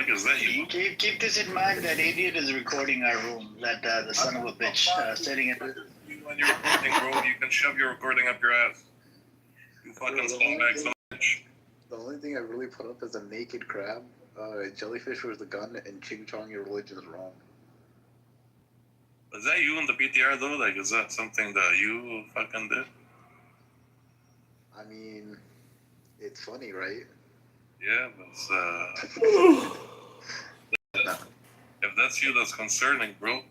fuck is that you? Keep this in mind that idiot is recording our room. That the son of a bitch sitting in. When you're recording, bro, you can shove your recording up your ass. You fucking scumbag son of a bitch. The only thing I really put up is a naked crab, jellyfish with a gun, and Ching Chong, your religion is wrong. Is that you in the PTR though? Like, is that something that you fucking did? I mean, it's funny, right? Yeah, but if that's you, that's concerning, bro.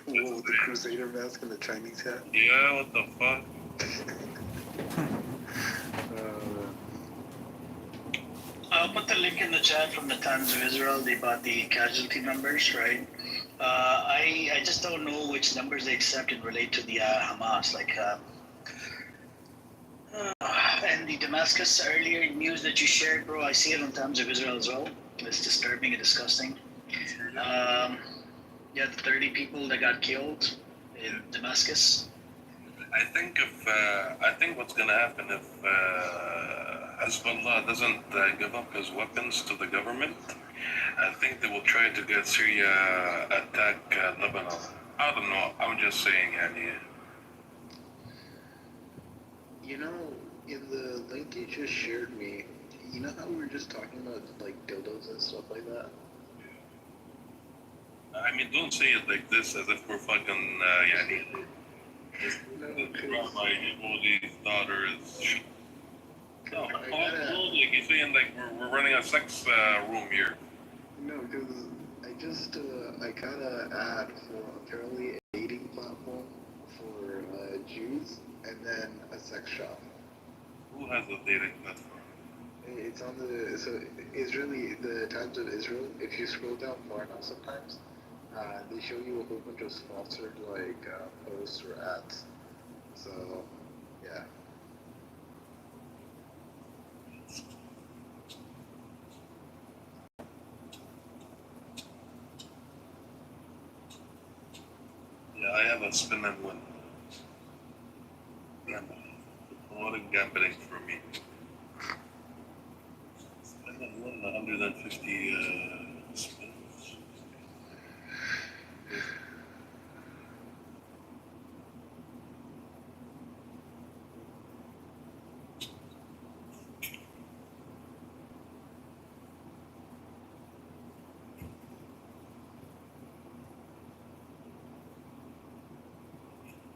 Whoa, with the Crusader mask and the Chinese hat? Yeah, what the fuck? I'll put the link in the chat from the Times of Israel. They bought the casualty numbers, right? I just don't know which numbers they accepted relate to the Hamas. And the Damascus earlier news that you shared, bro, I see it on Times of Israel as well. It's disturbing and disgusting. Yeah, the 30 people that got killed in Damascus. I think what's gonna happen if Hezbollah doesn't give up his weapons to the government, I think they will try to get Syria attack Lebanon. I don't know. I'm just saying, yani. You know, in the link you just shared me, you know how we were just talking about like dildos and stuff like that? I mean, don't say it like this as if we're fucking yani. My oldest daughter is. No, like he's saying like we're running a sex room here. No, because I got an ad for apparently a dating platform for Jews and then a sex shop. Who has a dating platform? It's on the Times of Israel. If you scroll down far enough sometimes, they show you a whole bunch of sponsored posts or ads. So, yeah. Yeah, I have a spin and win. Promoting gambling for me. Spin and win 150 spins.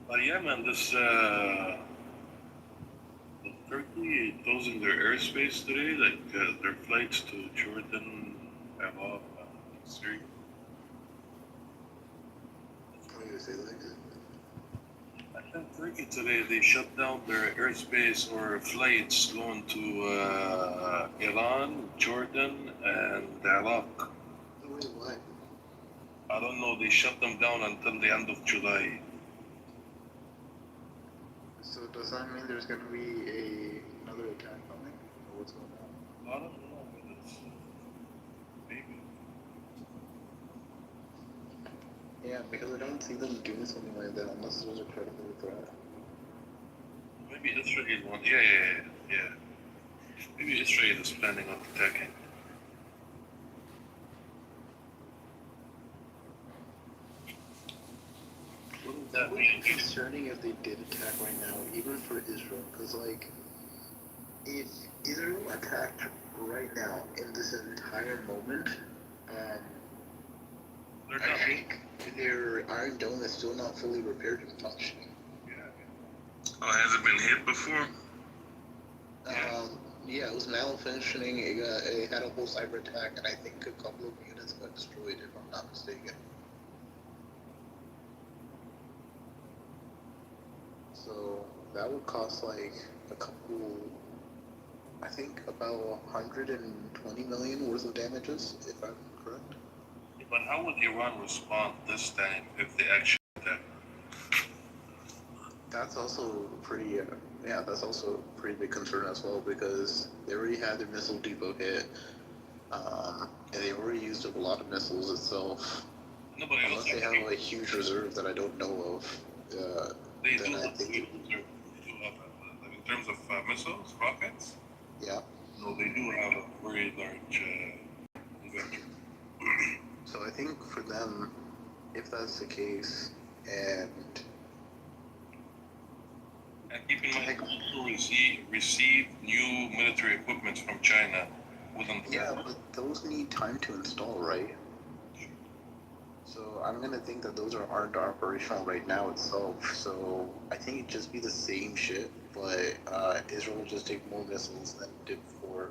But yeah, man, this Turkey closing their airspace today, like their flights to Jordan, Iraq, Syria. What do you say like that? I think Turkey today they shut down their airspace or flights going to Iran, Jordan, and Iraq. Wait, what? I don't know. They shut them down until the end of July. So does that mean there's going to be another attack coming? Or what's going on? I don't know, but it's maybe. Yeah, because I don't see them doing something like that unless there's a credible threat. Maybe Israel won't. Yeah. Maybe Israel is planning on attacking. That would be concerning if they did attack right now, even for Israel, because if Israel attacked right now in this entire moment, I think their Iron Dome is still not fully repaired and functioning. Oh, has it been hit before? Yeah, it was malfunctioning. It had a whole cyber attack, and I think a couple of units got destroyed, if I'm not mistaken. So that would cost I think about 120 million worth of damages, if I'm correct. But how would Iran respond this time if they actually attack? That's also that's also a pretty big concern as well, because they already had their missile depot hit, and they already used up a lot of missiles itself. Unless they have a huge reserve that I don't know of. They do have a huge reserve. In terms of missiles, rockets? Yeah. No, they do have a very large think for them, if that's the case, and keep in mind, also receive new military equipment from China within the yeah, but those need time to install, right? So I'm gonna think that those aren't operational right now itself. So I think it'd just be the same shit, but Israel will just take more missiles than it did before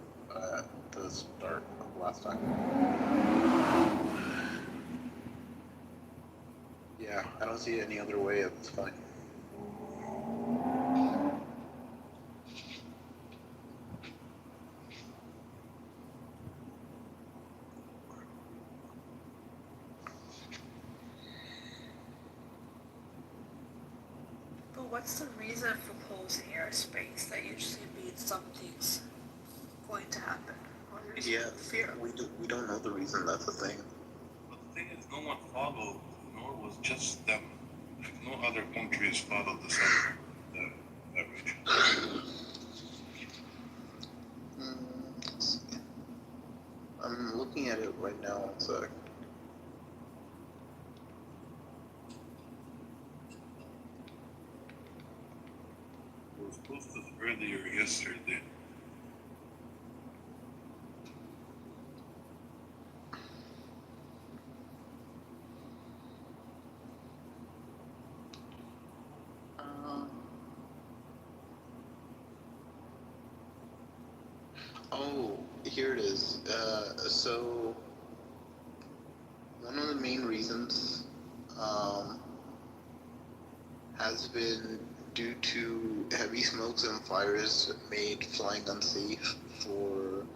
the start of last time. Yeah, I don't see any other way at this point. But what's the reason for closing airspace? That usually means something's going to happen. Or there's fear. We don't know the reason. That's the thing. But the thing is, no one followed, nor was just them. No other countries followed the same average. I'm looking at it right now. One sec. It was posted earlier yesterday. Oh, here it is. So one of the main reasons has been due to heavy smokes and fires made flying unsafe for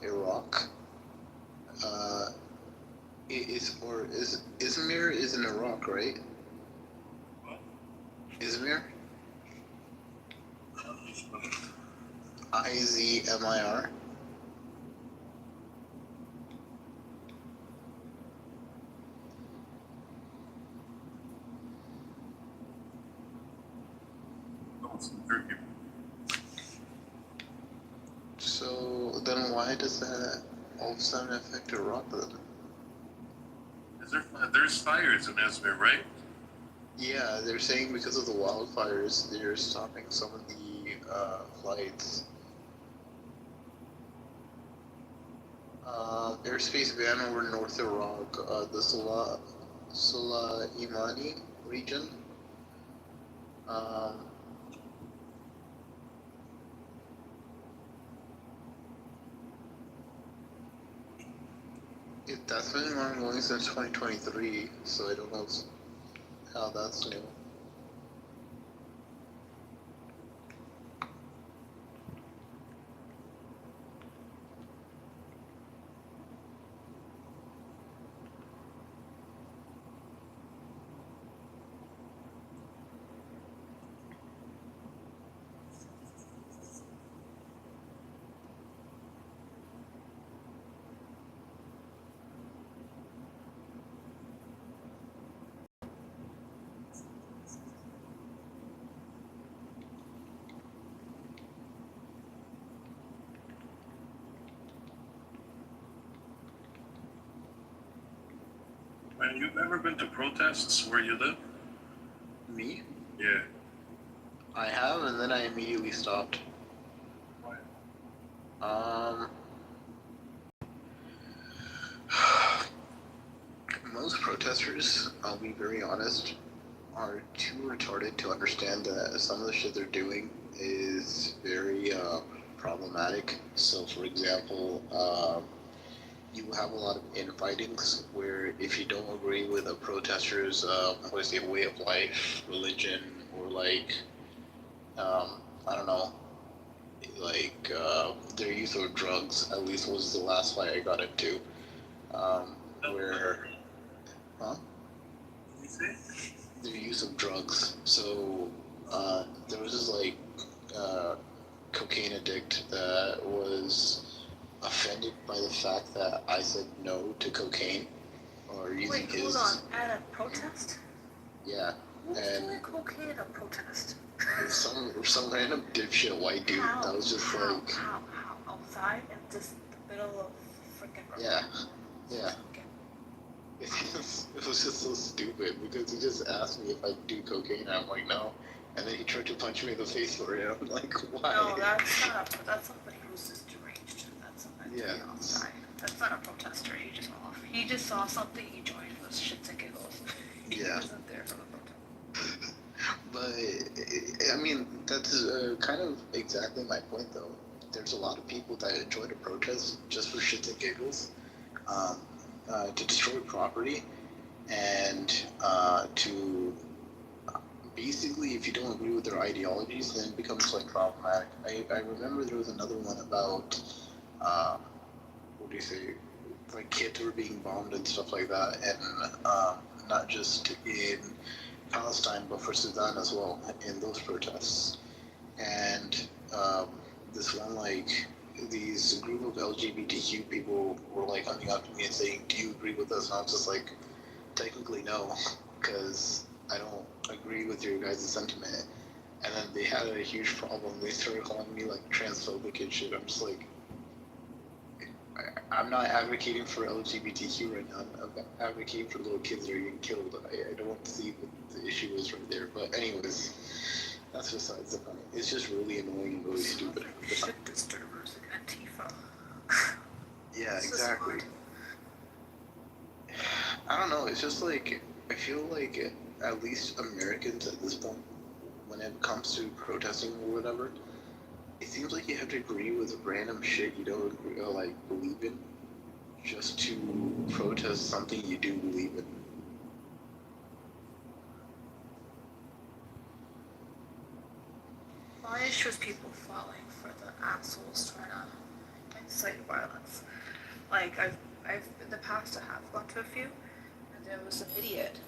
Iraq. Izmir is in Iraq, right? What? Izmir? IZMIR. It's in Turkey. So then why does that all of a sudden affect Iraq then? There's fires in Izmir, right? Yeah, they're saying because of the wildfires, they're stopping some of the flights. Airspace ban over North Iraq, the Imani region. That's been ongoing since 2023, so I don't know how that's new. Man, you've ever been to protests where you live? Me? Yeah. I have, and then I immediately stopped. Why? Most protesters, I'll be very honest, are too retarded to understand that some of the shit they're doing is very problematic. So, for example, you have a lot of infightings where if you don't agree with a protester's, let's say, way of life, religion, or like, I don't know, like their use of drugs, at least was the last fight I got into, where, huh? What did you say? Their use of drugs. So there was this like cocaine addict that was offended by the fact that I said no to cocaine or using Wait, his. hold on. At a protest? Yeah. Who's And doing cocaine at a protest? some random dipshit white dude that was just like. How? Outside in just the middle of freaking. Yeah. Yeah. Okay. It was just so stupid because he just asked me if I do cocaine, and I'm like, no. And then he tried to punch me in the face for it. I'm like, why? No, that's somebody who's just deranged. That's a mentally Yeah. off guy. That's not a protester. He just off. He just saw something. He joined for shits and giggles. He Yeah. wasn't there for the protest. But I mean, that's kind of exactly my point, though. There's a lot of people that enjoy the protest just for shits and giggles, um, to destroy property, and to basically, if you don't agree with their ideologies, then it becomes like problematic. I remember there was another one about uh, what do you say, like kids were being bombed and stuff like that, and not just in Palestine but for Sudan as well in those protests. And this one like these group of LGBTQ people were like coming up to me and saying, "Do you agree with us?" And I was just like, technically no, because I don't agree with your guys' sentiment. And then they had a huge problem. They started calling me like transphobic and shit. I'm just like, I'm not advocating for LGBTQ right now. I'm advocating for little kids that are getting killed. I don't see what the issue is right there. But anyways, that's besides the point. It's just really annoying and really stupid. Shit disturbers and Antifa. Yeah, It's just exactly. odd. I don't know. It's just like I feel like at least Americans at this point, when it comes to protesting or whatever, it seems like you have to agree with random shit you don't agree, like believe in, just to protest something you do believe in. My issue is people falling for the assholes trying to incite violence. Like I've in the past I have gone to a few, and there was an idiot,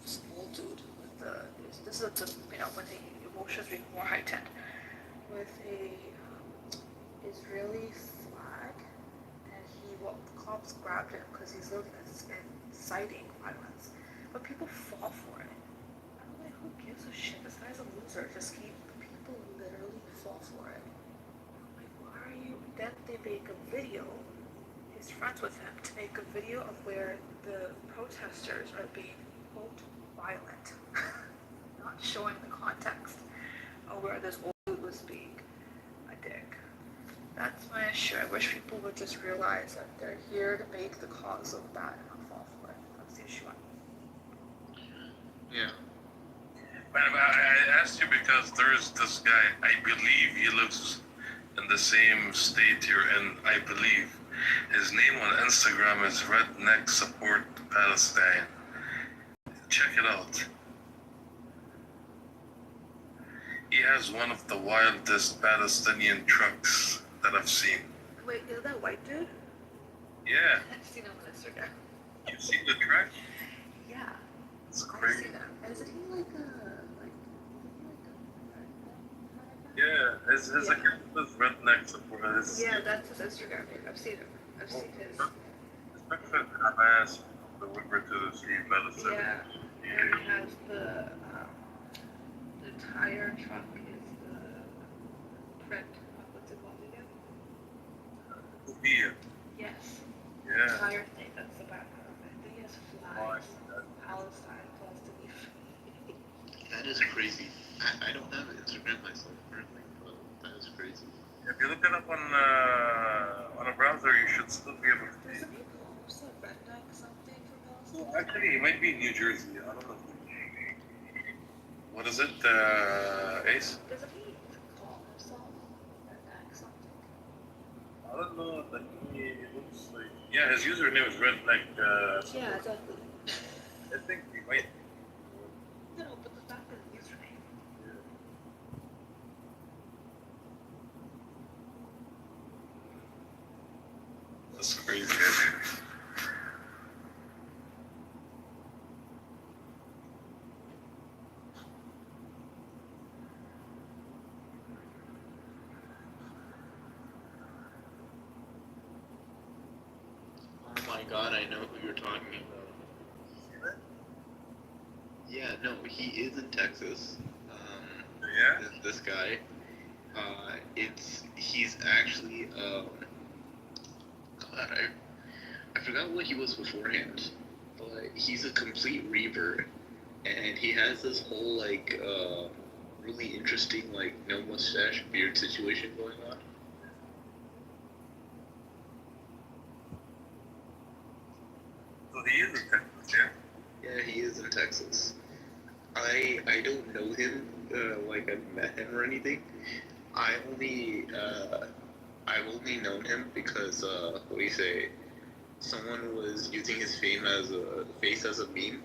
this old dude with the this is the when the emotions being more heightened, with a Israeli flag, and the cops grabbed him because he's literally inciting violence, but people fall for it. I'm like, who gives a shit? This guy's a loser. Just keep people literally fall for it. I'm like, why are you? Then they make a video. He's friends with him to make a video of where the protesters are being quote violent, not showing the context of where this old dude was being a dick. That's my issue. I wish people would just realize that they're here to make the cause look bad and not fall for it. That's the issue. Yeah. Man, I asked you because there's this guy, I believe he lives in the same state you're in, I believe. His name on Instagram is Redneck Support Palestine. Check it out. He has one of the wildest Palestinian trucks that I've seen. Wait, is that white dude? Yeah. I've seen him on Instagram. You've seen the truck? Yeah. It's I've crazy. seen him. Isn't he like a Yeah, his Yeah. account is Redneck Support. Yeah, that's his Instagram name. I've seen him. I've seen his. His truck said Hamas, the river to the sea, Palestine. Yeah. And he has the tire truck is the print. What's it called again? Beer. Yes. Yeah. Tire thing. That's the background of it. Then he has flags. Palestine, Palestine. That is crazy. I don't have Instagram myself currently, but that is crazy. If you look it up on a browser, you should still be able to see There's it. a new post, like redneck something for No, Palestine. actually, it might be in New Jersey. I don't know. What is it, Ace? Doesn't he call himself redneck something? I don't know. But he looks like. Yeah, his username is Redneck. Yeah, exactly. I think he might. No, but the fact that his username. That's crazy. Oh my god, I know who you're talking about. Yeah, no, he is in Texas. Yeah? This guy. He's actually God, I forgot what he was beforehand. but he's a complete revert, and he has this whole like really interesting like no mustache beard situation going on. So he is in Texas, yeah? Yeah, he is in Texas. I don't know him, like I've met him or anything. I only I've only known him because what do you say? Someone was using his face as a meme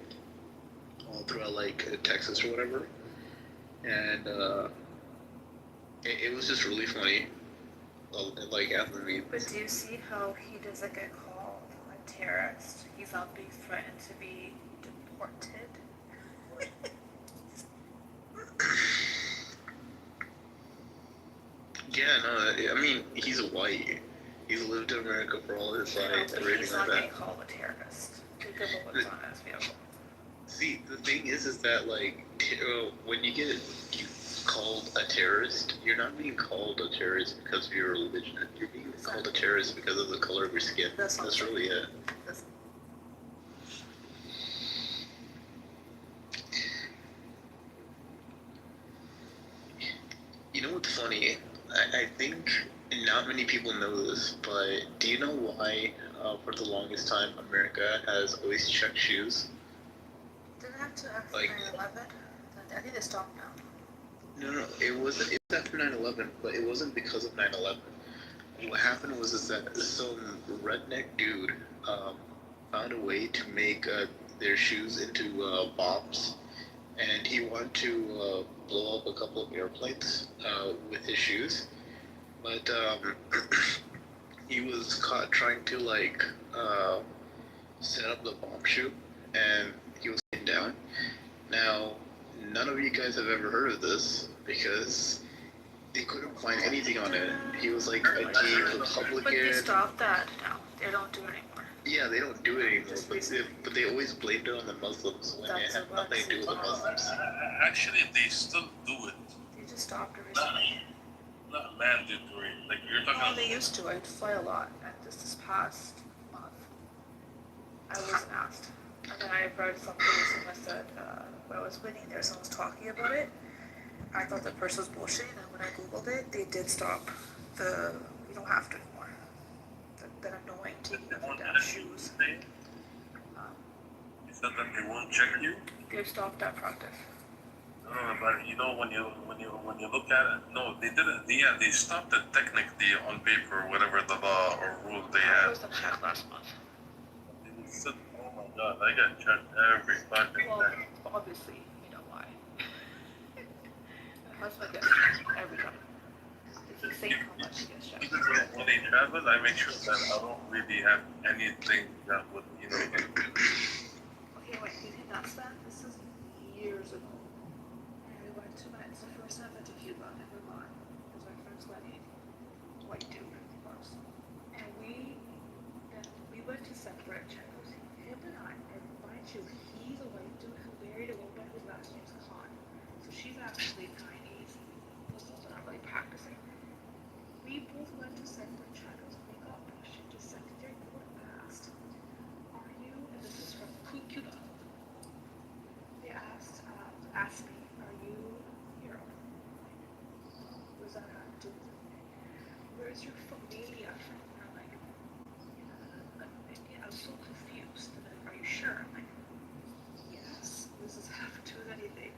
all throughout like Texas or whatever, and it was just really funny. Like after me. But do you see how he doesn't get called a terrorist? He's not being threatened to be deported. Yeah, no, I mean he's white. He's lived in America for all his life, But everything he's like not that. getting called a terrorist. Think of what's on his vehicle. See, the thing is that like when you get called a terrorist, you're not being called a terrorist because of your religion. You're being called a terrorist because of the color of your skin. That's really it. You know what's funny? I think not many people know this, but do you know why, for the longest time, America has always checked shoes? Did it have to after Like- 9/11? I think they stopped now. No, it wasn't. It was after 9/11, but it wasn't because of 9/11. What happened was is that some redneck dude found a way to make their shoes into bombs, and he wanted to blow up a couple of airplanes with his shoes, but he was caught trying to like set up the bomb chute, and he was taken down. Now, none of you guys have ever heard of this because they couldn't find anything on it. He was like a gay Republican. But they stopped that now. They don't do it anymore. Yeah, they don't do it anymore, but they always blamed it on the Muslims when it had nothing to do with the Muslims. Actually, they still do it. They just stopped it recently. Not mandatory. Like you're talking Well, about. they used to. I'd fly a lot. And this past month, I wasn't asked. And then I read something someone said when I was waiting there, someone was talking about it. I thought the person was bullshitting, and when I googled it, they did stop the. You don't have to anymore. That annoying taking off the damn shoes. You said that they won't check you. They've stopped that practice. No, but you know when you look at it, no, they didn't. Yeah, they stopped it technically on paper, whatever the law or rules they I had. was the check last month. They said, oh my god, I got checked every fucking Well, day. obviously, you know why. My husband gets checked every time. It's insane how much he gets checked. Even when they travel, I make sure that I don't really have anything that would, you know. Okay, wait, you think that's that? This is years ago. And we went to it's the first time I went to Cuba, I've never gone. It was my friend's wedding. White dude, of course. And we went to separate channels. Him and mind you, he's a white dude who married a woman whose last name's Khan. So she's actually Chinese, Muslim, but not really practicing. We both went to separate channels. We got pushed into secondary court and asked, are you, and this is from Cuba, they asked me, are you Europe? What does that have to do with it? Where's your familia from? And I'm like, I was so confused. And then, are you sure? I'm like, yes, this has happened to anything.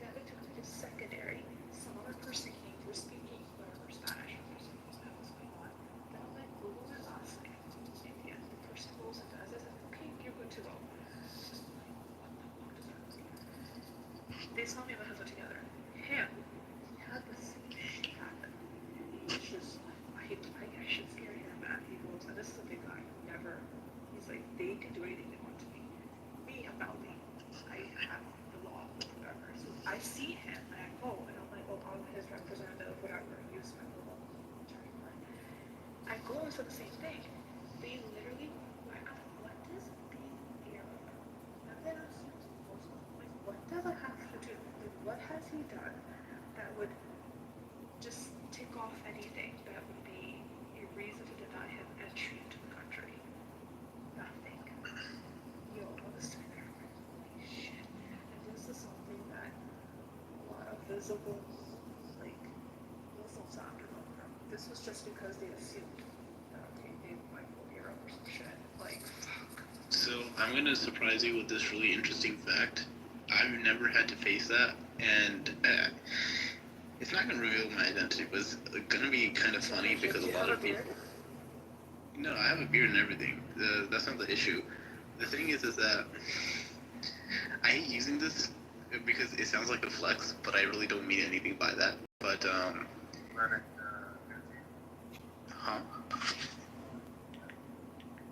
Then we took me to secondary. Some other person came through speaking whatever Spanish or something was that was going on. Then I'm like, Google my last name. And yeah, the person goes and does it, and okay, you're good to go. I'm like, what the fuck does that mean? They saw me and my husband together. Him had the same shit happen. He's just like, I should scare him, man. He goes, and this is a big guy. Never. He's like, they can do anything they want to me. Me, I'm not legal. I have the law, whatever. So I see him, and I go, and I'm like, oh, I'm his representative, whatever. Use my little attorney card. I go and said the same thing. They literally, I asked, what does being Arab? And then I was Muslim. Like, what does it have to do? Like, what has he done that would just tick off anything that would be a reason to deny him entry into the country? Nothing. Yo, visible, like, Muslims after them. This was just because they assumed that they might go Europe or some shit. Like, fuck. So I'm gonna surprise you with this really interesting fact. I've never had to face that, and it's not gonna reveal my identity, but it's gonna be kind of funny because a lot of people. No, I have a beard and everything. That's not the issue. The thing is that I hate using this because it sounds like a flex, but I really don't mean anything by that. But huh?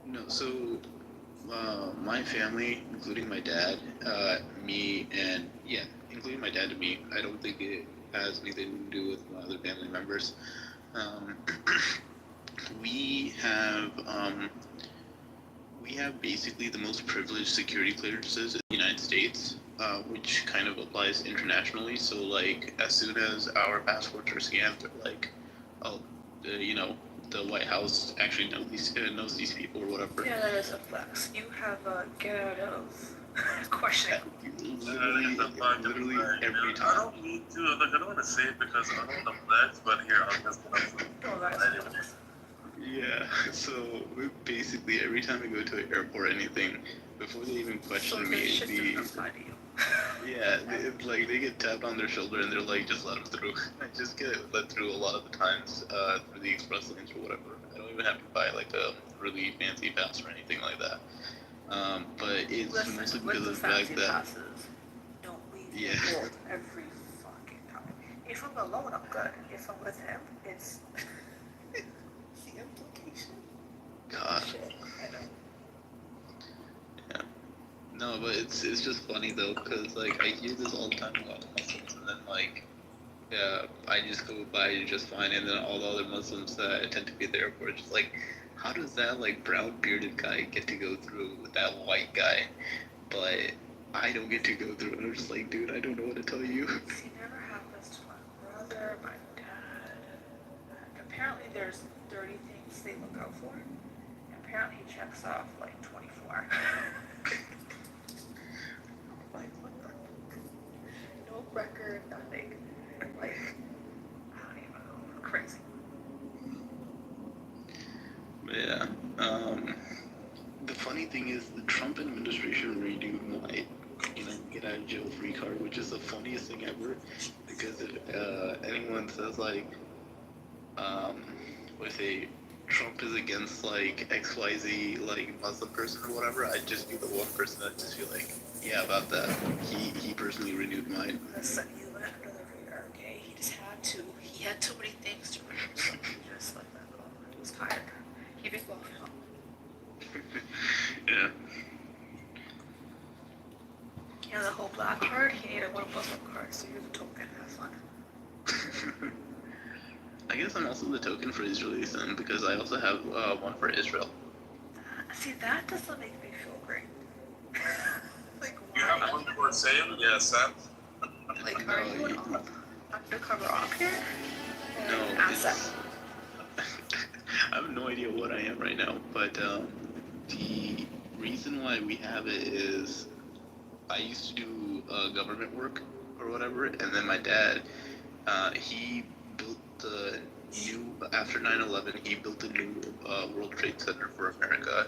No, so my family, including my dad, me, and yeah, including my dad and me, I don't think it has anything to do with my other family members. Um, we have basically the most privileged security clearances in the United States, which kind of applies internationally. So like, as soon as our passports are scanned, they're like, oh, the White House actually knows these people or whatever. Yeah, that is a flex. You have a get out of question. Literally every I time. don't need to. Like, I don't want to say it because I don't want to flex, but here I'm just gonna. Oh, that is a flex. Yeah, so basically every time I go to an airport or anything, before they even So question this me, shit doesn't apply to you. yeah, they get tapped on their shoulder and they're like, just let them through. I just get let through a lot of the times through the express lanes or whatever. I don't even have to buy like a really fancy pass or anything like that. But it's Listen, mostly with because the of the fact fancy that passes, don't leave Yeah. your gold every fucking time. If I'm alone, I'm good. If I'm with him, it's the implication. God. Shit, I know. Yeah. No, but it's just funny though, cause like I hear this all the time about Muslims, and then like, yeah, I just go by just fine, and then all the other Muslims that tend to be at the airport, just like, how does that like brown bearded guy get to go through with that white guy, but I don't get to go through? And I'm just like, dude, I don't know what to tell you. See, never happens to my brother, my dad. Apparently, there's 30 things they look out for. Apparently, he checks off like 24. Like, what the? No record, nothing. Like, I don't even know. Crazy. But yeah. The funny thing is, the Trump administration renewed my, get out of jail free card, which is the funniest thing ever. Because if anyone says like, if a Trump is against like XYZ like Muslim person or whatever, I'd just be the one person that just be like, yeah, about that. He personally renewed mine. Listen, he went under the radar, okay? He just had to. He had too many things to renew, so he just let that go. He was tired. He been going home. Yeah. He has a whole black card. He needed one Muslim card, so here's a token. Have fun. I guess I'm also the token for Israelis then, because I also have one for Israel. See, that doesn't make me feel great. Like, You have one for sale? Yeah, Sam. like, No, are you an undercover op here? No, An asset. I have no idea what I am right now, but the reason why we have it is I used to do government work or whatever, and then my dad, he built the new, after 9/11, he built a new World Trade Center for America.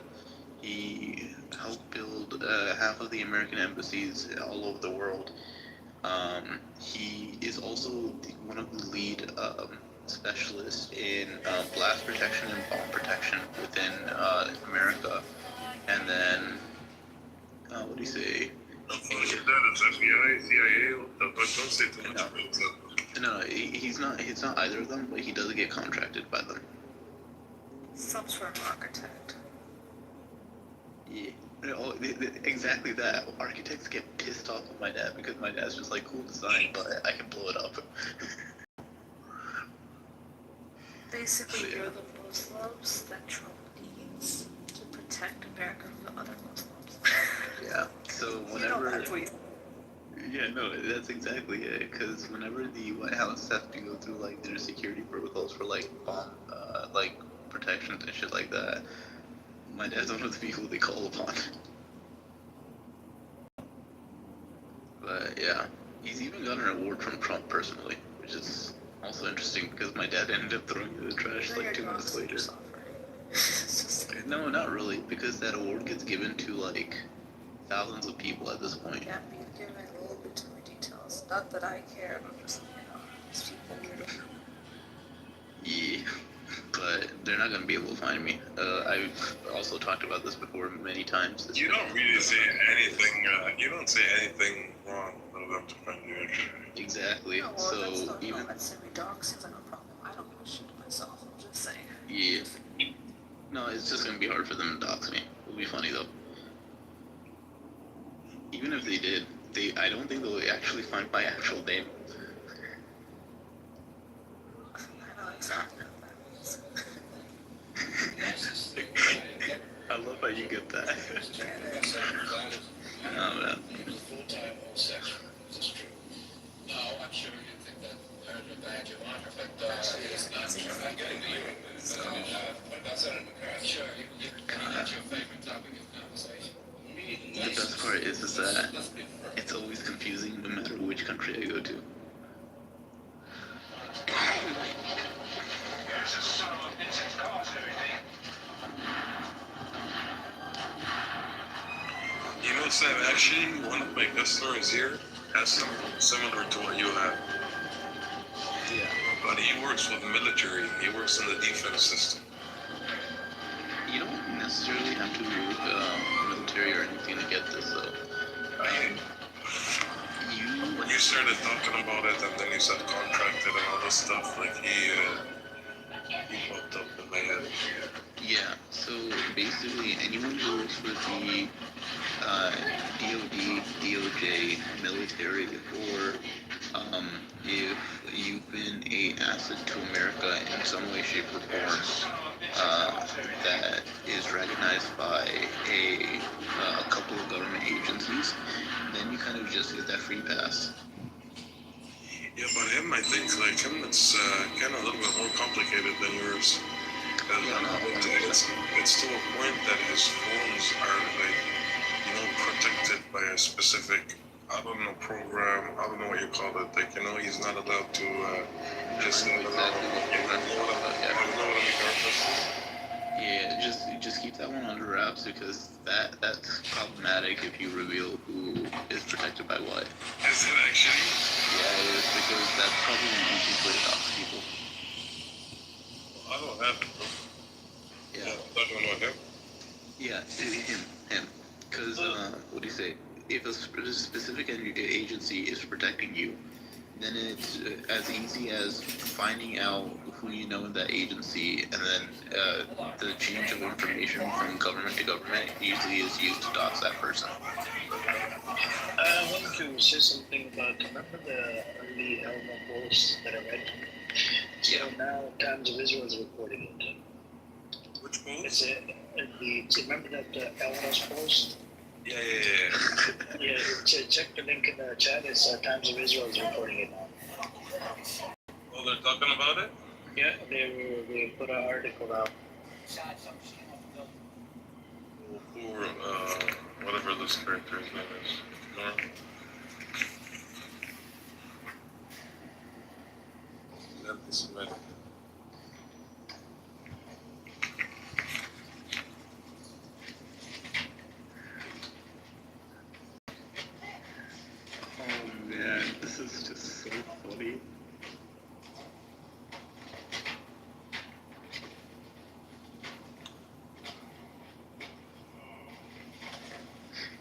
He helped build half of the American embassies all over the world. He is also one of the lead specialists in blast protection and bomb protection within America. And then, what do you say? FBI, CIA, but don't say too much. No, he's not either of them, but he does get contracted by them. Some sort of architect. Yeah. Exactly that. Architects get pissed off with my dad because my dad's just like, cool design, but I can blow it up. Basically, you're the Muslims that Trump needs to protect America from the other Muslims. Yeah. So You know whenever. that tweet. Yeah, no, that's exactly it. Because whenever the White House has to go through like their security protocols for like bomb, like protections and shit like that, my dad's one of the people they call upon. But yeah, He's even got an award from Trump personally, which is also interesting because my dad ended up throwing it in the trash Then like you're 2 months doxing later. yourself, right? It's just like, No, not really, because that award gets given to like thousands of people at this point. can't be giving a little bit too many details. Not that I care, but just, these people weirdo. Yeah, but they're not gonna be able to find me. I've also talked about this before many times. You don't really say anything. You don't say anything wrong for them to find you. Exactly. No, well, that's So not even I'd say me doxing's not a problem. I don't give a shit myself. I'm just saying. yeah, no, it's just gonna be hard for them to dox me. It'll be funny though. Even if they did, I don't think they'll actually find my actual name. I know exactly what that means. I love how you get that. Oh man. Full-time homosexual. This is true. No, I'm sure you think that earned a badge of honor, but it's not. I'm getting to you. What about Senator McCarthy? Sure, that's your favorite topic of conversation. The best part is that it's always confusing no matter which country I go to. You know, Sam, actually, one of my customers here has something similar to what you have. Yeah. But he works with the military. He works in the defense system. You don't necessarily have to work military or anything to get this though. When you started talking about it, and then you said contracted and all this stuff, like he popped up in my head. Yeah, so basically anyone who works for the DOD, DOJ, military, or if you've been an asset to America in some way, shape, or form, that is recognized by a couple of government agencies, then you kind of just get that free pass. Yeah, but him, I think, like him, it's kind of a little bit more complicated than yours. It's to a point that his phones are like, protected by a specific, I don't know, program. I don't know what you call it. Like, he's not allowed to just. I know exactly what program you're talking about, yeah. I don't know what I'm referencing. Yeah, just keep that one under wraps because that's problematic if you reveal who is protected by what. Is it actually? Yeah, it is because that's probably the easiest way to dox people. I don't have it, bro. Yeah. Talking about him? Yeah, him. Because, what do you say? If a specific agency is protecting you, then it's as easy as finding out who you know in that agency, and then the change of information from government to government usually is used to dox that person. I wanted to say something about, remember the early Elmo posts that I read? So Yeah. now Times of Israel is reporting it. Which post? Remember that Elmo's post? Yeah. Yeah, check the link in the chat. It's Times of Israel is reporting it now. Oh, they're talking about it? Yeah, they put an article out. Or whatever this character's name is. Nora? Anti-Semitic. Oh man, this is just so funny.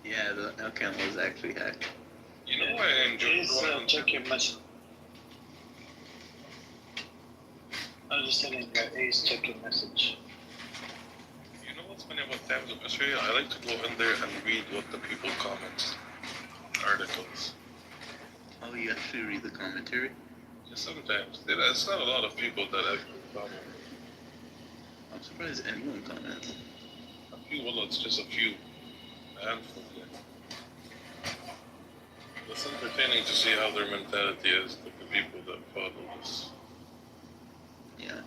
Yeah, the account was actually hacked. You know why I enjoy Please going check your message. I was just telling Ace, check your message. You know what's funny about Times of Israel? I like to go in there and read what the people comment. Articles. Oh, you actually read the commentary? Just sometimes. It's not a lot of people that actually comment. I'm surprised anyone comments. A few, well, it's just a few. A handful, yeah. It's entertaining to see how their mentality is with the people that follow this. Yeah.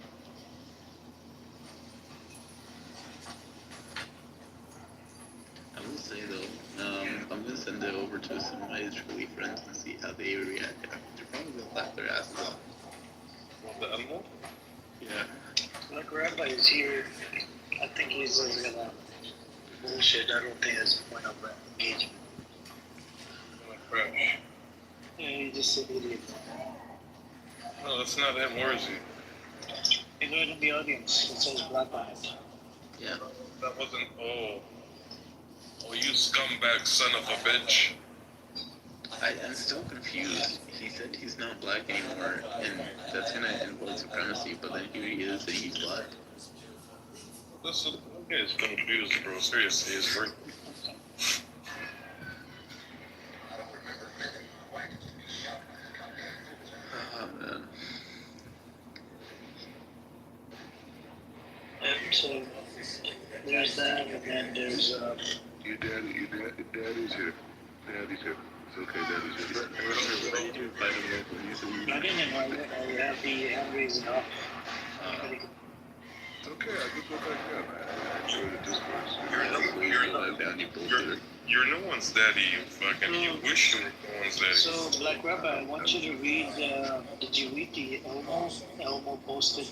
I will say though, I'm gonna send it over to some of my Israeli friends and see how they react. They're probably gonna laugh their asses off. The animal? Yeah. Like Rabbi is here. I think he's just gonna bullshit. I don't think there's a point of engagement. Crash. Yeah, he just said idiot. No, that's not him. Where is he? He's right in the audience. It says black on it. Yeah. That wasn't. Oh. Oh, you scumbag son of a bitch. I'm still confused. He said he's not black anymore, and that's gonna invoke supremacy, but then here he is saying he's black. This guy is confused, bro. Seriously, he's working. Oh, man. And so there's that, and then there's Your daddy's here. Daddy's here. It's okay, daddy's here. What do you do if I don't know when you say I didn't invite it. I have the hand raising up. Anybody can. It's okay, I can go back down. I enjoy the discourse. You're no one's daddy, you fucking. You wish you were no one's daddy. So, Black Rabbi, I want you to read. Did you read the Elmo? Elmo posted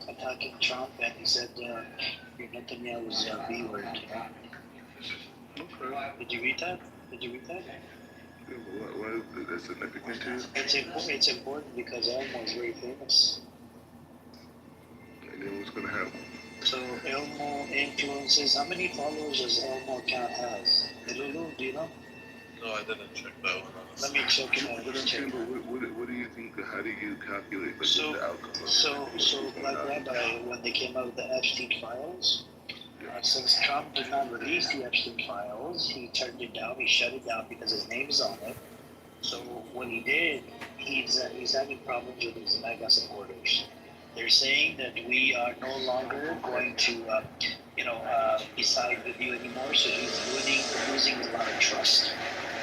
attacking Trump, and he said your Netanyahu's B word. Okay. Did you read that? Did you read that? Yeah, what is that significant to you? It's important because Elmo is very famous. And then what's gonna happen? So Elmo influences. How many followers does Elmo account has? Lulu, do you know? No, I didn't check that one. Let me check it out. But I'm saying, but what do you think? How do you calculate So- the outcome? So Black Rabbi, when they came out with the Epstein files, since Trump did not release the Epstein files, he turned it down. He shut it down because his name is on it. So when he did, he's having problems with his MAGA supporters. They're saying that we are no longer going to, be side with you anymore. So he's losing a lot of trust.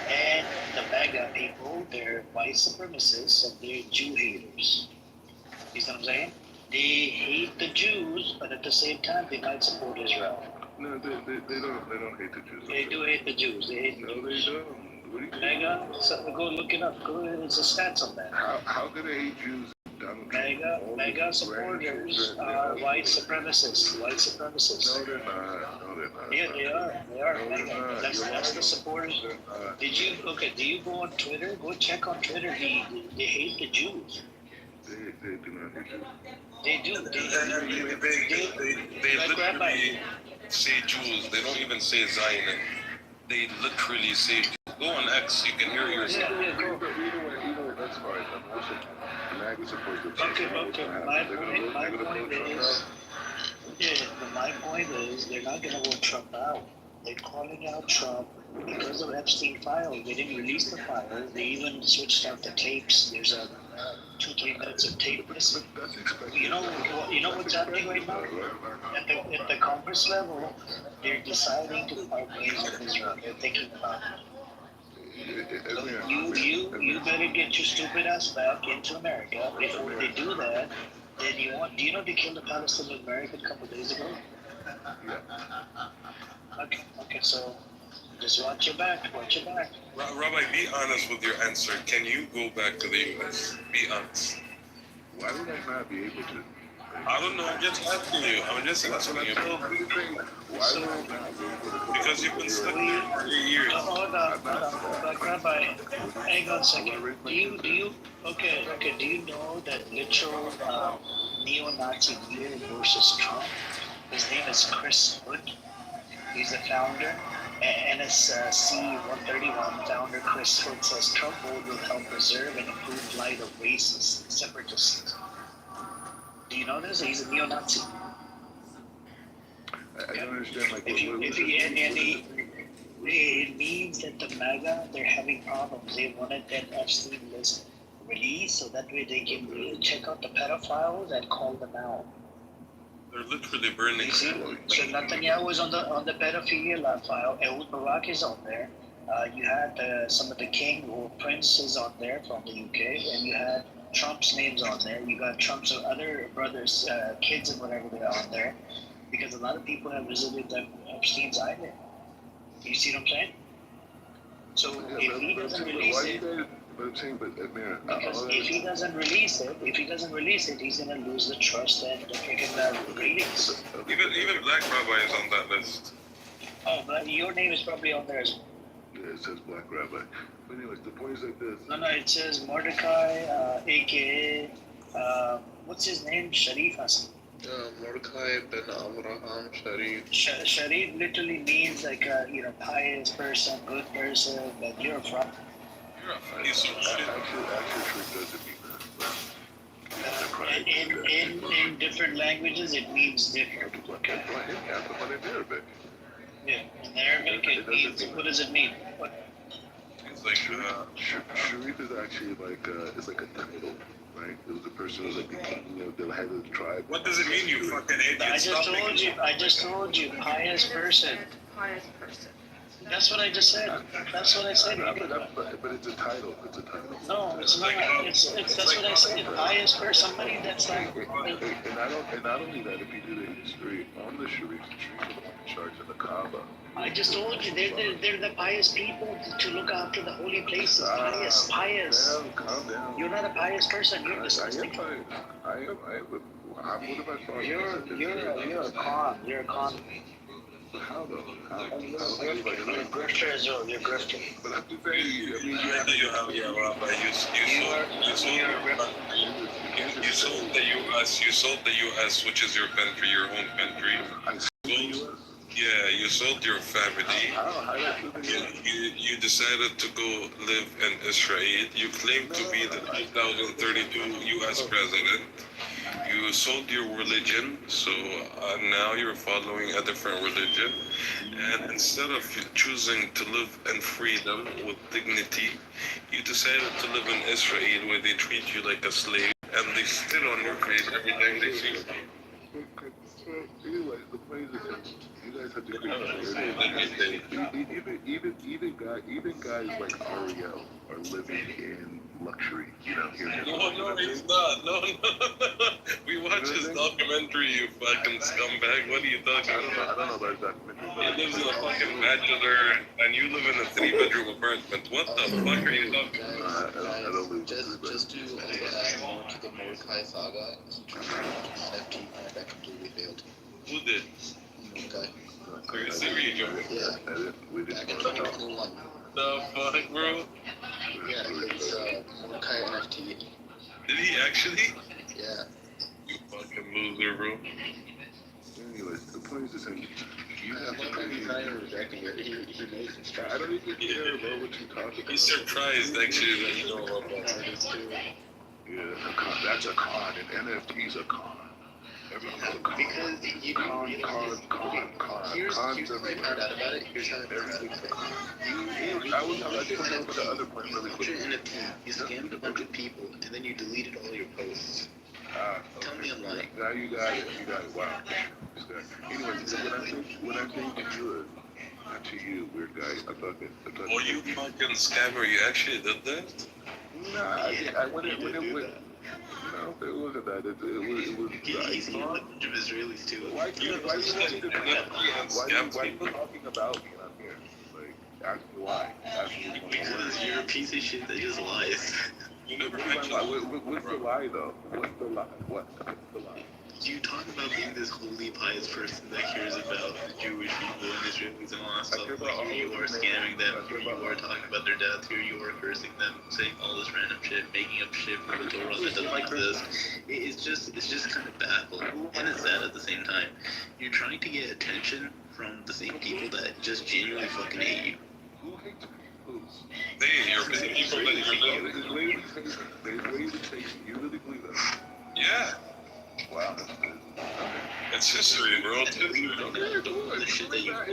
And the MAGA people, they're white supremacists and they're Jew haters. You know what I'm saying? They hate the Jews, but at the same time, they might support Israel. No, they don't hate the Jews. They do hate the Jews. They hate the No, they Jews. don't. What do you think? MAGA, so go look it up. It's a stats on that. How could they hate Jews? Donald Trump, MAGA supporters are white supremacists. White supremacists. No, they're not. No, they're not. Yeah, they are. They are. No, they're not. That's the supporters. They're not. Do you go on Twitter? Go check on Twitter. They hate the Jews. They do not hate Jews. They do. They Like Rabbi. literally say Jews. They don't even say Zion. They literally say Jews. Go on X. You can hear yourself. Yeah, go. Either way, that's fine. I'm also MAGA supporters. Okay. My point is, they're not going to vote Trump out. They're calling out Trump because of Epstein files. They didn't release the files. They even switched out the tapes. There's a 2-3 minutes of tape missing. That's expected. You know what's happening right now? At the Congress level, they're deciding to part ways with Israel. They're thinking about it. You better get your stupid ass back into America. Before they do that, then do you know they killed a Palestinian American a couple of days ago? Okay, so just watch your back. Rabbi, be honest with your answer. Can you go back to the U.S.? Be honest. Why would I not be able to? I don't know. I'm just asking you. Why would I not be able to? Because you've been stuck here for 3 years. Hold on. But Rabbi, hang on a second. Do you know that literal neo-Nazi leader versus Trump? His name is Chris Hood. He's the founder. NSC 131 founder Chris Hood says Trump will help preserve and improve light of racists and separatists. Do you know this? He's a neo-Nazi. I don't understand. It means that the MAGA, they're having problems. They wanted that Epstein list released so that way they can really check out the pedophiles and call them out. They're literally burning. You see? So Netanyahu is on the pedophilia file. Ehud Barak is on there. You had some of the king or princes on there from the UK, and you had Trump's names on there. You got Trump's other brothers, kids, and whatever they're on there, because a lot of people have visited Epstein's island. You see what I'm saying? So if he doesn't release it, But I'm saying, but Amir, Because if he doesn't release it, he's gonna lose the trust and the freaking ratings. Even Black Rabbi is on that list. Oh, but your name is probably on there as well. Yeah, it says Black Rabbi. But anyways, the point is like this. No, it says Mordecai, aka, what's his name? Sharif Hassan. Mordecai ben Abraham Sharif. Sharif literally means like a, pious person, good person, but you're from. You're a piece of shit. Actually, Sharif doesn't mean that. In different languages, it means different. Okay, but in Arabic. Yeah, in Arabic, it means. What does it mean? It's like Sharif is actually like it's like a title, right? It was a person who was like the king of the head of the tribe. what does it mean, you fucking idiot? I just told you, pious person. Pious person. That's what I just said. That's what I said. But it's a title. It's a title. No, it's not. It's that's what I said. Pious person, somebody that's like. And not only that, if you do the history on the Sharif is in charge of the Kaaba. I just told you, they're the pious people to look after the holy places. Pious. Calm down. You're not a pious person. You're I am disgusting. pious. I am. What have I thought? You're a con. You're a con. How though? How? You're a grifter as well. You're a grifter. But I'm just saying, I mean, You sold the U.S. You sold the U.S., which is your country, your home country. Yeah, you sold your family. You decided to go live in Israel. You claim to be the 2032 U.S. president. You sold your religion, so now you're following a different religion. And instead of choosing to live in freedom with dignity, you decided to live in Israel where they treat you like a slave and they spit on your face every time they see you. Anyway, the point is that you guys have to even guys like Ariel are living in luxury, here. No, he's not. No. We watched his documentary, you fucking scumbag. What are you talking about? I don't know about his documentary. He lives in a fucking bachelor, and you live in a 3-bedroom apartment. What the fuck are you talking about? I don't live just to add more to the Mordecai saga, he tried to NFT and that completely failed. Who did? Mordecai. Are you serious, Joe? Yeah. Back in 2021. The fuck, bro? Yeah, it's Mordecai NFT. Did he actually? Yeah. You fucking loser, bro. Anyways, the point is the same. You have to He's not even rejecting it. He knows it's I don't even care about what you talk about. He's surprised, actually, that you know about that. Yeah, that's a con. An NFT's a con. Everything's a con. Because you con. Here's how I found out about it. Here's how I found out about it. I just want to go to the other point really quick. NFT, you scammed a bunch of people, and then you deleted all your posts. Tell me I'm lying. Now you got it. Wow. Anyways, what I'm saying to you is, not to you, weird guy. Oh, you fucking scammer, you actually did that? Nah, I went in. No, it wasn't that. It was. He's a bunch of Israelis too. Why are you talking about me on here? Like, ask me why. Because you're a piece of shit that just lies. You never What's mentioned the lie, though? What's the lie? What's the lie? You talk about being this holy, pious person that cares about the Jewish people and Israelis and all that stuff. Like, here you are scamming them, here you are talking about their death, here you are cursing them, saying all this random shit, making up shit from the Torah that doesn't exist. It's just kind of baffling, and it's sad at the same time. You're trying to get attention from the same people that just genuinely fucking hate you. Who hates people? you're busy people that you're living. You really believe that? Yeah. Wow. It's history, bro. It's history. The shit that you I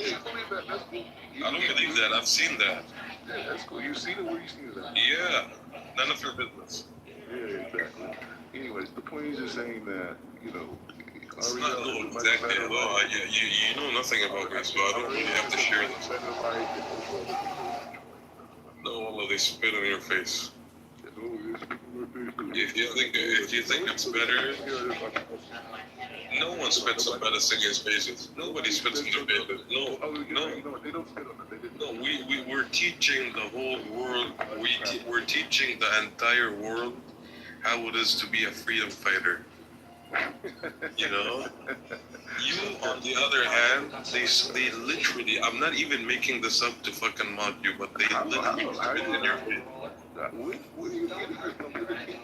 don't believe that. I've seen that. Yeah, that's cool. You seen it? Where you seen it at? Yeah. None of your business. Yeah, exactly. Anyways, the point is just saying that, It's not no exactly at all. You know nothing about me, so I don't really have to share this. No, although they spit on your face. People If you think it's better, no one spits on medicine against patients. Nobody spits on their patients. No, no. We're teaching the whole world. We're teaching the entire world how it is to be a freedom fighter. You know. You, on the other hand, they literally. I'm not even making this up to fucking mock you, but they literally spit in your face.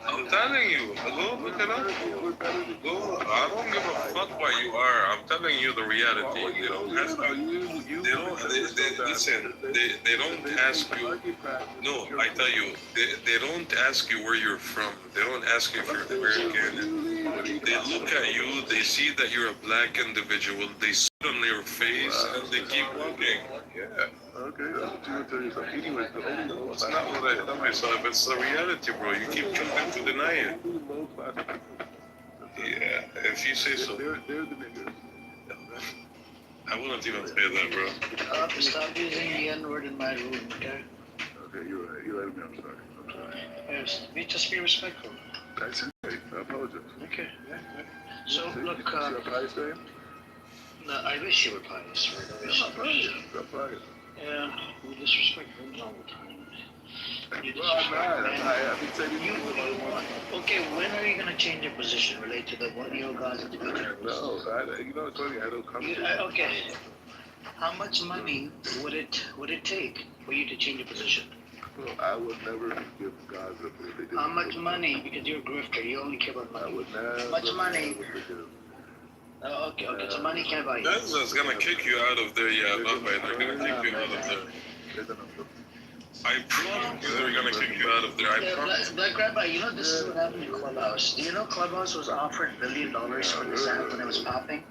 I'm telling you, go look it up. Go. I don't give a fuck what you are. I'm telling you the reality. They don't ask you. Listen. They don't ask you. No, I tell you, they don't ask you where you're from. They don't ask you if you're American. They look at you. They see that you're a black individual. They spit on your face and they keep walking. Yeah. Okay, that's what you would tell yourself. Anyway, the only It's not what I tell myself. It's the reality, bro. You keep trying to deny it. Yeah, if you say so. They're the niggas. I wouldn't even say that, bro. Stop using the N-word in my room, okay? Okay, you're right. You're right. I'm sorry. Yes, just be respectful. I said, hey, I apologize. Okay. So, look, no, I wish you were pious, right? I wish I'm pious. Yeah, we disrespect them all the time. You Well, I'm not. I've been saying you want, okay, when are you going to change your position related to the one year guys at the beginning? No, you know, it's funny. I don't come okay. How much money would it take for you to change your position? Well, I would never give guys up if they did. How much money? Because you're a grifter. You only care about money. I would never. How much money? Okay, so money can't buy you. That's just gonna kick you out of there, yeah, not by they're gonna kick you out of there. I promise you they're gonna kick you out of there. I promise. Black Rabbi, you know this is what happened in Clubhouse. Do you know Clubhouse was offered $1 billion for this app when it was popping?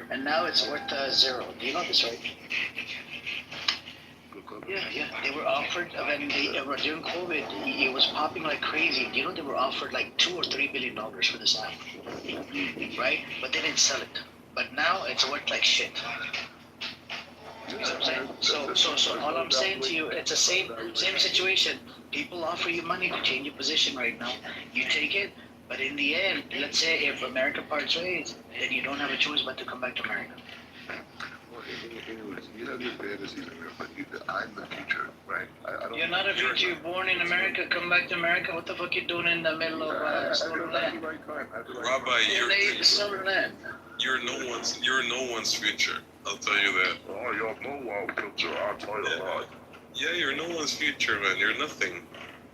And now it's worth zero. Do you know this, right? Yeah. They were offered, when during COVID, it was popping like crazy. Do you know they were offered like $2 or $3 billion for this app? Right? But they didn't sell it. But now it's worth like shit. You know what I'm saying? So all I'm saying to you, it's the same situation. People offer you money to change your position right now. You take it, but in the end, let's say if America parts ways, then you don't have a choice but to come back to America. Anyways, you have your fantasies, but I'm the future, right? I don't. You're not a future. You're born in America. Come back to America. What the fuck you doing in the middle of stolen land? Rabbi, you're no one's future. I'll tell you that. Oh, y'all know our future. I'll tell you a lot. Yeah, you're no one's future, man. You're nothing.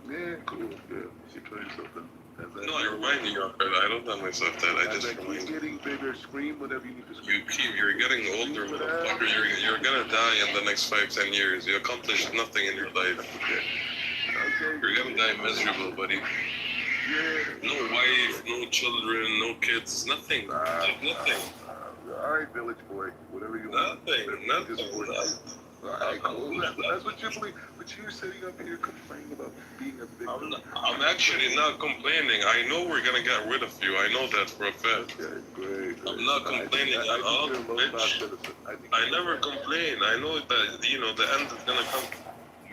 Yeah, cool. Yeah, you tell yourself that. No, I remind you of it. I don't tell myself that. I just remind keep you. getting bigger. Scream whatever you need to scream. You're getting older, motherfucker. You're gonna die in the next 5-10 years. You accomplished nothing in your life. Okay. You're gonna die miserable, buddy. Yeah. No wife, no children, no kids, nothing. Nothing. All right, village boy. Whatever you want. Nothing. Alright, cool. That's what you believe. But you're sitting up here complaining about being a victim. I'm actually not complaining. I know we're gonna get rid of you. I know that for a fact. Okay, great. I'm not complaining at all, bitch. I never complain. I know that, the end is gonna come.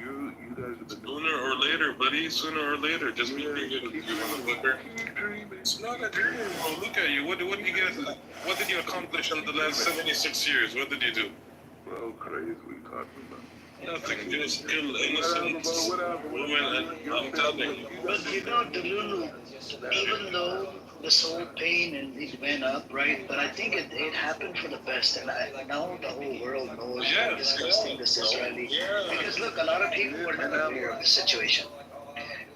You guys have been Sooner or later, buddy. Sooner or later. Just be good, you motherfucker. It's not a dream, bro. Look at you. What did you get? What did you accomplish in the last 76 years? What did you do? Bro, crazy. What are you talking about? Nothing. Just kill innocent women, and I'm telling you. But you know, Delulu, even though this whole pain and it went up, right? But I think it happened for the best, and I know the whole world knows how disgusting this is, really. Because look, a lot of people were not aware of the situation,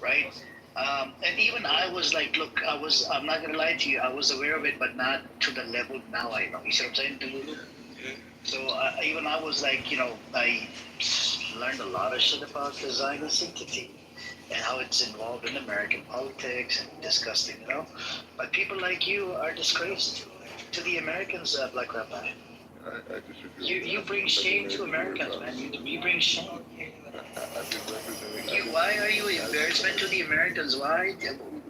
right? And even I was like, look, I'm not gonna lie to you, I was aware of it, but not to the level now I know. You see what I'm saying, Delulu? So even I was like, I learned a lot of shit about the Zionist entity and how it's involved in American politics and disgusting, But people like you are disgraced to the Americans, Black Rabbi. I disagree. You bring shame to Americans, man. You bring shame. Why are you an embarrassment to the Americans? Why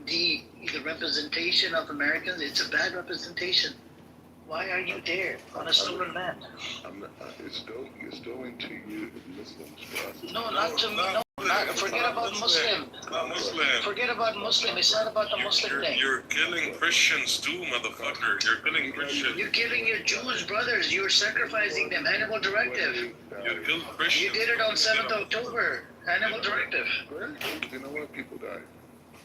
the representation of Americans? It's a bad representation. Why are you there on a stolen land? It's still into you Muslims for us. No, not to me. No, Forget about Muslim. Not Muslim. Forget about Muslim. It's not about the Muslim thing. You're killing Christians too, motherfucker. You're killing Christians. You're killing your Jewish brothers. You're sacrificing them. Animal directive. You killed You Christians. did it on 7th October. Animal directive. You know what? People die.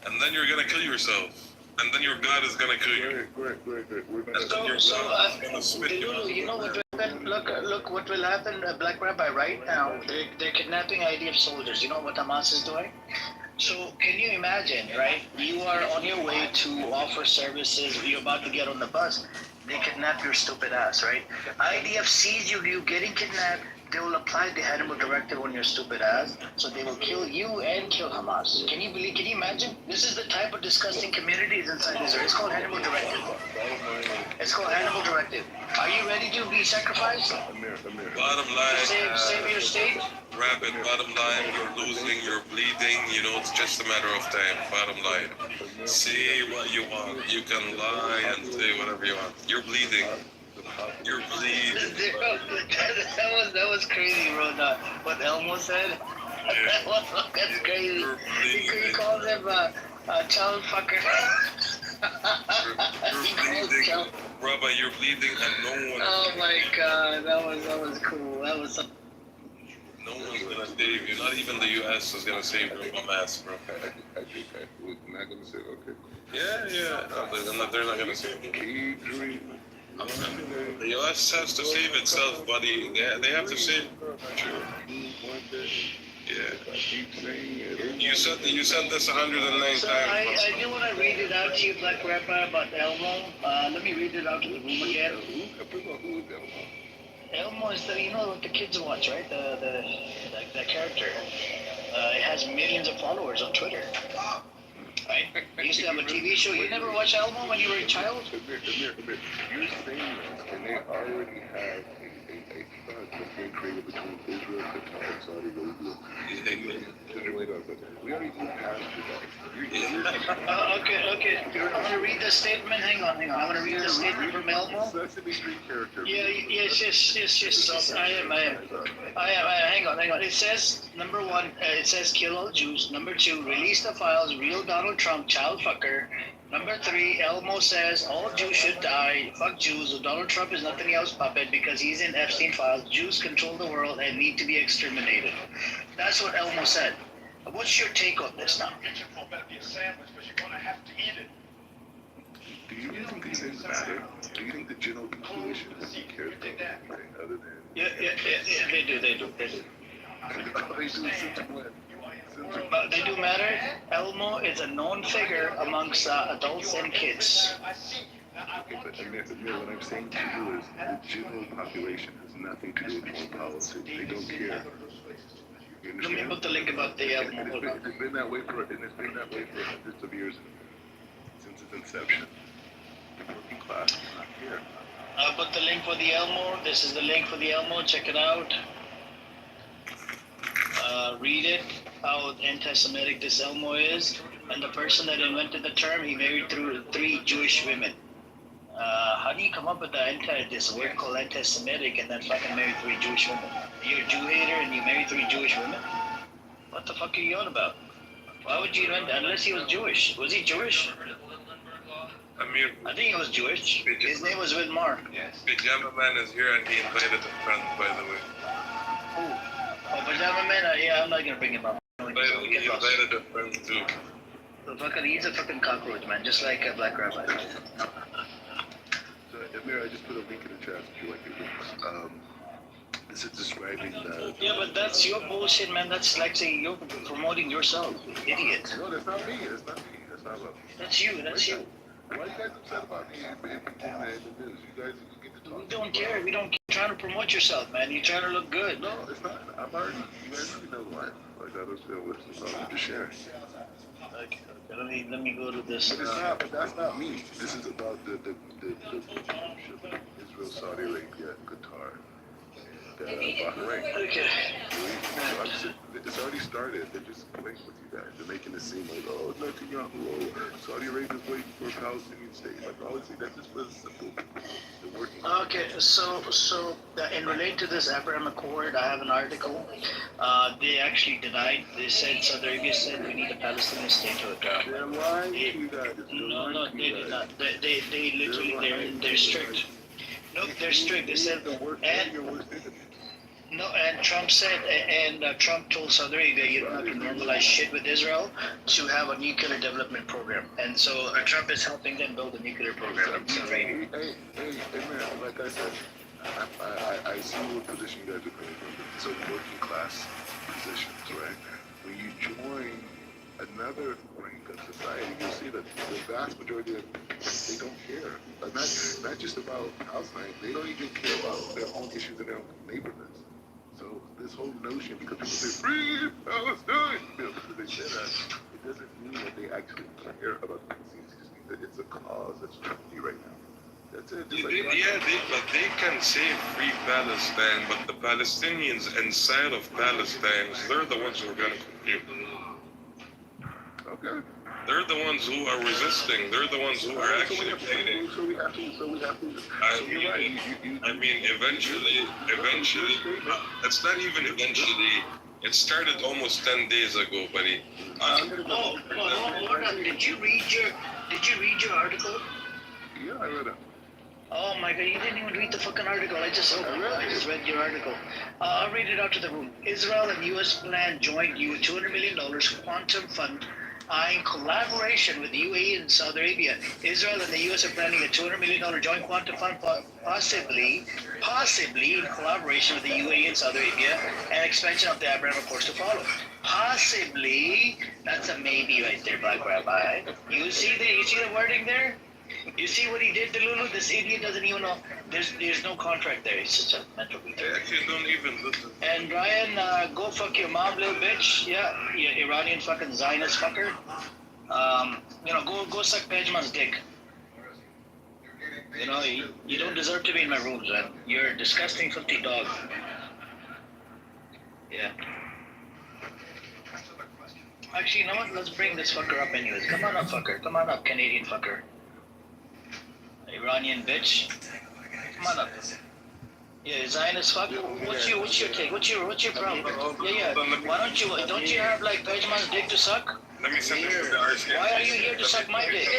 And then you're gonna kill yourself. And then your God is gonna kill you. Great. We're And not. then your God is gonna spit you out. You know what will happen? Look what will happen, Black Rabbi, right now. They're kidnapping IDF soldiers. You know what Hamas is doing? So can you imagine, right? You are on your way to offer services. You're about to get on the bus. They kidnap your stupid ass, right? IDF sees you getting kidnapped. They will apply the animal directive on your stupid ass, so they will kill you and kill Hamas. Can you imagine? This is the type of disgusting communities inside Israel. It's called animal directive. It's called animal directive. Are you ready to be sacrificed? Bottom line, Save your state? Rabbit, bottom line, you're losing, you're bleeding, you know, it's just a matter of time. Bottom line. Say what you want. You can lie and say whatever you want. You're bleeding. You're bleeding. that was crazy, bro. What Elmo said? That's crazy. He calls him a child fucker. You're bleeding. Rabbi, you're bleeding and no one. Oh my god, that was cool. That was some. No one's gonna save you. Not even the U.S. is gonna save you from mass, bro. We're not gonna say okay. Yeah. No, they're not gonna save you. Keep dreaming. The U.S. has to save itself, buddy. They have to save. Yeah. You said this 109 So times. I do want to read it out to you, Black Rapper, about Elmo. Let me read it out to the room again. Elmo is the, you know what the kids watch, right? The character. It has millions of followers on Twitter. Right? He used to have a TV show. You never watched Elmo when you were a child? Amir, you're saying this, and they already have a thought that's been created between Israel, Qatar, and Saudi Arabia. We already moved past that. Okay. I'm gonna read the statement. Hang on. I'm gonna read the statement from Elmo. Sesame Street character. Yeah, yes. I am. Hang on. It says, number one, it says kill all Jews. Number two, release the files, real Donald Trump, child fucker. Number three, Elmo says all Jews should die. Fuck Jews. Donald Trump is nothing else puppet because he's in Epstein files. Jews control the world and need to be exterminated. That's what Elmo said. What's your take on this now? Do you think these things matter? Do you think the general population cares about anything other than... Yeah, they do. They do since when? But they do matter. Elmo is a known figure amongst adults and kids. Okay, but Amir, what I'm saying to you is the general population has nothing to do with foreign policy. They don't care. You Let me understand? put the link about the Elmo. And it's been that way for hundreds of years since its inception. The working class does not care. I'll put the link for the Elmo. This is the link for the Elmo. Check it out. Read it, how anti-Semitic this Elmo is. And the person that invented the term, he married through 3 Jewish women. How do you come up with this word called anti-Semitic and then fucking marry 3 Jewish women? You're a Jew hater and you marry 3 Jewish women? What the fuck are you on about? Why would you invent that? Unless he was Jewish. Was he Jewish? Amir, I think he was Jewish. His name was Widmar. Pajama Man is here and he invited a friend, by the way. Oh, Pajama Man? Yeah, I'm not gonna bring him up. He invited a friend too. He's a fucking cockroach, man, just like a Black Rabbi. So, Amir, I just put a link in the chat if you like it. This is describing the... Yeah, but that's your bullshit, man. That's like saying you're promoting yourself, idiot. No, that's not me. That's not me. That's you. Why are you guys upset about me in the news? You guys get to talk. We don't care. We don't trying to promote yourself, man. You're trying to look good. No, it's not. I'm already. You guys already know why. Like I was going to share. Okay. Let me go to this. But it's not. But that's not me. This is about the Israel, Saudi Arabia, Qatar, Bahrain. Okay. So I'm just, it's already started. They're just playing with you guys. They're making it seem like, oh, Netanyahu, oh, Saudi Arabia's waiting for a Palestinian state. Like, honestly, that's just for the simple people. They're working. Okay, in relation to this Abraham Accord, I have an article. They actually denied. They said Saudi Arabia said we need a Palestinian state to occur. They're lying to you guys. No, they did not. They literally they're strict. No, they're strict. They said and Trump said, Trump told Saudi Arabia you don't have to normalize shit with Israel to have a nuclear development program, and so Trump is helping them build a nuclear program in Saudi Arabia. Hey, man, like I said, I see what position you guys are coming from. It's a working class positions, right? When you join another rank of society, you'll see that the vast majority of them, they don't care. Not just about Palestine, they don't even care about their own issues in their own neighborhoods. So this whole notion, because people say free Palestine, because they say that, it doesn't mean that they actually care about the Palestinians. It just means that it's a cause that's trendy right now. That's it. But they can say free Palestine, but the Palestinians inside of Palestine, they're the ones who are going to compete. Okay. They're the ones who are resisting. They're the ones who are actually fighting. So we have to. I mean, eventually, it's not even eventually. It started almost 10 days ago, buddy. Hold on. Did you read your article? Yeah, I read it. Oh my god, you didn't even read the fucking article. I just read your article. I'll read it out to the room. Israel and U.S. plan joint $200 million quantum fund in collaboration with the UAE and Saudi Arabia. Israel and the U.S. are planning a $200 million joint quantum fund, possibly in collaboration with the UAE and Saudi Arabia, and expansion of the Abraham Accords to follow. Possibly, that's a maybe right there, Black Rabbi. You see the wording there? You see what he did to Lulu? This idiot doesn't even know. There's no contract there. He's such a mental They retard. actually don't even listen. And Ryan, go fuck your mom, little bitch. Yeah, you Iranian fucking Zionist fucker. Go suck Pejman's dick. You know, you don't deserve to be in my rooms, man. You're a disgusting, filthy dog. Yeah. Actually, you know what? Let's bring this fucker up anyways. Come on up, fucker. Come on up, Canadian fucker. Iranian bitch. Come on up. Yeah, Zionist fuck. What's your take? What's your problem? Yeah. Why don't you have like Pejman's dick to suck? Let me send it to the RCMP. Why are you here to suck my dick?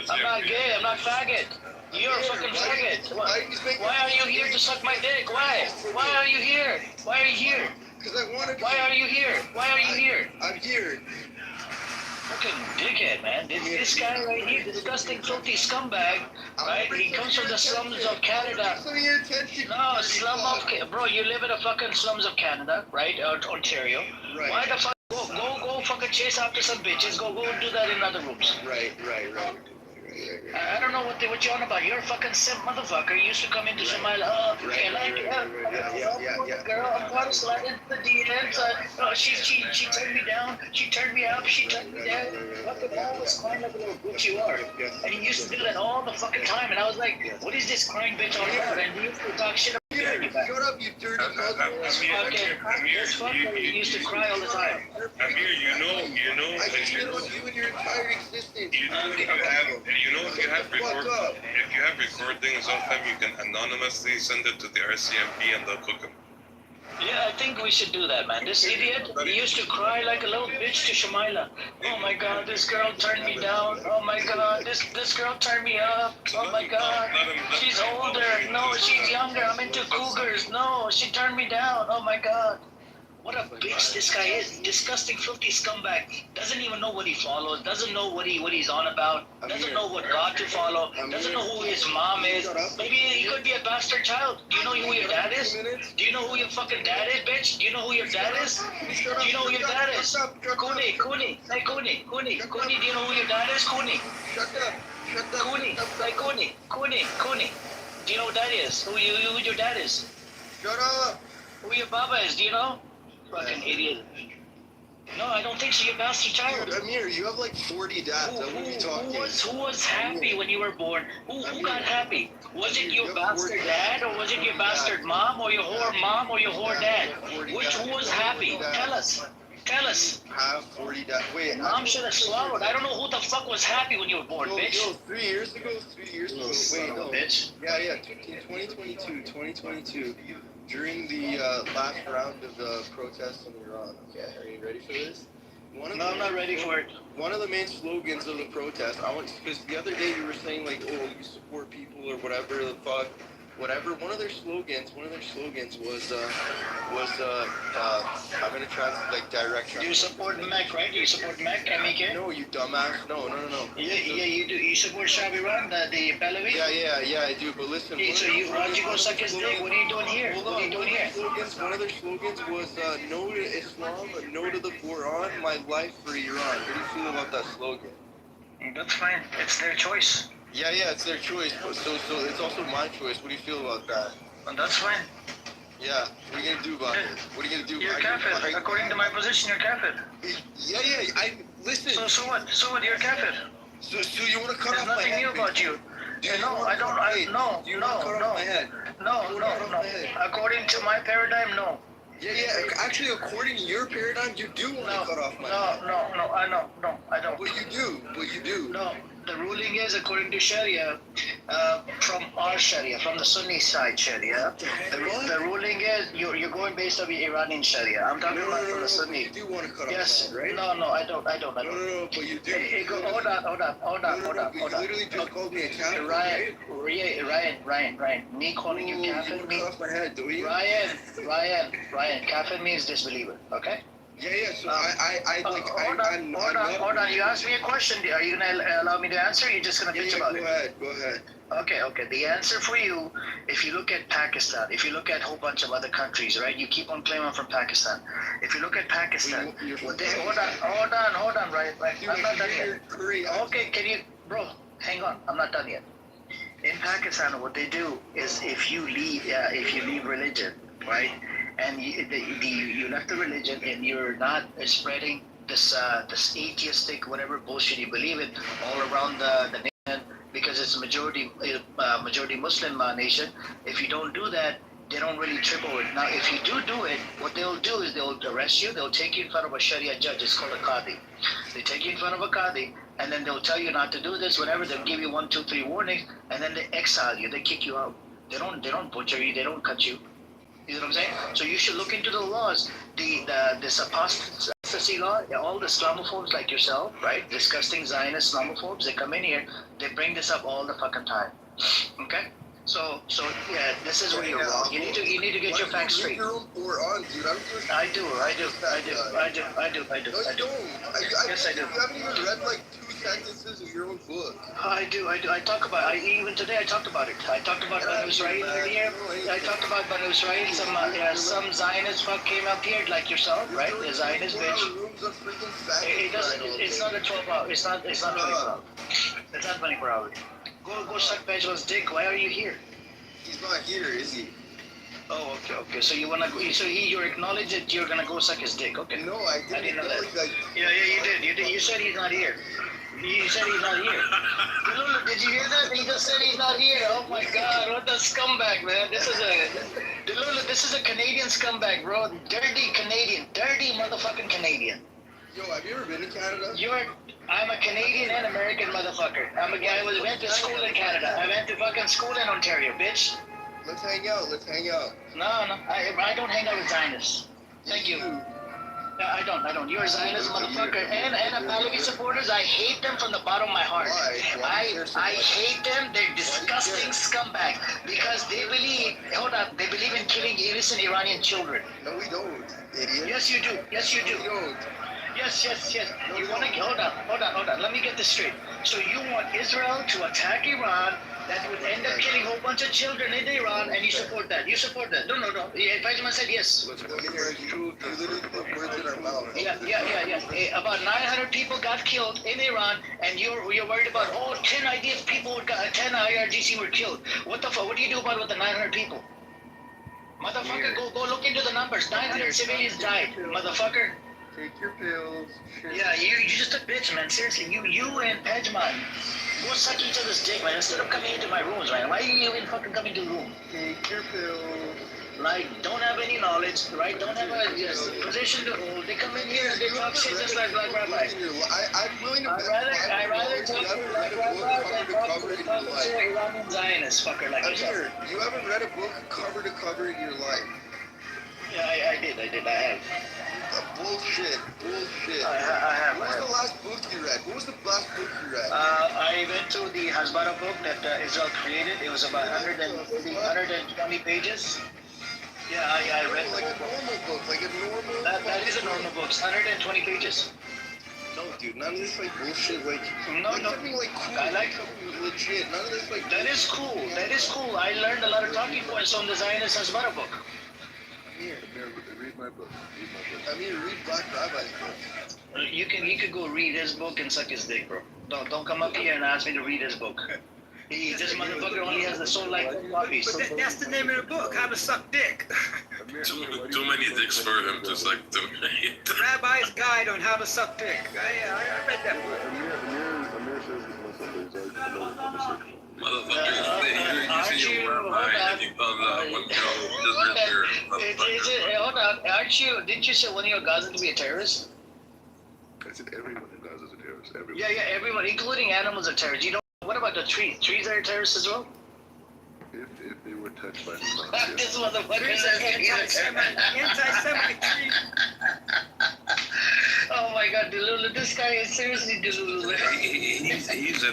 I'm not gay. I'm not faggot. You're a fucking faggot. Why are you here to suck my dick? Why? Why are you here? Why are you here? Because I wanted to. Why are you here? Why are you here? I'm here. Fucking dickhead, man. This guy right here, disgusting, filthy scumbag, right? He comes from the slums of Canada. No, bro, you live in the fucking slums of Canada, right? Ontario. Right. Why the fuck? Go fucking chase after some bitches. Go do that in other rooms. Right. I don't know what you're on about. You're a fucking simp motherfucker. You used to come into Somalia. Girl, I'm going to slide into the DMs. She turned me down. She turned me up. She turned me down. Fucking always crying like a little bitch you are. And he used to do that all the fucking time. And I was like, what is this crying bitch all about? And he used to talk shit about you. Shut up, you dirty motherfucker. Okay, this fucker used to cry all the time. Amir, you know, I shit on you and your entire existence. you know, if you have recordings of him, you can anonymously send it to the RCMP and they'll cook them. Yeah, I think we should do that, man. This idiot, he used to cry like a little bitch to Shamila. Oh my god, this girl turned me down. Oh my god, this girl turned me up. Oh my god, she's older. No, she's younger. I'm into cougars. No, she turned me down. Oh my god. What a bitch this guy is. Disgusting, filthy scumbag. Doesn't even know what he follows. Doesn't know what he's on about. Doesn't know what God to follow. Doesn't know who his mom is. Maybe he could be a bastard child. Do you know who your dad is? Do you know who your fucking dad is, bitch? Do you know who your dad is? Do you know who your dad is? Cooney. Hey, Cooney. Do you know who your dad is? Cooney. Shut up. Cooney. Hey, Cooney. Do you know what that is? Who your dad is? Shut up. Who your baba is? Do you know? Fucking idiot. No, I don't think so, you bastard child. Dude, Amir, you have like 40 dads. What are you talking? Who was happy when you were born? Who got happy? Was it your bastard dad, or was it your bastard mom, or your whore mom, or your whore dad? Who was happy? Tell us. Tell us. Have 40 dads. Wait, Mom should have swallowed. I don't know who the fuck was happy when you were born, bitch. Yo, 3 years ago. Wait, no. Bitch. Yeah. In 2022, during the last round of the protests in Iran. Okay, are you ready for this? I'm not ready for it. One of the main slogans of the protest, because the other day you were saying like, oh, you support people or whatever the fuck, whatever. One of their slogans was I'm gonna try to like direct. You support Mac, right? You support Mac, MK? No, you dumbass. No. Yeah, you do. You support Shabiran, the Pahlavi? Yeah, I do. But listen. Okay, so why'd you go suck his dick? What are you doing here? Hold What on. are you doing here? One of their slogans was no to Islam, no to the Quran, my life for Iran. What do you feel about that slogan? That's fine. It's their choice. Yeah, it's their choice, but so it's also my choice. What do you feel about that? And that's fine. Yeah, what are you gonna do about it? What are you gonna do? You're kafir. According to my position, you're kafir. Yeah, listen. So what? So what? You're kafir. So you wanna cut There's off my nothing head? new about you. No, I don't. Do you wanna cut off my head? No. According to my paradigm, no. Yeah. Actually, according to your paradigm, you do want to cut off my head. No. I don't. But you do. No. The ruling is, according to Sharia, from our Sharia, from the Sunni side Sharia, the ruling is you're going based on the Iranian Sharia. I'm talking about from the Sunni. You do want to cut off Yes. my head, right? No, I don't. No, but you do. Hey, hold on. You literally just called me a kafir. Ryan, me calling you kafir cut means off my head, do you? Ryan, kafir means disbeliever, okay? Yeah. So Hold on. You asked me a question. Are you gonna allow me to answer? Or you're just gonna bitch about it? Go ahead. Okay. The answer for you, if you look at Pakistan, if you look at a whole bunch of other countries, right? You keep on claiming from Pakistan. If you look at Pakistan, hold on, right? I'm not done yet. Okay, bro? Hang on, I'm not done yet. In Pakistan, what they do is if you leave religion, right, and you left the religion and you're not spreading this atheistic whatever bullshit you believe in all around the nation, because it's a majority Muslim nation. If you don't do that, they don't really trip over it. Now, if you do it, what they'll do is they'll arrest you. They'll take you in front of a Sharia judge. It's called a qadi. They take you in front of a qadi, and then they'll tell you not to do this, whatever. They'll give you 1, 2, 3 warnings, and then they exile you. They kick you out. They don't butcher you. They don't cut you. You know what I'm saying? So you should look into the laws. This apostasy law, all the Islamophobes like yourself, right? Disgusting Zionist Islamophobes, they come in here, they bring this up all the fucking time. Okay? So yeah, this is where you're wrong. You need to get your facts straight. I do. No, you don't. Yes, I do. You haven't even read like 2 sentences of your own book. I do. I talk about. Even today, I talked about it. I talked about Banu Israel earlier. I talked about Banu Israel. Some Zionist fuck came up here like yourself, right? The Zionist bitch. It doesn't. It's not a 12 hour. It's not 24 hours. It's not 24 hours. Go suck Benjamin's dick. Why are you here? He's not here, is he? Oh, okay. So you wanna go? So you acknowledge that you're gonna go suck his dick? Okay. No, I didn't know that. Like, Yeah, you did. You said he's not here. You said he's not here. Lulu, did you hear that? He just said he's not here. Oh my God, what a scumbag, man! This is a Canadian scumbag, bro. Dirty Canadian, dirty motherfucking Canadian. Yo, have you ever been to Canada? I'm a Canadian and American motherfucker. I went to school in Canada. I went to fucking school in Ontario, bitch. Let's hang out. No, I don't hang out with Zionists. Thank you. No, I don't. You're a Zionist motherfucker. And Pahlavi supporters, I hate them from the bottom of my heart. Why? I hate them. They're disgusting scumbag. Because they believe in killing innocent Iranian children. No, we don't, idiot. Yes, you do. We don't. Yes. You want to hold on. Let me get this straight. So you want Israel to attack Iran, that would end up killing a whole bunch of children in Iran, and you support that. No. Benjamin said yes. You literally put words in our mouth. Yeah. About 900 people got killed in Iran, and you're worried about 10 IDF people, 10 IRGC were killed. What the fuck? What do you do about the 900 people? Motherfucker, go look into the numbers. 900 civilians died, motherfucker. Take your pills. Shit. Yeah, you're just a bitch, man. Seriously, you and Pejman, go suck each other's dick, man. Instead of coming into my rooms, man. Why are you even fucking coming to the room? Take your pills. Like, don't have any knowledge, right? Don't have a position to hold. They come in here and they talk shit just like Black Rabbi. I'm willing to I'd rather talk to Black Rabbi than talk to Iranian Zionist fucker like yourself. Amir, you haven't read a book cover to cover in your life. Yeah, I did. I have. Bullshit. I have. What was the last book you read? What was the last book you read? I went to the Hasbara book that Israel created. It was about 120 pages. Yeah, I read like a normal book, that is a normal book. 120 pages. No, dude, none of this like bullshit. Like No. something like cool. I like something legit. None of this like. That is cool. I learned a lot of talking points from the Zionist Hasbara book. Amir, Read my book. Amir, read Black Rabbi's book. You can go read his book and suck his dick, bro. Don't come up here and ask me to read his book. This motherfucker only has the soul like copies. But that's the name of the book, How to Suck Dick. Too many dicks for him to suck to me. Rabbi's Guide on How to Suck Dick. I read that book. Amir says this Muslim, but he's already Motherfucker, you see your rabbi and you call that one Hold on, didn't you say one of your Gazans to be a terrorist? I said everyone in Gaza is a terrorist. Everyone. Yeah, everyone, including animals, are terrorists. You know, what about the trees? Trees are terrorists as well? If they were touched by the This motherfucker Trees says are anti-Semitic trees. Oh my God, Delulu, this guy is seriously Delulu. He's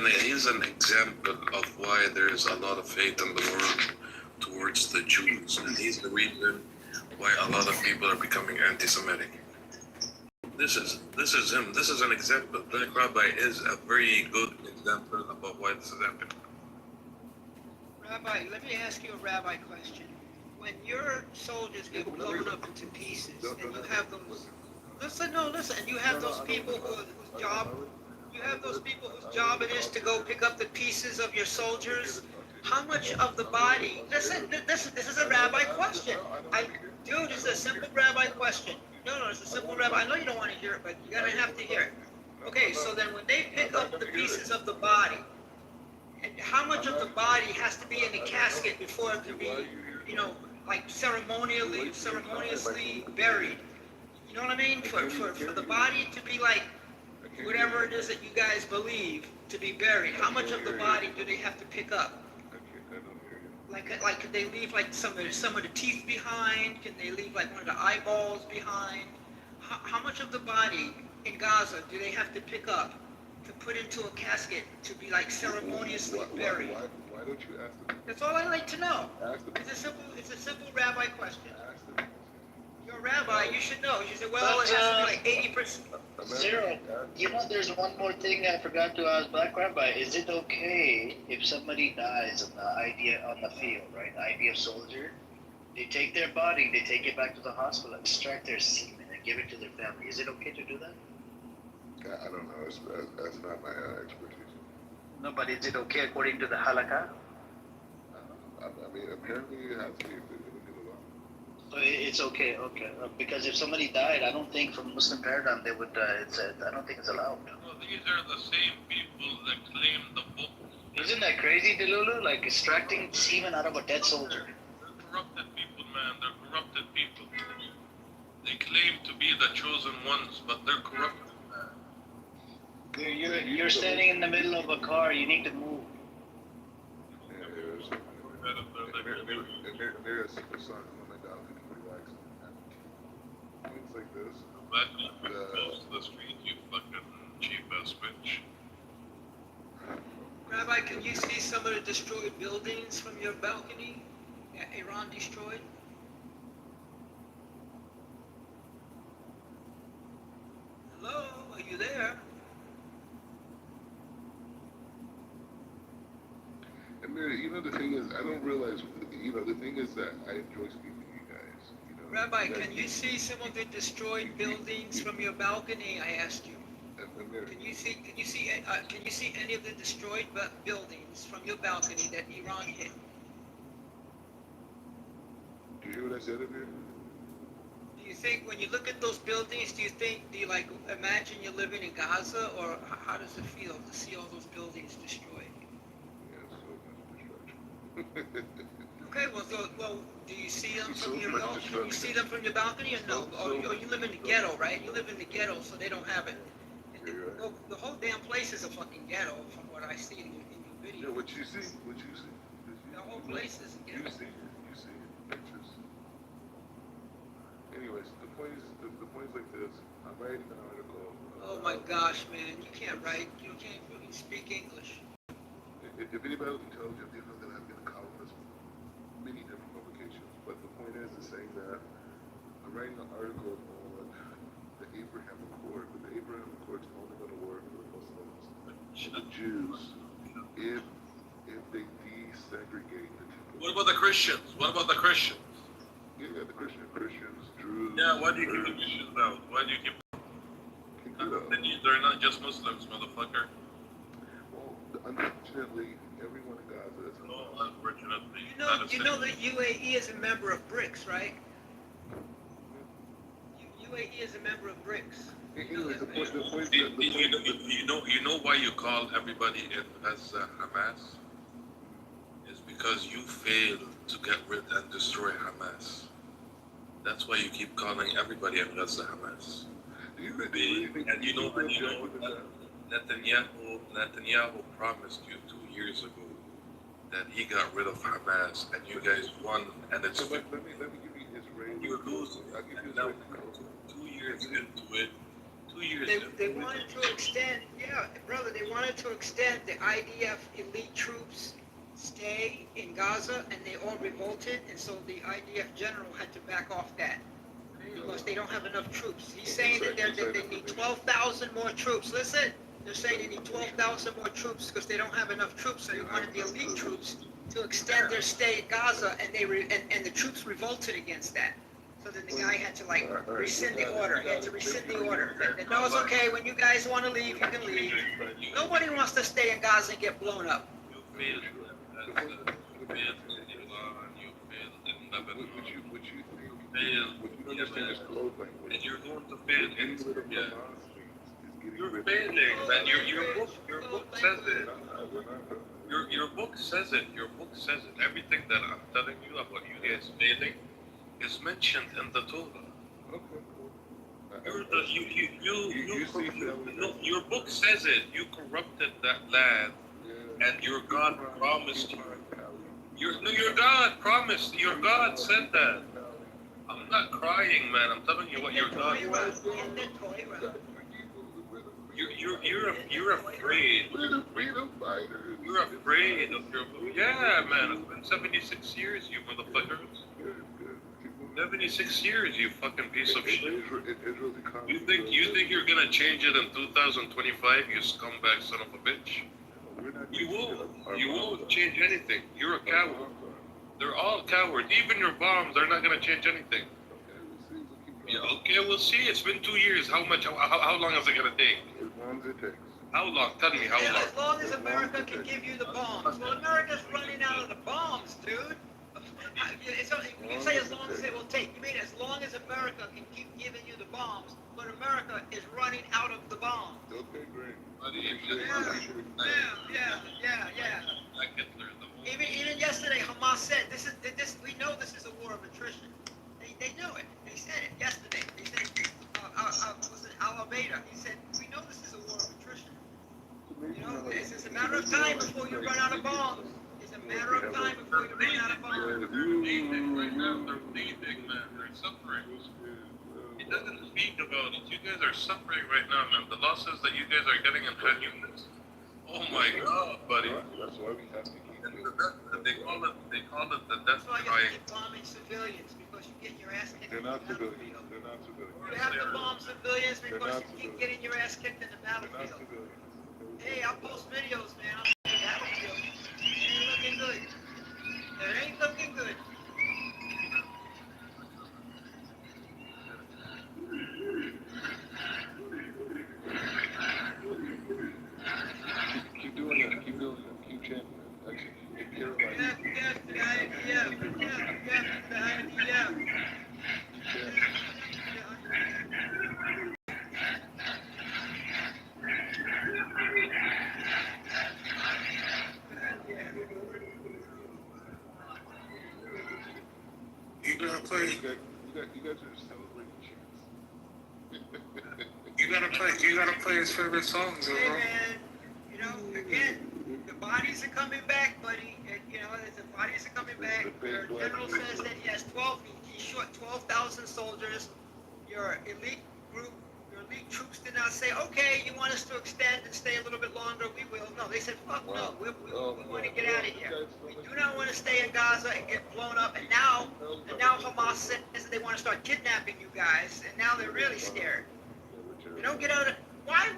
an example of why there's a lot of hate in the world towards the Jews, and he's the reason why a lot of people are becoming anti-Semitic. This is him. This is an example. Black Rabbi is a very good example about why this is happening. Rabbi, let me ask you a rabbi question. When your soldiers get blown up into pieces, and you have those, and you have those people whose job it is to go pick up the pieces of your soldiers, how much of the body, this is a rabbi question. Dude, it's a simple rabbi question. No, it's a simple rabbi. I know you don't want to hear it, but you're going to have to hear it. Okay, so then when they pick up the pieces of the body, and how much of the body has to be in the casket before it can be, like ceremoniously buried? You know what I mean? For the body to be like whatever it is that you guys believe to be buried, how much of the body do they have to pick up? Like could they leave like some of the teeth behind? Can they leave like one of the eyeballs behind? How much of the body in Gaza do they have to pick up to put into a casket to be like ceremoniously buried? Why don't you ask them? That's all I like to know. Ask them. It's a simple rabbi question. Ask them. You're a rabbi, you should know. You say, well, it has to be like 80%. Zero. There's one more thing I forgot to ask Black Rabbi. Is it okay if somebody dies on the field, right? IDF soldier, they take their body, they take it back to the hospital, extract their semen, and give it to their family. Is it okay to do that? I don't know. That's not my expertise. No, but is it okay according to the halakha? I mean, apparently you have to be if they're going to get along. So it's okay. Because if somebody died, I don't think from Muslim paradigm they would. I don't think it's allowed. Well, these are the same people that claim the book. Isn't that crazy, Delulu? Like extracting semen out of a dead soldier. They're corrupted people, man. They're corrupted people. They claim to be the chosen ones, but they're corrupted. You're standing in the middle of a car. You need to move. They're a simple son on my dog and relax. Things like this. Back close to the street, you fucking cheap ass bitch. Rabbi, can you see some of the destroyed buildings from your balcony that Iran destroyed? Hello, are you there? And the thing is, I don't realize, the thing is that I enjoy speaking to you guys. Rabbi, can you see some of the destroyed buildings from your balcony? I asked you. Can you see any of the destroyed buildings from your balcony that Iran hit? Do you hear what I said up here? Do you think when you look at those buildings, do you like imagine you're living in Gaza, or how does it feel to see all those buildings destroyed? Yeah, so much destruction. Okay, well, do you see them So from your much balcony? Do you see destruction. them from your balcony or no? So Or you live in the ghetto, right? You live in the ghetto, so they don't have it. Yeah, you're right. Well, the whole damn place is a fucking ghetto, from what I see in your Yeah, video. what you see. The whole place is a You ghetto. see it. Pictures. Anyways, the point is like this. I'm writing an article. Oh my gosh, man, you can't write. You can't really speak English. If anybody was intelligent, they know that I've been a columnist for many different publications. But the point is saying that I'm writing an article on the Abraham Accord, but the Abraham Accord is only going to work for the Muslims, the Jews, if they desegregate the two. What about the Christians? Yeah, the Christians, Jews. Yeah, why do you keep the Christians out? Why do you keep They're not just Muslims, motherfucker. Well, unfortunately, everyone in Gaza is. No, unfortunately. You know that UAE is a member of BRICS, right? UAE is a member of BRICS. Anyways, the point You know why you call everybody in Gaza Hamas? It's because you failed to get rid and destroy Hamas. That's why you keep calling everybody in Gaza Hamas. And you know Netanyahu promised you 2 years ago that he got rid of Hamas, and you guys won, and it's let me give you Israeli. you're losing. I'll give you And now, Israeli. 2 years into it, 2 years They wanted to extend, yeah, brother, they wanted to extend the IDF elite troops stay in Gaza, and they all revolted, and so the IDF general had to back off that because they don't have enough troops. He's saying that they need 12,000 more troops. Listen, they're saying they need 12,000 more troops because they don't have enough troops, so they wanted the elite troops to extend their stay in Gaza, and the troops revolted against that. So then the guy had to rescind the order. He had to rescind the order. And no, it's okay. When you guys want to leave, you can leave. Nobody wants to stay in Gaza and get blown up. You failed you failed in Iran, you failed in Lebanon, What you think? failed, What you understand is code language. and you're going to fail in Any little Syria. Hamas means is getting You're rid of. failing, man. Your book says it. We're not. Your book says it. Your book says it. Everything that I'm telling you about you guys failing is mentioned in the Torah. Okay, cool. You see failing. no, your book says it. You corrupted that land, and your God promised you. Your God promised. Your God said that. I'm not crying, man. I'm telling you what your God. You're afraid. We're the freedom fighters. You're afraid of your. Yeah, man. It's been 76 years, you motherfuckers. Good. Keep moving. 76 years, you fucking piece of shit. Israel's economy. You think you're gonna change it in 2025, you scumbag son of a bitch? We're not You changing won't. our You bombs won't are. change anything. You're a Our coward. bombs are. They're all cowards. Even your bombs, they're not gonna change anything. Okay, we'll see. We'll keep going. Yeah, okay, we'll see. It's been 2 years. How long is it gonna take? As long as it takes. How long? Tell me how Yeah, long. as long as America can give you the bombs. Well, America's running out of the bombs, dude. You say as long as it will take. You mean as long as America can keep giving you the bombs, but America is running out of the bombs. Okay, great. Buddy, Yeah. Like Hitler, the whole- Even yesterday, Hamas said this. We know this is a war of attrition. They know it. They said it yesterday. They said, was it Al-Abeda? He said, we know this is a war of attrition. You know, it's just a matter of time before you run out of bombs. It's a matter of time before you run out of bombs. They're bleeding right now. They're bleeding, man. They're suffering. He doesn't speak about it. You guys are suffering right now, man. The losses that you guys are getting in Khan Yunis. Oh my God, buddy. That's why we have to keep And doing the death, they call it the death That's why you cry. have to keep bombing civilians, because you get your ass kicked They're in the not civilians. battlefield. They're not civilians. You have to bomb civilians because not you keep civilians. getting your ass kicked in the They're not battlefield. civilians. Hey, I'll post videos, man. I'm in the battlefield. It ain't looking good. It ain't looking good. Keep doing that. Keep doing that. Keep chanting. Actually, in Carolina. Yeah, the IDF. Yeah, the IDF. Keep chanting. play. You guys are celebrating chance. You gotta play his favorite songs, Hey bro. man, you know, again, the bodies are coming back, buddy. You know, the bodies are coming back. Your general says that he has 12, he's short 12,000 soldiers. Your elite group, your elite troops did not say, okay, you want us to extend and stay a little bit longer, we will. No, they said, fuck no, we want to get out of here. We do not want to stay in Gaza and get blown up. And now Hamas says that they want to start kidnapping you guys, and now they're really scared. You don't get out of. Why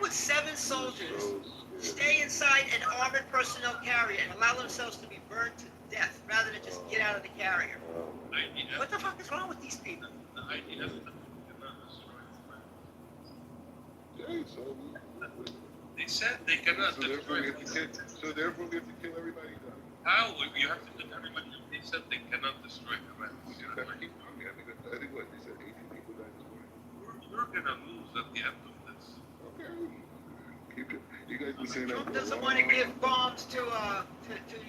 would 7 soldiers stay inside an armored personnel carrier and allow themselves to be burned to death rather than just get out of the carrier? What the fuck is wrong with these people? They said they cannot destroy it. So therefore we have to kill everybody. How? You have to kill everybody. They said they cannot destroy Hamas. I think what they said, 18 people died this morning. You're gonna lose at the end of this. Okay. Keep it. You guys been saying that Trump for a doesn't long want to time. give bombs to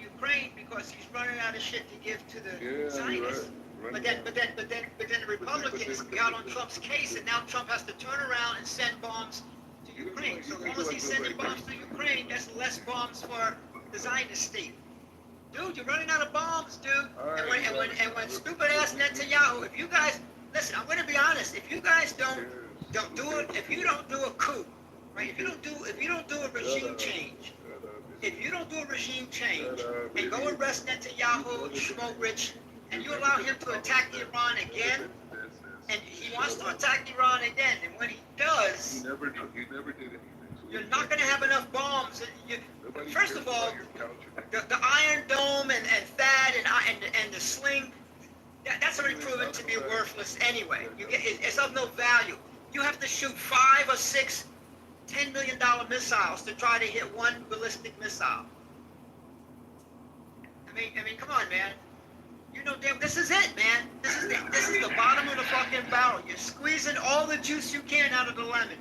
Ukraine because he's running out of shit to give to the Zionists. But then the Republicans got on Trump's case, and now Trump has to turn around and send bombs to Ukraine. So as long as he's sending bombs to Ukraine, that's less bombs for the Zionist state. Dude, you're running out of bombs, dude. And when stupid ass Netanyahu, if you guys listen, I'm going to be honest. If you guys don't do it, if you don't do a coup, right? If you don't do a regime change, and go arrest Netanyahu, Schmorich, and you allow him to attack Iran again, and he wants to attack Iran again, and when he does, He never did anything. So you're not going to have enough bombs. First of all, the Iron Dome and THAAD and the sling, that's already proven to be worthless anyway. It's of no value. You have to shoot 5 or 6 $10 million missiles to try to hit one ballistic missile. I mean, come on, man. You know, damn, this is it, man. This is the bottom of the fucking barrel. You're squeezing all the juice you can out of the lemon.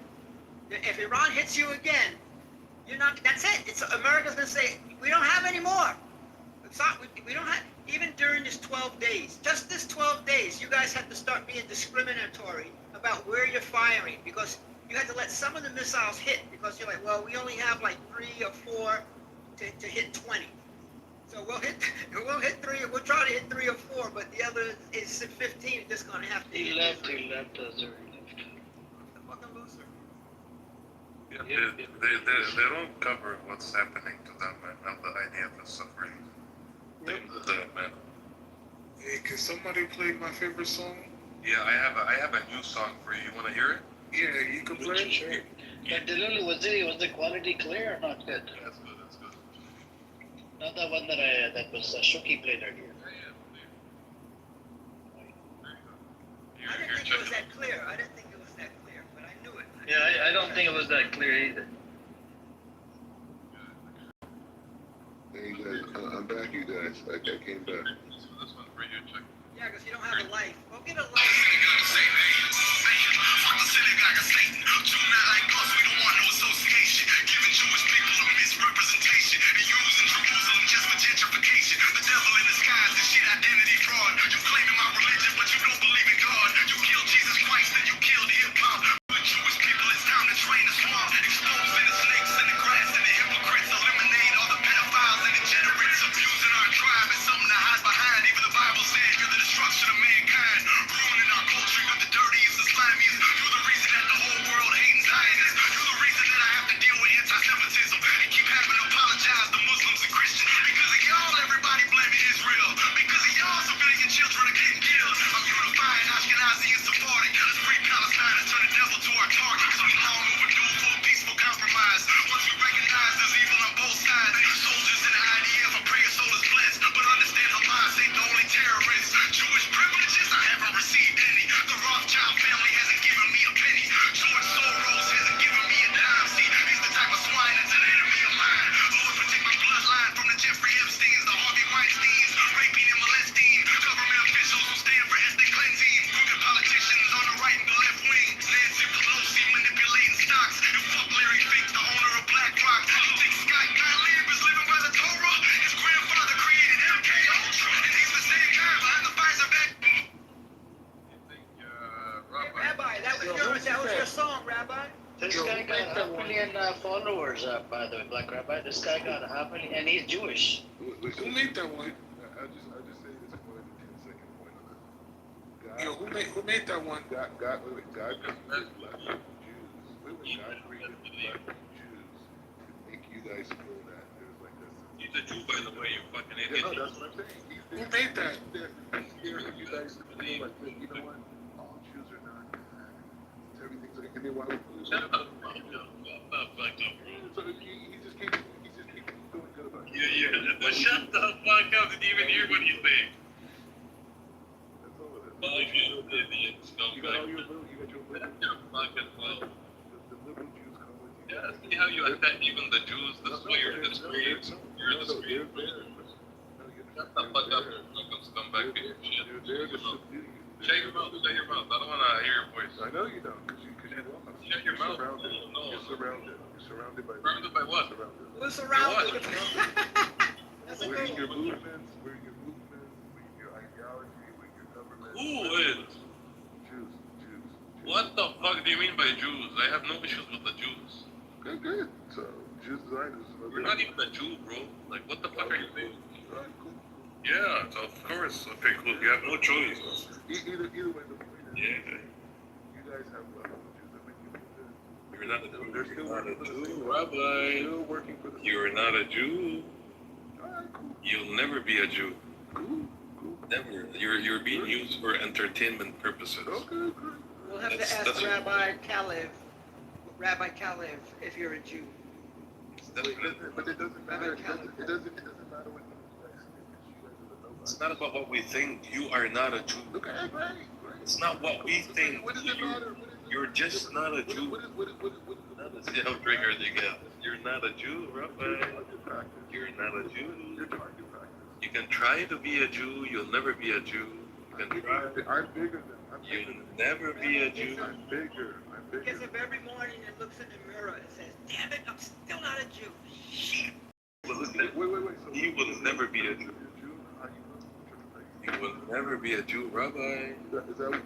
If Iran hits you again, you're not. That's it. America's gonna say we don't have any more. It's not. We don't have. Even during this 12 days, just this 12 days, you guys have to start being discriminatory about where you're firing because you had to let some of the missiles hit because you're like, well, we only have like 3 or 4 to hit 20. So we'll hit 3. We'll try to hit 3 or 4, but the other is 15. You're just gonna have to. He left, sir. He left. The fucking loser. Yeah, they don't cover what's happening to them and the idea of the suffering. Man. Hey, can somebody play my favorite song? Yeah, I have a new song for you. You want to hear it? Yeah, you can play it. Sure. But was the quality clear or not good? Yeah, that's good. That's good. Not the one that was Shuki played earlier. I didn't think it was that clear. But I knew it. Yeah, I don't think it was that clear either. Hey, you guys, I'm back, you guys. I came back. So this one for you, check. Yeah, because you don't have a life. Go get a life. Fuck the synagogue of Satan. Do not like us, we don't want no association. Giving Jewish people a misrepresentation and using Jerusalem just for gentrification. The devil in disguise, this shit identity fraud. You claiming my religion, but you don't believe in God. You killed Jesus Christ and you killed hip-hop. With Jewish people, it's time to train the swamp. Exposing the snakes in the grass and the hypocrites. Eliminate all the pedophiles and degenerates. Abusing our tribe is something to hide behind. Even the Bible said you're the destruction of mankind. Ruining our culture. This guy got half a million followers, by the way, Black Rabbi. This guy got a half million, and he's Jewish. Who made that one? I'll just say this point, a 10-second point on this. Yo, who made that one? God created black Jews. God created black Jews to make you guys feel that there's like this. He's a Jew, by the way, you fucking Yeah, idiot. no, that's what I'm saying. Who made that? He's here for you guys to believe like, you know what? All Jews are not bad. Everything's like, and then why would you? Shut up, fuck up, bro. So he just keeps doing good about it. Yeah. Shut the fuck up. Didn't even hear what you say. That's all it is. Fucking idiot. You got all your little, you got your little. Fucking well. The liberal Jews come with you. Yeah, see how you attack even the Jews? This way you're disgraced. You're disgraced. Shut the fuck up, you fucking scumbag piece of shit. Shut your mouth, shut your mouth. I don't wanna hear your voice. I know you don't, because you're welcome. Shut your mouth. Surrounded. No. You're surrounded. You're surrounded by. Surrounded by what? Surrounded. Who's around? What? That's a We're in good your one. movements, we're in your ideology, we're in your government. Who is? Jews. What the fuck do you mean by Jews? I have no issues with the Jews. Good. So, Jews designers. You're not even a Jew, bro. Like, what the fuck are you saying? Alright, cool. Yeah, of course. Okay, cool. You have no choice. Either way, the point is, Yeah. you guys have Jews that make you feel good. You're not a Jew. They're still You're not a working for the Jew, same- Rabbi. Still working for the same- You're not a Jew. Alright, cool. You'll never be a Jew. Cool. Never. You're being used for entertainment purposes. Okay, great. We'll have to That's- ask Rabbi Kalev if you're a Jew. That's- But it doesn't matter. It doesn't matter what you guys think. You guys are the nobody. It's not about what we think. You are not a Jew. Okay, great. It's not what we think. What does it matter? You're just not a Jew. Let's see how triggered you get. You're not a Jew, Rabbi. You're not a Jew. You can try to be a Jew. You'll never be a Jew. You can try. I'm bigger than. You'll never be a Jew. I'm bigger. Gets up every morning and looks in the mirror and says, "Damn it, I'm still not a Jew." Shit. Wait. So He will never be a Jew. How you You will never be a Jew, Rabbi. Is that what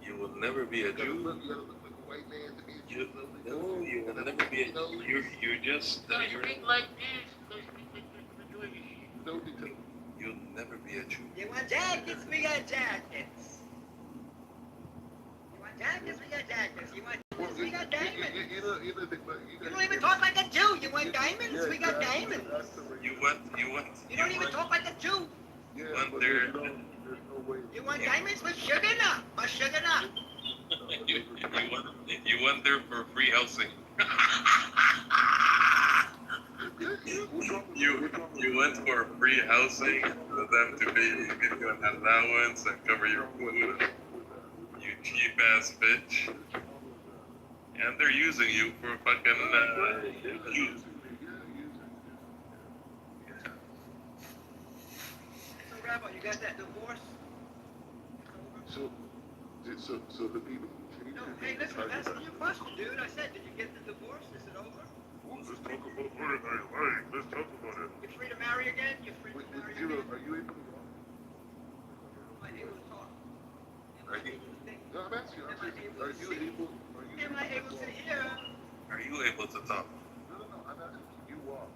You will never be a you gotta Jew. look like a white man to be a Jew? No, you will never be a Jew. You're just. You're, No detail. you'll never be a Jew. You want jackets? We got jackets. You want jackets? We got jackets. You want diamonds? We got diamonds. You don't even talk like a Jew. You want diamonds? We got diamonds. You want. You don't even talk like a Jew. Yeah, want but their- there's no way. You want diamonds with sugar nut? Or sugar nut? You went there for free housing. You went for free housing for them to give you an allowance and cover your food. You cheap ass bitch. And they're using you for fucking use. So, Rabbi, you got that divorce? So the people. No, hey, listen, I'm asking you a question, dude. I said, did you get the divorce? Is it over? Let's talk about it. Let's talk about it. You're free to marry again? You're free Wait, to marry Zero, again? are you able to talk? Am I able to talk? Am I Are you- able to think? No, I'm asking. Am I able Are to you see? able? Am I able to hear? Are you able to talk? No, I'm asking. Can you walk?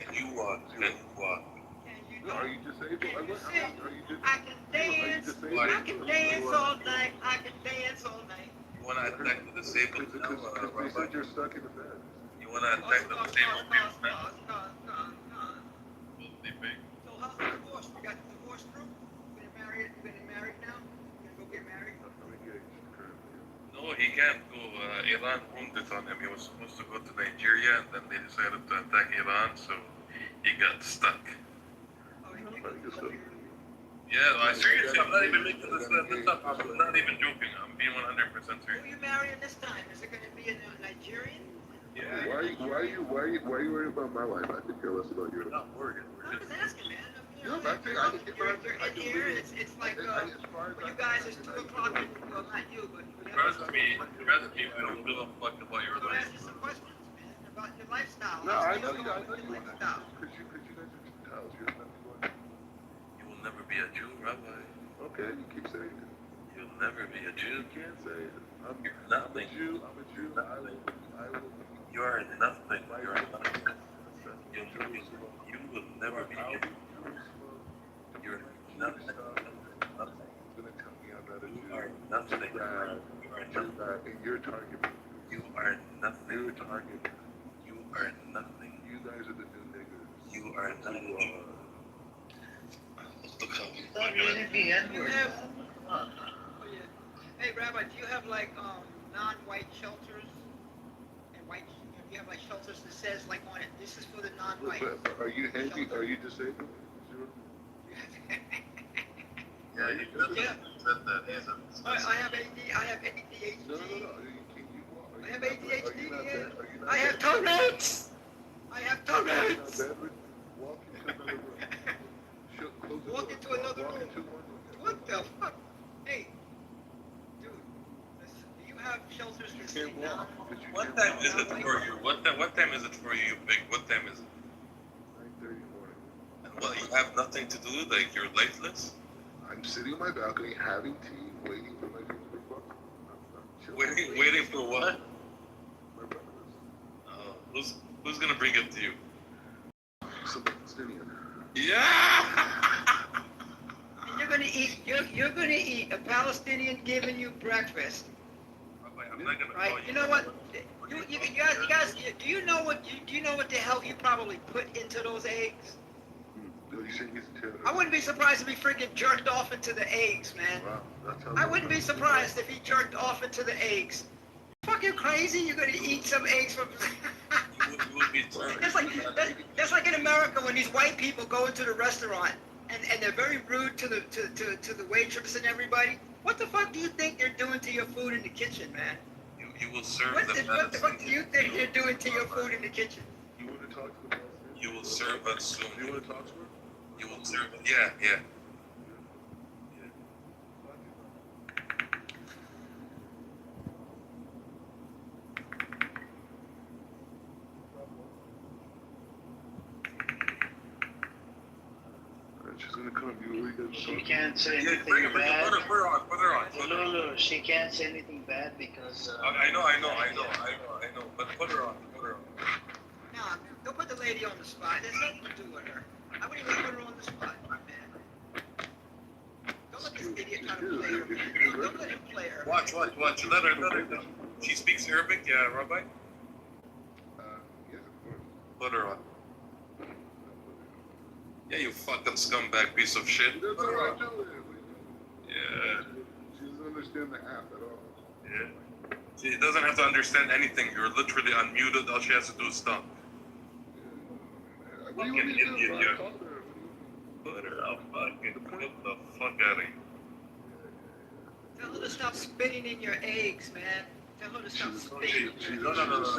Can you walk? Can you walk? Can you No, talk? are you disabled? Can you sing? Are you disabled? I can dance. disabled? I can dance all night. I can dance all night. You wanna attack the disabled now, Because they Rabbi? said you're stuck in the bed. You wanna attack the disabled people now? No. They big. So how's the divorce? You got the divorce through? You gonna marry it? You gonna married now? You gonna go get married? I'm engaged currently. No, he can't go. Iran owned it on him. He was supposed to go to Nigeria, and then they decided to attack Iran, so he got stuck. Oh, you I guess so. Yeah, I seriously, I'm not even making this up. I'm not even joking. I'm being 100% Who serious. are you marrying this time? Is it gonna be a Nigerian? Yeah, Why are you worried about my life? I could care less about yours. I'm not worried. I'm just asking, man. Yeah, but I think I can get you're I in can here. believe- It's like as far as for you I- guys, it's 2 o'clock. Well, not you, but Trust me, we don't give a fuck about your So life. ask you some questions, man, about your lifestyle. No, I know What's you. going I on know with you. your lifestyle? Because you guys are Gentiles. You're nothing going. You will never be a Jew, Rabbi. Okay, you keep saying it. You'll never be a Jew. You can't say it. You're nothing. I'm a Jew. Nothing. I will You are nothing. You are nothing. Jerusalem. You will never be a Jew. You're nothing. Nothing. Gonna tell me I'm not a You Jew. are nothing. You are nothing. And you're target. You are nothing. You're target. You are nothing. You guys are the new niggas. You are nothing. Look how Stop using the N-word. have- Come on. Oh, yeah. Hey, Rabbi, do you have like non-white shelters and white? Do you have like shelters that says like on it, this is for the non-white? But are you handy? Are you disabled? Yeah, you Yeah. said that. He's a, I have ADHD. I have ADHD. No. Can you walk? I have ADHD. Are you not bad? Are you not I have bad? Tourette's. I have Are you not Tourette's. bad with- Walk into another room. Close the Walk door. into another Walk room. into one room. What the fuck? Hey, dude, listen, do you have shelters that say You can't non? walk. But you what can't time walk. is it for you? What time is it for you, big? What time is it? 9:30 in the morning. And what, you have nothing to do? Like, you're lifeless? I'm sitting on my balcony having tea, waiting for my people to fuck. I'm chilling. Waiting for what? My brothers. Who's gonna bring it to you? Some Palestinian. Yeah! And you're gonna eat a Palestinian giving you breakfast, I'm not gonna right? call You know what? You guys, do you know what the hell you probably put into those eggs? No, you said he's a terrorist. I wouldn't be surprised if he freaking jerked off into the eggs, man. Wow, that's how I wouldn't be surprised if he jerked off into the eggs. Fucking crazy! You're gonna eat some eggs from. You will be turned. That's like in America when these white people go into the restaurant and they're very rude to the waitress and everybody. What the fuck do you think they're doing to your food in the kitchen, man? You will serve What the the fuck do you think they're doing to your food in the kitchen? You want to talk to the Palestinian? You will serve us soon. You want to talk to her? You will serve. Yeah. She's gonna come. You really good? She can't say Yeah, anything bring it. bad. Put her on. No, she can't say anything bad because. I know. But put her on. Nah, don't put the lady on the spot. There's nothing to do with her. I wouldn't even put her on the spot, man. Don't let this idiot try to play her. Don't let him play her. Watch. Let her go. She speaks Arabic, yeah, Rabbi? Yes, of course. Put her on. Yeah, you fucking scumbag piece of shit. That's Put what her I on. do. Yeah. She doesn't understand the app at all. Yeah. She doesn't have to understand anything. You're literally unmuted. All she has to do is stop. What do you want me to do? Idiot, Bro? yeah. Talk to her. Put her out. Fucking get the fuck out of here. Tell her to stop spitting in your eggs, man. Tell her to stop spitting. No. She doesn't do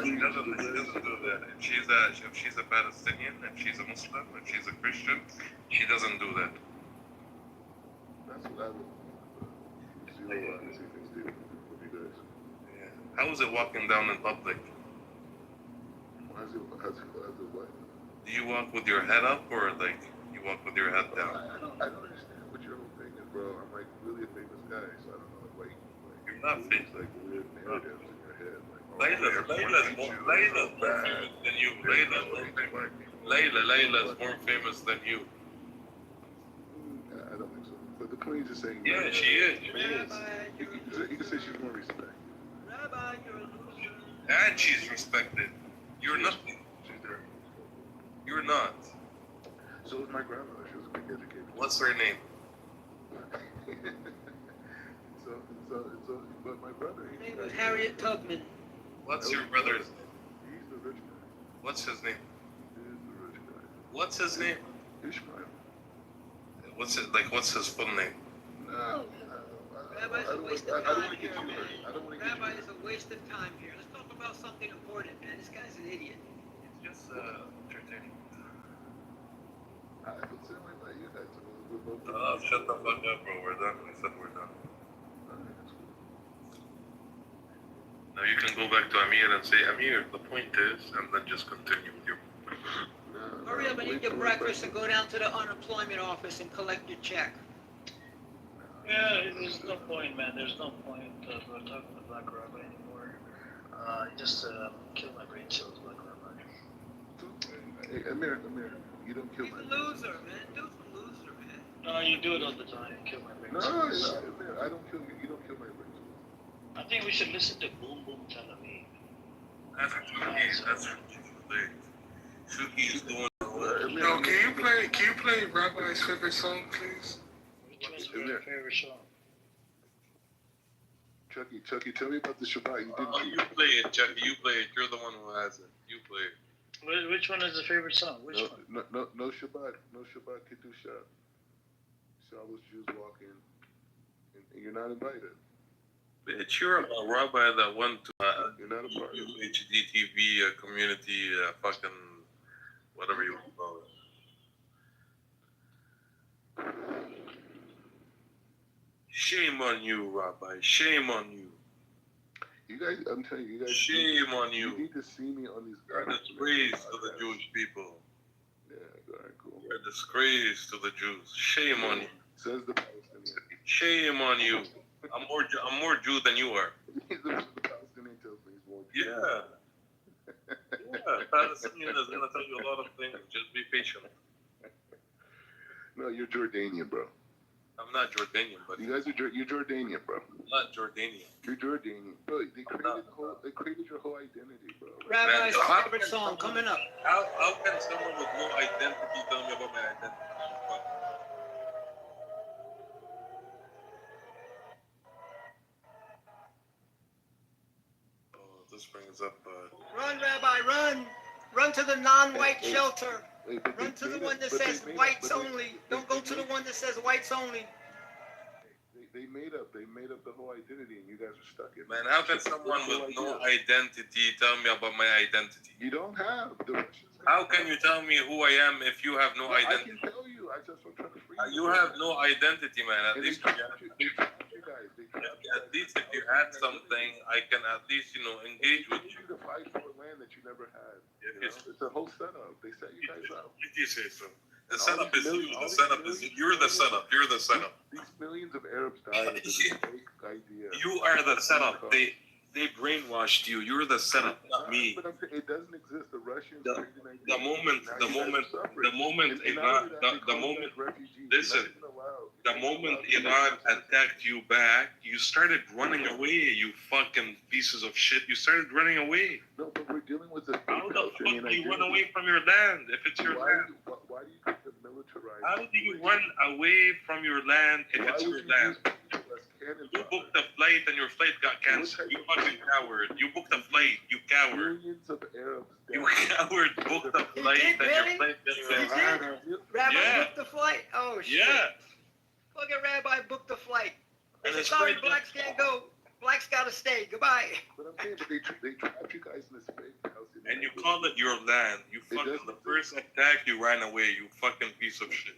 that. If she's a Palestinian, if she's a Muslim, if she's a Christian, she doesn't do that. That's what I would. Zero honesty things do with you guys. Yeah. How is it walking down in public? How's it what? Do you walk with your head up or like you walk with your head down? I don't understand what your whole thing is, bro. I'm like really a famous guy, so I don't know like You're not it's famous. like weird narratives in your head. Layla's more famous than you. Layla's more famous than you. I don't think so. But the point is just saying. Yeah, she is. Rabbi, you're You can say she's more respect. Rabbi, you're a loser. And she's respected. You're nothing. She's there. You're not. So was my grandmother. She was a big educator. What's her name? But my brother. Her name was Harriet Tubman. What's your brother's name? He's the rich guy. What's his name? He is the rich guy. What's his name? Ishmael. What's his full name? No. Rabbi's I a don't waste want of to time get here, you man. hurt. I don't want to get you Rabbi hurt. is a waste of time here. Let's talk about something important, man. This guy's an idiot. It's just entertaining. I would say like you guys. We're both. Oh, shut the fuck up, bro. We're done. We said we're done. Now you can go back to Amir and say, Amir, the point is, and then just continue with your point. Hurry up and eat your breakfast and go down to the unemployment office and collect your check. Yeah, there's no point, man. There's no point of talking to the Black Rabbi anymore. Just kill my brain cells, Black Rabbi. Hey, Amir, you don't kill He's my a brain. loser, man. Dude's a loser, man. No, you do it all the time. Kill my brain No, cells. Amir, I don't kill you. You don't kill my brain. I think we should listen to Boom Boom Tel Aviv. That's Shuki. That's Shuki. Shuki is doing the work. No, can you play Rabbi's favorite song, please? Which one's your favorite song? Chucky, tell me about the Shabbat. You didn't. Oh, you play it, Chucky. You play it. You're the one who has it. You play it. Which one is the favorite song? Which one? No Shabbat. No Shabbat Kedusha. Shabbos Jews walking, and you're not invited. Bitch, you're a rabbi that went to You're not a part of it. HDTV community, fucking whatever you want to call it. Shame on you, Rabbi. Shame on you. You guys, I'm telling you, Shame on You you. need to see me on these. You're a disgrace to the Jewish people. Yeah, all right, cool. You're a disgrace to the Jews. Shame on you. Says the Palestinian. Shame on you. I'm more Jew than you are. the Palestinian tells me he's more. Yeah. Yeah, Palestinian is gonna tell you a lot of things. Just be patient. No, you're Jordanian, bro. I'm not Jordanian, but You guys are you're Jordanian, bro. I'm not Jordanian. You're Jordanian, bro. They created your whole identity, bro. Rabbi's how favorite can song someone- coming up. How can someone with no identity tell me about my identity? Oh, this brings up. Run, Rabbi, run! Run to the non-white Hey, shelter. Hey, but Run they to the made one up- that but they says made up- whites but they- only. Don't go to the one that says whites only. They made up the whole identity, and you guys are stuck in it. Man, how can someone with no identity tell me about my identity? You don't have the Russians. How can you tell me who I am if you have no I identity? can tell you. I just want to try to free You have no identity, man. At And they least, trapped you guys. They trapped you at least if you had something, I can at least engage with They you. need you to fight for land that you never had. If You know? it's- It's a whole setup. They set you guys up. If you say so. The And all setup these is you. millions- all The these setup is you. You're the setup. You're the setup. These millions of Arabs died with this fake idea. You are the setup. They brainwashed you. You're the setup, not me. But I'm saying it doesn't exist. The Russians The- created an idea. The moment, Now the you guys moment, are suffering. the moment And not only Iran, that, they the call you moment, guys refugees. listen, You're not even allowed. the moment Iran attacked you back, you started running away. You fucking pieces of shit. You started running away. No, but we're dealing with the How the fuck Palestinian do you run identity. away from your land if it's your land? Why do you get the militarized? How do you run away from your land if Why it's would your you land? use people as cannon You fodder? booked a flight and your flight got canceled. You fucking coward. You booked a flight. You coward. Millions of Arabs You died. coward booked a He flight did, and your really? flight got He canceled. did? Rabbi Yeah. booked the flight? Oh, shit. Yeah. Fucking Rabbi booked the flight. They And said, it's sorry, flight blacks can't go. Blacks gotta stay. Goodbye. But I'm saying, they trapped you guys in this fake Palestinian And you identity. call it your land. You fucking, doesn't the first attack, you ran away. You fucking piece of shit.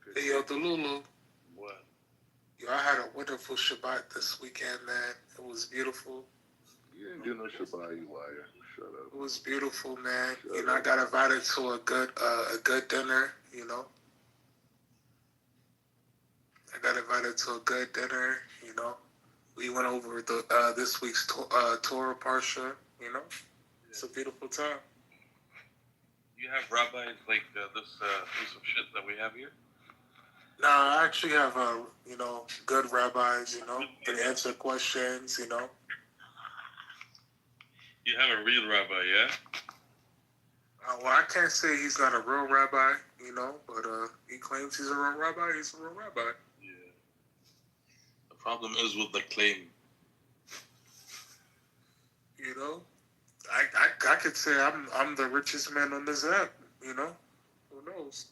Okay. Hey, yo, Delulu. What? Yo, I had a wonderful Shabbat this weekend, man. It was beautiful. You didn't do no Shabbat, you liar. Shut up. It was beautiful, man. You know, I got invited to a good dinner, you know. I got invited to a good dinner, you know. We went over the this week's Torah Parsha, you know. It's a beautiful time. You have rabbis like this piece of shit that we have here? Nah, I actually have you know, good rabbis, you know. They answer questions, you know. You have a real rabbi, yeah? Well, I can't say he's not a real rabbi, you know, but he claims he's a real rabbi. He's a real rabbi. Yeah. The problem is with the claim. You know, I could say I'm the richest man on this app. You know, who knows?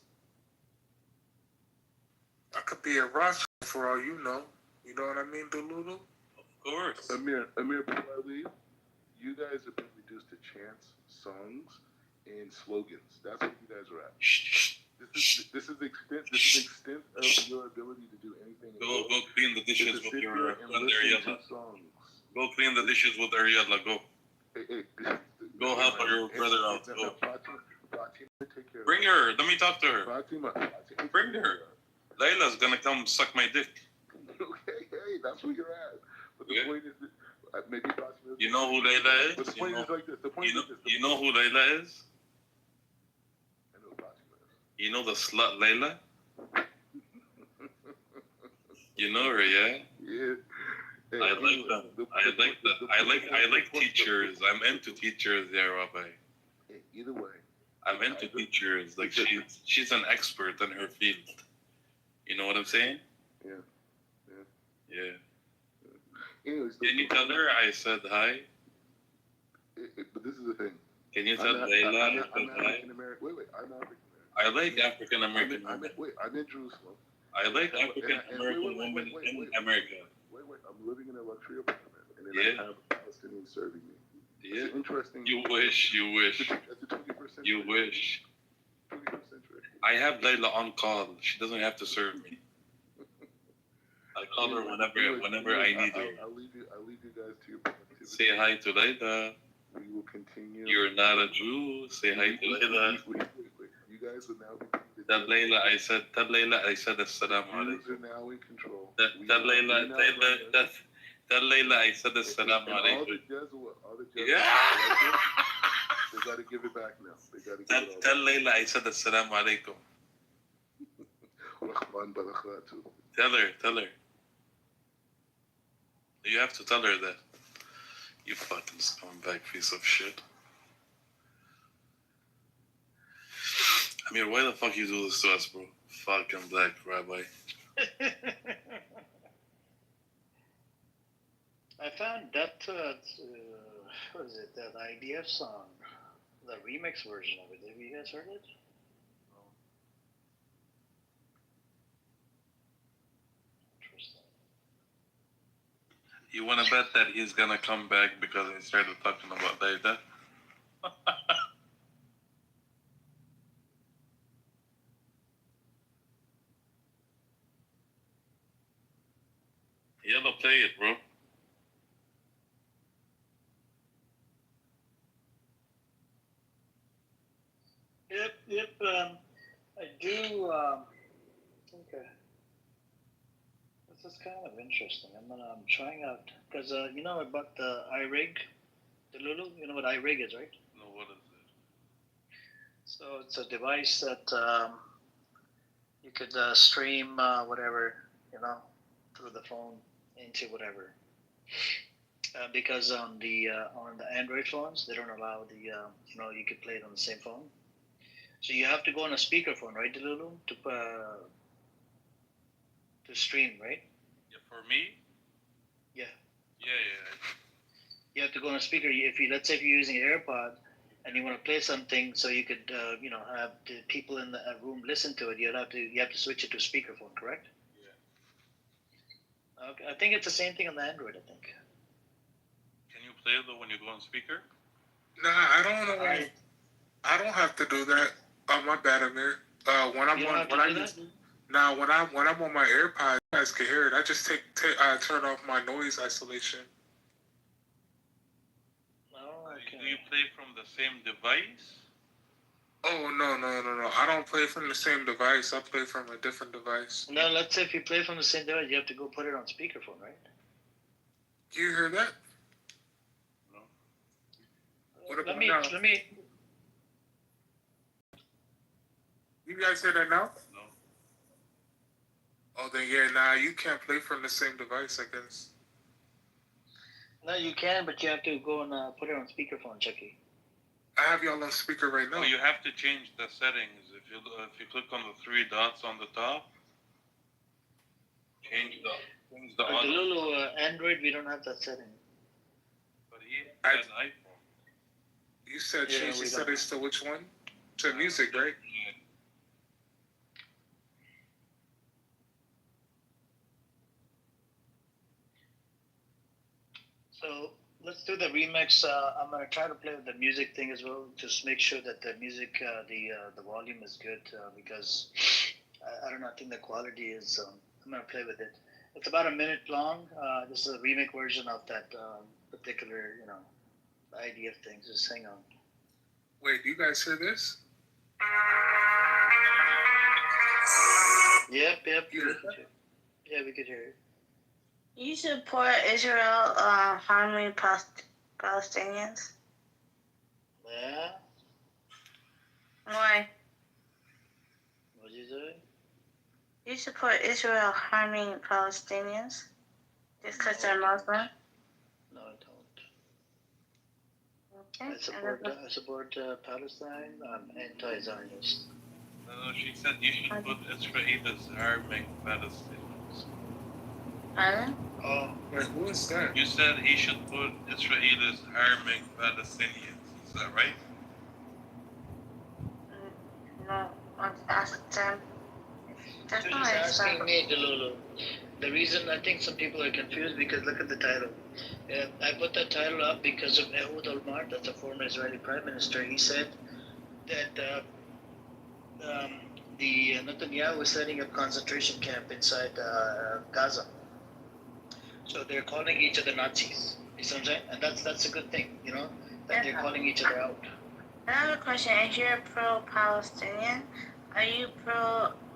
I could be a Rothschild for all you know. You know what I mean, Delulu? Of course. Amir, before I leave, you guys have been reduced to chants, songs, and slogans. That's what you guys are at. This is the extent of your ability to do anything. Go clean the dishes It's to with sit your there and friend listen Ariella. to songs. Go clean the dishes with Ariella. Go. Hey, Go help your brother out. Go. Fatima, take care. Bring her. Let me talk to her. Fatima, Bring her. Layla's gonna come suck my dick. That's where you're at. But the point is, maybe possibly. You know who Layla is? But the point is like this. The point is this. You know who Layla is? I know possibly. You know the slut Layla? You know her, yeah? Yeah. Hey, I like them. I like teachers. I'm into teachers, yeah, Rabbi. Either way. I'm into teachers. Like she's an expert in her field. You know what I'm saying? Yeah. Anyways, can you tell her I said hi? But this is the thing. Can you tell Layla? I'm African American. Wait, I'm African American. I like African American women. I'm in Jerusalem. I like African American women in America. Wait, I'm living in a luxury apartment, and then I have Palestinians serving me. Yeah. It's interesting. You wish. It's the 21st century. You wish. 21st century. I have Layla on call. She doesn't have to serve me. I call her whenever I need her. I'll leave you guys to your productivity. Say hi to Layla. We will continue. You're not a Jew. Say hi to Layla. Wait. You guys will now be. Tell Layla I said assalamu alaikum. You are now in control. Tell Layla I said assalamu alaikum. All the Jesuits, Yeah. they got to give it back now. They got to give it all Tell Layla I said assalamu alaikum. Tell her. You have to tell her that. You fucking scumbag piece of shit. I mean, why the fuck you do this to us, bro? Fucking black rabbi. I found that, what is it, that IDF song, the remix version of it. Have you guys heard it? Interesting. You want to bet that he's gonna come back because he started talking about Layla? Yellow, play it, bro. Yep. I do. Okay. This is kind of interesting. I'm trying out because you know about the iRig, the Lulu. You know what iRig is, right? No, what is it? So it's a device that you could stream whatever, through the phone into whatever. Because on the Android phones, they don't allow the you could play it on the same phone. So you have to go on a speakerphone, right, Delulu, to stream, right? Yeah, for me? Yeah. Yeah. You have to go on a speaker. Let's say if you're using AirPod and you want to play something, so you could have the people in the room listen to it. You have to switch it to speakerphone, correct? Yeah. Okay, I think it's the same thing on the Android. I think. Can you play it when you go on speaker? Nah, I don't know. I don't have to do that. Oh, my bad, Amir. When I'm on my AirPods, you guys can hear it. I just turn off my noise isolation. Oh, okay. Do you play from the same device? Oh, no. I don't play from the same device. I play from a different device. No, let's say if you play from the same device, you have to go put it on speakerphone, right? You hear that? No. What about let now? me. You guys hear that now? No. Oh, then yeah, you can't play from the same device, I guess. No, you can, but you have to go and put it on speakerphone, Chucky. I have y'all on speaker right now. Oh, you have to change the settings. If you click on the three dots on the top, change the The audio. little Android, we don't have that setting. But he has an iPhone. You said Yeah, change the we don't. settings to which one? To music, right? Yeah. So let's do the remix. I'm gonna try to play with the music thing as well, just make sure that the music, the volume is good, because I don't know. I think the quality is. I'm gonna play with it. It's about a minute long. This is a remake version of that particular, IDF thing. Just hang on. Wait, do you guys hear this? Yep. You heard that? Yeah, we could hear it. You support Israel harming Palestinians? Yeah. Why? What did you say? You support Israel harming Palestinians just because they're Muslim? No, I don't. Okay. I support Palestine. I'm anti-Zionist. No, she said you should put Israelis harming Palestinians. Pardon? Oh, Wait, who is that? You said he should put Israelis harming Palestinians. Is that right? No, I'll ask them. That's you're not just my asking me, Delulu. The reason I think some people are confused because look at the title. I put that title up because of Ehud Olmert, that's a former Israeli prime minister. He said that the Netanyahu was setting up concentration camp inside Gaza. So they're calling each other Nazis. You see what I'm saying? And that's a good thing, you know, that they're calling each other out. I have a question. If you're pro-Palestinian, are you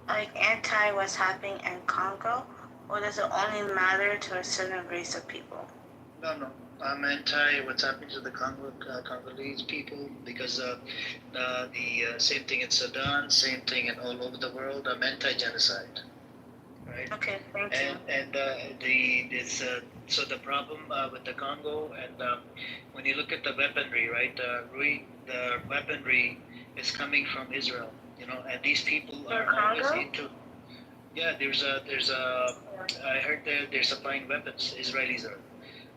anti what's happening in Congo, or does it only matter to a certain race of people? No. I'm anti what's happening to the Congolese people because the same thing in Sudan, same thing in all over the world. I'm anti-genocide, right? Okay, thank you. So the problem with the Congo and when you look at the weaponry, right, Rui, the weaponry is coming from Israel, you know, and these people are always into. Yeah, I heard they're supplying weapons. Israelis are.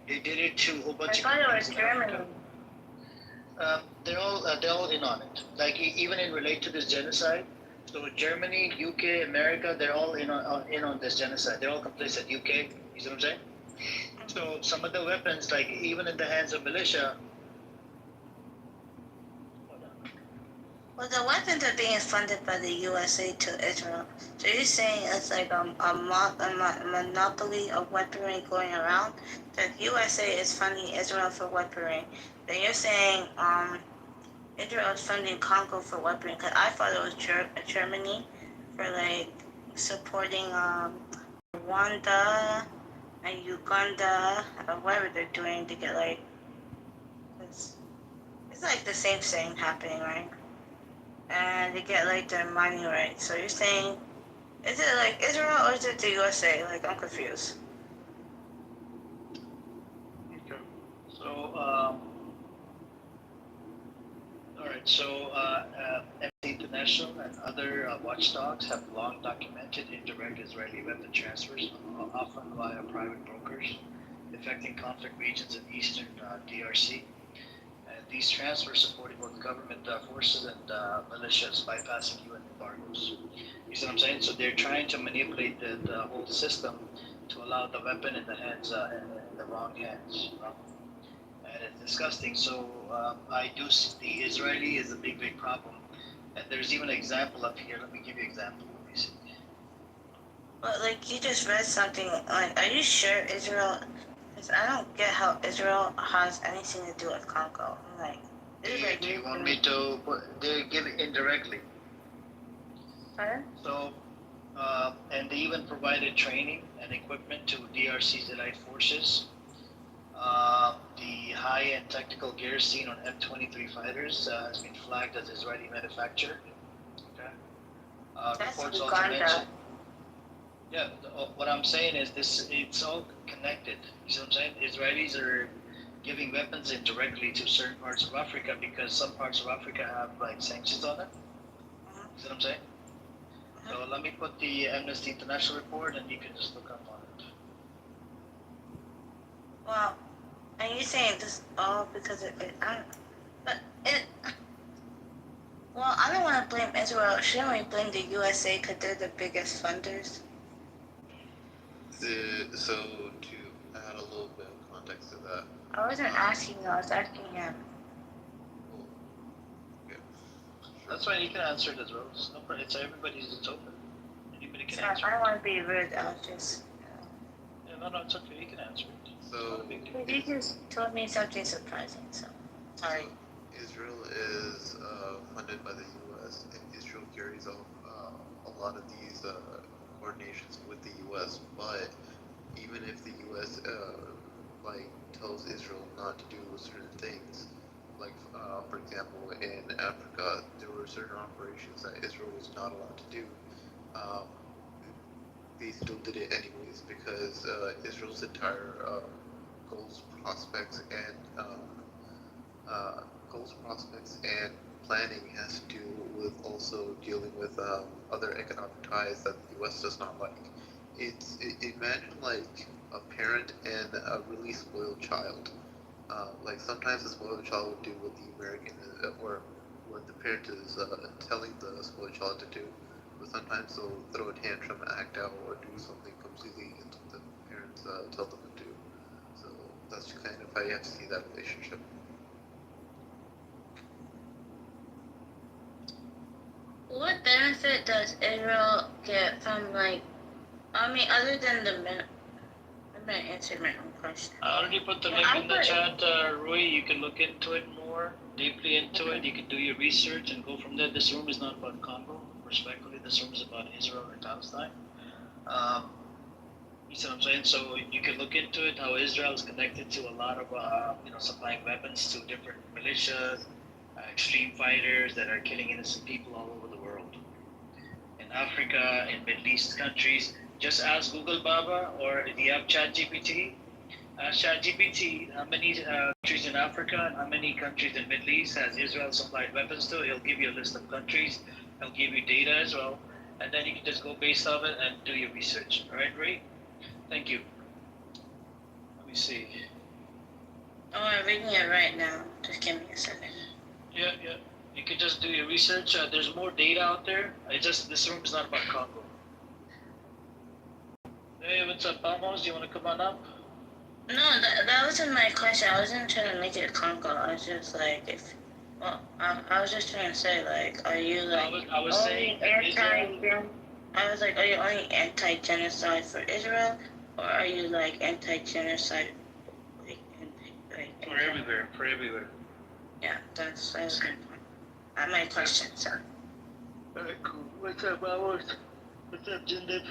They did it to a whole bunch of countries in Africa. They're all in on it. Like even in relate to this genocide. So Germany, UK, America, they're all in on this genocide. They're all complicit. UK, you see what I'm saying? So some of the weapons, like even in the hands of militia. Well, the weapons are being funded by the USA to Israel. So you're saying it's like a monopoly of weaponry going around? The USA is funding Israel for weaponry. Then you're saying Israel is funding Congo for weaponry. Because I thought it was Germany for like supporting Rwanda and Uganda or whatever they're doing to get like. It's like the same thing happening, right? And they get like their money right. So you're saying, is it like Israel or is it the USA? Like I'm confused. Okay. So all right. So Amnesty International and other watchdogs have long documented indirect Israeli weapon transfers, often via private brokers, affecting conflict regions in eastern DRC. And these transfers supported both government forces and militias bypassing UN embargoes. You see what I'm saying? So they're trying to manipulate the whole system to allow the weapon in the hands, in the wrong hands. And it's disgusting. So I do see the Israeli is a big problem. And there's even an example up here. Let me give you an example. Let me see. But like you just read something. Like, are you sure Israel? Because I don't get how Israel has anything to do with Congo. I'm like, Do you want me to put? They give it indirectly. Pardon? So, and they even provided training and equipment to DRC's elite forces. The high-end technical gear seen on F-23 fighters has been flagged as Israeli manufactured. Okay. That's Reports also Uganda. mention. Yeah, what I'm saying is it's all connected. You see what I'm saying? Israelis are giving weapons indirectly to certain parts of Africa because some parts of Africa have like sanctions on it. You see what I'm saying? So let me put the Amnesty International report and you can just look up on it. Well, and you're saying this all because of it. Well, I don't want to blame Israel. Shouldn't we blame the USA because they're the biggest funders? So to add a little bit of context to that. I wasn't asking you. I was asking him. Okay. That's fine. You can answer it as well. It's no problem. It's everybody's. It's open. Anybody can So answer. I don't want to be rude. I was just. Yeah, no, it's okay. You can answer it. So You just told me something surprising. So sorry. So Israel is funded by the U.S. and Israel carries out a lot of these coordinations with the U.S. But even if the U.S. Like tells Israel not to do certain things. Like for example, in Africa, there were certain operations that Israel was not allowed to do. Um, they still did it anyways because Israel's entire goals, prospects, and uh, goals, prospects, and planning has to do with also dealing with other economic ties that the U.S. does not like. Imagine like a parent and a really spoiled child. Like sometimes the spoiled child will do what the American or what the parent is telling the spoiled child to do, but sometimes they'll throw a tantrum, act out, or do something completely against what the parents tell them to do. So that's kind of how you have to see that relationship. What benefit does Israel get from like? I mean, other than the I'm gonna answer my own question. I already put the link in the chat, Rui. You can look into it more, deeply into it. You can do your research and go from there. This room is not about Congo. Respectfully, this room is about Israel and Palestine. You see what I'm saying? So you can look into it, how Israel is connected to a lot of, supplying weapons to different militias, extreme fighters that are killing innocent people all over the world. In Africa, in Middle East countries, just ask Google Baba or if you have ChatGPT. Ask ChatGPT how many countries in Africa and how many countries in Middle East has Israel supplied weapons to. He'll give you a list of countries. He'll give you data as well, and then you can just go based off it and do your research. All right, Ray? Thank you. Let me see. Oh, I'm reading it right now. Just give me a second. Yeah. You can just do your research. There's more data out there. This room is not about Congo. Hey, what's up, Almos? Do you want to come on up? No, that wasn't my question. I wasn't trying to make it Congo. I was just like, I was just trying to say, like, are you like I was saying I was like, are you only anti-genocide for Israel, or are you like anti-genocide for everywhere. Yeah, that was my point. My question, sir. Alright, cool. What's up, Almos? What's up, Jindip?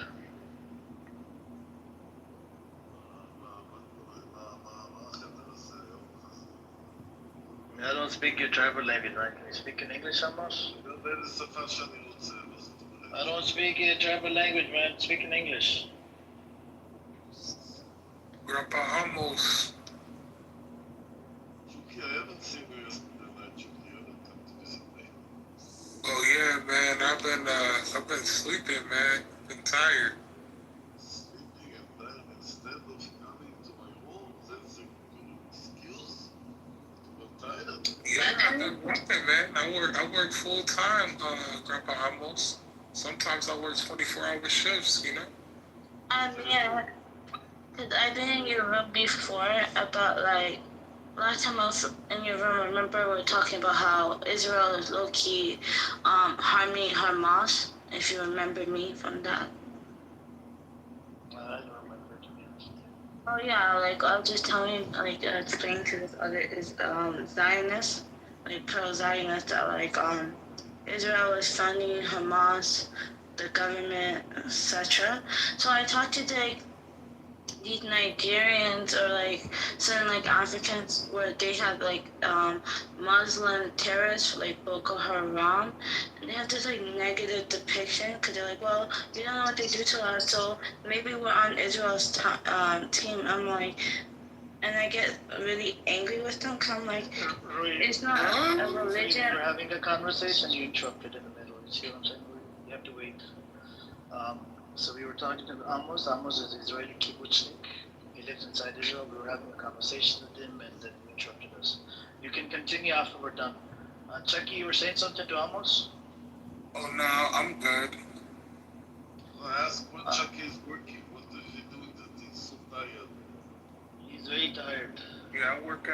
I don't speak your tribal language, right? Can you speak in English, Almos? I don't speak your tribal language, man. Speak in English. Grandpa Amos. Oh yeah, man. I've been sleeping, man. Been tired. Yeah, I've been working, man. I work full time, Grandpa Amos. Sometimes I work 24-hour shifts, you know? Yeah, because I've been in your room before about like, last time I was in your room, remember we were talking about how Israel is low-key harming Hamas, if you remember me from that. I don't remember, to be honest. Oh yeah, like I was just telling, like explaining to this other Zionist, like pro-Zionist, that like Israel is funding Hamas, the government, etc. So I talked to these Nigerians or like certain like Africans where they have like Muslim terrorists like Boko Haram, and they have this like negative depiction because they're like, well, you don't know what they do to us, so maybe we're on Israel's team. I'm like, and I get really angry with them because I'm like, it's not a religion. We're having a conversation, you interrupted in the middle. You see what I'm saying? You have to wait. So we were talking to Amos. Amos is Israeli kibbutznik. He lives inside Israel. We were having a conversation with him, and then he interrupted us. You can continue after we're done. Chucky, you were saying something to Amos? Oh no, I'm good. I asked when Chucky is working. What is he doing that he's so tired? He's very tired. Yeah, I work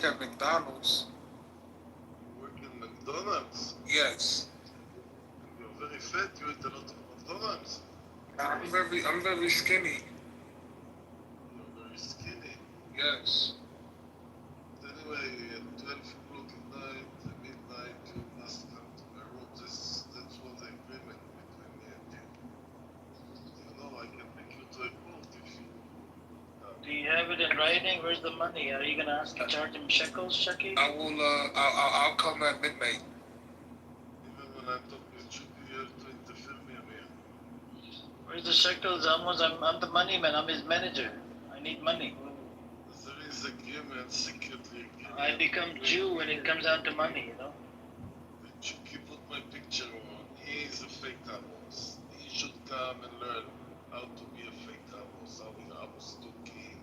at McDonald's. You work in McDonald's? Yes. And you're very fat. You eat a lot of McDonald's. I'm very skinny. You're very skinny. Yes. Anyway, at 12 o'clock at night, midnight, you must come to my room. That's what the agreement between me and you. You know, I can take you to a court if you Do you have it in writing? Where's the money? Are you gonna ask to charge him shekels, Chucky? I will. I'll come at midnight. Even when I talk with Chucky, you have to interfere me, Amir. Where's the shekels, Amos? I'm the money man. I'm his manager. I need money. There is agreement, secretly agreement. I become Jew when it comes down to money, you know? Chucky put my picture on. He is a fake Amos. He should come and learn how to be a fake Amos, how Amos talking,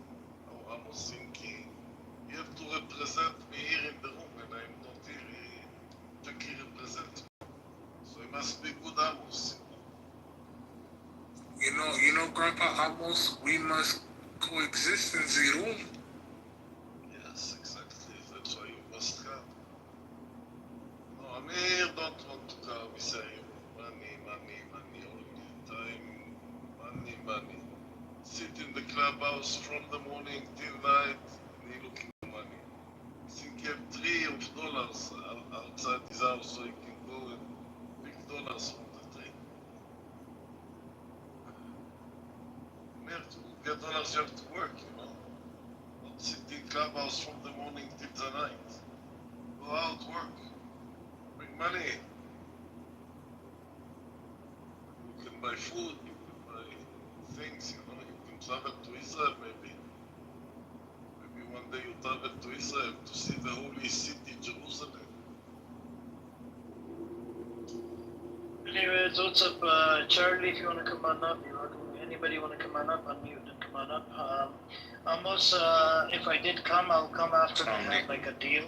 how Amos thinking. You have to represent me here in the room when I'm not here. Chucky represents me. So he must be good Amos. You know, Grandpa Amos, we must coexist in the room. Yes, exactly. That's why you must come. No, Amir don't want to come. He say money, money, money all the time. Money, money. Sit in the clubhouse from the morning till night and he looking for money. He think he have $3 outside his house so he can go and pick dollars from the tree. Amir, to get dollars you have to work, you know. Not sit in clubhouse from the morning till the night. Go out, work. Bring money. You can buy food, you can buy things, you know. You can travel to Israel maybe. Maybe one day you travel to Israel to see the holy city, Jerusalem. Anyways, what's up, Charlie? If you want to come on up, anybody want to come on up, unmute and come on up. Almost, if I did come, I'll come after they have like a deal.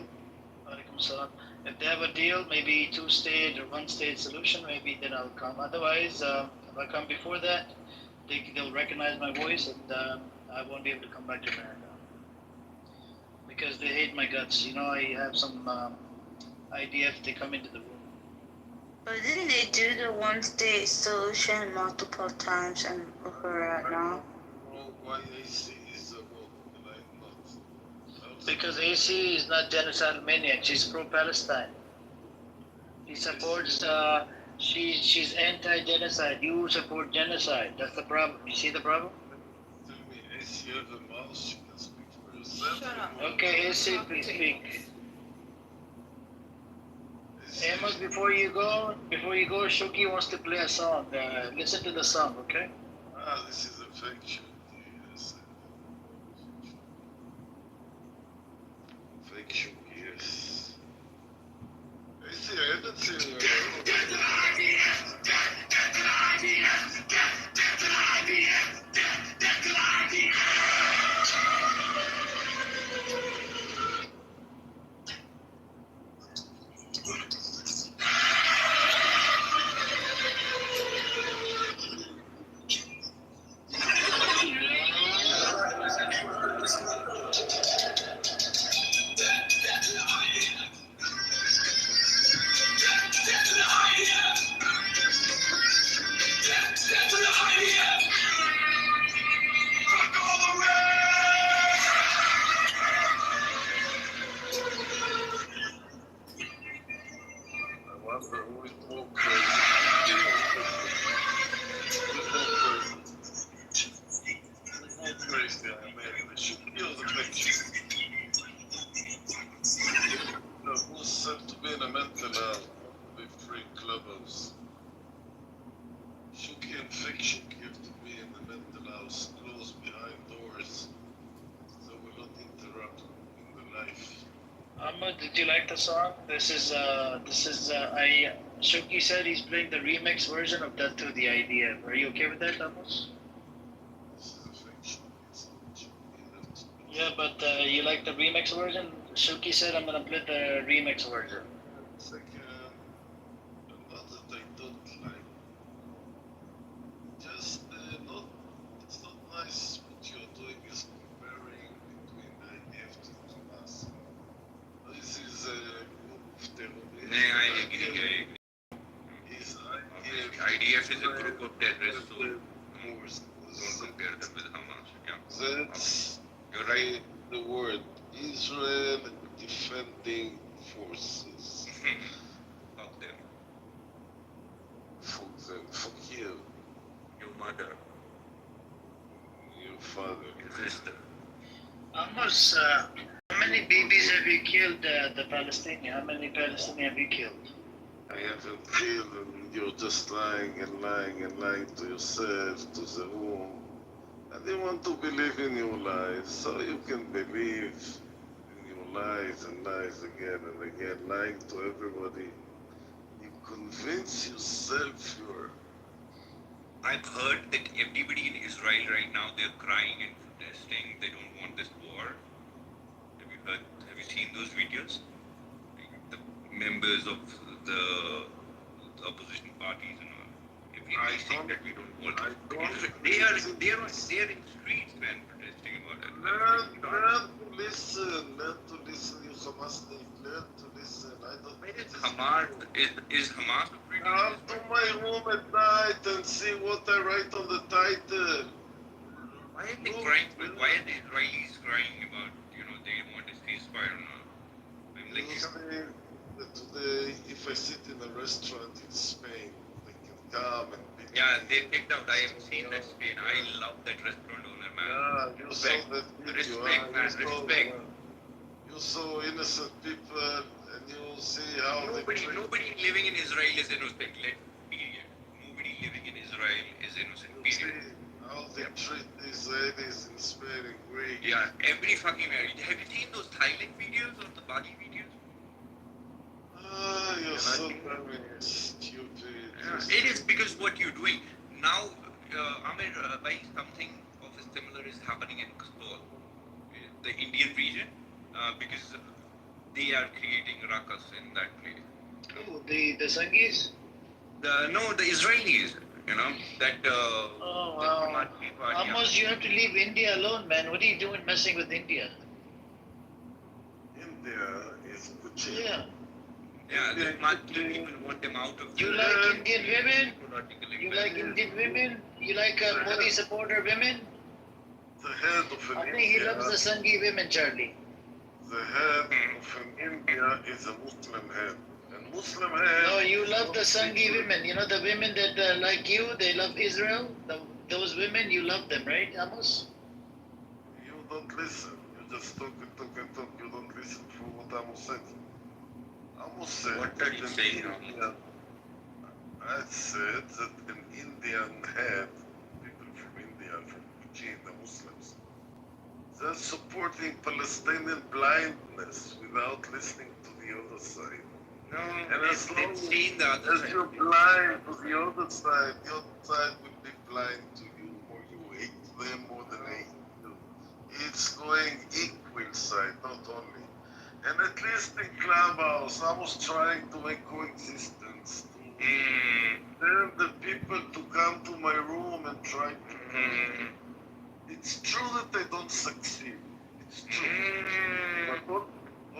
Walaikum salam. If they have a deal, maybe 2-stage or 1-stage solution, maybe then I'll come. Otherwise, if I come before that, they'll recognize my voice and I won't be able to come back to America. Because they hate my guts. You know, I have some IDF, they come into the room. But didn't they do the one-state solution multiple times and where we're at now? Well, why AC is a vote and I'm not? Because AC is not genocidal maniac. She's pro-Palestine. She supports. She's anti-genocide. You support genocide. That's the problem. You see the problem? Tell me, AC have a mouth, she can speak for herself. Shut up. Okay, AC, please speak. Amos, before you go, Shuki wants to play a song. Listen to the song, okay? This is a fake shoot. Yes. Fake shoot, yes. AC, I haven't seen Did you like the song? Shuki said he's playing the remix version of that to the idea. Are you okay with that, Amos? Yeah, but you like the remix version? Shuki said I'm gonna play the remix version. Second, not that I don't like. Just not. It's not nice what you're doing is comparing between the IDF to Hamas. This is a group of terrorists. I agree. IDF is a group of terrorists, so don't compare them with Hamas. Yeah. That's You're right. the word. Israel defending forces. Fuck them. Fuck them. Fuck you. Your mother. Your father. Your sister. Almost, how many babies have you killed, the Palestinian? How many Palestinians have you killed? I haven't killed, and you're just lying and lying and lying to yourself, to the room. And you want to believe in your lies, so you can believe in your lies and lies again and again, lying to everybody. You convince yourself you're. I've heard that everybody in Israel right now, they're crying and protesting. They don't want this war. Have you seen those videos? The members of the opposition parties and all. Everybody saying that we don't want it. They are in streets, man, protesting about it. Learn to listen, you Hamasnik, learn to listen. I don't. Where is Hamas? Is Hamas operating? Come to my room at night and see what I write on the title. Why are they crying? Why are the Israelis crying about, they want a ceasefire or not? I'm like, Today, if I sit in a restaurant in Spain, they can come and pick yeah, me. they picked out. I have seen that Spain. I love that restaurant owner, man. Yeah, you saw that video. Respect, man. Respect. You saw innocent people, and you see how Nobody living in Israel is innocent. Period. Nobody living in Israel is innocent. Period. see how they treat the Israelis in Spain and Greece. Yeah, every fucking. Have you seen those Thailand videos or the Bali videos? You're so very stupid. Yeah, it is because what you're doing now. Amir, by something of a similar is happening in Kitover, the Indian region, because they are creating rakas in that place. Oh, the Sangis? The Israelis, that. Oh, wow. Almost you have to leave India alone, man. What are you doing messing with India? India is Putin. Yeah. Yeah, the Muslim people want them out of. You like Indian women? You like Indian women? You like Modi supporter women? The head of an I think he loves the Sangi women, Charlie. The head of an India is a Muslim head. And Muslim head. No, you love the Sangi women. You know the women that like you, they love Israel. Those women, you love them, right, Amos? You don't listen. You just talk and talk and talk. You don't listen for what Amos said. Amos said. What are you saying, Amos? I said that an Indian head, people from India, from Putin, the Muslims, they're supporting Palestinian blindness without listening to the other side. No, And as long they've seen the other as side. you're blind to the other side will be blind to you, or you hate them more than they hate you. It's going equal side, not only. And at least in Clubhouse, I was trying to make coexistence. Tell the people to come to my room and try to. It's true that they don't succeed. It's true. But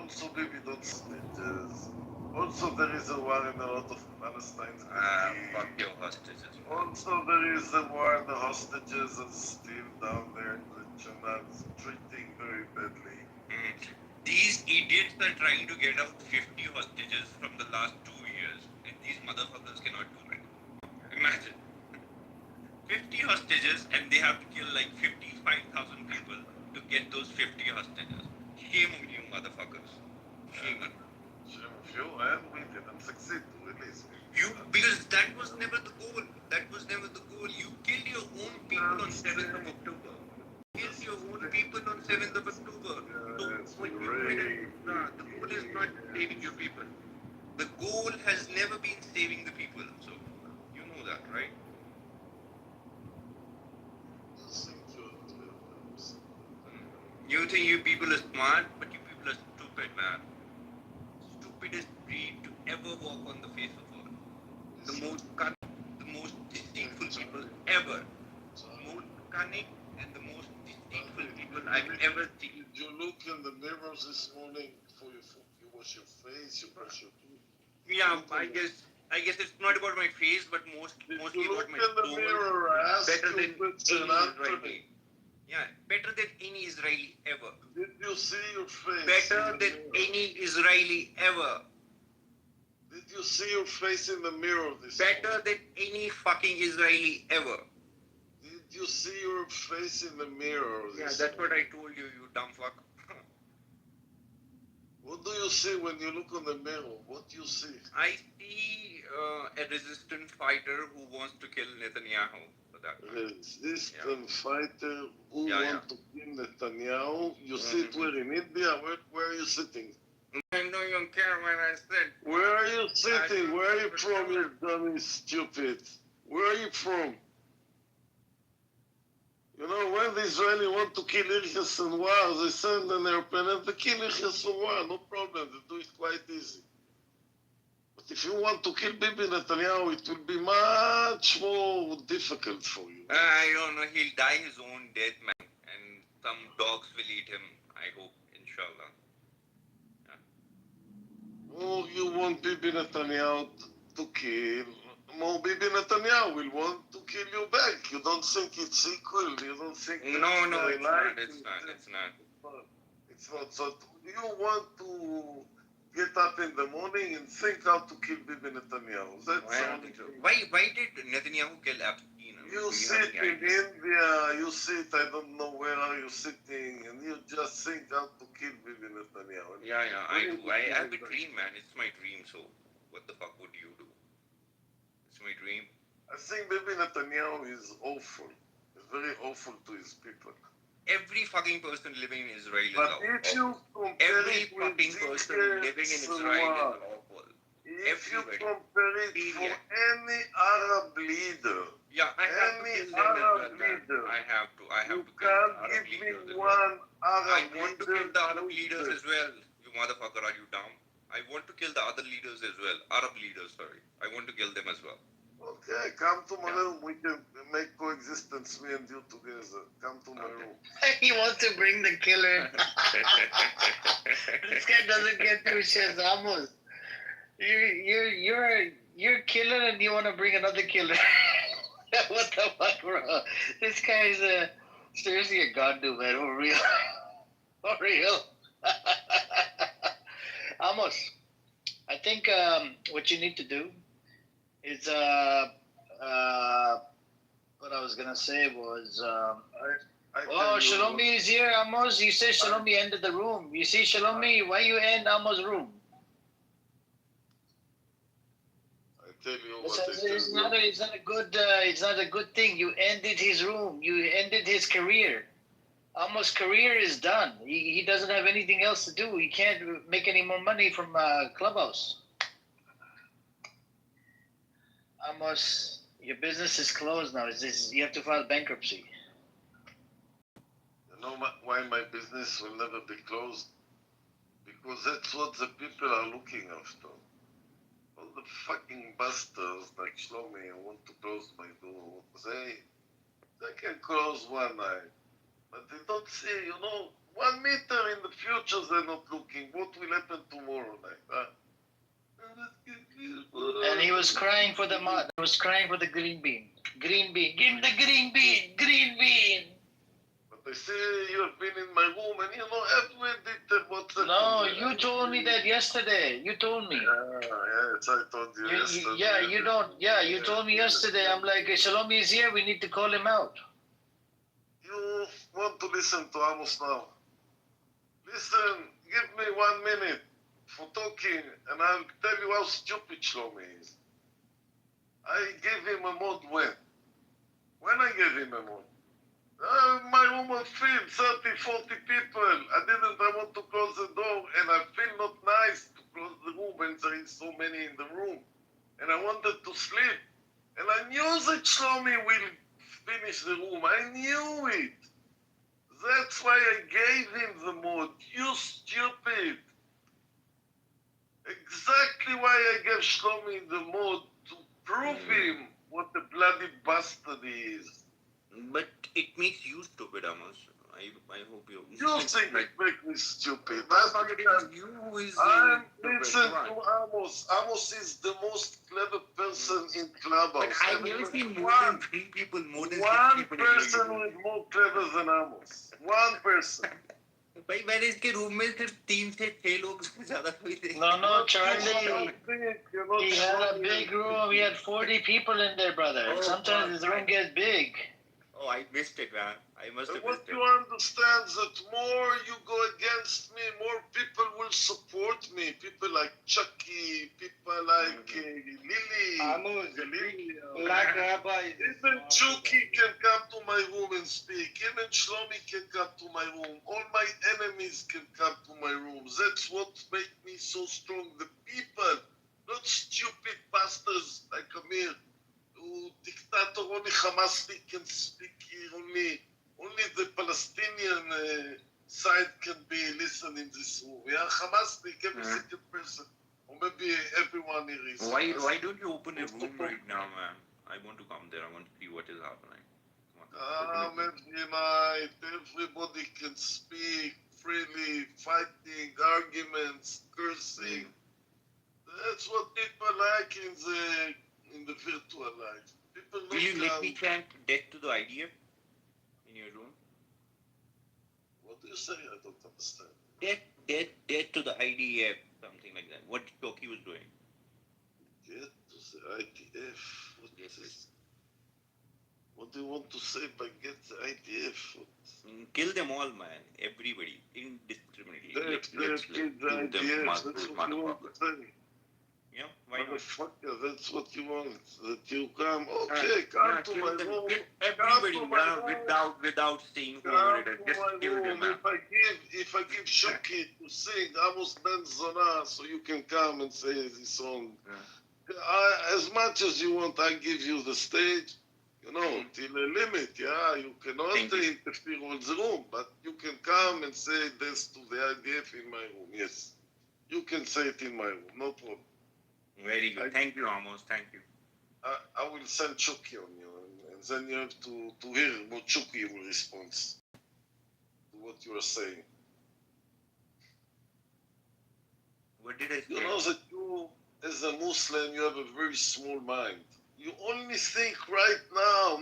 also maybe don't snitches. Also there is a war in a lot of Palestine. Fuck your hostages. Also there is a war and the hostages are still down there in the Janats treating very badly. These idiots are trying to get out 50 hostages from the last 2 years, and these motherfuckers cannot do it. Imagine. 50 hostages, and they have to kill like 55,000 people to get those 50 hostages. Shame on you, motherfuckers. Shame on you. Shame of you, and we didn't succeed to release me. Because that was never the goal. That was never the goal. You killed your own people on 7th of October. Killed your own people on 7th of October. So what you doing? The goal is not saving your people. The goal has never been saving the people. So you know that, right? You think you people are smart, but you people are stupid, man. Stupidest breed to ever walk on the face of earth. The most cunning, the most deceitful people ever. Most cunning and the most deceitful people I've ever seen. Did you look in the mirrors this morning before you wash your face, you brush your teeth? Yeah, I guess it's not about my face, but mostly about my soul. Look in the mirror, ask better than your question, any answer Israeli. me. Yeah, better than any Israeli ever. Did you see your face? Better in the than mirror? any Israeli ever. Did you see your face in the mirror this Better morning? than any fucking Israeli ever. Did you see your face in the mirror? Yeah, that's what I told you, you dumb fuck. What do you see when you look on the mirror? What do you see? I see a resistant fighter who wants to kill Netanyahu. For that matter. Resistant fighter who Yeah, want to kill Netanyahu. You sit where in India? Where are you sitting? I know you don't care when I said. Where are you sitting? Where are you from, you dummy stupid? Where are you from? You know, when the Israeli want to kill Yahya Sinwar, they send an airplane and they kill Yahya Sinwar. No problem, they do it quite easy. But if you want to kill Bibi Netanyahu, it will be much more difficult for you. I don't know, he'll die his own death, man. And some dogs will eat him, I hope, inshallah. Oh, you want Bibi Netanyahu to kill. More Bibi Netanyahu will want to kill you back. You don't think it's equal? You don't think No, it's not. It's not. So you want to get up in the morning and think how to kill Bibi Netanyahu. That's Why did Netanyahu kill Epstein? You sit in India, you sit, I don't know where are you sitting, and you just think how to kill Bibi Netanyahu. Yeah, I do. I have a dream, man. It's my dream, so what the fuck would you do? It's my dream. I think Bibi Netanyahu is awful. He's very awful to his people. Every fucking person living in Israel is but awful. If you compare Every fucking person living in Israel is awful. If you compare it for any Arab leader, yeah, I have to kill them as well. I have to you kill the can't Arab give leaders me as one well. Arab I want to leader kill the Arab leaders as well. You motherfucker, are you dumb? I want to kill the other leaders as well. Arab leaders, sorry. I want to kill them as well. Okay, come to my room. We can make coexistence, me and you together. Come to my room. He wants to bring the killer. This guy doesn't get two shits, Amos. You're killer and you want to bring another killer. What the fuck, bro? This guy's seriously a god dude, man. For real. For real. Amos, I think what you need to do is what I was gonna say was Shalomi is here, Amos. You said Shalomi ended the room. You see, Shalomi, why you end Amos' room? I tell you it's not a good thing. You ended his room. You ended his career. Amos' career is done. He doesn't have anything else to do. He can't make any more money from Clubhouse. Amos, your business is closed now. You have to file bankruptcy. You know why my business will never be closed? Because that's what the people are looking after. All the fucking bastards like Shlomi who want to close my door, they can close one eye. But they don't see, 1 meter in the future they're not looking. What will happen tomorrow night? And he was crying for the green bean. Green bean. Give him the green bean. Green bean. But they say you have been in my room and every detail what's happening. No, you told me that yesterday. You told me. Yes, I told you yesterday. You told me yesterday. I'm like, Shalomi is here. We need to call him out. You want to listen to Amos now? Listen, give me 1 minute for talking, and I'll tell you how stupid Shlomi is. I gave him a mod when? When I gave him a mod? My room was filled, 30, 40 people. I want to close the door, and I feel not nice to close the room when there is so many in the room. And I wanted to sleep. And I knew that Shlomi will finish the room. I knew it. That's why I gave him the mod. You stupid. Exactly why I gave Shlomi the mod, to prove him what a bloody bastard he is. But it makes you stupid, Amos. I hope you... You think it makes me stupid. Listen to Amos. Amos is the most clever person in Clubhouse. But I've never seen more than 3 people, more than 6 people. One person who is more clever than Amos. One person. भाई मैंने इसके room में सिर्फ 3 से 6 लोग ज़्यादा कोई थे. No, Charlie. He had a big room. He had 40 people in there, brother. Sometimes his room gets big. Oh, I missed it, man. I must And have what missed you it. understand that more you go against me, more people will support me. People like Chucky, people like Lily. Black Rabbi. Even Chucky can come to my room and speak. Even Shlomi can come to my room. All my enemies can come to my room. That's what makes me so strong. The people, not stupid pastors like Amir, who dictator, only Hamasnik can speak here, only the Palestinian side can be listening in this room. Yeah, Hamasnik, every single person, or maybe everyone here is. Why don't you open a room right now, man? I want to come there. I want to see what is happening. Every night, everybody can speak freely, fighting, arguments, cursing. That's what people like in the virtual life. People Will you let look me chant death to the IDF in your room? What do you say? I don't understand. Death to the IDF, something like that. What Toki was doing. Get to the IDF. Yes. What do you want to say by get the IDF? Kill them all, man. Everybody, indiscriminately. Let's kill the IDF. That's what you want to say. Yeah, why not? Motherfucker, that's what you want. That you come. Okay, come to my room. Everybody, without seeing whoever it is, just kill them, man. If I give Shoki to sing Amos Ben Zona, so you can come and say the song. As much as you want, I give you the stage. Till a limit, yeah. You cannot interfere with the room, but you can come and say this to the IDF in my room. Yes, you can say it in my room, no problem. Very good. Thank you, Amos. Thank you. I will send Chucky on you, and then you have to hear what Chucky will respond to what you are saying. What did I say? You know that you, as a Muslim, you have a very small mind. You only think right now,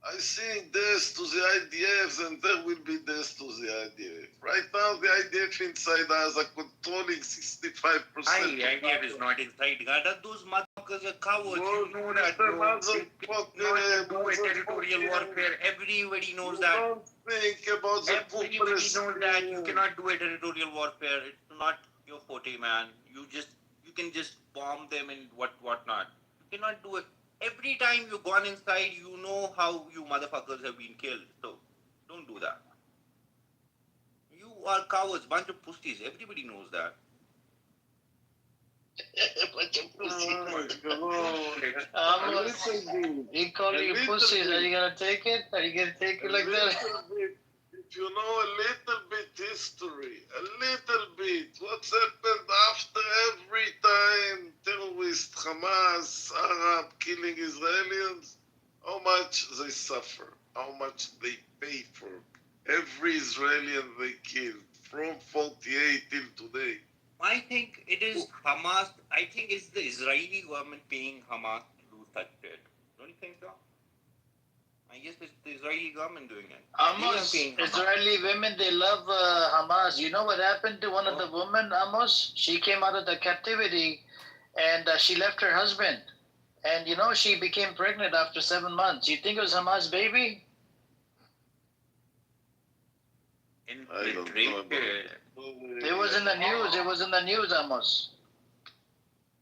I think this to the IDF, and there will be this to the IDF. Right now, the IDF inside us are controlling 65%. IDF is not inside. Those motherfuckers are cowards. You know that, bro. Do a territorial warfare. Everybody knows that. Don't think about the Everybody knows that you cannot do a territorial warfare. It's not your forte, man. You can just bomb them and whatnot. You cannot do it. Every time you've gone inside, you know how you motherfuckers have been killed. So, don't do that. You are cowards, bunch of pussies. Everybody knows that. Bunch of pussies. He called you pussies. Are you gonna take it? Are you gonna take it like that? If you know a little bit history, what's happened after every time terrorist Hamas, Arab killing Israelis, how much they suffer, how much they pay for every Israeli they killed from 48 till today. I think it is Hamas. I think it's the Israeli government paying Hamas to do such shit. Don't you think so? I guess it's the Israeli government doing it. Amos, Israeli women, they love Hamas. You know what happened to one of the women, Amos? She came out of the captivity and she left her husband. And she became pregnant after 7 months. You think it was Hamas' baby? I don't know about it. It was in the news. It was in the news, Amos.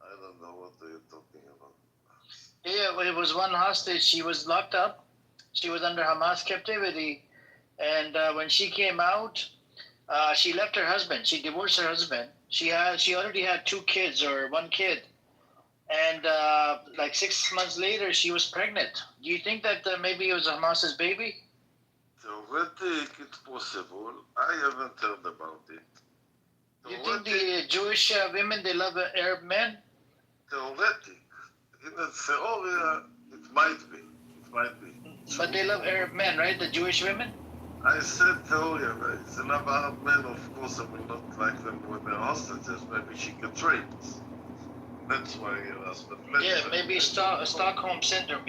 I don't know what they're talking about. Yeah, it was one hostage. She was locked up. She was under Hamas captivity. And when she came out, she left her husband. She divorced her husband. She already had 2 kids or 1 kid. And like 6 months later, she was pregnant. Do you think that maybe it was Hamas's baby? Theoretic, it's possible. I haven't heard about it. You think the Jewish women, they love Arab men? Theoretic. In the theory, it might be. But they love Arab men, right? The Jewish women? I said theory, right? They love Arab men, of course. I will not like them when they're hostages. Maybe she gets raped. That's why you asked. But maybe Stockholm Syndrome,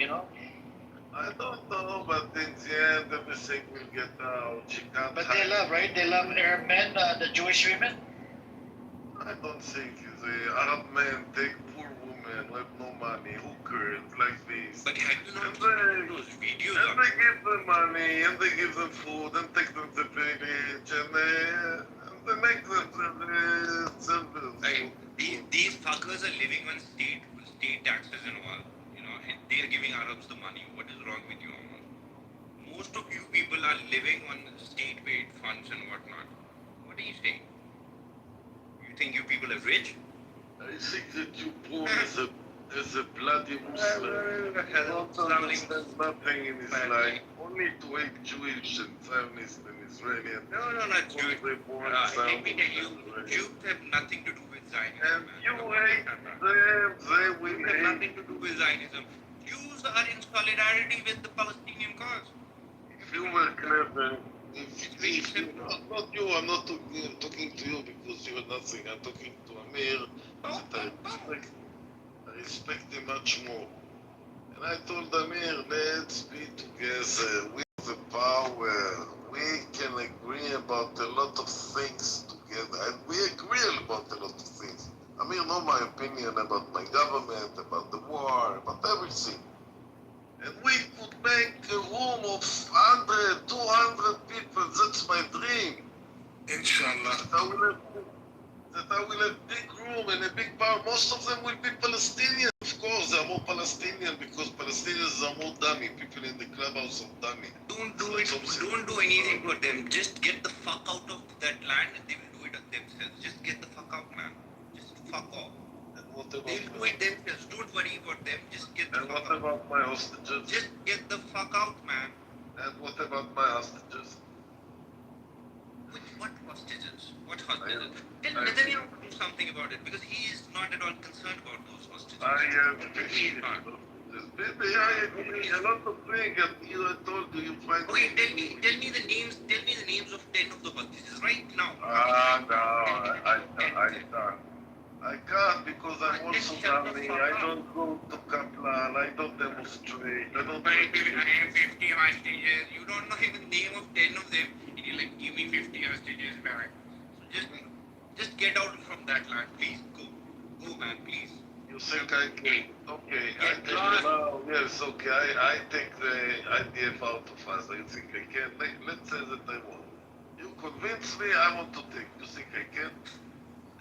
I don't know, but in the end, everything will get out. She can't. But they love, right? They love Arab men, the Jewish women? I don't think the Arab men take poor women man, with no money, hookers like this. But have you not And seen those videos and of they give them money, and they give them food, and take them to village, and they make them sell Right. These fuckers are living on state taxes and all, you know, and they are giving Arabs the money. What is wrong with you? Most of you people are living on state-paid funds and whatnot. What are you saying? You think you people are rich? I think that you born as a bloody Muslim. Not understand nothing in his life. Only to hate Jewish and Zionist and Israeli. No, not Jewish. Let me tell you, Jews have nothing to do with Zionism. And you hate them, they will It has hate. nothing to do with Zionism. Jews are in solidarity with the Palestinian cause. If you were clever, if you, not you, I'm not talking to you because you're nothing. I'm talking to Amir that I respect him much more. And I told Amir, let's be together. We have the power. We can agree about a lot of things together. And we agree about a lot of things. Amir know my opinion about my government, about the war, about everything. And we could make a room of 100, 200 people. That's my dream. Inshallah. That I will have big room and a big bar. Most of them will be Palestinian. Of course, they are more Palestinian because Palestinians are more dummy. People in the clubhouse are dummy. Don't do it. Don't do anything for them. Just get the fuck out of that land and they will do it themselves. Just get the fuck out, man. Just fuck off. And what about They'll do it themselves. Don't worry about them. Just get the and fuck what out. about my hostages? Just get the fuck out, man. And what about my hostages? What hostages? What hostages? Tell Netanyahu to do something about it because he is not at all concerned about those hostages. He is not. Baby, I agree. A lot of things. I told you, you find. Okay, tell me the names. Tell me the names of 10 of the hostages right now. No, I can't because I'm also dummy. I don't go to Kaplan. I don't demonstrate. I don't. I have 50 hostages. You don't know even the name of 10 of them. And you're like, give me 50 hostages back. So just get out from that land, please. Go, man, please. You think I can? Okay, I Get take lost. no, yes, okay. I take the IDF out of us. I think I can. Let's say that I want. You convince me. I want to take. You think I can?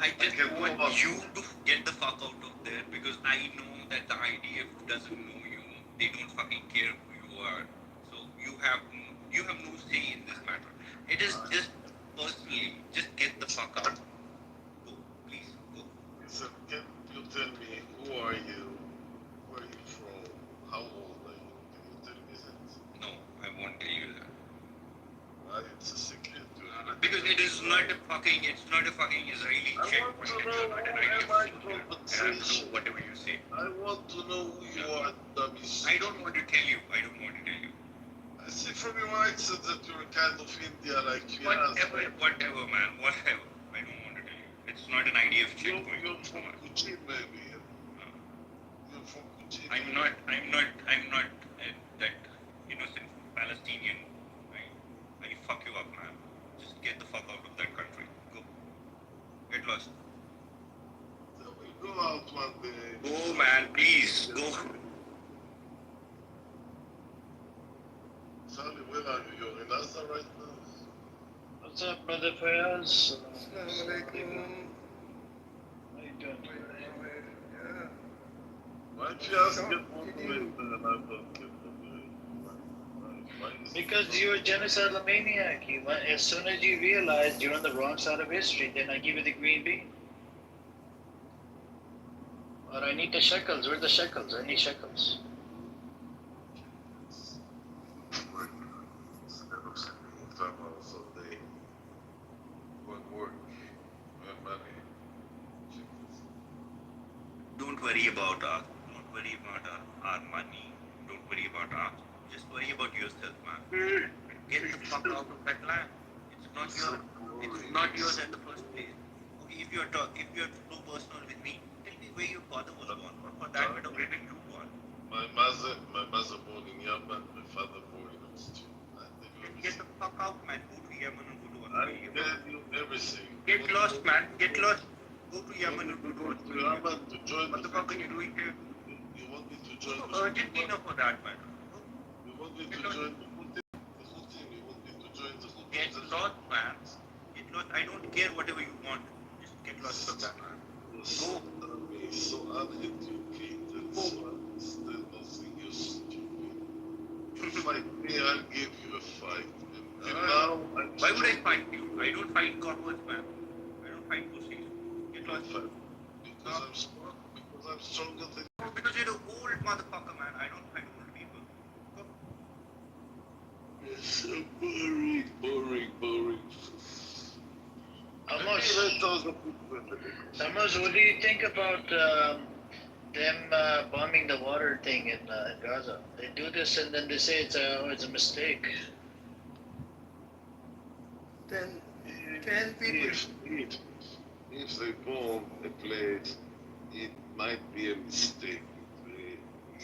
I just can want go on. you to get the fuck out of there because I know that the IDF doesn't know you. They don't fucking care who you are. So you have no say in this matter. It is just personally, just get the fuck out. Go, please, go. Listen, can you tell me who are you? Where are you from? How old are you? Can you tell me that? No, I won't tell you that. Why it's a secret? Because it's not a fucking Israeli I checkpoint. want to It's know not an who am IDF I checkpoint. And I have to compensation? know whatever you say. I want to know who you are, dummies. I don't want to tell you. I don't want to tell you. I see from your accent that you're kind of India, like you Whatever, man. Whatever. I don't want to tell you. It's not an IDF You're checkpoint. from Kuching, maybe. You're from Kuching. I'm not that innocent Palestinian. I fuck you up, man. Just get the fuck out of that country. Go. Get lost. So we'll go out one day. Go, man. Please. Go. Charlie, where are you? You're in Gaza right now? What's up, brother Fayaz? Assalamualaikum. How you doing? Why don't you ask get one way and I don't get one way? Because you're a genocidal maniac. As soon as you realize you're on the wrong side of history, then I give you the green bean. Or I need the shekels. Where are the shekels? I need shekels. Don't worry about us. Don't worry about our money. Don't worry about us. Just worry about yourself, man. Get the fuck out of that land. It's not yours. It's not yours at the first place. Okay, if you're so personal with me, tell me where your father was born. Or for that matter, where did you born? My mother born in Yemen, my father born in Austria. Get the fuck out, man. Go to Yemen and go to I Australia. tell you everything. Get lost, man. Get lost. go to Yemen if you don't. To Yemen to join What the fuck are you doing here? You want me to join No, urgent enough for that, man. You want me to join the Houthi? The Houthi, you want me to join the Houthi? Get lost, man. Get lost. I don't care whatever you want. Just get lost from that, man. So, so uneducated, so understand nothing, you're stupid. You fight me, I'll give you a fight. And now, Why would I fight you? I don't fight cowards, man. I don't fight pussies. Get lost. Because I'm smart, because I'm stronger than Oh, because you're an old motherfucker, man. I don't fight old people. Go. you. It's so boring. Amos, Let those people in the big Amos, what do you think about them bombing the water thing in Gaza? They do this and then they say it's a mistake. Then 10 people. If they bomb a place, it might be a mistake.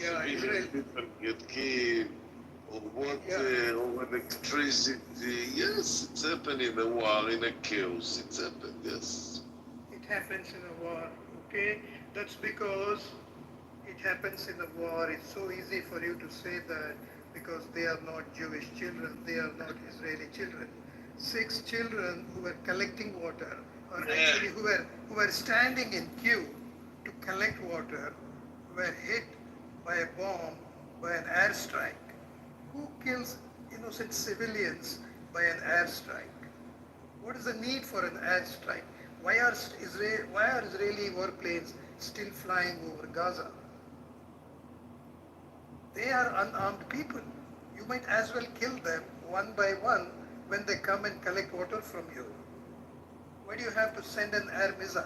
Yeah, Civilian Israel. people get killed, or water, or electricity. Yes, it's happened in a war, in a chaos. It's happened, yes. It happens in a war, okay? That's because it happens in a war. It's so easy for you to say that because they are not Jewish children, they are not Israeli children. 6 children who were collecting water, or actually who were standing in queue to collect water, were hit by a bomb, by an airstrike. Who kills innocent civilians by an airstrike? What is the need for an airstrike? Why are Israeli warplanes still flying over Gaza? They are unarmed people. You might as well kill them one by one when they come and collect water from you. Why do you have to send an air missile?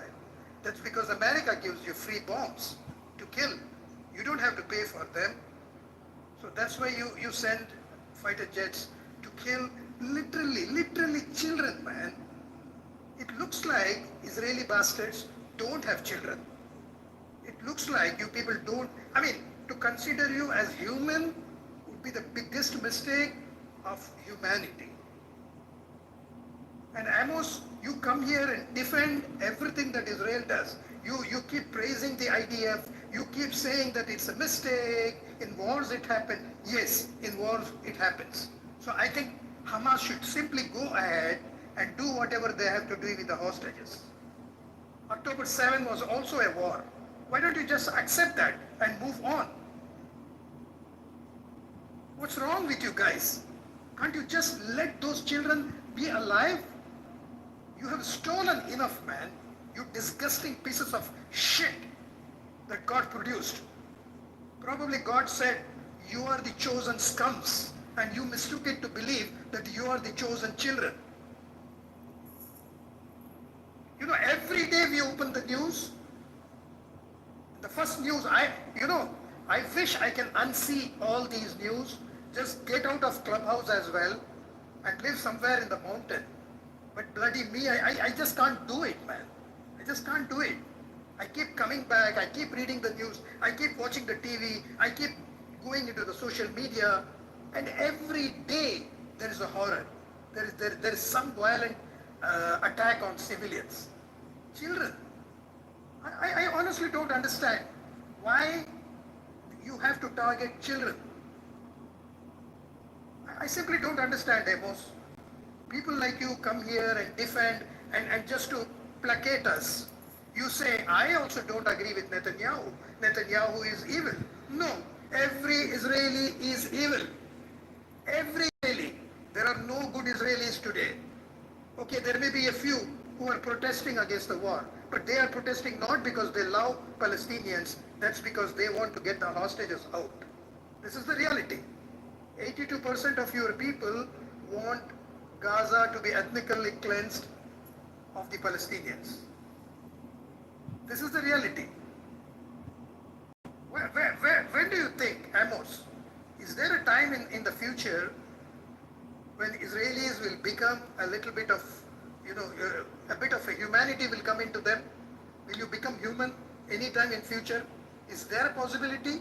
That's because America gives you free bombs to kill. You don't have to pay for them. So that's why you send fighter jets to kill literally children, man. It looks like Israeli bastards don't have children. It looks like you people don't, to consider you as human would be the biggest mistake of humanity. And Amos, you come here and defend everything that Israel does. You keep praising the IDF. You keep saying that it's a mistake. In wars it happens. Yes, in wars it happens. So I think Hamas should simply go ahead and do whatever they have to do with the hostages. October 7 was also a war. Why don't you just accept that and move on? What's wrong with you guys? Can't you just let those children be alive? You have stolen enough, man. You disgusting pieces of shit that God produced. Probably God said, you are the chosen scums, and you mistook it to believe that you are the chosen children. Every day we open the news, the first news, I wish I can unsee all these news, just get out of Clubhouse as well, and live somewhere in the mountain. But bloody me, I just can't do it, man. I just can't do it. I keep coming back, I keep reading the news, I keep watching the TV, I keep going into the social media, and every day there is a horror. There is some violent attack on civilians. Children. I honestly don't understand why you have to target children. I simply don't understand, Amos. People like you come here and defend and just to placate us. You say, I also don't agree with Netanyahu. Netanyahu is evil. No, every Israeli is evil. Every Israeli. There are no good Israelis today. Okay, there may be a few who are protesting against the war, but they are protesting not because they love Palestinians, that's because they want to get the hostages out. This is the reality. 82% of your people want Gaza to be ethnically cleansed of the Palestinians. This is the reality. When do you think, Amos, is there a time in the future when Israelis will become a little bit of, a bit of a humanity will come into them? Will you become human anytime in future? Is there a possibility?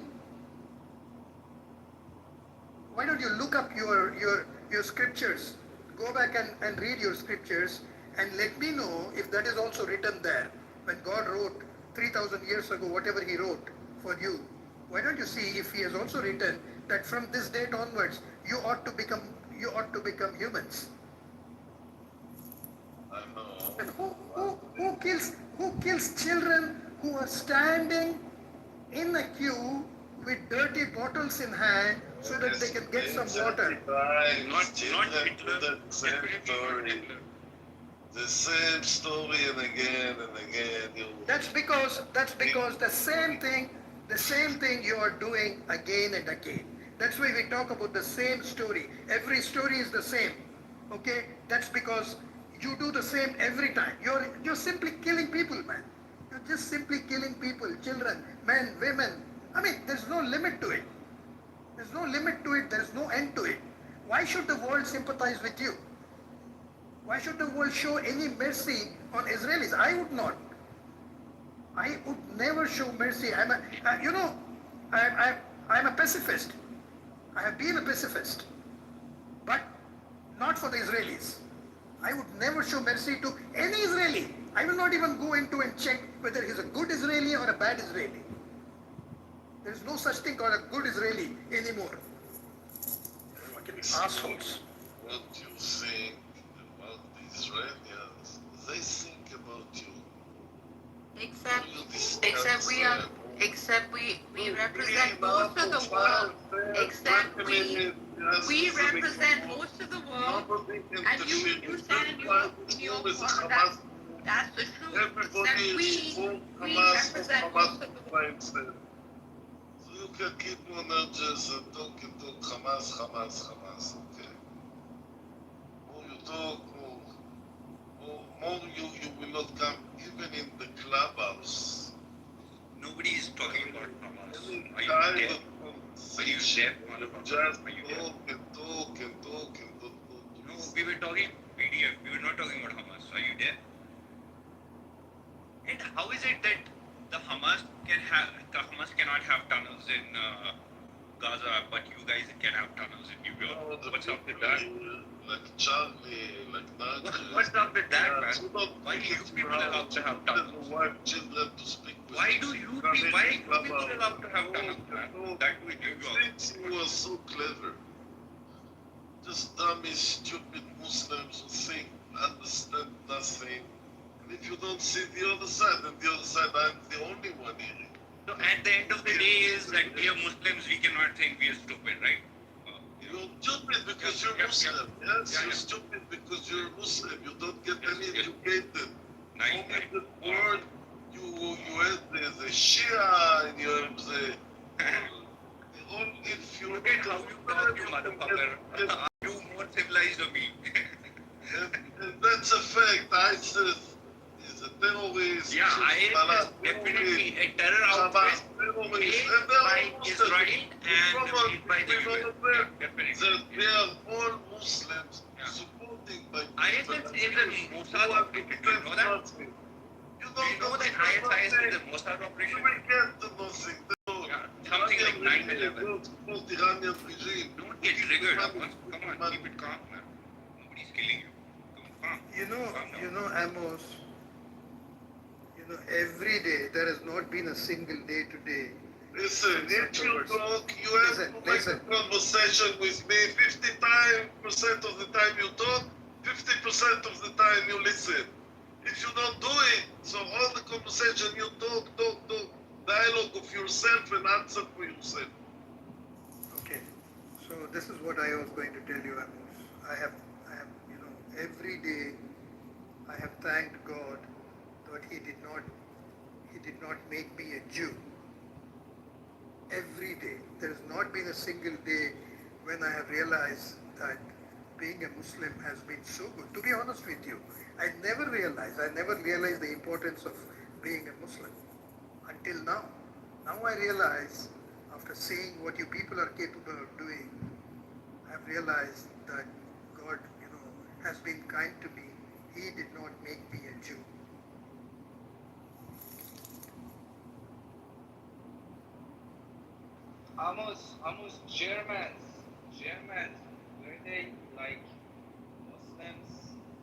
Why don't you look up your scriptures? Go back and read your scriptures and let me know if that is also written there. When God wrote 3,000 years ago, whatever he wrote for you, why don't you see if he has also written that from this date onwards, you ought to become humans? I know. And who kills children who are standing in a queue with dirty bottles in hand so that they can get some water? Not Hitler. The same story. The same story and again and again. That's because the same thing you are doing again and again. That's why we talk about the same story. Every story is the same. Okay? That's because you do the same every time. You're simply killing people, man. You're just simply killing people, children, men, women. I mean, there's no limit to it. There's no limit to it. There's no end to it. Why should the world sympathize with you? Why should the world show any mercy on Israelis? I would not. I would never show mercy. I'm a pacifist. I have been a pacifist, but not for the Israelis. I would never show mercy to any Israeli. I will not even go into and check whether he's a good Israeli or a bad Israeli. There is no such thing called a good Israeli anymore. Assholes. What you think about the Israelis, they think about you. Except we represent most of the world. Except we represent most of the world, and you stand in your corner. That's the truth. Everybody is for Hamas, represent Hamas most of the by himself. So you can keep on just talk Hamas, Hamas, Hamas, okay? More you talk, more you will not come even in the clubhouse. Nobody is talking about Hamas. Any Are you kind deaf? of Are you conversation, deaf, motherfucker? just Are you deaf? talk and don't No, we were talking PDF. We were not talking about Hamas. Are you deaf? And how is it that the Hamas cannot have tunnels in Gaza, but you guys can have tunnels in New York? No, the What's up with people that? like Charlie, like Nigel. What's up with that, man? So not Why do you because people have allowed to have children tunnels? who want children to speak with Why us. do you Come people, in why the are you people clubhouse. allowed to have tunnels, man? No, That would New York. Since you were so clever, just dummy, stupid Muslims who think, understand nothing. And if you don't see the other side, then the other side, I'm the only one hearing. So at the end of the day is that we are Muslims, we cannot think we are stupid, right? You're stupid because you're Muslim. Yes, you're stupid because you're Muslim. You don't get any educated. Nice, Only nice. the word you have the Shia and you have the if you Look at how you talk, you motherfucker. Are you more civilized than me? and that's a fact. ISIS is a terrorist. Yeah, ISIS is definitely a terror outfit made by Israel and made by the US. Definitely. They are all Muslims supporting by ISIS is a Mossad operation. Do you know that? You Do you know that ISIS is a Mossad You operation? will get to nothing. Something like 9/11. Support Iranian regime. Don't get triggered. Come on, keep it calm, man. Nobody's killing you. Calm. Amos, every day, there has not been a single day today. Listen, if you talk, you have to make a conversation with me. 50% of the time you talk, 50% of the time you listen. If you don't do it, so all the conversation you talk, dialogue of yourself and answer for yourself. Okay, so this is what I was going to tell you, Amos. I have, every day I have thanked God that He did not make me a Jew. Every day, there has not been a single day when I have realized that being a Muslim has been so good. To be honest with you, I never realized the importance of being a Muslim until now. Now I realize, after seeing what you people are capable of doing, I've realized that God, has been kind to me. He did not make me a Jew. Amos, Germans, were they like Muslims?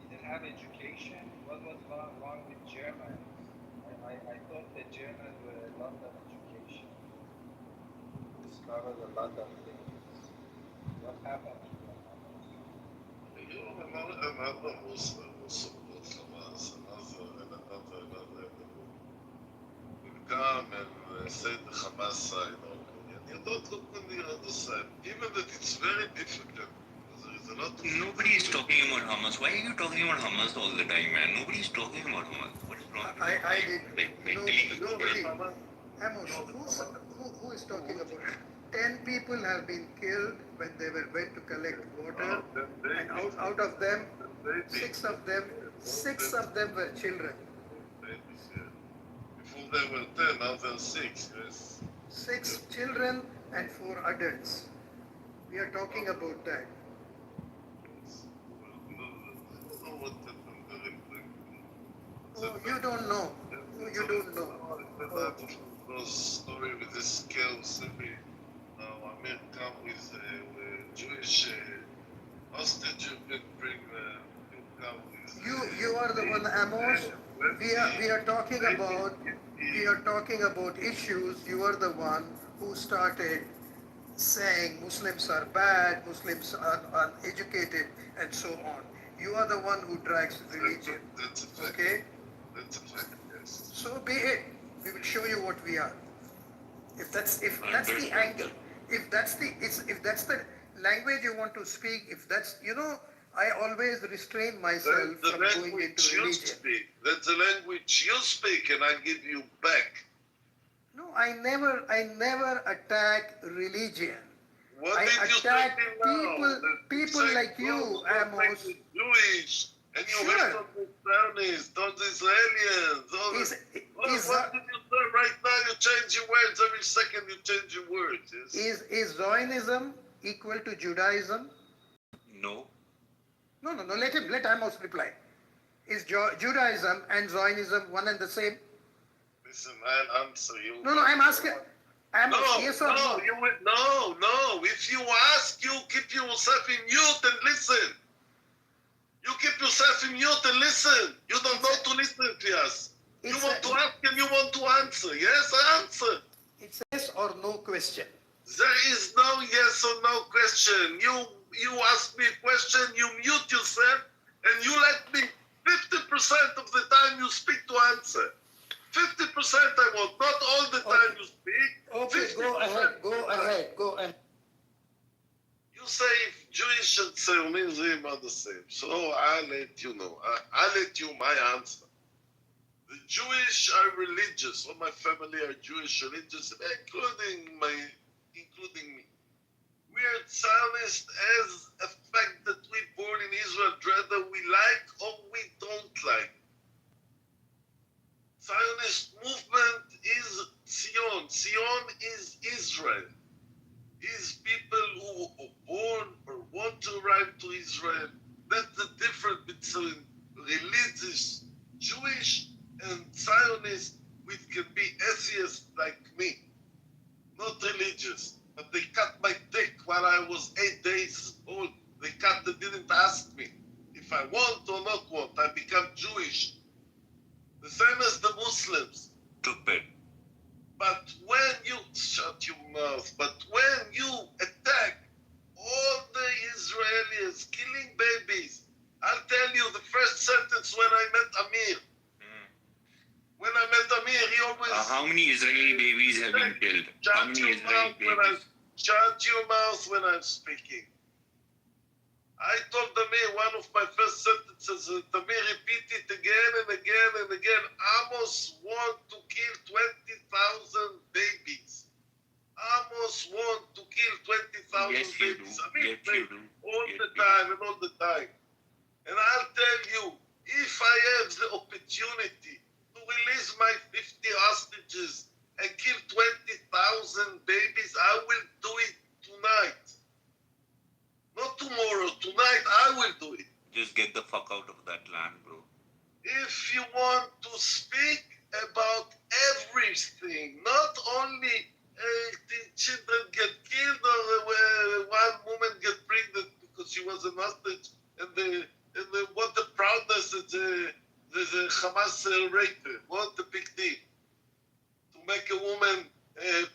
Didn't have education? What was wrong with Germans? I thought the Germans were a London education. Discovered a lot of things. What happened to them? Another Muslim who support Hamas, another will come and say the Hamas side or opinion. You don't look on the other side, even that it's very difficult. There is a lot of Nobody is talking about Hamas. Why are you talking about Hamas all the time, man? Nobody is talking about Hamas. What is wrong with you? I did. Mentally. Nobody. Amos, who is talking about it? 10 people have been killed when they went to collect water, and out of them, six of them were children. Before they were 10, now they're 6, yes. 6 children and 4 adults. We are talking about that. Oh, you don't know. Oh, you don't know. The story with this girl, Simi. Amir come with a Jewish hostage. You can bring. You come with. You are the one, Amos. We are talking about issues. You are the one who started saying Muslims are bad, Muslims are uneducated, and so on. You are the one who drags religion. That's a fact. Okay? That's a fact, yes. So be it. We will show you what we are. If that's the angle, if that's the language you want to speak, if that's I always restrain myself from going into religion. That's the language you speak, and I give you back. No, I never attack religion. What I did you attack now? people like you, Amos. Jewish, and you Sure. hate on the Zionists, on the Israelis. What did you say right now? You change your words every second. You change your words. Yes? Is Zionism equal to Judaism? No. No. Let Amos reply. Is Judaism and Zionism one and the same? Listen, I'll answer you. No, I'm asking. Amos, yes or no? No. If you ask, you keep yourself in mute and listen. You keep yourself in mute and listen. You don't know to listen to us. You want to ask and you want to answer. Yes, I answer. It's a yes or no question. There is no yes or no question. You ask me a question, you mute yourself, and you let me 50% of the time you speak to answer. 50% I want, not all the time you speak. Okay, 50%. go ahead. You say if Jewish and Zionism are the same, so I'll let you know. I'll let you my answer. The Jewish are religious. All my family are Jewish religious, including me. We are Zionists as a fact that we born in Israel, whether we like or we don't like. Zionist movement is Zion. Zion is Israel. Is people who are born or want to arrive to Israel. That's the difference between religious Jewish and Zionist, which can be atheists like me. Not religious. But they cut my dick while I was 8 days old. They didn't ask me if I want or not want. I become Jewish. The same as the Muslims. Stupid. But when you shut your mouth, but when you attack all the Israelis killing babies, I'll tell you the first sentence when I met Amir. When I met Amir, he always... how many Israeli babies have been killed? How many Israeli babies? Shut your mouth when I'm speaking. I told Amir, one of my first sentences, Amir repeat it again and again and again. Amos want to kill 20,000 babies. Amos want to kill 20,000 babies. Amir say all the time. And I'll tell you, if I have the opportunity to release my 50 hostages and kill 20,000 babies, I will do it tonight. Not tomorrow, tonight I will do it. Just get the fuck out of that land, bro. If you want to speak about everything, not only the children get killed or one woman get pregnant because she was an hostage, and what the proudness that the Hamas raped her. What the big deal? To make a woman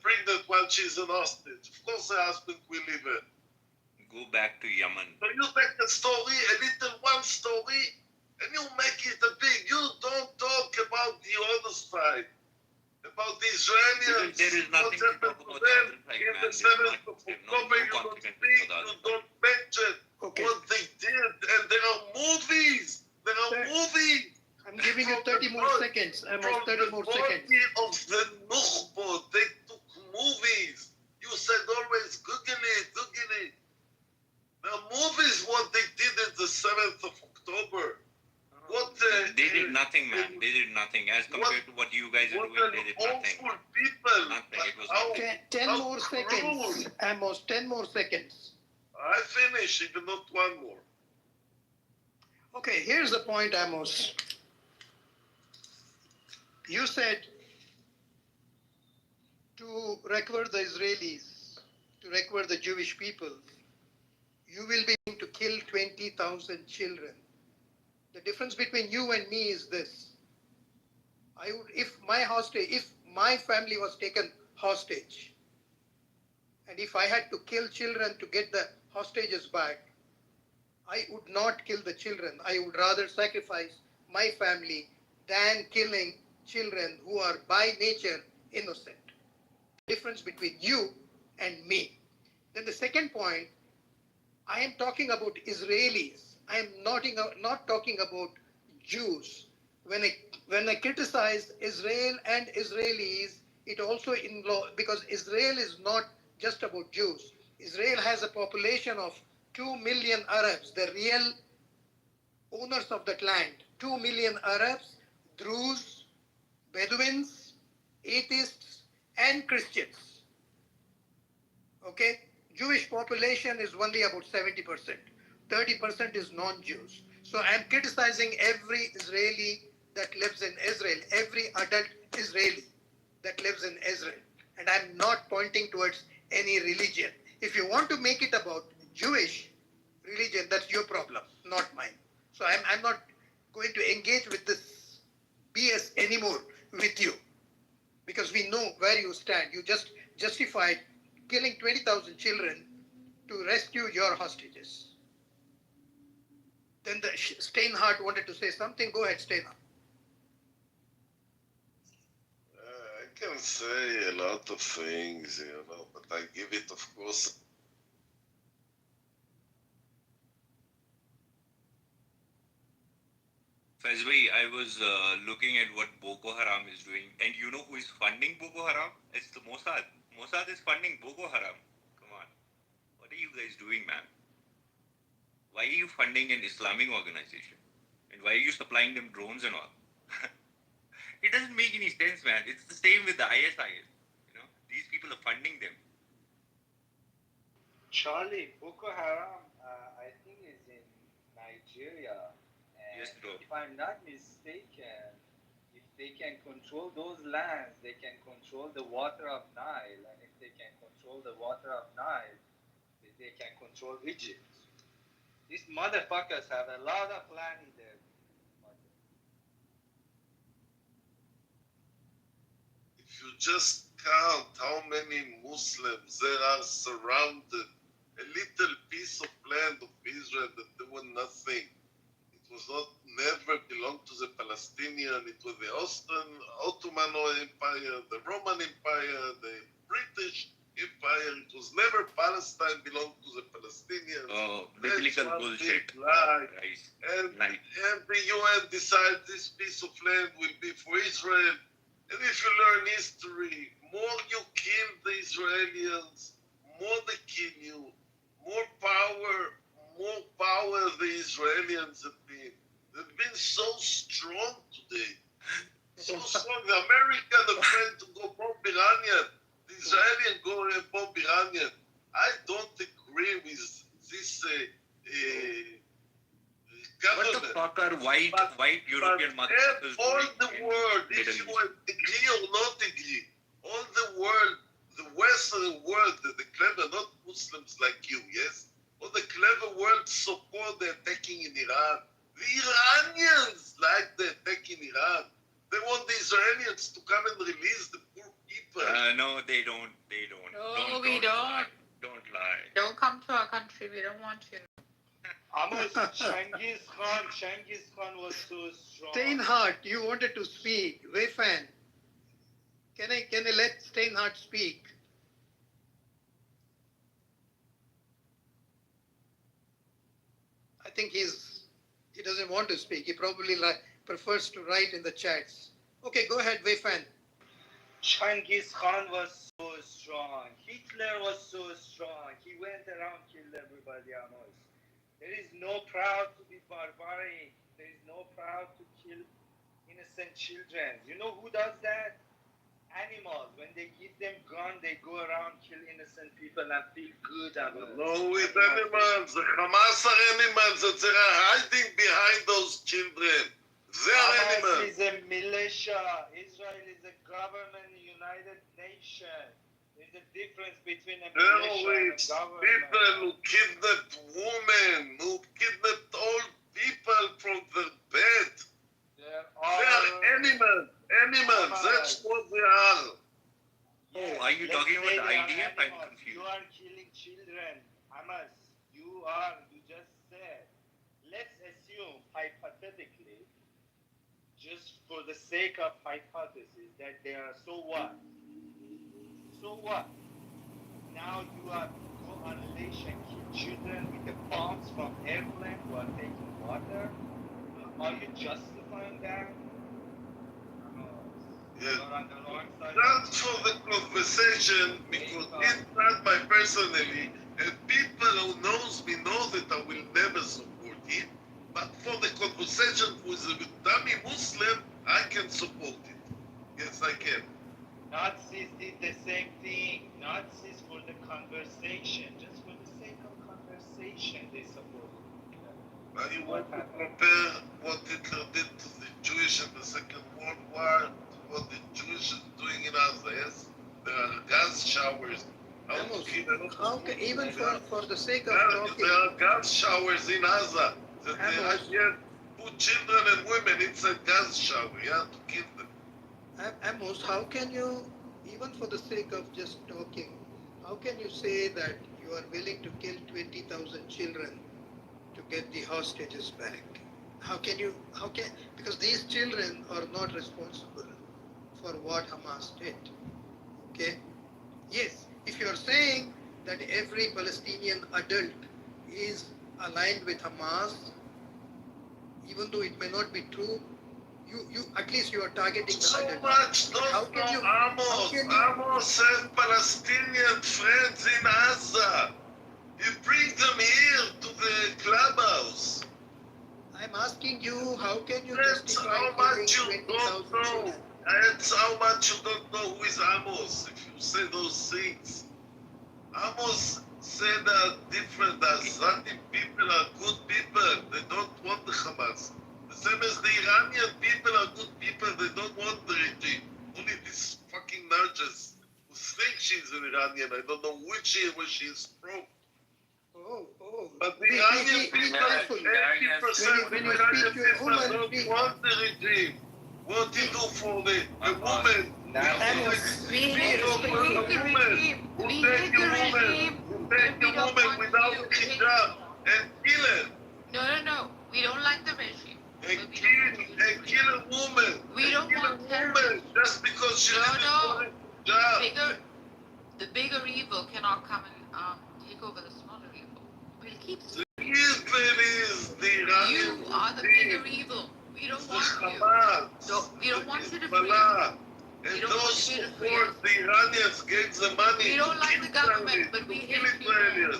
pregnant while she's an hostage. Of course her husband will leave her. Go back to Yemen. So you take a story, a little one story, and you make it a big. You don't talk about the other side. About the Israelis. Because there is nothing to talk about the other side, in man. the There's 7th of no October, you don't consequences speak, for the other you side. don't mention Okay. what they did, and there are movies. There are Sir, movies. I'm giving you 30 more seconds. I'm on 30 more seconds. Of the Nukhba, they took movies. You said always, Google it, Google it. There are movies what they did in the 7th of October. What They did nothing, man. They did nothing. As compared to what you guys are doing, they did nothing. awful people. Nothing. It was How- nothing. 10 How more seconds. cruel. Amos, 10 more seconds. I finish, even not one more. Okay, here's the point, Amos. You said to recover the Israelis, to recover the Jewish people, you will be able to kill 20,000 children. The difference between you and me is this. I would, if my family was taken hostage, and if I had to kill children to get the hostages back, I would not kill the children. I would rather sacrifice my family than killing children who are by nature innocent. Difference between you and me. Then the second point, I am talking about Israelis. I am not talking about Jews. When I criticize Israel and Israelis, it also involves, because Israel is not just about Jews. Israel has a population of 2 million Arabs, the real owners of that land. 2 million Arabs, Druze, Bedouins, atheists, and Christians. Okay? Jewish population is only about 70%. 30% is non-Jews. So I'm criticizing every Israeli that lives in Israel, every adult Israeli that lives in Israel. And I'm not pointing towards any religion. If you want to make it about Jewish religion, that's your problem, not mine. So I'm not going to engage with this BS anymore with you, because we know where you stand. You just justified killing 20,000 children to rescue your hostages. Then the Steinhardt wanted to say something. Go ahead, Steinhardt. I can say a lot of things, but I give it, of course. Fazli, I was looking at what Boko Haram is doing, and you know who is funding Boko Haram? It's the Mossad. Mossad is funding Boko Haram. Come on. What are you guys doing, man? Why are you funding an Islamic organization? And why are you supplying them drones and all? It doesn't make any sense, man. It's the same with the ISIS. These people are funding them. Charlie, Boko Haram, I think is in Nigeria. And Yes, bro. if I'm not mistaken, if they can control those lands, they can control the water of Nile. And if they can control the water of Nile, they can control Egypt. These motherfuckers have a lot of land in there. If you just count how many Muslims there are surrounded, a little piece of land of Israel that there were nothing. It was never belonged to the Palestinian. It was the Ottoman Empire, the Roman Empire, the British Empire. It was never Palestine belonged to the Palestinians. Oh, biblical bullshit. Lie. Nice. And, Nice. and the UN decided this piece of land will be for Israel. And if you learn history, more you kill the Israelis, more they kill you, more power the Israelis have been. They've been so strong today. So strong. The American are afraid to go bomb Iranian. The Israelis go and bomb Iranian. I don't agree with this What the government. fuck are white European motherfuckers all doing the in world, if Middle you East? agree or not agree, all the world, the Western world, the clever, not Muslims like you, yes? All the clever world support the attacking in Iran. The Iranians like the attack in Iran. They want the Israelis to come and release the poor people. No, they don't. They don't. No, we don't. Lie. Don't lie. Don't come to our country. We don't want you. Amos, Genghis Khan was so strong. Steinhardt, you wanted to speak. Wayfan, can I let Steinhardt speak? I think he doesn't want to speak. He probably prefers to write in the chats. Okay, go ahead, Wayfan. Genghis Khan was so strong. Hitler was so strong. He went around, killed everybody, Amos. There is no proud to be barbaric. There is no proud to kill innocent children. You know who does that? Animals. When they give them gun, they go around, kill innocent people and feel good about it. No, with animals. The Hamas are animals. They are hiding behind those children. They are animals. Hamas is a militia. Israel is a government, United Nations. There's a difference between a militia and a government. People who kidnapped women, who kidnapped old people from their bed. They are animals. Animals. That's what they are. Oh, are you talking about the IDF? I'm confused. You are killing children, Hamas. You just said. Let's assume, hypothetically, just for the sake of hypothesis, that they are, so what? So what? Now you are go unleash and kill children with the bombs from airplanes who are taking water? Are you justifying that? Yes. That's for the conversation, because it's not my personally, and people who knows me know that I will never support it. But for the conversation with a dummy Muslim, I can support it. Yes, I can. Nazis did the same thing. Nazis for the conversation, just for the sake of conversation, they supported it. Now you want to compare what Hitler did to the Jewish in the Second World War to what the Jewish is doing in Gaza, yes? There are gas showers. How can, even for the sake of talking... There are gas showers in Gaza. That they have put children and women inside gas shower, yeah, to kill them. Amos, how can you, even for the sake of just talking, how can you say that you are willing to kill 20,000 children to get the hostages back? Because these children are not responsible for what Hamas did, okay? Yes, if you are saying that every Palestinian adult is aligned with Hamas, even though it may not be true, you at least you are targeting the so adult. Much don't know Amos. Amos has Palestinian friends in Gaza. He brings them here to the clubhouse. I'm asking you, how can you That's justify how much killing you don't 20,000 know. children? That's how much you don't know who is Amos if you say those things. Amos said that different. The Azadi people are good people. They don't want the Hamas. The same as the Iranian people are good people. They don't want the regime. Only this fucking Narges who think she's an Iranian. I don't know which she is from. But the Iranian people, 80% of the Iranian people don't want the regime. What do you do for the woman? We hate the regime. We hate the regime. Take a woman without hijab and kill her. No. We don't like the regime. And kill a woman. We don't want terrorists. Just because she lives in hijab. The bigger evil cannot come and take over the smaller evil. We'll keep. The evil is the Iranian. You are the bigger evil. We don't want you. We don't want you to free. And those who support the Iranians gave the money. We don't like the government, but we hate you.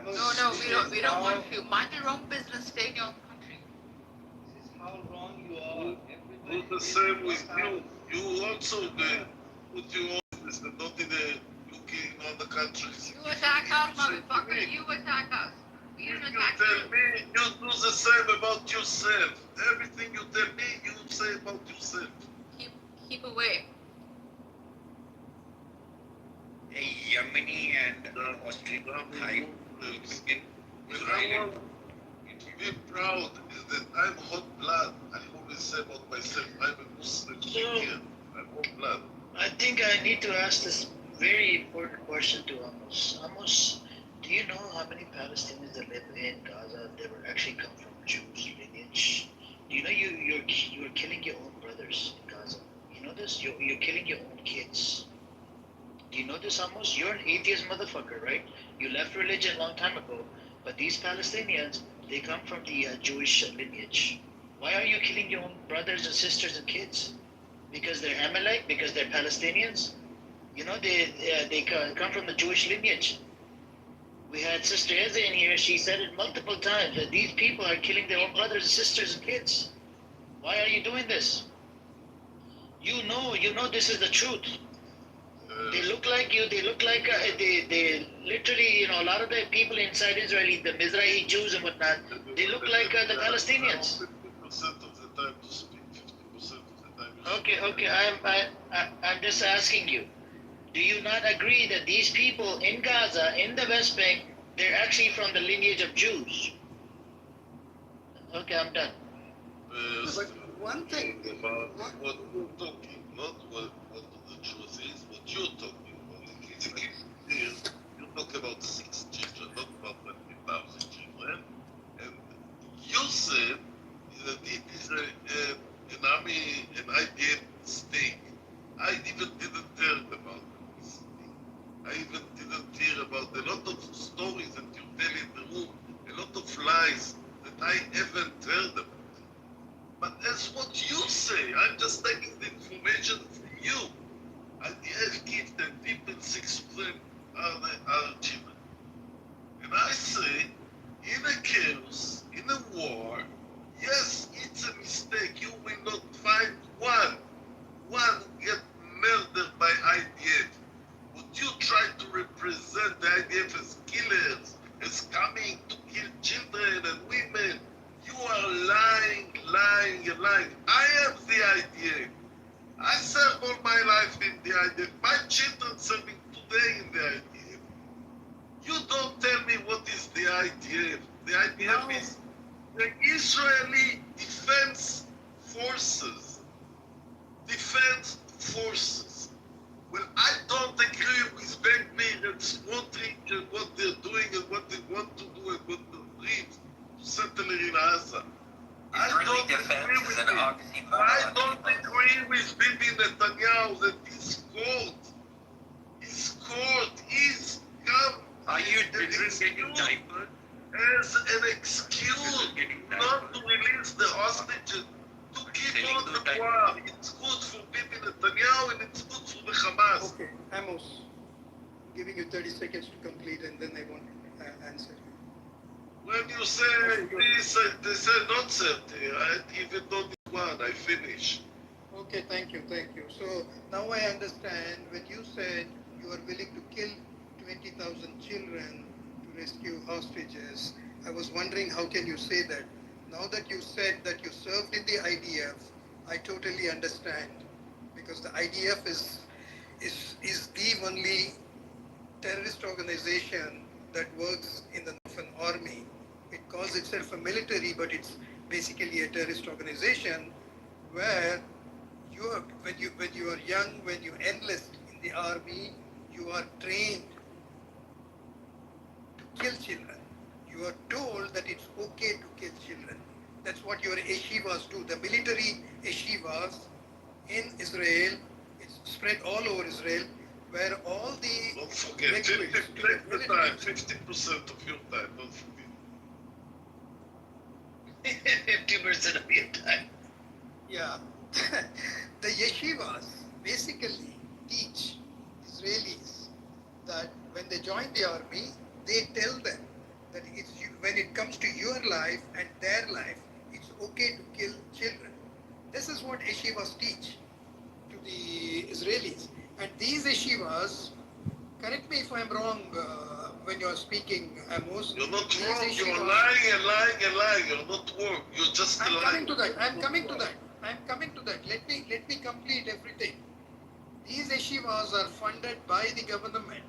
No, we don't want you. Mind your own business. Stay in your own country. This is how wrong you are. Do the same with you. You also put your own business, not in the UK, in other countries. You attack us, motherfucker. You attack us. We didn't attack you. Tell me, you do the same about yourself. Everything you tell me, you say about yourself. Keep away. A Yemeni and Austrian type lives in Israel. To be proud is that I'm hot blood. I always say about myself, I'm a think I need to ask this very important question to Amos. Amos, do you know how many Palestinians that live in Gaza that were actually come from Jewish lineage? Do you know you're killing your own brothers in Gaza? You know this? You're killing your own kids. Do you know this, Amos? You're an atheist motherfucker, right? You left religion a long time ago, but these Palestinians, they come from the Jewish lineage. Why are you killing your own brothers and sisters and kids? Because they're Amalek? Because they're Palestinians? You know, they come from the Jewish lineage. We had Sister Eze in here. She said it multiple times that these people are killing their own brothers and sisters and kids. Why are you doing this? You know this is the truth. They look like you. They look like they literally, a lot of the people inside Israel, the Mizrahi Jews and whatnot, they look like the Palestinians. 50% of the time to speak. 50% of the time. Okay. I'm just asking you. Do you not agree that these people in Gaza, in the West Bank, they're actually from the lineage of Jews? Okay, I'm done. But one thing. About what you're talking, not what the truth is, what you're talking about. Here, you talk about 6 children, not about 20,000 children. And you said that it is an army, an IDF state. I even didn't hear about this thing. I even didn't hear about a lot of stories that you tell in the room, a lot of lies that I haven't heard about. But that's what you say. I'm just taking the information from you. IDF kids and people, 6 of them are children. And I say, in a chaos, in a war, yes, it's a mistake. You will not find one get murdered by IDF. Would you try to represent the IDF as killers, as coming to kill children and women? You are lying. I am the IDF. I served all my life in the IDF. My children serving today in the IDF. You don't tell me what is the IDF. The IDF is the Israeli Defense Forces. Well, I don't agree with Ben-Gvir and Smotrich and what they're doing and what they want to do and what their dreams to settle in Gaza. I don't agree with it. I don't agree with Bibi Netanyahu that his court is come Are you getting diaper? as an excuse not to release the hostages, to keep on the war. It's good for Bibi Netanyahu and it's good for the Hamas. Okay, Amos, giving you 30 seconds to complete and then I won't answer you. When you say this, they say not 30. I even don't need one. I finish. Okay, thank you. So now I understand when you said you are willing to kill 20,000 children to rescue hostages. I was wondering how can you say that? Now that you said that you served in the IDF, I totally understand because the IDF is the only terrorist organization that works in the of an army. It calls itself a military, but it's basically a terrorist organization where when you are young, when you enlist in the army, you are trained to kill children. You are told that it's okay to kill children. That's what your yeshivas do. The military yeshivas in Israel, it's spread all over Israel, where all the... Don't forget, 50% of your time, don't forget. 50% of your time. Yeah. The yeshivas basically teach Israelis that when they join the army, they tell them that when it comes to your life and their life, it's okay to kill children. This is what yeshivas teach to the Israelis. And these yeshivas, correct me if I'm wrong when you're speaking, Amos. You're not wrong, you're lying. You're not wrong, you're just lying. I'm coming to that. Let me complete everything. These yeshivas are funded by the government,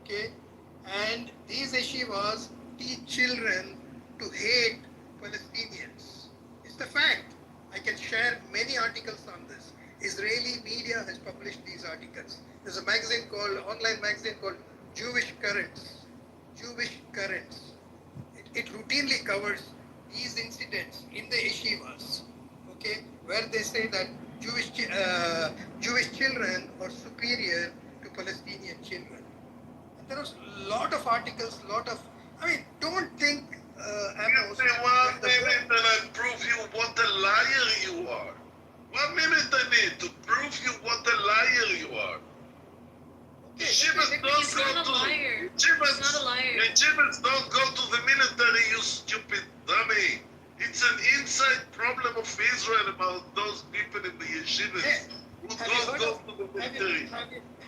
okay? And these yeshivas teach children to hate Palestinians. It's the fact. I can share many articles on this. Israeli media has published these articles. There's a magazine called, online magazine called Jewish Currents. Jewish Currents. It routinely covers these incidents in the yeshivas, okay, where they say that Jewish children are superior to Palestinian children. And there was a lot of articles, don't think, Amos, Give me 1 minute and I prove you what a liar you are. 1 minute I need to prove you what a liar you are. Yeshivas He's not a liar. He's not a liar. Yeshivas don't go to the military, you stupid dummy. It's an inside problem of Israel about those people in the yeshivas who don't go to the military.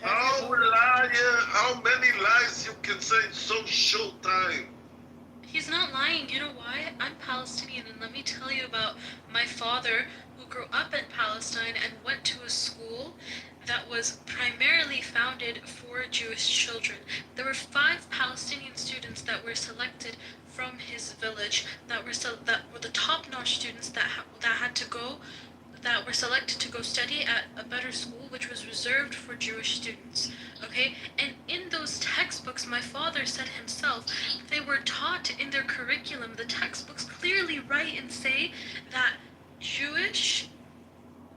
How many lies you can say in so short time? He's not lying. You know why? I'm Palestinian, and let me tell you about my father, who grew up in Palestine and went to a school that was primarily founded for Jewish children. There were 5 Palestinian students that were selected from his village that were the top-notch students that were selected to go study at a better school, which was reserved for Jewish students. Okay, and in those textbooks, my father said himself, they were taught in their curriculum. The textbooks clearly write and say that Jewish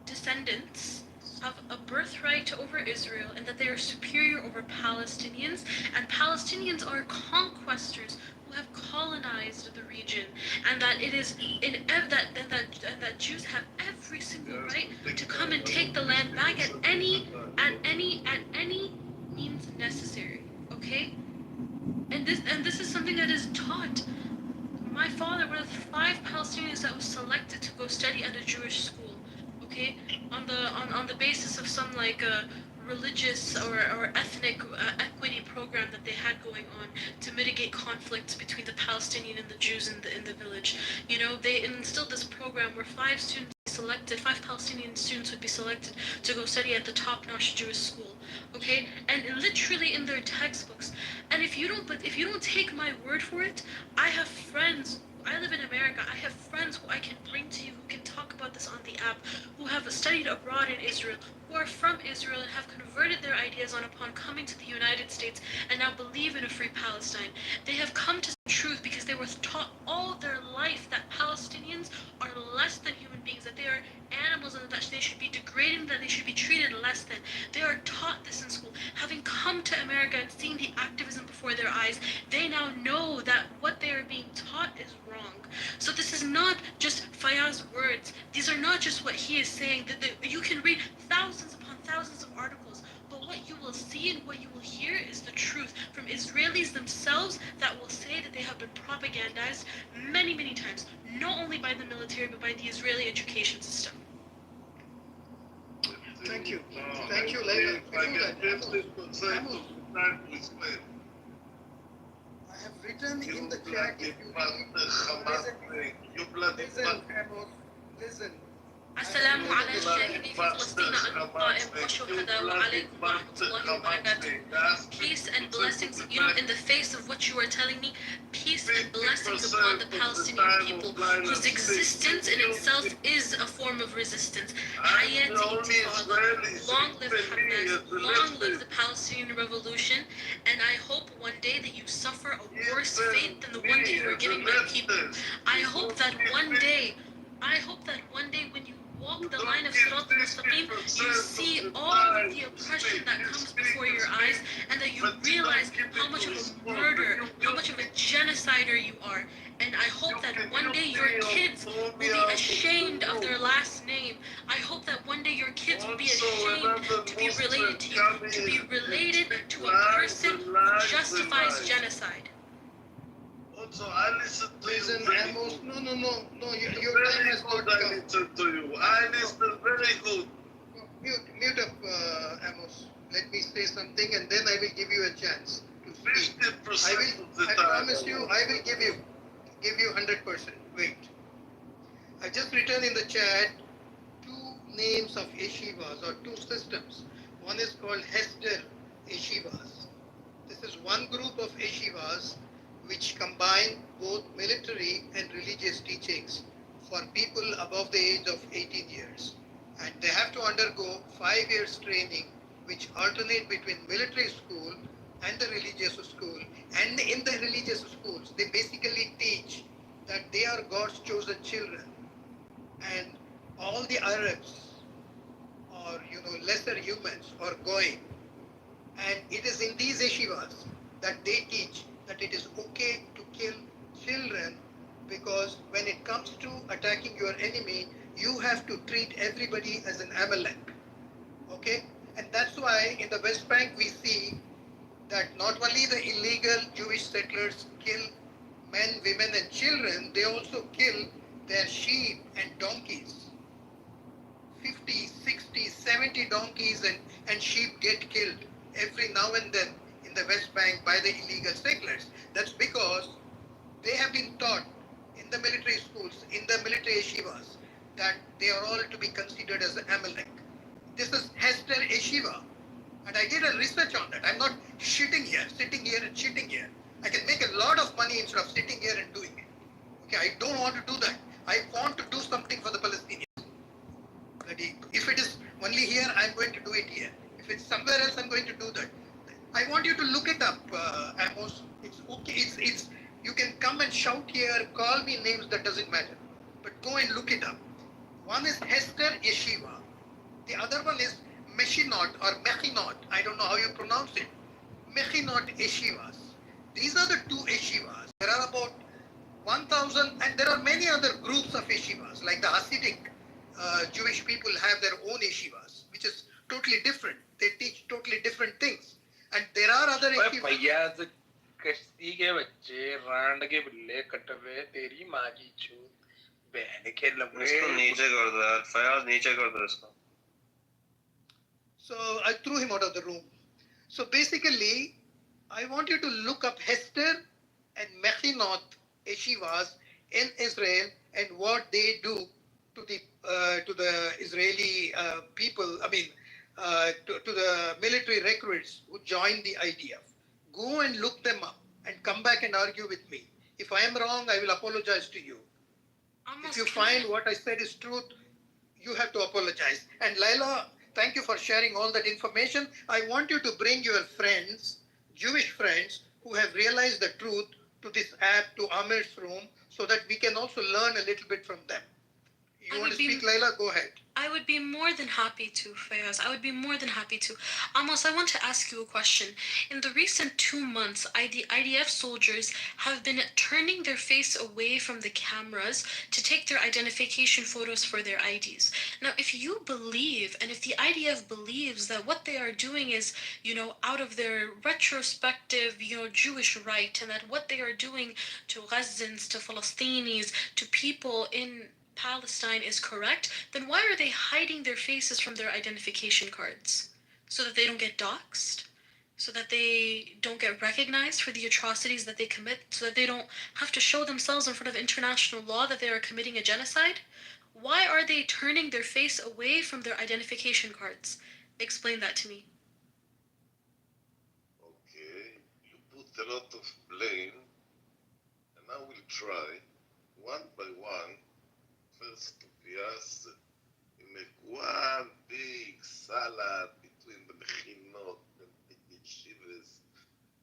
descendants have a birthright over Israel, and that they are superior over Palestinians, and Palestinians are conquestors who have colonized the region, and that it is that Jews have every single right to come and take the land back at any means necessary. Okay, and this is something that is taught. My father, one of the 5 Palestinians that was selected to go study at a Jewish school. Okay, on the basis of some religious or ethnic equity program that they had going on to mitigate conflicts between the Palestinian and the Jews in the village. You know, they instilled this program where 5 Palestinian students would be selected to go study at the top-notch Jewish school. Okay, and literally in their textbooks. And if you don't take my word for it, I have friends. I live in America. I have friends who I can bring to you who can talk about this on the app, who have studied abroad in Israel, who are from Israel and have converted their ideas upon coming to the United States and now believe in a free Palestine. They have come to truth because they were taught all their life that Palestinians are less than human beings, that they are animals, and that they should be degraded, that they should be treated less than. They are taught this in school. Having come to America and seen the activism before their eyes, they now know that what they are being taught is wrong. So this is not just Fayyaz's words. These are not just what he is saying. You can read thousands upon thousands of articles, but what you will see and what you will hear is the truth from Israelis themselves that will say that they have been propagandized many, many times, not only by the military, but by the Israeli education system. Thank you. Thank you, Leila. I have written in the chat, if you listen. السلام على الشاهدين في فلسطين القائم والشهداء وعليكم ورحمة الله وبركاته. Peace and blessings, in the face of what you are telling me, peace and blessings upon the Palestinian people, whose existence in itself is a form of resistance. Hayat Intifada, long live Hamas, long live the Palestinian Revolution, and I hope one day that you suffer a worse fate than the one that you are giving my people. I hope that one day when you walk the line of Sirat al-Mustaqim, you see all of the oppression that comes before your eyes, and that you realize how much of a murderer, how much of a genocider you are. And I hope that one day your kids will be ashamed of their last name. I hope that one day your kids will be ashamed to be related to you, to be related to a person who justifies genocide. So I listen to listen, you. Amos, no, your time has not come. I listen to you. I listen very good. Mute up, Amos. Let me say something, and then I will give you a chance to speak. 50% of the time. I promise you, I will give you 100%. Wait. I just written in the chat 2 names of yeshivas or 2 systems. One is called Hesder yeshivas. This is one group of yeshivas which combine both military and religious teachings for people above the age of 18 years. And they have to undergo 5 years training, which alternate between military school and the religious school. And in the religious schools, they basically teach that they are God's chosen children, and all the Arabs or lesser humans are going. And it is in these yeshivas that they teach that it is okay to kill children, because when it comes to attacking your enemy, you have to treat everybody as an Amalek. Okay? And that's why in the West Bank we see that not only the illegal Jewish settlers kill men, women, and children, they also kill their sheep and donkeys. 50, 60, 70 donkeys and sheep get killed every now and then in the West Bank by the illegal settlers. That's because they have been taught in the military schools, in the military yeshivas, that they are all to be considered as Amalek. This is Hester Yeshiva, and I did a research on that. I'm not sitting here and shitting here. I can make a lot of money instead of sitting here and doing it. Okay, I don't want to do that. I want to do something for the Palestinians. If it is only here, I'm going to do it here. If it's somewhere else, I'm going to do that. I want you to look it up, Amos. It's okay. It's. You can come and shout here, call me names, that doesn't matter. But go and look it up. One is Hester Yeshiva. The other one is Meshinot or Mechinot. I don't know how you pronounce it. Mechinot Yeshivas. These are the two yeshivas. There are about 1,000, and there are many other groups of yeshivas, like the Hasidic Jewish people have their own yeshivas, which is totally different. They teach totally different things. And there are other yeshivas. कश्ती के बच्चे रांड के बिल्ले cut हुए तेरी माँ की चूत बहन के लम्बे इसको नीचे कर दो यार फयाज नीचे कर दो इसको. So I threw him out of the room. So basically, I want you to look up Hester and Mechinot yeshivas in Israel and what they do to the Israeli people. I mean, to the military recruits who join the IDF. Go and look them up and come back and argue with me. If I am wrong, I will apologize to you. If you find what I said is truth, you have to apologize. And Laila, thank you for sharing all that information. I want you to bring your friends, Jewish friends, who have realized the truth to this app, to Amir's room, so that we can also learn a little bit from them. You want to speak, Laila? Go ahead. I would be more than happy to, Fayaz. I would be more than happy to. Amos, I want to ask you a question. In the recent 2 months, IDF soldiers have been turning their face away from the cameras to take their identification photos for their IDs. Now, if you believe, and if the IDF believes that what they are doing is, out of their retrospective, Jewish right, and that what they are doing to Gazans, to Palestinians, to people in Palestine is correct, then why are they hiding their faces from their identification cards? So that they don't get doxxed? So that they don't get recognized for the atrocities that they commit? So that they don't have to show themselves in front of international law that they are committing a genocide? Why are they turning their face away from their identification cards? Explain that to me. Okay, you put a lot of blame, and I will try, one by one. First, Tobias, you make one big salad between the Mechinot and the yeshivas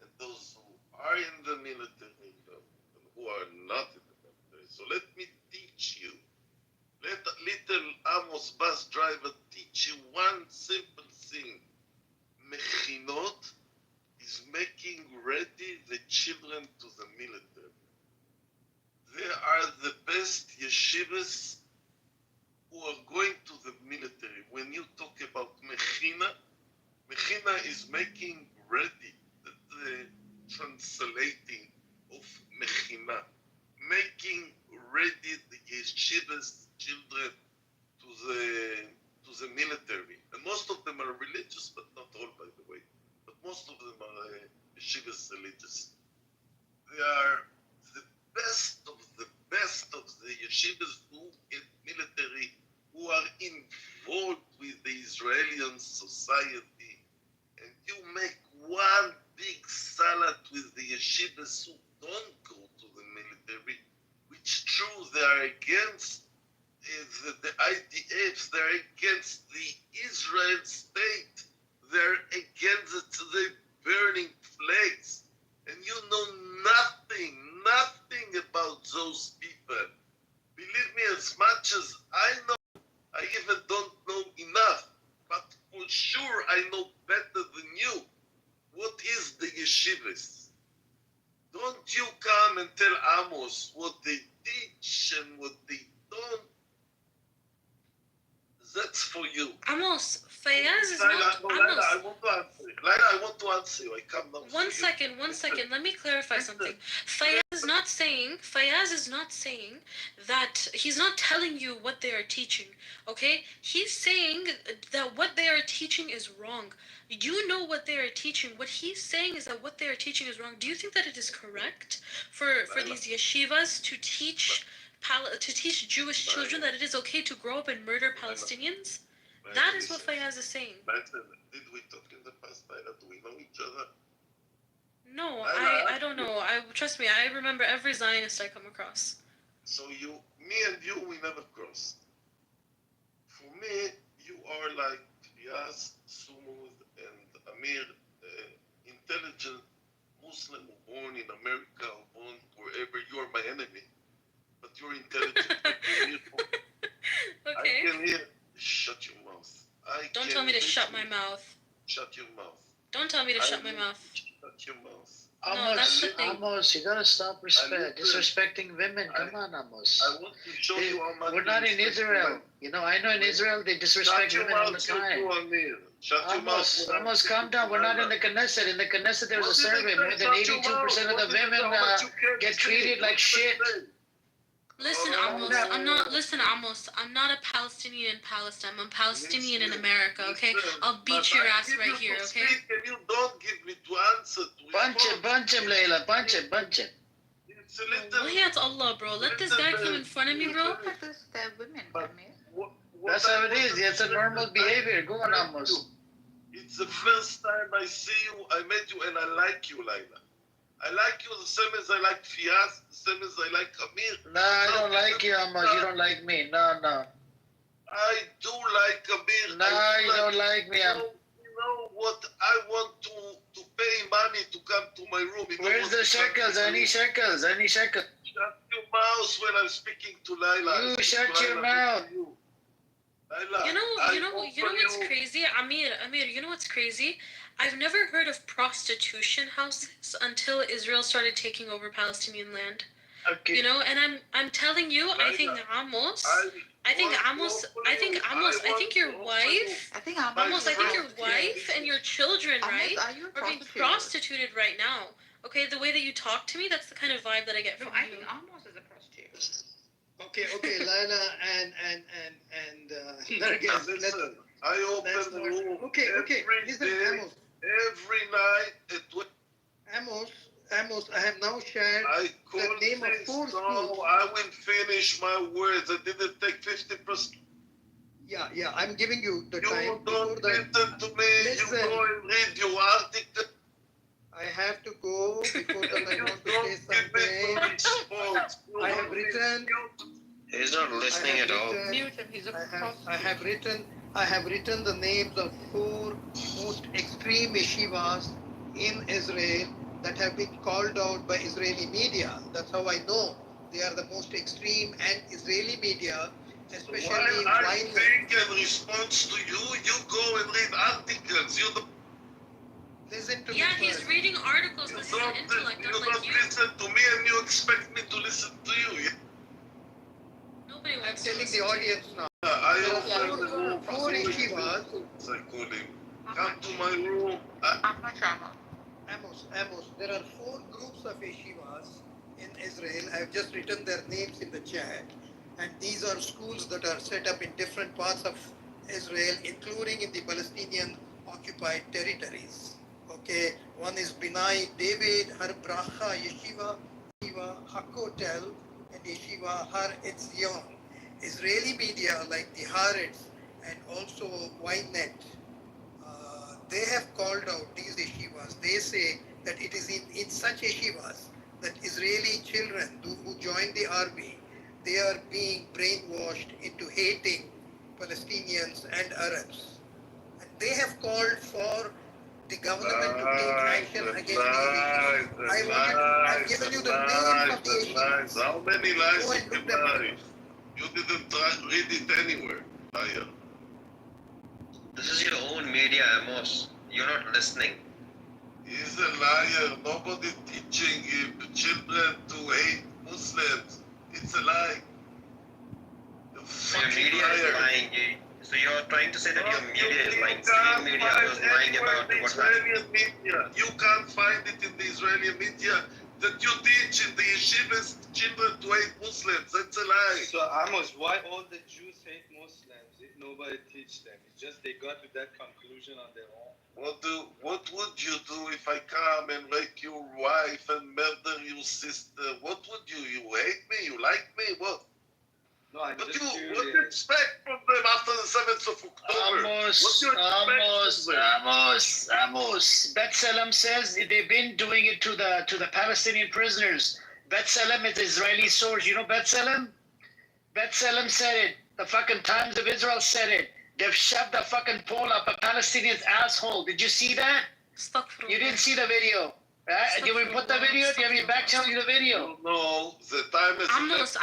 and those who are in the military and who are not in the military. So let me teach you. Let little Amos bus driver teach you one simple thing. Mechinot is making ready the children to the military. They are the best yeshivas who are going to the military. When you talk about Mechina is making ready the translating of Mechina, making ready the yeshivas children to the military. And most of them are religious, but not all, by the way. But most of them are yeshivas religious. They are the best of the yeshivas who get military, who are involved with the Israeli society. And you make one big salad with the yeshivas who don't go to the military, which true they are against the IDFs. They're against the Israel state. They're against the burning flags. And you know nothing about those people. Believe me, as much as I know, I even don't know enough. But for sure, I know better than you. What is the yeshivas? Don't you come and tell Amos what they teach and what they don't. That's for you. Amos, Fayaz is Laila, not. no, Amos. Laila, I want to answer you. Laila, I want to answer you. I come now. One second. Let me clarify something. Fayaz is not saying that he's not telling you what they are teaching. Okay? He's saying that what they are teaching is wrong. You know what they are teaching. What he's saying is that what they are teaching is wrong. Do you think that it is correct for these yeshivas to teach Jewish children that it is okay to grow up and murder Palestinians? That is what Fayaz is saying. Did we talk in the past, Laila? Do we know each other? No, I don't know. Trust me, I remember every Zionist I come across. So me and you, we never crossed. For me, you are like Yas, Sumud, and Amir, intelligent Muslim who born in America or born wherever. You are my enemy, but you're intelligent. Okay. I can hear. Shut your mouth. Don't tell me to shut my mouth. Shut your mouth. Don't tell me to shut my mouth. Shut your mouth. No, that's the thing. Amos, you gotta stop disrespecting women. Come on, Amos. I want to show you how much. We're not in Israel. You know, I know in Israel they disrespect women all the time. Amos, calm down. We're not in the Knesset. In the Knesset, there's a survey. More than 82% of the women get treated like shit. Listen, Amos, I'm not a Palestinian in Palestine. I'm a Palestinian in America, okay? I'll beat your ass right here, okay? And you don't give me to answer. Bunch him, Layla. Bunch him. It's a little. Wahyat Allah, bro. Let this guy come in front of me, bro. That's how it is. It's a normal behavior. Go on, Amos. It's the first time I see you, I met you, and I like you, Laila. I like you the same as I like Fias, the same as I like Amir. No, I don't like you, Amos. You don't like me. No. I do like Amir. No, you don't like me. You know what? I want to pay money to come to my room. Where's the shekels? Any shekels? Shut your mouth when I'm speaking to Laila. You shut your mouth. Laila, You know what's crazy? Amir, you know what's crazy? I've never heard of prostitution houses until Israel started taking over Palestinian land. Okay. You know, and I'm telling you, I think your wife and your children, right, are being prostituted right now. Okay, the way that you talk to me, that's the kind of vibe that I get from you. I think Amos is a prostitute. Okay, Laila and Nargis, listen, I open the room. Okay, listen, Amos. Every night at Amos, I have now shared the name of 4 schools. I will finish my words. I didn't take 50%. Yeah, I'm giving you the time. You don't listen to me. Listen. You go and read your article. I have to go before that I want to say something. I have written. He's not listening at all. Mute him. He's a I have written the names of 4 most extreme yeshivas in Israel that have been called out by Israeli media. That's how I know they are the most extreme, and Israeli media, especially While I think in response to you, you go and read articles. Listen to me. Yeah, he's reading articles. This is an intellect, you unlike don't you. listen to me and you expect me to listen to you. Nobody I'm wants to telling listen the to you. audience now. I open the room. 4 yeshivas. I call him. Come to my room. Amos, there are 4 groups of yeshivas in Israel. I've just written their names in the chat. And these are schools that are set up in different parts of Israel, including in the Palestinian occupied territories. Okay, one is Binai David, Har Bracha Yeshiva, Yeshiva Hakotel, and Yeshiva Har Etzion. Israeli media like the Haaretz and also Ynet, they have called out these yeshivas. They say that it is in such yeshivas that Israeli children who join the army, they are being brainwashed into hating Palestinians and Arabs. And they have called for the government to take action against these issues. I've given you the names of the issues. How many lies you can lie? You didn't read it anywhere. Liar. This is your own media, Amos. You're not listening. He's a liar. Nobody teaching children to hate Muslims. It's a lie. So your media is lying. So you're trying to say that your media is lying. Civil media was lying about the what Israeli happened. media. You can't find it in the Israeli media that you teach in the yeshivas children to hate Muslims. That's a lie. So Amos, why all the Jews hate Muslims if nobody teach them? It's just they got to that conclusion on their own. What would you do if I come and rape your wife and murder your sister? What would you? You hate me? You like me? What? No, I'm What just do you curious. expect from them after the 7th of October? Amos. B'Tselem says they've been doing it to the Palestinian prisoners. B'Tselem is Israeli source. You know B'Tselem? B'Tselem said it. The fucking Times of Israel said it. They've shoved a fucking pole up a Palestinian's asshole. Did you see that? You didn't see the video. Do you want me to put the video? Do you have me back telling you the video? No, the time is Amos.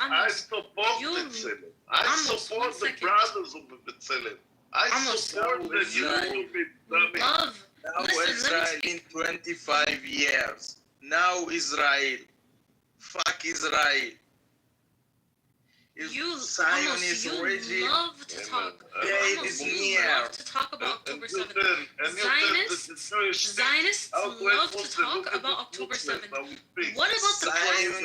I support B'Tselem. I support the brothers of B'Tselem. I support the Jews. Love. Now Listen, let Israel me in 25 years. Now Israel. Fuck Israel. You, Zionist you regime. love to talk. It Amos, is you near. love to talk about October 7th. Zionists love to talk about October 7th. What about the Zionist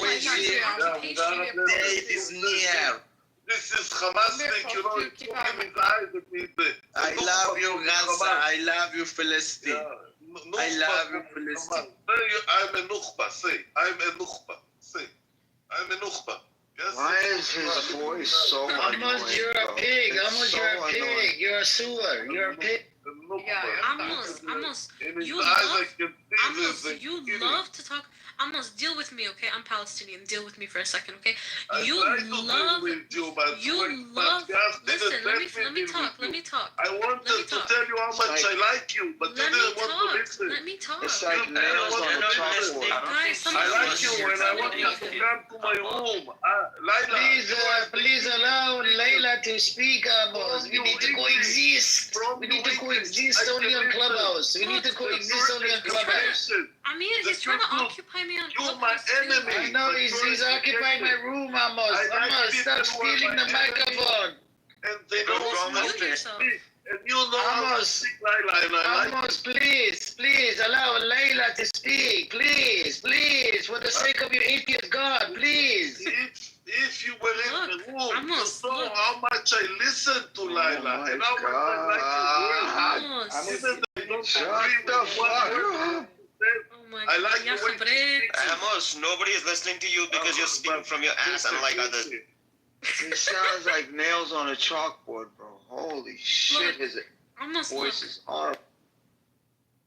regime. occupation? It is near. This is Hamas thing, you know, it's looking in the eyes at me. I love you, Gaza. I love you, Palestine. I love you, Palestine. I'm a Nukhba, say. I'm a Nukhba, say. I'm a Nukhba. Yes. Why is his voice so annoying? Amos, you're a pig. Amos, you're a pig. You're a sewer. You're a pig. Amos, you love to talk. Amos, deal with me, okay? I'm Palestinian. Deal with me for a second, okay? You love. Listen, let me talk. I wanted to tell you how much I like you, but you didn't want to listen. Let me talk. It's like nails on a chalkboard. I like you when I want you to come to my room. Please allow Layla to speak, Amos. We need to coexist. We need to coexist only on Clubhouse. We need to coexist only on Clubhouse. Amir, he's trying to occupy me on You're my enemy. I know he's occupying my room, Amos. Amos, stop stealing the microphone. And they know how to speak. And you know how to speak, Layla. Amos, please allow Layla to speak. Please, for the sake of your atheist God, please. If you were in the room, you saw how much I listened to Layla. And how much I like your words. Shut the fuck up. I like the way you speak. Amos, nobody is listening to you because you're speaking from your ass, unlike others. It sounds like nails on a chalkboard, bro. Holy shit, his voice is horrible.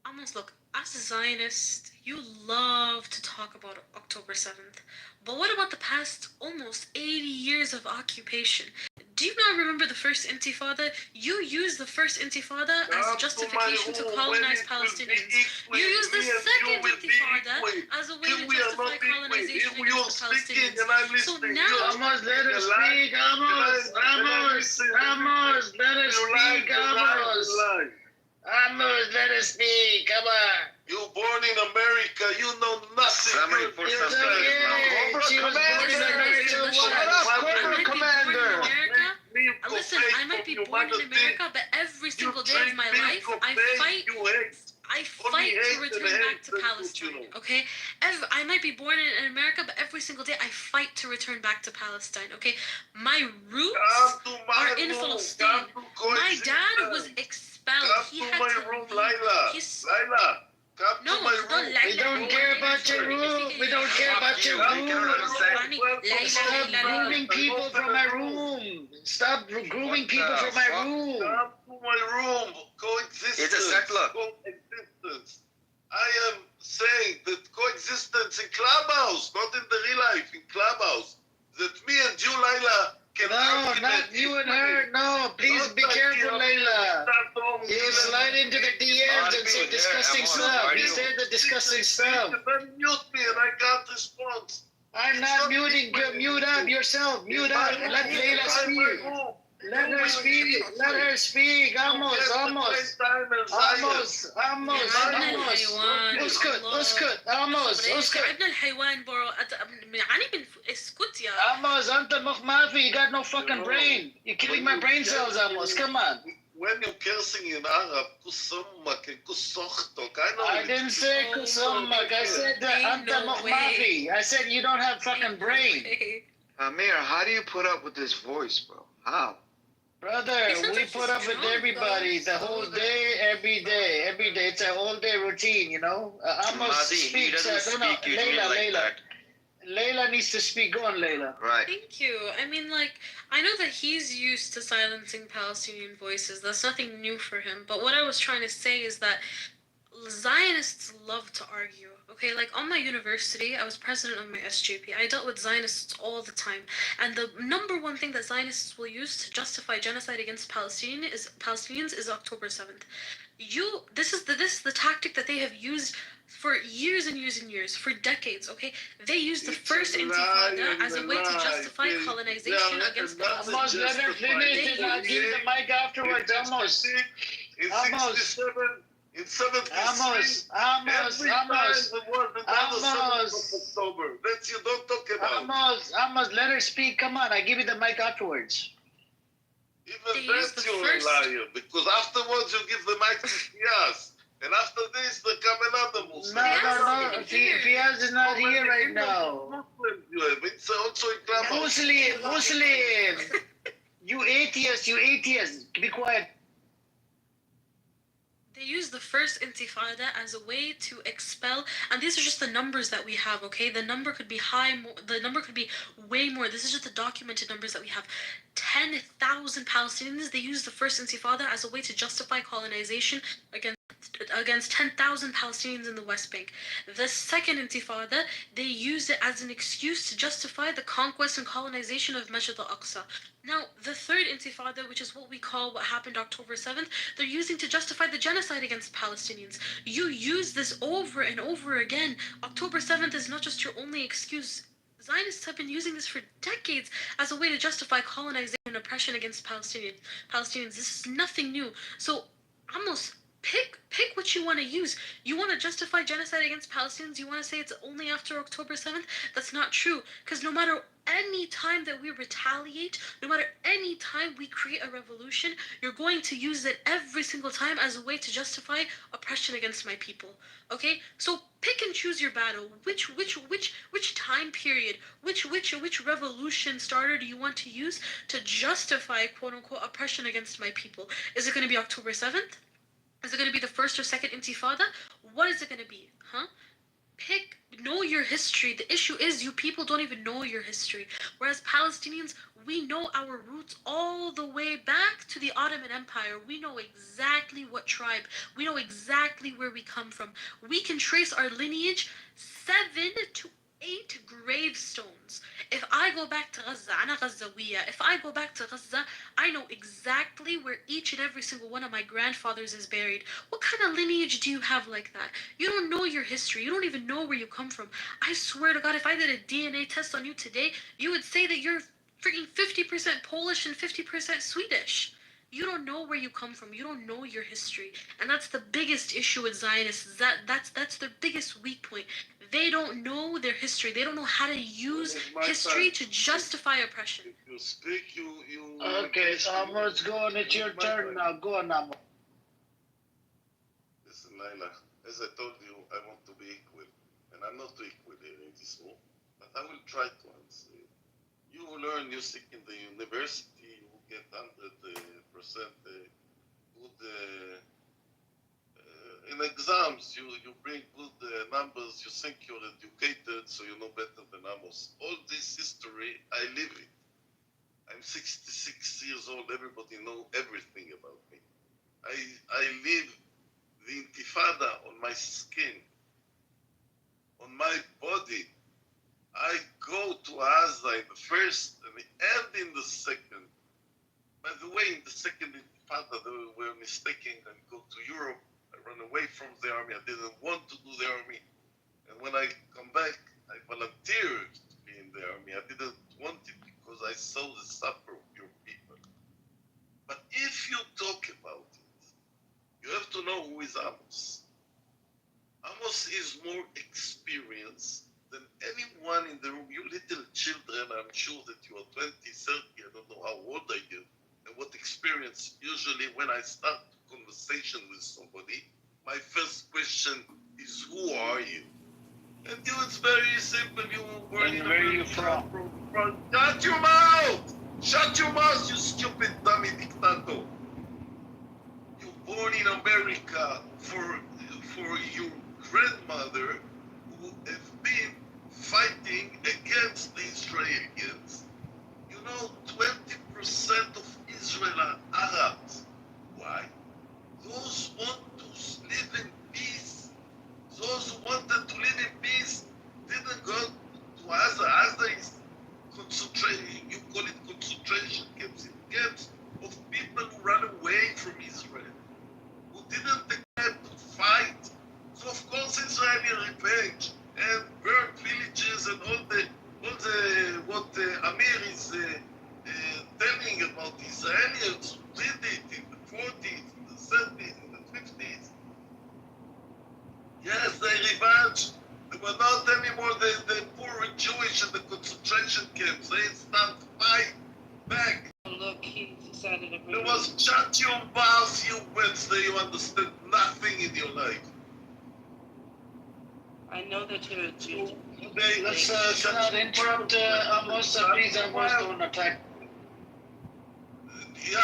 Amos, look, as a Zionist, you love to talk about October 7th. But what about the past almost 80 years of occupation? Do you not remember the first Intifada? You used the first Intifada as a justification to colonize Palestinians. You used the second Intifada as a way to justify colonization against the Palestinians. So now... Amos, let us speak, Amos, let us speak, Amos. Amos, let us speak, come on. You were born in America, you know nothing. She was born in America. Shut up, Commander. Listen, I might be born in America, but every single day of my life, I fight to return back to Palestine, okay? I might be born in America, but every single day I fight to return back to Palestine, okay? My roots are in Palestine. My dad was expelled. He had to leave. No, we don't care about your room. We don't care about your room. Stop grooming people from my room. Stop grooming people from my room. Come to my room. Coexistence. It's a settler. Coexistence. I am saying that coexistence in Clubhouse, not in the real life, in Clubhouse. That me and you, Layla, No, not you and her. No, please be careful, Layla. You slide into the DMs and say disgusting stuff. You say the disgusting stuff. Then mute me and I can't respond. I'm not muting. Mute up yourself. Mute up. Let Layla speak. Let her speak. Let her speak. Amos. اسكت. Amos. تعبنا الحيوان برو بنعاني من اسكت يا Amos, أنت مخ ما في. You got no fucking brain. You're killing my brain cells, Amos. Come on. When you're cursing in Arab, kusummak and kusochtok. I didn't say kusummak. I said anta mukhmafi. I said you don't have fucking brain. Amir, how do you put up with this voice, bro? How? Brother, we put up with everybody the whole day, every day. It's a whole day routine, you know. Amos speaks. Layla. Layla needs to speak. Go on, Layla. Right. Thank you. I mean, like, I know that he's used to silencing Palestinian voices. That's nothing new for him. But what I was trying to say is that Zionists love to argue. Okay, like on my university, I was president of my SJP. I dealt with Zionists all the time. And the number one thing that Zionists will use to justify genocide against Palestinians is October 7th. This is the tactic that they have used for years and years and years, for decades, okay? They used the first intifada as a way to justify colonization against Palestinians. Almost, let her finish and I'll give the mic afterwards, almost. In 67, in 73, every time there was another 7th of October. That's you don't talk about. Amos, let her speak. Come on, I give you the mic afterwards. Even that's you're a liar, because afterwards you give the mic to Fiaz. And after this, there come another Muslim. No. Fiaz is not here right now. It's also in Muslim. You atheist. Be quiet. They use the first intifada as a way to expel, and these are just the numbers that we have, okay? The number could be the number could be way more. This is just the documented numbers that we have. 10,000 Palestinians, they use the first intifada as a way to justify colonization against 10,000 Palestinians in the West Bank. The second intifada, they used it as an excuse to justify the conquest and colonization of Masjid al-Aqsa. Now, the third intifada, which is what we call what happened October 7th, they're using to justify the genocide against Palestinians. You use this over and over again. October 7th is not just your only excuse. Zionists have been using this for decades as a way to justify colonization and oppression against Palestinians. This is nothing new. So, almost pick what you want to use. You want to justify genocide against Palestinians? You want to say it's only after October 7th? That's not true. Because no matter any time that we retaliate, no matter any time we create a revolution, you're going to use it every single time as a way to justify oppression against my people. Okay? So pick and choose your battle. Which time period, which revolution starter do you want to use to justify quote unquote oppression against my people? Is it going to be October 7th? Is it going to be the first or second intifada? What is it going to be? Know your history. The issue is you people don't even know your history. Whereas Palestinians, we know our roots all the way back to the Ottoman Empire. We know exactly what tribe. We know exactly where we come from. We can trace our lineage 7 to 8 gravestones. If I go back to Gaza, I know exactly where each and every single one of my grandfathers is buried. What kind of lineage do you have like that? You don't know your history. You don't even know where you come from. I swear to God, if I did a DNA test on you today, you would say that you're freaking 50% Polish and 50% Swedish. You don't know where you come from. You don't know your history. And that's the biggest issue with Zionists. That's their biggest weak point. They don't know their history. They don't know how to use history to justify oppression. If you speak, you... Okay, Amos, go on. It's your turn now. Go on, Amos. Listen, Laila, as I told you, I want to be equal. And I'm not equal here in this room. But I will try to answer you. You learn music in the university, you get 100% good... in exams, you bring good numbers, you think you're educated, so you know better than Amos. All this history, I live it. I'm 66 years old, everybody know everything about me. I live the intifada on my skin, on my body. I go to Gaza in the first and in the second. By the way, in the second intifada, they were mistaken and go to Europe. I run away from the army. I didn't want to do the army. And when I come back, I volunteered to be in the army. I didn't want it because I saw the suffer of your people. But if you talk about it, you have to know who is Amos. Amos is more experienced than anyone in the room. You little children, I'm sure that you are 20, 30, I don't know how old I am, and what experience. Usually when I start a conversation with somebody, my first question is, who are you? And you, it's very simple. You were in where are you from? Shut your mouth! Shut your mouth, you stupid dummy dictator! You born in America for your grandmother who have been fighting against the Israelis. You know, 20% of Israel are Arabs. Why? Those want to live in peace. Those who wanted to live in peace didn't go to Gaza. Gaza is concentration, you call it concentration camps, camps of people who ran away from Israel, who didn't attempt to fight. So of course Israeli revenge and burned villages and all the what Amir is telling about Israelis who did it in the 40s, in the 30s, in the 50s. Yes, they revenge. They were not anymore the poor Jewish in the concentration camps. They start fight back. Look, he decided to There was shut your mouth, you Wednesday. You understand nothing in your life. I know that you're a Jew. Let's not interrupt Amos, please. Amos, don't attack. Yeah,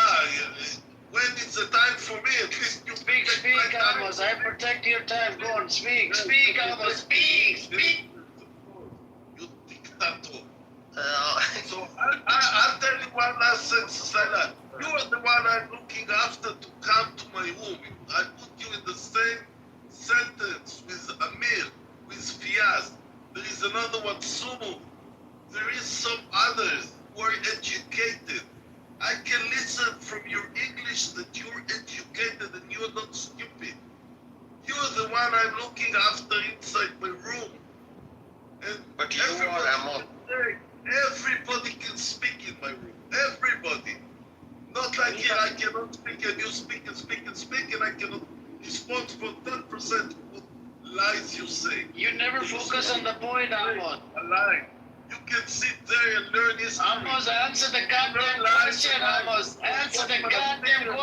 when it's a time for me, at least you speak, Amos. I protect your time. Go on, speak, Amos, speak. You dictator. So I'll tell you one last sentence like that. You are the one I'm looking after to come to my room. I put you in the same sentence with Amir, with Fiaz. There is another one, Sumu. There is some others who are educated. I can listen from your English that you're educated and you're not stupid. You're the one I'm looking after inside my room. And but you are everybody can speak in my room. Everybody. Not like here, I cannot speak and you speak and speak and speak and I cannot respond for 10% of what lies you say. You never focus on the point, Amos. A lie. You can sit there and learn history. Amos, answer the goddamn question, Amos. Answer the goddamn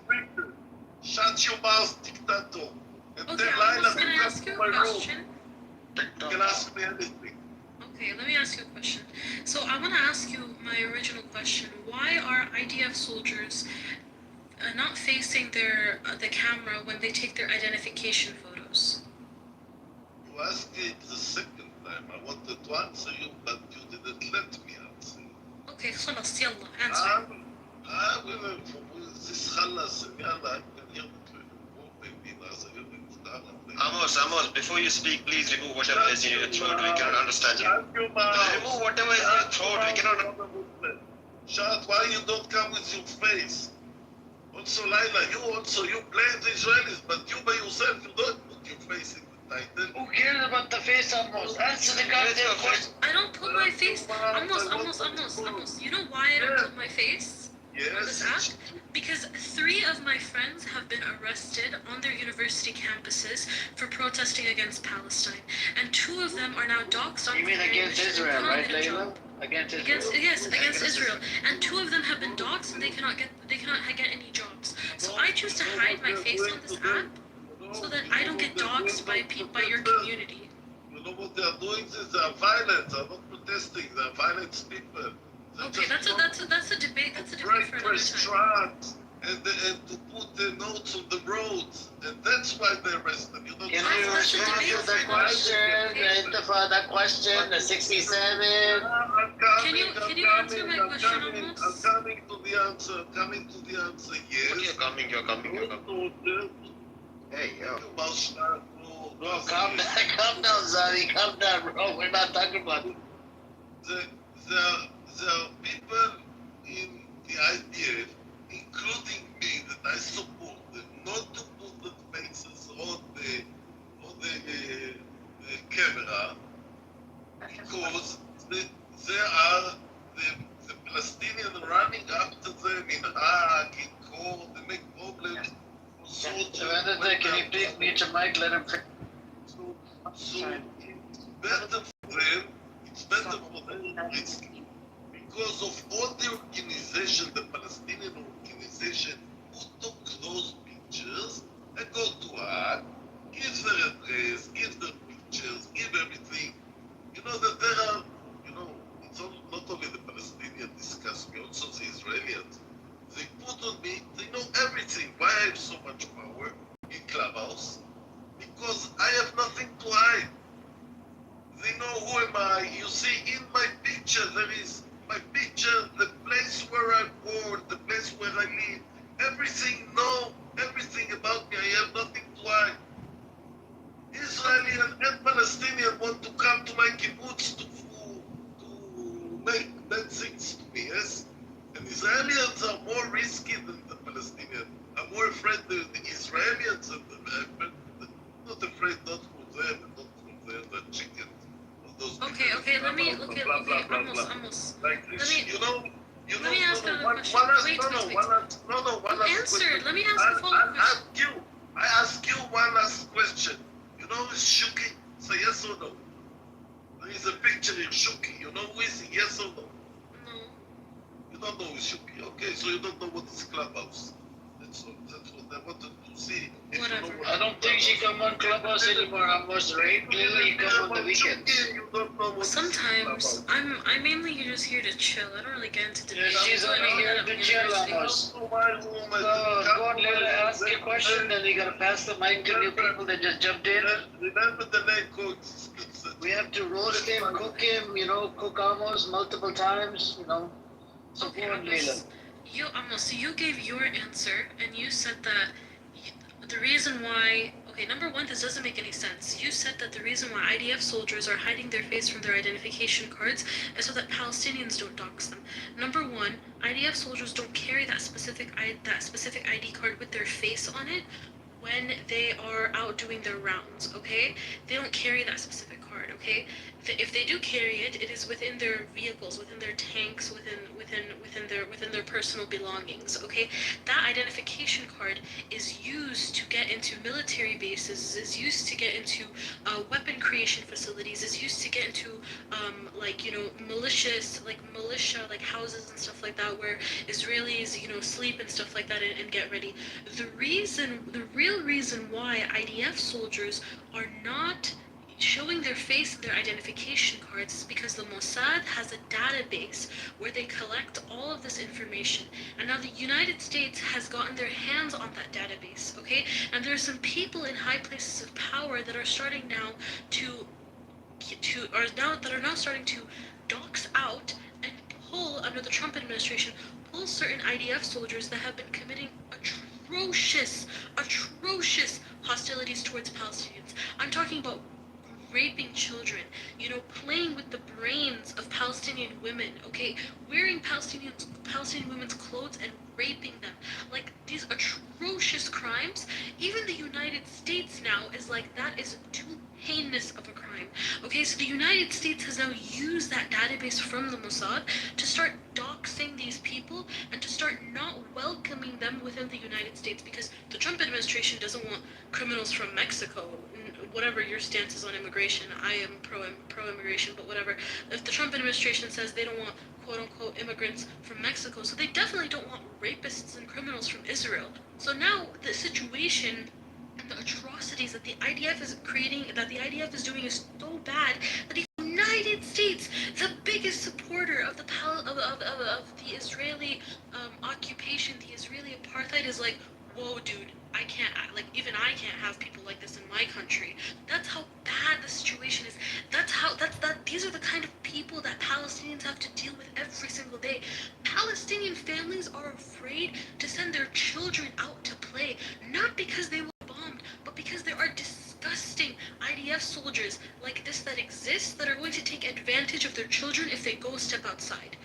question. Shut your mouth, dictator. And Okay, tell I'm Laila just gonna to ask come you to a my room. question. You can ask me anything. Okay, let me ask you a question. So I want to ask you my original question. Why are IDF soldiers not facing the camera when they take their identification photos? You asked it the second time. I wanted to answer you, but you didn't let me answer. Okay, خلاص يلا answer. This خلص يلا Amos, before you speak, please remove whatever is in your throat. We cannot understand you. Remove whatever is in your throat. We cannot. Shut. Why you don't come with your face? Also, Laila, you blame the Israelis, but you by yourself, you don't put your face in the title. Who cares about the face, Amos? Answer the goddamn question. I don't put my face. Amos. You know why I don't put my face on this app? Because 3 of my friends have been arrested on their university campuses for protesting against Palestine, and 2 of them are now doxxed on. You mean against Israel, right, Layla? Against Israel, and 2 of them have been doxxed, and they cannot get any jobs. So I choose to hide my face on this app so that I don't get doxxed by your community. You know what they are doing? They are violent. They are not protesting. They are violent people. Okay, that's a debate. That's a debate for another time. And to put the notes on the roads, and that's why they arrest them. You know, can you respond to the question, the 67? Can you answer my question, Amos? I'm coming to the answer. Yes. You're coming. Hey, yo. Bro, calm down, Zari, calm down, bro. We're not talking about it. The people in the IDF, including me, that I support them, not to put the faces on the camera, because they are the Palestinians running after them in Hague, in court, they make problems. Can you please mute your mic? Let him. So it's better for them. It's better for them. It's because of all the organization, the Palestinian organization, who took those pictures and go to Hague, give their address, give their pictures, give everything. You know that there are, it's not only the Palestinians discuss me, also the Israelis. They put on me, they know everything. Why I have so much power in Clubhouse? Because I have nothing to hide. They know who am I. You see, in my picture, there is my picture, the place where I'm born, the place where I live. Everything, know everything about me. I have nothing to hide. Israeli and Palestinian want to come to my kibbutz to make bad things to me, yes? And Israelis are more risky than the Palestinians. I'm more afraid of the Israelis and not afraid, not for them, not for the chickens. Okay, let me, almost. Like this, Let me ask another question. Wait. Answer. Let me ask a follow-up question. I ask you one last question. You know who is Shuki? Say yes or no. There is a picture of Shuki. You know who is he? Yes or no? No. You don't know who is Shuki. Okay, so you don't know what is Clubhouse. That's what I wanted to see. Whatever. I don't think she come on Clubhouse anymore. Almost, right? Lily, you come on the weekends. Sometimes I'm mainly just here to chill. I don't really get into debate. She's only here to chill almost. Go on, Lila, ask your question, then you gotta pass the mic to new people that just jumped in. Remember the name code. We have to roast him, cook him, cook almost multiple times, So okay, go on, Lila. So you gave your answer, and you said that the reason why... Okay, number one, this doesn't make any sense. You said that the reason why IDF soldiers are hiding their face from their identification cards is so that Palestinians don't dox them. Number one, IDF soldiers don't carry that specific ID card with their face on it when they are out doing their rounds, okay? They don't carry that specific card, okay? If they do carry it, it is within their vehicles, within their tanks, within their personal belongings, okay? That identification card is used to get into military bases, is used to get into weapon creation facilities, is used to get into militia houses and stuff like that, where Israelis sleep and stuff like that and get ready. The real reason why IDF soldiers are not showing their face in their identification cards is because the Mossad has a database where they collect all of this information, and now the United States has gotten their hands on that database, okay? And there are some people in high places of power that are starting now that are now starting to dox out and pull, under the Trump administration, pull certain IDF soldiers that have been committing atrocious hostilities towards Palestinians. I'm talking about raping children, playing with the brains of Palestinian women, okay? Wearing Palestinian women's clothes and raping them. Like, these atrocious crimes, even the United States now is like, that is too heinous of a crime. Okay, so the United States has now used that database from the Mossad to start doxing these people and to start not welcoming them within the United States, because the Trump administration doesn't want criminals from Mexico. Whatever your stance is on immigration, I am pro-immigration, but whatever. If the Trump administration says they don't want quote-unquote immigrants from Mexico, so they definitely don't want rapists and criminals from Israel. So now the situation and the atrocities that the IDF is creating, that the IDF is doing, is so bad that the United States, the biggest supporter of the Israeli occupation, the Israeli apartheid, is like, whoa, dude, even I can't have people like this in my country. That's how bad the situation is. These are the kind of people that Palestinians have to deal with every single day. Palestinian families are afraid to send their children out to play, not because they were bombed, but because there are disgusting outside.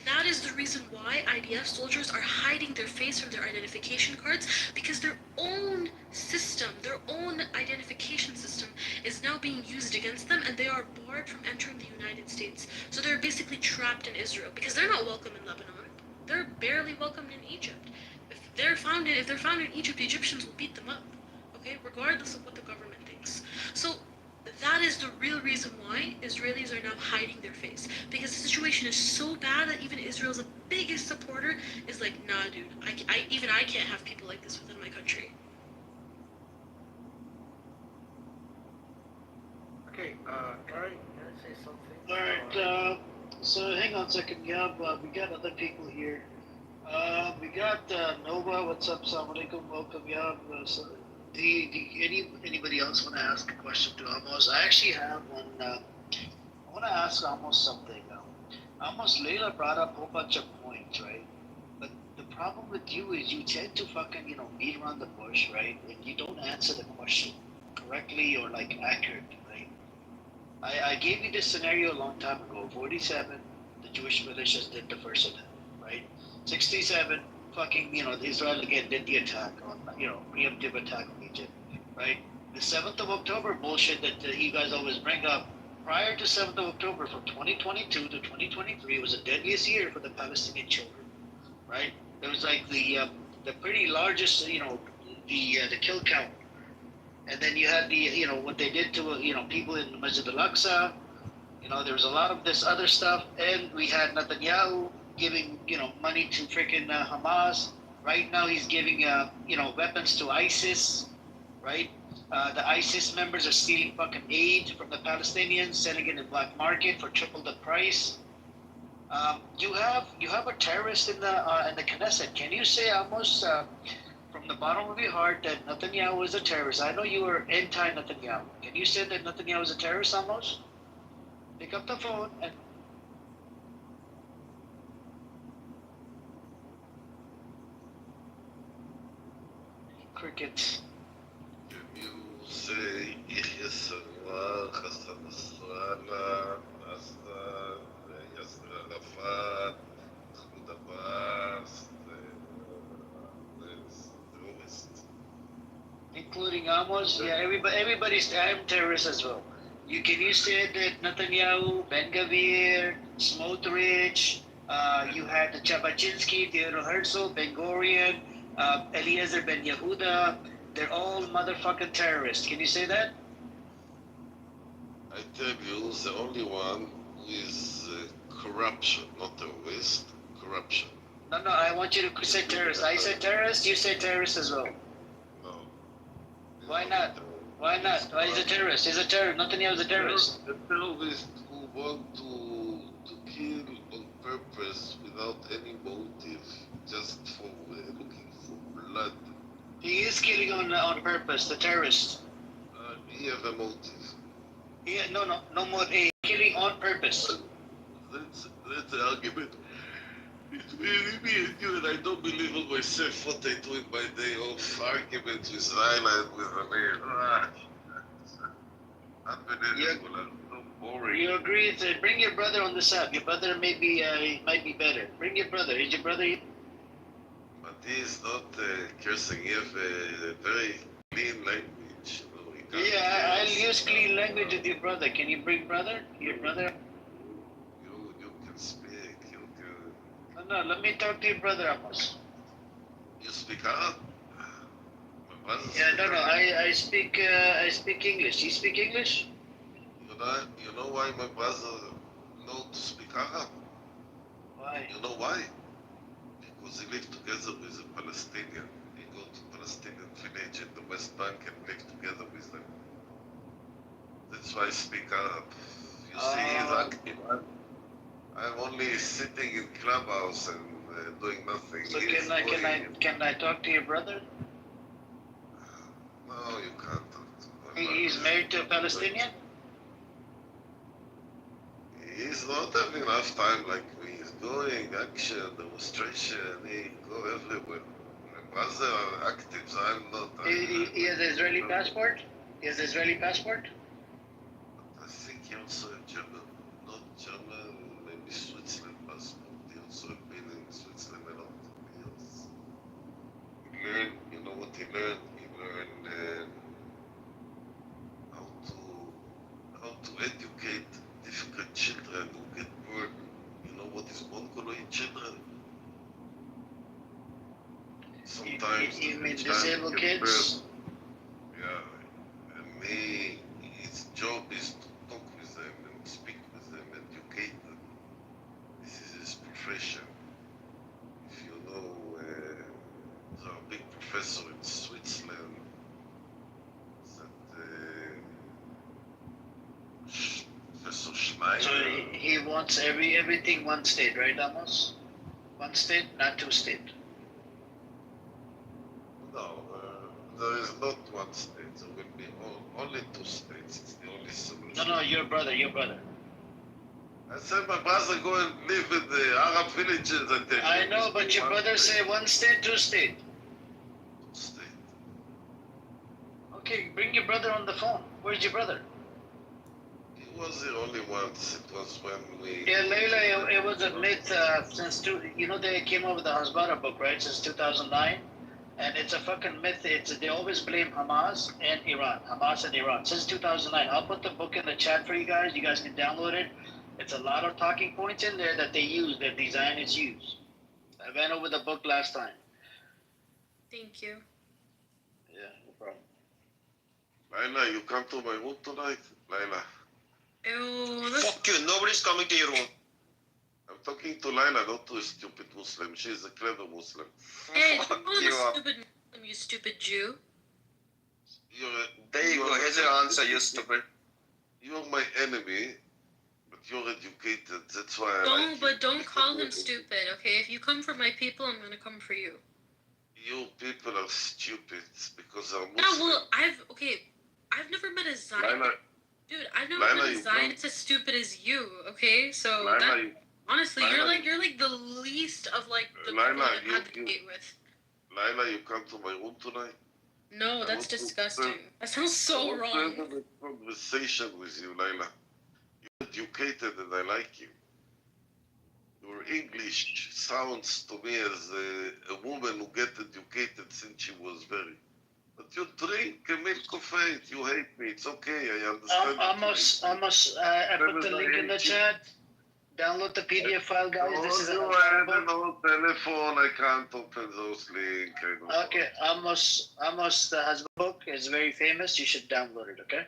That is the reason why IDF soldiers are hiding their face from their identification cards, because their own system, their own identification system is now being used against them, and they are barred from entering the United States. So they're basically trapped in Israel because they're not welcome in Lebanon. They're barely welcomed in Egypt. If they're found in Egypt, the Egyptians will beat them up. Okay, regardless of what the government thinks. So that is the real reason why Israelis are now hiding their face, because the situation is so bad that even Israel's biggest supporter is like, nah, dude, I can't have people like this within my country. Okay, Gary, can I say something? Alright, so hang on a second, Yab. We got other people here. We got Nova. What's up? Assalamu alaikum. Welcome, Yab. So, anybody else want to ask a question to Amos? I actually have one. I want to ask Amos something. Amos, Layla brought up a whole bunch of points, right? But the problem with you is you tend to fucking, beat around the bush, right? And you don't answer the question correctly or like accurately, right? I gave you this scenario a long time ago. 47, the Jewish militias did the first attack, right? 67, fucking, Israel again did the attack on, preemptive attack on Egypt, right? The 7th of October bullshit that you guys always bring up, prior to 7th of October from 2022 to 2023 was the deadliest year for the Palestinian children, right? It was like the pretty largest, the kill count. And then you had the, what they did to, people in Masjid al-Aqsa. There was a lot of this other stuff. And we had Netanyahu giving, money to freaking Hamas. Right now he's giving, weapons to ISIS, right? The ISIS members are stealing fucking aid from the Palestinians, selling it in the black market for triple the price. You have a terrorist in the Knesset. Can you say almost from the bottom of your heart that Netanyahu is a terrorist? I know you were anti-Netanyahu. Can you say that Netanyahu is a terrorist almost? Pick up the phone and... Crickets. Can you say Yahya Sinwar, Hassan Nasrallah, Assad, Yasser Arafat, Mahmoud Abbas, terrorists? Including Amos, yeah, everybody's terrorists as well. Can you say that Netanyahu, Ben Gavir, Smotrich, you had the Chabachinsky, Theodore Herzl, Ben Gurion, Eliezer Ben Yehuda, they're all motherfucking terrorists. Can you say that? I tell you, the only one who is corruption, not terrorist, corruption. No, I want you to say terrorist. I said terrorist, you say terrorist as well. No. Why not? Why not? Why is a terrorist? He's a terrorist. Netanyahu is a terrorist. A terrorist who want to kill on purpose without any motive, just for looking for blood. He is killing on purpose, the terrorist. He have a motive. Yeah, no more. Killing on purpose. That's the argument between me and you, and I don't believe in myself what I do in my day off. Argument with Ryla and with Amir. Unbelievable. I'm so boring. You agree? Bring your brother on the sub. Your brother might be better. Bring your brother. Is your brother? But he is not cursing. He have a very clean language. Yeah, I'll use clean language with your brother. Can you bring brother? Your brother? You can speak. You can. No, let me talk to your brother, Amos. You speak Arab? Yeah, no, I speak English. You speak English? You know why my brother know to speak Arab? Why? You know why? Because he lived together with a Palestinian. He go to Palestinian village in the West Bank and live together with them. That's why I speak Arab. You see, he's active. I'm only sitting in clubhouse and doing nothing. So can I talk to your brother? No, you can't talk to him. He's married to a Palestinian? He's not having enough time like me. He's going action, demonstration, he go everywhere. My brother are active, so I'm not. He has an Israeli passport? He has an Israeli passport? I think he also a German, not German, maybe Switzerland learn how to educate difficult children who get born. You know what is Mongoloid children? Sometimes You mean the child disabled gets kids? born. Yeah, and his job is to talk with them and speak with them, educate them. This is his profession. If you know, there's a big professor in Switzerland that Professor Schneider. So he wants everything one state, right, Amos? One state, not two state. No, there is not one state. There will be only two states. It's the only solution. No, your brother. I said my brother go and live in the Arab villages. I know, but your brother say one state, two state. Two state. Okay, bring your brother on the phone. Where's your brother? He was here only once. It was when we... Yeah, Layla, it was a myth they came up with the Hasbara book, right, since 2009? And it's a fucking myth. They always blame Hamas and Iran, since 2009. I'll put the book in the chat for you guys. You guys can download it. It's a lot of talking points in there that the Zionists use. I went over the book last time. Thank you. Yeah, no problem. Laila, you come to my room tonight? Laila. Ew, Fuck you, nobody's coming to your room. I'm talking to Laila, not to a stupid Muslim. She's a clever Muslim. Hey, don't call him a stupid Muslim, you stupid Jew. There you go, here's your answer, you stupid. You're my enemy, but you're educated. That's why I like But don't call him stupid, okay? If you come for my people, I'm gonna come for you. You people are stupid because they're Muslim. Yeah, well, I've never met a Zionist. Laila, Dude, I've never met a Zionist as stupid as you, okay? So, honestly, Laila, you're like the least of, like, the Laila, people I've had to debate with. Laila, you come to my room tonight? No, that's disgusting. That sounds so wrong. I want to have a conversation with you, Laila. You're educated and I like you. Your English sounds to me as a woman who get educated since she was very... But you drink milk coffee, you hate me, it's okay, I understand. I put the link in the chat. Download the PDF file, guys. This is no telephone, I can't open those links. Okay, Amos has a book. It's very famous. You should download it, okay?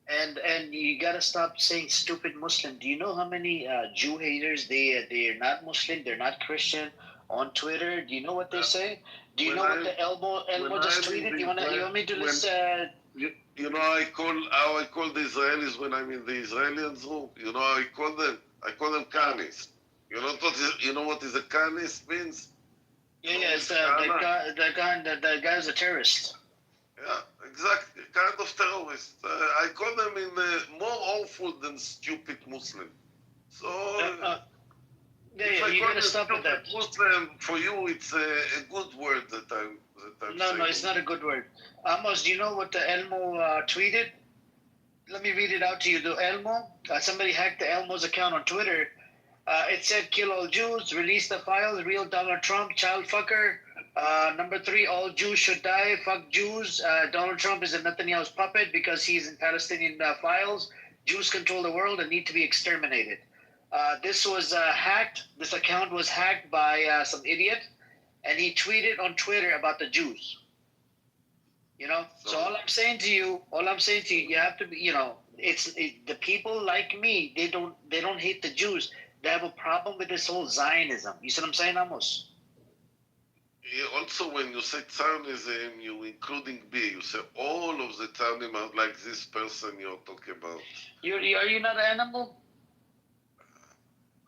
And you gotta stop saying stupid Muslim. Do you know how many Jew haters they're not Muslim, they're not Christian on Twitter? Do you know what they say? Do you know what the Elmo just tweeted? You want me to listen? You know how I call the Israelis when I'm in the Israelians room? You know how I call them? I call them carnies. You know what is a carnist means? Yeah, it's the guy's a terrorist. Yeah, exactly. Kind of terrorist. I call them more awful than stupid Muslim. So you gotta stop with that. Muslim, for you, it's a good word that I'm saying. No, it's not a good word. Amos, do you know what the Elmo tweeted? Let me read it out to you. The Elmo, somebody hacked the Elmo's account on Twitter. It said, "Kill all Jews, release the files, real Donald Trump, child fucker. Number 3, all Jews should die, fuck Jews. Donald Trump is a Netanyahu's puppet because he's in Palestinian files. Jews control the world and need to be exterminated." This was hacked. This account was hacked by some idiot, and he tweeted on Twitter about the Jews. You know, so all I'm saying to you, you have to be, the people like me, they don't hate the Jews. They have a problem with this whole Zionism. You see what I'm saying, Amos? Yeah, also, when you say Zionism, you including me. You say all of the Zionism are like this person you're talking about. Are you not an animal?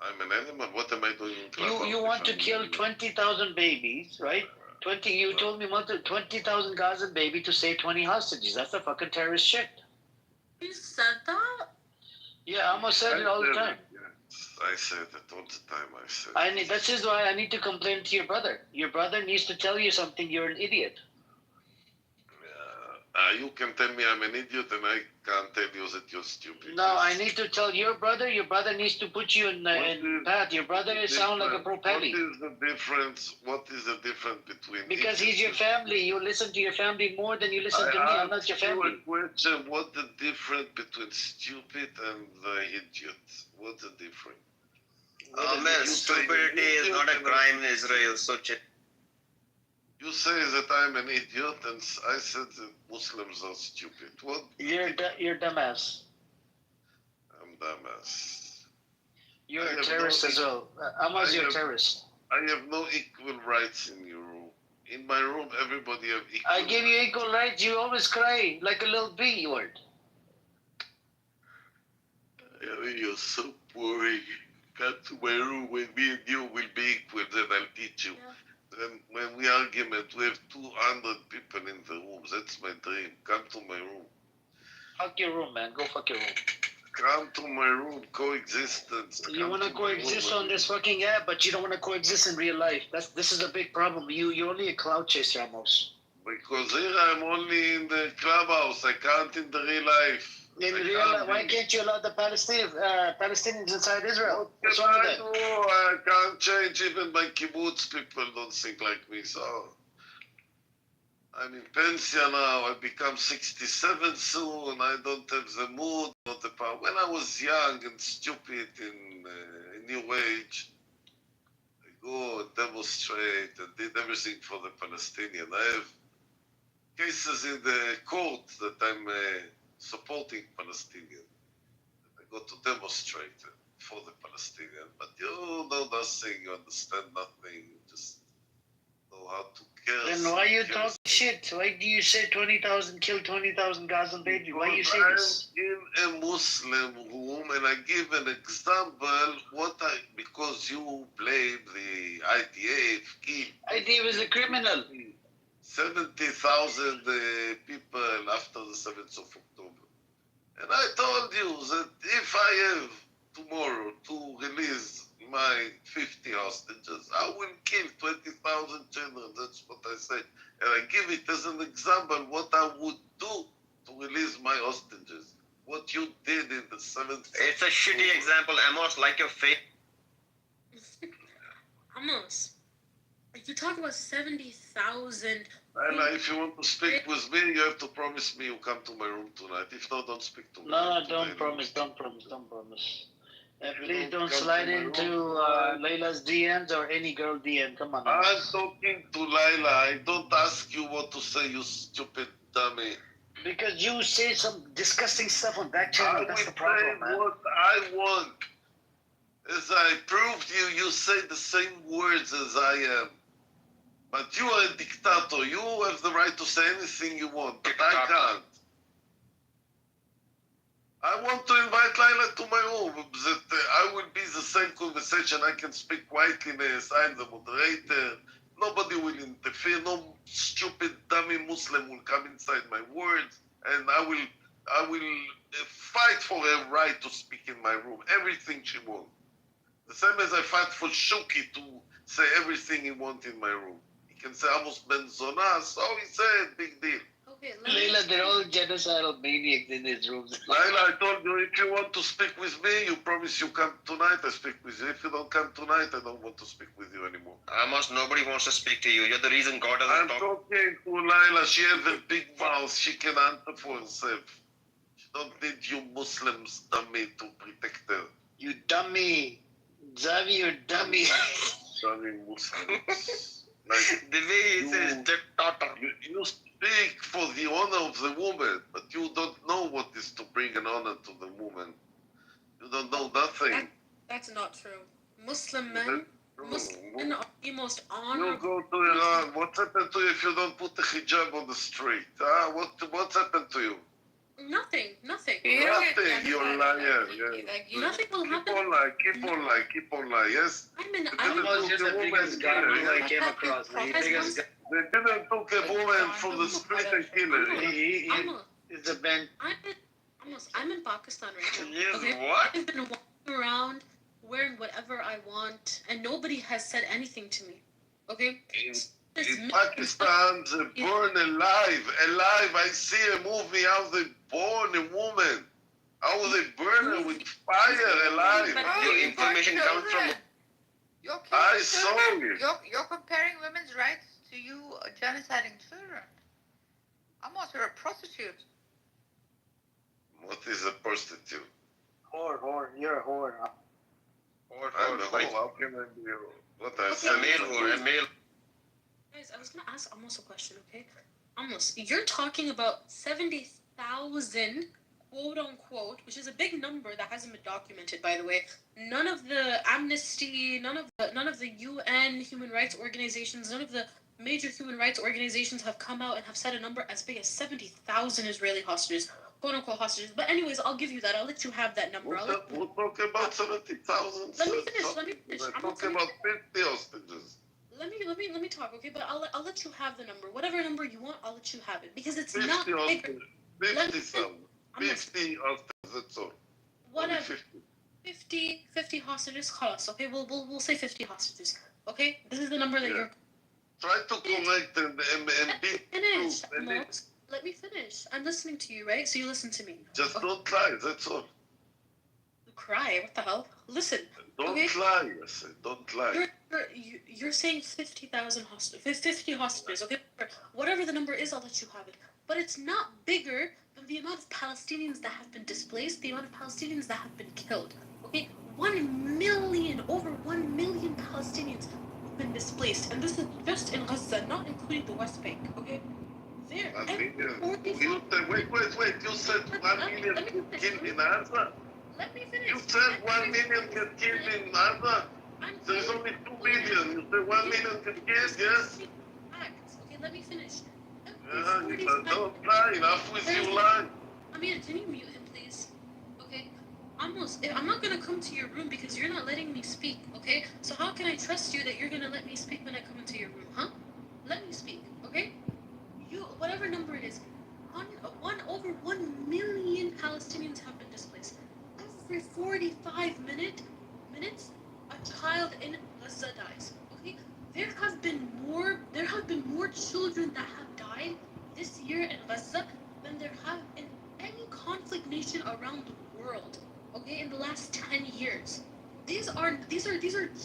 I'm an animal. What am I doing in Clubhouse? You want to kill 20,000 babies, right? You told me 20,000 Gaza baby to save 20 hostages. That's a fucking terrorist shit. You said that? Yeah, I almost said it all the time. I said it all the time. That's just why I need to complain to your brother. Your brother needs to tell you something. You're an idiot. You can tell me I'm an idiot, and I can't tell you that you're stupid. No, I need to tell your brother. Your brother needs to put you in Pat. Your brother sound like a propelli. What is the difference? What is the difference between? Because he's your family. You listen to your family more than you listen to me. I'm not your family. Question: what the difference between stupid and the idiot? What's the difference? Man, stupidity is not a crime in Israel, so check. You say that I'm an idiot, and I said that Muslims are stupid. What? You're dumbass. I'm dumbass. You're a terrorist as well. Amos, you're a terrorist. I have no equal rights in your room. In my room, everybody have equal I give you equal rights. You always cry like a little bee, you are. You're so boring. Come to my room when me and you will be equal, then I'll teach you. Yeah. Then when we argument, we have 200 people in the room. That's my dream. Come to my room. Fuck your room, man. Go fuck your room. Come to my room. Coexistence. You want to coexist on this fucking app, but you don't want to coexist in real life. This is a big problem. You're only a cloud chaser, Amos. Because here I'm only in the clubhouse. I can't in the real life. In real life, why can't you allow the Palestinians inside Israel? What's wrong with that? I can't change. Even my kibbutz people don't think like me. So I'm in pension now. I become 67 soon. I don't have the mood, not the power. When I was young and stupid in New Age, I go and demonstrate and did everything for the Palestinian. I have cases in the court that I'm supporting Palestinian. I go to demonstrate for the Palestinian, but you know nothing, you understand nothing, you just know how to care. Then why you talk shit? Why do you say 20,000 killed 20,000 Gazan babies? Why you say this? I'm in a Muslim room and I give an example because you blame the IDF. IDF is a criminal. 70,000 people after the 7th of October. And I told you that if I have tomorrow to release my 50 hostages, I will kill 20,000 children. That's what I said. And I give it as an example what I would do to release my hostages. What you did in the 7th. It's a shitty example, Amos, like your face. Amos. You talk about 70,000. If you want to speak with me, you have to promise me you come to my room tonight. If not, don't speak to me. No, don't promise. Please don't slide into Layla's DMs or any girl DM. Come on. I'm talking to Layla. I don't ask you what to say, you stupid dummy. Because you say some disgusting stuff on back channel. That's the problem, man. What I want. As I proved you say the same words as I am. But you are a dictator. You have the right to say anything you want, but I can't. I want to invite Layla to my room. That I will be the same conversation. I can speak quietly. I'm the moderator. Nobody will interfere. No stupid dummy Muslim will come inside my words, and I will fight for her right to speak in my room. Everything she wants. The same as I fight for Shuki to say everything he wants in my room. He can say Amos Ben Zona, so he said, big deal. Okay, Layla, they're all genocidal maniacs in his rooms. Layla, I told you, if you want to speak with me, you promise you come tonight, I speak with you. If you don't come tonight, I don't want to speak with you anymore. Amos, nobody wants to speak to you. You're the reason God doesn't talk. I'm talking to Layla. She has a big mouth. She can answer for herself. She don't need you Muslims, dummy, to protect her. You dummy. Zavi, you dummy. Dummy Muslims. Like, the way he says dictator. You speak for the honor of the woman, but you don't know what is to bring an honor to the woman. You don't know nothing. That's not true. Muslim men are the most honorable. You go to Iran. What's happened to you if you don't put the hijab on the street? What's happened to you? Nothing. Nothing. You're a liar. Nothing will happen. Keep on lying. Yes. I was just the biggest guy I came across. They didn't took a woman from the street and kill her. It's a band. I'm in Pakistan right now. Okay? What? I've been walking around wearing whatever I want, and nobody has said anything to me. Okay? In Pakistan, they burn alive. I see a movie how they burn a woman. How they burn her with fire alive. Your information comes from. I saw it. You're comparing women's rights to you genociding children. Almost, you're a prostitute. What is a prostitute? Whore. You're a whore. I'm a whore. How can I be a whore? What I A said? male whore, a male. Guys, I was gonna ask Amos a question, okay? Amos, you're talking about 70,000, quote unquote, which is a big number that hasn't been documented, by the way. None of the Amnesty, none of the UN human rights organizations, none of the major human rights organizations have come out and have said a number as big as 70,000 Israeli hostages, quote unquote hostages. But anyways, I'll give you that. I'll let you have that number. We're talking about 70,000. Let me finish. We're talking about 50 hostages. Let me talk, okay? But I'll let you have the number. Whatever number you want, I'll let you have it because it's 50 not bigger. 50 hostages, that's all. Whatever. 50 hostages. Khalas, okay? We'll say 50 hostages. Okay? This is the number that you're. Try to connect and be finish. Let me finish. I'm listening to you, right? So you listen to me. Just don't lie, that's all. Cry? What the hell? Listen. Don't lie, I said. Don't lie. You're saying 50,000 hostages, 50 hostages, okay? Whatever the number is, I'll let you have it. But it's not bigger than the amount of Palestinians that have been displaced, the amount of Palestinians that have been killed, okay? 1 million, over 1 million Palestinians have been displaced, and this is just in Gaza, not including the West Bank, okay? There. Wait, you said 1 million get killed in Gaza? Let me finish. You said 1 million get killed in Gaza? There's only 2 million. You said 1 million get killed, yes? Okay, let me finish. Don't lie. Enough with you lying. Amir, can you mute him, please? Okay? I'm not gonna come to your room because you're not letting me speak, okay? So how can I trust you that you're gonna let me speak when I come into your room, huh? Let me speak, okay? Whatever number it is, over 1 million Palestinians have been displaced. Every 45 minutes, a child in Gaza dies. Okay, there have been more children that have died this year in Gaza than there have in any conflict nation around the world. Okay, in the last 10 years. These are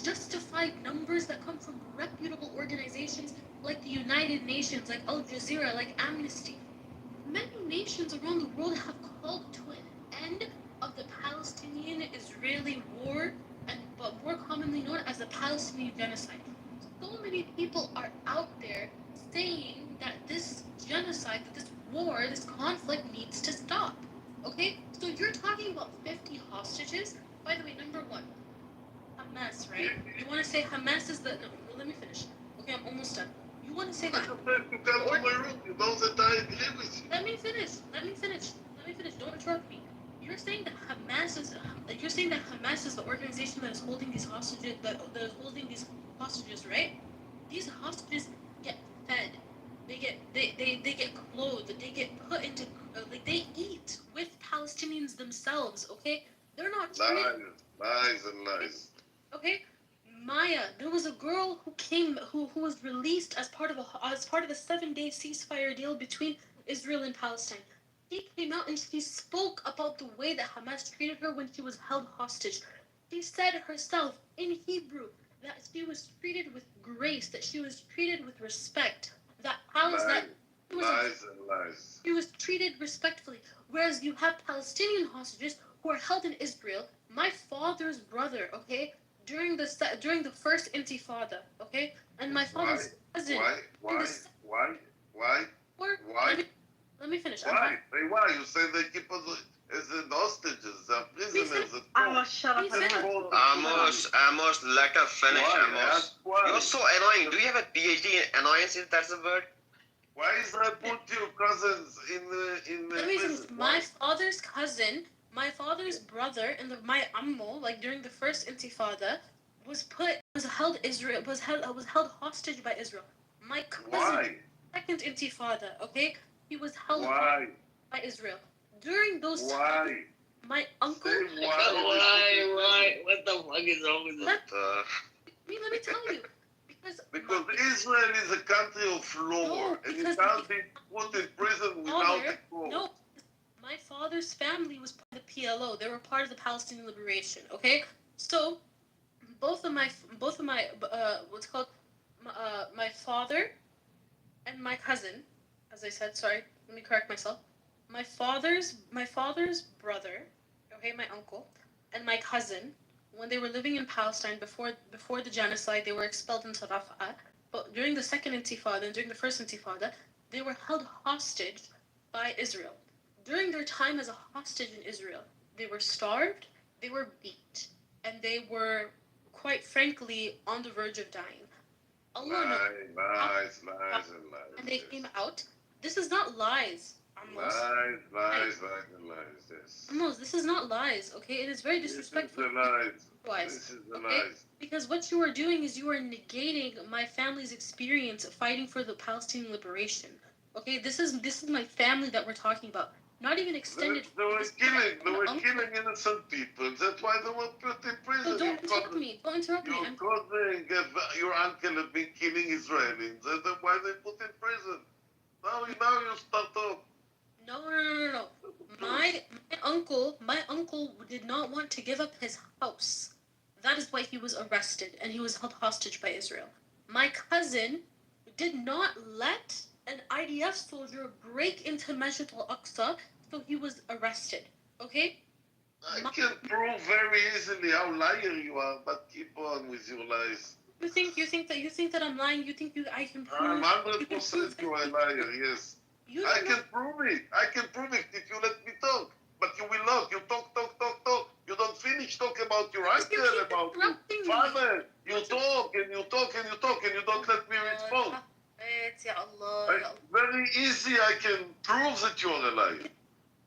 justified numbers that come from reputable organizations like the United Nations, like Al Jazeera, like Amnesty. Many nations around the world have called to an end of the Palestinian-Israeli war, but more commonly known as the Palestinian genocide. So many people are out there saying that this genocide, that this war, this conflict needs to stop. Okay? So you're talking about 50 hostages? By the way, number one, Hamas, right? You want to say Hamas is the... No, let me finish. Okay, I'm almost done. You want to say that... Let me finish. Don't interrupt me. You're saying that Hamas is the organization that is holding these hostages, that is holding these hostages, right? These hostages get fed. They get clothed. They get put into they eat with Palestinians themselves. Okay, they're not lies. Okay, Maya, there was a girl who was released as part of the 7-day ceasefire deal between Israel and Palestine. She came out and she spoke about the way that Hamas treated her when she was held hostage. She said herself in Hebrew that she was treated with grace, that she was treated with respect, that she was treated respectfully. Whereas you have Palestinian hostages who are held in Israel. My father's brother, okay, during the first Intifada, okay, and my father's cousin. Why? Let me finish. Why? You say they keep us as hostages, prisoners. Shut up. Amos, let her finish, Amos. You're so annoying. Do you have a PhD in annoyance, if that's a word? Why is I put your cousins in the prison? My father's cousin, my father's brother, and my ammo, like during the first Intifada, was held hostage by Israel. My cousin, second Intifada, okay, he was held hostage by Israel. During those times, my uncle. Why? What the fuck is wrong with that? Let me tell you. Because Israel is a country of law, and you can't be put in prison without a court. No, my father's family was part of the PLO. They were part of the Palestinian Liberation. Okay, so both of my what's called my father and my cousin, as I said. Sorry, let me correct myself. My father's brother, okay, my uncle, and my cousin, when they were living in Palestine before the genocide, they were expelled into Rafah. But during the second Intifada and during the first Intifada, they were held hostage by Israel. During their time as a hostage in Israel, they were starved, they were beat, and they were, quite frankly, on the verge of dying. Lies. And they came out. This is not lies, Amos. Lies, yes. Amos, this is not lies, okay? It is very disrespectful. This is the lies. Because what you are doing is you are negating my family's experience of fighting for the Palestinian liberation. Okay, this is my family that we're talking about. Not even extended. They were killing innocent people. That's why they were put in prison. So don't interrupt me. Your uncle has been killing Israelis. That's why they put in prison. Now you start up. No. My uncle did not want to give up his house. That is why he was arrested and he was held hostage by Israel. My cousin did not let an IDF soldier break into Masjid al-Aqsa, so he was arrested. Okay? I can prove very easily how liar you are, but keep on with your lies. You think that I'm lying? You think I can prove? I'm 100% you are a liar. Yes. I can prove it if you let me talk. But you will not. You talk. You don't finish talking about your uncle, about your father. You talk and you don't let me respond. Very easy. I can prove that you're a liar.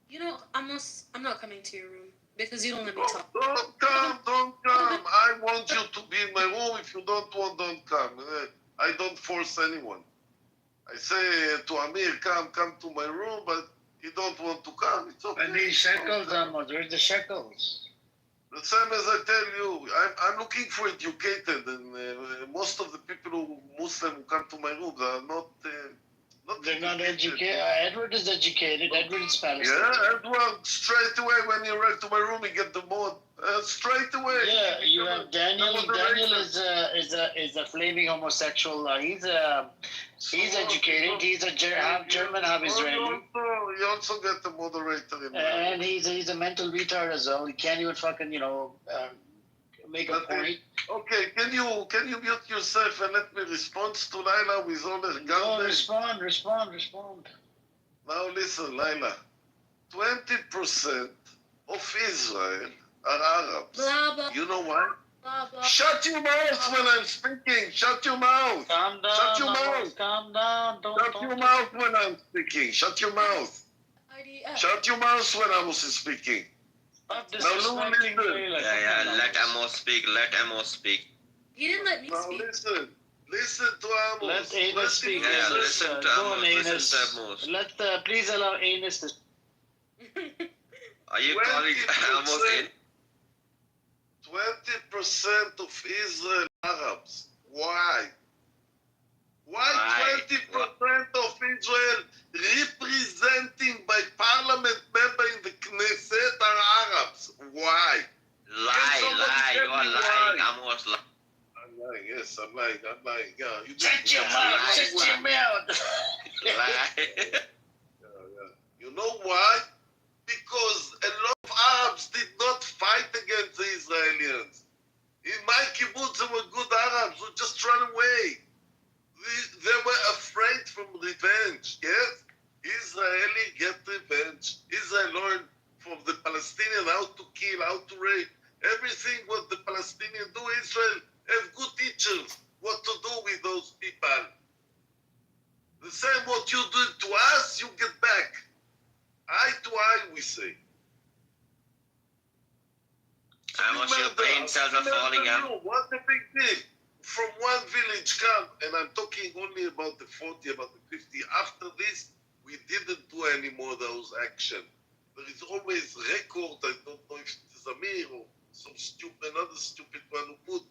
You know, I'm not coming to your room because you don't let me talk. Don't come. I want you to be in my room. If you don't want, don't come. I don't force anyone. I say to Amir, come to my room, but he don't want to come. It's okay. And these shekels, Amos, where's the shekels? The same as I tell you, I'm looking for educated, and most of the people who Muslim who come to my room, they are not. They're not educated. Edward is educated. Edward is Palestinian. Yeah, Edward, straight away when he arrived to my room, he get the mod. Straight away. Yeah, you have Daniel. Daniel is a flaming homosexual. He's educated. He's half German, half Israeli. You also get the moderator in there. And he's a mental retard as well. He can't even fucking make a point. Okay, can you mute yourself and let me respond to Laila with all the gun? No, respond. Now listen, Laila. 20% of Israel are Arabs. Blah, blah. You know why? Blah, blah. Shut your mouth when I'm speaking. Shut your mouth. Calm down. Shut your mouth. Calm down. Shut your mouth when I'm speaking. Shut your mouth. Shut your mouth when I was speaking. Now, let Amos speak. He didn't let me speak. Listen to Amos. Let Amos speak. Listen to Amos. Please allow Amos to. Are you calling Amos in? 20% of Israel Arabs. Why? Why 20% of Israel representing by parliament member in the Knesset are Arabs? Why? Lie. You are lying, Amos. I'm lying, yes, I'm lying. Yeah, you shut your mouth. Lie. You know why? Because a lot of Arabs did not fight against the Israelis. In my kibbutz, there were good Arabs who just ran away. They were afraid from revenge, yes? Israeli get revenge. Israel learned from the Palestinians how to kill, how to rape. Everything what the Palestinians do, Israel have good teachers what to do with those people. The same what you do to us, you get back. Eye to eye, we say. Amos, your brain cells are falling out. What a big deal. From one village come, and I'm talking only about the 40, about the 50. After this, we didn't do any more of those action. There is always record, I don't know if it is Amir or some another stupid one who put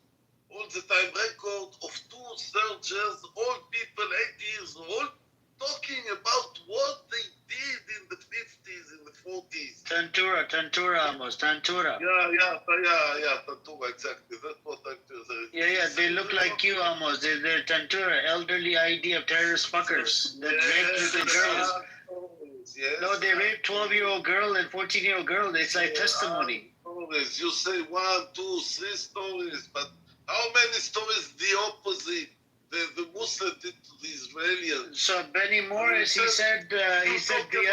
all the time record of 2 soldiers, old people, 80 years old, talking about what they did in the 50s, in the 40s. Tantura, Amos, Tantura. Yeah, Tantura, exactly. That's what I'm saying. Yeah, they look like you, Amos. They're Tantura, elderly ID of terrorist fuckers that rape little girls. Yes. No, they raped 12-year-old girl and 14-year-old girl. It's like testimony. Stories. You say 1, 2, 3 stories, but how many stories the opposite? The Muslim did to the Israelians. So Benny Morris, he said the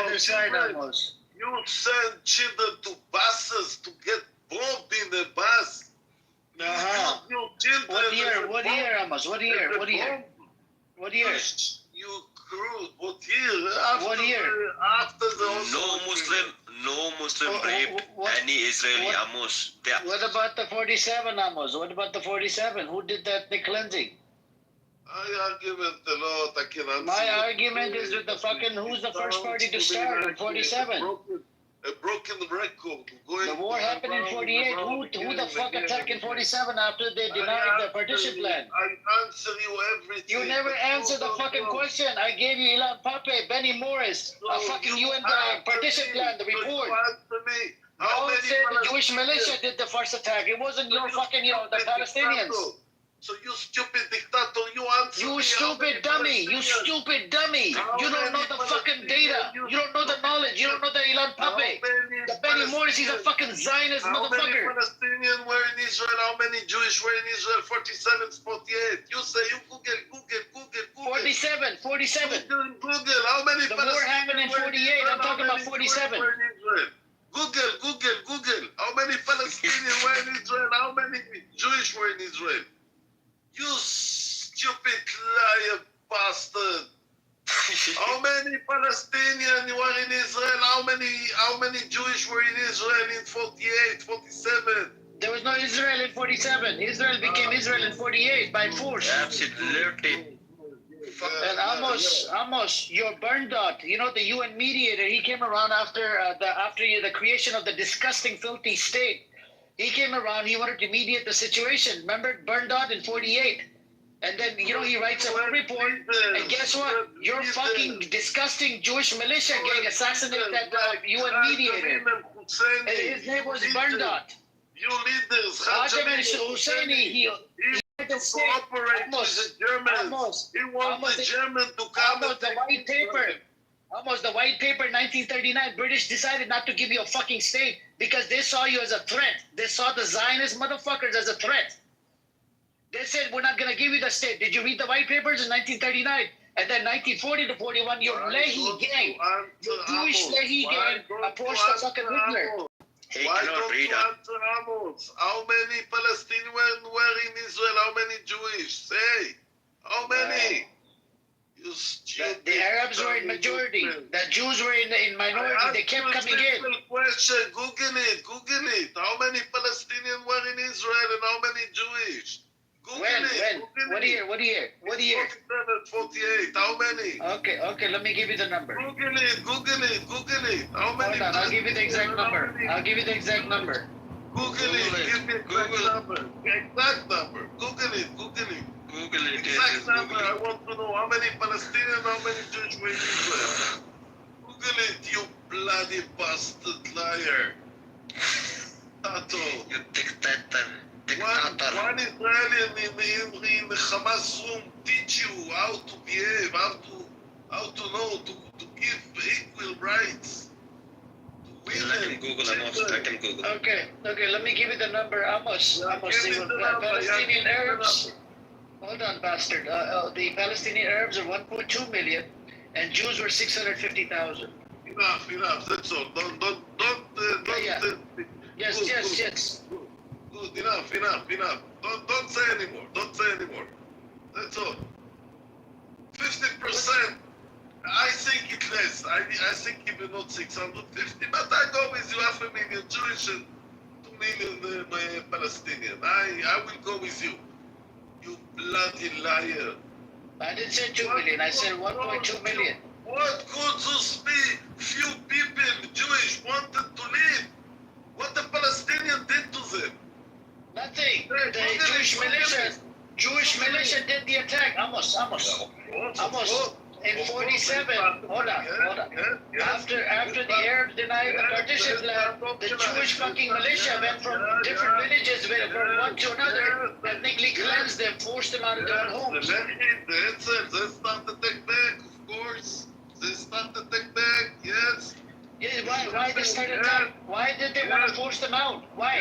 other side almost. You send children to buses to get bombed in the bus. Uh-huh. What year, Amos? What year? You crude. What year? What year? After the No Muslim raped any Israeli, Amos. What about the 47, Amos? What about the 47? Who did the ethnic cleansing? I argument a lot. I can answer. My argument is with the fucking who's the first party to start in 47? A broken record. The war happened in 48. Who the fuck attacked in 47 after they denied the partition plan? I answer you everything. You never answered the fucking question. I gave you Ilan Pape, Benny Morris, a fucking UN partition plan, the report. No, it said the Jewish militia did the first attack. It wasn't your fucking, the Palestinians. So you stupid dictator, you answer You stupid dummy! You stupid dummy! You don't know the fucking data! You don't know the knowledge! You don't know the Ilan Pape! The Benny Morris, he's a fucking Zionist motherfucker! How many Palestinians were in Israel? How many Jewish were in Israel? 47, 48. You say, you Google. 47. Google. How many The war happened in 48. I'm talking about 47. Google. How many Palestinians were in Israel? How many Jewish were in Israel? You stupid liar bastard! How many Palestinians were in Israel? How many Jewish were in Israel in 48, 47? There was no Israel in 47. Israel became Israel in 48 by force. Absolutely. And Amos, your Berndot, the UN mediator, he came around after the creation of the disgusting, filthy state. He came around, he wanted to mediate the situation. Remember Berndot in 48? And then, he writes a whole report. And guess what? Your fucking disgusting Jewish militia gang assassinated that UN mediator. And his name was Berndot. You leaders, Husseini, he had the state. Almost the Germans. He wants the German to come. Almost the white paper. Almost the white paper in 1939, British decided not to give you a fucking state because they saw you as a threat. They saw the Zionist motherfuckers as a threat. They said, we're not going to give you the state. Did you read the white papers in 1939? And then 1940 to 41, your Lehi gang, your Jewish Lehi gang approached the fucking Hitler. Why don't you answer Amos? How many Palestinians were in Israel? How many Jewish? Say. How many? You stupid. The Arabs were in majority. The Jews were in minority. They kept coming in. Question. Google it. How many Palestinians were in Israel and how many Jewish? When? What year? 47, 48. How many? Okay. Let me give you the number. Google it. How many? Hold on. I'll give you the exact number. Google it. Give me the exact number. Google it. Exact number. I want to know how many Palestinians, how many Jews were in Israel. Google it, you bloody bastard liar. You dictator. One Israeli in the Hamas room teach you how to behave, how to know, to give equal rights. Let him Google. Okay, let me give you the number. Amos, Palestinian Arabs. Hold on, bastard. The Palestinian Arabs are 1.2 million, and Jews were 650,000. Enough. That's all. Don't. Yes. Good. Enough. Don't say anymore. That's all. 50%. I think it's less. I think even not 650, but I go with you 500,000 Jewish and 2 million Palestinian. I will go with you. You bloody liar. I didn't say 2 million. I said 1.2 million. What could those be? Few people, Jewish, wanted to live. What the Palestinians did to them? Nothing. The Jewish militia did the attack. Amos. In 47, hold on. After the Arabs denied the partition plan, the Jewish fucking militia went from different villages, from one to another, ethnically cleansed them, forced them out of their own homes. They start to take back, of course. They start to take back, yes. Yeah, why they started attack? Why did they want to force them out? Why?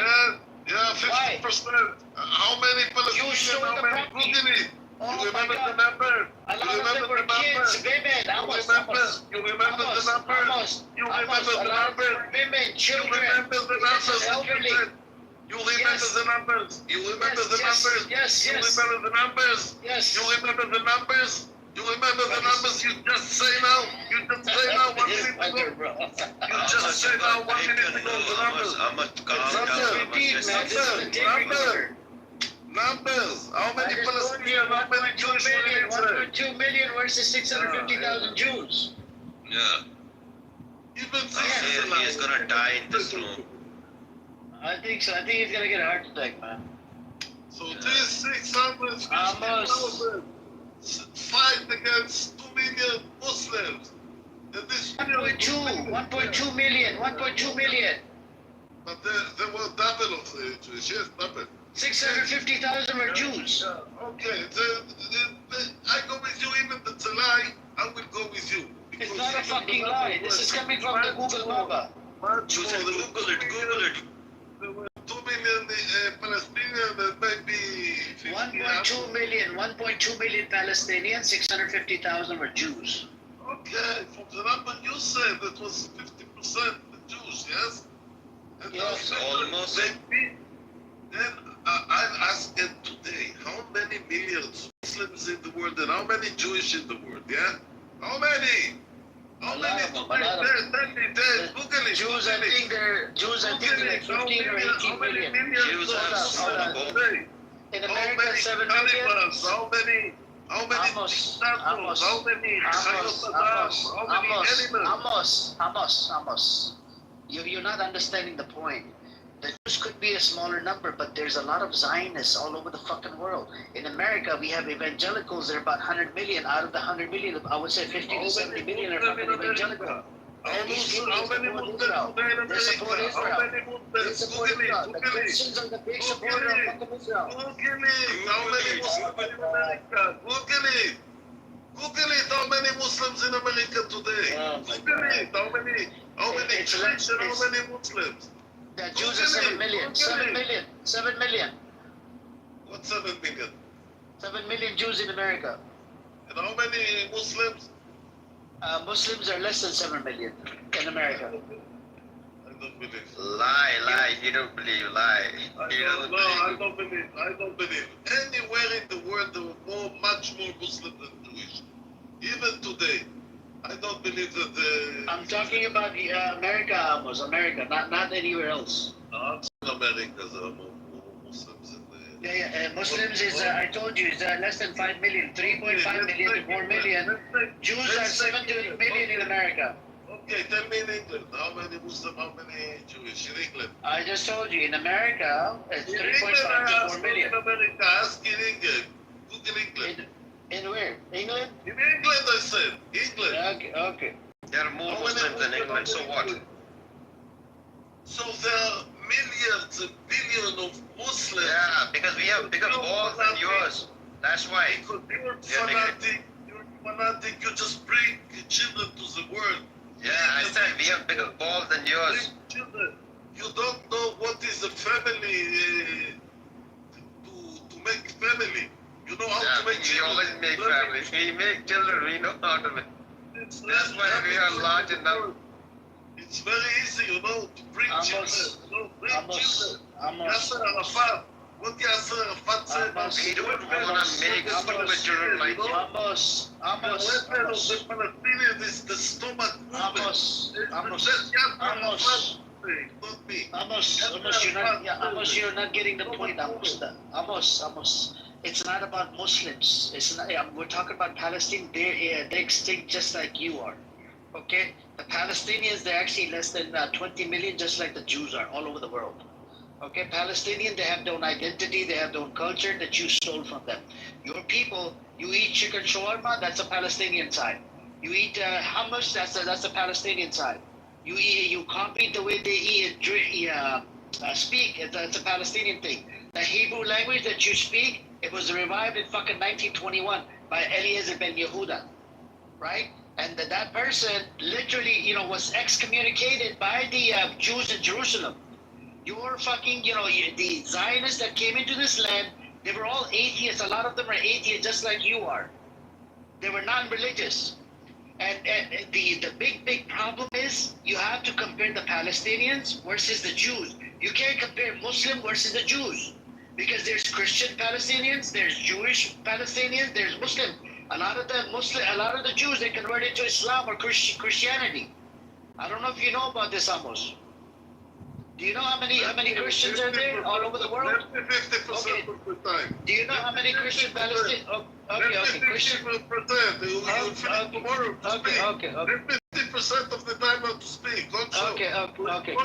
Yeah, 50%. How many Palestinians? How many Google? You remember the number? A lot of them were kids, women. You remember the number? You remember the number? Women, children. You remember the numbers? Elderly. You remember the numbers? You remember the numbers? Yes. You remember the numbers? Yes. You remember the numbers? You remember the numbers you just say now? You just say now 1 minute ago. You just say now 1 minute ago the numbers. Numbers. How many Palestinians? How many Jewish millions? 1.2 million versus 650,000 Jews. Yeah. Even he is gonna die in this room. I think so. I think he's gonna get a heart attack, man. So these 650,000 fight against 2 million Muslims. And this 1.2 million. But there were double of the Jewish, yes, double. 650,000 were Jews. Okay, I go with you, even if it's a lie, I will go with you. It's not a fucking lie. This is coming from the Google Baba. Google it. There were 2 million Palestinians and maybe 1.2 million Palestinians, 650,000 were Jews. Okay, from the number you said, that was 50% the Jews, yes? And yes, almost. Then I'm asking today, how many millions Muslims in the world and how many Jewish in the world, yeah? How many? How many? Google it. Jews, I think they're like 15 or 18 million. Jews have in America, 7 million. How many? How many dictators? How many Amos. You're not understanding the point. The Jews could be a smaller number, but there's a lot of Zionists all over the fucking world. In America, we have evangelicals that are about 100 million. Out of the 100 million, I would say 50 to 70 million are fucking evangelical. These people support Israel. They support Israel. They support Israel. The Christians are the big supporter of fucking Israel. Google it. How many Muslims in America today? Google it. How many Christians? How many Muslims? The Jews are 7 million. 7 million. What 7 million? 7 million Jews in America. And how many Muslims? Muslims are less than 7 million in America. I don't believe. Lie. You don't believe. Lie. I don't believe. Anywhere in the world, there are much more Muslims than Jewish. Even today. I don't believe that I'm talking about America, almost America, not anywhere else. America, there are more Muslims in Yeah. Muslims is, I told you, is less than 5 million, 3.5 million to 4 million. Jews are 7 to 8 million in America. Okay, tell me in England, how many Muslims, how many Jewish in England? I just told you, in America, it's 3.5 to 4 million. In America, ask in England. Google England. In where? England? In England, I said. England. Okay. There are more Muslims than England, so what? So there are millions and billions of Muslims. Yeah, because we have bigger balls than yours. That's why. Because you're fanatic, you just bring children to the world. Yeah, I said we have bigger balls than yours. Children. You don't know what is a family, to make family. You know how to make children. We always make families. We make children, we know how to make. That's why we are large enough. It's very easy, to bring children. Bring children. Yasser Arafat. What Yasser Arafat said? We don't want to make stupid children like you. Amos. The weapon of the Palestinians is the stomach movement. Not me. Amos, you're not getting the point, Amos. It's not about Muslims. It's not. We're talking about Palestine. They're extinct just like you are. Okay? The Palestinians, they're actually less than 20 million, just like the Jews are all over the world. Okay, Palestinian, they have their own identity, they have their own culture that you stole from them. Your people, you eat chicken shawarma, that's a Palestinian side. You eat hummus, that's a Palestinian side. You copied the way they eat and speak, that's a Palestinian thing. The Hebrew language that you speak, it was revived in fucking 1921 by Eliezer ben Yehuda, right? And that person literally, was excommunicated by the Jews in Jerusalem. Your fucking, the Zionists that came into this land, they were all atheists. A lot of them are atheists just like you are. They were non-religious. And the big problem is you have to compare the Palestinians versus the Jews. You can't compare Muslim versus the Jews because there's Christian Palestinians, there's Jewish Palestinians, there's Muslim. A lot of the Jews, they converted to Islam or Christianity. I don't know if you know about this, Amos. Do you know how many Christians are there all over the world? 50% of the time. Do you know how many Christian Palestinians? Okay, Christian. 50% tomorrow to speak. Okay. 50% of the time not to speak. Also, Okay.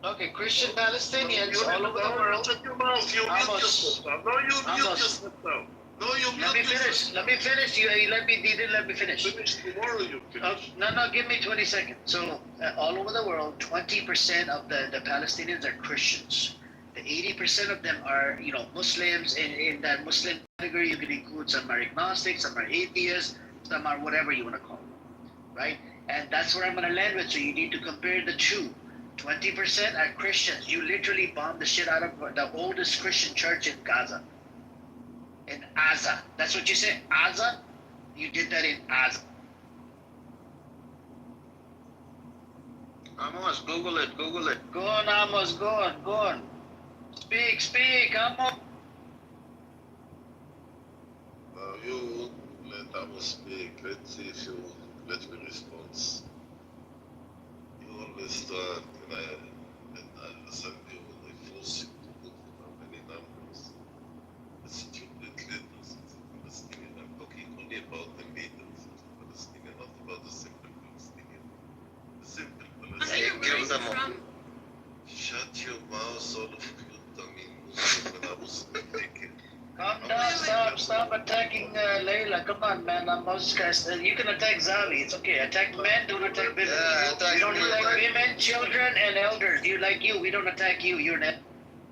Okay, Christian Palestinians all over the world. Shut your mouth. You mute yourself now. No, you mute yourself now. No, you mute yourself. Let me finish. You didn't let me finish. Finish tomorrow, you finish. No, give me 20 seconds. So, all over the world, 20% of the Palestinians are Christians. The 80% of them are, Muslims. In that Muslim category, you can include some are agnostic, some are atheists, some are whatever you want to call them, right? And that's where I'm going to land with. So you need to compare the two. 20% are Christians. You literally bombed the shit out of the oldest Christian church in Gaza. In Gaza. That's what you say? Gaza? You did that in Gaza. Amos, Google it. Go on, Amos, go on. Speak, Amos. Now you let Amos speak. Let's see if you let me respond. You always start and I understand you when I force you to put how many numbers. The stupid leaders of the Palestinian. I'm talking only about the leaders of the Palestinian, not about the simple Palestinian. The simple Palestinian. Give them up. Shut your mouth, all of you, dummy Muslim, when I was thinking. Calm down, stop attacking Layla. Come on, man. You can attack Zavi. It's okay. Attack men, don't attack women. We don't attack women, children, and elders. We don't attack you. You're not.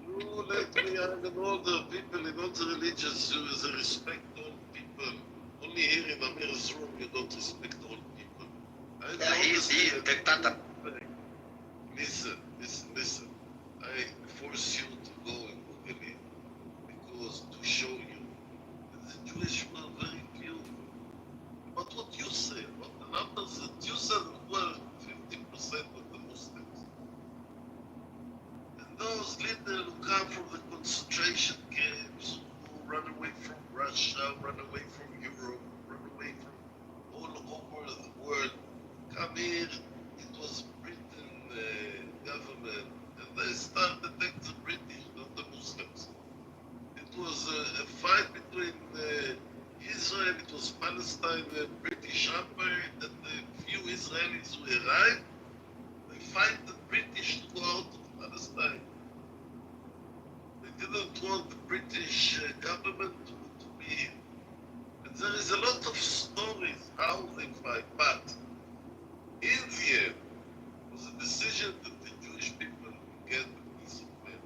You let me, I'm an older people in all the religions, you respect all people. Only here in Amir's room, you don't respect all people. He's the dictator. Listen. I force you to go and Google it because to show you that the Jewish were very few. But what you say, what the numbers that you said were 50% of the Muslims. And those leaders who come from the concentration camps, who run away from Russia, run away from Europe, run away from all over the world, come here. It was Britain government, and they started to take the British, not the Muslims. It was a fight between Israel, it was Palestine, British Empire, and the few Israelis who arrived, they fight the British to go out of Palestine. They didn't want the British government to be here. And there is a lot of stories how they fight, but in the end, it was a decision that the Jewish people get a piece of land.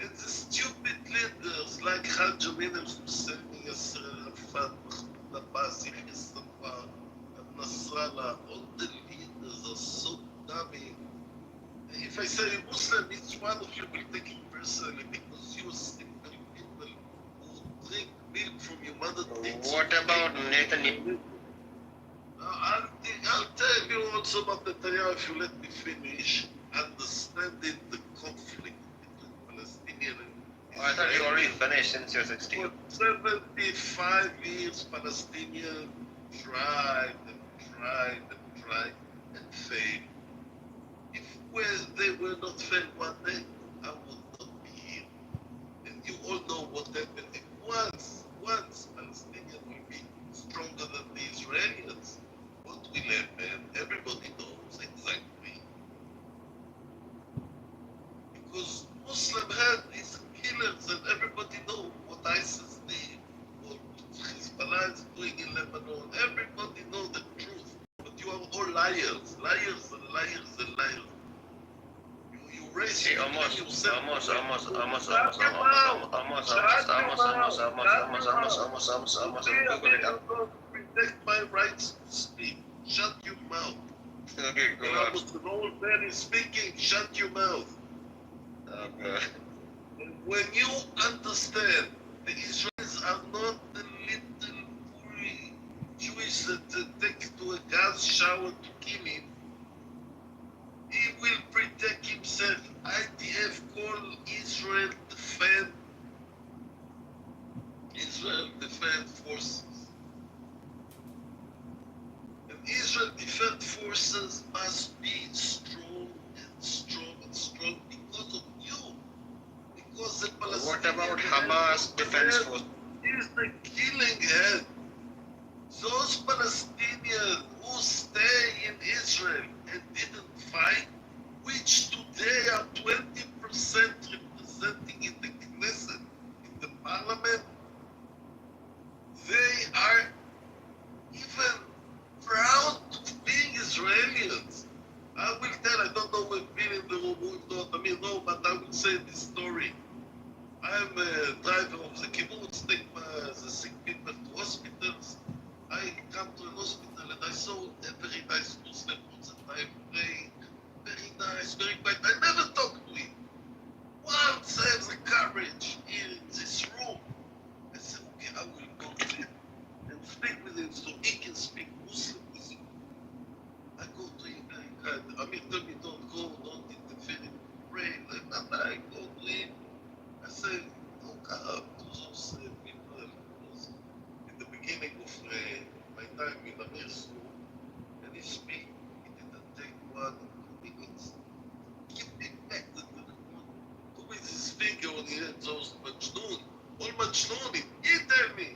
And the stupid leaders like Hajj Amin al-Hussein, Yasser Arafat, Mahmoud Abbas, Yahya Sinwar, Nasrallah, all the leaders are so dummy. If I say Muslim, each one of you will take it personally because you are simple people who drink milk from your mother. What about Netanyahu? I'll tell you also about Netanyahu if you let me finish understanding the conflict between Palestinian and Israel. I thought you already finished since you're 16. For 75 years, Palestinians tried and failed. If they were not failed one day, I would not be here. And you all know what happened. If once Palestinians will be stronger than the Israelis, what will happen? Everybody knows exactly. Because liars, liars, and liars, and liars. You raise See, Amos, yourself. Protect my rights to speak. Shut your mouth. Okay, go When on. I was an old man is speaking, shut your mouth. Okay. And when you understand the Israelis are not the little poor Jewish that take to a gas shower to kill him, he will protect himself. IDF call Israel Defense Forces. And Israel Defense Forces must be strong and strong and strong because of you. Because the Palestinians... What about Hamas Defense Force? Is the killing head. Those Palestinians who stay in Israel and didn't fight, which today are 20% representing in the Knesset, in the parliament, they are even proud of being Israelians. I will tell, I don't know who've been in the room, who not, I mean, no, but I will say this story. I'm a driver of the kibbutz, take the sick people to hospitals. I come to an hospital and I saw a very nice Muslim person. I pray, very nice, very quiet. I never talked to him. Once I have the courage here in this room, I said, okay, I will go to him and speak with him so he can speak Muslim with me. I go to him very kind. I mean, tell me, don't go, don't interfere in pray. And I go to him. I say, look up to those people. Because in the beginning of my time in America, and he speak, he didn't take 1 minute. Give me back the telephone. Who is his finger on the head, those Majnoon? All Majnoon, he tell me.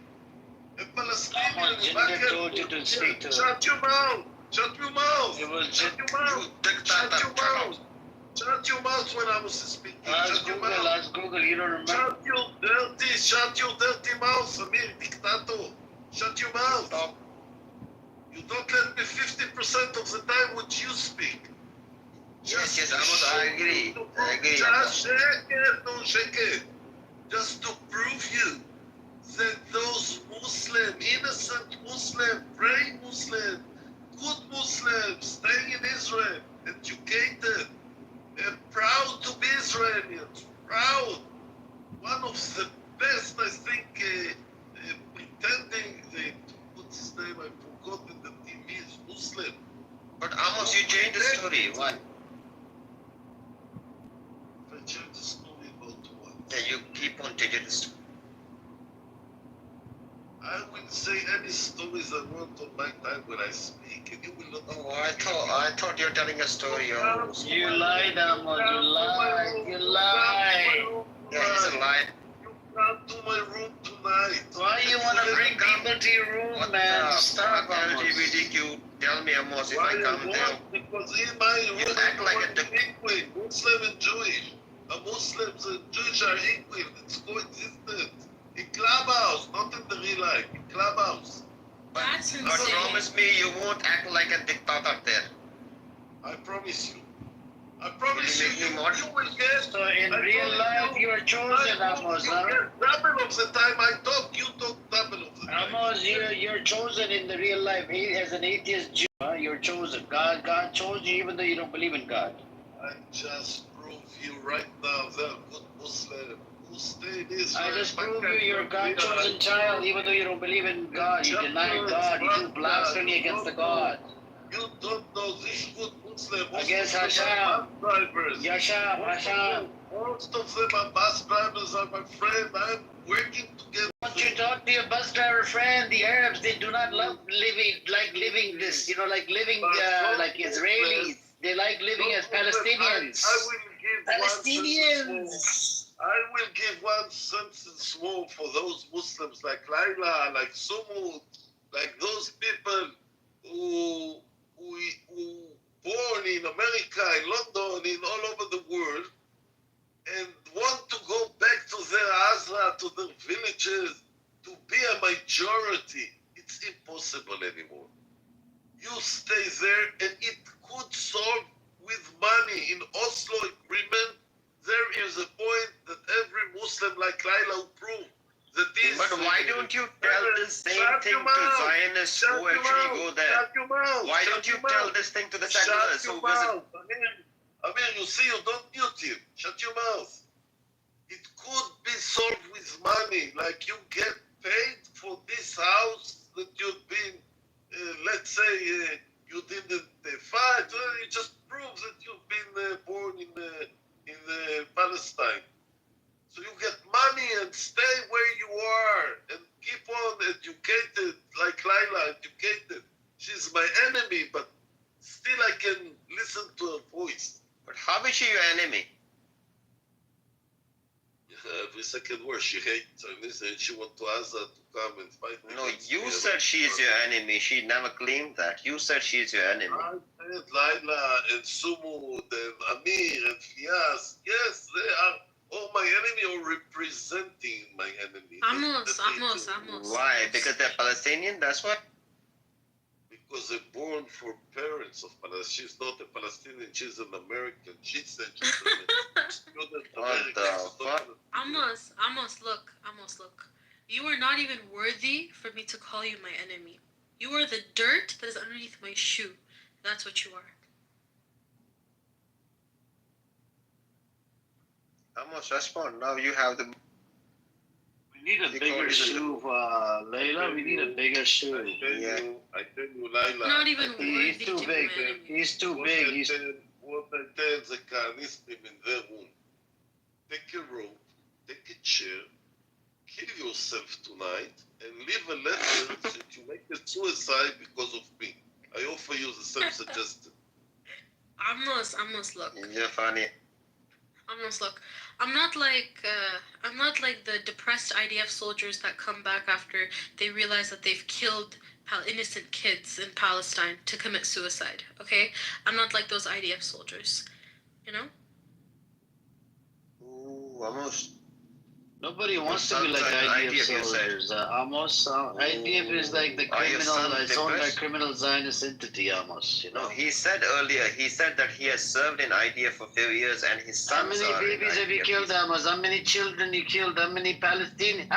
A Palestinian, told you to speak to shut your mouth! Shut your mouth! It was Shut your mouth! Shut your mouth! Shut your mouth when I was speaking. Shut your mouth. Ask Google, you don't remember? Shut your dirty mouth, Amir, dictator. Shut your mouth. You don't let me 50% of the time what you speak. Yes, Amos, I agree. Just shake it. Just to prove you that those Muslim, innocent Muslim, praying Muslim, good Muslims, staying in Israel, educated, and proud to be Israelis, proud. One of the best, I think, pretending, what's his name, I've forgotten the TV, is Muslim. But Amos, you changed the story. Why? I changed the story about what? Yeah, you keep on changing the story. I will say any stories I want on my time when I speak, and you will not. Oh, I thought you were telling a story. Amos. You lied, Amos. You lied. You lied. Yeah, he's a liar. You come to my room tonight. Why you want to bring people to your room, man? Stop, Amos. LGBTQ. Tell me, Amos, if I come there. Because in my room, You act like a equal, Muslim and Jewish. Muslims and Jewish are equal. It's coexistent. In Clubhouse, not in the real life. In Clubhouse. That's But insane. promise me you won't act like a dictator there. I promise you. I promise you, Will you you make me will get. So in real life, you are chosen, Amos, You huh? get double of the time I talk, you talk double of the time. Amos, you're chosen in the real life. As an atheist Jew, huh? You're chosen. God chose you even though you don't believe in God. I just prove you right now that good Muslim who stay in Israel. I just prove you're a God-chosen child even though you don't believe in God. You deny God. You do blasphemy against the God. You don't know this good Muslim. Against Hashem. Drivers. Hashem. Most of them are bus drivers are my friend. I'm working together. What you talk to your bus driver friend, the Arabs, they do not love living this, like living like Israelis. They like living as Palestinians. I will give Palestinians. I will give 1 sentence more for those Muslims like Laila, like Sumud, like those people who born in America, in London, in all over the world, and want to go back to their Azra, to their villages, to be a majority. It's impossible anymore. You stay there, and it could solve with money. In Oslo Agreement, there is a point that every Muslim like Laila will prove that this. But why don't you tell this same thing to Zionists who actually go there? Why don't you tell this thing to the settlers who visit? Amir, you see, you don't mute him. Shut your mouth. It could be solved with money, like you get paid for this house that you've been, let's say, you didn't fight. It just proves that you've been born in Palestine. So you get money and stay where you are and keep on educated, like Laila, educated. She's my enemy, but still I can listen to her voice. But how is she your enemy? Every second word she hates Zionism and she wants to Gaza to come and fight. No, you said she is your enemy. She never claimed that. You said she is your enemy. I said Laila and Sumud and Amir and Fias. Yes, they are all my enemy or representing my enemy. Amos. Why? Because they're Palestinian? That's why? Because they're born for parents of Palestine. She's not a Palestinian, she's an American. She said she's a student American. Amos, look. You are not even worthy for me to call you my enemy. You are the dirt that is underneath my shoe. That's what you are. Amos, respond. Now you have the... We need a bigger shoe, Layla. We need a bigger shoe. I tell you, Laila. Not even worthy. He's too big. He's too big. What I tell the Kahanistim in their room, take a rope, take a chair, kill yourself tonight, and leave a letter that you make a suicide because of me. I offer you the same suggestion. Amos, look. You're funny. Amos, look. I'm not like the depressed IDF soldiers that come back after they realize that they've killed innocent kids in Palestine to commit suicide. Okay, I'm not like those IDF soldiers. You know. Ooh, Amos. Nobody wants to be like IDF soldiers. Amos, IDF is like the criminal, it's owned by criminal Zionist entity, Amos, you know. No, he said earlier, that he has served in IDF for a few years and his sons How many babies have you killed, Amos? How many children you killed? How many Palestinians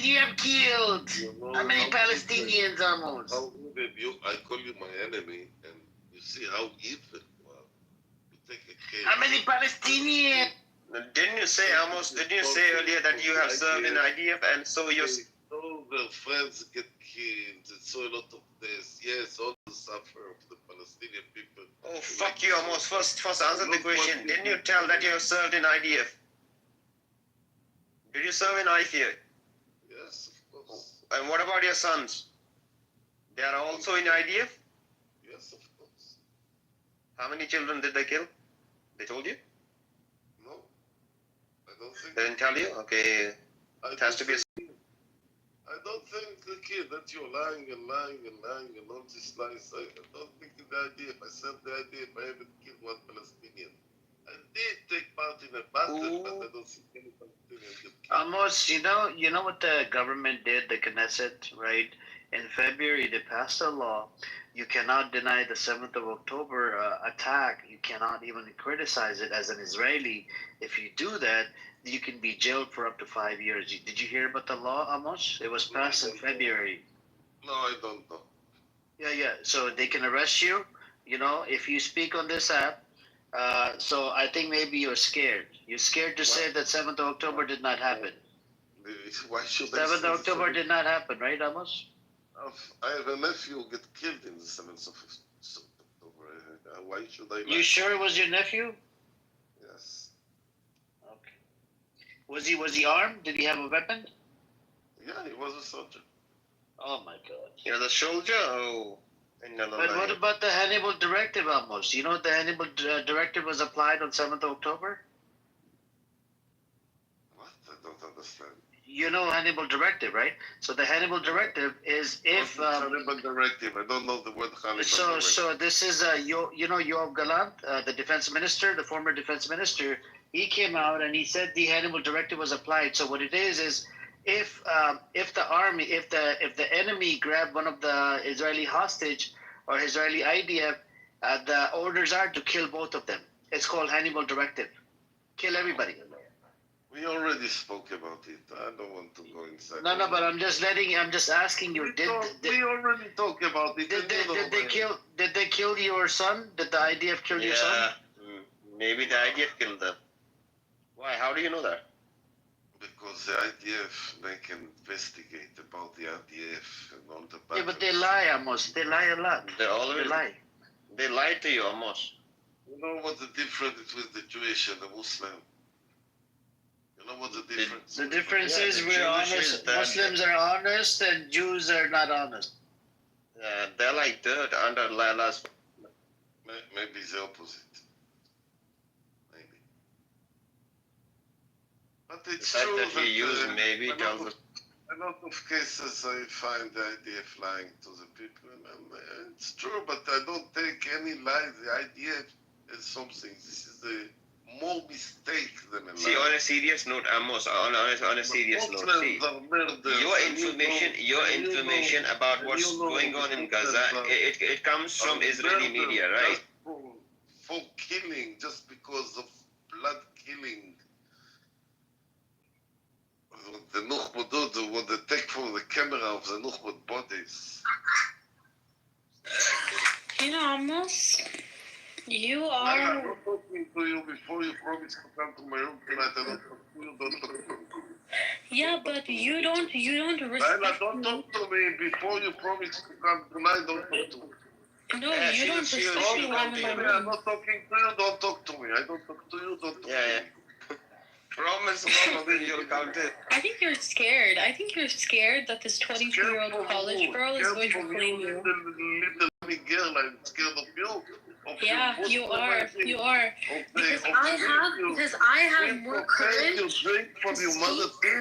you have killed? How many Palestinians, Amos? I call you my enemy, and you see how evil you are. You take a case. How many Palestinians? Didn't you say, Amos, earlier that you have served in IDF and so your... All their friends get killed, and so a lot of this. Yes, all the suffer of the Palestinian people. Oh, fuck you, Amos. First answer the question. Didn't you tell that you have served in IDF? Did you serve in IDF? Yes, of course. And what about your sons? They are also in IDF? Yes, of course. How many children did they kill? They told you? They didn't tell you? Okay. It has to be I don't think the kid that you're lying and all these lies. I don't think in the idea. If I said the idea, if I haven't killed one Palestinian. I did take part in a battle, but I don't think any Palestinian get killed. Amos, you know what the government did, the Knesset, right? In February, they passed a law. You cannot deny the 7th of October attack. You cannot even criticize it as an Israeli. If you do that, you can be jailed for up to 5 years. Did you hear about the law, Amos? It was passed in February. No, I don't know. Yeah. So they can arrest you, if you speak on this app. So I think maybe you're scared. You're scared to say that 7th of October did not happen. Why should 7th of October did not happen, right, Amos? I have a nephew who get killed in the 7th of October. Why should I lie? You sure it was your nephew? Yes. Okay. Was he armed? Did he have a weapon? Yeah, he was a soldier. Oh my God. You're the soldier? Oh. But what about the Hannibal Directive, Amos? You know the Hannibal Directive was applied on 7th of October? What? I don't understand. You know Hannibal Directive, right? So the Hannibal Directive is if... Hannibal Directive. I don't know the word Hannibal Directive. So this is, Yoav Gallant, the defense minister, the former defense minister, he came out and he said the Hannibal Directive was applied. So what it is if the army, if the enemy grabbed one of the Israeli hostage, or Israeli IDF, the orders are to kill both of them. It's called Hannibal Directive. Kill everybody. We already spoke about it. I don't want to go inside. No, but I'm just asking you. We already talked about it. Did they kill your son? Did the IDF kill your son? Maybe the IDF killed them. Why? How do you know that? Because the IDF, they can investigate about the IDF and all the battles. Yeah, but they lie, Amos. They lie a lot. They always lie. They lie to you, Amos. You know what the difference between the Jewish and the Muslim? You know what the difference? The difference is we're honest. Muslims are honest and Jews are not honest. They're like dirt under Lala's. Maybe it's the opposite. Maybe. But it's the fact true that you use maybe tells us. A lot of cases I find the IDF lying to the people, and it's true, but I don't take any lie. The IDF is something. This is the more mistake than a lie. See, on a serious note, Amos, on a serious note, see, your information about what's going on in Gaza, it comes from Israeli media, right? For killing, just because of blood killing. The Nukhbud, what they take from the camera of the Nukhbud bodies. You know, Amos, you are... I'm not talking to you before you promise to come to my room tonight. I don't talk to you, don't talk to me. Yeah, but you don't respect Laila, don't talk to me before you promise to come tonight, don't talk to me. No, you don't respect me when I'm in my room. I'm not talking to you, don't talk to me. I don't talk to you, don't talk to me. Promise, you'll count it. I think you're scared. I think you're scared that this 22-year-old college girl is going to claim you. Little girl, I'm scared of you. Yeah, you are. You are. Because I have more courage to speak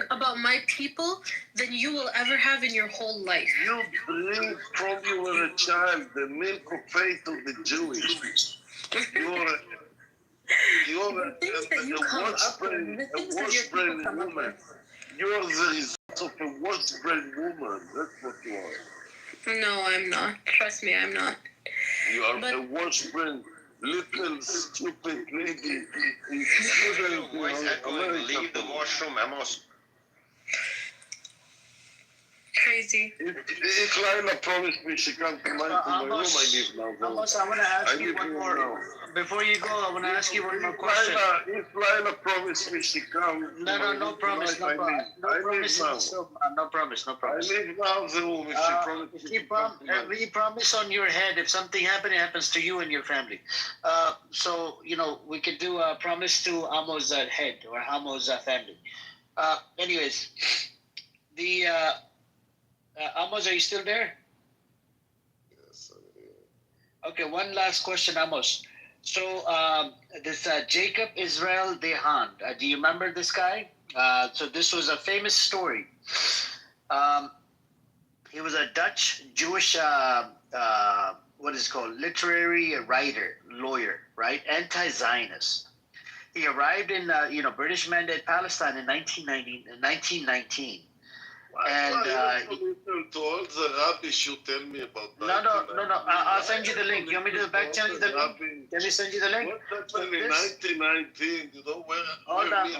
about my people than you will ever have in your whole life. You drink from you were a child the milk of faith of the Jewish. You're a wash-brain woman. You're the result of a wash-brain woman. That's what you are. No, I'm not. Trust me, I'm not. You are a wash-brain, little stupid lady. Leave the washroom, Amos. Crazy. If Laila promised me she can't come into my room, I leave now. Amos, I want to ask you one more. Before you go, I want to ask you one more question. If Laila promised me she come. No promise, no promise. No promise. I leave now the room if she promised. We promise on your head. If something happens to you and your family. So, we could do a promise to Amos' head or Amos' family. Anyways, the... Amos, are you still there? Yes, I'm here. Okay, one last question, Amos. So, this Jacob Israel Dehan, do you remember this guy? So this was a famous story. He was a Dutch Jewish, what is it called, literary writer, lawyer, right? Anti-Zionist. He arrived in, British Mandate Palestine in 1919. And to all the rubbish you tell me about that. No. I'll send you the link. You want me to back channel you the link? Can we send you the link? What's that in 1919? You know where? Hold on.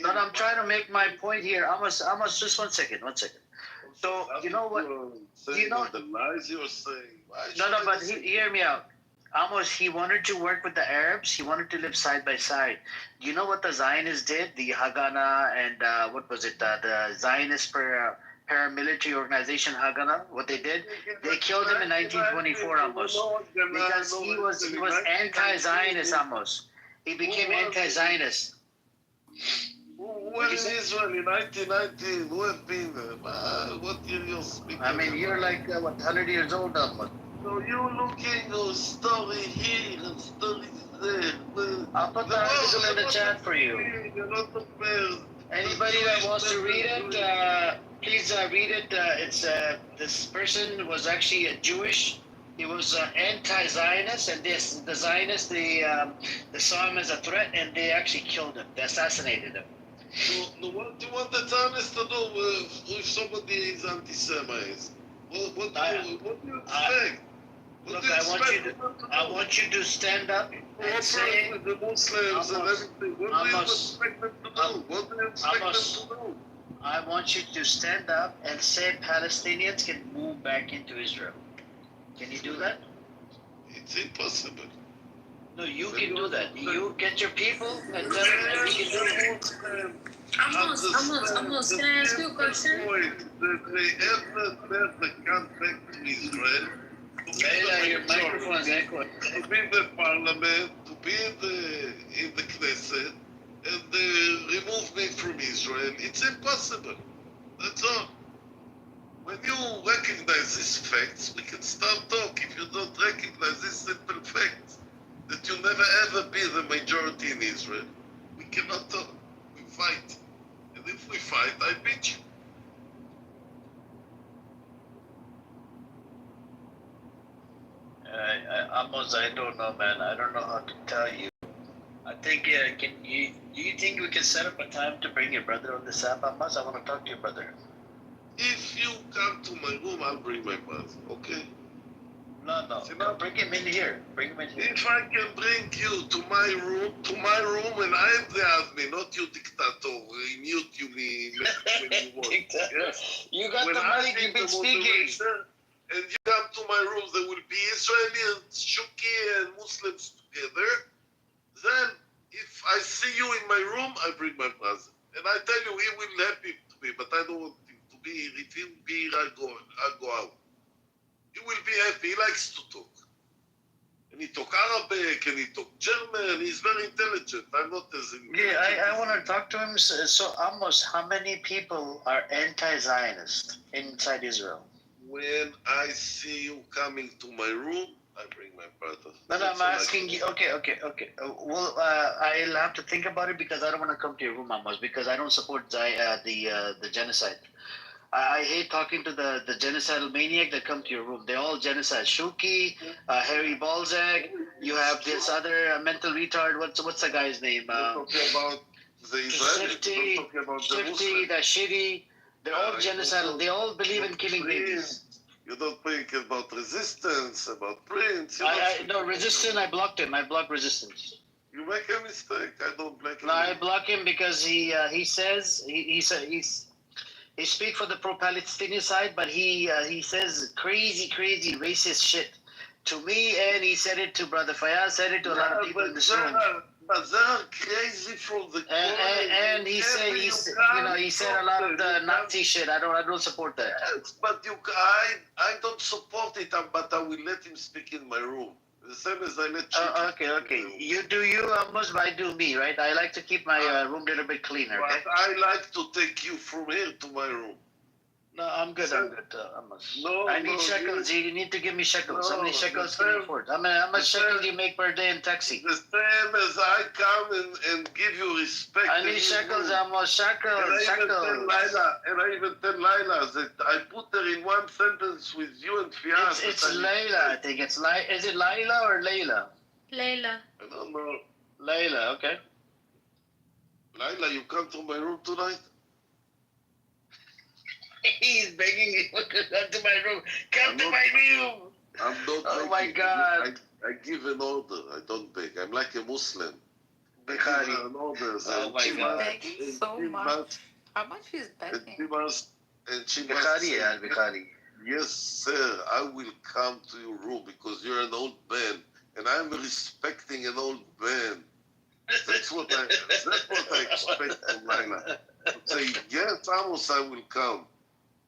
No, I'm trying to make my point here. Amos, just 1 second. So you know what? You know the lies you're saying. No, but hear me out. Amos, he wanted to work with the Arabs. He wanted to live side by side. Do you know what the Zionists did? The Haganah and what was it? The Zionist paramilitary organization Haganah. What they did? They killed him in 1924, Amos, because he was anti-Zionist, Amos. He became anti-Zionist. When in Israel in 1919, who have been there? What year you're speaking? I mean, you're like 100 years old, Amos. So you're looking a story here and story there. I'll put the article in the chat for you. Anybody that wants to read it, please read it. It's this person was actually a Jewish. He was anti-Zionist, and the Zionists they saw him as a threat, and they actually killed him. They assassinated him. So what do you want the Zionists to do if somebody is anti-Semite? What do you expect? Look, I want you to stand up and say, with the Muslims and everything. What do you expect them to do? What do you expect them to do? I want you to stand up and say Palestinians can move back into Israel. Can you do that? It's impossible. No, you can do that. You get your people and tell them that we can do it. Almost. Can I ask you a question? They ever never come back to Israel. Leila, your microphone is echoing. To be in the parliament, to be in the Knesset, and remove me from Israel. It's impossible. That's all. When you recognize these facts, we can start talk. If you don't recognize these simple facts, that you'll never ever be the majority in Israel, we cannot talk. We fight. And if we fight, I beat you. Amos, I don't know, man. I don't know how to tell you. I think, do you think we can set up a time to bring your brother on this app, Amos? I want to talk to your brother. If you come to my room, I'll bring my brother, okay? No, bring him in here. Bring him in here. If I can bring you to my room, and I'm the admin, not you dictator, mute you when you want. Yes? You got When the I mic, you've been the speaking. moderation, and you come to my room, there will be Israeli and Shuki and Muslims together. Then, if I see you in my room, I bring my brother. And I tell you, he will help him to be, but I don't want him to be here. If he'll be here, I'll go out. He will be happy. He likes to talk. And he talk Arabic, and he talk German. He's very intelligent. I'm not as intelligent. Yeah, I want to talk to him. So, Amos, how many people are anti-Zionist inside Israel? When I see you coming to my room, I bring my brother. No, I'm asking you. Okay. Well, I'll have to think about it because I don't want to come to your room, Amos, because I don't support the genocide. I hate talking to the genocidal maniac that come to your room. They're all genocide. Shuki, Harry Balzac. You have this other mental retard. What's the guy's name? Talking about the Israelis. Talking about the Muslims. That shitty. They're all genocidal. They all believe in killing babies. You don't think about resistance, about Prince. No, resistance. I blocked him. I blocked resistance. You make a mistake. I don't block him. No, I block him because he says he speaks for the pro-Palestinian side, but he says crazy racist shit to me, and he said it to Brother Fayaz, said it to a lot of people in this room. But they're crazy from the and he said a lot of the Nazi shit. I don't support that. Yes, but I don't support it, but I will let him speak in my room. The same as I let you. Okay. You do you, Amos, I do me, right? I like to keep my room a little bit cleaner, okay? But I like to take you from here to my room. No, I'm good, Amos. I need shekels. You need to give me shekels. How many shekels can you afford? How much shekels do you make per day in taxi? The same as I come and give you respect. I need shekels, Amos. Shekels. And I even tell Laila that I put her in one sentence with you and Fiaz. It's Layla, I think. Is it Laila or Layla? Layla. I don't know. Layla, okay. Laila, you come to my room tonight? He's begging me to come to my room. Come to my room. I'm not Oh my God. I give an order. I don't beg. I'm like a Muslim. Bukhari. I give an order. Oh my God. Begging so much. How much is begging? And she Bukhari, Bukhari. Yes, sir. I will come to your room because you're an old man, and I'm respecting an old man. That's what I expect from Laila. Say yes, Amos, I will come.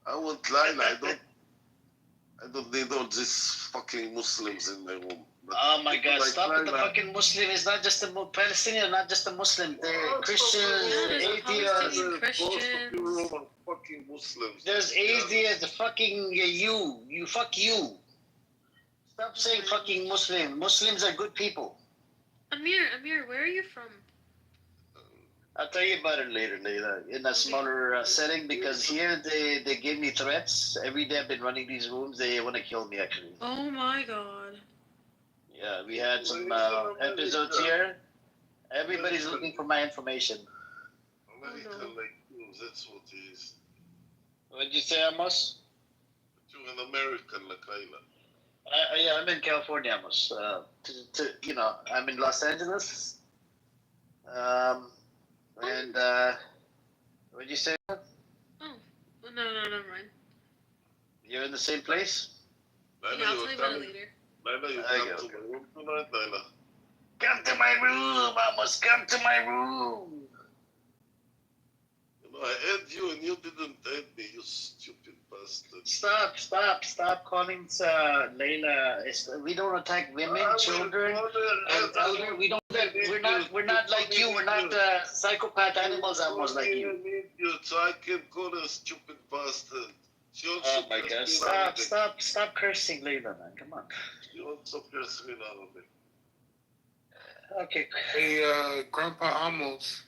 I want Laila. I don't need all these fucking Muslims in my room. But oh my God! like Stop with the Laila, fucking Muslim. It's not just a Palestinian, not just a Muslim. They're Christians, atheists. Most of you are fucking Muslims. There's atheists. Fucking you. Fuck you. Stop saying fucking Muslim. Muslims are good people. Amir, where are you from? I'll tell you about it later, in a smaller setting, because here they give me threats. Every day I've been running these rooms, they want to kill me, actually. Oh my God. Yeah, we had some episodes here. Everybody's looking for my information. American like you, that's what it is. What did you say, Amos? You you're an American like Laila. Yeah, I'm in California, Amos. I'm in Los Angeles. And what'd you say? Oh, no, never mind. You're in the same place? Laila, Yeah, I'll tell you about it later. Laila, you Okay, come to my room tonight, Laila. Come to my room, Amos. Come to my room. You know, I had you and you didn't add me, you stupid bastard. Stop calling Layla. We don't attack women, children, and elder. We don't. We're not like you. We're not psychopath animals, Amos, like you. So I can call her a stupid bastard. She also Oh my God! Stop cursing, Layla, man. Come on. She also cursed me out of it. Okay. Hey, Grandpa Amos.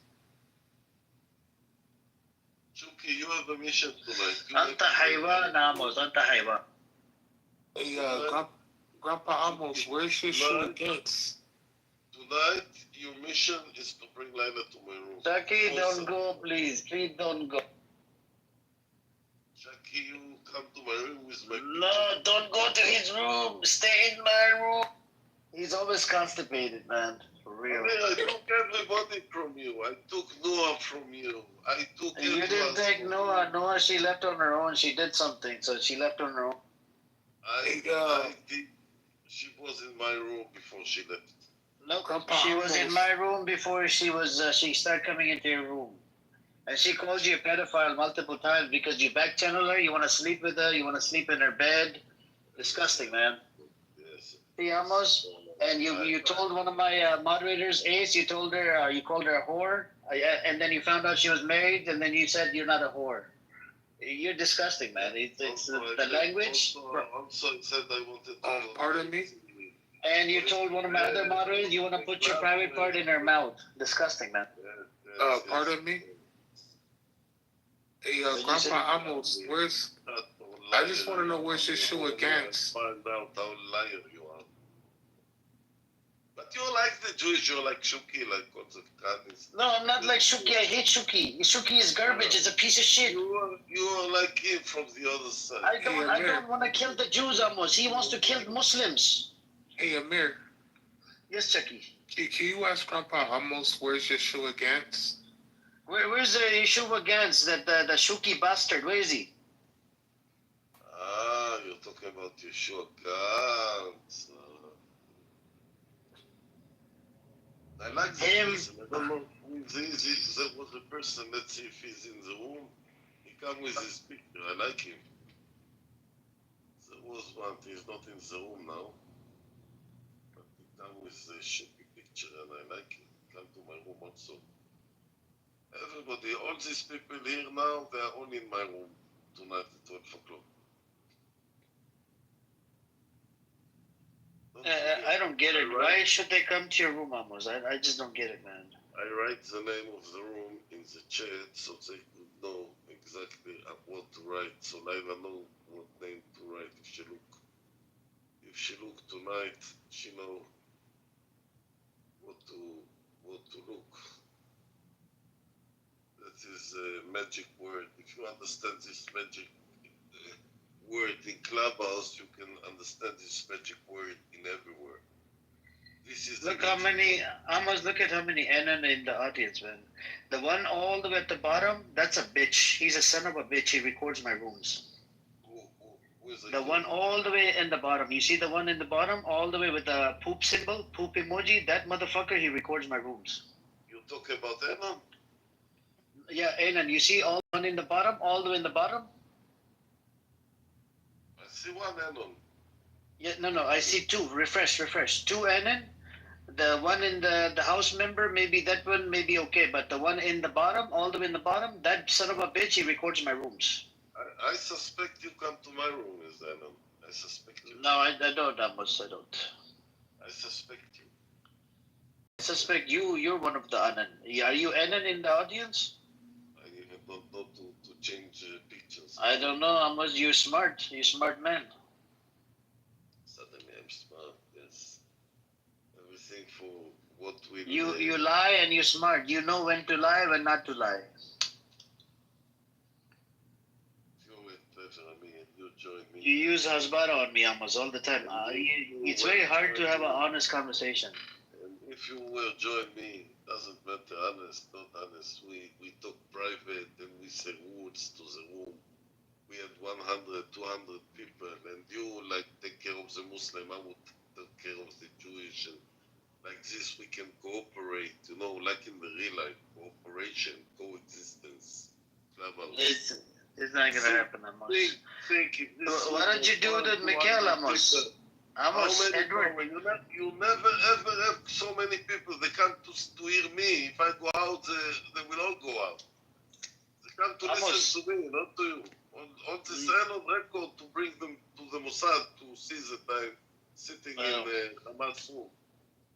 Chucky, you have a mission tonight. Anta haywan, Amos. Anta haywan. Hey, Grandpa Amos, where's your shoe against? Tonight, your mission is to bring Laila to my room. Jackie, don't go, please. Please don't go. Jackie, you come to my room with my No, don't go to his room. Stay in my room. He's always constipated, man. For real. I took everybody from you. I took Noah from you. I took You didn't take Noah. Noah, she left on her own. She did something, so she left on her own. I did. She was in my room before she left. No, she was in my room before she was. She started coming into your room, and she called you a pedophile multiple times because you backchannel her. You want to sleep with her. You want to sleep in her bed. Disgusting, man. Yes. See, Amos, and you told one of my moderators, Ace. You told her. You called her a whore, and then you found out she was married, and then you said you're not a whore. You're disgusting, man. It's the language. Also, I said I wanted to. Pardon me? And you told one of my other moderators you want to put your private part in her mouth. Disgusting, man. Pardon me? Hey, Grandpa Amos, where's... I just want to know where's your shoe against. Find out how liar you are. But you're like the Jewish, you're like Shuki, like what's it called? No, I'm not like Shuki. I hate Shuki. Shuki is garbage. It's a piece of shit. You are like him from the other side. I don't want to kill the Jews, Amos. He wants to kill Muslims. Hey, Amir. Yes, Chucky. Can you ask Grandpa Amos where's your shoe against? Where's the Yeshua against the Shuki bastard? Where is he? Ah, you're talking about Yeshua Gantz. I like this person. I don't know who is it. There was a person. Let's see if he's in the room. He come with his picture. I like him. There was one. He's not in the room now. But he come with the Shuki picture, and I like him. Come to my room also. Everybody, all these people here now, they are all in my room tonight at 12 o'clock. I don't get it. Why should they come to your room, Amos? I just don't get it, man. I write the name of the room in the chat so they could know exactly what to write. So Laila know what name to write if she look. If she look tonight, she know what to look. That is a magic word. If you understand this magic word in Clubhouse, you can understand this magic word in everywhere. This is look how many, Amos, look at how many Anon in the audience, man. The one all the way at the bottom, that's a bitch. He's a son of a bitch. He records my rooms. Who is the one all the way in the bottom. You see the one in the bottom, all the way with the poop symbol, poop emoji? That motherfucker, he records my rooms. You talk about Anon? Yeah, Anon. You see all one in the bottom, all the way in the bottom? I see one Anon. Yeah, no, I see two. Refresh. Two Anon. The one in the house member, maybe that one may be okay, but the one in the bottom, all the way in the bottom, that son of a bitch, he records my rooms. I suspect you come to my room, is Anon. I suspect you. No, I don't, Amos, I don't. I suspect you. I suspect you're one of the Anon. Are you Anon in the audience? I don't know to change pictures. I don't know, Amos, you're smart man. Suddenly I'm smart, yes. Everything for what we You lie and you're smart. You know when to lie, when not to lie. You're with pleasure, I mean, you're join me. You use Hasbara on me, Amos, all the time. It's very hard to have an honest conversation. And if you will join me, doesn't matter, honest, not honest. We talk private and we say words to the room. We had 100, 200 people, and you like take care of the Muslim, I would take care of the Jewish, and like this we can cooperate, like in the real life, cooperation, coexistence. It's not gonna happen, Amos. Why don't you do the Mikhail, Amos? Amos, Edward. You never ever have so many people. They come to hear me. If I go out, they will all go out. They come to listen to me, not to you. On the sign on record to bring them to the Mossad to see that I'm sitting in Hamas room.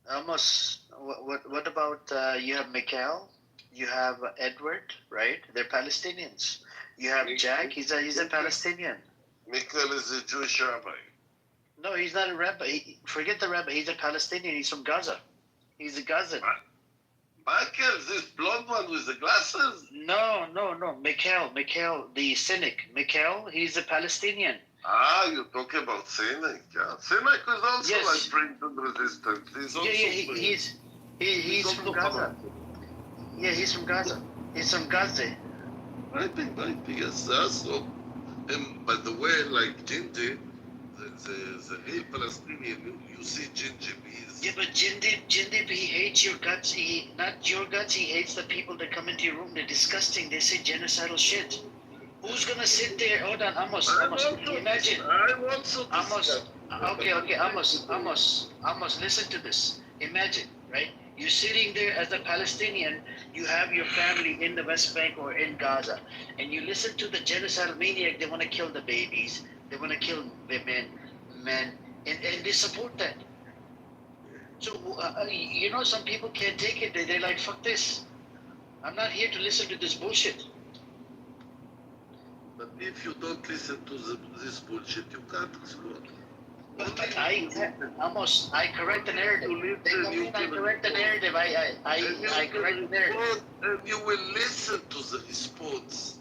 Amos, what about you have Mikhail, you have Edward, right? They're Palestinians. You have Jack. He's a Palestinian. Mikhail is a Jewish rabbi. No, he's not a rabbi. Forget the rabbi. He's a Palestinian. He's from Gaza. He's a Gazan. Michael, this blonde one with the glasses? No. Mikhail, the cynic. Mikhail, he's a Palestinian. Ah, you're talking about cynic. Yeah. Cynic is also like Brenton resistant. He's also he's from Gaza. Yeah, he's from Gaza. He's from Gaza. Might be, yes, so. And by the way, like Jinji, the real Palestinian, you see Jinji, yeah, but Jindib, he hates your guts. Not your guts. He hates the people that come into your room. They're disgusting. They say genocidal shit. Who's gonna sit there? Hold on, Amos. Imagine. Amos. Okay, Amos. Listen to this. Imagine, right? You're sitting there as a Palestinian. You have your family in the West Bank or in Gaza, and you listen to the genocidal maniac. They want to kill the babies. They want to kill women, men, and they support that. So, some people can't take it. They're like, fuck this. I'm not here to listen to this bullshit. But if you don't listen to this bullshit, you can't explode. But I correct the narrative. They come in, I correct the narrative. I correct the narrative. And you will listen to the response.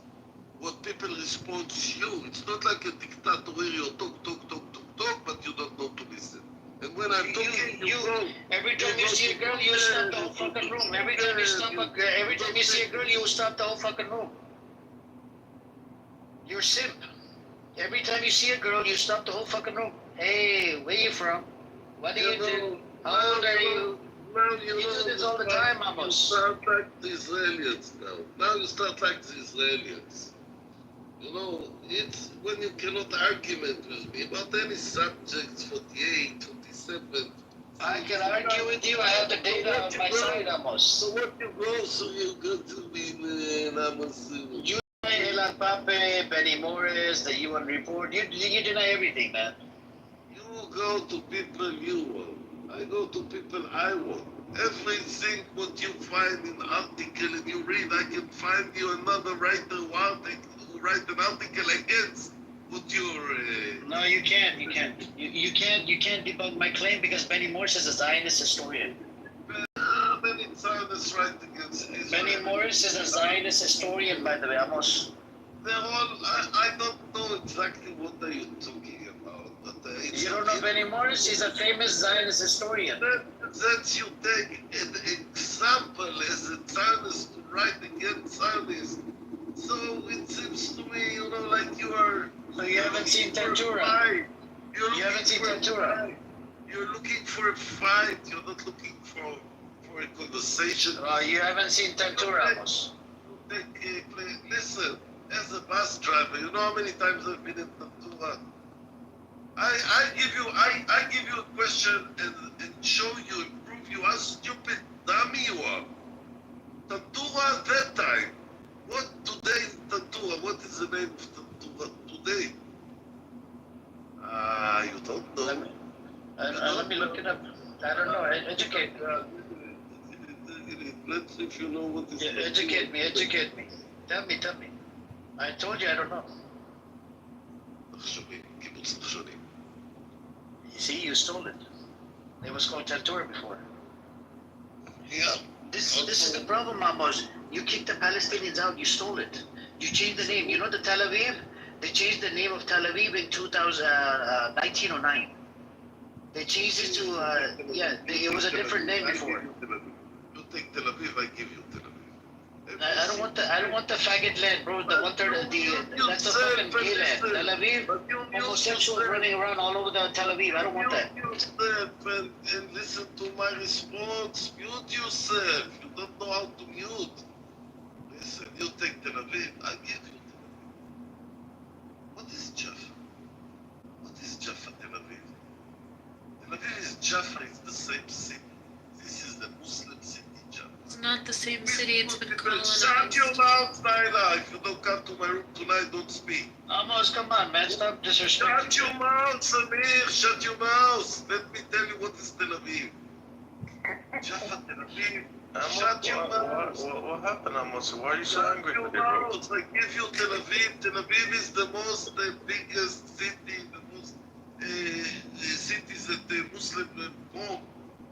What people respond to you. It's not like a dictator where you talk, but you don't know to listen. And when I'm talking, you go. Every time you see a girl, you stop the whole fucking room. Every time you see a girl, you stop the whole fucking room. You're simp. Every time you see a girl, you stop the whole fucking room. Hey, where you from? What do you do? How old are you? You do this all the time, Amos. You start like the Israelis now. Now you start like the Israelis. It's when you cannot argument with me about any subjects, 48, 47. I can argue with you. I have the data on my side, Amos. So what you go to be in Amos? You deny Elan Pape, Benny Morris, the UN report. You deny everything, man. You go to people you want. I go to people I want. Everything what you find in article and you read, I can find you another writer who write an article against what you're... No, you can't. You can't debunk my claim because Benny Morris is a Zionist historian. Benny Zionist write against Israel. Benny Morris is a Zionist historian, by the way, Amos. They're all... I don't know exactly what are you talking about. But you don't know Benny Morris? He's a famous Zionist historian. That you take an example as a Zionist to write against Zionists. So it seems to me, like you are... So you haven't seen Tentura? You haven't seen Tentura? You're looking for a fight. You're not looking for a conversation. You haven't seen Tentura, Amos. Listen, as a bus driver, you know how many times I've been in Tentura? I give you a question and show you and prove you how stupid dummy you are. Tentura at that time. What today is Tentura? What is the name of Tentura today? You don't know. Let me look it up. I don't know. Educate me. Let's see if you know what is. Educate me. Tell me. I told you I don't know. You see, you stole it. It was called Tentura before. Yeah. This is the problem, Amos. You kicked the Palestinians out. You stole it. You changed the name. You know the Tel Aviv? They changed the name of Tel Aviv in 1909. They changed it to, it was a different name before. You take Tel Aviv, I give you Tel Aviv. I don't want the faggot land, bro. The one-third of that's a fucking gay land. Tel Aviv, homosexuals running around all over the Tel Aviv. I don't want that. Mute yourself and listen to my response. Mute yourself. You don't know how to mute. Listen, you take Tel Aviv, I give you Tel Aviv. What is Jaffa? What is Jaffa, Tel Aviv? Tel Aviv is Jaffa, it's the same city. This is the Muslim city, Jaffa. It's not the same city, it's been colonized. Shut your mouth, Naila. If you don't come to my room tonight, don't speak. Amos, come on, man. Stop disrespecting. Shut your mouth, Samir. Shut your mouth. Let me tell you what is Tel Aviv. Jaffa, Tel Aviv. Shut your mouth. What happened, Amos? Why are you so angry Shut with your me, bro? mouth. I give you Tel Aviv. Tel Aviv is the most biggest city, the most cities that the Muslim bomb.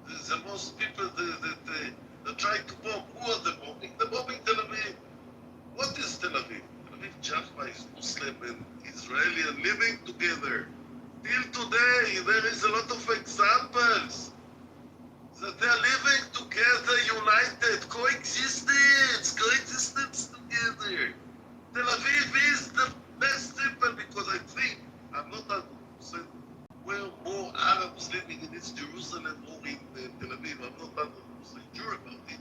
The most people that try to bomb. Who are the bombing? The bombing Tel Aviv. What is Tel Aviv? Tel Aviv, Jaffa is Muslim and Israeli and living together. Till today, there is a lot of examples that they are living together, united, coexistence together. Tel Aviv is the best simple because I think, I'm not 100%, well, more Arabs living in East Jerusalem or in Tel Aviv. I'm not 100% sure about it.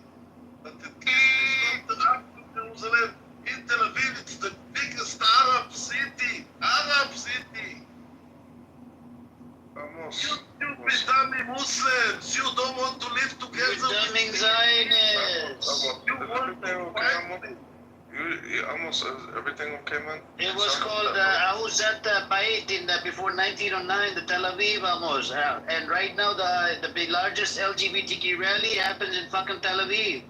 But at least it's not the Arab Jerusalem. In Tel Aviv, it's the biggest Arab city. Arab city. Amos. You stupid dummy Muslims. You don't want to live together. You're dumbing Zionists. You want to fight me. Amos, is everything okay, man? It was called Ahuzat Bait before 1909, the Tel Aviv, Amos. And right now, the big largest LGBTQ rally happens in fucking Tel Aviv.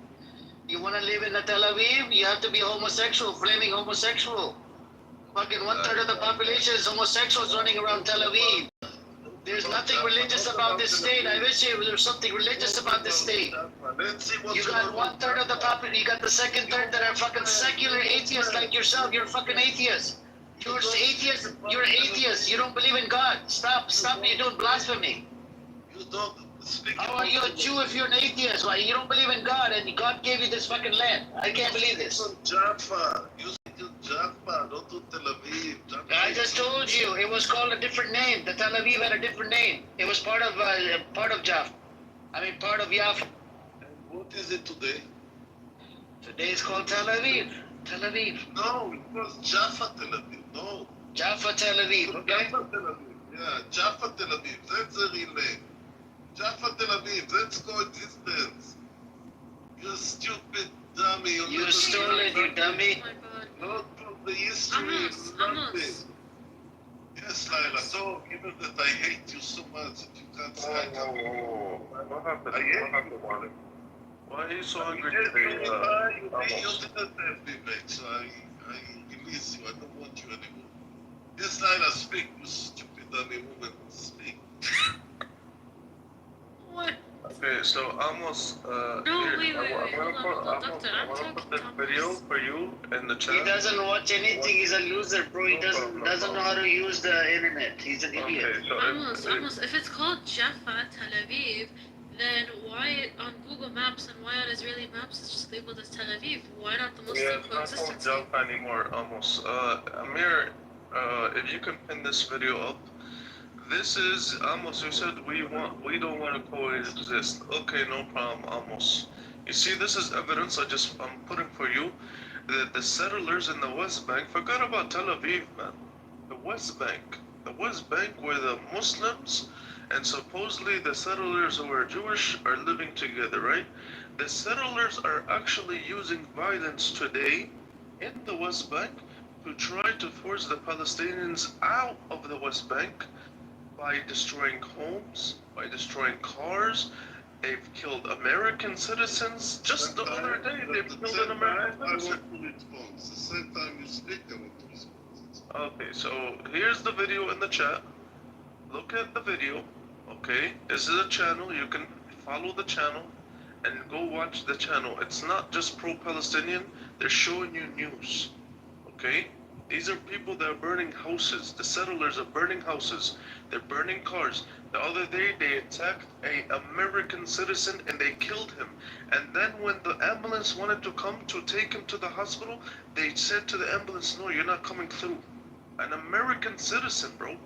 You want to live in the Tel Aviv? You have to be homosexual, flaming homosexual. Fucking 1/3 of the population is homosexuals running around Tel Aviv. There's nothing religious about this state. I wish there was something religious about this state. You got 1/3 of the population. You got the second third that are fucking secular atheists like yourself. You're a fucking atheist. You're atheist. You're an atheist. You don't believe in God. Stop. You're doing blasphemy. You don't speak. How are you a Jew if you're an atheist? Why you don't believe in God and God gave you this fucking land? I can't believe this. Jaffa. You speak in Jaffa, not to Tel Aviv. Jaffa. I just told you it was called a different name. The Tel Aviv had a different name. It was part of Jaffa. Part of Jaffa. And what is it today? Today it's called Tel Aviv. Tel Aviv. No, it was Jaffa Tel Aviv. No. Jaffa Tel Aviv. Okay. Jaffa Tel Aviv. Yeah, Jaffa Tel Aviv. That's the real name. Jaffa Tel Aviv. That's coexistence. You stupid dummy. You stole it, you dummy. Not from the history. Nothing. Yes, Laila. So, given that I hate you so much that you can't stand up. What happened? I hate you. Why are you so angry You today, didn't have me, mate, so I release you. I don't want you anymore. Yes, Laila, speak, you stupid dummy woman. Speak. What? Okay, so Amos, No, here, wait, I'm gonna put this video for you in the chat. He doesn't watch anything. He's a loser, bro. He doesn't know how to use the internet. He's an idiot. Okay, so Amos, if it's called Jaffa, Tel Aviv, then why on Google Maps and why on Israeli Maps it's just labeled as Tel Aviv? Why not the Muslim it's not called coexistence? Jaffa anymore, Amos. Amir, if you can pin this video up. This is Amos. You said we don't want to coexist. Okay, no problem, Amos. You see, this is evidence I'm putting for you that the settlers in the West Bank forgot about Tel Aviv, man. The West Bank where the Muslims and supposedly the settlers who are Jewish are living together, right? The settlers are actually using violence today in the West Bank to try to force the Palestinians out of the West Bank by destroying homes, by destroying cars. They've killed American citizens. Just the other day, they've killed an American citizen. I want to respond. The same time you speak, I want to respond. Okay, so here's the video in the chat. Look at the video. Okay, this is a channel. You can follow the channel and go watch the channel. It's not just pro-Palestinian. They're showing you news. Okay, These are people that are burning houses. The settlers are burning houses. They're burning cars. The other day they attacked a American citizen and they killed him. And then when the ambulance wanted to come to take him to the hospital, they said to the ambulance, "No, you're not coming through." An American citizen, bro.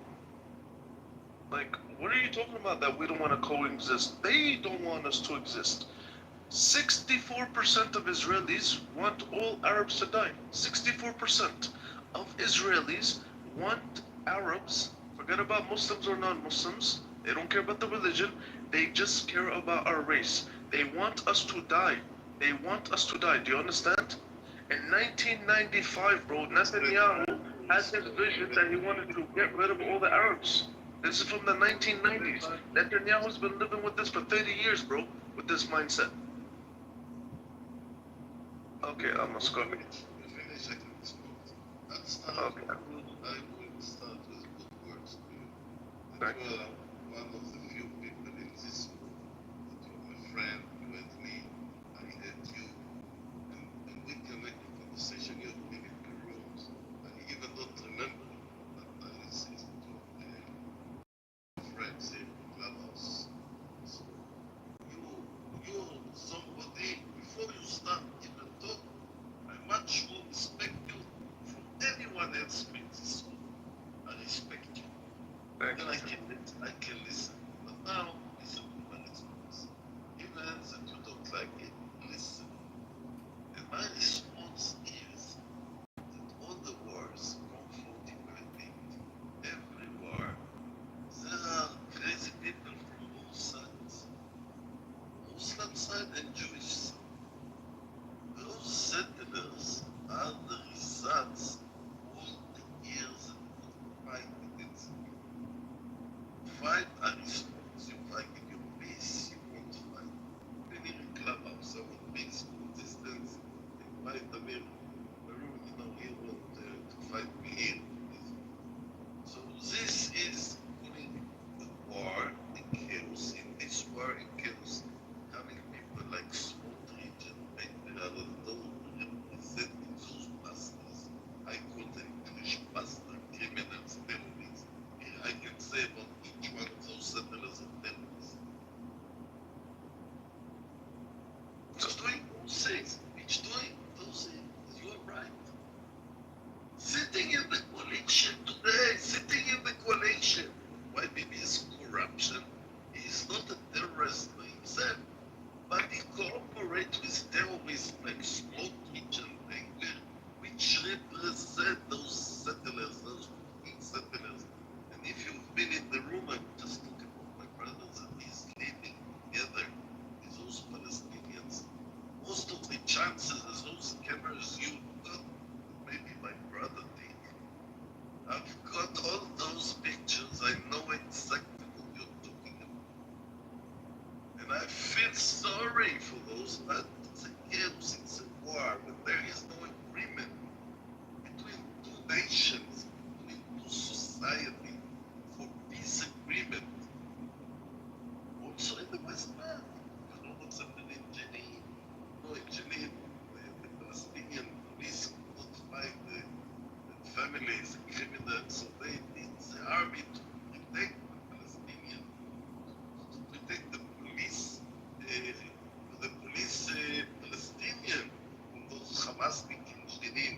Like, what are you talking about that we don't want to coexist? They don't want us to exist. 64% of Israelis want all Arabs to die. 64% of Israelis want Arabs, forget about Muslims or non-Muslims, they don't care about the religion, they just care about our race. They want us to die. They want us to die. Do you understand? In 1995, bro, Netanyahu had this vision that he wanted to get rid of all the Arabs. This is from the 1990s. Netanyahu's been living with this for 30 years, bro, with this mindset. Okay, I must go. Okay. I will start with good words to you. That you are one of the few people in this room that you're my friend, you and me, I hate you, and we can make a conversation, you're doing it in rooms. I even don't remember, but I listen to friends in Clubhouse. So you're somebody, before you start even talk, I much more respect you from anyone else in this room. I respect you. Then I can listen. But now, listen to my response. Even that you don't like it, listen. And my response is that all the wars from 45 every war, there are crazy people from both sides. Muslim side and Jewish side. Those settlers are the results of all the years of fight against you. Fight are response. You fight in your base, you want to fight. Even in Clubhouse, I want peace, resistance, and fight Amir. Maroon, he want to fight me here. So this is putting the war in chaos. In this war in chaos, having people like Smotrich and other those representing those bastards. I call them Jewish bastard criminals, terrorists. I can say about each one of those settlers are terrorists. Just doing those things. Each doing those things. You are right. Sitting in the coalition today, sitting in the coalition. Why maybe it's corruption? He's not a terrorist by himself, but he cooperates with terrorists like Smotrich and Wenger, which represent those settlers, those fucking settlers. And if you've been in the room, I'm just talking about my brothers and he's living together with those Palestinians. Most of the chances is those cameras you got, maybe my brother did. I've got all those pictures. I know exactly what you're talking about. And I feel sorry for those, but it's a chaos, it's a war, when there is no agreement between two nations, between two societies, for peace agreement. Also in the West Bank, you know what's happening in Jenin? No, in Jenin, the Palestinian police could not find the families, criminals, so they need the army to protect the Palestinians, to protect the police Palestinian from those Hamasnik in Jenin.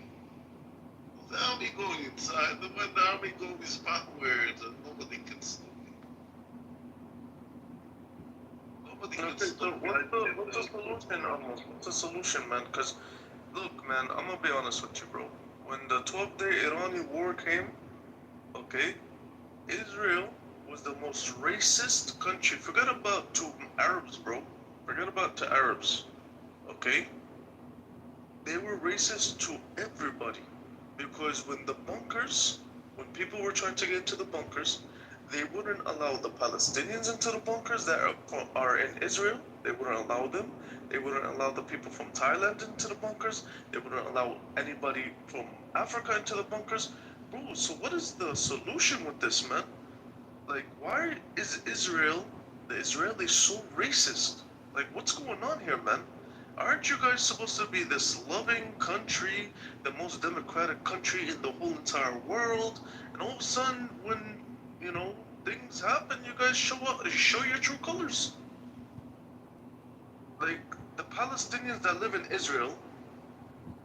The army going inside, and when the army goes backwards, and nobody can stop it. Nobody can stop it. What's the solution, almost? What's the solution, man? Because, look, man, I'm gonna be honest with you, bro. When the 12-day Iranian war came, okay, Israel was the most racist country. Forget about to Arabs, bro. Forget about to Arabs, okay? They were racist to everybody. Because when the bunkers, when people were trying to get into the bunkers, they wouldn't allow the Palestinians into the bunkers that are in Israel. They wouldn't allow them. They wouldn't allow the people from Thailand into the bunkers. They wouldn't allow anybody from Africa into the bunkers. Bro, so what is the solution with this, man? Like, why is Israel, the Israelis, so racist? Like, what's going on here, man? Aren't you guys supposed to be this loving country, the most democratic country in the whole entire world? And all of a sudden, when, you know, things happen, you guys show your true colors. Like, the Palestinians that live in Israel,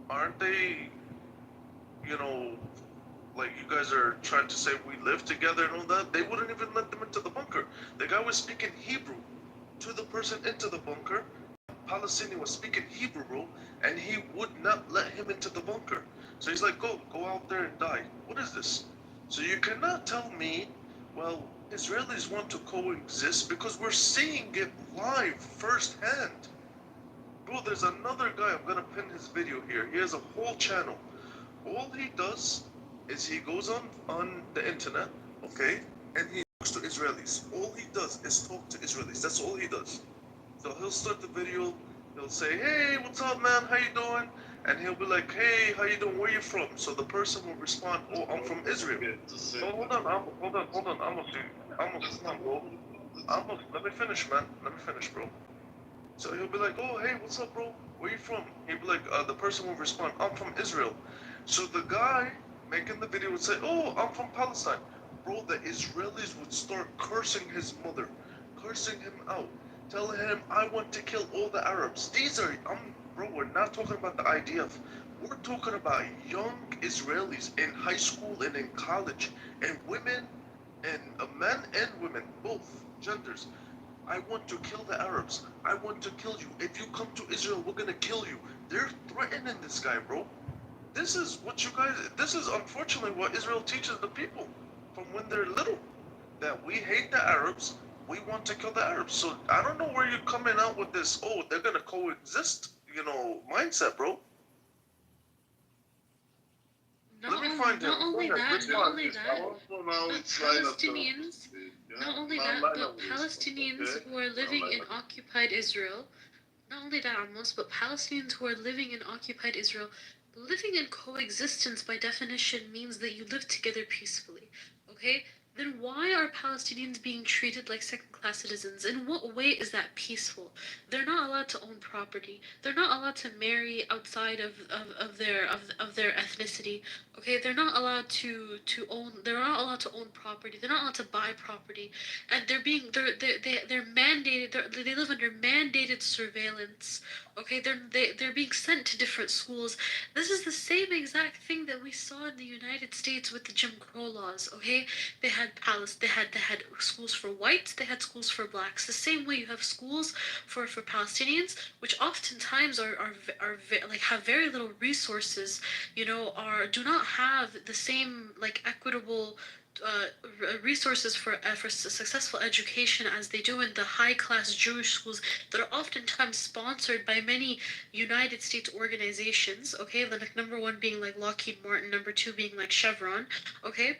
aren't they, you know, like you guys are trying to say we live together and all that? They wouldn't even let them into the bunker. The guy was speaking Hebrew to the person into the bunker. Palestinian was speaking Hebrew, bro, and he would not let him into the bunker. So he's like, go out there and die. What is this? So you cannot tell me, well, Israelis want to coexist because we're seeing it live firsthand. Bro, there's another guy, I'm gonna pin his video here. He has a whole channel. All he does is he goes on the internet, okay, and he talks to Israelis. All he does is talk to Israelis. That's all he does. So he'll start the video, he'll say, hey, what's up, man, how you doing? And he'll be like, hey, how you doing, where you from? So the person will respond, oh, I'm from Israel. Oh, hold on, Almost, bro. Almost, let me finish, man, bro. So he'll be like, oh, hey, what's up, bro? Where you from? He'll be like, the person will respond, I'm from Israel. So the guy making the video would say, oh, I'm from Palestine. Bro, the Israelis would start cursing his mother, cursing him out, telling him, I want to kill all the Arabs. Bro, we're not talking about the IDF. We're talking about young Israelis in high school and in college, and women, and men and women, both genders. I want to kill the Arabs. I want to kill you. If you come to Israel, we're gonna kill you. They're threatening this guy, bro. This is unfortunately what Israel teaches the people from when they're little. That we hate the Arabs, we want to kill the Arabs. So I don't know where you're coming out with this, oh, they're gonna coexist, mindset, bro. Not only that, but Palestinians who are living in occupied Israel, not only that, Amos, but Palestinians who are living in occupied Israel, living in coexistence by definition means that you live together peacefully, okay? Then why are Palestinians being treated like second-class citizens? In what way is that peaceful? They're not allowed to own property. They're not allowed to marry outside of their ethnicity. Okay, they're not allowed to own. They're not allowed to own property. They're not allowed to buy property, and they're mandated. They live under mandated surveillance. Okay, they're being sent to different schools. This is the same exact thing that we saw in the United States with the Jim Crow laws. Okay, they had schools for whites. They had schools for blacks. The same way you have schools for Palestinians, which oftentimes like have very little resources, do not have the same like equitable resources for successful education as they do in the high class Jewish schools that are oftentimes sponsored by many United States organizations. Okay, like number one being like Lockheed Martin, number two being like Chevron. Okay,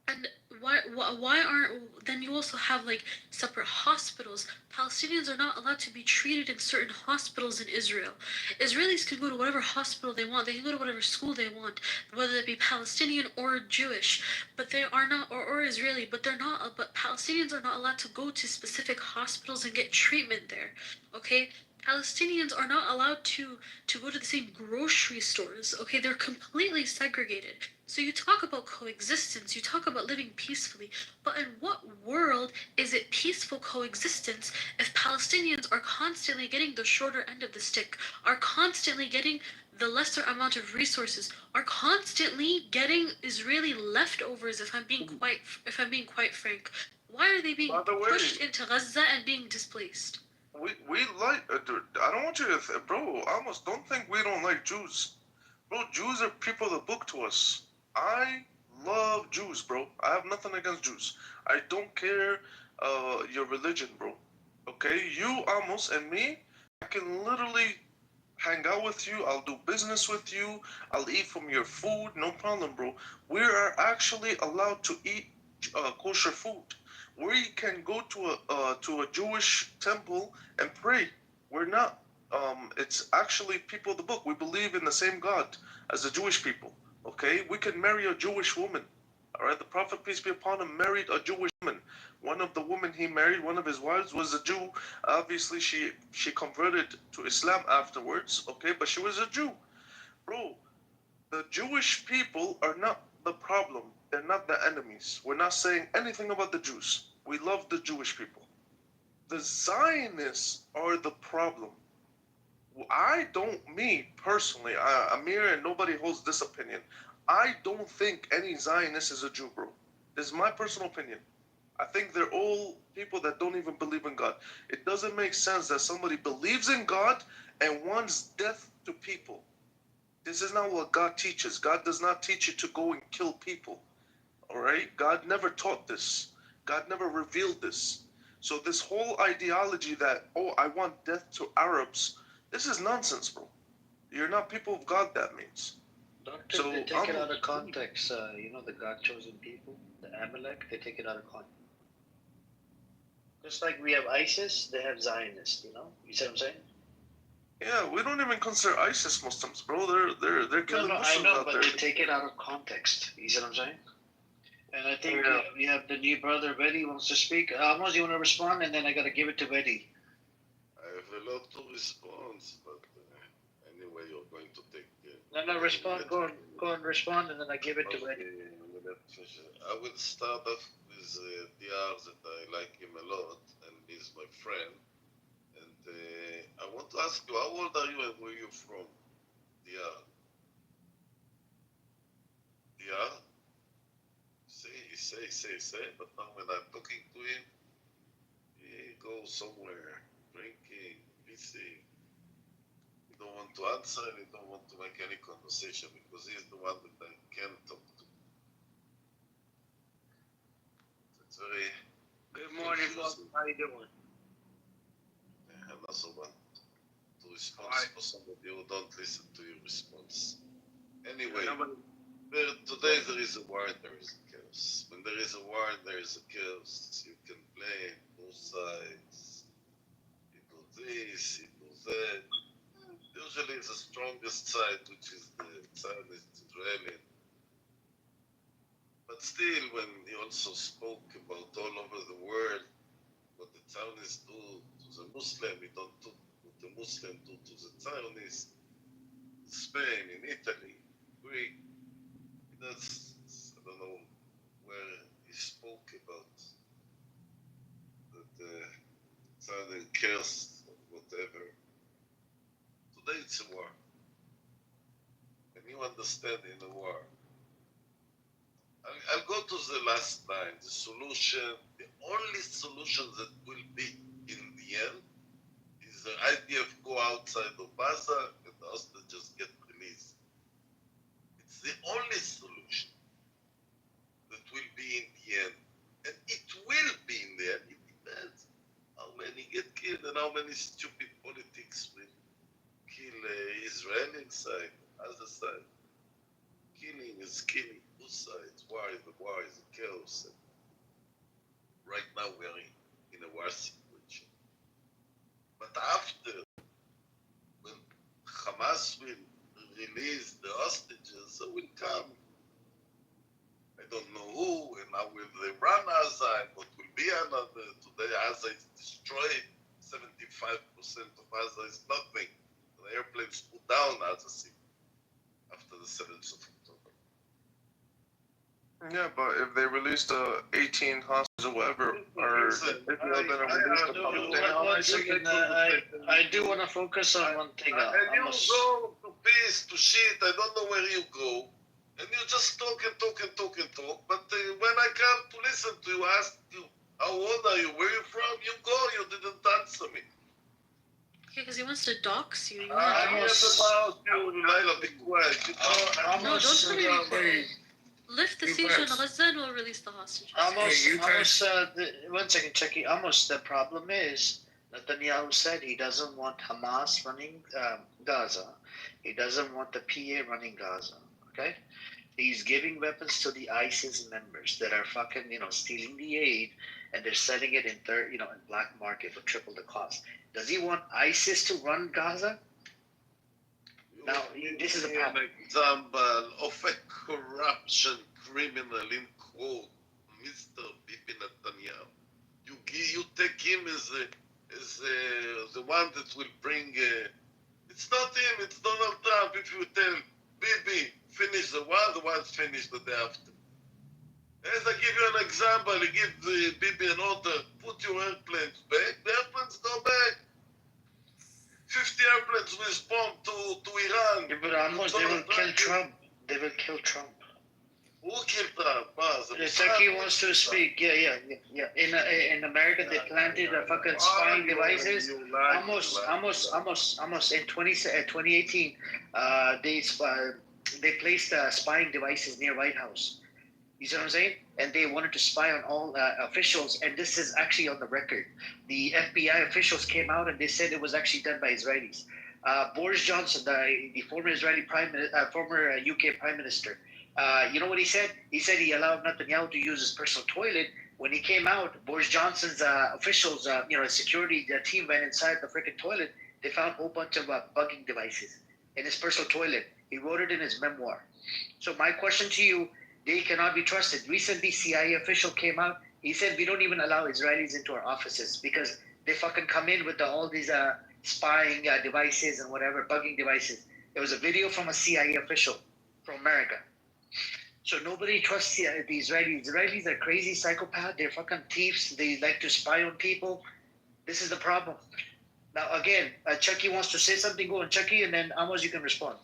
and why aren't then you also have like separate hospitals? Palestinians are not allowed to be treated in certain hospitals in Israel. Israelis can go to whatever hospital they want. They can go to whatever school they want, whether it be Palestinian or Jewish. But they are not, or Israeli. But they're not. But Palestinians are not allowed to go to specific hospitals and get treatment there. Okay. Palestinians are not allowed to go to the same grocery stores. Okay, they're completely segregated. So you talk about coexistence, you talk about living peacefully, but in what world is it peaceful coexistence if Palestinians are constantly getting the shorter end of the stick, are constantly getting the lesser amount of resources, are constantly getting Israeli leftovers? If I'm being quite frank, why are they being pushed into Gaza and being displaced? We like, dude, I don't want you to, bro, I almost don't think we don't like Jews. Bro, Jews are people of the book to us. I love Jews, bro. I have nothing against Jews. I don't care your religion, bro. Okay? You, Amos, and me, I can literally hang out with you. I'll do business with you. I'll eat from your food. No problem, bro. We are actually allowed to eat kosher food. We can go to a Jewish temple and pray. We're not. It's actually people of the book. We believe in the same God as the Jewish people. Okay, we can marry a Jewish woman. All right, the Prophet peace be upon him married a Jewish woman. One of the women he married, one of his wives, was a Jew. Obviously, she converted to Islam afterwards, okay, but she was a Jew. Bro, the Jewish people are not the problem. They're not the enemies. We're not saying anything about the Jews. We love the Jewish people. The Zionists are the problem. Me personally, Amir, and nobody holds this opinion. I don't think any Zionist is a Jew, bro. This is my personal opinion. I think they're all people that don't even believe in God. It doesn't make sense that somebody believes in God and wants death to people. This is not what God teaches. God does not teach you to go and kill people. All right? God never taught this. God never revealed this. So this whole ideology that, oh, I want death to Arabs, this is nonsense, bro. You're not people of God, that means. Doctor, So they take it out of context. The God chosen people, the Amalek, they take it out of context. Just like we have ISIS, they have Zionists. You see what I'm saying? Yeah, we don't even consider ISIS Muslims, bro. They're killing Muslims out there. But they take it out of context. You see what I'm saying? And I think we have the new brother, Betty, wants to speak. Amos, you want to respond? And then I got to give it to Betty. I have a lot to respond, but anyway, you're going to take. No, respond. Go and respond, and then I give it to Betty. I will start off with DR that I like him a lot, and he's my friend. And I want to ask you, how old are you and where are you from? DR? DR? Say, but now when I'm talking to him, he goes somewhere, drinking, busy. He don't want to answer and he don't want to make any conversation because he's the one that I can talk to. It's very... Good morning, folks. How you doing? I'm also one to respond for somebody who don't listen to your response. Anyway, today there is a war and there is a chaos. When there is a war and there is a chaos, you can blame both sides. You do this, you do that. Usually it's the strongest side, which is the Zionist Israeli. But still, when he also spoke about all over the world, what the Zionists do to the Muslim, we don't do what the Muslim do to the Zionists. In Spain, in Italy, Greek, that's, I don't know where he spoke about that Zionist cares or whatever. Today it's a war. And you understand in a war. I'll go to the last line. The solution, the only solution that will be in the end is the IDF go outside of Gaza and the hostages get released. It's the only solution that will be in the end. And it will be in the end. It depends how many get killed and how many stupid politics will kill Israel inside, other side. Killing is killing. Both sides. War is a chaos. And right now we are in a war situation. But after, when Hamas will release the hostages, so will come. I don't know who, and how will they run Gaza, and what will be another. Today Gaza is destroyed. 75% of Gaza is nothing. The airplanes put down Gaza City after the 7th of October. Yeah, but if they release the 18 hostages or whatever, or if they're going to release the Palestinians... One second, I do want to focus on one thing. And you go to peace, to shit, I don't know where you go. And you just talk and talk and talk and talk. But when I come to listen to you, ask you, how old are you? Where are you from? You go, you didn't answer me. Okay, because he wants to dox you. I heard about you, Laila, be quiet. No, don't tell me to be quiet. Lift the siege on Gaza and we'll release the hostages. One second, Chucky. Almost the problem is Netanyahu said he doesn't want Hamas running Gaza. He doesn't want the PA running Gaza. Okay, he's giving weapons to the ISIS members that are fucking stealing the aid, and they're selling it in in black market for triple the cost. Does he want ISIS to run Gaza? Now, this is a an example of a corruption criminal in quote, Mr. Bibi Netanyahu. you take him as the one that will bring. It's not him. It's Donald Trump. If you tell Bibi finish the one's finished the day after. As I give you an example, I give Bibi an order. Put your airplanes back. The airplanes go back. 50 airplanes with bomb to Iran. Yeah, but almost they will kill Trump. They will kill Trump. Who killed Trump? Turkey wants to speak. Yeah. In America, they planted fucking spying devices. Almost in 2018, they placed spying devices near White House. You see what I'm saying? And they wanted to spy on all officials, and this is actually on the record. The FBI officials came out and they said it was actually done by Israelis. Boris Johnson, the former former UK Prime Minister, you know what he said? He said he allowed Netanyahu to use his personal toilet. When he came out, Boris Johnson's officials, security team went inside the freaking toilet. They found a whole bunch of bugging devices in his personal toilet. He wrote it in his memoir. So my question to you, they cannot be trusted. Recently, CIA official came out. He said, we don't even allow Israelis into our offices because they fucking come in with all these spying devices and whatever, bugging devices. There was a video from a CIA official from America. So nobody trusts the Israelis. Israelis are crazy psychopaths. They're fucking thieves. They like to spy on people. This is the problem. Now, again, Chucky wants to say something. Go on, Chucky, and then Amos, you can respond.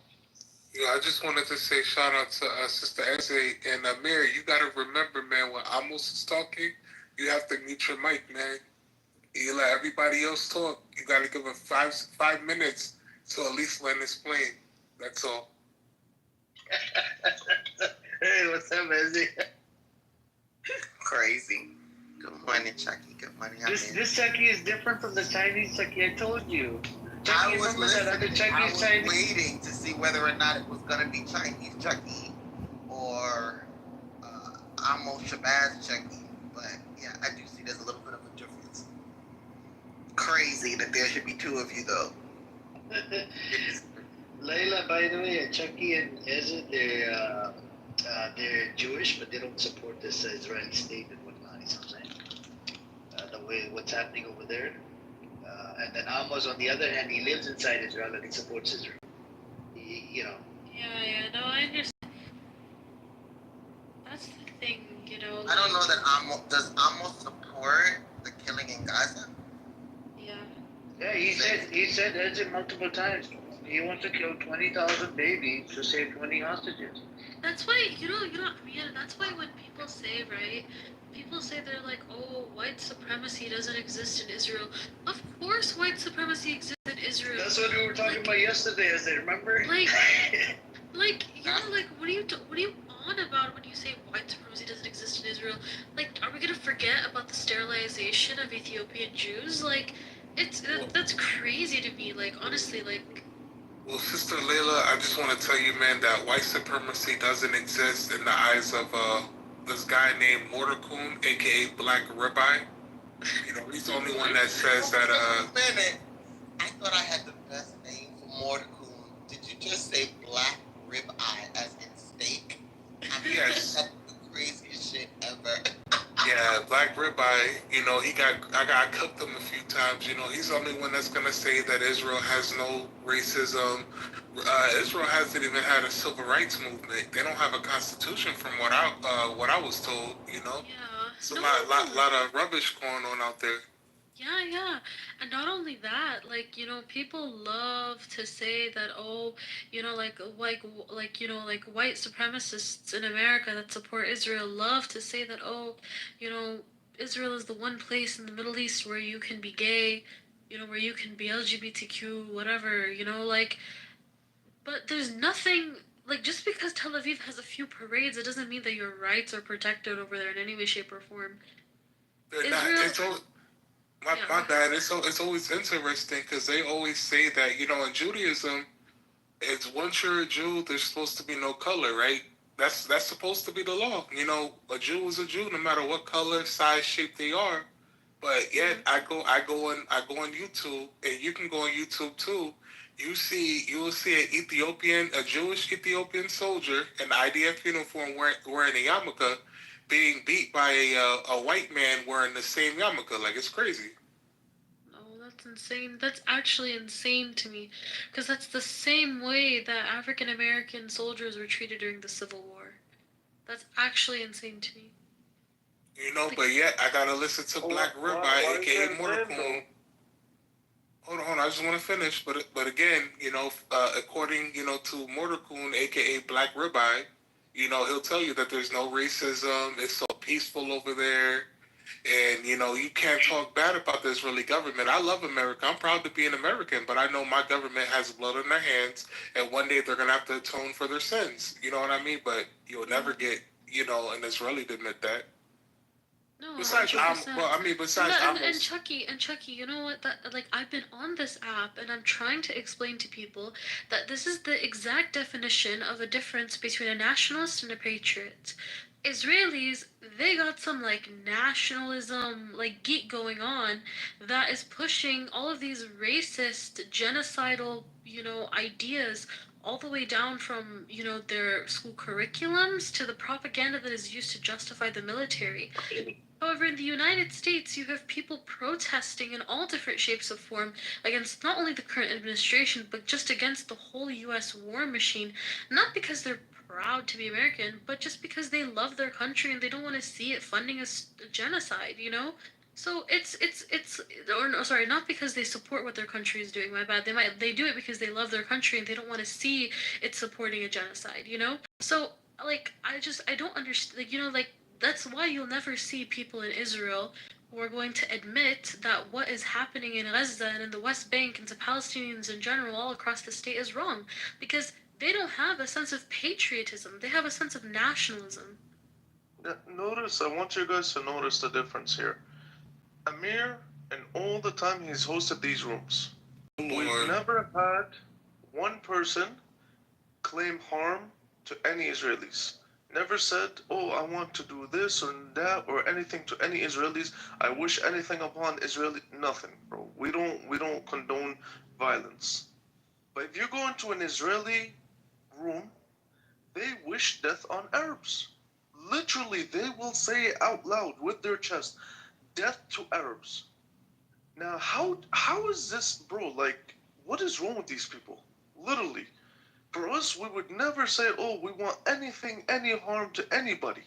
Yeah, I just wanted to say shout out to Sister Eze and Amir. You got to remember, man, when Amos is talking, you have to mute your mic, man. You let everybody else talk. You got to give him 5 minutes to at least let him explain. That's all. Hey, what's up, Izzy? Crazy. Good morning, Chucky. Good morning. This Chucky is different from the Chinese Chucky. I told you. Chucky, I was waiting to see whether or not it was going to be Chinese Chucky or Amos Shabazz Chucky. But yeah, I do see there's a little bit of a difference. Crazy that there should be two of you, though. Layla, by the way, Chucky and Ezra, they're Jewish, but they don't support this Israeli state and whatnot. You know what I'm saying? The way what's happening over there. And then Amos, on the other hand, he lives inside Israel and he supports Israel. Yeah, no, I understand. That's the thing, I don't know that does Amos support the killing in Gaza? Yeah. Yeah, he said that multiple times. He wants to kill 20,000 babies to save 20 hostages. That's why, that's why when people say, right, people say they're like, oh, white supremacy doesn't exist in Israel. Of course white supremacy exists in Israel. That's what we were talking about yesterday, as I remember. Like, what are you on about when you say white supremacy doesn't exist in Israel? Like, are we gonna forget about the sterilization of Ethiopian Jews? Like, that's crazy to me, like, honestly, like... Well, Sister Layla, I just want to tell you, man, that white supremacy doesn't exist in the eyes of this guy named Mordecai, a.k.a. Black Ribeye. He's the only one that says that... Wait a minute. I thought I had the best name for Mordecai. Did you just say Black Ribeye as in steak? Yes. That's the craziest shit ever. Yeah, Black Ribeye, I got cooked him a few times. He's the only one that's going to say that Israel has no racism. Israel hasn't even had a civil rights movement. They don't have a constitution from what I was told, Yeah. It's a lot of rubbish going on out there. Yeah. And not only that, like, people love to say that, oh, like white supremacists in America that support Israel love to say that, oh, Israel is the one place in the Middle East where you can be gay, where you can be LGBTQ, whatever, but there's nothing, like, just because Tel Aviv has a few parades, it doesn't mean that your rights are protected over there in any way, shape, or form. My bad. It's always interesting because they always say that, in Judaism, once you're a Jew, there's supposed to be no color, right? That's supposed to be the law. A Jew is a Jew no matter what color, size, shape they are. But yet I go on YouTube, and you can go on YouTube too. You will see a Jewish Ethiopian soldier in IDF uniform wearing a yarmulke being beat by a white man wearing the same yarmulke. Like, it's crazy. Oh, that's insane. That's actually insane to me, because that's the same way that African American soldiers were treated during the Civil War. That's actually insane to me. You know, but yet I gotta listen to Black Ribeye, aka Mordercoon. Hold on, I just want to finish. But again, you know, according to Mordercoon, aka Black Ribeye, you know, he'll tell you that there's no racism. It's so peaceful over there. And, you know, you can't talk bad about the Israeli government. I love America. I'm proud to be an American, but I know my government has blood in their hands, and one day they're going to have to atone for their sins. You know what I mean? But you'll never get, an Israeli to admit that. No, besides, 100%. besides, and Chucky, you know what? That like I've been on this app and I'm trying to explain to people that this is the exact definition of a difference between a nationalist and a patriot. Israelis, they got some like nationalism, like geek going on that is pushing all of these racist, genocidal, ideas all the way down from, their school curriculums to the propaganda that is used to justify the military. However, in the United States, you have people protesting in all different shapes of form against not only the current administration, but just against the whole U.S. war machine, not because they're proud to be American, but just because they love their country and they don't want to see it funding a genocide. So or no, sorry, not because they support what their country is doing. My bad. They do it because they love their country and they don't want to see it supporting a genocide. So like I don't understand. Like that's why you'll never see people in Israel who are going to admit that what is happening in Gaza and in the West Bank and to Palestinians in general all across the state is wrong, because they don't have a sense of patriotism. They have a sense of nationalism. Notice, I want you guys to notice the difference here. Amir, and all the time he's hosted these rooms, we've never had one person claim harm to any Israelis. Never said, oh, I want to do this or that or anything to any Israelis. I wish anything upon Israeli. Nothing, bro. We don't condone violence. But if you go into an Israeli room, they wish death on Arabs. Literally, they will say it out loud with their chest, death to Arabs. Now, how is this, bro? Like, what is wrong with these people? Literally. For us, we would never say, oh, we want anything, any harm to anybody.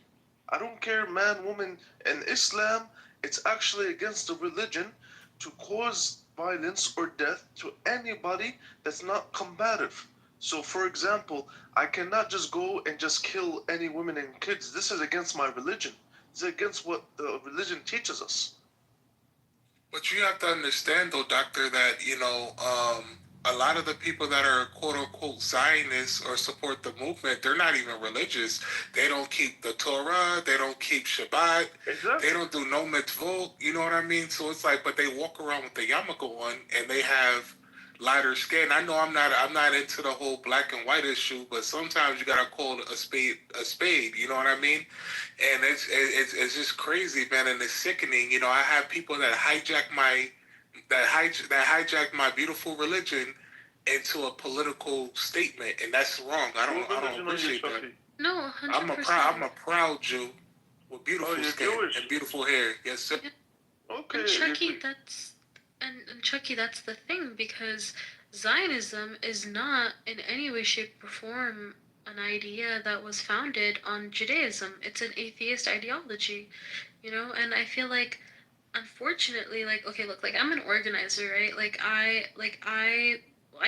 I don't care, man, woman. In Islam, it's actually against the religion to cause violence or death to anybody that's not combative. So, for example, I cannot just go and just kill any women and kids. This is against my religion. It's against what the religion teaches us. But you have to understand, though, Doctor, that, a lot of the people that are quote unquote Zionists or support the movement, they're not even religious. They don't keep the Torah. They don't keep Shabbat. Exactly. They don't do no mitzvot. You know what I mean? So it's like, but they walk around with the yarmulke on and they have lighter skin. I know I'm not into the whole black and white issue, but sometimes you gotta call a spade a spade. You know what I mean? And it's just crazy, man, and it's sickening. I have people that hijack my beautiful religion into a political statement, and that's wrong. I don't appreciate that. No, 100%. I'm a proud Jew with beautiful skin and beautiful hair. Yes, sir. Okay. And Chucky, that's the thing, because Zionism is not in any way, shape, or form an idea that was founded on Judaism. It's an atheist ideology, and I feel like, unfortunately, like, okay, look, like, I'm an organizer, right? I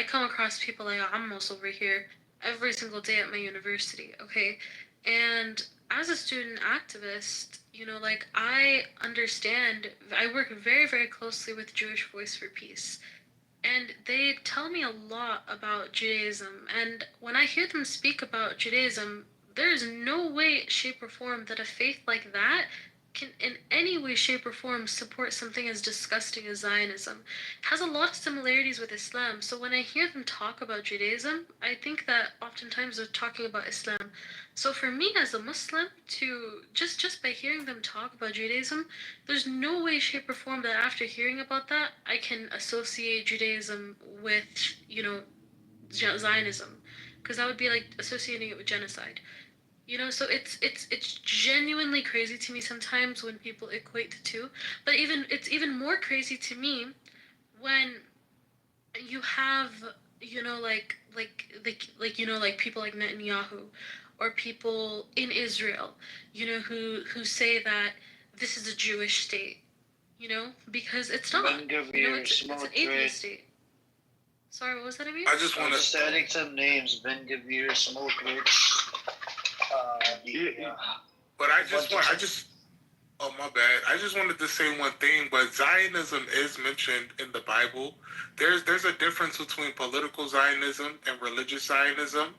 come across people like Amos over here every single day at my university, okay? And as a student activist, I understand, I work very, very closely with Jewish Voice for Peace. And they tell me a lot about Judaism. And when I hear them speak about Judaism, there is no way, shape, or form that a faith like that can in any way, shape, or form support something as disgusting as Zionism. It has a lot of similarities with Islam. So when I hear them talk about Judaism, I think that oftentimes they're talking about Islam. So for me as a Muslim, to just by hearing them talk about Judaism, there's no way, shape, or form that after hearing about that, I can associate Judaism with, Zionism. Because that would be like associating it with genocide. You know, so it's genuinely crazy to me sometimes when people equate the two. But it's even more crazy to me when you have, like people like Netanyahu or people in Israel, who say that this is a Jewish state, because it's not. It's an atheist state. Sorry, what was that, Amir? I just want Just adding some names: Ben Gavir, Smotrich. But oh my bad. I just wanted to say one thing, but Zionism is mentioned in the Bible. There's a difference between political Zionism and religious Zionism.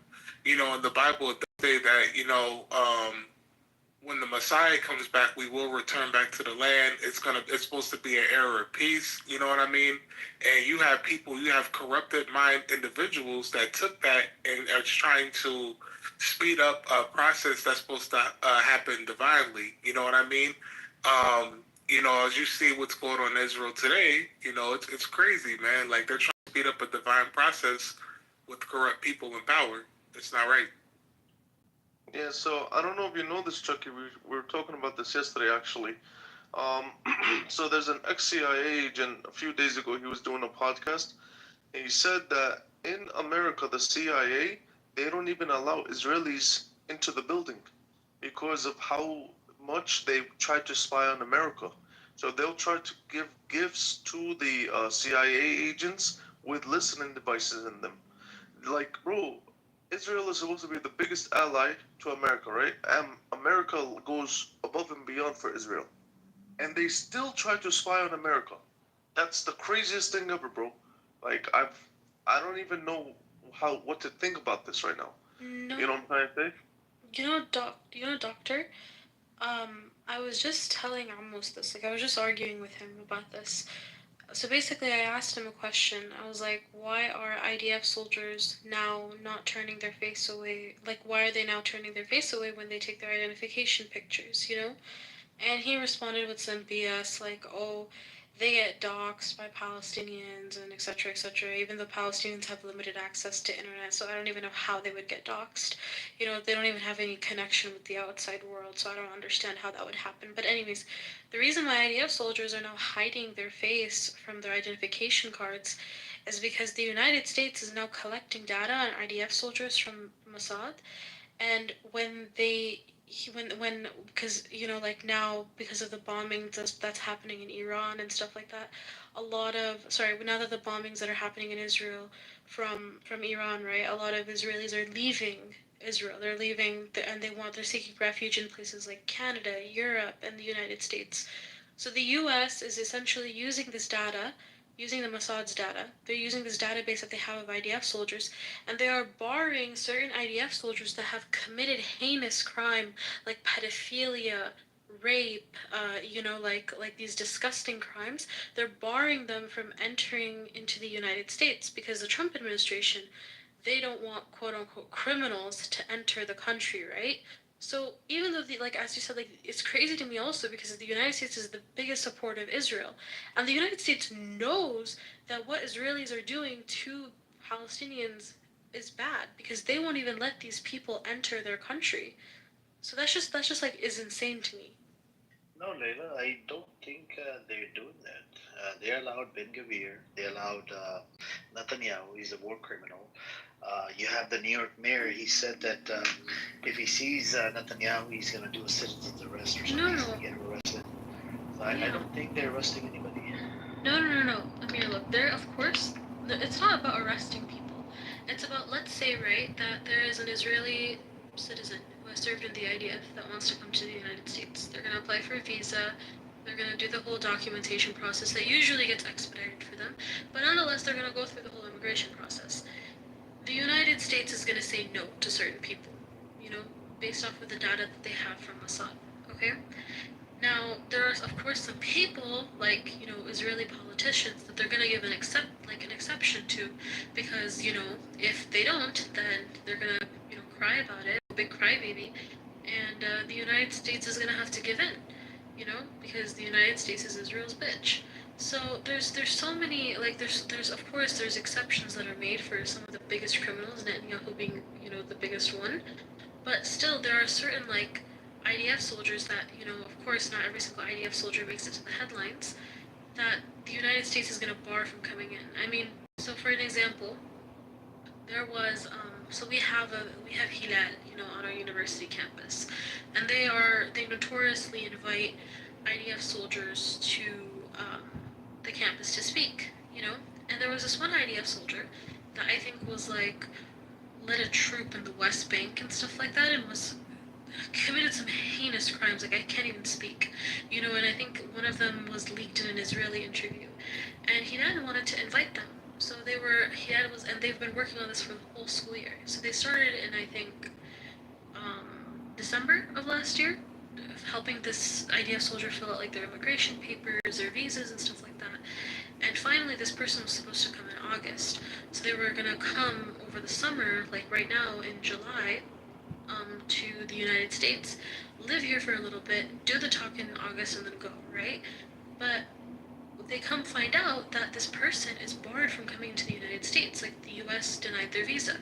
In the Bible it does say that, when the Messiah comes back, we will return back to the land. It's supposed to be an era of peace. You know what I mean? And you have corrupted mind individuals that took that and are trying to speed up a process that's supposed to happen divinely. You know what I mean? As you see what's going on in Israel today, it's crazy, man. Like they're trying to speed up a divine process with corrupt people in power. It's not right. Yeah, so I don't know if you know this, Chucky. We were talking about this yesterday, actually. So there's an ex-CIA agent. A few days ago, he was doing a podcast, and he said that in America, the CIA, they don't even allow Israelis into the building because of how much they try to spy on America. So they'll try to give gifts to the CIA agents with listening devices in them. Like, bro, Israel is supposed to be the biggest ally to America, right? And America goes above and beyond for Israel. And they still try to spy on America. That's the craziest thing ever, bro. Like, I don't even know what to think about this right now. No. You know what I'm trying to say? Doctor? I was just telling Amos this. Like, I was just arguing with him about this. So basically, I asked him a question. I was like, why are IDF soldiers now not turning their face away? Like, why are they now turning their face away when they take their identification pictures, And he responded with some BS like, oh, they get doxxed by Palestinians and etc. etc. Even though Palestinians have limited access to internet, so I don't even know how they would get doxxed. They don't even have any connection with the outside world, so I don't understand how that would happen. But anyways, the reason why IDF soldiers are now hiding their face from their identification cards is because the United States is now collecting data on IDF soldiers from Mossad, and when they when because like now because of the bombings that's happening in Iran and stuff like that, now that the bombings that are happening in Israel from Iran, right, a lot of Israelis are leaving Israel. They're leaving and they're seeking refuge in places like Canada, Europe, and the United States. So the US is essentially using this data, using the Mossad's data. They're using this database that they have of IDF soldiers, and they are barring certain IDF soldiers that have committed heinous crime like pedophilia, rape, like these disgusting crimes. They're barring them from entering into the United States because the Trump administration, they don't want quote unquote criminals to enter the country, right? So even though as you said, like it's crazy to me also because the United States is the biggest supporter of Israel, and the United States knows that what Israelis are doing to Palestinians is bad because they won't even let these people enter their country. So that's just like is insane to me. No, Leila, I don't think they're doing that. They allowed Ben Gavir. They allowed Netanyahu. He's a war criminal. You have the New York mayor. He said that if he sees Netanyahu, he's going to do a citizen's arrest or something. He's going to get him arrested. So I don't think they're arresting anybody. No. I mean, look, it's not about arresting people. It's about, let's say, right, that there is an Israeli citizen who has served in the IDF that wants to come to the United States. They're going to apply for a visa. They're going to do the whole documentation process that usually gets expedited for them. But nonetheless, they're going to go through the whole immigration process. The United States is going to say no to certain people, based off of the data that they have from Assad, okay? Now, there's of course some people, like, Israeli politicians, that they're going to give an exception to, because, if they don't, then they're going to, cry about it, a big crybaby, and the United States is going to have to give in, because the United States is Israel's bitch. So there's so many, like, there's of course there's exceptions that are made for some of the biggest criminals, Netanyahu being, the biggest one, But still, there are certain like IDF soldiers that, you know, of course, not every single IDF soldier makes it to the headlines, that the United States is going to bar from coming in. I mean, so for an example, there was so we have Hilal, you know, on our university campus, and they notoriously invite IDF soldiers to the campus to speak, you know. And there was this one IDF soldier that I think was like led a troop in the West Bank and stuff like that, and was committed some heinous crimes. Like I can't even speak, you know. And I think one of them was leaked in an Israeli interview, and Hilal wanted to invite them. So Hilal was, and they've been working on this for the whole school year. So they started in I think December of last year, helping this IDF soldier fill out like their immigration papers, their visas, and stuff like that. And finally, this person was supposed to come in August. So they were gonna come over the summer, like right now in July, to the United States, live here for a little bit, do the talk in August, and then go, right? But they come find out that this person is barred from coming to the United States. Like the US denied their visa.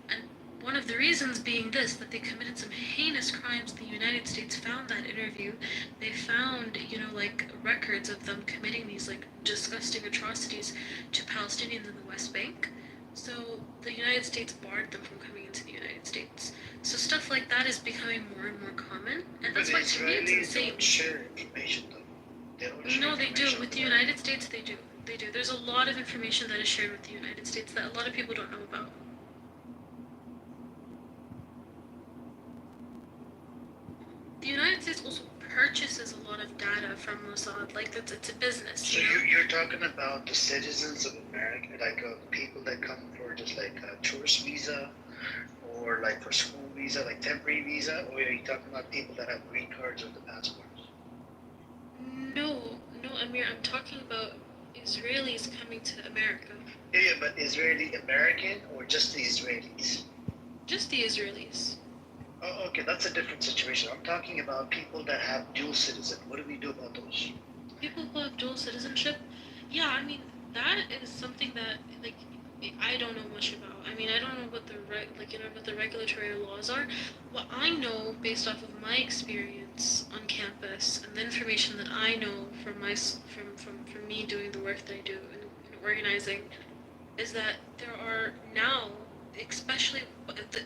And one of the reasons being this, that they committed some heinous crimes. The United States found that interview. They found, you know, like records of them committing these like disgusting atrocities to Palestinians in the West Bank. So the United States barred them from coming into the United States. So stuff like that is becoming more and more common, and that's why to me it's insane. Don't share information though. They don't share No, they do. information With the with United States, they do. They do. There's a lot of information that is shared with the United States that a lot of people don't know about. The United States also purchases a lot of data from Mossad. Like it's a business. So You know? you're talking about the citizens of America, like people that come for just like a tourist visa, or like for school visa, like temporary visa, or are you talking about people that have green cards or the passports? No, Amir. I'm talking about Israelis coming to America. Yeah, but Israeli American or just the Israelis? Just the Israelis. Oh, okay, that's a different situation. I'm talking about people that have dual citizen. What do we do about those? People who have dual citizenship, yeah, I mean that is something that like I don't know much about. I mean I don't know what the what the regulatory laws are. What I know based off of my experience on campus and the information that I know from from me doing the work that I do in organizing, is that there are now, especially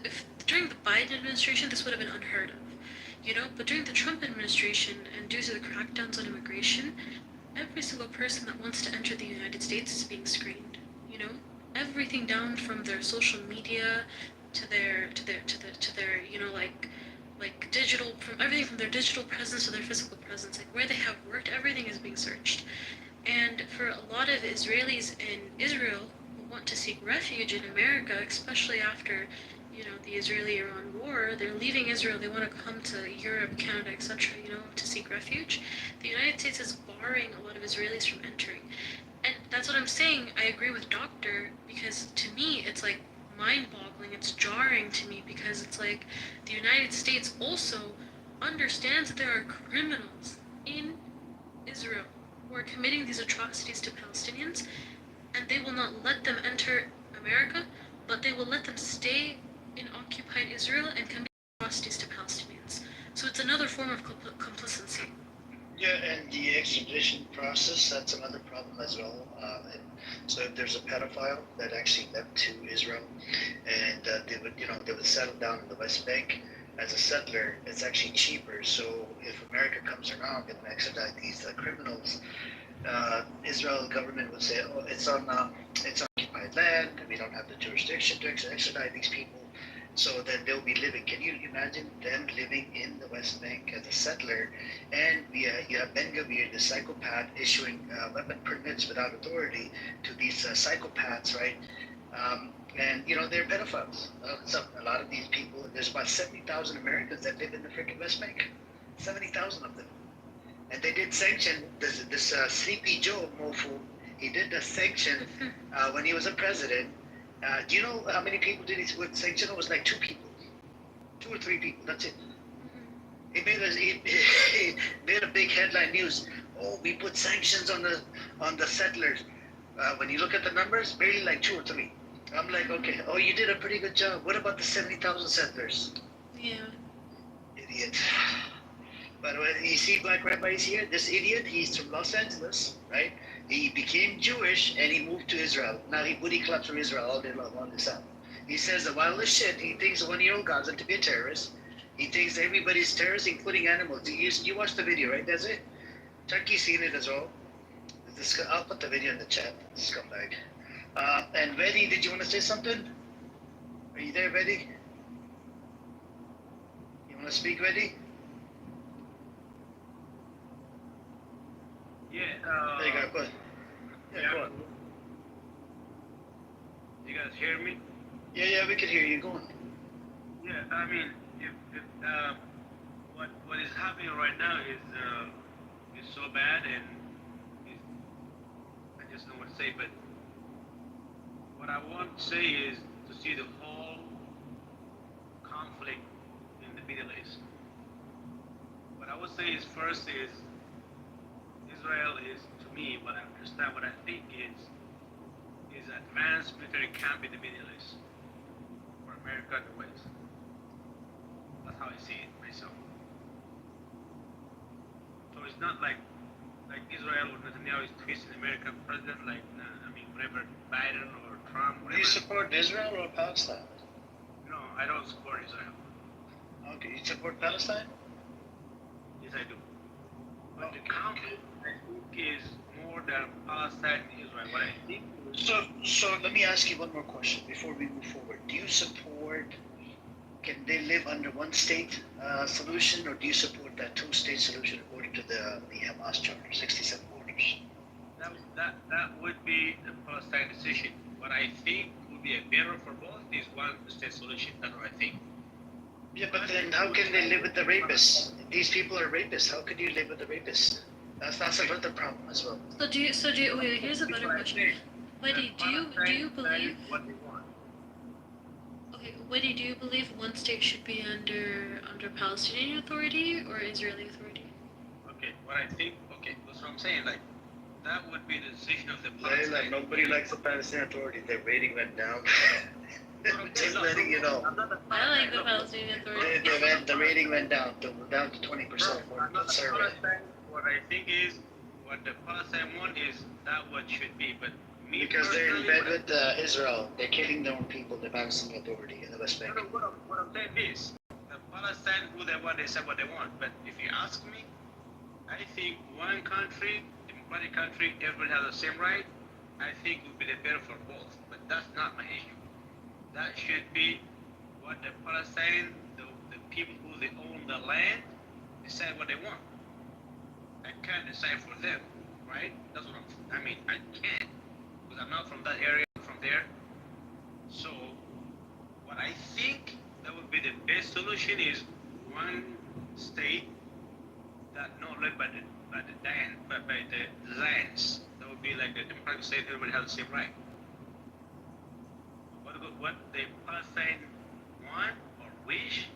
if during the Biden administration, this would have been unheard of, you know. But during the Trump administration, and due to the crackdowns on immigration, every single person that wants to enter the United States is being screened. You know, everything down from their social media to their you know like digital, from everything from their digital presence to their physical presence, like where they have worked, everything is being searched. And for a lot of Israelis in Israel who want to seek refuge in America, especially after, you know, the Israeli-Iran war, they're leaving Israel, they want to come to Europe, Canada, etc., you know, to seek refuge. The United States is barring a lot of Israelis from entering. And that's what I'm saying. I agree with Doctor, because to me, it's like mind-boggling, it's jarring to me, because it's like the United States also understands that there are criminals in Israel who are committing these atrocities to Palestinians, and they will not let them enter America, but they will let them stay in occupied Israel and commit atrocities to Palestinians. So it's another form of complicity. Yeah, and the extradition process, that's another problem as well. So if there's a pedophile that actually left to Israel, and they would settle down in the West Bank as a settler, it's actually cheaper. So if America comes around and extradite these criminals, Israel government would say, oh, it's on occupied land, we don't have the jurisdiction to extradite these people. So then they'll be living. Can you imagine them living in the West Bank as a settler? And you have Ben Gavir, the psychopath, issuing weapon permits without authority to these psychopaths, right? And they're pedophiles. So a lot of these people, there's about 70,000 Americans that live in the freaking West Bank. 70,000 of them. And they did sanction this Sleepy Joe mofo. He did the sanction when he was a president. Do you know how many people did he would sanction? It was like 2 people, 2 or 3 people. That's it. He made a big headline news. Oh, we put sanctions on the settlers. When you look at the numbers, barely like 2 or 3. I'm like, okay. Oh, you did a pretty good job. What about the 70,000 settlers? Yeah. Idiot. But when you see black rabbis here, this idiot, he's from Los Angeles, right? He became Jewish and he moved to Israel. Now he booty claps from Israel all day long on this app. He says the wildest shit. He thinks a 1-year-old Gaza to be a terrorist. He thinks everybody's terrorists, including animals. You watched the video, right? That's it. Chucky's seen it as well. I'll put the video in the chat. Scumbag. And Betty, did you want to say something? Are you there, Betty? You want to speak, Betty? Yeah. There you go. Go ahead. Yeah, go on. You guys hear me? Yeah, we can hear you. Go on. Yeah, I mean, if what is happening right now is so bad, and I just don't know what to say. But what I want to say is to see the whole conflict in the Middle East. What I would say is first is Israel is, to me, what I understand, what I think is advanced military camp in the Middle East for America and the West. That's how I see it myself. So it's not like Israel or Netanyahu is twisting American president, like whatever Biden or Trump. Whatever. Do you support Israel or Palestine? No, I don't support Israel. Okay, you support Palestine? Yes, I do. But the conflict, I think, is more than Palestine and Israel. What I think. So let me ask you one more question before we move forward. Do you support? Can they live under one state solution, or do you support that 2-state solution according to the Hamas Charter, 67 borders? That would be the Palestine decision. What I think would be a better for both is 1-state solution. That's what I think. Yeah, but then how can they live with the rapists? These people are rapists. How could you live with the rapists? That's another problem as well. So do you, wait, here's a better question. Wait, do you believe? Okay, Wait, do you believe one state should be under Palestinian authority or Israeli authority? Okay, what I think. Okay, that's what I'm saying. Like, that would be the decision of the Palestinian. Nobody likes the Palestinian Authority. Their rating went down. Just letting you know. I like the Palestinian Authority. The rating went down to 20%. What I think is, what the Palestine want is that what should be, but me because they're in bed with Israel. They're killing their own people, the Palestinian Authority in the West Bank. What I'm saying is, the Palestine, who they want, they say what they want. But if you ask me, I think one country, democratic country, everybody has the same right. I think it would be the better for both. But that's not my issue. That should be what the Palestine, the people who they own the land, decide what they want. I can't decide for them, right? That's what I mean, I can't, because I'm not from that area, I'm from there. So, what I think that would be the best solution is one state that not led by the Zionists. That would be like a democratic state, everybody has the same right. What the Palestine want or wish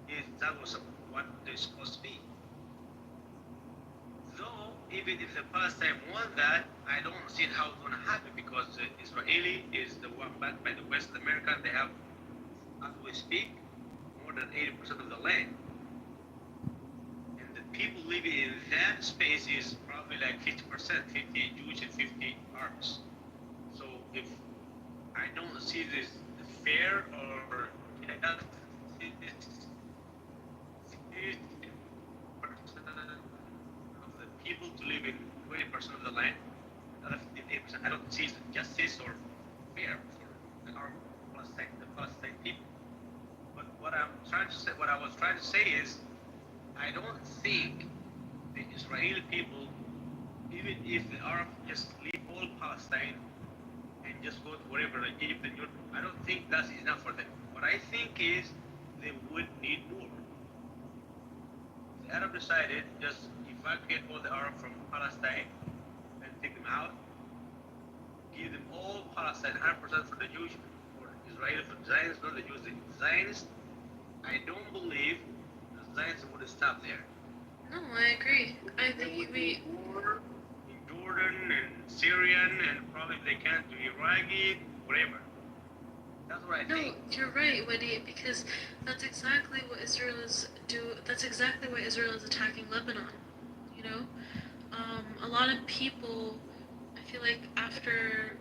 is that was what they're supposed to be. Though, even if the Palestine want that, I don't see how it's going to happen because the Israeli is the one backed by the West America. They have, as we speak, more than 80% of the land. And the people living in that space is probably like 50%, 50 Jewish and 50 Arabs. So if I don't see this fair or of the people to live in 20% of the land, another 58%. I don't see justice or fair for our Palestine people. But what I was trying to say is, I don't think the Israeli people, even if the Arabs just leave all Palestine and just go to wherever, like Egypt and Europe, I don't think that's enough for them. What I think is they would need more. The Arab decided just evacuate all the Arab from Palestine and take them out, give them all Palestine 100% for the Jewish, for Israel, for the Zionists, not the Jews, the Zionists. I don't believe the Zionists would stop there. No, I agree. I think we. In Jordan and Syrian and probably if they can't do Iraqi, whatever. That's what I No, think. you're right, Wendy, because that's exactly what Israel is That's exactly why Israel is attacking Lebanon. You know, a lot of people, I feel like after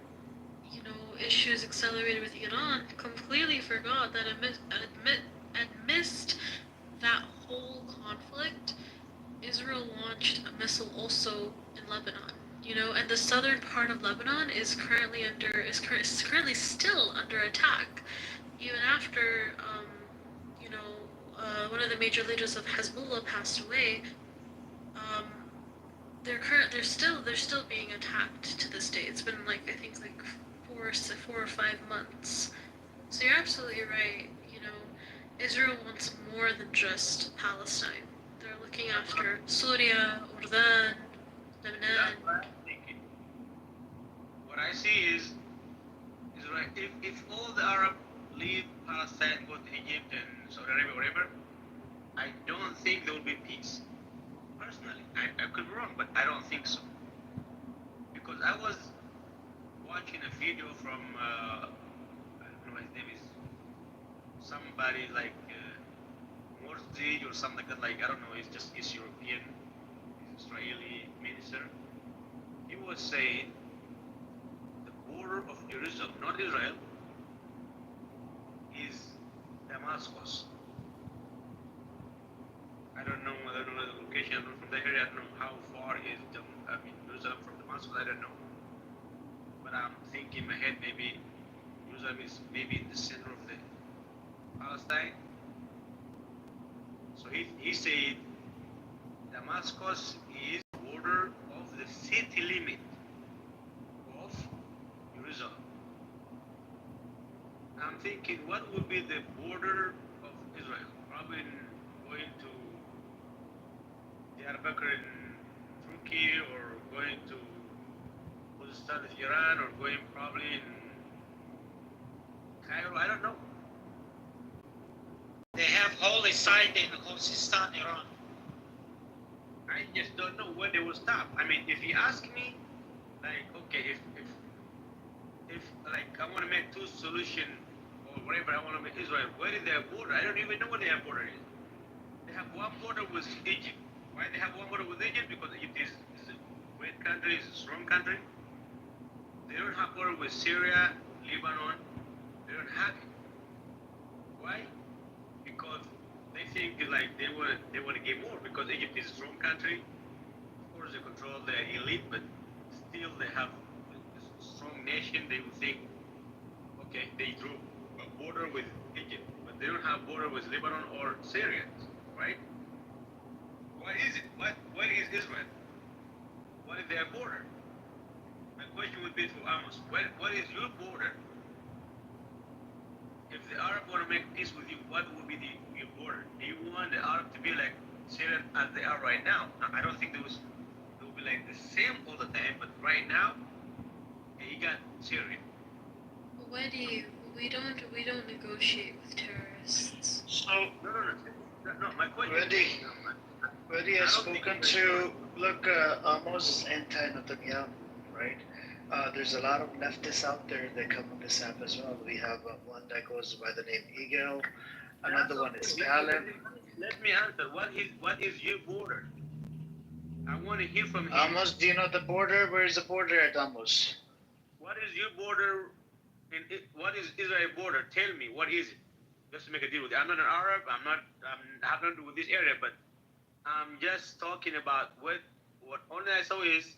issues accelerated with Iran, completely forgot that amidst that whole conflict, Israel launched a missile also in Lebanon. And the southern part of Lebanon is currently still under attack, even after one of the major leaders of Hezbollah passed away. Um, they're still being attacked to this day. It's been like I think like 4 or 5 months. So you're absolutely right. Israel wants more than just Palestine. They're looking after Syria, Jordan, Lebanon. That's what I'm thinking. What I see is right. If all the Arab leave Palestine, go to Egypt and Saudi Arabia, whatever, I don't think there will be peace. Personally, I could be wrong, but I don't think so. Because I was watching a video from I don't know his name is somebody like Morsi or something like that. Like I don't know, he's European, he's Israeli minister. He was saying the border of Jerusalem, not Israel, is Damascus. I don't know the location. I'm not from the area. I don't know how far is Jerusalem from Damascus. I don't know. But I'm thinking in my head maybe Jerusalem is maybe in the center of the Palestine. So he said Damascus is the border of the city limit of Jerusalem. I'm thinking what would be the border of Israel? Probably going to Diyarbakir in Turkey or going to Kurdistan with Iran or going probably in Cairo, I don't know. They have holy site in Khuzestan, Iran. I just don't know when they will stop. I mean, if you ask me, like, okay, if like I want to make two solution or whatever I want to make Israel, where is their border? I don't even know where their border is. They have one border with Egypt. Why they have one border with Egypt? Because Egypt is a great country, is a strong country. They don't have border with Syria, Lebanon. They don't have it. Why? Because they think like they want to get more because Egypt is a strong country. Of course, they control their elite, but still they have a strong nation. They would think, okay, they drew a border with Egypt, but they don't have border with Lebanon or Syria, right? What is it? What is Israel? What is their border? My question would be to Amos, what is your border? If the Arab want to make peace with you, what would be your border? Do you want the Arab to be like Syria as they are right now? I don't think they will be like the same all the time, but right now, you got Syria. Wendy, we don't negotiate with terrorists. So No, my question Wendy has spoken to Amos anti-Netanyahu, right? There's a lot of leftists out there that come on this app as well. We have one that goes by the name Eagle. Another one is Caleb. Let me answer. What is your border? I want to hear from him. Amos, do you know the border? Where is the border at Amos? What is your border? What is Israel border? Tell me, what is it? Just to make a deal with it. I'm not an Arab. I have nothing to do with this area, but I'm just talking about what only I saw is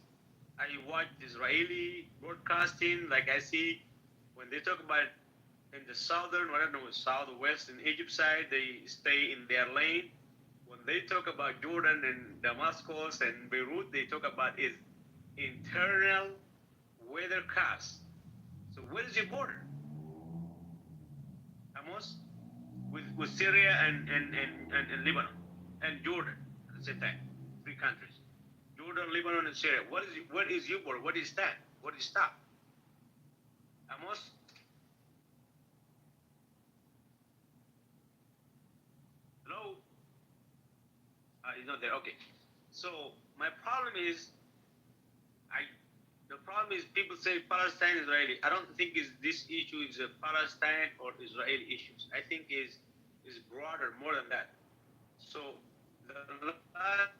I watch Israeli broadcasting, like I see when they talk about in the southern, I don't know, south or west in Egypt side, they stay in their lane. When they talk about Jordan and Damascus and Beirut, they talk about is internal weather cast. So where is your border? Amos? With Syria and Lebanon and Jordan at the same time. 3 countries. Jordan, Lebanon, and Syria. What is your border? What is that? What is that? Amos? Hello? He's not there. Okay. So my problem is, The problem is people say Palestine, Israeli. I don't think this issue is a Palestine or Israeli issues. I think is broader, more than that. So the last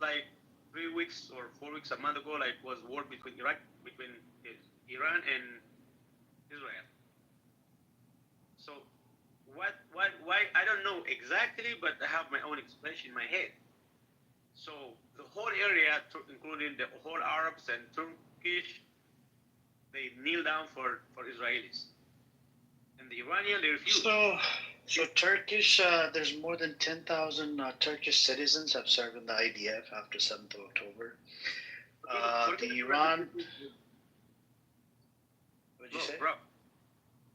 like 3 weeks or 4 weeks, a month ago, like was war between Iran and Israel. So why I don't know exactly, but I have my own explanation in my head. So the whole area, including the whole Arabs and Turkish, they kneel down for Israelis, and the Iranian they refuse. So Turkish, there's more than 10,000 Turkish citizens have served in the IDF after 7th of October. The Iran. What'd you say? Bro.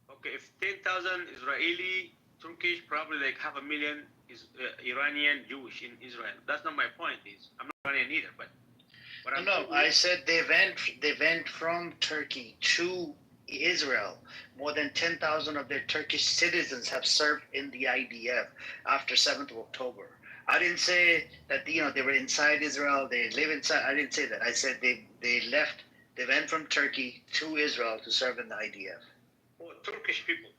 Okay, if 10,000 Israeli, Turkish, probably like 500,000 is Iranian Jewish in Israel. That's not my point. I'm not Iranian either, but. No, I said they went from Turkey to Israel. More than 10,000 of their Turkish citizens have served in the IDF after 7th of October. I didn't say that they were inside Israel, they live inside. I didn't say that. I said they left. They went from Turkey to Israel to serve in the IDF. Oh, Turkish people.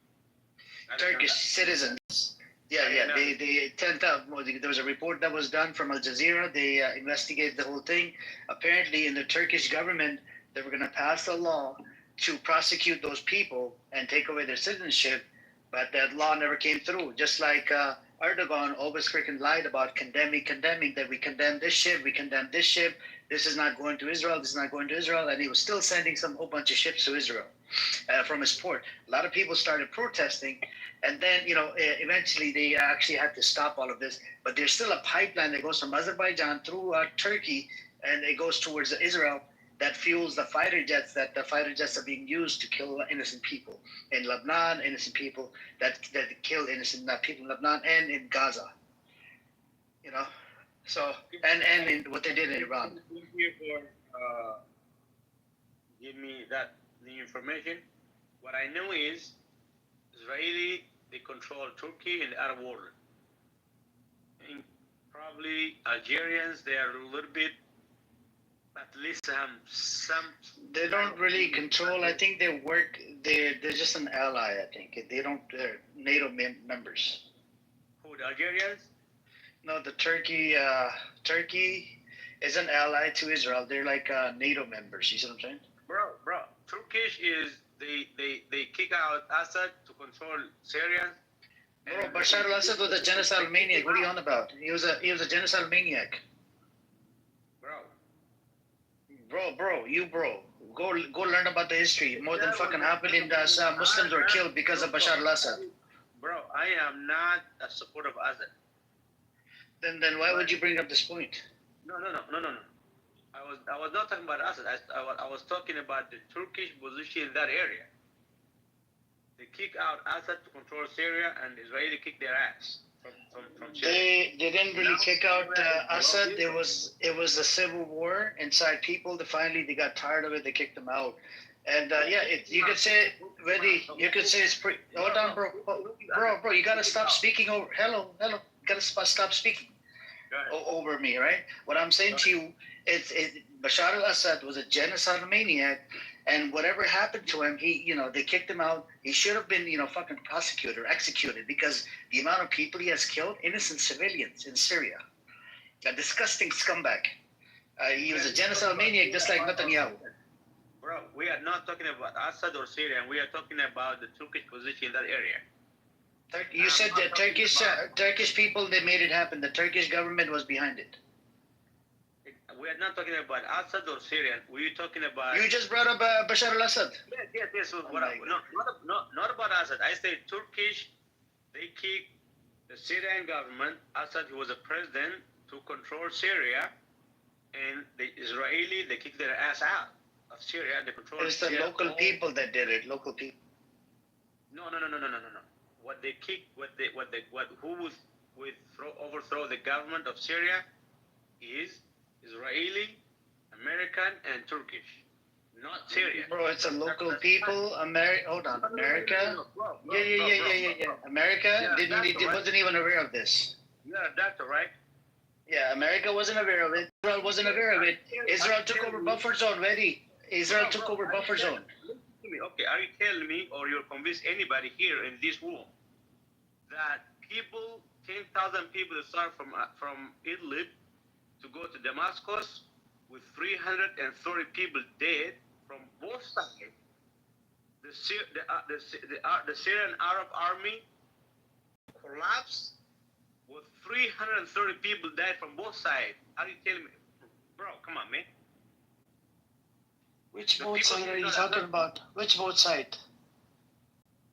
Turkish citizens. Yeah. They 10,000. There was a report that was done from Al Jazeera. They investigated the whole thing. Apparently, in the Turkish government, they were going to pass a law to prosecute those people and take away their citizenship, but that law never came through. Just like Erdogan always freaking lied about condemning that we condemn this ship, this is not going to Israel, and he was still sending some whole bunch of ships to Israel from his port. A lot of people started protesting, and then eventually they actually had to stop all of this. But there's still a pipeline that goes from Azerbaijan through Turkey, and it goes towards Israel, that fuels the fighter jets are being used to kill innocent people in Lebanon, innocent people that kill innocent people in Lebanon and in Gaza. So and in what they did in Iran. Thank you for give me that new information. What I know is Israeli they control Turkey and the Arab world. And probably Algerians they are a little bit. At least some. They don't really control. I think they work. They're just an ally. I think they don't. They're NATO members. Who, the Algerians? No, the Turkey. Turkey is an ally to Israel. They're like NATO members. You see what I'm saying? Bro. Turkish is they kick out Assad to control Syria. Bro, Bashar al-Assad was a genocidal maniac. What are you on about? He was a genocidal maniac. Bro, go learn about the history. More than fucking 500,000 Muslims were killed because of Bashar al-Assad. Bro, I am not a supporter of Assad. Then why would you bring up this point? No. I was not talking about Assad. I was talking about the Turkish position in that area. They kick out Assad to control Syria, and Israeli kick their ass from Syria. They didn't really kick out Assad. It was a civil war inside people. Finally they got tired of it. They kicked them out. And you could say it's pretty. Hold on, bro. You gotta stop speaking over. Hello. You gotta stop speaking over me, right? What I'm saying to you, Bashar al-Assad was a genocidal maniac, and whatever happened to him, they kicked him out. He should have been, fucking prosecuted or executed, because the amount of people he has killed, innocent civilians in Syria, a disgusting scumbag. He was a genocidal maniac, just like Netanyahu. Bro, we are not talking about Assad or Syria. We are talking about the Turkish position in that area. You said that Turkish people, they made it happen. The Turkish government was behind it. We are not talking about Assad or Syrian. We're talking about. You just brought up Bashar al-Assad. Yes. So not about Assad. I said Turkish. They kicked the Syrian government. Assad, who was a president, to control Syria, and the Israeli they kicked their ass out of Syria. They control. It's the local people that did it. Local people. No. What they kicked, who would overthrow the government of Syria is Israeli, American, and Turkish, not Syria. Bro, it's a local people. Hold on, America. Yeah. America wasn't even aware of this. You're a doctor, right? Yeah, America wasn't aware of it. Israel wasn't aware of it. Israel took over buffer zone. Ready? Israel took over buffer zone. Listen to me. Okay, are you telling me, or you'll convince anybody here in this room, that people, 10,000 people that start from Idlib to go to Damascus, with 330 people dead from both sides, the Syrian Arab army collapsed with 330 people died from both sides. Are you telling me? Bro, come on, man. Which both side are you talking about? Which both side?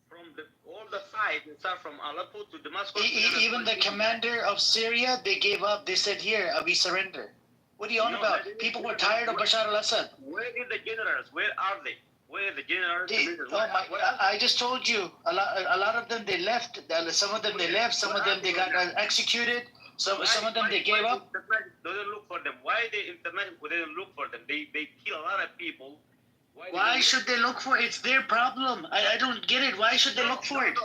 From all the sides, they start from Aleppo to Damascus. Even the commander of Syria, they gave up. They said, here, we surrender. What are you on about? People were tired of Bashar al-Assad. Where is the generals? Where are they? Where are the generals? I just told you, a lot of them, they left. Some of them, they left. Some of them, they got executed. Some of them, they gave up. Doesn't look for them. Why the international didn't look for them? They kill a lot of people. Why should they look for it? It's their problem. I don't get it. Why should they look for it?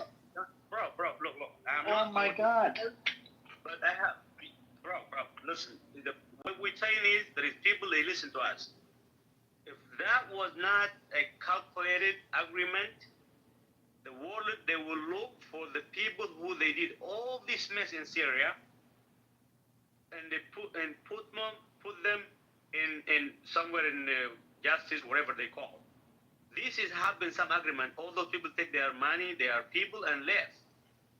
Bro, look. Oh my God. But I have, bro, listen. What we're saying is there is people, they listen to us. If that was not a calculated agreement, the world, they will look for the people who they did all this mess in Syria, and they put them in somewhere in justice, whatever they call. This is have been some agreement. All those people take their money, their people, and left.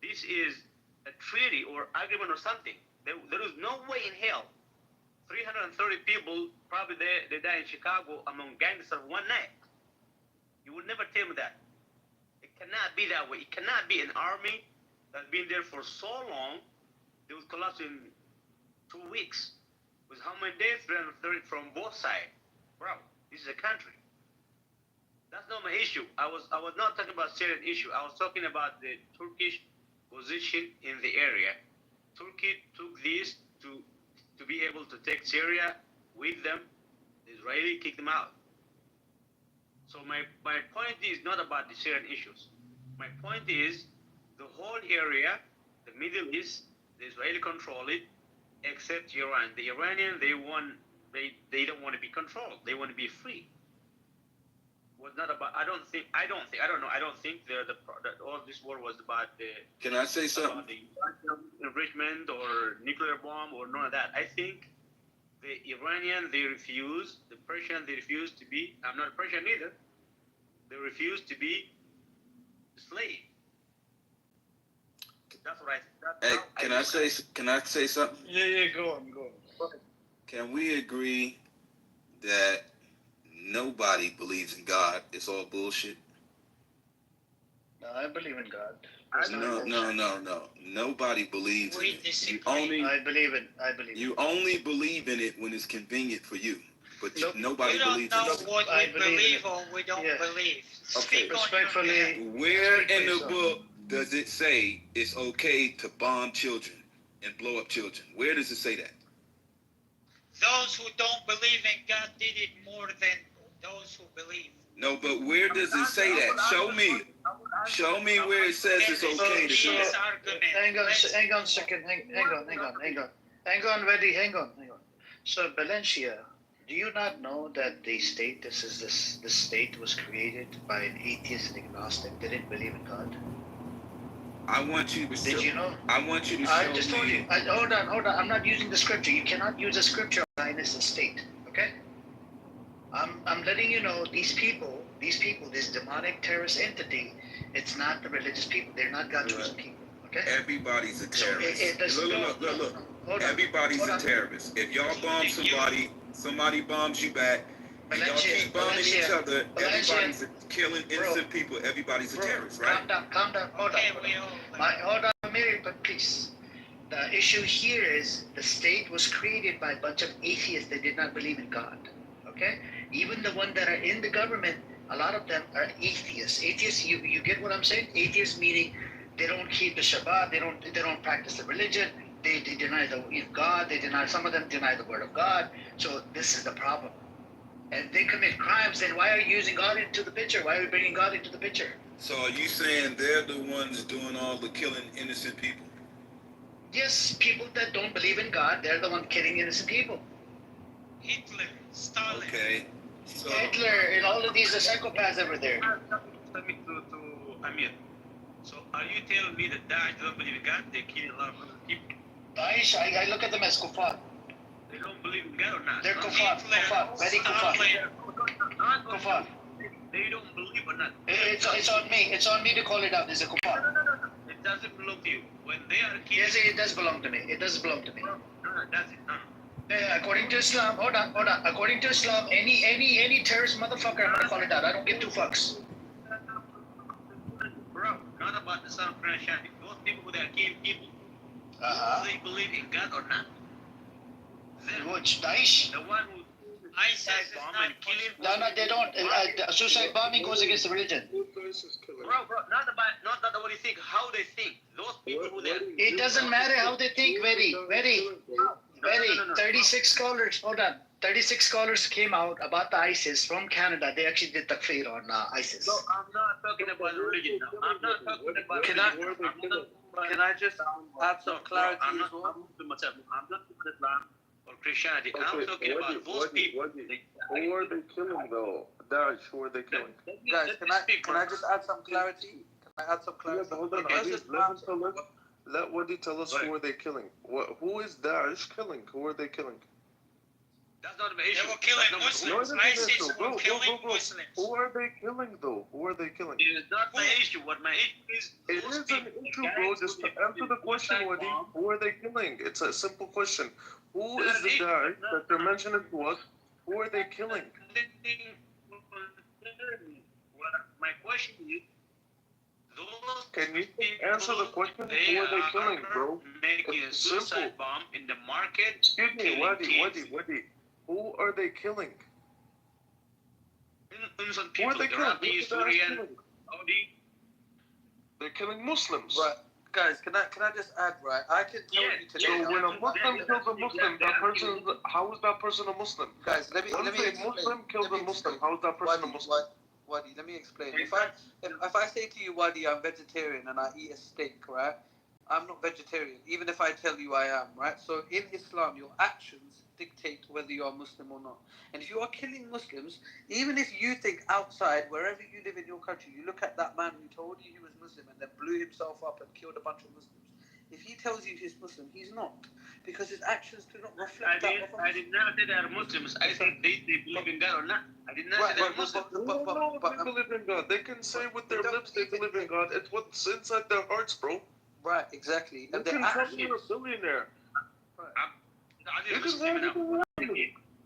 This is a treaty or agreement or something. There is no way in hell 330 people probably they die in Chicago among gangsters one night. You will never tell me that. It cannot be that way. It cannot be an army that's been there for so long. They will collapse in 2 weeks. With how many days? 330 from both sides. Bro, this is a country. That's not my issue. I was not talking about Syrian issue. I was talking about the Turkish position in the area. Turkey took this to be able to take Syria with them. The Israeli kicked them out. So my point is not about the Syrian issues. My point is the whole area, the Middle East, the Israeli control it, except Iran. The Iranian, they don't want to be controlled. They want to be free. Was not about. I don't think all this war was about the. Can I say something? About the enrichment or nuclear bomb or none of that. I think the Iranian, they refuse. The Persian, they refuse to be. I'm not a Persian either. They refuse to be slave. That's what Can I say something? Yeah, go on. Can we agree that nobody believes in God? It's all bullshit. No, I believe in God. No. Nobody believes in it. I believe it. You only believe in it when it's convenient for you. But nobody we don't believes know in it. what we believe or we don't believe. Okay. Respectfully. Where in the book does it say it's okay to bomb children and blow up children? Where does it say that? Those who don't believe in God did it more than those who believe. No, but where does it say that? Show me where it says it's okay to do it. Hang on a second. Hang on, Reddy. Hang on. So, Valencia, do you not know that the state, the state was created by an atheist and agnostic that didn't believe in God? I want you to Did you know? I want you to show I just told me. you. Hold on. I'm not using the scripture. You cannot use a scripture on Zionist state. Okay? I'm letting you know these people, this demonic terrorist entity, it's not the religious people. They're not God's chosen people. Okay? Everybody's a terrorist. Look. Everybody's a terrorist. If y'all bomb somebody bombs you back. And y'all keep bombing each other. Everybody's killing innocent people. Everybody's a terrorist, right? Calm down. Hold on, Mary, but please. The issue here is the state was created by a bunch of atheists that did not believe in God. Okay? Even the ones that are in the government, a lot of them are atheists. Atheists, you get what I'm saying? Atheists meaning they don't keep the Shabbat, they don't practice the religion, they deny the God, some of them deny the word of God. So this is the problem. And they commit crimes, then why are you using God into the picture? Why are you bringing God into the picture? So are you saying they're the ones doing all the killing innocent people? Yes, people that don't believe in God, they're the one killing innocent people. Hitler, Stalin. Okay. So Hitler and all of these are psychopaths over there. Tell me to Amir. So are you telling me that Daesh don't believe in God? They kill a lot of other people. Daesh, I look at them as kuffar. They don't believe in God or not? They're kuffar, kuffar, very kuffar. Kuffar. They don't believe or not. It's on me. It's on me to call it out. There's a kuffar. No. It doesn't belong to you. When they are killing. Yes, it does belong to me. It does belong to me. No, that's it. No. According to Islam, hold on. According to Islam, any terrorist motherfucker, I'm gonna call it out. I don't give two fucks. Bro, not about the Islam Christianity. Those people that are killing people, do they believe in God or not? Which Daesh? The one who ISIS bomb and killing. No, they don't. Suicide bombing goes against the religion. Bro, not about what you think. How they think. Those people who they. It doesn't matter how they think. Very. 36 scholars. Hold on. 36 scholars came out about the ISIS from Canada. They actually did takfir on ISIS. No, I'm not talking about religion now. I'm not talking about. Can I just add some clarity as well? I'm not talking about Islam or Christianity. I'm talking about those people. Who are they killing though? Daesh, who are they killing? Guys, can I just add some clarity? Can I add some clarity? Hold on, let Wadi tell us who are they killing. Who is Daesh killing? Who are they killing? That's not the issue. They were killing Muslims. ISIS were killing Muslims. Who are they killing though? Who are they killing? It is not my issue. What my issue is. It is an issue, bro. Just to answer the question, Wadi. Who are they killing? It's a simple question. Who is the Daesh that they're mentioning to us? Who are they killing? My question is. Can you answer the question? Who are they killing, bro? Making a suicide bomb in the market. Excuse me, Wadi. Who are they killing? Innocent Who are people. they killing? Iraqi, Syrian, Saudi. They're killing Muslims. Right. Guys, can I just add, right? I can tell you today. So when a Muslim kills a Muslim, that person, how is that person a Muslim? Guys, let me explain. Muslim kills a Muslim, how is that person a Muslim? Wadi, let me explain. If I say to you, Wadi, I'm vegetarian and I eat a steak, right? I'm not vegetarian, even if I tell you I am, right? So in Islam, your actions dictate whether you are Muslim or not. And if you are killing Muslims, even if you think outside, wherever you live in your country, you look at that man who told you he was Muslim and then blew himself up and killed a bunch of Muslims. If he tells you he's Muslim, he's not. Because his actions do not reflect that of a Muslim. I did not say they are Muslims. I said they believe in God or not. I did not say they are Muslims. No, they believe in God. They can say with their lips they believe in God. It's what's inside their hearts, bro. Right, exactly. And their actions. You're a billionaire. You can say anything.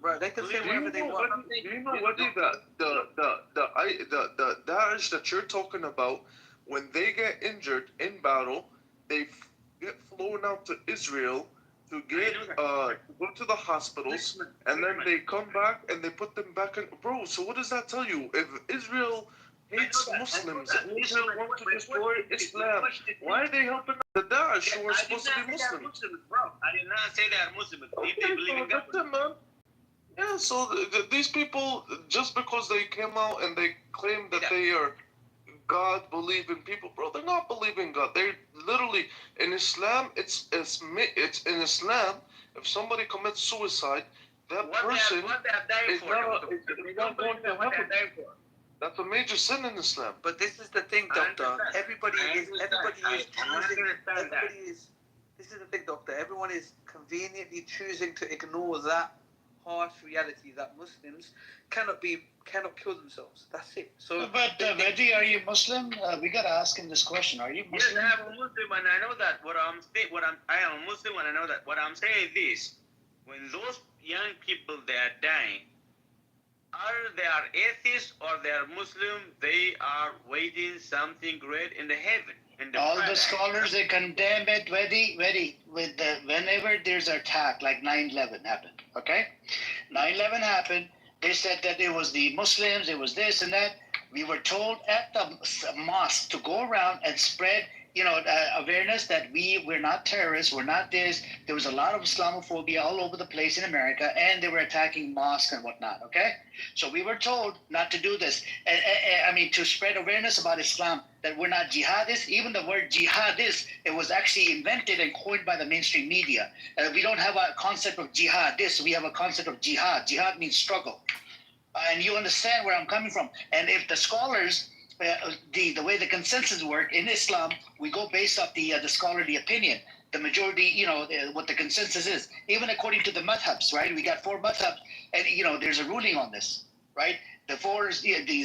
Right, they can say whatever they want. Do you know what the Daesh that you're talking about, when they get injured in battle, they get flown out to Israel to get go to the hospitals, and then they come back and they put them back in. Bro, so what does that tell you? If Israel hates Muslims, Israel wants to destroy Islam, why are they helping the Daesh who are supposed to be Muslims? Bro, I did not say they are Muslims. If they believe in God. That's it, man. Yeah, so these people, just because they came out and they claim that they are God-believing people, bro, they're not believing God. They're literally, in Islam, it's in Islam, if somebody commits suicide, that person is not going to heaven. That's a major sin in Islam. But this is the thing, Doctor. Everybody is this is the thing, Doctor. Everyone is conveniently choosing to ignore that harsh reality that Muslims cannot kill themselves. That's it. So, but Vedi, are you Muslim? We gotta ask him this question. Are you Muslim? Yes, I am a Muslim, and I know that. I am a Muslim, and I know that. What I'm saying is this: when those young people they are dying, they are atheists or they are Muslim, they are waiting something great in the heaven. All the scholars, they condemn it very, whenever there's an attack, like 9/11 happened, okay? 9/11 happened, they said that it was the Muslims, it was this and that. We were told at the mosque to go around and spread awareness that we're not terrorists, we're not this. There was a lot of Islamophobia all over the place in America, and they were attacking mosques and whatnot. Okay, so we were told not to do this. To spread awareness about Islam, that we're not jihadists. Even the word jihadist, it was actually invented and coined by the mainstream media. We don't have a concept of jihadist. We have a concept of jihad. Jihad means struggle. And you understand where I'm coming from. And if the scholars, the way the consensus work in Islam, we go based off the scholarly opinion. The majority, what the consensus is. Even according to the madhabs, right? We got 4 madhabs, and there's a ruling on this, right? The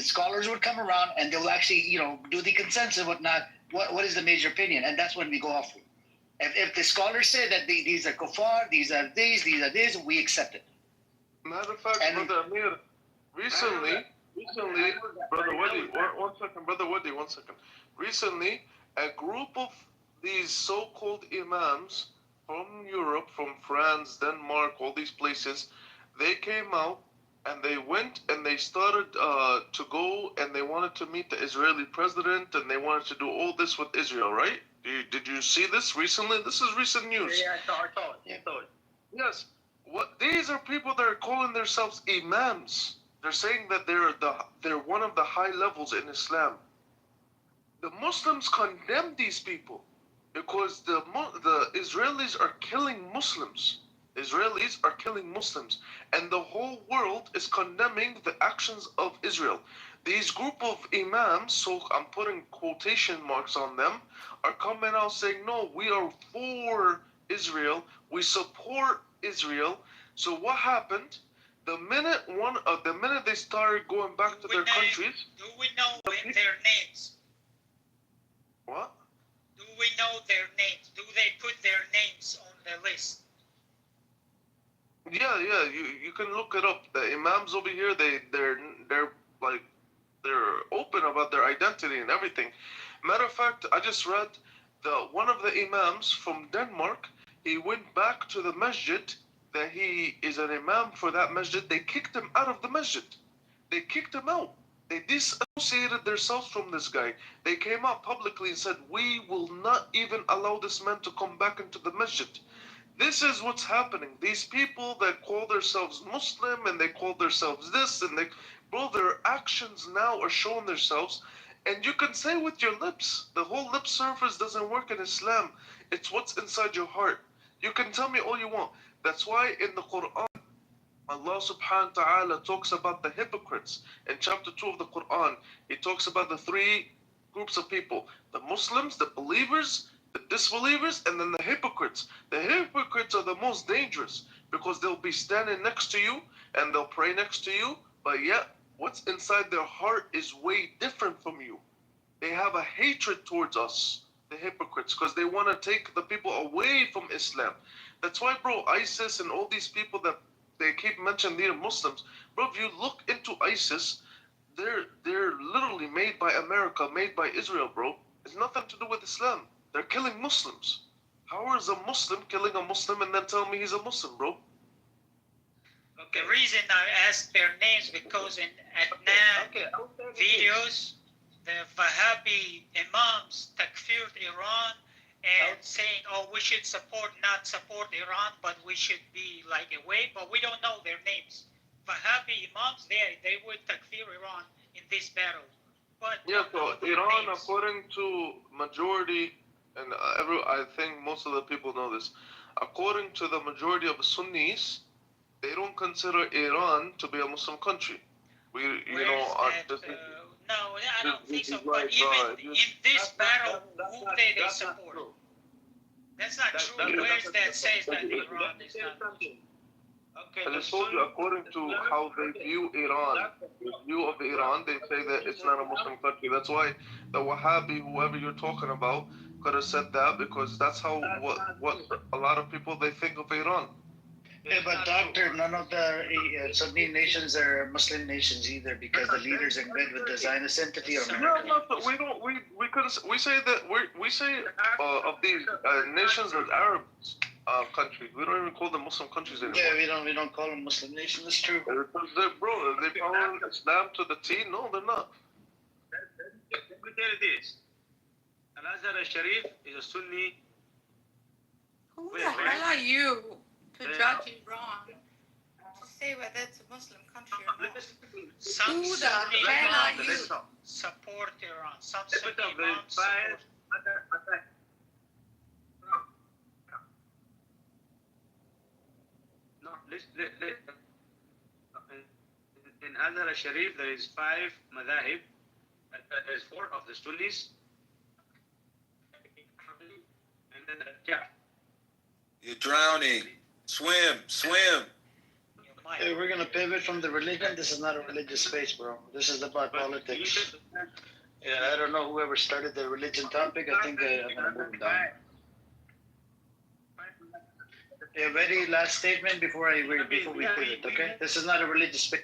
scholars would come around and they will actually, do the consensus, whatnot. What is the major opinion? And that's when we go off. If the scholars say that these are kuffar, these are this, we accept it. Matter of fact, Brother Amir, recently, Brother Wadi, one second. Recently, a group of these so-called imams from Europe, from France, Denmark, all these places, they came out and they went and they started to go and they wanted to meet the Israeli president and they wanted to do all this with Israel, right? Did you see this recently? This is recent news. Yeah, I saw it. Yes. These are people that are calling themselves imams. They're saying that they're one of the high levels in Islam. The Muslims condemn these people because the Israelis are killing Muslims. Israelis are killing Muslims, and the whole world is condemning the actions of Israel. These group of imams, so I'm putting quotation marks on them, are coming out saying, no, we are for Israel, we support Israel. So what happened? The minute they started going back to their countries. Do we know their names? What? Do we know their names? Do they put their names on the list? Yeah, you can look it up. The imams over here, they're open about their identity and everything. Matter of fact, I just read one of the imams from Denmark. He went back to the masjid that he is an imam for that masjid. They kicked him out of the masjid. They kicked him out. They disassociated themselves from this guy. They came out publicly and said, we will not even allow this man to come back into the masjid. This is what's happening. These people that call themselves Muslim and they call themselves this and their actions now are showing themselves. And you can say with your lips, the whole lip surface doesn't work in Islam. It's what's inside your heart. You can tell me all you want. That's why in the Quran, Allah subhanahu wa ta'ala talks about the hypocrites. In chapter 2 of the Quran, He talks about the 3 groups of people. The Muslims, the believers, the disbelievers, and then the hypocrites. The hypocrites are the most dangerous because they'll be standing next to you and they'll pray next to you, but yet what's inside their heart is way different from you. They have a hatred towards us, the hypocrites, because they want to take the people away from Islam. That's why, bro, ISIS and all these people that they keep mentioning they're Muslims. Bro, if you look into ISIS, they're literally made by America, made by Israel, bro. It's nothing to do with Islam. They're killing Muslims. How is a Muslim killing a Muslim and then tell me he's a Muslim, bro? The reason I asked their names because in Adnan videos, the Wahhabi imams takfired Iran and saying, oh, we should not support Iran, but we should be like away, but we don't know their names. Wahhabi imams, they would takfir Iran in this battle. But yeah, so Iran, according to majority, and I think most of the people know this, according to the majority of Sunnis, they don't consider Iran to be a Muslim country. No, I don't think so. But even in this battle, who they support? That's not true. Where is that says that Iran is not? I just told you, according to how they view Iran, the view of Iran, they say that it's not a Muslim country. That's why the Wahhabi, whoever you're talking about, could have said that because that's how what a lot of people they think of Iran. Yeah, but doctor, none of the Sunni nations are Muslim nations either because the leaders in bed with the Zionist entity are American. No, we say that we say of these nations as Arab countries. We don't even call them Muslim countries anymore. Yeah, we don't call them Muslim nations. That's true. Bro, they follow Islam to the T. No, they're not. Let me tell you this. Al-Azhar al-Sharif is a Sunni. Who the hell are you to judge Iran? To say whether it's a Muslim country or not. Some Who the Sunni hell are imams you? support Iran. Some Sunni imams support. No, in Azhar al-Sharif there is 5 madhahib. There is 4 of the Sunnis. And then You're drowning. Swim, swim. Hey, we're gonna pivot from the religion. This is not a religious space, bro. This is about politics. Yeah, I don't know whoever started the religion topic. I think I'm gonna move down. Yeah, very last statement before we pivot. Okay, this is not a religious space.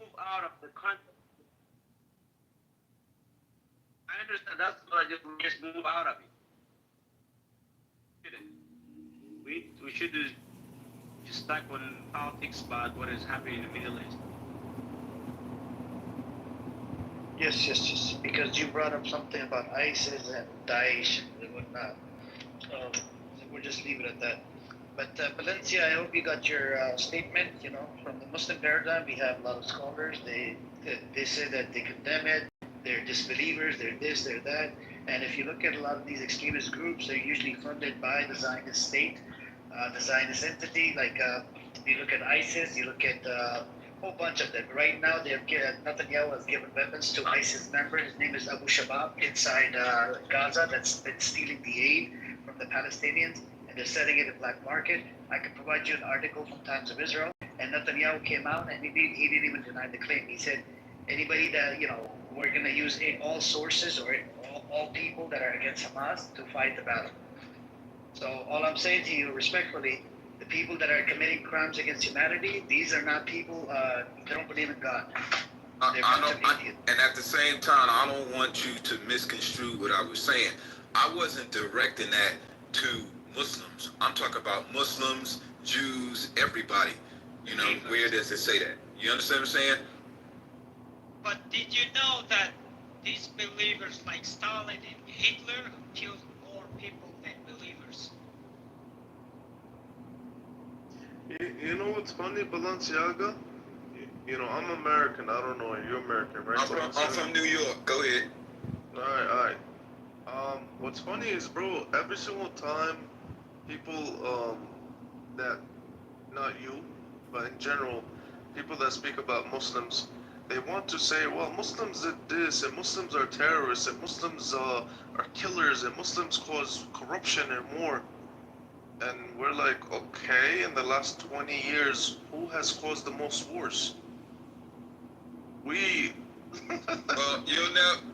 move out of the country. I understand that's what we just move out of it. We should just talk on politics about what is happening in the Middle East. Yes. Because you brought up something about ISIS and Daesh and whatnot. We'll just leave it at that. But Valencia, I hope you got your statement. You know, from the Muslim paradigm, we have a lot of scholars. They say that they condemn it. They're disbelievers. They're this. They're that. And if you look at a lot of these extremist groups, they're usually funded by the Zionist state, the Zionist entity. Like you look at ISIS, you look at a whole bunch of them. Right now, Netanyahu has given weapons to ISIS member. His name is Abu Shabab inside Gaza. That's been stealing the aid from the Palestinians. They're selling it in black market. I can provide you an article from Times of Israel. And Netanyahu came out and he didn't even deny the claim. He said, anybody that, we're going to use all sources or all people that are against Hamas to fight the battle. So all I'm saying to you respectfully, the people that are committing crimes against humanity, these are not people, they don't believe in God. And at the same time, I don't want you to misconstrue what I was saying. I wasn't directing that to Muslims. I'm talking about Muslims, Jews, everybody. Where does it say that? You understand what I'm saying? But did you know that these believers like Stalin and Hitler killed more people than believers? You know what's funny, Balenciaga? I'm American. I don't know. You're American, right? I'm from New York. Go ahead. All right. What's funny is, bro, every single time people that, not you, but in general, people that speak about Muslims, they want to say, well, Muslims did this, and Muslims are terrorists, and Muslims are killers, and Muslims cause corruption and war. And we're like, okay, in the last 20 years, who has caused the most wars? We. Well,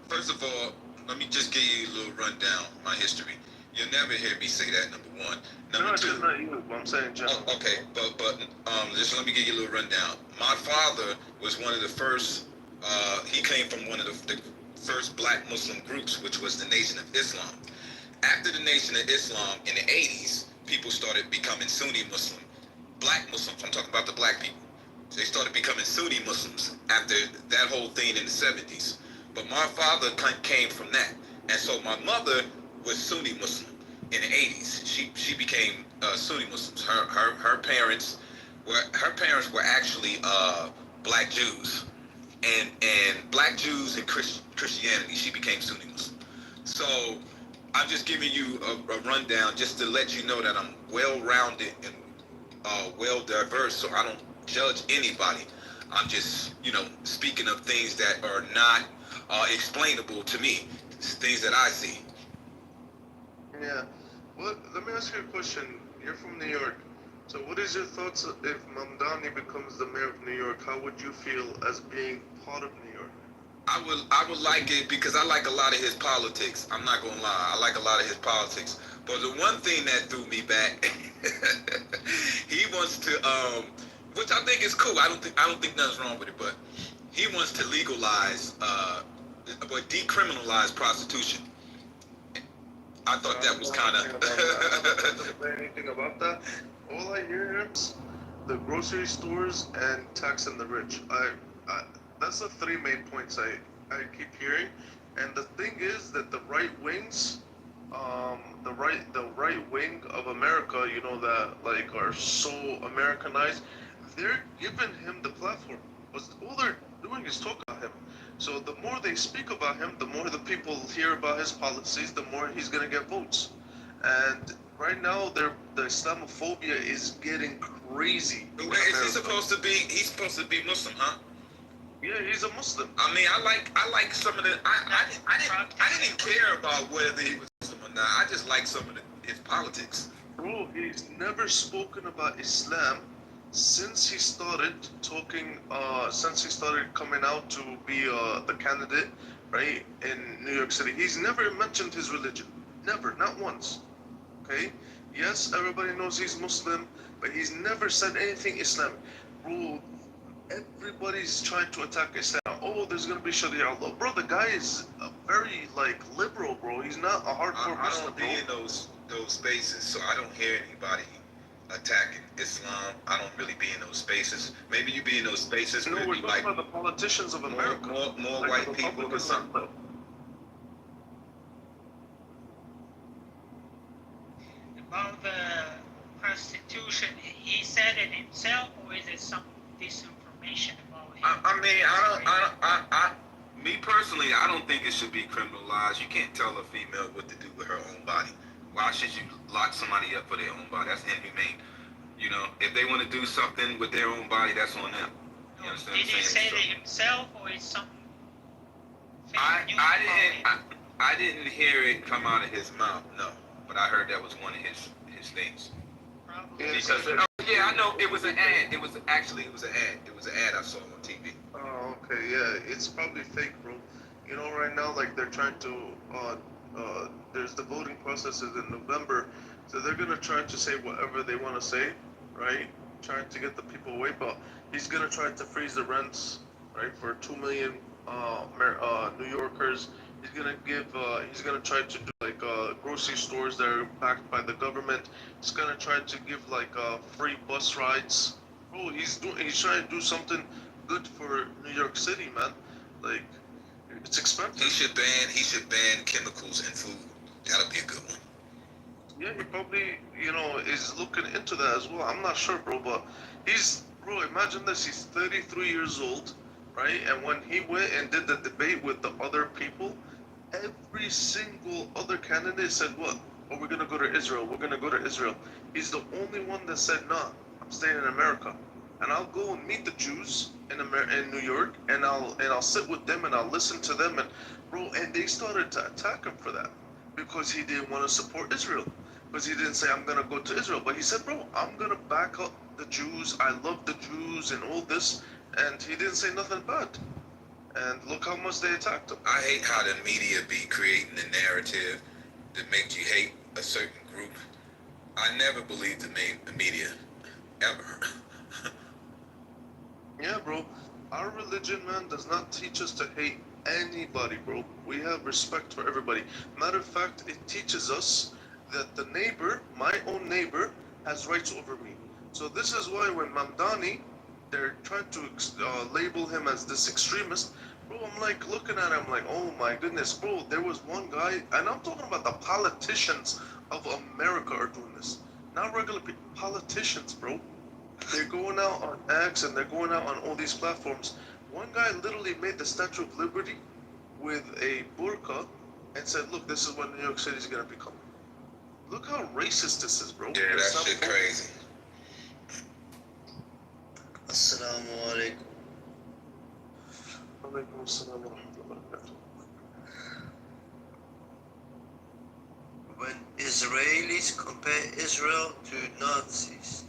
first of all, let me just give you a little rundown of my history. You'll never hear me say that, number one. Number two. Not you, I'm saying general. Okay, but just let me give you a little rundown. My father was one of the first, he came from one of the first black Muslim groups, which was the Nation of Islam. After the Nation of Islam in the 80s, people started becoming Sunni Muslim. Black Muslims, I'm talking about the black people. They started becoming Sunni Muslims after that whole thing in the 70s. But my father came from that. And so my mother was Sunni Muslim in the 80s. She became Sunni Muslims. Her parents were actually black Jews. And black Jews and Christianity, she became Sunni Muslim. So I'm just giving you a rundown just to let you know that I'm well-rounded and well-diverse, so I don't judge anybody. I'm just, speaking of things that are not explainable to me, things that I see. Yeah. Well, let me ask you a question. You're from New York. So what is your thoughts if Mamdani becomes the mayor of New York? How would you feel as being part of New York? I would like it because I like a lot of his politics. I'm not gonna lie, I like a lot of his politics. But the one thing that threw me back, he wants to, which I think is cool. I don't think nothing's wrong with it, but he wants to legalize, but decriminalize prostitution. I thought that was kind of. Anything about that? All I hear is the grocery stores and taxing the rich. That's the 3 main points I keep hearing. And the thing is that the right wings the right wing of America, you know, that like are so Americanized, they're giving him the platform. But all they're doing is talk about him. So the more they speak about him, the more the people hear about his policies, the more he's gonna get votes. And right now, the Islamophobia is getting crazy. Is he supposed to be? He's supposed to be Muslim, huh? Yeah, he's a Muslim. I mean, I like some of the. I didn't care about whether he was Muslim or not. I just like some of his politics. Bro, he's never spoken about Islam since he started talking. Since he started coming out to be the candidate, right, in New York City. He's never mentioned his religion. Never, not once. Okay. Yes, everybody knows he's Muslim, but he's never said anything Islamic. Bro, everybody's trying to attack Islam. Oh, there's gonna be Sharia law, bro. The guy is very like liberal, bro. He's not a hardcore Muslim. I don't be in those spaces, so I don't hear anybody attacking Islam. I don't really be in those spaces. Maybe you be in those spaces. No, we're talking like about the politicians of America. More like white people or something. About the prostitution, he said it himself, or is it some disinformation about him? Me personally, I don't think it should be criminalized. You can't tell a female what to do with her own body. Why should you lock somebody up for their own body? That's inhumane. You know, if they want to do something with their own body, that's on them. You understand Did he say it himself, or is some? I didn't hear it come out of his mouth, no. But I heard that was one of his things. Because yeah, I know it was an ad. It was an ad. It was an ad I saw on TV. Oh, okay, yeah, it's probably fake, bro. You know, right now, like they're trying to. There's the voting processes in November, so they're gonna try to say whatever they want to say, right? Trying to get the people away, but he's gonna try to freeze the rents, right, for 2 million New Yorkers. He's gonna give. He's gonna try to do like grocery stores that are backed by the government. He's gonna try to give like free bus rides. Bro, he's trying to do something good for New York City, man. Like, it's expensive. He should ban chemicals in food. That'll be a good one. Yeah, he probably, you know, is looking into that as well. I'm not sure, bro, but bro, imagine this. He's 33 years old, right? And when he went and did the debate with the other people, every single other candidate said, what? Oh, we're going to go to Israel. We're going to go to Israel. He's the only one that said, nah, I'm staying in America. And I'll go and meet the Jews in New York, and I'll sit with them and I'll listen to them, and bro, and they started to attack him for that because he didn't want to support Israel, because he didn't say I'm gonna go to Israel, but he said, bro, I'm gonna back up the Jews. I love the Jews and all this, and he didn't say nothing bad. And look how much they attacked him. I hate how the media be creating the narrative that make you hate a certain group. I never believed the media, ever. Yeah, bro. Our religion, man, does not teach us to hate anybody, bro. We have respect for everybody. Matter of fact, it teaches us that the neighbor, my own neighbor, has rights over me. So this is why when Mamdani, they're trying to label him as this extremist, bro, I'm like looking at him like, oh my goodness, bro, there was one guy, and I'm talking about the politicians of America are doing this. Not regular people, politicians, bro. They're going out on X and they're going out on all these platforms. One guy literally made the Statue of Liberty with a burqa and said, look, this is what New York City is going to become. Look how racist this is, bro. Yeah, that shit crazy. Assalamu alaikum. Alaikum assalam wa rahmatullahi wa barakatuh. When Israelis compare Israel to Nazis,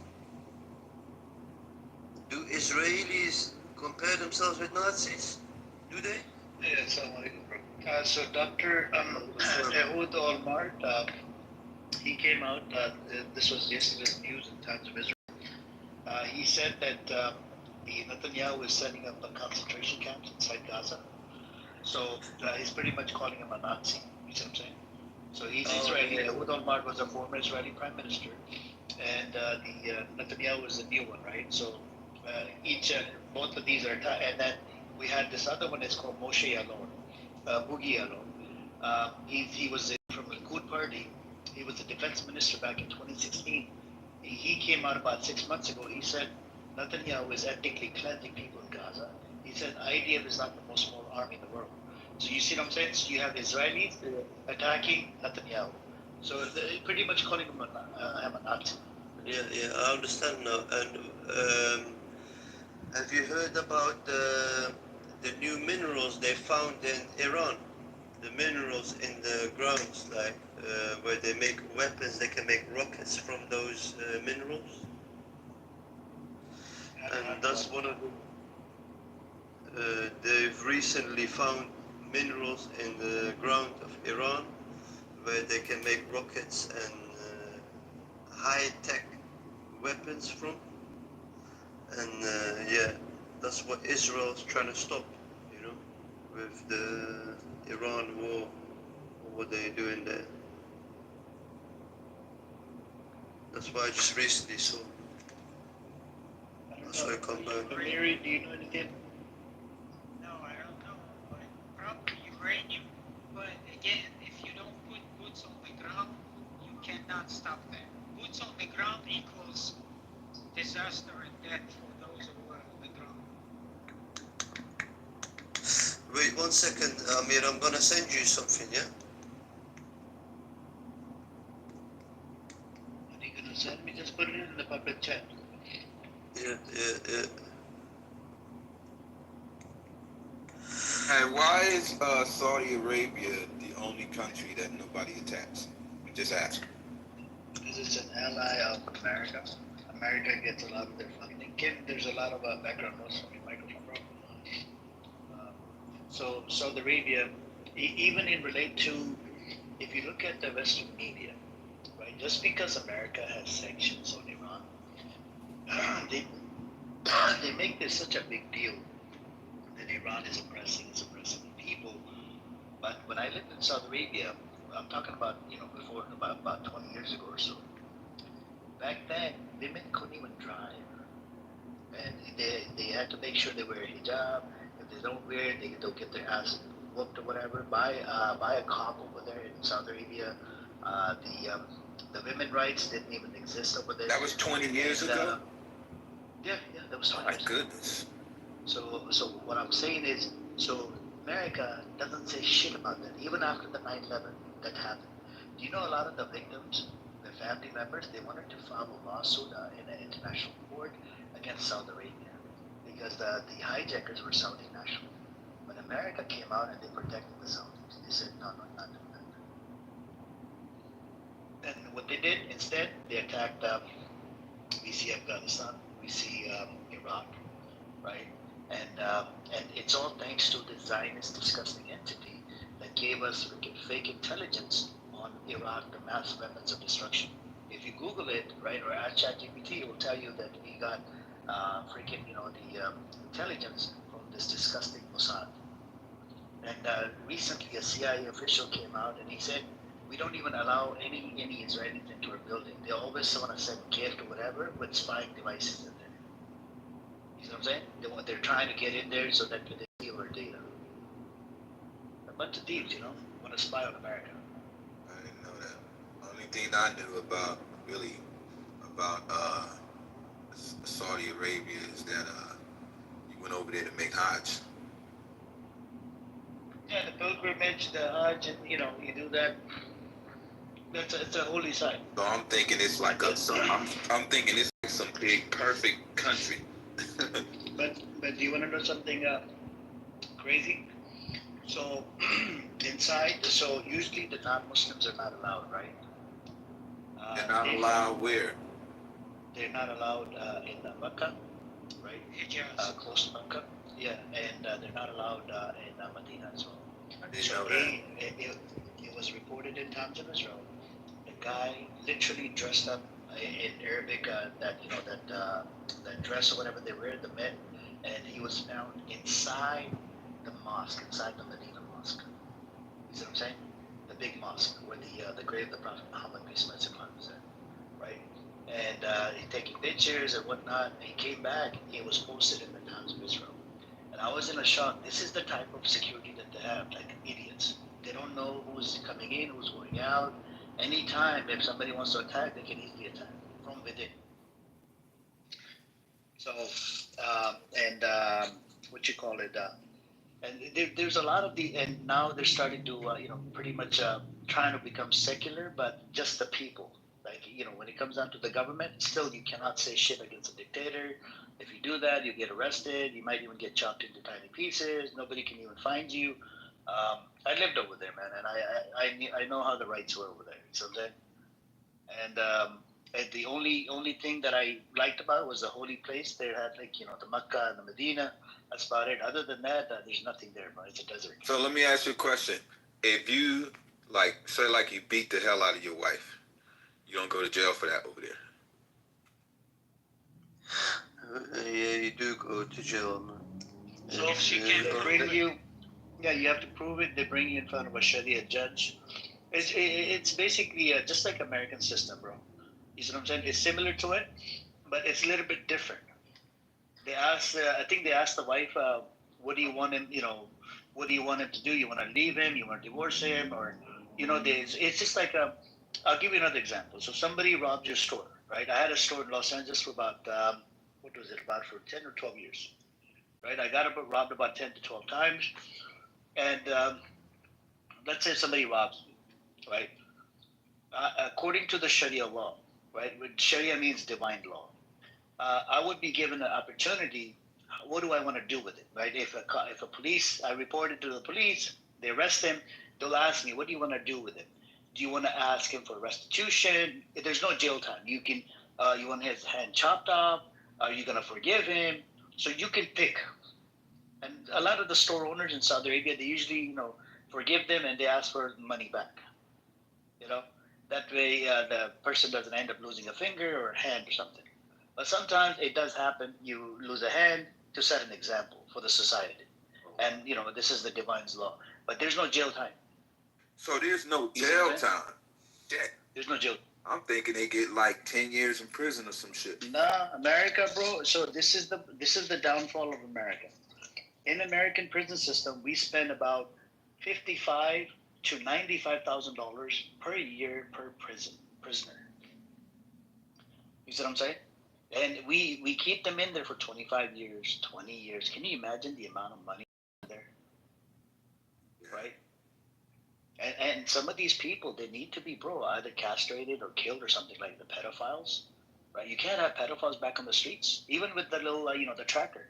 do Israelis compare themselves with Nazis? Do they? Yeah, assalamu alaikum. So Dr. Ehud Olmert, he came out, this was yesterday's news in Times of Israel. He said that the Netanyahu is setting up a concentration camps inside Gaza. So he's pretty much calling him a Nazi, you see what I'm saying? So he's Israeli. Ehud Olmert was a former Israeli prime minister, and Netanyahu is the new one, right? So both of these are, and then we had this other one. It's called Moshe Yalon, Boogie Yalon. He was from a good party. He was the defense minister back in 2016. He came out about 6 months ago. He said Netanyahu is ethnically cleansing people in Gaza. He said IDF is not the most moral army in the world. So you see what I'm saying? So you have Israelis attacking Netanyahu. So they're pretty much calling him a Nazi. Yeah, I understand now. And have you heard about the new minerals they found in Iran? The minerals in the grounds, like where they make weapons, they can make rockets from those minerals. And that's one of the. They've recently found minerals in the ground of Iran where they can make rockets and high-tech weapons from. And yeah, that's what Israel's trying to stop, with the Iran war, what they're doing there. That's why I just recently saw. That's why I come back. Mary, do you know anything? No, I don't know. But probably uranium. But again, if you don't put boots on the ground, you cannot stop that. Boots on the ground equals disaster and death for those who are on the ground. Wait 1 second, Amir, I'm gonna send you something, yeah? What are you gonna send me? Just put it in the public chat. Yeah. And why is Saudi Arabia the only country that nobody attacks? Just ask. Because it's an ally of America. America gets a lot of their funding. Kim, there's a lot of background noise from your microphone, bro. So Saudi Arabia, even in relate to, if you look at the Western media, right? Just because America has sanctions on Iran, they make this such a big deal that Iran is oppressing people. But when I lived in Saudi Arabia, I'm talking about before about 20 years ago or so. Back then, women couldn't even drive, and they had to make sure they wear a hijab. If they don't wear it, they'll get their ass whooped or whatever by a cop over there in Saudi Arabia. The women rights didn't even exist over there. That was 20 years ago? Yeah, that was 20 My years goodness. ago. So what I'm saying is, so America doesn't say shit about that, even after the 9/11 that happened. Do you know a lot of the victims, their family members, they wanted to file a lawsuit in an international court against Saudi Arabia because the hijackers were Saudi national. But America came out and they protected the Saudis. They said, no, not doing that. And what they did instead, they attacked, we see Afghanistan, we see Iraq, right? And it's all thanks to the Zionist disgusting entity that gave us fake intelligence on Iraq, the mass weapons of destruction. If you Google it, right, or ask ChatGPT, it will tell you that we got the intelligence from this disgusting Mossad. And recently, a CIA official came out and he said, we don't even allow any Israelis into our building. They always want to send gift or whatever with spying devices in there. You know what I'm saying? They're trying to get in there so that they steal our data. A bunch of thieves, want to spy on America. I didn't know that. Only thing I knew about Saudi Arabia is that you went over there to make Hajj. Yeah, the pilgrimage, the Hajj, and you do that. It's a holy site. So I'm thinking it's like I'm thinking it's like some big perfect country. But do you want to know something crazy? So inside, so usually the non-Muslims are not allowed, right? They're not allowed where? They're not allowed in Mecca, right? Close to Mecca. Yeah, and they're not allowed in Medina as well. So it was reported in Times of Israel. The guy literally dressed up in Arabic, that dress or whatever they wear, the men, and he was found inside the mosque, inside the Medina mosque. You see what I'm saying? The big mosque where the grave of the Prophet Muhammad, peace and blessings is at, right? And he taking pictures and whatnot. And he came back. It was posted in the Times of Israel, and I was in a shock. This is the type of security that they have, like idiots. They don't know who's coming in, who's going out. Anytime, if somebody wants to attack, they can easily attack from within. So, what you call it? And there's a lot of and now they're starting to, pretty much trying to become secular, but just the people. Like, when it comes down to the government, still you cannot say shit against a dictator. If you do that, you get arrested. You might even get chopped into tiny pieces. Nobody can even find you. I lived over there, man, and I know how the rights were over there. So then, and the only thing that I liked about it was the holy place. They had, like, the Mecca and the Medina. That's about it. Other than that, there's nothing there, bro. It's a desert. So let me ask you a question. If you, say you beat the hell out of your wife, you don't go to jail for that over there? Yeah, you do go to jail, man. So if she can't bring you, you have to prove it. They bring you in front of a Sharia judge. It's basically just like American system, bro. You see what I'm saying? It's similar to it, but it's a little bit different. They asked, I think they asked the wife, what do you want him, what do you want him to do? You want to leave him? You want to divorce him? Or, it's just like, I'll give you another example. So somebody robbed your store, right? I had a store in Los Angeles for about, what was it, about for 10 or 12 years, right? I got robbed about 10 to 12 times. And let's say somebody robs me, right? According to the Sharia law, right? Sharia means divine law. I would be given an opportunity. What do I want to do with it, right? If a police, I report it to the police, they arrest him. They'll ask me, what do you want to do with it? Do you want to ask him for restitution? There's no jail time. You can, you want his hand chopped off? Are you gonna forgive him? So you can pick. And a lot of the store owners in Saudi Arabia, they usually, forgive them and they ask for money back. That way the person doesn't end up losing a finger or a hand or something. But sometimes it does happen. You lose a hand to set an example for the society. And, this is the divine's law. But there's no jail time. So there's no jail time? Shit. There's no jail. I'm thinking they get like 10 years in prison or some shit. Nah, America, bro. So this is the downfall of America. In American prison system, we spend about $55,000 to $95,000 per year per prisoner. You see what I'm saying? And we keep them in there for 25 years, 20 years. Can you imagine the amount of money there? Right? And some of these people, they need to be, bro, either castrated or killed or something, like the pedophiles. Right? You can't have pedophiles back on the streets. Even with the little, the tracker.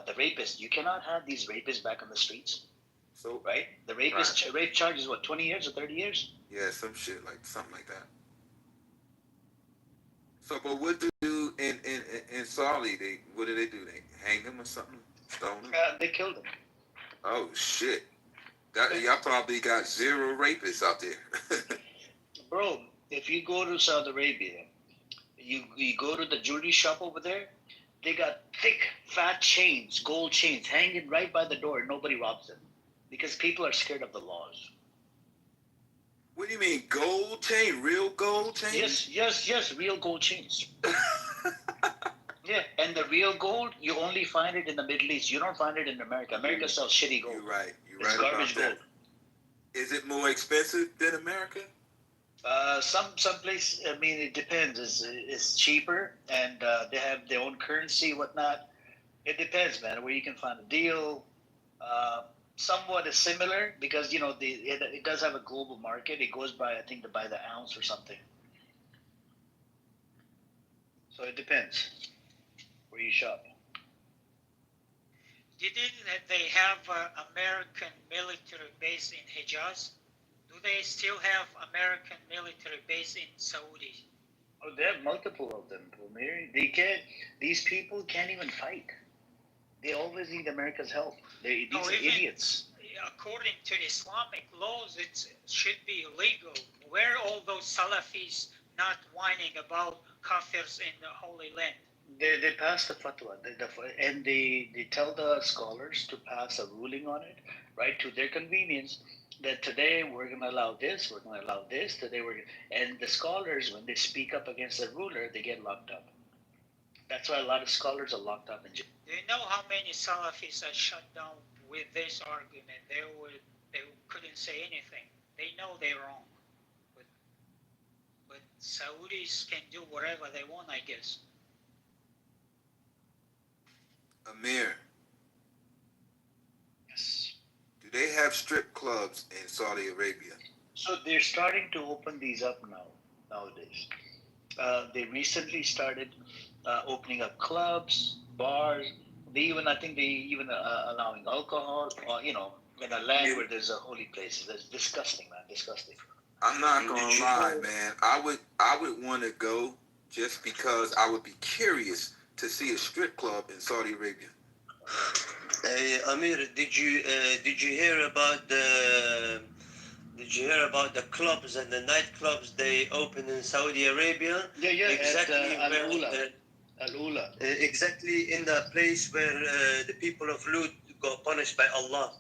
The rapists, you cannot have these rapists back on the streets. So, right? The rapist rape charge is what, 20 years or 30 years? Yeah, something like that. So, but what do in Saudi? What do? They hang him or something? Stone him? They killed him. Oh shit! Y'all probably got zero rapists out there. Bro, if you go to Saudi Arabia, you go to the jewelry shop over there. They got thick, fat chains, gold chains, hanging right by the door. Nobody robs them because people are scared of the laws. What do you mean, gold chain? Real gold chain? Yes, real gold chains. Yeah, and the real gold, you only find it in the Middle East. You don't find it in America. America sells shitty gold. You're right. It's garbage about that. Gold. Is it more expensive than America? Some place. I mean, it depends. It's cheaper, and they have their own currency, whatnot. It depends, man. Where you can find a deal. Somewhat is similar because it does have a global market. It goes by, I think, by the ounce or something. So it depends where you shop. Didn't they have an American military base in Hijaz? Do they still have American military base in Saudi? Oh, they have multiple of them, Mary. These people can't even fight. They always need America's help. These are idiots. According to Islamic laws, it should be illegal. Where are all those Salafis not whining about kafirs in the Holy Land? They pass the fatwa, and they tell the scholars to pass a ruling on it, right, to their convenience, that today we're going to allow this, we're going to allow this, and the scholars, when they speak up against the ruler, they get locked up. That's why a lot of scholars are locked up in jail. Do you know how many Salafis are shut down with this argument? They couldn't say anything. They know they're wrong. But Saudis can do whatever they want, I guess. Amir, Yes. do they have strip clubs in Saudi Arabia? So they're starting to open these up nowadays. They recently started opening up clubs, bars. I think they even allowing alcohol, or, in a land where there's a holy place. That's disgusting, man, disgusting. I'm not gonna lie, man. I would want to go just because I would be curious to see a strip club in Saudi Arabia. Amir, did you hear about the clubs and the nightclubs they open in Saudi Arabia? Yeah, exactly at Al-Ula. Exactly in the place where the people of Lut got punished by Allah.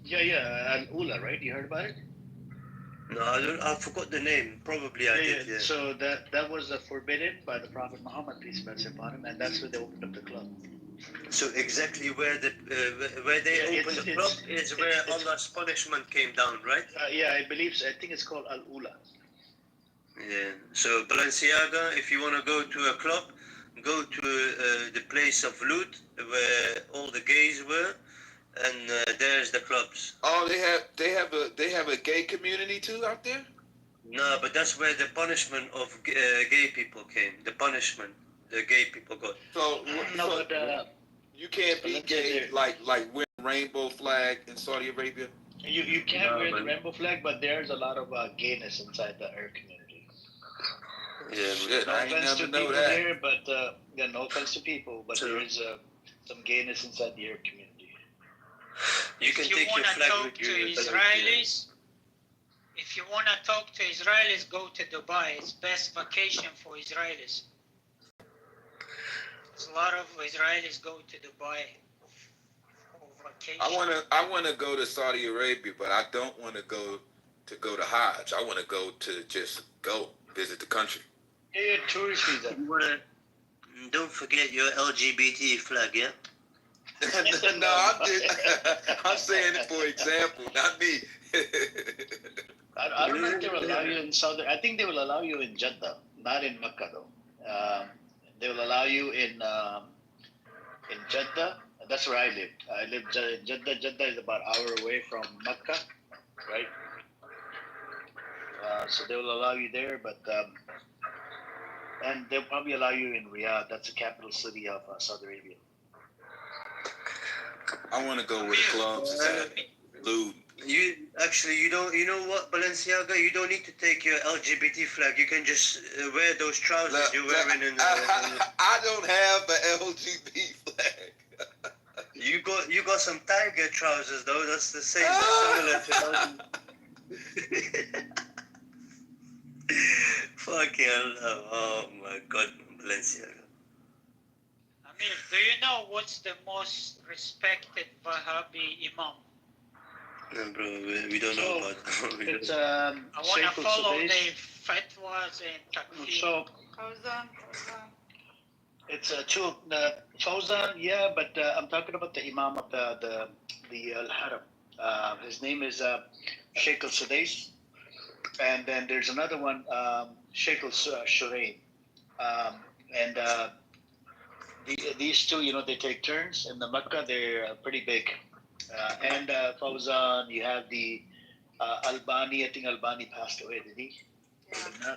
Yeah, Al-Ula, right? You heard about it? No, I forgot the name. Probably I did. Yeah. So that was forbidden by the Prophet Muhammad, peace be upon him, and that's where they opened up the club. So exactly where they opened the club is where Allah's punishment came down, right? I believe so. I think it's called Al-Ula. Yeah. So Balenciaga, if you want to go to a club, go to the place of Lut where all the gays were, and there's the clubs. Oh, they have a gay community too out there? No, but that's where the punishment of gay people came. The punishment the gay people got. So you can't be gay like wearing a rainbow flag in Saudi Arabia? You can't wear the rainbow flag, but there's a lot of gayness inside the Arab community. Yeah, shit, no I ain't offense never to know people that. there, but no offense to people, but there is some gayness inside the Arab community. You can take your flag with you. If you want to talk to Israelis, go to Dubai. It's best vacation for Israelis. A lot of Israelis go to Dubai for vacation. I want to go to Saudi Arabia, but I don't want to go to Hajj. I want to go to just go visit the country. Yeah, tourist visa. Don't forget your LGBT flag, yeah? No, I'm saying it for example, not me. I don't know if they will allow you in Saudi. I think they will allow you in Jeddah, not in Mecca though. They will allow you in Jeddah. That's where I live. I live in Jeddah. Jeddah is about an hour away from Mecca, right? So they will allow you there, but and they'll probably allow you in Riyadh. That's the capital city of Saudi Arabia. I want to go where the clubs is at. Lewd. You know what, Balenciaga? You don't need to take your LGBT flag. You can just wear those trousers you're wearing in the. I don't have an LGBT flag. You got some tiger trousers though. That's the same. Similar to. Fucking hell! Oh my God, Balenciaga. Amir, do you know what's the most respected Wahhabi imam? No, bro, we don't know about that. It's I want to follow the fatwas and takfir. So it's Fawzan, yeah, but I'm talking about the imam of the Al-Haram. His name is Sheikh al-Sudais, and then there's another one, Sheikh al-Shuraim, and these two, they take turns in the Mecca. They're pretty big. And Fawzan, you have the Albani. I think Albani passed away, did he? Yeah.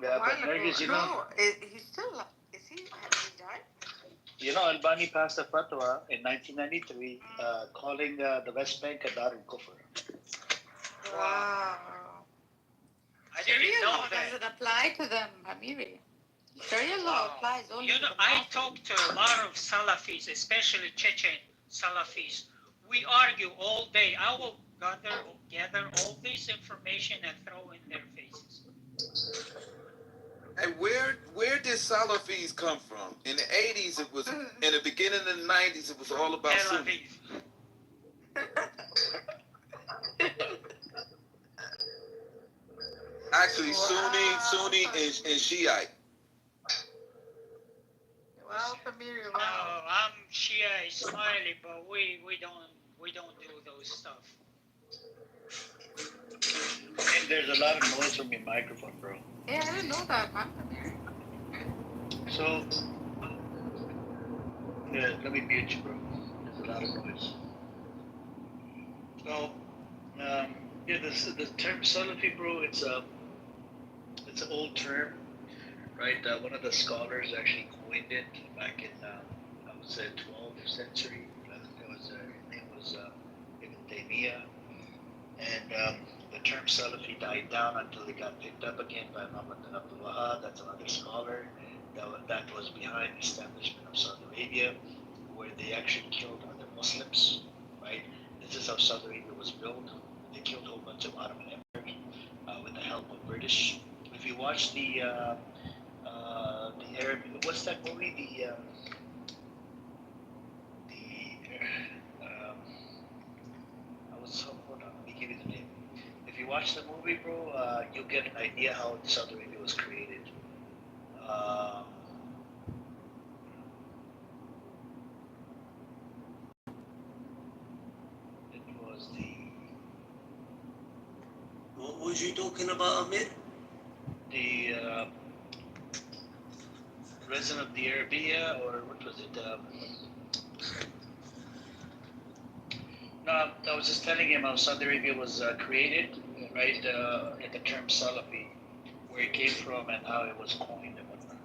Yeah, but Nergis, he's still alive. Has he died? Albani passed a fatwa in 1993 calling the West Bank a Dar al-Kufr. Wow. Sharia law doesn't apply to them, Amiri. Sharia law applies only to the I talk to a lot of Salafis, especially Chechen Salafis. We argue all day. I will gather all this information and throw in their faces. And where did Salafis come from? In the 80s, it was. In the beginning of the 90s, it was all about Tel Sunni. Actually, Sunni, and Shiite. Well, Amiri, No, I'm Shia Ismaili, but we don't do those stuff. There's a lot of noise from your microphone, bro. Yeah, I didn't know that. So, yeah, let me mute you, bro. There's a lot of noise. So, yeah, the term Salafi, bro, it's an old term, right? One of the scholars actually coined it back in, I would say, 12th century. His name was Ibn Taymiyyah. And the term Salafi died down until it got picked up again by Muhammad bin Abdul Wahab. That's another scholar that was behind the establishment of Saudi Arabia, where they actually killed other Muslims, right? This is how Saudi Arabia was built. They killed a whole bunch of Ottoman emperors with the help of British. If you watch the Arab, what's that movie? Hold on, let me give you the name. If you watch the movie, bro, you'll get an idea how Saudi Arabia was created. It was the. What was you talking about, Amir? The Resident of the Arabia, or what was it? No, I was just telling him how Saudi Arabia was created, right? And the term Salafi, where it came from and how it was coined and whatnot.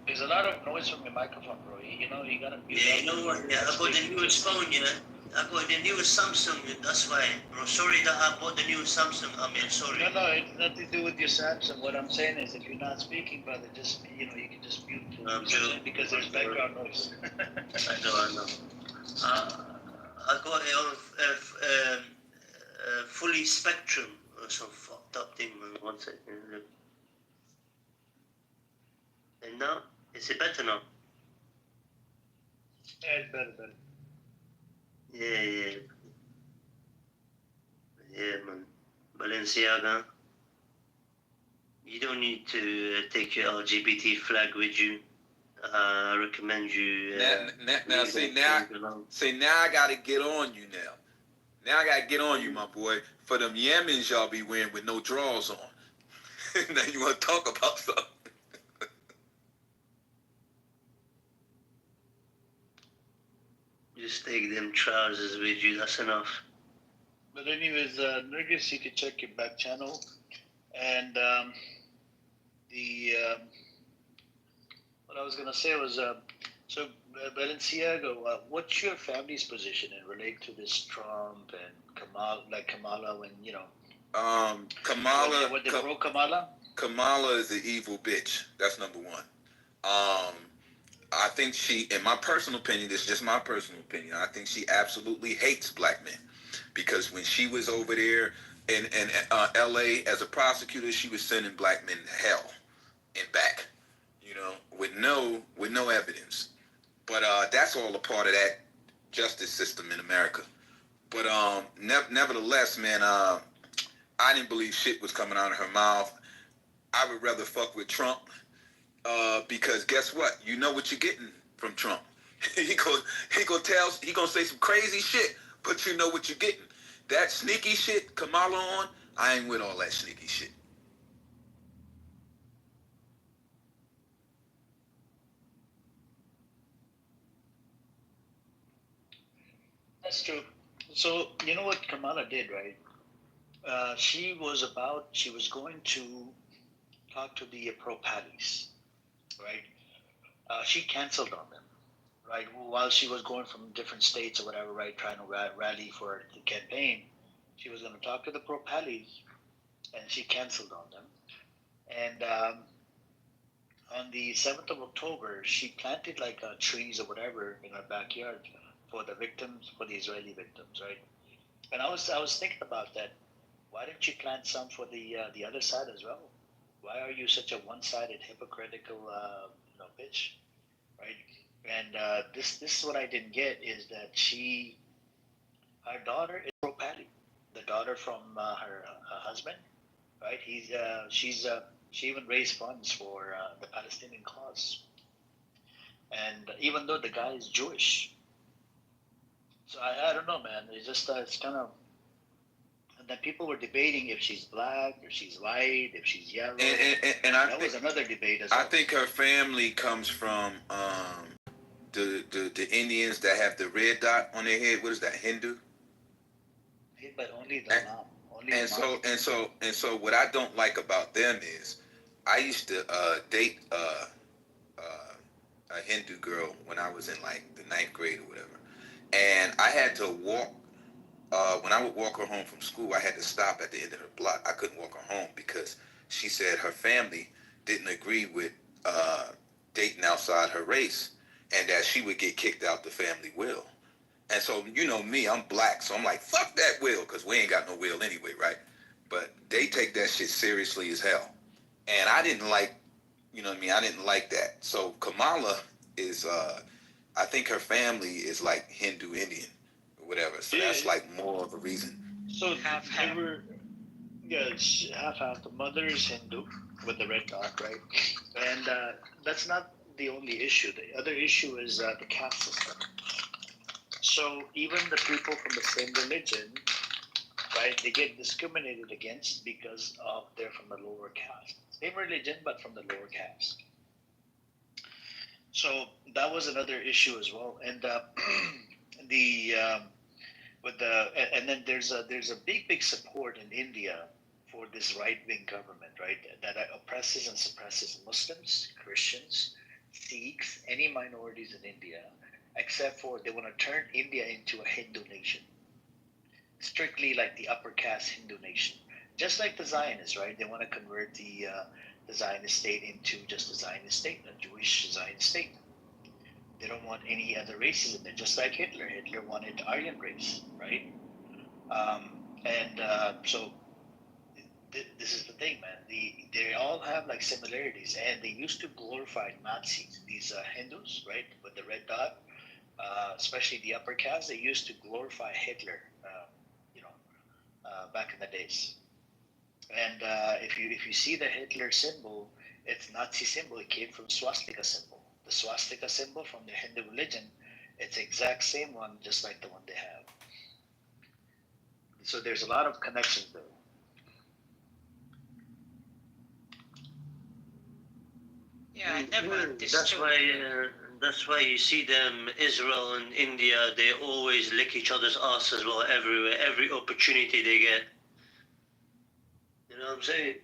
There's a lot of noise from your microphone, bro. You know, you gotta mute. Yeah, you know what? Yeah, I got the newest phone, yeah. I got the newest Samsung, that's why. Bro, sorry that I bought the new Samsung, Amir, sorry. No, it's nothing to do with your Samsung. What I'm saying is, if you're not speaking, brother, just, you can just mute because there's background noise. I know. I got it on fully spectrum or some fucked up thing, man. 1 second. And now, is it better now? Yeah, it's better. Yeah. Yeah, man. Balenciaga, you don't need to take your LGBT flag with you. I recommend you. Now, I gotta get on you now. Now I gotta get on you, my boy. For them Yemens y'all be wearing with no drawers on. Now you wanna talk about something? Just take them trousers with you, that's enough. But anyways, Nurgis, you can check your back channel. And what I was going to say was, so Balenciaga, what's your family's position in relate to this Trump and Kamala when, Kamala. What they broke Kamala? Kamala is an evil bitch. That's number one. I think she, in my personal opinion, this is just my personal opinion, I think she absolutely hates black men. Because when she was over there in L.A. as a prosecutor, she was sending black men to hell and back, with no evidence. But that's all a part of that justice system in America. But nevertheless, man, I didn't believe shit was coming out of her mouth. I would rather fuck with Trump because guess what? You know what you're getting from Trump. he gonna say some crazy shit, but you know what you're getting. That sneaky shit Kamala on, I ain't with all that sneaky shit. That's true. So, you know what Kamala did, right? She was going to talk to the pro-Pallies, right? She canceled on them, right? While she was going from different states or whatever, right, trying to rally for the campaign, she was going to talk to the pro-Pallies, and she canceled on them. And on the 7th of October, she planted like trees or whatever in her backyard for the victims, for the Israeli victims, right? And I was thinking about that. Why didn't you plant some for the other side as well? Why are you such a one-sided, hypocritical, bitch, right? And this is what I didn't get is that her daughter is pro-Pally, the daughter from her husband, right? She even raised funds for the Palestinian cause, and even though the guy is Jewish, so I don't know, man. It's just it's kind of And then people were debating if she's black, or she's white, if she's yellow. And I that think, was another debate as well. I think her family comes from the Indians that have the red dot on their head. What is that, Hindu? But only the mom. And so what I don't like about them is, I used to date a Hindu girl when I was in like the 9th grade or whatever, and I had to walk. When I would walk her home from school, I had to stop at the end of her block. I couldn't walk her home because she said her family didn't agree with dating outside her race, and that she would get kicked out the family will. And so, you know me, I'm black, so I'm like, fuck that will, because we ain't got no will anyway, right? But they take that shit seriously as hell. And I didn't like, you know what I mean? I didn't like that. So Kamala is, I think her family is like Hindu Indian or whatever. So that's like more of a reason. So half. Yeah, it's half. The mother is Hindu with the red dot, right? And that's not the only issue. The other issue is the caste system. So even the people from the same religion, right, they get discriminated against because of they're from the lower caste. Same religion, but from the lower caste. So that was another issue as well. And and then there's a big support in India for this right-wing government, right, that oppresses and suppresses Muslims, Christians, Sikhs, any minorities in India, except for they want to turn India into a Hindu nation, strictly like the upper caste Hindu nation, just like the Zionists, right? They want to convert the Zionist state into just a Zionist state, a Jewish Zionist state. They don't want any other races in there, just like Hitler. Hitler wanted Aryan race, right? So this is the thing, man. They all have like similarities, and they used to glorify Nazis. These Hindus, right, with the red dot, especially the upper caste, they used to glorify Hitler. Back in the days. And if you see the Hitler symbol, it's Nazi symbol. It came from swastika symbol. The swastika symbol from the Hindu religion, it's the exact same one, just like the one they have. So there's a lot of connections there. Yeah, I never understood. That's why you see them, Israel and India, they always lick each other's ass as well everywhere, every opportunity they get. You know what I'm saying?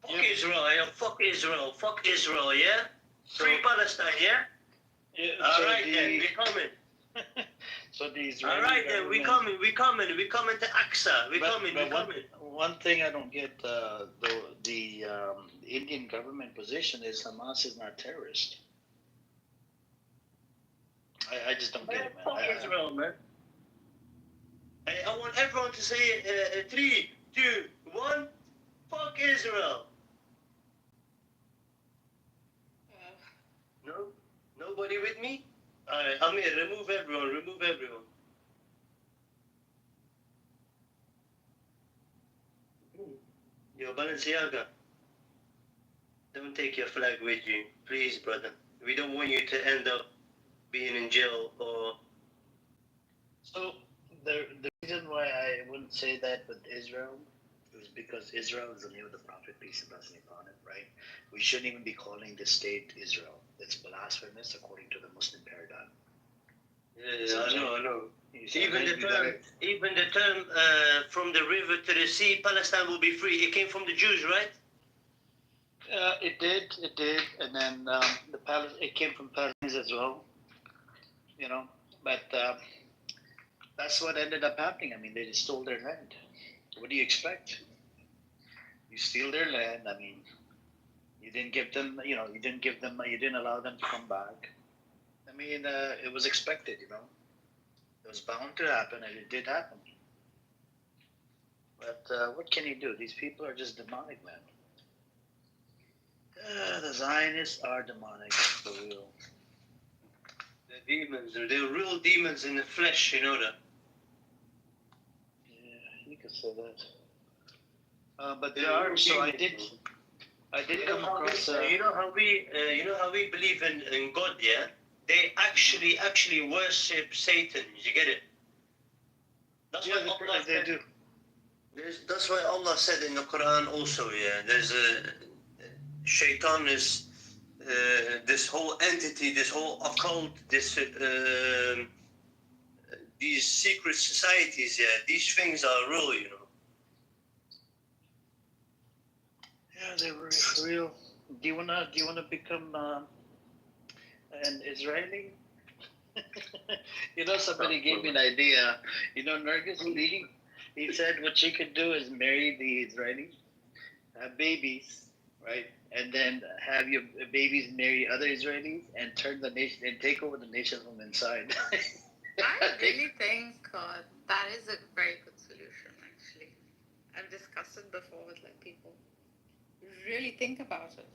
Fuck Israel, yeah? Fuck Israel, yeah? Free Palestine, yeah? Alright then, we coming. So these. Alright then, we coming to Aqsa, we coming. One thing I don't get, the Indian government position is Hamas is not terrorist. I just don't get it, man. Fuck Israel, man. I want everyone to say 3, 2, 1. Fuck Israel. No? Nobody with me? Alright, Amir, remove everyone. Yo, Balenciaga, don't take your flag with you. Please, brother. We don't want you to end up being in jail or... So the reason why I wouldn't say that with Israel is because Israel is the name of the prophet, peace and blessing upon him, right? We shouldn't even be calling the state Israel. It's blasphemous according to the Muslim paradigm. Yeah, I know. Even the term from the river to the sea, Palestine will be free. It came from the Jews, right? It did, and then it came from Palestinians as well, you know. But that's what ended up happening. I mean, they just stole their land. What do you expect? You steal their land. I mean, you didn't give them, you didn't allow them to come back. I mean, it was expected, you know. It was bound to happen, and it did happen. But what can you do? These people are just demonic, man. The Zionists are demonic, for real. They're demons. They're real demons in the flesh, you know that. Yeah, you could say that. But there are. So I did come across. You know how we believe in God, yeah? They actually worship Satan. You get it? That's what Allah they do. That's why Allah said in the Quran also, yeah, there's a shaitan is this whole entity, this whole occult, these secret societies, yeah, these things are real, you know. Yeah, they're for real. Do you wanna become an Israeli? Somebody gave me an idea. Nergis Lee, he said what she could do is marry the Israelis, have babies, right? And then have your babies marry other Israelis and turn the nation and take over the nation from inside. I really think that is a very good solution, actually. I've discussed it before with people. Really think about it.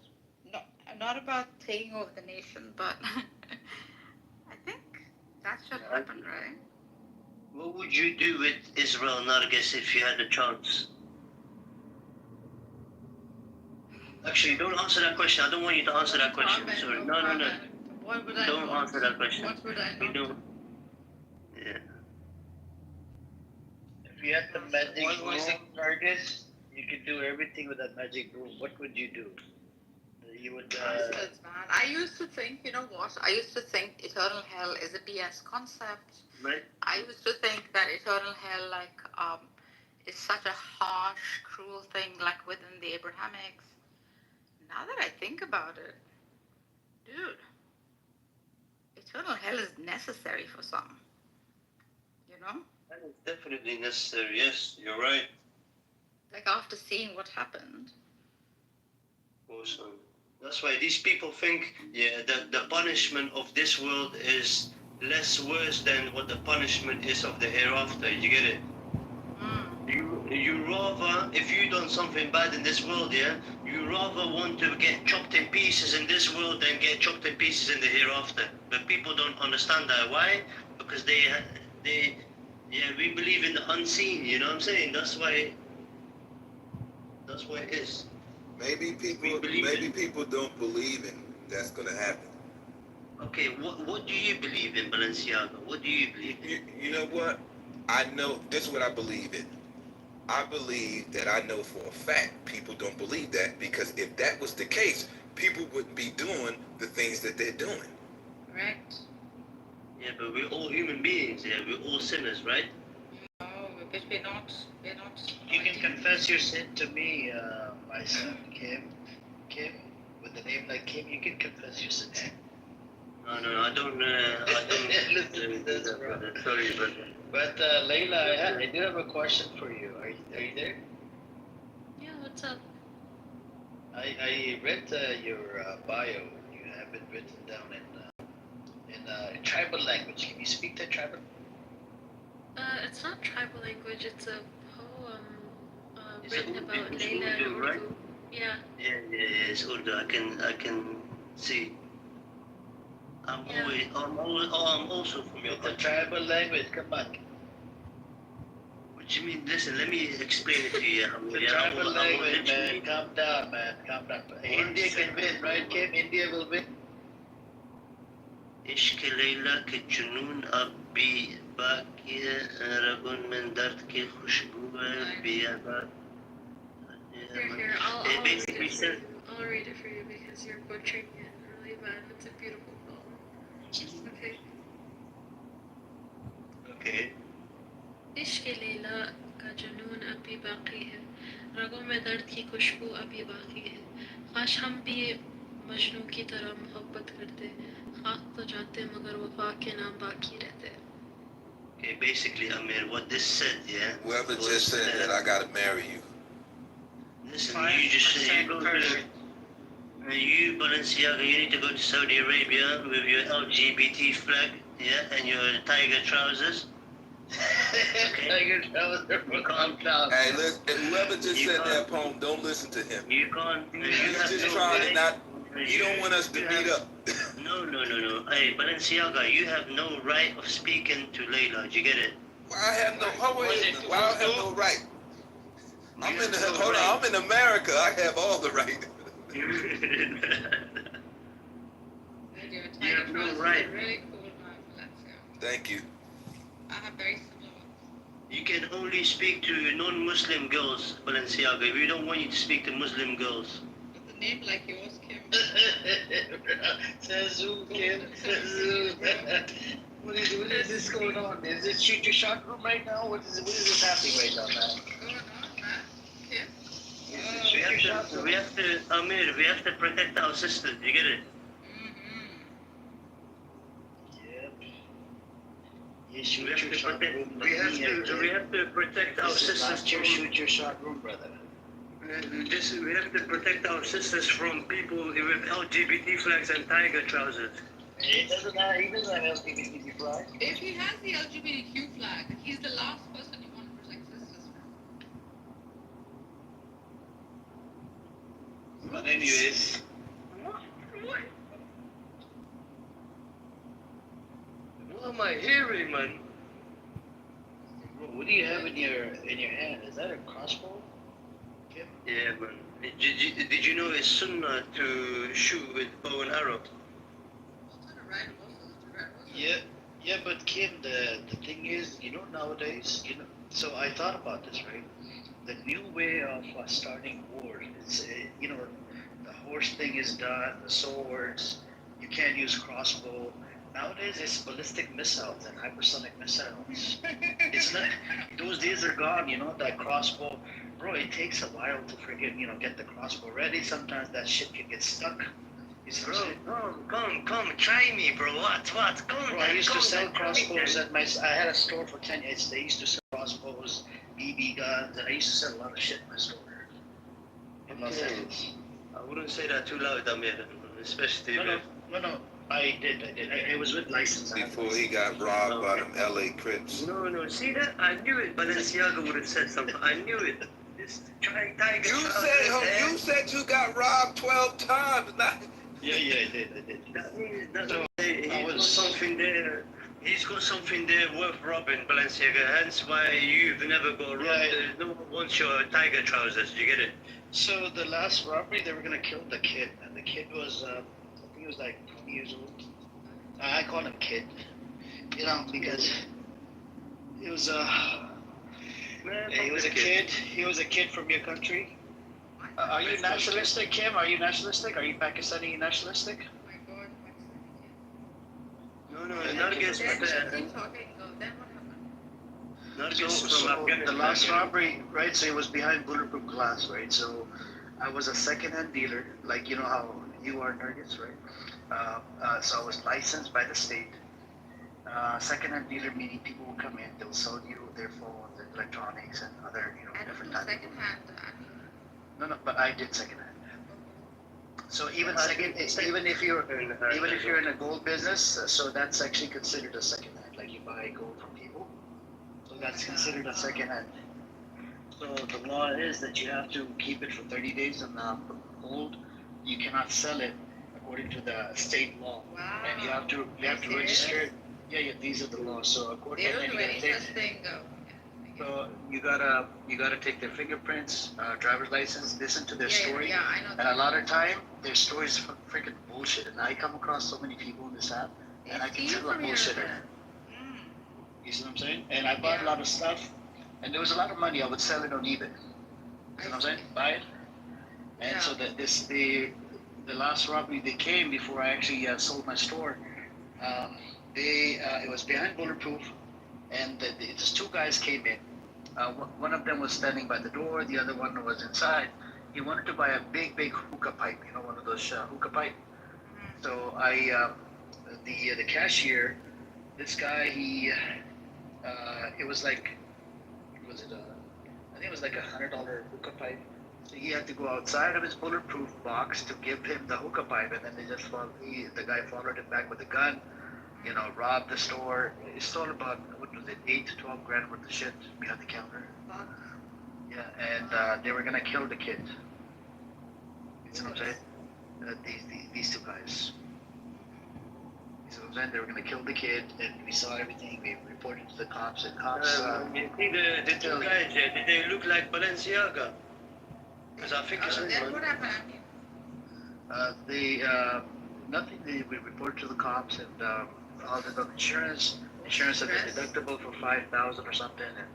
Not about taking over the nation, but I think that should happen, right? What would you do with Israel, Nargis, if you had the chance? Actually, don't answer that question. I don't want you to answer that question. Sorry. No. What would I Don't answer that question. What would I not do? Yeah. If you had the magic broom, Nergis, you could do everything with that magic broom. What would you do? You would. Man. I used to think, you know what? I used to think eternal hell is a BS concept. Right. I used to think that eternal hell, is such a harsh, cruel thing, within the Abrahamics. Now that I think about it, dude, eternal hell is necessary for some. You know? That is definitely necessary. Yes, you're right. After seeing what happened. Awesome. That's why these people think, that the punishment of this world is less worse than what the punishment is of the hereafter. You get it? You rather, if you done something bad in this world, you rather want to get chopped in pieces in this world than get chopped in pieces in the hereafter. But people don't understand that. Why? Because we believe in the unseen. You know what I'm saying? That's why it is. Maybe people don't believe in that's gonna happen. Okay, what do you believe in, Balenciaga? What do you believe in? You know what? I know this is what I believe in. I believe that I know for a fact people don't believe that, because if that was the case, people wouldn't be doing the things that they're doing. Right. Yeah, but we're all human beings. Yeah, we're all sinners, right? No, but we're not. You can confess your sin to me, my son, Kim. Kim, with a name like Kim, you can confess your sin. No, I don't. Listen to this, bro. Sorry, brother. But Layla, I do have a question for you. Are you there? Yeah, what's up? I read your bio. You have it written down in tribal language. Can you speak that tribal? It's not tribal language. It's a poem It's written about it's Layla in Urdu, Urdu. right? Yeah. Yeah, it's Urdu. I can see. I'm also from your The country. tribal language. Come on. What do you mean? Listen, let me explain it to you. The tribal language, man. Calm down, man. Calm down. India can win, right, Kim? India will win. इश्क लैला के जुनून अब भी बाकी है रगुन में दर्द की खुशबू है बियाबाद. Here, I'll basically says. I'll read it for you because you're butchering it really bad. It's a beautiful poem. Okay. Okay. इश्क लैला का जुनून अभी बाकी है रगों में दर्द की खुशबू अभी बाकी है काश हम भी मजनू की तरह मोहब्बत करते खाक तो जाते मगर वफा के नाम बाकी रहते. Okay, basically, Amir, what this said, yeah. Whoever just said that I gotta marry you. Listen, you just said you go to. You, Balenciaga, you need to go to Saudi Arabia with your LGBT flag, yeah, and your tiger trousers. Okay. Tiger trousers. Calm down. Hey, listen, whoever just said that poem, don't listen to him. You can't. He's just trying to not. You don't want us to meet up. No. Hey, Balenciaga, you have no right of speaking to Layla. Do you get it? Why I have no? Why I have no right? I'm in America. I have all the right. You have no right. Really cool, Valencia. Thank you. I have very similar ones. You can only speak to non-Muslim girls, Balenciaga. We don't want you to speak to Muslim girls. With a name like yours, Kim. Says who, Kim? Says who? What is this going on? Is it shoot your shot room right now? What is this happening right now, man? What's going on, man? Kim? We have to, Amir, we have to protect our sisters. You get it? Yep. You shoot your shot room. We have to protect our sisters. Last year, shoot your shot room, brother. We have to protect our sisters from people with LGBT flags and tiger trousers. He doesn't have LGBT flag. If he has the LGBTQ flag, he's the last person you want to protect sisters from. But anyways. What am I hearing, man? What do you have in your hand? Is that a crossbow? Kim? Yeah, man. Did you know it's sunnah to shoot with bow and arrow? Yeah, but Kim, the thing is, nowadays, so I thought about this, right? The new way of starting wars, it's, the horse thing is done, the swords, you can't use crossbow. Nowadays, it's ballistic missiles and hypersonic missiles. It's not, those days are gone, that crossbow. Bro, it takes a while to friggin', get the crossbow ready. Sometimes that shit can get stuck. Bro, come, try me, bro. What? Come, bro, I used to sell crossbows at I had a store for 10 years. They used to sell crossbows, BB guns, and I used to sell a lot of shit in my store. In Los Angeles. I wouldn't say that too loud, Amir. Especially No. I did. It was with license. Before he got robbed by them LA Crips. No. See that? I knew it. Balenciaga would have said something. I knew it. Tiger. You said you got robbed 12 times. Yeah, I did. That means he's got something there. He's got something there worth robbing, Balenciaga. Hence why you've never got robbed. No one wants your tiger trousers. You get it? So the last robbery, they were gonna kill the kid, and the kid was, I think he was like 20 years old. I call him kid, because he was a kid. He was a kid from your country. Are you nationalistic, Kim? Are you nationalistic? Are you Pakistani nationalistic? No, not against the last robbery, right? So it was behind bulletproof glass, right? So I was a second-hand dealer, like how you are, Nergis, right? So I was licensed by the state. Second-hand dealer meaning people will come in, they'll sell you their phones and electronics and other, different types. Second-hand. No, but I did second-hand. So even if you're in a gold business, so that's actually considered a second-hand. Like you buy gold from people, so that's considered a second-hand. So the law is that you have to keep it for 30 days in gold. You cannot sell it according to the state law, and you have to register it. Yeah, these are the laws. So according to so you gotta take their fingerprints, driver's license, listen to their story. Yeah, I know. And a lot of time, their stories freaking bullshit. And I come across so many people in this app, and I can tell a bullshitter. You see what I'm saying? And I bought a lot of stuff, and there was a lot of money. I would sell it on eBay. You see what I'm saying? Buy it. And so the last robbery, they came before I actually sold my store. It was behind bulletproof. And just two guys came in. One of them was standing by the door. The other one was inside. He wanted to buy a big hookah pipe. One of those hookah pipe. So the cashier, this guy, it was like, I think it was like $100 hookah pipe. So he had to go outside of his bulletproof box to give him the hookah pipe, and then the guy followed him back with a gun. Robbed the store. He stole about, 8 to 12 grand worth of shit behind the counter. Yeah, and they were gonna kill the kid. You see what I'm saying? These two guys. You see what I'm saying? They were gonna kill the kid, and we saw everything. We reported to the cops, and cops. You see the two guys, did they look like Balenciaga? Because I think it's what happened? Nothing. We reported to the cops, and all the insurance. insurance of a deductible for 5,000 or something, and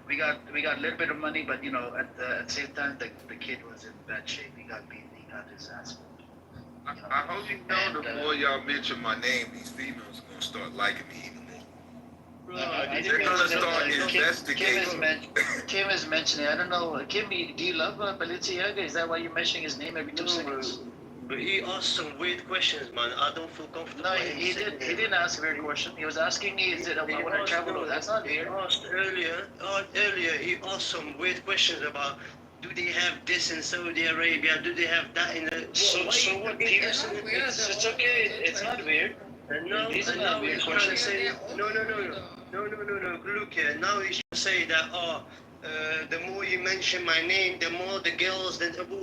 we got a little bit of money, but you know, at the same time, the kid was in bad shape. He got beaten. He got his ass whooped. I hope you know the more y'all mention my name, these females are gonna start liking me even more. They're gonna start investigating. Kim is mentioning. I don't know. Kim, do you love Balenciaga? Is that why you're mentioning his name every 2 seconds? But he asked some weird questions, man. I don't feel comfortable. No, he didn't ask a weird question. He was asking me, is it I want to travel? That's not weird. He asked earlier, he asked some weird questions about, do they have this in Saudi Arabia? Do they have that in the... So what, Peterson? It's okay. It's not weird. And now he's trying to say, no. Look here, now he's trying to say that, the more you mention my name, the more the girls...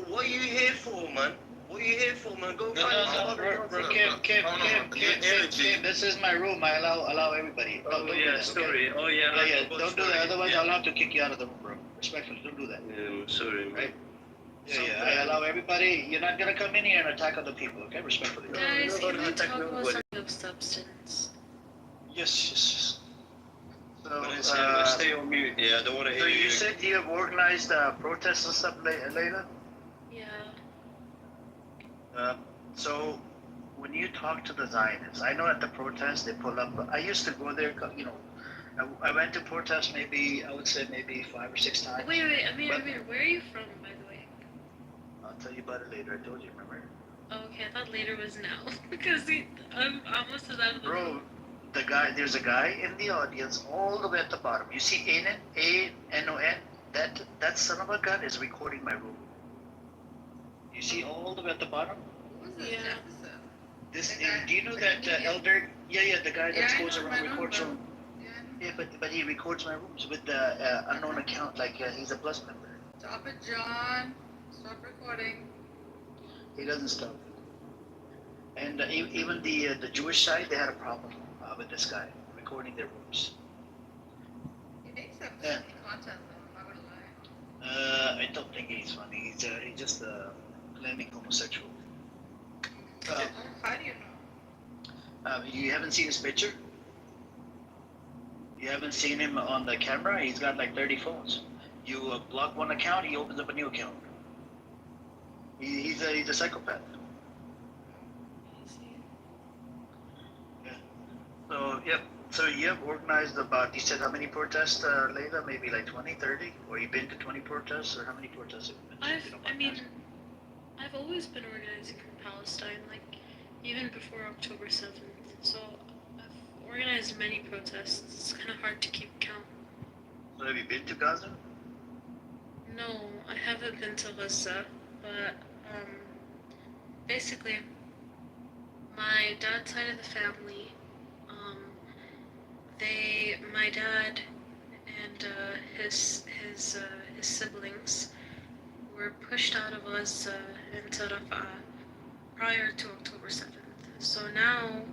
What are you here for, man? What are you here for, man? Go find Kim, this is my room. I allow everybody. Oh, yeah, sorry. Oh, yeah. Don't do that. Otherwise, I'll have to kick you out of the room, bro. Respectfully, don't do that. Sorry, man. Yeah, I allow everybody. You're not gonna come in here and attack other people, okay? Respectfully. Guys, can we talk about something of substance? Yes. So, stay on mute. Yeah, I don't want to hear you. So you said you have organized protests and stuff, Layla? Yeah. So when you talk to the Zionists, I know at the protest they pull up. I used to go there, you know. I went to protest maybe 5 or 6 times. Wait, Amir, where are you from, by the way? I'll tell you about it later. I told you, remember? Oh, okay, I thought later was now. Because I'm almost as out of the room. Bro, there's a guy in the audience all the way at the bottom. You see Anon, A-N-O-N? That son of a gun is recording my room. You see all the way at the bottom? Yeah. Do you know that elder? Yeah, the guy that goes around records room. Yeah, but he records my rooms with the unknown account, like he's a Plus member. Stop it, John. Stop recording. He doesn't stop. And even the Jewish side, they had a problem with this guy recording their rooms. He makes some funny content, though. I'm not gonna lie. I don't think he's funny. He's just claiming homosexual. How do you know? You haven't seen his picture? You haven't seen him on the camera? He's got like 30 phones. You block one account, he opens up a new account. He's a psychopath. Yeah. So, yep. So you have organized about, you said how many protests, Layla? Maybe like 20, 30? Or you've been to 20 protests? Or how many protests have you been to? I've always been organizing for Palestine, like even before October 7th. So I've organized many protests. It's kind of hard to keep count. So have you been to Gaza? No, I haven't been to Gaza, but basically, my dad's side of the family, my dad and his siblings were pushed out of Gaza into Rafah prior to October 7th. So now,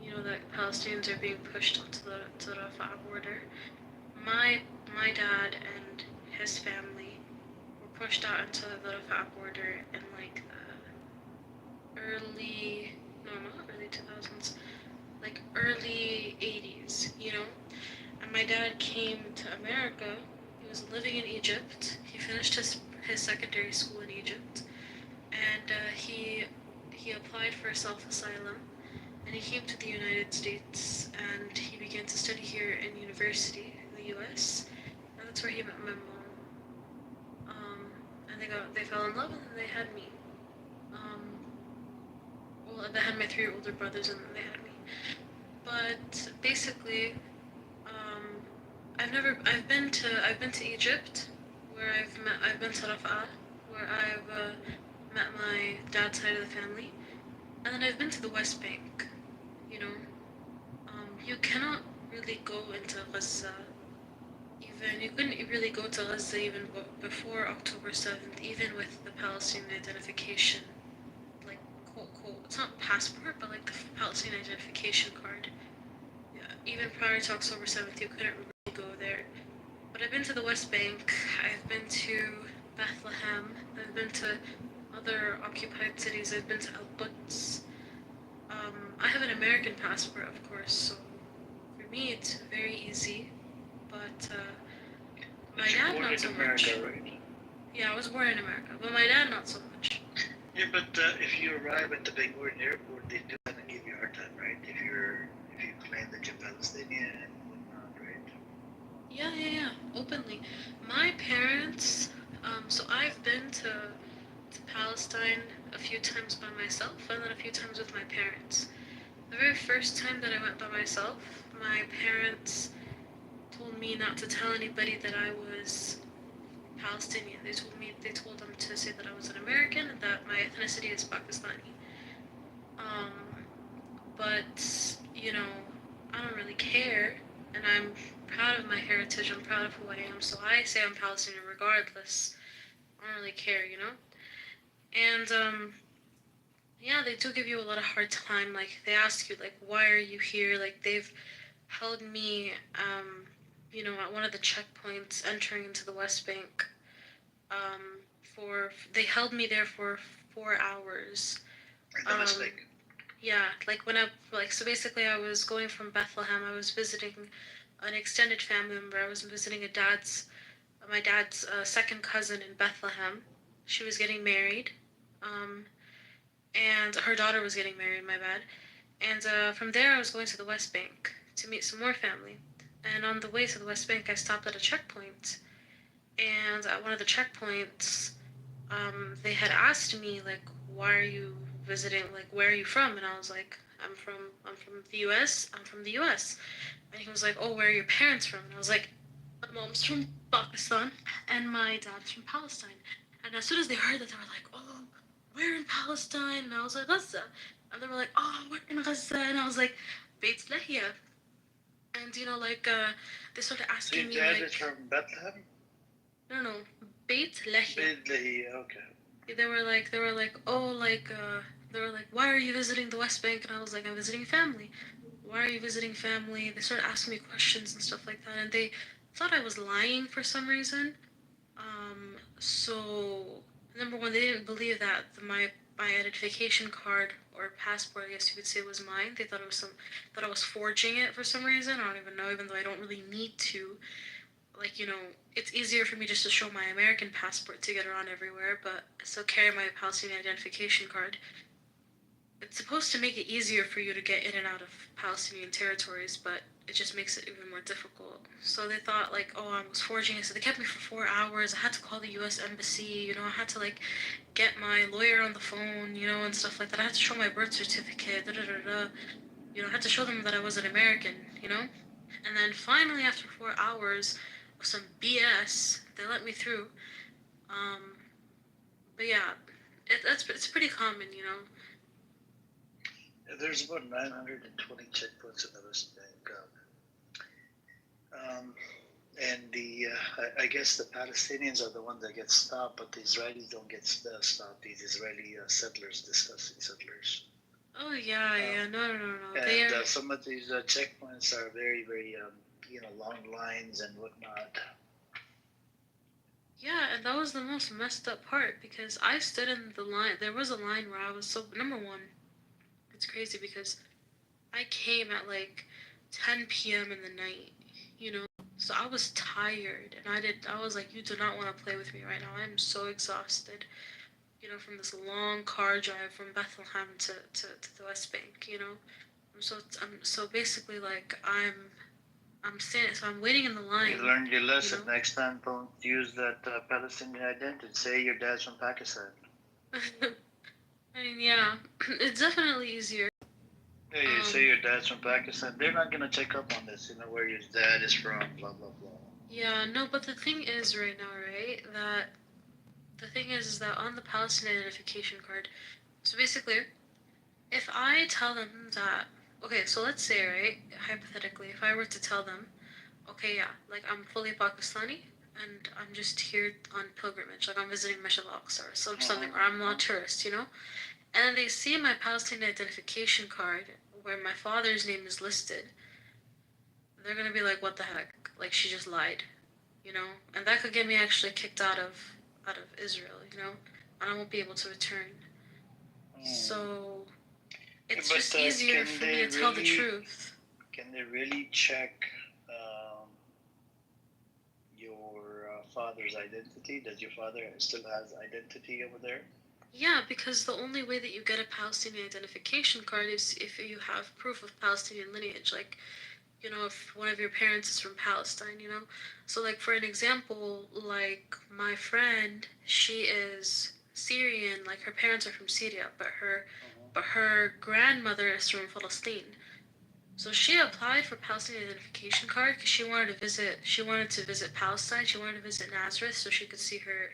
you know that Palestinians are being pushed onto the Rafah border. My dad and his family were pushed out into the Rafah border in like the early 2000s, like early 80s, you know. And my dad came to America. He was living in Egypt. He finished his secondary school in Egypt, and he applied for self-asylum, and he came to the United States, and he began to study here in university in the U.S. And that's where he met my mom. And they fell in love, and then they had me. Well, they had my 3 older brothers, and then they had me. But basically, I've been to Egypt, where I've been to Rafah, where I've met my dad's side of the family, and then I've been to the West Bank. You know, you cannot really go into Gaza. You couldn't really go to Gaza even before October 7th, even with the Palestinian identification, like quote, it's not passport, but like the Palestinian identification card. Yeah, even prior to October 7th, you couldn't really go there. But I've been to the West Bank, I've been to Bethlehem, I've been to other occupied cities, I've been to Al-Quds. I have an American passport, of course, so For me, it's very easy, but my But you're dad born not in so America, much. right? Yeah, I was born in America, but my dad not so much. Yeah, but if you arrive at the Big Bend airport, they do kind of give you a hard time, right? If you claim that you're Palestinian and whatnot, right? Yeah, openly. My parents, so I've been to Palestine a few times by myself and then a few times with my parents. The very first time that I went by myself, my parents told me not to tell anybody that I was Palestinian. They told them to say that I was an American and that my ethnicity is Pakistani. Um, but, I don't really care, and I'm proud of my heritage, I'm proud of who I am, so I say I'm Palestinian regardless. I don't really care, And, yeah, they do give you a lot of hard time, like, they ask you, like, why are you here? Like, they've held me, at one of the checkpoints entering into the West Bank, they held me there for 4 hours. In the West Bank. Yeah, so basically I was going from Bethlehem. I was visiting an extended family member. I was visiting my dad's second cousin in Bethlehem. She was getting married, and her daughter was getting married, my bad. And from there I was going to the West Bank to meet some more family. And on the way to the West Bank, I stopped at a checkpoint. And at one of the checkpoints, they had asked me, like, why are you visiting, like, where are you from? And I was like, I'm from the US. I'm from the US. And he was like, oh, where are your parents from? And I was like, my mom's from Pakistan and my dad's from Palestine. And as soon as they heard that, they were like, oh, we're in Palestine. And I was like, Gaza. And they were like, oh, we're in Gaza. And I was like, Beit Lahia. And, they started So asking your me, dad like, is from Bethlehem? no, Beit Lahia. Beit Lahia, okay. They were like, oh, they were like, why are you visiting the West Bank? And I was like, I'm visiting family. Why are you visiting family? They started asking me questions and stuff like that, and they thought I was lying for some reason. So number one, they didn't believe that my identification card or passport, I guess you could say, was mine. They thought that I was forging it for some reason. I don't even know, even though I don't really need to. Like, it's easier for me just to show my American passport to get around everywhere, but I still carry my Palestinian identification card. It's supposed to make it easier for you to get in and out of Palestinian territories, but it just makes it even more difficult. So they thought, like, oh, I was forging it, so they kept me for 4 hours. I had to call the US Embassy, I had to, like, get my lawyer on the phone, and stuff like that. I had to show my birth certificate, I had to show them that I was an American, And then finally, after 4 hours of some BS, they let me through. But yeah, it's pretty common, There's about 920 checkpoints in the West Bank. And I guess the Palestinians are the ones that get stopped, but the Israelis don't get stopped. These Israeli disgusting settlers. Oh yeah, no. And some of these checkpoints are very, very, long lines and whatnot. Yeah, and that was the most messed up part because I stood in the line. There was a line where I was number one. It's crazy because I came at like 10 p.m. in the night, So I was tired, and I was like, you do not want to play with me right now. I'm so exhausted, from this long car drive from Bethlehem to the West Bank, So basically, like, I'm standing, so I'm waiting in the line. You learned your lesson. Next time, don't use that Palestinian identity. Say your dad's from Pakistan. I mean, yeah, it's definitely easier. Yeah, you say your dad's from Pakistan. They're not gonna check up on this. Where your dad is from. Blah blah blah. Yeah, no, but the thing is right now, right? Is that on the Palestinian identification card. So basically, if I tell them that, okay, so let's say, right, hypothetically, if I were to tell them, okay, yeah, like I'm fully Pakistani and I'm just here on pilgrimage, like I'm visiting Masjid al-Aqsa or something, or I'm not a tourist, And then they see my Palestinian identification card where my father's name is listed, they're gonna be like, what the heck? Like, she just lied, And that could get me actually kicked out of Israel, and I won't be able to return. So it's just easier for me to tell the truth. can they really check um, your father's identity? Does your father still has identity over there? Yeah, because the only way that you get a Palestinian identification card is if you have proof of Palestinian lineage. Like, if one of your parents is from Palestine, So, like, for an example, like, my friend, she is Syrian, like, her parents are from Syria, but her grandmother is from Palestine. So she applied for Palestinian identification card because she wanted to visit Palestine, she wanted to visit Nazareth so she could see her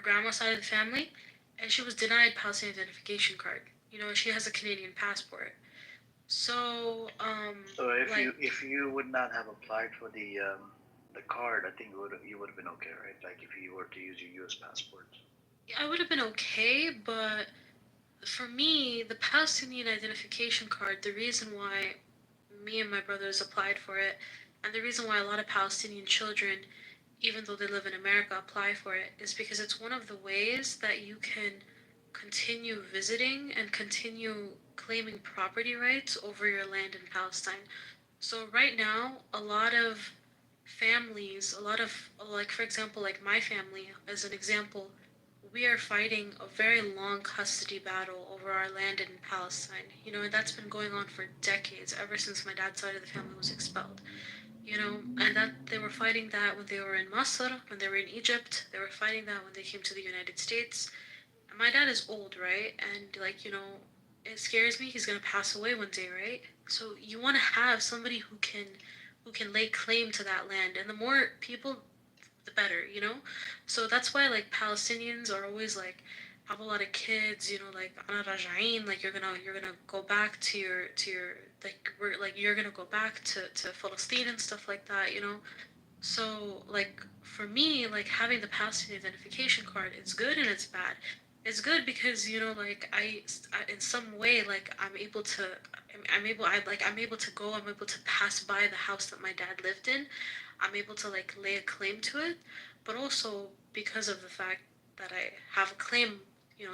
grandma's side of the family, and she was denied Palestinian identification card. She has a Canadian passport. So, So if like, you would not have applied for the card, I think you would have been okay, right? Like if you were to use your U.S. passport. I would have been okay, but for me, the Palestinian identification card, the reason why me and my brothers applied for it, and the reason why a lot of Palestinian children, even though they live in America, apply for it, is because it's one of the ways that you can continue visiting and continue claiming property rights over your land in Palestine. So right now, a lot of families, like, for example, like my family, as an example, we are fighting a very long custody battle over our land in Palestine. And that's been going on for decades, ever since my dad's side of the family was expelled. And that they were fighting that when they were in Masr, when they were in Egypt, they were fighting that when they came to the United States. And my dad is old, right? And, like, it scares me he's gonna pass away one day, right? So you want to have somebody who can lay claim to that land, and the more people, the better. So that's why, like, Palestinians are always like have a lot of kids, like ana raja'in, like you're gonna go back to your like we're like you're gonna go back to Palestine and stuff like that. So, like, for me, like, having the Palestinian identification card, it's good and it's bad. It's good because, like, in some way, like, I'm able to go, I'm able to pass by the house that my dad lived in. I'm able to, like, lay a claim to it. But also, because of the fact that I have a claim,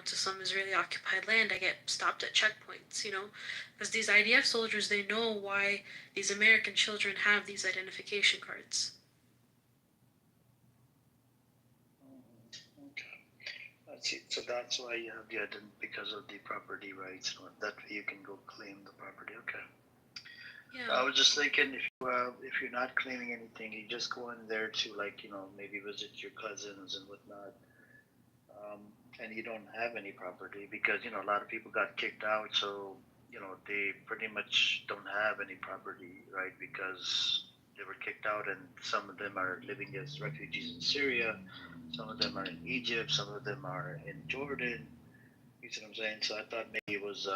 to some Israeli occupied land, I get stopped at checkpoints. Because these IDF soldiers, they know why these American children have these identification cards. See. So that's why you have the because of the property rights. That way you can go claim the property. Okay. Yeah. I was just thinking if you're not claiming anything, you just go in there to, like, maybe visit your cousins and whatnot, and you don't have any property because a lot of people got kicked out, so they pretty much don't have any property, right? Because they were kicked out, and some of them are living as refugees in Syria, some of them are in Egypt, some of them are in Jordan. You see what I'm saying? So I thought maybe it was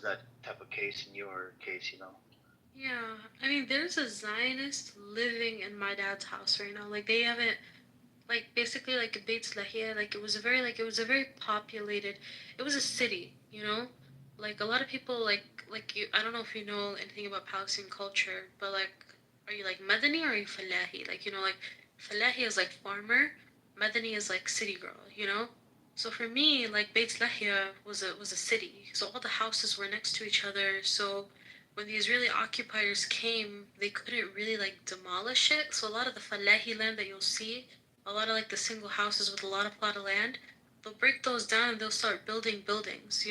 that type of case in your case. Yeah, I mean, there's a Zionist living in my dad's house right now. Like, they haven't, like, basically, like, Beit Lahia, like, it was a very populated, it was a city. Like, a lot of people, like you, I don't know if you know anything about Palestinian culture, but, like, are you, like, Madani or are you Falahi? Like, like, Falahi is, like, farmer, Madani is, like, city girl. So for me, like, Beit Lahia was a city, so all the houses were next to each other, so when the Israeli occupiers came, they couldn't really, like, demolish it. So a lot of the Falahi land that you'll see, a lot of, like, the single houses with a lot of plot of land, they'll break those down and they'll start building buildings.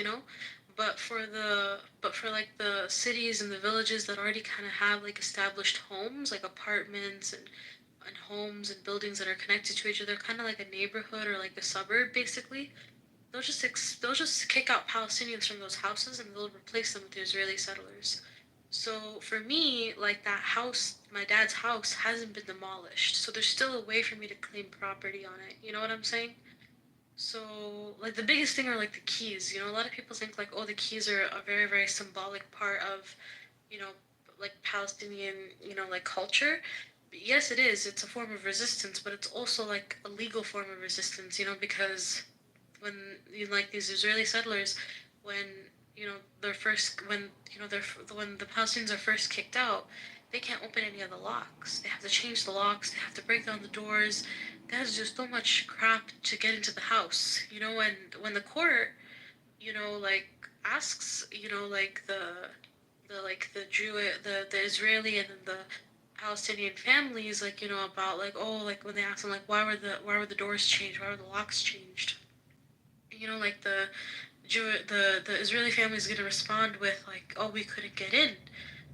But for like the cities and the villages that already kind of have, like, established homes, like apartments and homes and buildings that are connected to each other, kind of like a neighborhood or like a suburb, basically. They'll just kick out Palestinians from those houses and they'll replace them with Israeli settlers. So for me, like, that house, my dad's house, hasn't been demolished. So there's still a way for me to claim property on it. You know what I'm saying? So, like, the biggest thing are, like, the keys. A lot of people think, like, oh, the keys are a very, very symbolic part of, you know, like, Palestinian, like, culture. But yes, it is. It's a form of resistance, but it's also, like, a legal form of resistance, because when, like, these Israeli settlers, when, they're first, when, when the Palestinians are first kicked out, they can't open any of the locks. They have to change the locks. They have to break down the doors. There's just so much crap to get into the house. And when the court, like, asks, like, the Jew, the Israeli and then the Palestinian families, like, about like, oh, like when they ask them like why were the doors changed, why were the locks changed, like the Israeli family is gonna respond with like, oh, we couldn't get in,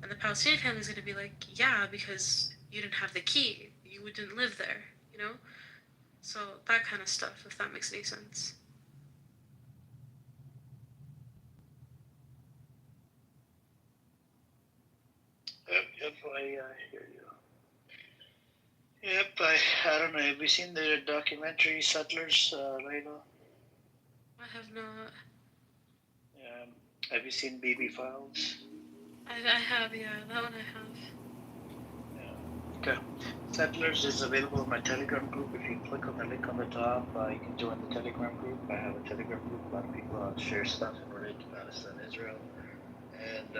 and the Palestinian family is gonna be like, yeah, because you didn't have the key, you didn't live there, so that kind of stuff, if that makes any sense. Yep, I hear you. Yep, I don't know. Have you seen the documentary Settlers, Layla? I have not. Have you seen BB Files? I have, yeah, that one I have. Okay. Settlers is available in my Telegram group. If you click on the link on the top, you can join the Telegram group. I have a Telegram group. A lot of people share stuff in relate to Palestine, Israel, and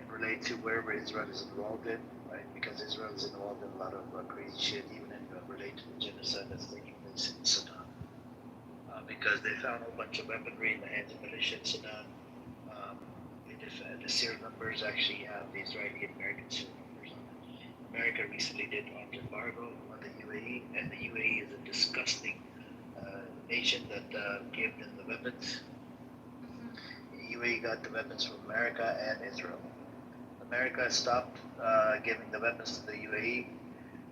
relate to wherever Israel is involved in, right? Because Israel is involved in a lot of crazy shit, even in relate to the genocide that's taking place in Sudan. Because they found a whole bunch of weaponry in the hands of militia in Sudan. The serial numbers actually have the Israeli and American serial numbers on it. America recently did arms embargo on the UAE, and the UAE is a disgusting nation that gave them the weapons. The UAE got the weapons from America and Israel. America stopped giving the weapons to the UAE,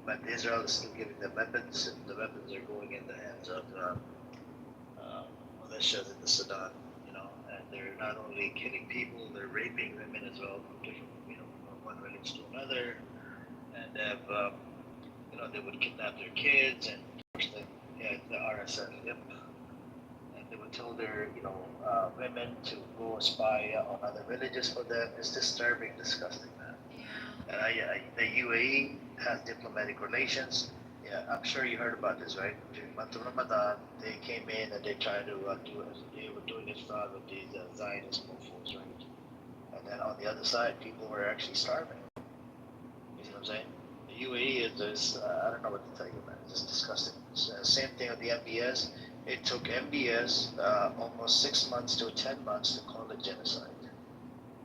but Israel is still giving them weapons, and the weapons are going in the hands of militias in the Sudan, and they're not only killing people, they're raping women as well from different, from one village to another, and they have, they would kidnap their kids and force them, the RSF, yep. And they would tell their, women to go spy on other villages for them. It's disturbing, disgusting, man. And the UAE has diplomatic relations. Yeah, I'm sure you heard about this, right? During month of Ramadan, they came in and they tried to they were doing this fraud with these Zionist mofo's, right? And then on the other side, people were actually starving. You see what I'm saying? The UAE is this, I don't know what to tell you, man. It's just disgusting. Same thing with the MBS. It took MBS almost 6 months to 10 months to call it genocide,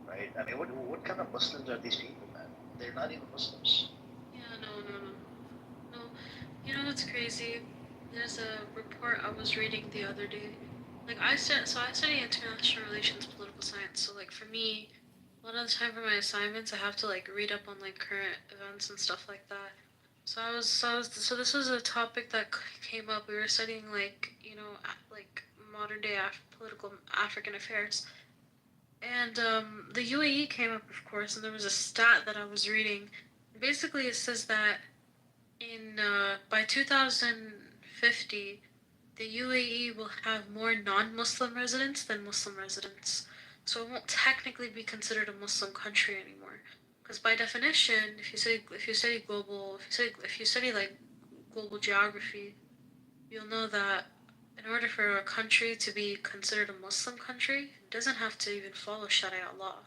right? I mean, what kind of Muslims are these people, man? They're not even Muslims. Yeah, no. What's crazy? There's a report I was reading the other day. Like, I study international relations, political science. So, like, for me, a lot of the time for my assignments, I have to like read up on like current events and stuff like that. So this was a topic that came up. We were studying like like modern day political African affairs, and the UAE came up, of course, and there was a stat that I was reading. Basically, it says that in by 2050, the UAE will have more non-Muslim residents than Muslim residents. So it won't technically be considered a Muslim country anymore. Because by definition, if you study like global geography, you'll know that in order for a country to be considered a Muslim country, it doesn't have to even follow Sharia law.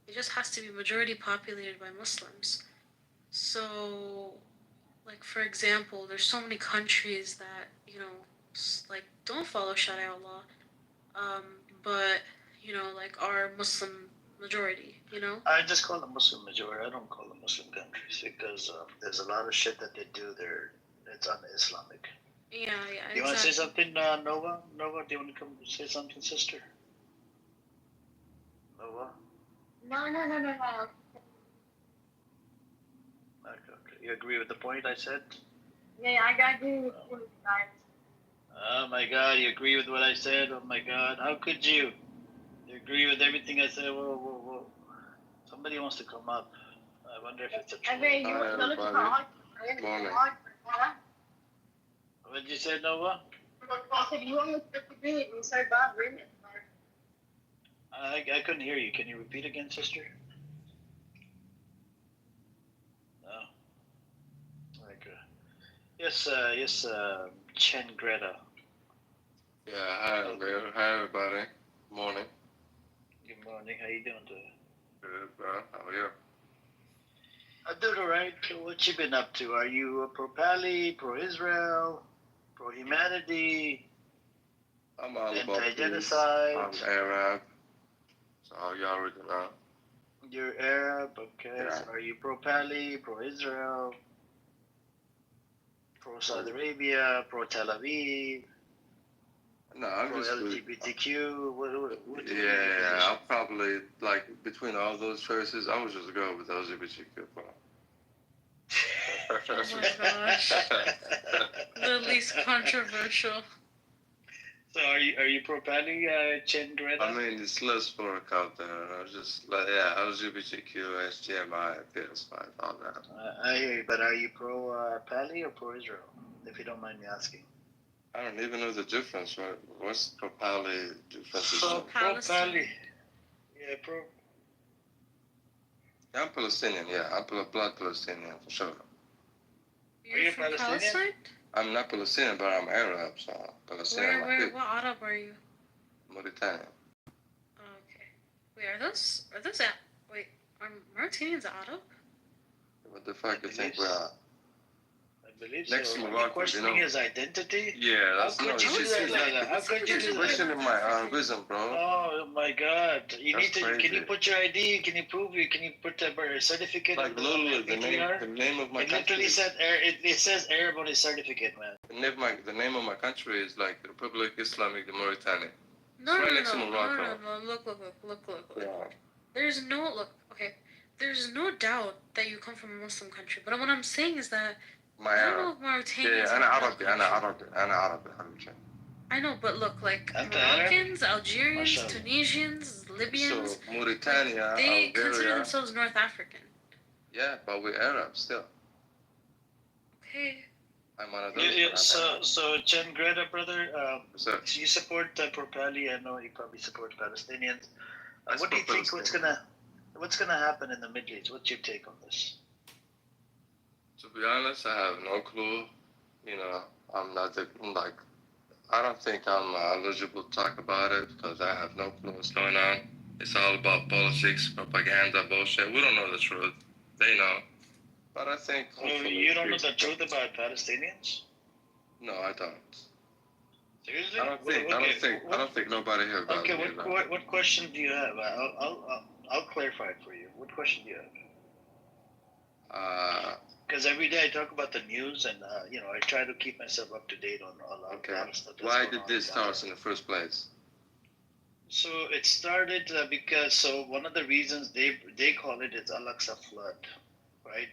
It just has to be majority populated by Muslims. So, like for example, there's so many countries that like don't follow Sharia law, but like are Muslim majority. I just call them Muslim majority. I don't call them Muslim countries because there's a lot of shit that they do there. It's un-Islamic. Yeah. You want to say something, Nova? Nova, do you want to come say something, sister? Nova? No. Okay. You agree with the point I said? Yeah, I agree with you guys. Oh my God, you agree with what I said? Oh my God, how could you? You agree with everything I said? Whoa. Somebody wants to come up. I wonder if it's a troll. Hi, everybody. Morning. What did you say, Nova? I said you almost disagreed. You said Bob Raymond. I couldn't hear you. Can you repeat again, sister? No. Okay. Yes, Chen Greta. Yeah, hi, everybody. Morning. Good morning. How you doing today? Good, bro. How are you? I'm doing all right. What you been up to? Are you pro-Pali, pro-Israel, pro-humanity, I'm all about peace. anti-genocide? I'm Arab. So you already know. You're Arab, okay. Yeah. So are you pro-Pali, pro-Israel, pro-Saudi Arabia, pro-Tel Aviv, No, I'm just pro-LGBTQ? What yeah, I'll probably like between all those choices, I would just go with LGBTQ. Oh my gosh. The least controversial. So are you pro-Pali, Chen Greta? I mean, it's less work out there. I was just like, yeah, LGBTQ, SGMI, PS5, all that. I hear you, but are you pro-Pali or pro-Israel? If you don't mind me asking. I don't even know the difference. What's pro-Pali difference? Pro-Pali. Yeah, pro. I'm Palestinian, yeah. I'm blood Palestinian, for sure. You're from Palestine? I'm not Palestinian, but I'm Arab, so Palestinian. What Arab are you? Mauritania. Okay. Wait, are Mauritanians Arab? What the fuck you think we are? I believe Next so. to Are you Morocco, questioning his identity? Yeah, How could you do that like that? How could you do that? Questioning my wisdom, bro. Oh my God! You That's need to. crazy. Can you put your ID? Can you prove it? Can you put a birth certificate? Like literally the name of my it country. literally said it says Arab on his certificate, man. The name of my country is like Republic Islamic of Mauritania. No. Look. Yeah. There's no doubt that you come from a Muslim country. But what I'm saying is that I don't know if Mauritanians أنا عربي حبيبي. I know, but look, like Moroccans, Algerians, Tunisians, Libyans, So Mauritania, they consider Algeria. themselves North African. Yeah, but we're Arab still. Okay. I'm one of those. Yeah, so Chen Greta, brother, so you support pro-Pali. I know you probably support Palestinians. What do you think? What's gonna happen in the Middle East? What's your take on this? To be honest, I have no clue. You know, I'm not I don't think I'm eligible to talk about it because I have no clue what's going on. It's all about politics, propaganda, bullshit. We don't know the truth. They know. But I think. You don't know the truth about Palestinians? No, I don't. Seriously? I don't think nobody here. Okay, what question do you have? I'll clarify it for you. What question do you have? Because every day I talk about the news, and I try to keep myself up to date on a lot of stuff. Why did this start in the first place? So it started because one of the reasons they call it is Al-Aqsa flood, right?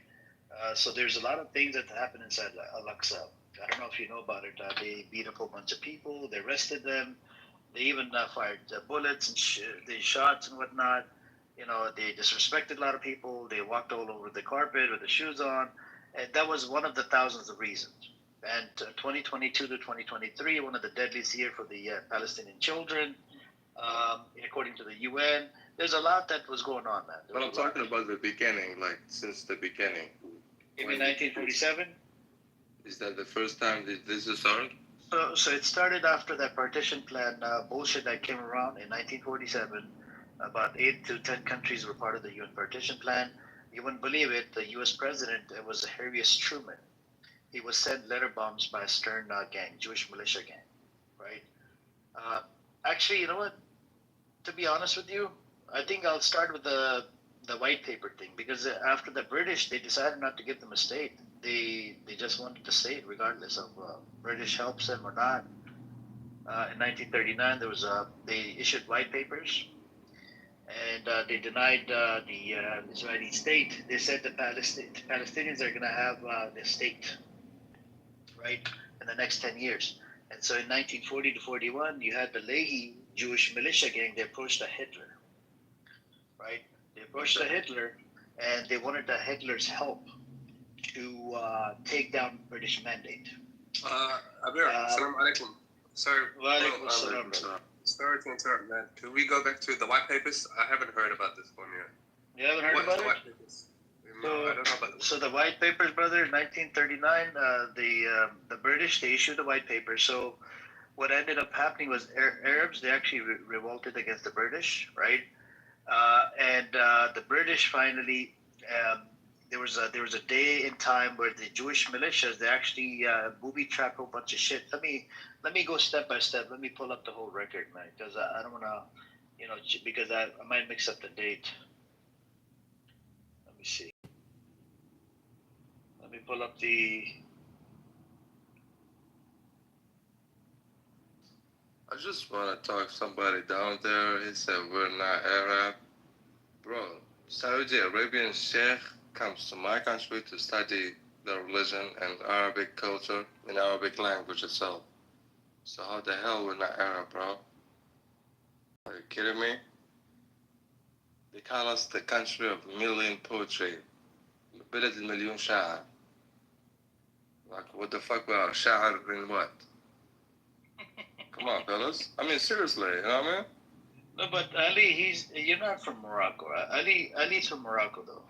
So there's a lot of things that happen inside Al-Aqsa. I don't know if you know about it. They beat up a whole bunch of people. They arrested them. They even fired bullets and they shots and whatnot. They disrespected a lot of people. They walked all over the carpet with the shoes on. And that was one of the thousands of reasons. And 2022 to 2023, one of the deadliest year for the Palestinian children, according to the UN. There's a lot that was going on, man. But I'm talking about the beginning, like since the beginning. You mean 1947? Is that the first time this started? So it started after that partition plan bullshit that came around in 1947. About 8 to 10 countries were part of the UN partition plan. You wouldn't believe it. The U.S. president was Harriet Truman. He was sent letter bombs by a Stern gang, Jewish militia gang, right? Actually, you know what? To be honest with you, I think I'll start with the white paper thing, because after the British, they decided not to give them a state. They just wanted the state, regardless of British helps them or not. In 1939, they issued white papers. And they denied the Israeli state. They said the Palestinians are going to have the state, right, in the next 10 years. And so in 1940 to 41, you had the Lehi Jewish militia gang. They approached Hitler, right? They approached Hitler, and they wanted Hitler's help to take down British mandate. Abir, assalamu alaikum. Sorry. Sorry to interrupt, man. Can we go back to the white papers? I haven't heard about this one yet. You haven't heard about it? White papers? No, I don't know about this. So the white papers, brother, in 1939, the British, they issued the white papers. So what ended up happening was Arabs, they actually revolted against the British, right? And the British finally, there was a day in time where the Jewish militias, they actually booby-trapped a whole bunch of shit. Let me go step by step. Let me pull up the whole record, man, because I don't want to, because I might mix up the date. me see. Let me pull up the. I just want to talk somebody down there. He said we're not Arab. Bro, Saudi Arabian sheikh comes to my country to study the religion and Arabic culture and Arabic language itself. So how the hell we're not Arab, bro? Are you kidding me? They call us the country of million poetry. بلد المليون شاعر. Like, what the fuck we are? شاعر in what? Come on, fellas. I mean, seriously, you know what I mean? No, but Ali, you're not from Morocco. Ali's from Morocco, though.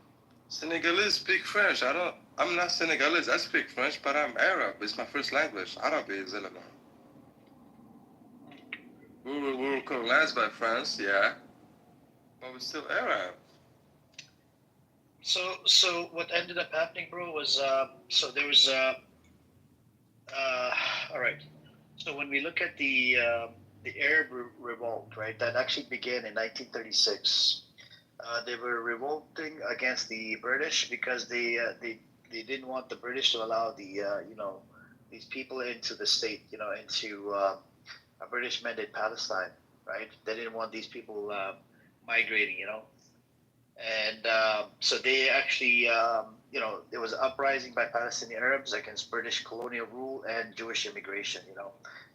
Senegalese speak French. I'm not Senegalese. I speak French, but I'm Arab. It's my first language. Arabic is Zalama. We were colonized by France, yeah, but we're still Arab. So what ended up happening, bro, was so there was all right. So when we look at the Arab revolt, right, that actually began in 1936. They were revolting against the British because they didn't want the British to allow these people into the state, into a British mandate Palestine, right? They didn't want these people migrating, and so they actually, there was an uprising by Palestinian Arabs against British colonial rule and Jewish immigration.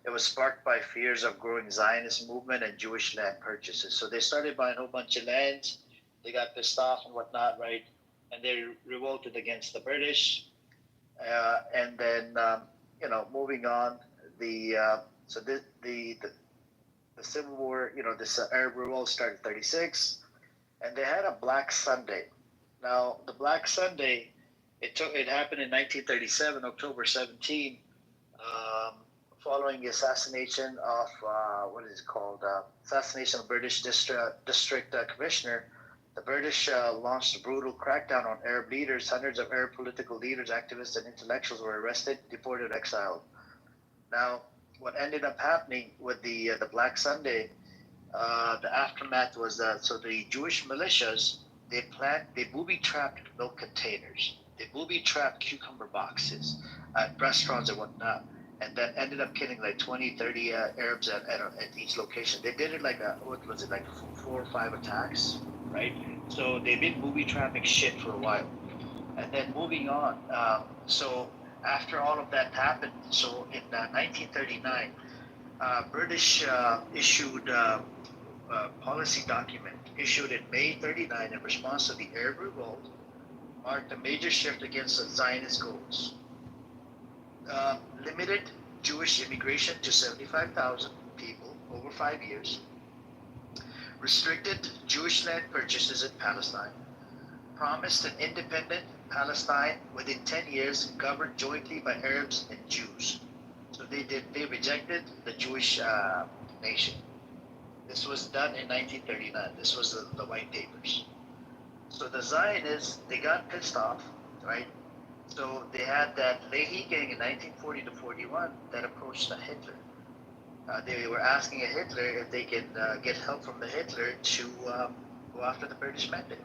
It was sparked by fears of growing Zionist movement and Jewish land purchases. So they started buying a whole bunch of lands. They got pissed off and whatnot, right? And they revolted against the British. And then, moving on, the Civil War, this Arab revolt started in 36, and they had a Black Sunday. Now, the Black Sunday, it happened in 1937, October 17, following the assassination of assassination of British district commissioner. The British launched a brutal crackdown on Arab leaders. Hundreds of Arab political leaders, activists, and intellectuals were arrested, deported, exiled. Now, what ended up happening with the Black Sunday, the aftermath was so the Jewish militias, they booby-trapped milk containers. They booby-trapped cucumber boxes at restaurants and whatnot, and that ended up killing like 20, 30 Arabs at each location. They did it like 4 or 5 attacks, right? So they've been booby-trapping shit for a while. And then moving on, so after all of that happened, so in 1939, British issued a policy document issued in May 39 in response to the Arab revolt, marked a major shift against the Zionist goals. Limited Jewish immigration to 75,000 people over 5 years, restricted Jewish land purchases in Palestine, promised an independent Palestine within 10 years governed jointly by Arabs and Jews. So they rejected the Jewish nation. This was done in 1939. This was the White Papers. So the Zionists, they got pissed off, right? So they had that Lehi gang in 1940 to 41 that approached Hitler. They were asking Hitler if they can get help from the Hitler to go after the British Mandate.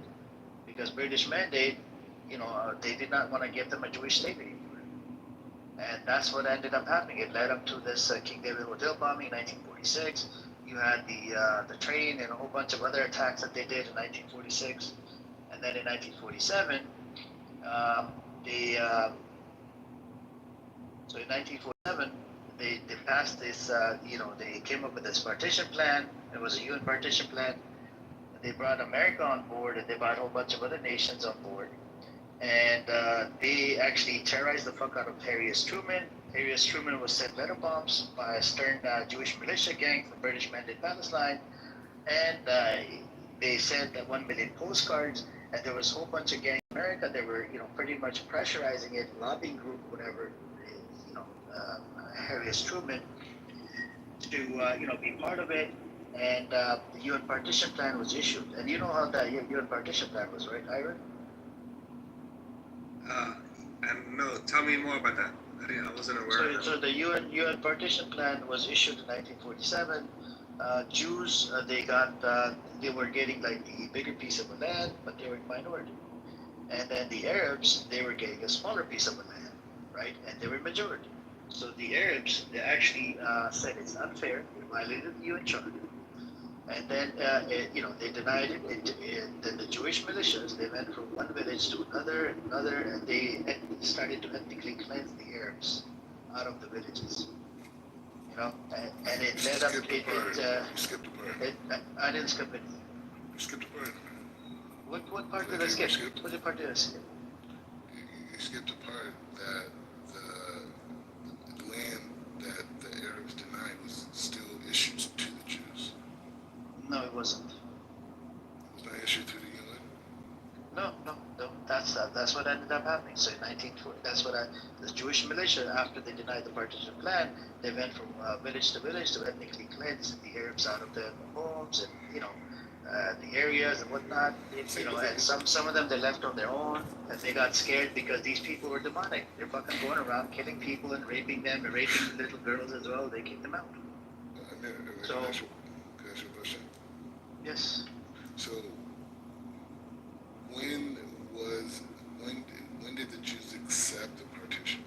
Because British Mandate, they did not want to give them a Jewish state anymore. And that's what ended up happening. It led up to this King David Hotel bombing in 1946. You had the train and a whole bunch of other attacks that they did in 1946. And then in 1947, so in 1947, they passed this, they came up with this partition plan. It was a UN partition plan. They brought America on board, and they brought a whole bunch of other nations on board. And they actually terrorized the fuck out of Harry S. Truman. Harry S. Truman was sent letter bombs by a stern Jewish militia gang from British Mandate Palestine. And they sent 1 million postcards. And there was a whole bunch of gangs in America that were, pretty much pressurizing it, lobbying group, whatever, Harry S. Truman, to, be part of it. And the UN partition plan was issued. And you know how that UN partition plan was, right, Iron? And no, tell me more about that. I wasn't aware of that. So the UN partition plan was issued in 1947. Jews, they were getting like the bigger piece of the land, but they were in minority. And then the Arabs, they were getting a smaller piece of the land, right? And they were majority. So the Arabs, they actually said it's unfair. You violated the UN Charter. And then, they denied it. Then the Jewish militias, they went from one village to another and another, and they started to ethnically cleanse the Arabs out of the villages. And it led up. You skipped a part. I didn't skip it. You skipped a part. What part did I skip? What part did I skip? You skipped a part that the land that the Arabs denied was still issued to the Jews. No, it wasn't. It was not issued to the UN? No. That's what ended up happening. So in 1940, the Jewish militia, after they denied the partition plan, they went from village to village to ethnically cleanse the Arabs out of their homes and, the areas and whatnot. And some of them they left on their own, and they got scared because these people were demonic. They're fucking going around killing people and raping them and raping little girls as well. They kicked them out. Can I ask you a question? Yes. So, when did the Jews accept the partition?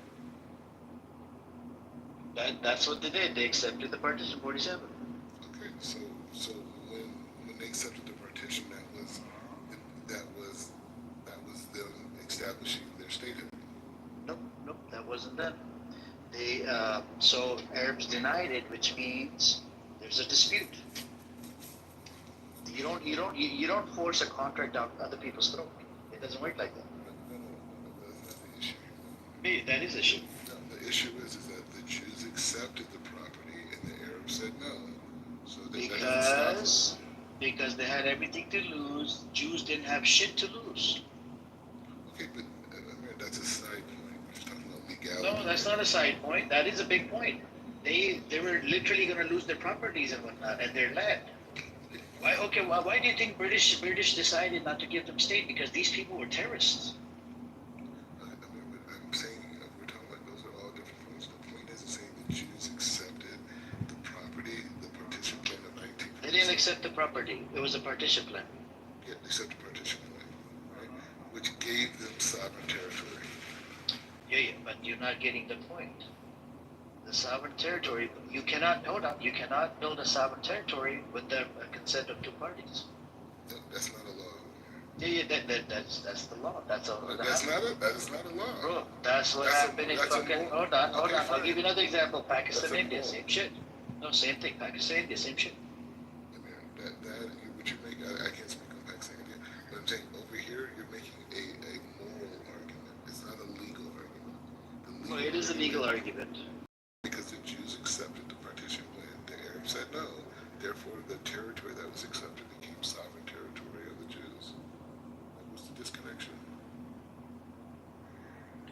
That's what they did. They accepted the partition 47. Okay, so when they accepted the partition, that was them establishing their statehood. Nope, that wasn't them. So Arabs denied it, which means there's a dispute. You don't force a contract down other people's throat. It doesn't work like that. No, that's not the issue. Maybe that is the issue. No, the issue is that the Jews accepted the property and the Arabs said no. So because they had everything to lose, Jews didn't have shit to lose. Okay, but that's a side point. We're just talking about legality. No, that's not a side point. That is a big point. They were literally going to lose their properties and whatnot and their land. Why do you think British decided not to give them state? Because these people were terrorists. I'm saying we're talking about those are all different points. The point isn't saying the Jews accepted the property, the partition plan of 1947. They didn't accept the property. It was a partition plan. Yeah, they accepted the partition plan, right? Which gave them sovereign territory. Yeah, but you're not getting the point. The sovereign territory, you cannot build a sovereign territory with the consent of two parties. That's not a law. Yeah, that's the law. That is not a law. Bro, that's what happened in fucking. Hold on. I'll give you another example. Pakistan, India, same shit. No, same thing. Pakistan, India, same shit. What you make, I can't speak on Pakistan, India, but I'm saying over here, you're making a moral argument. It's not a legal argument. Well, it is a legal argument. Because the Jews accepted the partition plan, the Arabs said no. Therefore, the territory that was accepted became sovereign territory of the Jews. That was the disconnection.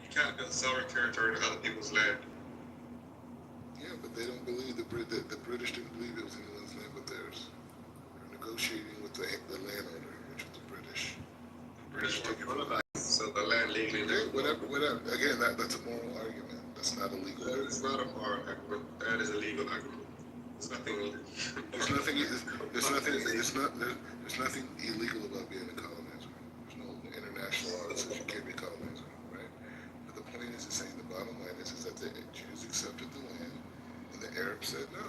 You can't build sovereign territory on other people's land. Yeah, but they don't believe the British didn't believe it was anyone's land but theirs. They're negotiating with the landowner, which was the British. British took it from the land, so the land legally. Okay, whatever. Again, that's a moral argument. That's not a legal argument. It's not a moral argument. That is a legal argument. There's nothing illegal about being a colonizer. There's no international law that says you can't be a colonizer, right? But the point is saying the bottom line is that the Jews accepted the land and the Arabs said no.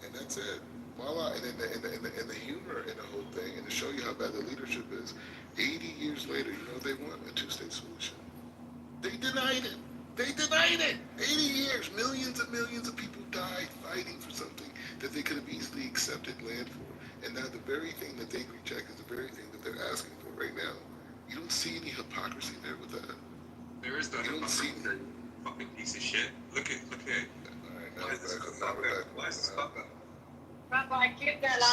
And that's it. Voila. And the humor in the whole thing, and to show you how bad the leadership is, 80 years later, they want a two-state solution. They denied it. 80 years, millions and millions of people died fighting for something that they could have easily accepted land for. And now the very thing that they reject is the very thing that they're asking for right now. You don't see any hypocrisy there with that. There is no hypocrisy. Fucking piece of shit. Look at. Alright, now we're back. Why is this fucked up? Rabbi, keep that on.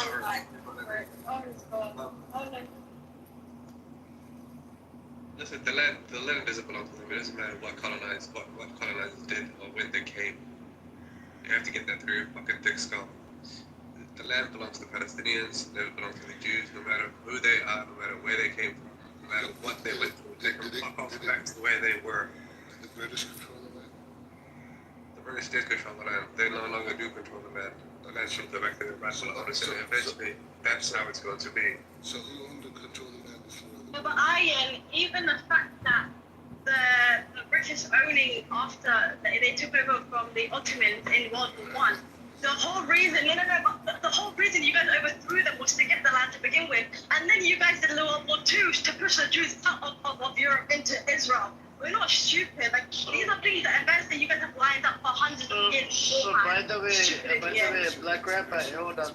Listen, the land doesn't belong to them. It doesn't matter what colonizers did or when they came. You have to get that through your fucking thick skull. The land belongs to the Palestinians. It belongs to the Jews. No matter who they are, no matter where they came from, no matter what they went through, they can fuck off back to where they were. Did the British control the land? The British did control the land. They no longer do control the land. The land should go back to their rightful owners, and eventually that's how it's going to be. So who owned and controlled the land before the But Ian, even the fact that the British owning after they took over from the Ottomans in World War One, the whole reason, but the whole reason you guys overthrew them was to get the land to begin with, and then you guys did World War Two to push the Jews out of Europe into Israel. We're not stupid. Like these are things that events that you guys have lined up for hundreds of years. So by the way, Black Rabbi, hold on.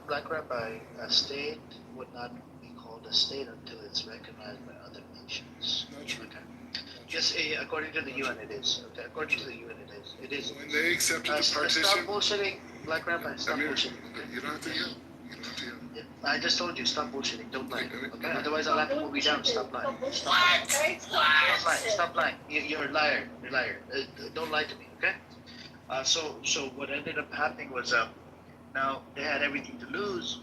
Black Rabbi, a state would not be called a state until it's recognized by other nations. Okay. Yes, according to the UN, it is. Okay, according to the UN, it is. It is. When they accepted the partition. Stop bullshitting, Black Rabbi. Stop bullshitting. You don't have to yell. Yeah, I just told you, stop bullshitting. Don't lie. Okay. Otherwise, I'll have to move you down. Stop lying. Stop lying. You're a liar. You're a liar. Don't lie to me. Okay. So what ended up happening was now they had everything to lose.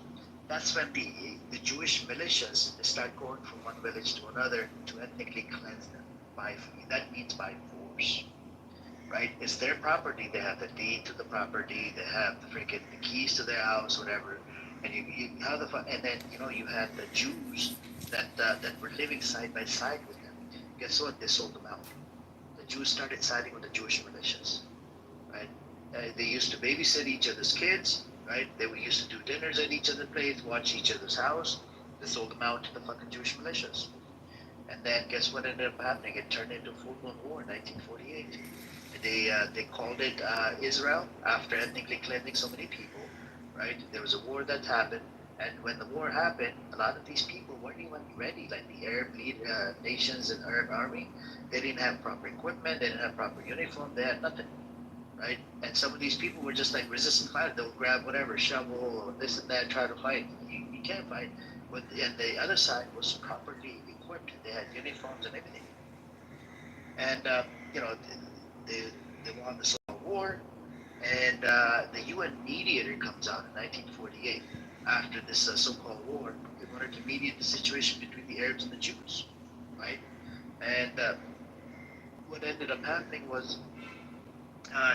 That's when the Jewish militias they start going from one village to another to ethnically cleanse them that means by force, right? It's their property. They have the deed to the property. They have the keys to their house, whatever. And and then you had the Jews that were living side by side with them. Guess what? They sold them out. The Jews started siding with the Jewish militias, right? They used to babysit each other's kids, right? They used to do dinners at each other's place, watch each other's house. They sold them out to the fucking Jewish militias. And then guess what ended up happening? It turned into a full-blown war in 1948. They called it Israel after ethnically cleansing so many people, right? There was a war that happened, and when the war happened, a lot of these people weren't even ready. Like the Arab nations and Arab army, they didn't have proper equipment, they didn't have proper uniform, they had nothing, right? And some of these people were just like resistant fighters. They'll grab whatever shovel or this and that, try to fight. You can't fight. And the other side was properly equipped. They had uniforms and everything. And they won the Civil War, and the UN mediator comes out in 1948 after this so-called war in order to mediate the situation between the Arabs and the Jews, right? And what ended up happening was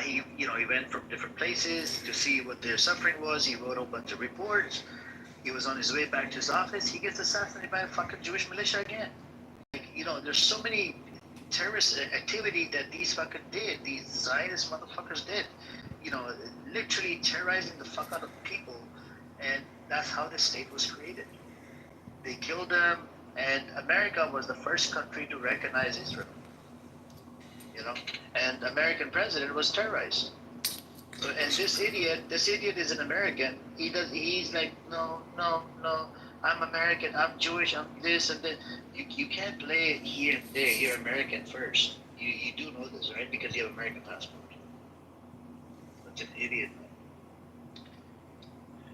he went from different places to see what their suffering was. He wrote a bunch of reports. He was on his way back to his office. He gets assassinated by a fucking Jewish militia again. There's so many terrorist activity that these Zionist motherfuckers did. Literally terrorizing the fuck out of people, and that's how the state was created. They killed them, and America was the first country to recognize Israel. And the American president was terrorized. So, and this idiot is an American. He's like, no, I'm American, I'm Jewish, I'm this and that. You can't play it here and there. You're American first. You do know this, right? Because you have American passport. That's an idiot.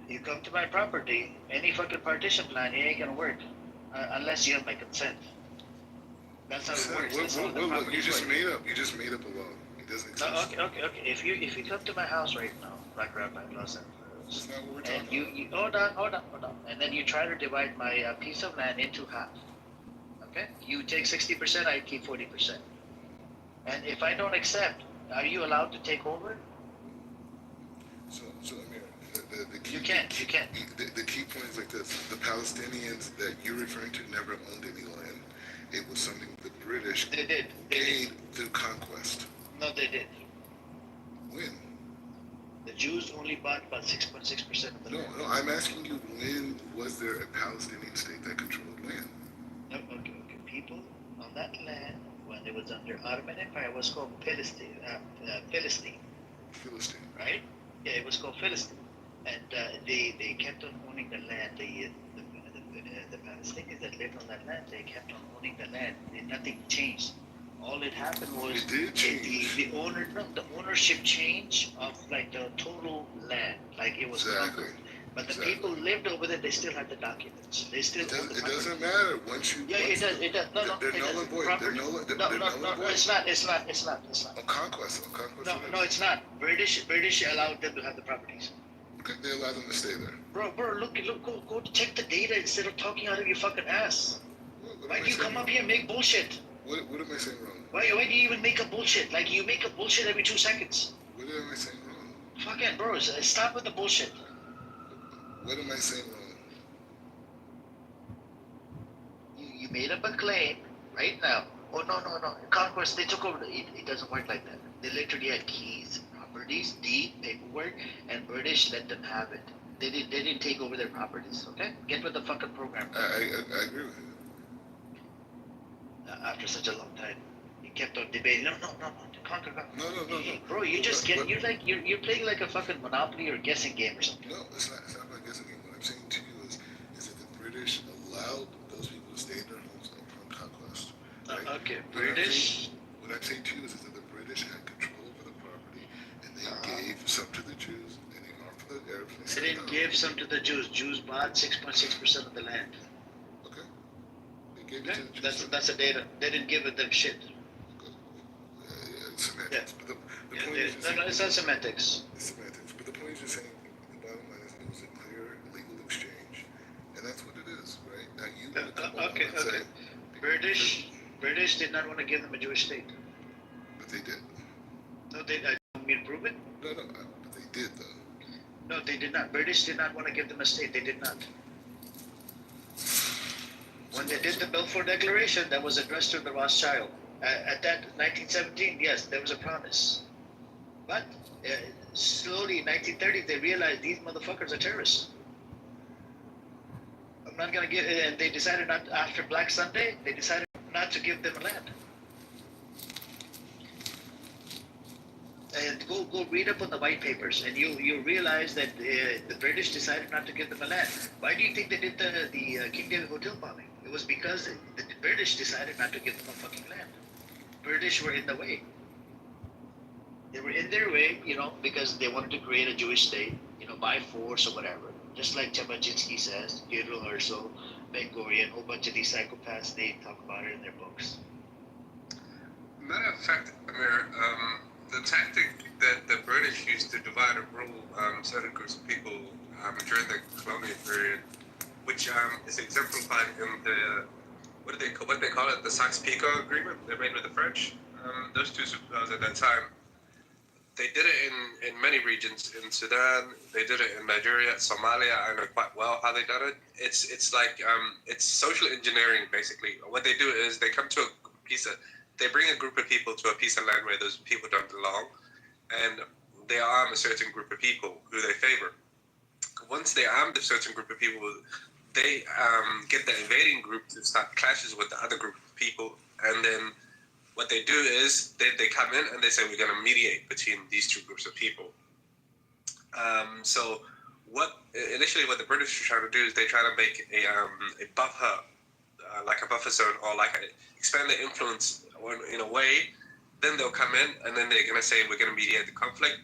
You come to my property, any fucking partition plan, it ain't gonna work unless you have my consent. That's how it works. Look, you just made up a law. It doesn't exist. Okay. If you come to my house right now, like Rabbi in Los Angeles, that's not what we're talking and you hold on, and then you try to divide my piece of land into half. Okay, you take 60%, I keep 40%. And if I don't accept, are you allowed to take over? So Amir, the key, you can't. The key point is like this: the Palestinians that you're referring to never owned any land. It was something the British gained through conquest. No, they did. When? The Jews only bought about 6.6% of the land. No, I'm asking you, when was there a Palestinian state that controlled land? Okay. People on that land, when it was under Ottoman Empire, was called Philistine. Philistine. Right? Yeah, it was called Philistine. And they kept on owning the land. The Palestinians that lived on that land, they kept on owning the land. Nothing changed. All it happened was the ownership change of like the total land, like it was conquered. But the people who lived over there, they still had the documents. They still owned the property. It doesn't matter once you. Yeah, it does. No, they're null and void. No, it's not. On conquest. No, it's not. British allowed them to have the properties. Okay, they allowed them to stay there. Bro, look, go check the data instead of talking out of your fucking ass. Why do you come up here and make bullshit? What am I saying wrong? Why do you even make a bullshit? Like you make a bullshit every 2 seconds. What am I saying wrong? Fucking bro, stop with the bullshit. What am I saying wrong? made up a claim right now. Oh, no. Conquest, they took over. It doesn't work like that. They literally had keys, properties, deed, paperwork, and British let them have it. They didn't take over their properties, okay? Get with the fucking program. I agree with you. After such a long time, you kept on debating. No. Conquer. No. Bro, you're playing like a fucking Monopoly or guessing game or something. No, it's not about guessing game. What I'm saying to you is that the British allowed those people to stay in their homes upon conquest. Right? Okay, British. What I'm saying to you is that the British had control over the property, and they gave some to the Jews, and they offered the Arabs. They didn't give some to the Jews. Jews bought 6.6% of the land. Okay. They gave it to the Jews. That's the data. They didn't give it them shit. It's semantics. Yeah. But the point is it's not semantics. It's semantics. But the point is just saying, the bottom line is it was a clear legal exchange, and that's what it is, right? Now you want to come along and say British did not want to give them a Jewish state. But they did. No, I don't mean to prove it. No, but they did though. No, they did not. British did not want to give them a state. They did not. When they did the Balfour Declaration, that was addressed to the Rothschild. At that 1917, yes, there was a promise. But slowly, in 1930s, they realized these motherfuckers are terrorists. I'm not gonna give. And they decided not after Black Sunday. They decided not to give them land. And go read up on the white papers, and you realize that the British decided not to give them a land. Why do you think they did the King David Hotel bombing? It was because the British decided not to give them a fucking land. British were in the way. They were in their way, because they wanted to create a Jewish state, by force or whatever. Just like Chabajinsky says, Gabriel Herzl, Ben Gurion, a whole bunch of these psychopaths, they talk about it in their books. Matter of fact, Amir, the tactic that the British used to divide and rule certain groups of people during the colonial period, which is exemplified in the what they call it, the Sykes-Picot Agreement they made with the French. Those two superpowers at that time, they did it in many regions in Sudan. They did it in Nigeria, Somalia. I know quite well how they done it. It's like it's social engineering basically. What they do is they come to they bring a group of people to a piece of land where those people don't belong, and they arm a certain group of people who they favor. Once they arm a certain group of people, they get the invading group to start clashes with the other group of people, and then what they do is they come in and they say, we're going to mediate between these two groups of people. So initially what the British are trying to do is they try to make a buffer, like a buffer zone, or like expand their influence in a way. Then they'll come in and then they're going to say, we're going to mediate the conflict.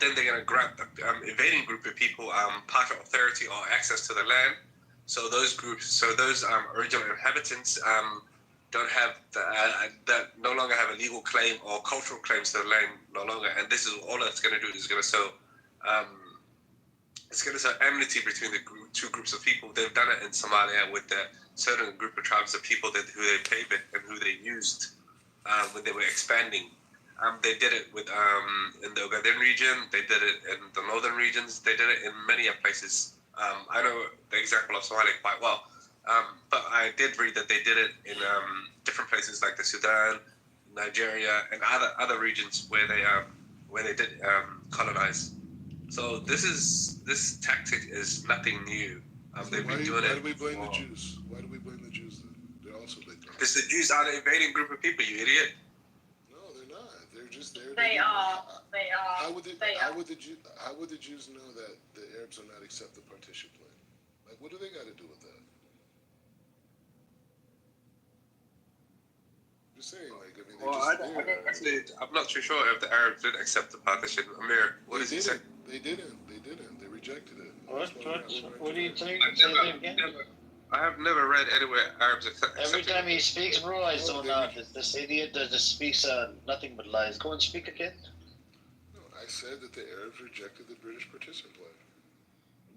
Then they're going to grab the invading group of people partial authority or access to the land. So those original inhabitants don't have that no longer have a legal claim or cultural claims to the land no longer. And this is all that's going to do is going to sow enmity between the two groups of people. They've done it in Somalia with the certain group of tribes of people who they favored and who they used when they were expanding. They did it with in the Ogaden region. They did it in the northern regions. They did it in many places. I know the example of Somalia quite well, but I did read that they did it in different places like the Sudan, Nigeria, and other regions where they did colonize. So this tactic is nothing new. They've been doing it. Why do we blame the Jews? Why do we blame the Jews then? They're also like that. Because the Jews are the invading group of people, you idiot. No, they're not. They're just there. They are. How would the Jews know that the Arabs will not accept the partition plan? Like, what do they got to do with that? Just saying, like, I mean, actually, I'm not too sure if the Arabs did accept the partition. Amir, what does he say? They didn't. They rejected it. What do you think? I have never read anywhere Arabs accept. Every time he speaks, bro, I zone out. This idiot that just speaks nothing but lies. Go and speak again. No, I said that the Arabs rejected the British partition plan.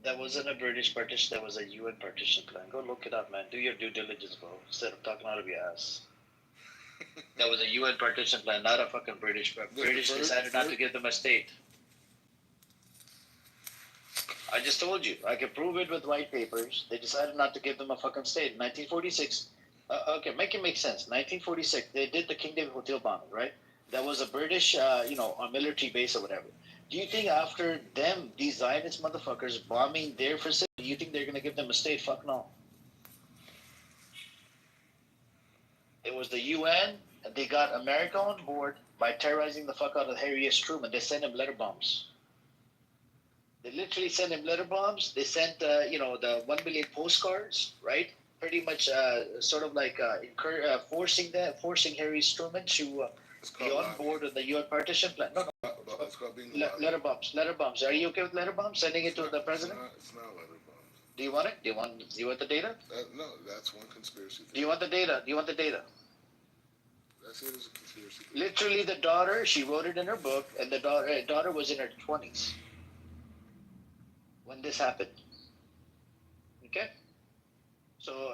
That wasn't a British partition. That was a UN partition plan. Go look it up, man. Do your due diligence, bro. Instead of talking out of your ass. That was a UN partition plan, not a fucking British. British decided not to give them a state. I just told you. I can prove it with white papers. They decided not to give them a fucking state. In 1946, Okay, make it make sense. 1946, they did the King David Hotel bombing, right? That was a British, a military base or whatever. Do you think after them, these Zionist motherfuckers bombing their facility, do you think they're gonna give them a state? Fuck no. It was the UN, and they got America on board by terrorizing the fuck out of Harry S. Truman. They sent him letter bombs. They literally sent him letter bombs. They sent, the 1 million postcards, right? Pretty much, sort of like forcing Harry Truman to be on board with the UN partition plan. No, no. It's called being Letter bombs. Letter bombs. Are you okay with letter bombs? Sending it to the president? It's not letter bombs. Do you want it? Do you want the data? No, that's one conspiracy theory. Do you want the data? Do you want the data? That's it as a conspiracy theory. Literally, the daughter, she wrote it in her book, and the daughter was in her 20s when this happened. Okay? So,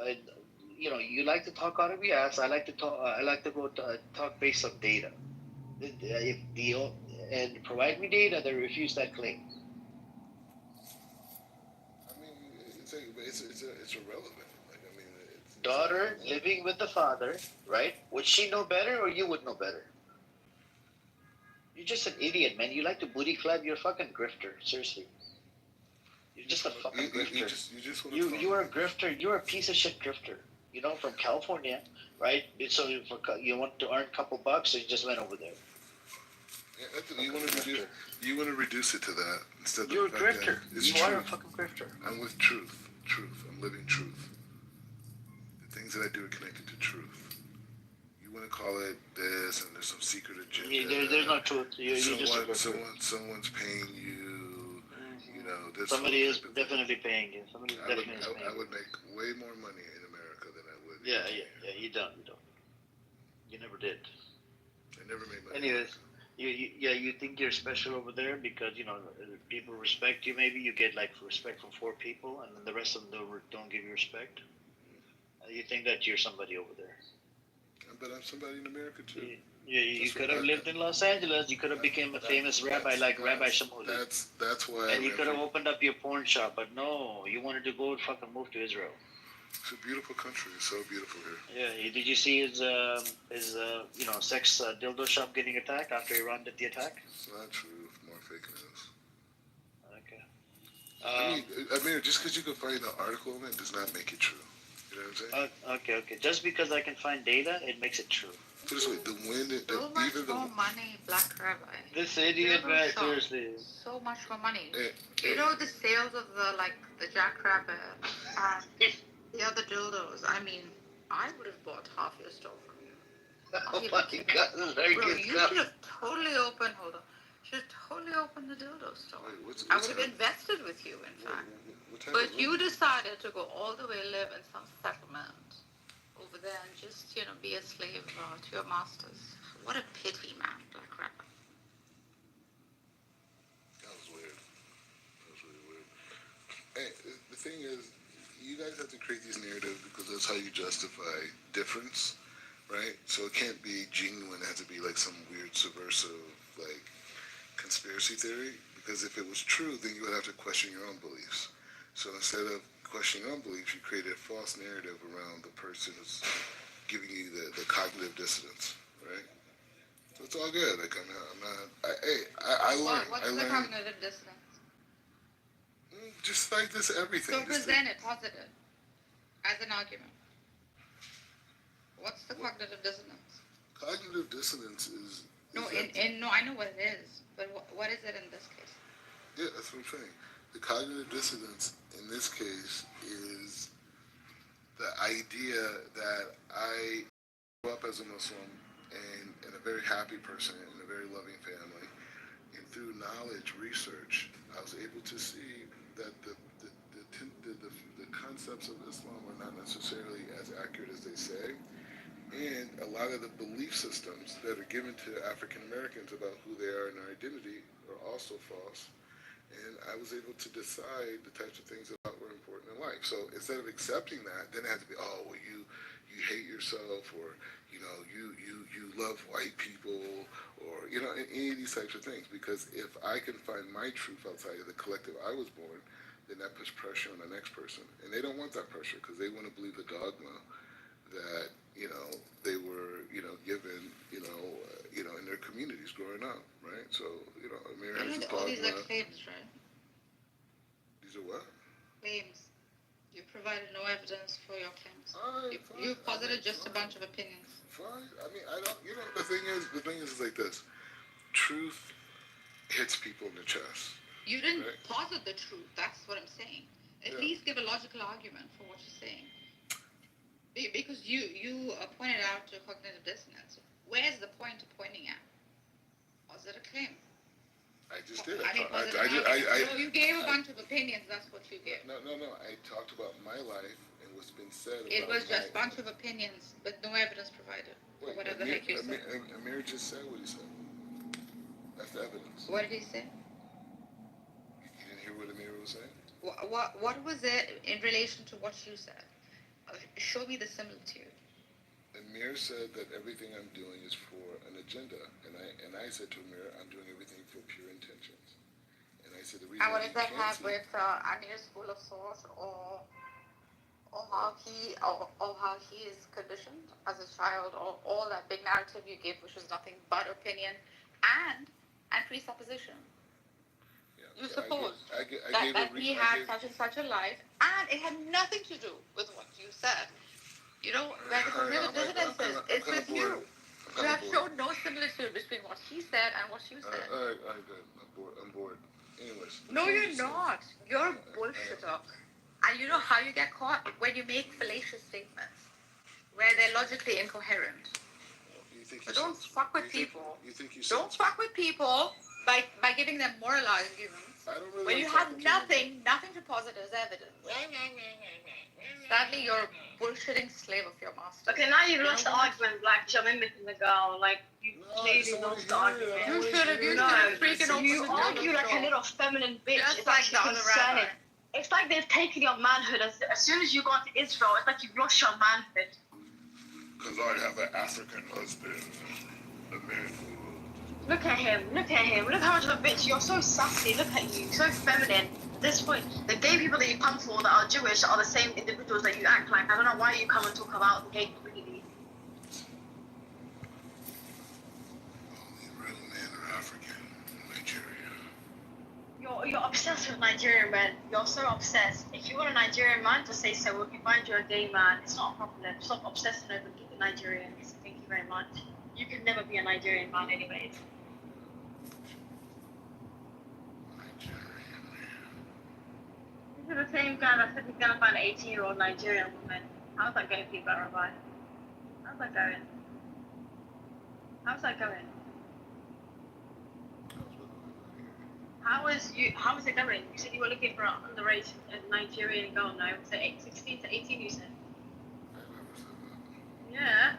you like to talk out of your ass. I like to talk. I like to go talk based on data. And provide me data, they refuse that claim. I mean, it's irrelevant. Like, I mean, daughter living with the father, right? Would she know better, or you would know better? You're just an idiot, man. You like to booty clap. You're a fucking grifter. Seriously. You're just a fucking grifter. You are a grifter. You're a piece of shit grifter. From California, right? So you want to earn a couple bucks, so you just went over there. Yeah, you want to reduce it to that instead of you're the a fact grifter. That it's you truth. are a fucking grifter. I'm with truth. I'm living truth. The things that I do are connected to truth. You want to call it this, and there's some secret agenda. Yeah, there's no truth. You're just a grifter. Someone's paying you. Somebody is definitely paying you. I would make way more money in America than I would. Yeah, you don't. You never did. I never made money. Anyways, you think you're special over there because people respect you. Maybe you get like respect from 4 people, and then the rest of them don't give you respect. You think that you're somebody over there. But I'm somebody in America too. You could have lived in Los Angeles. You could have become a famous rabbi like Rabbi Shmuley. That's why. And you could have opened up your porn shop, but no, you wanted to go fucking move to Israel. It's a beautiful country. It's so beautiful here. Yeah. Did you see his sex dildo shop getting attacked after Iran did the attack? It's not true. More fake news. Okay. I mean, just because you can find an article on it does not make it true. You know what I'm saying? Okay. Just because I can find data, it makes it true. Put it this way, the wind, so much more money, Black Rabbi. This idiot, man, seriously. So much more money. The sales of the jackrabbit and the other dildos. I mean, I would have bought half your store from you. Oh my God, this is very good stuff. You should have totally opened. Hold on. Should have totally opened the dildo store. I would have invested with you, in fact. But you decided to go all the way live in some settlement over there and just, be a slave to your masters. What a pity, man, Black Rabbi. That was weird. Really weird. Hey, the thing is, you guys have to create these narratives because that's how you justify difference, right? So it can't be genuine. It has to be like some weird subversive, conspiracy theory. Because if it was true, then you would have to question your own beliefs. So instead of questioning your own beliefs, you create a false narrative around the person who's giving you the cognitive dissonance, right? So it's all good. I learned. What's the cognitive dissonance? Just like this, everything. So present it positive, as an argument. What's the cognitive dissonance? Cognitive dissonance is no, I know what it is, but what is it in this case? Yeah, that's what I'm saying. The cognitive dissonance in this case is the idea that I grew up as a Muslim and a very happy person in a very loving family, and through knowledge, research, I was able to see that the concepts of Islam are not necessarily as accurate as they say, and a lot of the belief systems that are given to African Americans about who they are and their identity are also false. And I was able to decide the types of things that I thought were important in life. So instead of accepting that, then it had to be, you hate yourself, or you love white people, or any of these types of things. Because if I can find my truth outside of the collective I was born, then that puts pressure on the next person, and they don't want that pressure because they want to believe the dogma that they were given in their communities growing up, right? So Amir has a All these are dogma. claims, right? These are what? Claims. You provided no evidence for your claims. You posited just a bunch of opinions. Fine. I mean, I don't. The thing is like this. Truth hits people in the chest. You didn't right? posit the truth. That's what I'm saying. At least give a logical argument for what you're saying. Because you pointed out to cognitive dissonance. Where's the point of pointing at? Was it a claim? I just did. You gave a bunch of opinions. That's what you gave. No. I talked about my life and what's been said. It was just a bunch of opinions, but no evidence provided. Wait, whatever the heck you said. Amir just said what he said. That's the evidence. What did he say? You didn't hear what Amir was saying? What was it in relation to what you said? Show me the similitude. Amir said that everything I'm doing is for an agenda, and I said to Amir, I'm doing everything for pure intentions. And I said the reason. And what does that have with Amir's school of thought, or how he is conditioned as a child, or all that big narrative you gave, which was nothing but opinion and presupposition? You suppose that he had such and such a life, and it had nothing to do with what you said. Where the cognitive dissonance is, it's with you. You have shown no similitude between what he said and what you said. All right, good. I'm bored. Anyways. No, you're not. You're a bullshitter. And you know how you get caught? When you make fallacious statements, where they're logically incoherent. But don't fuck with people. Don't fuck with people by giving them moral arguments when you have nothing to posit as evidence. Sadly, you're a bullshitting slave of your master. Okay, now you've lost the argument, Black. You're mimicking the girl. Like, you clearly lost the argument. You should have freaking opened You argue like a little feminine bitch. It's like concerning. It's like they've taken your manhood. As soon as you go to Israel, it's like you've lost your manhood. Because I have an African husband. A man. Look at him. Look how much of a bitch. You're so sassy. Look at you. So feminine. At this point, the gay people that you come for that are Jewish are the same individuals that you act like. I don't know why you come and talk about the gay community. Only real men are African in Nigeria. You're obsessed with Nigerian men. You're so obsessed. If you want a Nigerian man, just say so. If you find you're a gay man, it's not a problem. Stop obsessing over the Nigerians. Thank you very much. You can never be a Nigerian man anyways. This is the same guy that said he's gonna find an 18-year-old Nigerian woman. How's that going, people, Rabbi? How's that going? How's that going? How is it going? You said you were looking for an underage Nigerian girl now. Was it 16 to 18 you said? I never said that. Yeah.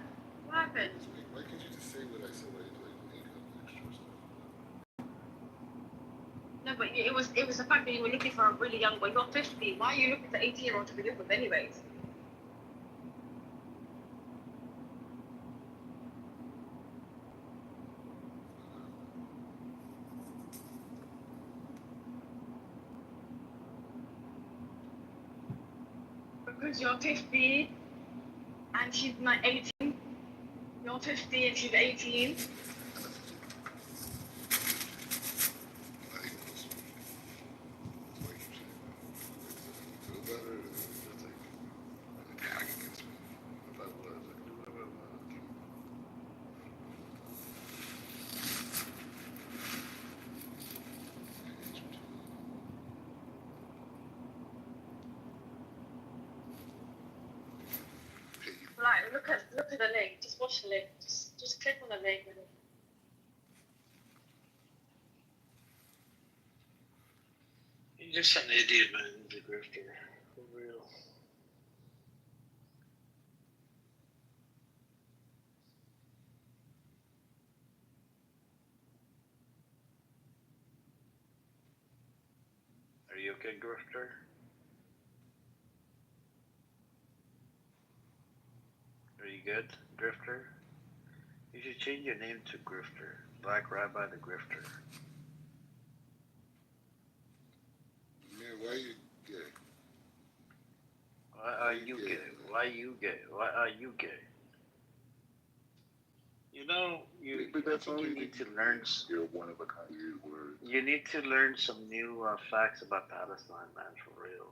What happened? Why can't you just say what I said? No, but it was the fact that you were looking for a really young boy. You're 50. Why are you looking for 18-year-old to begin with anyways? Because you're 50 and she's not 18. You're 50 and she's 18. Like, look at the link. Just watch the link. Just click on the link. You're just an idiot, man. The grifter. For real. Are you okay, grifter? Are you good, Grifter? You should change your name to Grifter. Black Rabbi the Grifter. Man, why are you gay? What? Why are you gay? Why you gay? Why are you gay? You know, I think you need to learn. You're one of a kind. Words. You need to learn some new facts about Palestine, man, for real.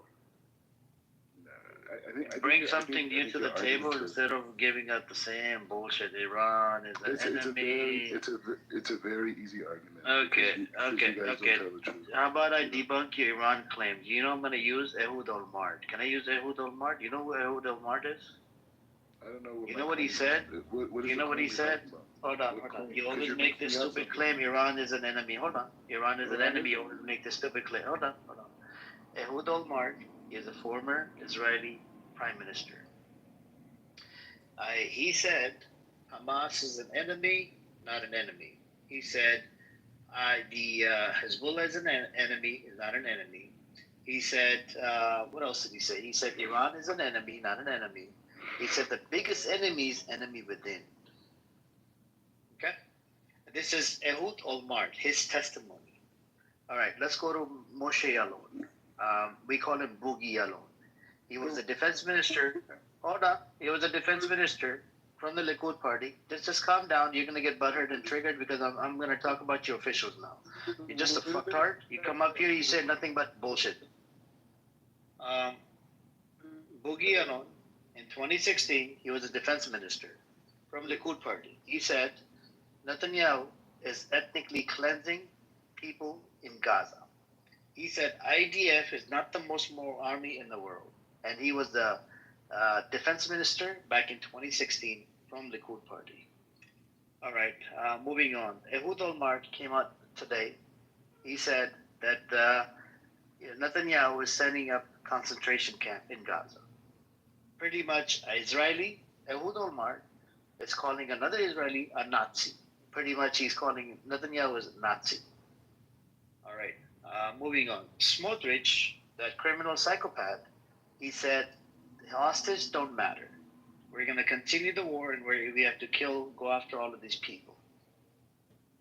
Bring something new to the table instead of giving out the same bullshit. Iran is an enemy. It's a very easy argument. Okay. How about I debunk your Iran claims? You know I'm gonna use Ehud Olmert. Can I use Ehud Olmert? You know who Ehud Olmert is? I don't know. You know what he said? You know what he said? Hold on. You always make this stupid claim. Iran is an enemy. Hold on. Iran is an enemy. You always make this stupid claim. Hold on. Ehud Olmert is a former Israeli prime minister. He said Hamas is an enemy, not an enemy. He said the Hezbollah is an enemy, is not an enemy. He said, what else did he say? He said Iran is an enemy, not an enemy. He said the biggest enemy is enemy within. Okay? This is Ehud Olmert, his testimony. All right, let's go to Moshe Yalon. We call him Boogie Yalon. He was the defense minister. Hold on. He was a defense minister from the Likud party. Just calm down. You're going to get butthurt and triggered because I'm going to talk about your officials now. You're just a fucktard. You come up here, you say nothing but bullshit. Boogie Yalon, in 2016, he was a defense minister from the Likud party. He said Netanyahu is ethnically cleansing people in Gaza. He said IDF is not the most moral army in the world. And he was the defense minister back in 2016 from the Likud party. All right, moving on. Ehud Olmert came out today. He said that Netanyahu is setting up concentration camp in Gaza. Pretty much Israeli, Ehud Olmert is calling another Israeli a Nazi. Pretty much he's calling Netanyahu as a Nazi. All right, moving on. Smotrich, that criminal psychopath, he said, hostages don't matter. We're going to continue the war and we have to go after all of these people.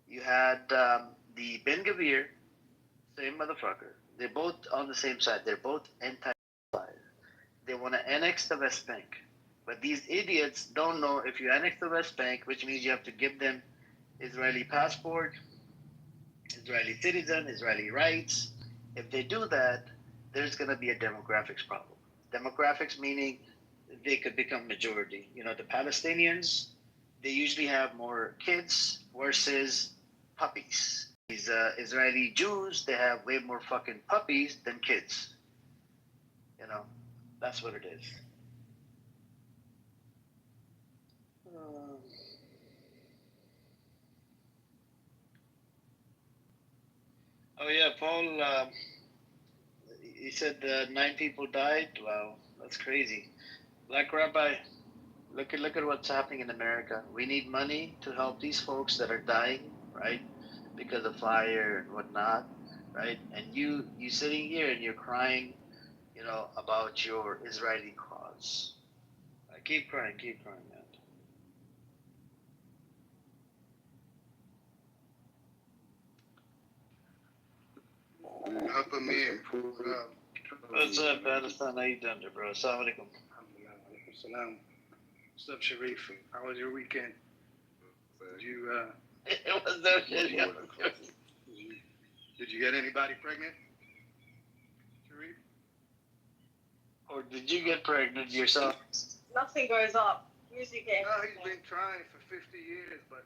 You had the Ben Gavir, same motherfucker. They're both on the same side. They're both anti-Israel. They want to annex the West Bank. But these idiots don't know if you annex the West Bank, which means you have to give them Israeli passport, Israeli citizen, Israeli rights. If they do that, there's going to be a demographics problem. Demographics meaning they could become majority. You know, the Palestinians, they usually have more kids versus puppies. These Israeli Jews, they have way more fucking puppies than kids. You know, that's what it is. Oh yeah, Paul. He said 9 people died. Wow, that's crazy. Black Rabbi, look at what's happening in America. We need money to help these folks that are dying, right? Because of fire and whatnot, right? And you sitting here and you're crying, you know, about your Israeli cause. Keep crying, man. What's up, Palestine? How you doing, bro? Assalamu alaikum. Salam. What's up, Sharif? How was your weekend? Did you Did you get anybody pregnant, Sharif? Or did you get pregnant yourself? Nothing goes up. Music game. Oh, he's been trying for 50 years, but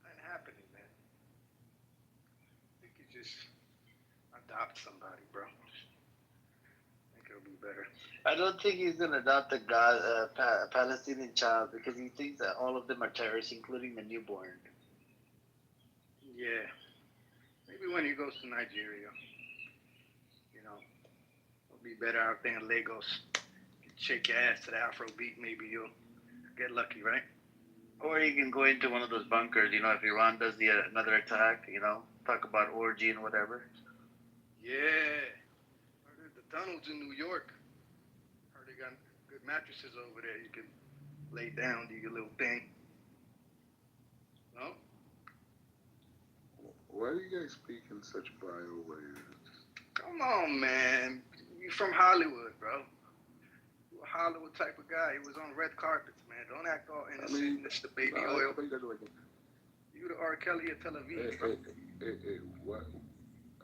ain't happening, man. I think you just adopt somebody, bro. I think it'll be better. I don't think he's gonna adopt a Palestinian child because he thinks that all of them are terrorists, including the newborn. Yeah. Maybe when he goes to Nigeria, you know, it'll be better out there in Lagos. Shake your ass to the Afro beat, maybe you'll get lucky, right? Or you can go into one of those bunkers, you know, if Iran does another attack, you know, talk about orgy and whatever. Yeah. I heard the tunnels in New York. Heard they got good mattresses over there. You can lay down, do your little thing. No? Why do you guys speak in such bio ways? Come on, man. You from Hollywood, bro. Hollywood type of guy. He was on red carpets, man. Don't act all innocent, Mr. Baby Oil. You the R. Kelly of Tel Aviv. Hey, what?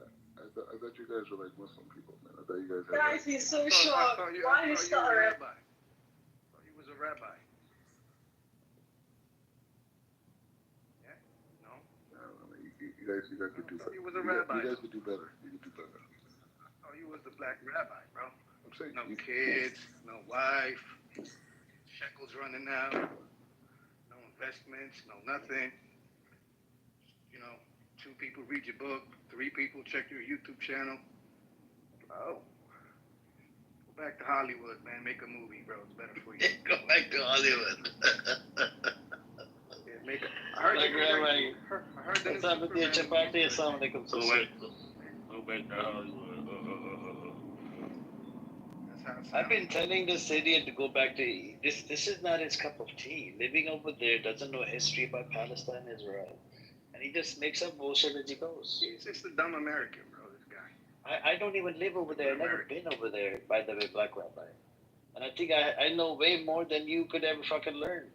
I thought you guys were like Muslim people, man. I thought you guys had. Guys, he's so I short. thought you Why were is a that? rabbi. I thought you was a rabbi. Yeah? No? No, I mean, you guys could do better. You was a rabbi. You guys could do better. You could do better. Oh, you was the black rabbi, bro. I'm saying no kids, no wife, shekels running out, no investments, no nothing. You know, 2 people read your book, 3 people check your YouTube channel. Oh. Go back to Hollywood, man. Make a movie, bro. It's better for you. Go back to Hollywood. Yeah, I heard Like, you. Rabbi, I heard that what's up with your chapati? Assalamu alaikum. Go back to Hollywood. I've been telling this idiot to go back to this. This is not his cup of tea. Living over there, doesn't know history about Palestine, Israel, and he just makes up bullshit as he goes. He's just a dumb American, bro. This guy. I don't even live over there. I've never been over there, by the way, Black Rabbi. And I think I know way more than you could ever fucking learn.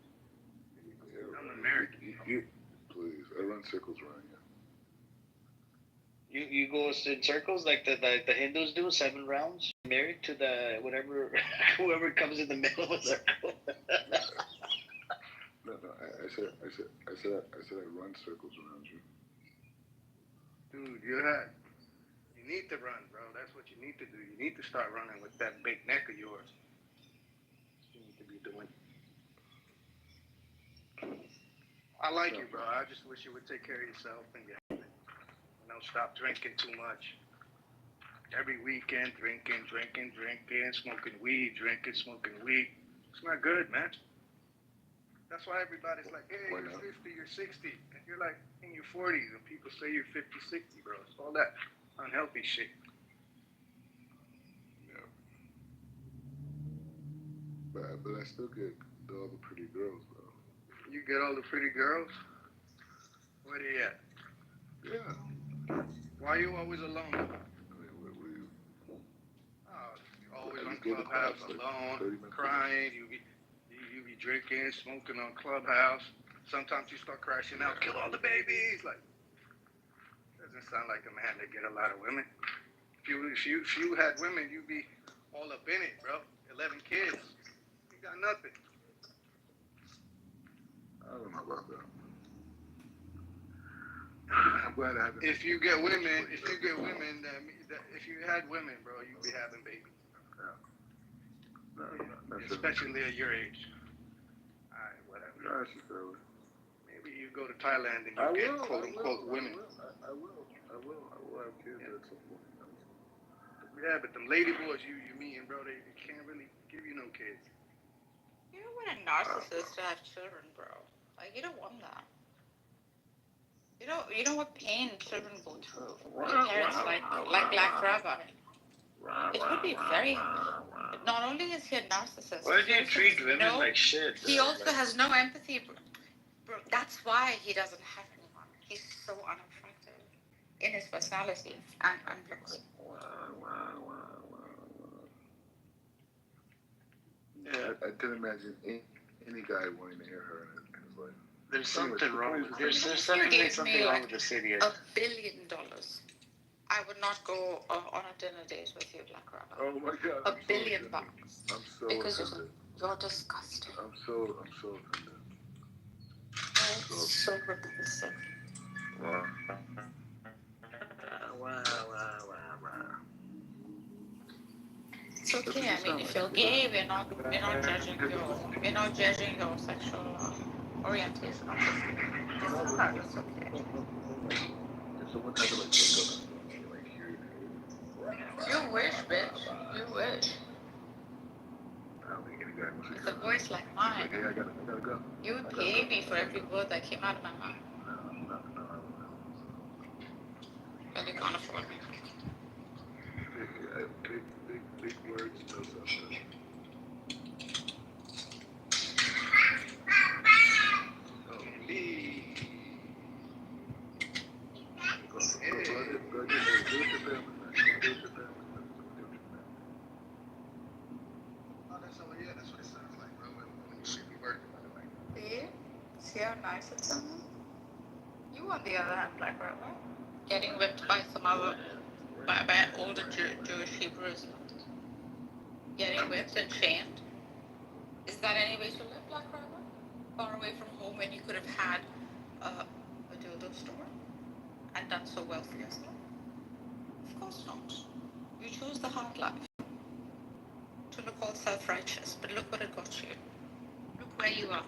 I'm American. Please, I run circles around you. You go in circles like the Hindus do, 7 rounds. Married to the whoever comes in the middle of a circle. No, I said I run circles around you. Dude, you need to run, bro. That's what you need to do. You need to start running with that big neck of yours. You need to be doing. I like you, bro. I just wish you would take care of yourself and stop drinking too much. Every weekend, drinking, smoking weed, smoking weed. It's not good, man. That's why everybody's like, hey, you're 50, you're 60. And you're like in your 40s, and people say you're 50, 60, bro. It's all that unhealthy shit. Yeah. But I still get all the pretty girls, bro. You get all the pretty girls? Where they at? Yeah. Why are you always alone? Always on Clubhouse, alone, crying. You be drinking, smoking on Clubhouse. Sometimes you start crashing out, kill all the babies. Like, doesn't sound like a man that get a lot of women. If you had women, you'd be all up in it, bro. 11 kids. You got nothing. I don't know about that. I'm glad I haven't. If you get women, if you had women, bro, you'd be having babies. No, especially at your age. Alright, whatever. No, that's just early. Maybe you go to Thailand and you get quote unquote women. I will have kids at some point. Yeah, but them lady boys you meeting, bro, they can't really give you no kids. You don't want a narcissist to have children, bro. Like, you don't want that. You know what pain children go through. Parents like Black Rabbi. It would be very. Not only is he a narcissist. Why do you treat women like shit? He also has no empathy, bro. That's why he doesn't have anyone. He's so unattractive in his personality and looks. Yeah, I can imagine any guy wanting to hear her in his life. There's something wrong. There's definitely something wrong with the city. $1 billion. I would not go on a dinner date with you, Black Rabbi. Oh my God! $1 billion. I'm so because offended. you're disgusting. I'm so offended. It's so repulsive. Wow. It's okay. I mean, if you're gay, we're not judging your sexual orientation. It's okay. You wish, bitch. You wish. With a voice like mine. Okay, I gotta go. You would pay me for every word that came out of my mouth. But you can't afford me. Big words, no substance. You, on the other hand, Black Rubber, getting whipped by some other, by older Jewish Hebrews, getting whipped and shamed. Is that any way to live, Black Rubber? Far away from home, when you could have had a dildo store and done so well for yourself? Of course not. You chose the hard life to look all self-righteous, but look what it got you. Look where you are.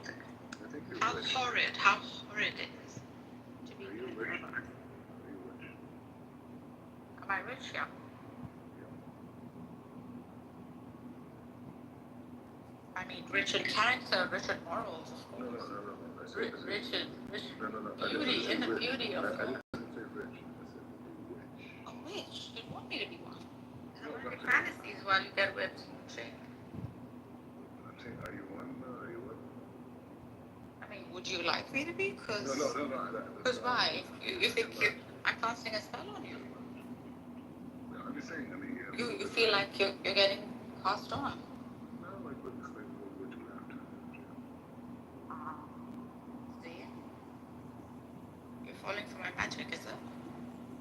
How horrid it is to be rich. Am I rich? Yeah. I mean, rich in character, rich in morals, of course. Rich in beauty, in the beauty of it. A witch? You want me to be one? There are many fantasies while you get whipped and shamed. I'm saying, are you one? I mean, would you like me to be? Because why? You think I'm casting a spell on you? No, I'm just saying, I mean, You feel like you're getting cast on? No, like witchcraft. See? You're falling for my magic, is it?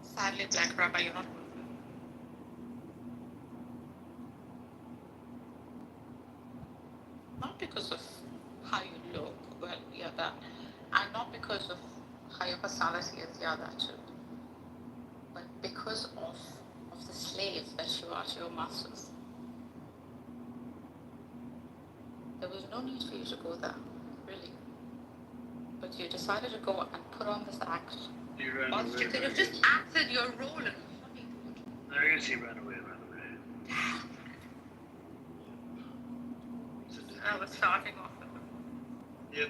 Sadly, Black Rubber, you're not. Not because of how you look, well, yeah, that, and not because of how your personality is, yeah, that too, but because of the slave that you are to your masters. There was no need for you to go there, really. But you decided to go and put on this act. Whilst you could have just acted your role in Hollywood. I guess he ran away. I was starting off with Yep.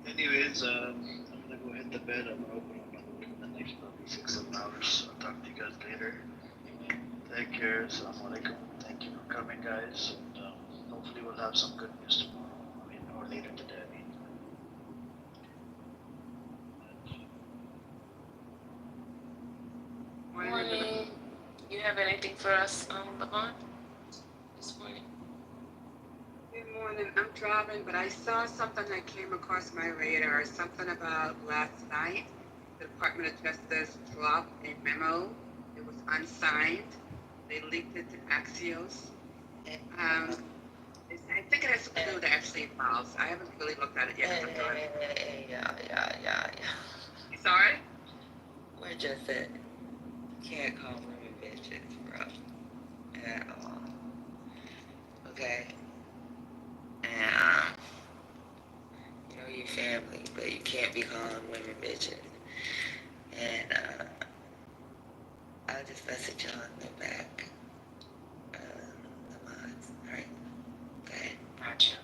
Anyways, I'm gonna go hit the bed. I'm gonna open another one in the next probably 6-7 hours. I'll talk to you guys later. Take care. Assalamu alaikum. Thank you for coming, guys. And hopefully we'll have some good news tomorrow. Or later today. Morning. You have anything for us, Lavon, this morning? Good morning. I'm driving, but I saw something that came across my radar. Something about last night. The Department of Justice dropped a memo. It was unsigned. They leaked it to Axios. I think it has something to do with the Epstein files. I haven't really looked at it yet. Yeah. You sorry? We're just can't call women bitches, bro. At all. Okay? And, you know your family, but you can't be calling women bitches. And, I'll just message y'all in the back. The mods, alright? Okay? Gotcha.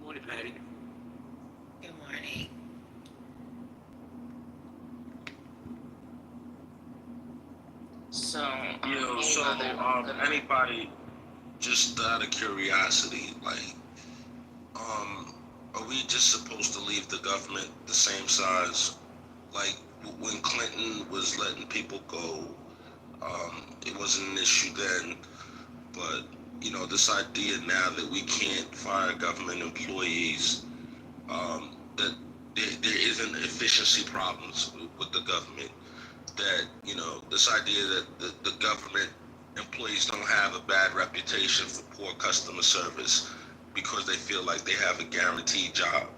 Morning, Patty. Good morning. So, anybody, just out of curiosity, like, are we just supposed to leave the government the same size? Like, when Clinton was letting people go, it wasn't an issue then, but, this idea now that we can't fire government employees, that there isn't efficiency problems with the government, that, this idea that the government employees don't have a bad reputation for poor customer service because they feel like they have a guaranteed job.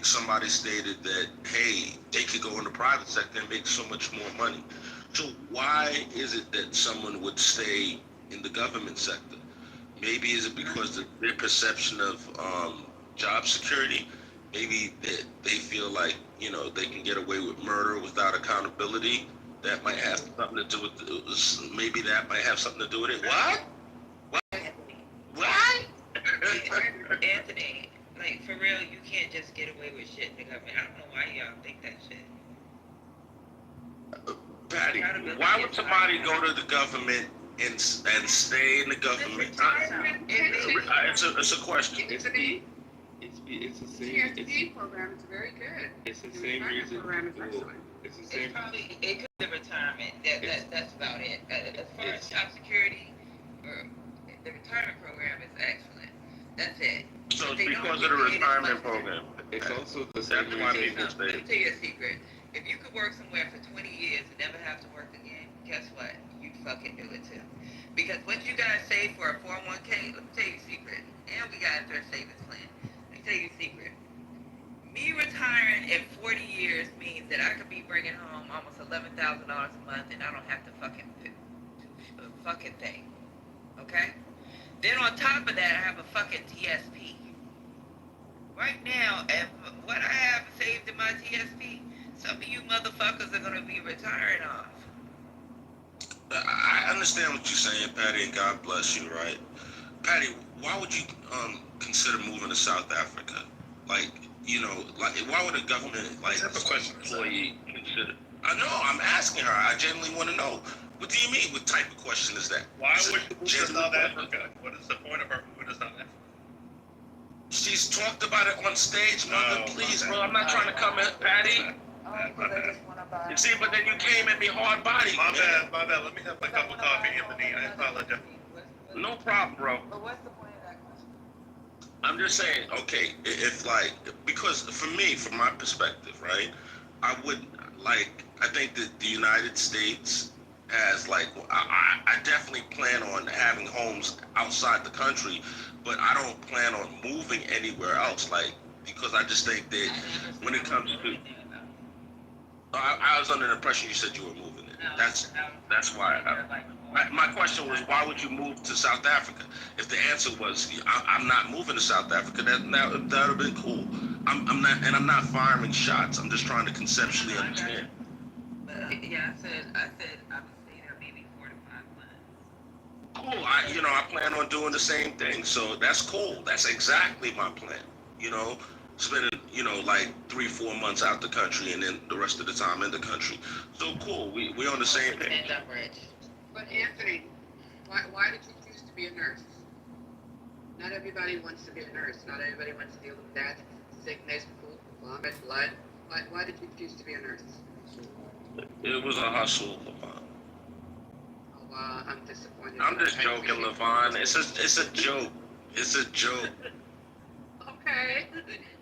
Somebody stated that, hey, they could go in the private sector and make so much more money. So why is it that someone would stay in the government sector? Maybe is it because of their perception of job security? Maybe they feel like, they can get away with murder without accountability. That might have something to do with maybe that might have something to do with it. What? Anthony, like, for real, you can't just get away with shit in the government. I don't know why y'all think that shit. Patty, why would somebody go to the government and stay in the government? It's a question. It's the same program. It's very good. It's the same reason. It's the same. It could be retirement. That's about it. As far as job security, or the retirement program is excellent. That's it. So it's because of the retirement program. It's also the That's same why reason. people stay. Let me tell you a secret. If you could work somewhere for 20 years and never have to work again, guess what? You'd fucking do it too. Because what you guys save for a 401k, let me tell you a secret. And we got a thrift savings plan. Let me tell you a secret. Me retiring in 40 years means that I could be bringing home almost $11,000 a month and I don't have to fucking do a fucking thing. Okay? Then on top of that, I have a fucking TSP. Right now, if what I have saved in my TSP, some of you motherfuckers are gonna be retiring off. I understand what you're saying, Patty, and God bless you, right? Patty, why would you consider moving to South Africa? Like, you know, like why would a government like What type of question employee consider? I know, I'm asking her. I genuinely want to know. What do you mean? What type of question is that? Why Is would it you move to genuine South question? Africa? What is the point of her moving to South Africa? She's talked about it on stage, mother. No, Please, my bro. bad. I'm not trying to come at Patty. My bad. You see, but then you came at me hard body. My bad. My bad. Let me have my cup of coffee, Anthony. I apologize. No problem, bro. But what's the point of that question? I'm just saying, okay, if like, because for me, from my perspective, right, I would like, I think that the United States has like, I definitely plan on having homes outside the country, but I don't plan on moving anywhere else, like, because I just think that when it comes to, I was under the impression you said you were moving it. That's why. My question was, why would you move to South Africa? If the answer was, I'm not moving to South Africa, that would have been cool. I'm not firing shots. I'm just trying to conceptually understand. But yeah, I said I would stay there maybe 4 to 5 months. Cool. I plan on doing the same thing. So that's cool. That's exactly my plan. You know, spending, like 3-4 months out the country and then the rest of the time in the country. So cool. We're on the same page. But Anthony, why did you choose to be a nurse? Not everybody wants to be a nurse. Not everybody wants to deal with death, sickness, poop, vomit, blood. Why did you choose to be a nurse? It was a hustle, LaVon. Oh, I'm disappointed. I'm just joking, LaVon. It's a joke. It's a joke. Okay,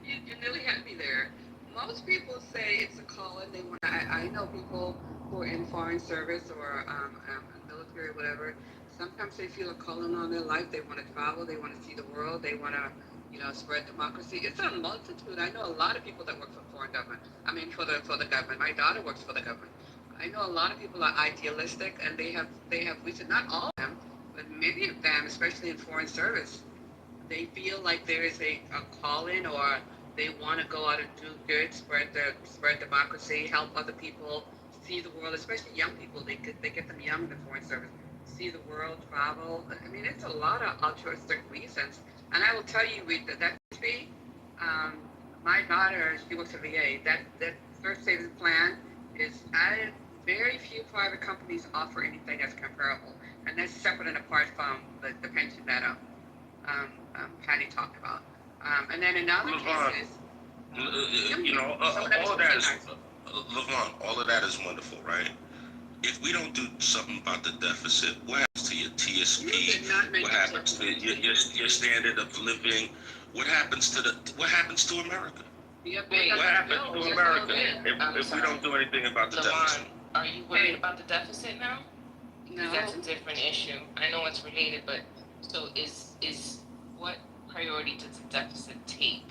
you nearly had me there. Most people say it's a calling. They want. I know people who are in foreign service or military or whatever. Sometimes they feel a calling on their life. They want to travel. They want to see the world. They want to, spread democracy. It's a multitude. I know a lot of people that work for foreign government. I mean, for the government. My daughter works for the government. I know a lot of people are idealistic, and they have. We said not all of them, but many of them, especially in foreign service, they feel like there is a calling, or they want to go out and do good, spread democracy, help other people, see the world, especially young people. They get them young in the foreign service, see the world, travel. I mean, it's a lot of altruistic reasons. And I will tell you, that fee, my daughter, she works at VA. That thrift savings plan is very few private companies offer anything that's comparable, and that's separate and apart from the pension that Patty talked about. And then in other cases, all of that is, LaVon, all of that is wonderful, right? If we don't do something about the deficit, what happens to your TSP? What happens to your standard of living? What happens to America? What happens to America if we don't do anything about the deficit? Are you worried about the deficit now? No. That's a different issue. I know it's related, but so is what priority does the deficit take?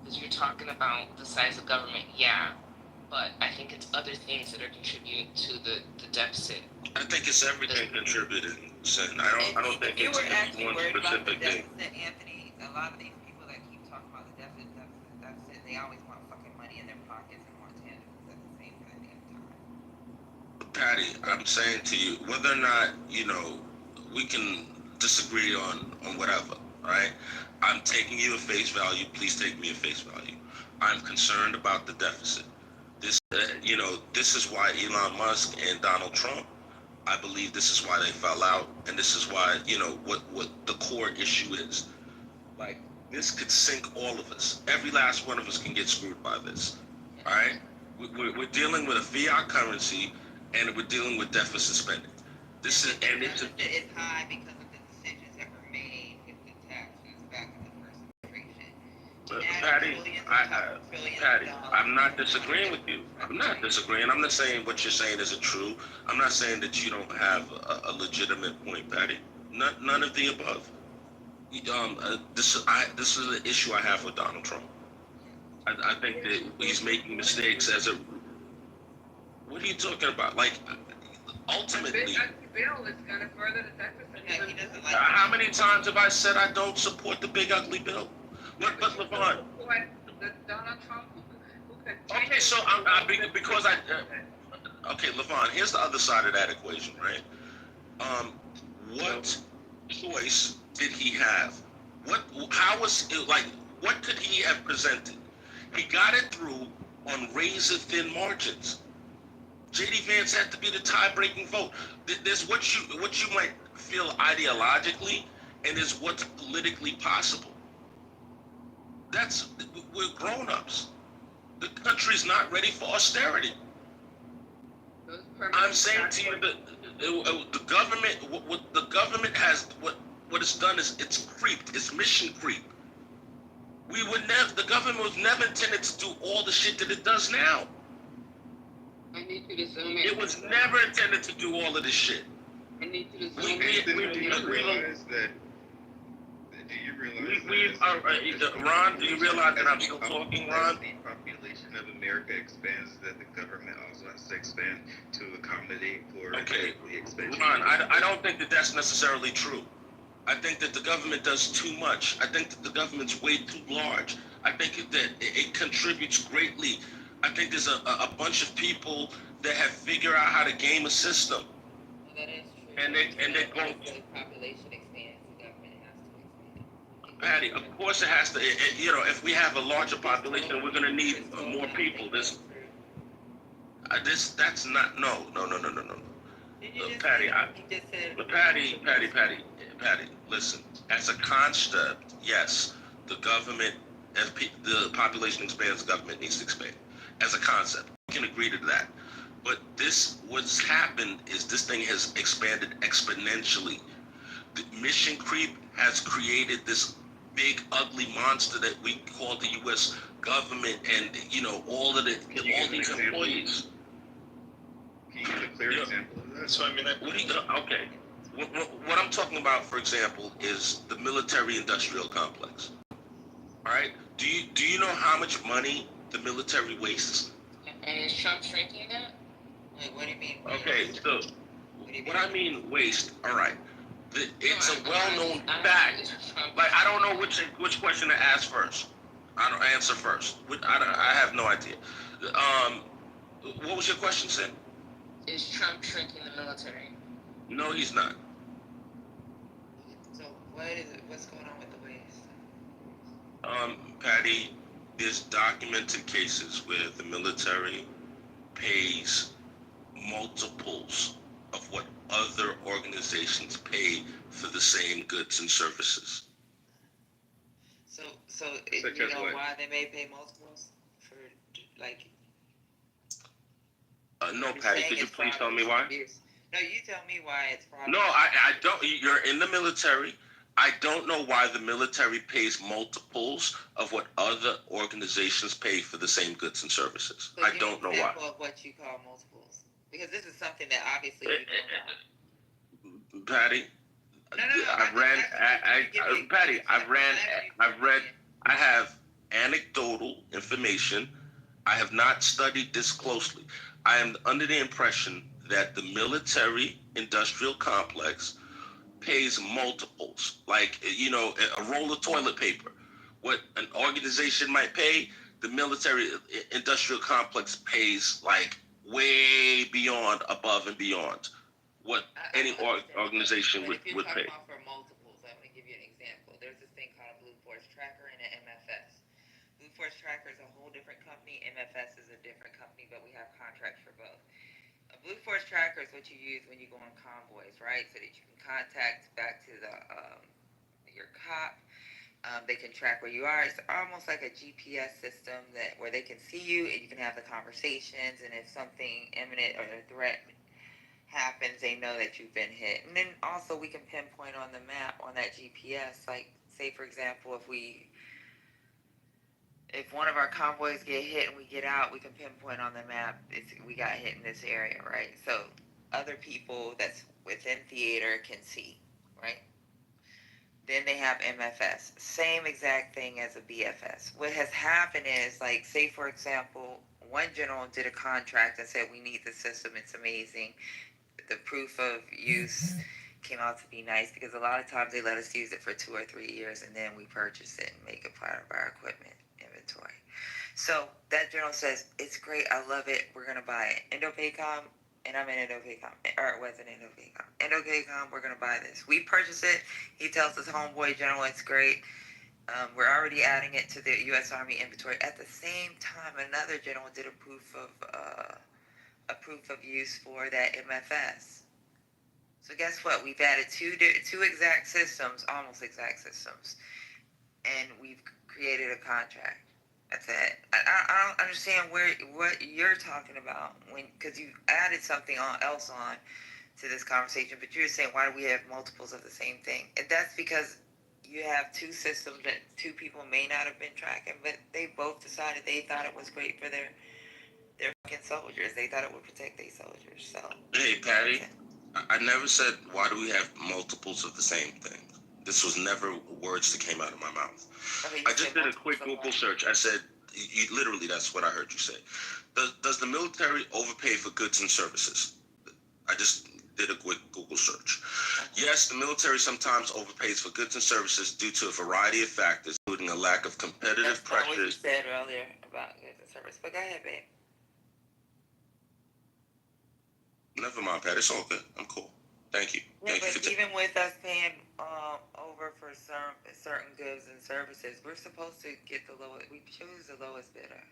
Because you're talking about the size of government, yeah, but I think it's other things that are contributing to the deficit. I think it's everything contributing. I don't think it's one specific thing. Anthony, a lot of these people that keep talking about the deficit, they always want fucking money in their pockets and want tangibles at the same goddamn time. Patty, I'm saying to you, whether or not, we can disagree on whatever, all right? I'm taking you at face value. Please take me at face value. I'm concerned about the deficit. This is why Elon Musk and Donald Trump, I believe this is why they fell out, and this is why, what the core issue is. Like, this could sink all of us. Every last one of us can get screwed by this, all right? We're dealing with a fiat currency, and we're dealing with deficit spending. It's high because of the decisions that were made with the taxes back in the first. Patty, Patty, I'm not disagreeing with you. I'm not disagreeing. I'm not saying what you're saying isn't true. I'm not saying that you don't have a legitimate point, Patty. None of the above. This is an issue I have with Donald Trump. I think that he's making mistakes as a. What are you talking about? Like, ultimately. Bill is going to further the deficit. He doesn't like how many times have I said I don't support the big ugly bill? But Levon. Donald Trump. Okay, so because okay, Levon. Here's the other side of that equation, right? What choice did he have? How was it like? What could he have presented? He got it through on razor-thin margins. J.D. Vance had to be the tie-breaking vote. There's what you might feel ideologically, and there's what's politically possible. We're grown-ups. The country's not ready for austerity. I'm saying to you that the government, what the government has, what it's done is it's creeped. It's mission creep. The government was never intended to do all the shit that it does now. I need you to zoom in. It was never intended to do all of this shit. I need you to zoom in. Do you realize that? Ron, do you realize that I'm still talking, Ron? As the population of America expands, that the government also has to expand to accommodate for the expansion. Ron, I don't think that that's necessarily true. I think that the government does too much. I think that the government's way too large. I think that it contributes greatly. I think there's a bunch of people that have figured out how to game a system. Well, that is true. And they're going. The population expands, the government has to expand. Patty, of course it has to. If we have a larger population, we're going to need more people. That's not. No. Patty, listen. As a concept, yes, the government, as the population expands, the government needs to expand. As a concept, we can agree to that. But what's happened is this thing has expanded exponentially. The mission creep has created this big ugly monster that we call the U.S. government, and all these employees. Can you give a clear example of that? So okay. What I'm talking about, for example, is the military-industrial complex. All right. Do you know how much money the military wastes? And is Trump shrinking that? Like, what do you mean? Okay, so what I mean waste. All right. It's a well-known fact. Like, I don't know which question to ask first. I don't answer first. I have no idea. What was your question, Sid? Is Trump shrinking the military? No, he's not. So what's going on with the waste? Patty, there's documented cases where the military pays multiples of what other organizations pay for the same goods and services. So you know why they may pay multiples for like? No, Patty, could you please tell me why? No, you tell me why it's fraud. No, I don't. You're in the military. I don't know why the military pays multiples of what other organizations pay for the same goods and services. So I don't know why. Of what you call multiples, because this is something that obviously you don't know. Patty, I have anecdotal information. I have not studied this closely. I am under the impression that the military industrial complex pays multiples, like, a roll of toilet paper. What an organization might pay, the military industrial complex pays like way beyond, above and beyond what any organization would pay. About for multiples, I'm going to give you an example. There's this thing called a Blue Force Tracker and an MFS. Blue Force Tracker is a whole different company. MFS is a different company, but we have contracts for both. A Blue Force Tracker is what you use when you go on convoys, right? So that you can contact back to your cop. They can track where you are. It's almost like a GPS system where they can see you and you can have the conversations. And if something imminent or a threat happens, they know that you've been hit. And then also we can pinpoint on the map on that GPS, like say for example, if we if one of our convoys get hit and we get out, we can pinpoint on the map we got hit in this area, right? So other people that's within theater can see, right? Then they have MFS. Same exact thing as a BFS. What has happened is, like, say for example, one general did a contract and said, we need the system, it's amazing. The proof of use came out to be nice because a lot of times they let us use it for 2 or 3 years and then we purchase it and make it part of our equipment inventory. So that general says, it's great, I love it, we're going to buy it. INDOPACOM, and I'm in INDOPACOM, or it wasn't INDOPACOM. INDOPACOM, we're going to buy this. We purchase it, he tells his homeboy general it's great. We're already adding it to the U.S. Army inventory. At the same time, another general did a proof of use for that MFS. So guess what? We've added two exact systems, almost exact systems, and we've created a contract. That's it. I don't understand what you're talking about because you added something else on to this conversation, but you're saying why do we have multiples of the same thing? And that's because you have two systems that two people may not have been tracking, but they both decided they thought it was great for their fucking soldiers. They thought it would protect their soldiers. So hey, Patty, I never said why do we have multiples of the same thing. This was never words that came out of my mouth. Okay, I just did a quick Google search. I said, literally, that's what I heard you say. Does the military overpay for goods and services? I just did a quick Google search. Yes, the military sometimes overpays for goods and services due to a variety of factors, including a lack of competitive pressures. That's not what you said earlier about goods and services, but go ahead, babe. Never mind, Pat. It's all good. I'm cool. Thank you. Yeah, but even with us paying over for certain goods and services, we're supposed to get the lowest. We choose the lowest bidder.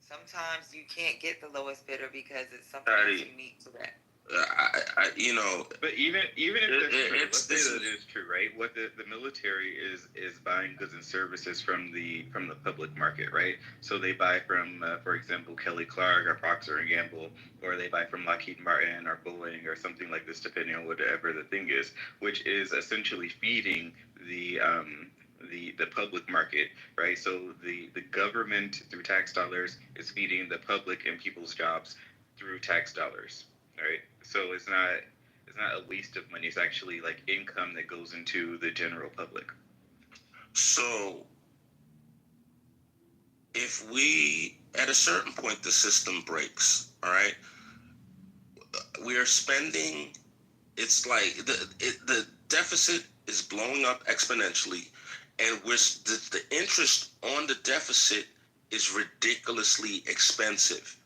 Sometimes you can't get the lowest bidder because it's something that's unique to that. But even if let's say that is true, right? What the military is buying goods and services from the public market, right? So they buy from, for example, Kelly Clark or Procter and Gamble, or they buy from Lockheed Martin or Boeing or something like this, depending on whatever the thing is, which is essentially feeding the public market, right? So the government through tax dollars is feeding the public and people's jobs through tax dollars. Right, so it's not a waste of money. It's actually like income that goes into the general public. So, if we at a certain point the system breaks, all right, we are spending. It's like the deficit is blowing up exponentially, and the interest on the deficit is ridiculously expensive.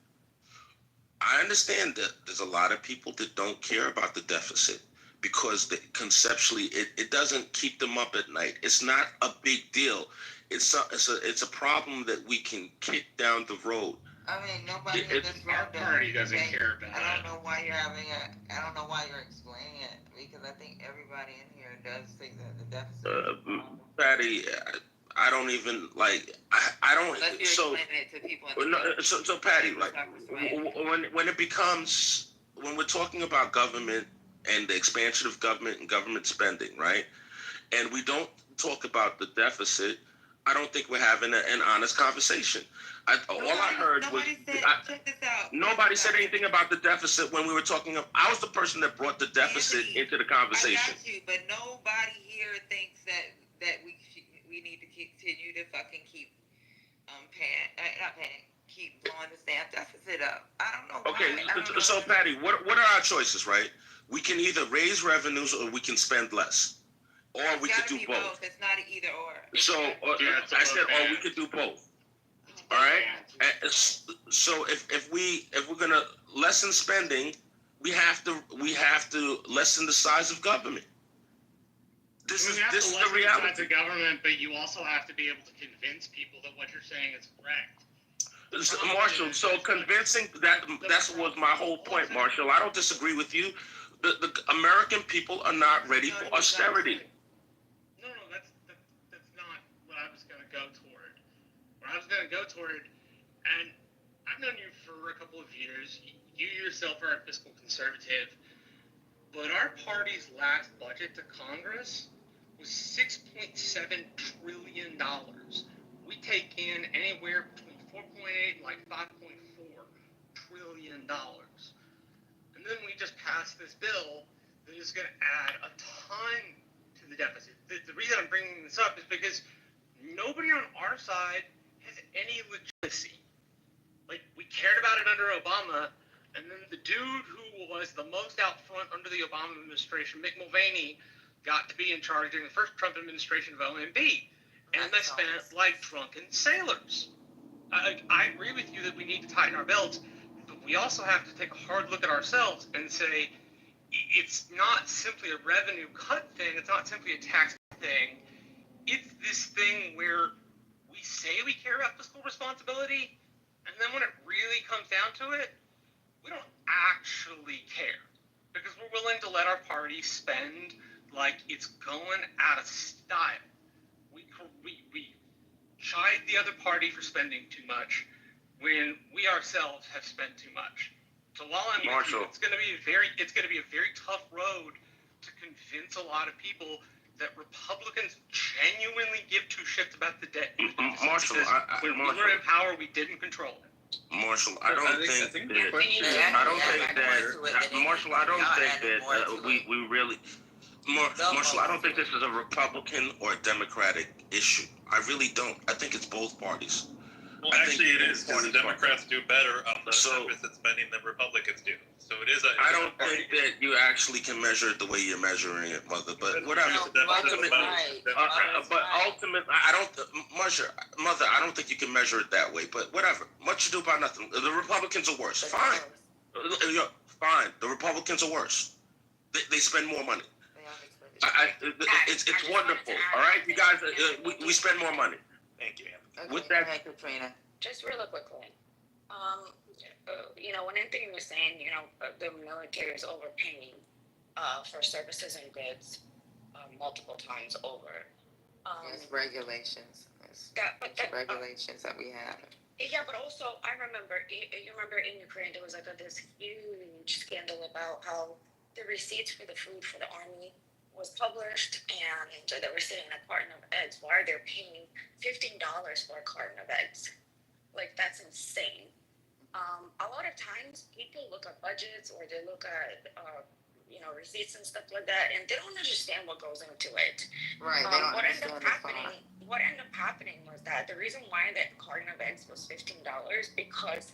I understand that there's a lot of people that don't care about the deficit because conceptually it doesn't keep them up at night. It's not a big deal. It's a problem that we can kick down the road. I mean, nobody in this room doesn't care about it. I don't know why you're explaining it because I think everybody in here does think that the deficit. Patty, I don't even like. I don't. Unless you're explaining it to people. So Patty, like when it becomes when we're talking about government and the expansion of government and government spending, right? And we don't talk about the deficit. I don't think we're having an honest conversation. Nobody said anything about the deficit when we were talking. I was the person that brought the deficit into the conversation. I got you, but nobody here thinks that we need to continue to fucking keep keep blowing the stamp deficit up. I don't know. Okay, so Patty, what are our choices, right? We can either raise revenues or we can spend less, or we could do both. It's not an either or. I said, or we could do both. All right. So if we're gonna lessen spending, we have to lessen the size of government. This is the reality. Size of government, but you also have to be able to convince people that what you're saying is correct. Marshall, so convincing that's was my whole point, Marshall. I don't disagree with you. The American people are not ready for austerity. No, that's not what I was going to go toward. What I was going to go toward, and I've known you for a couple of years. You yourself are a fiscal conservative, but our party's last budget to Congress was $6.7 trillion. We take in anywhere between 4.8 and like 5.4 trillion dollars. And then we just passed this bill that is going to add a ton to the deficit. The reason I'm bringing this up is because nobody on our side has any legitimacy. Like, we cared about it under Obama, and then the dude who was the most out front under the Obama administration, Mick Mulvaney, got to be in charge during the first Trump administration of OMB. And they spent like drunken sailors. I agree with you that we need to tighten our belts, but we also have to take a hard look at ourselves and say, it's not simply a revenue cut thing, it's not simply a tax thing, it's this thing where we say we care about fiscal responsibility, and then when it really comes down to it, we don't actually care. Because we're willing to let our party spend like it's going out of style. We chide the other party for spending too much when we ourselves have spent too much. So while I'm with you, it's going to be a very tough road to convince a lot of people that Republicans genuinely give two shits about the debt. Marshall, when we were in power, we didn't control it. Marshall, I don't think that we really. Marshall, I don't think this is a Republican or a Democratic issue. I really don't. I think it's both parties. Well, actually, it is, because the Democrats do better on the deficit spending than Republicans do. So it is. I don't think that you actually can measure it the way you're measuring it, Mother. But whatever. Ultimately, I don't. Mother, I don't think you can measure it that way. But whatever. Much ado about nothing. The Republicans are worse. Fine. Fine. The Republicans are worse. They spend more money. It's wonderful. All right, you guys. We spend more money. Thank you, Okay, with that, Katrina. Just really quickly, one thing you were saying, the military is overpaying for services and goods multiple times over. There's regulations. Regulations that we have. Yeah, but also I remember, you remember in Ukraine there was like this huge scandal about how the receipts for the food for the army was published, and they were sitting in a carton of eggs. Why are they paying $15 for a carton of eggs? Like, that's insane. A lot of times people look at budgets or they look at receipts and stuff like that, and they don't understand what goes into it. Right. What ended up happening was that the reason why that carton of eggs was $15 because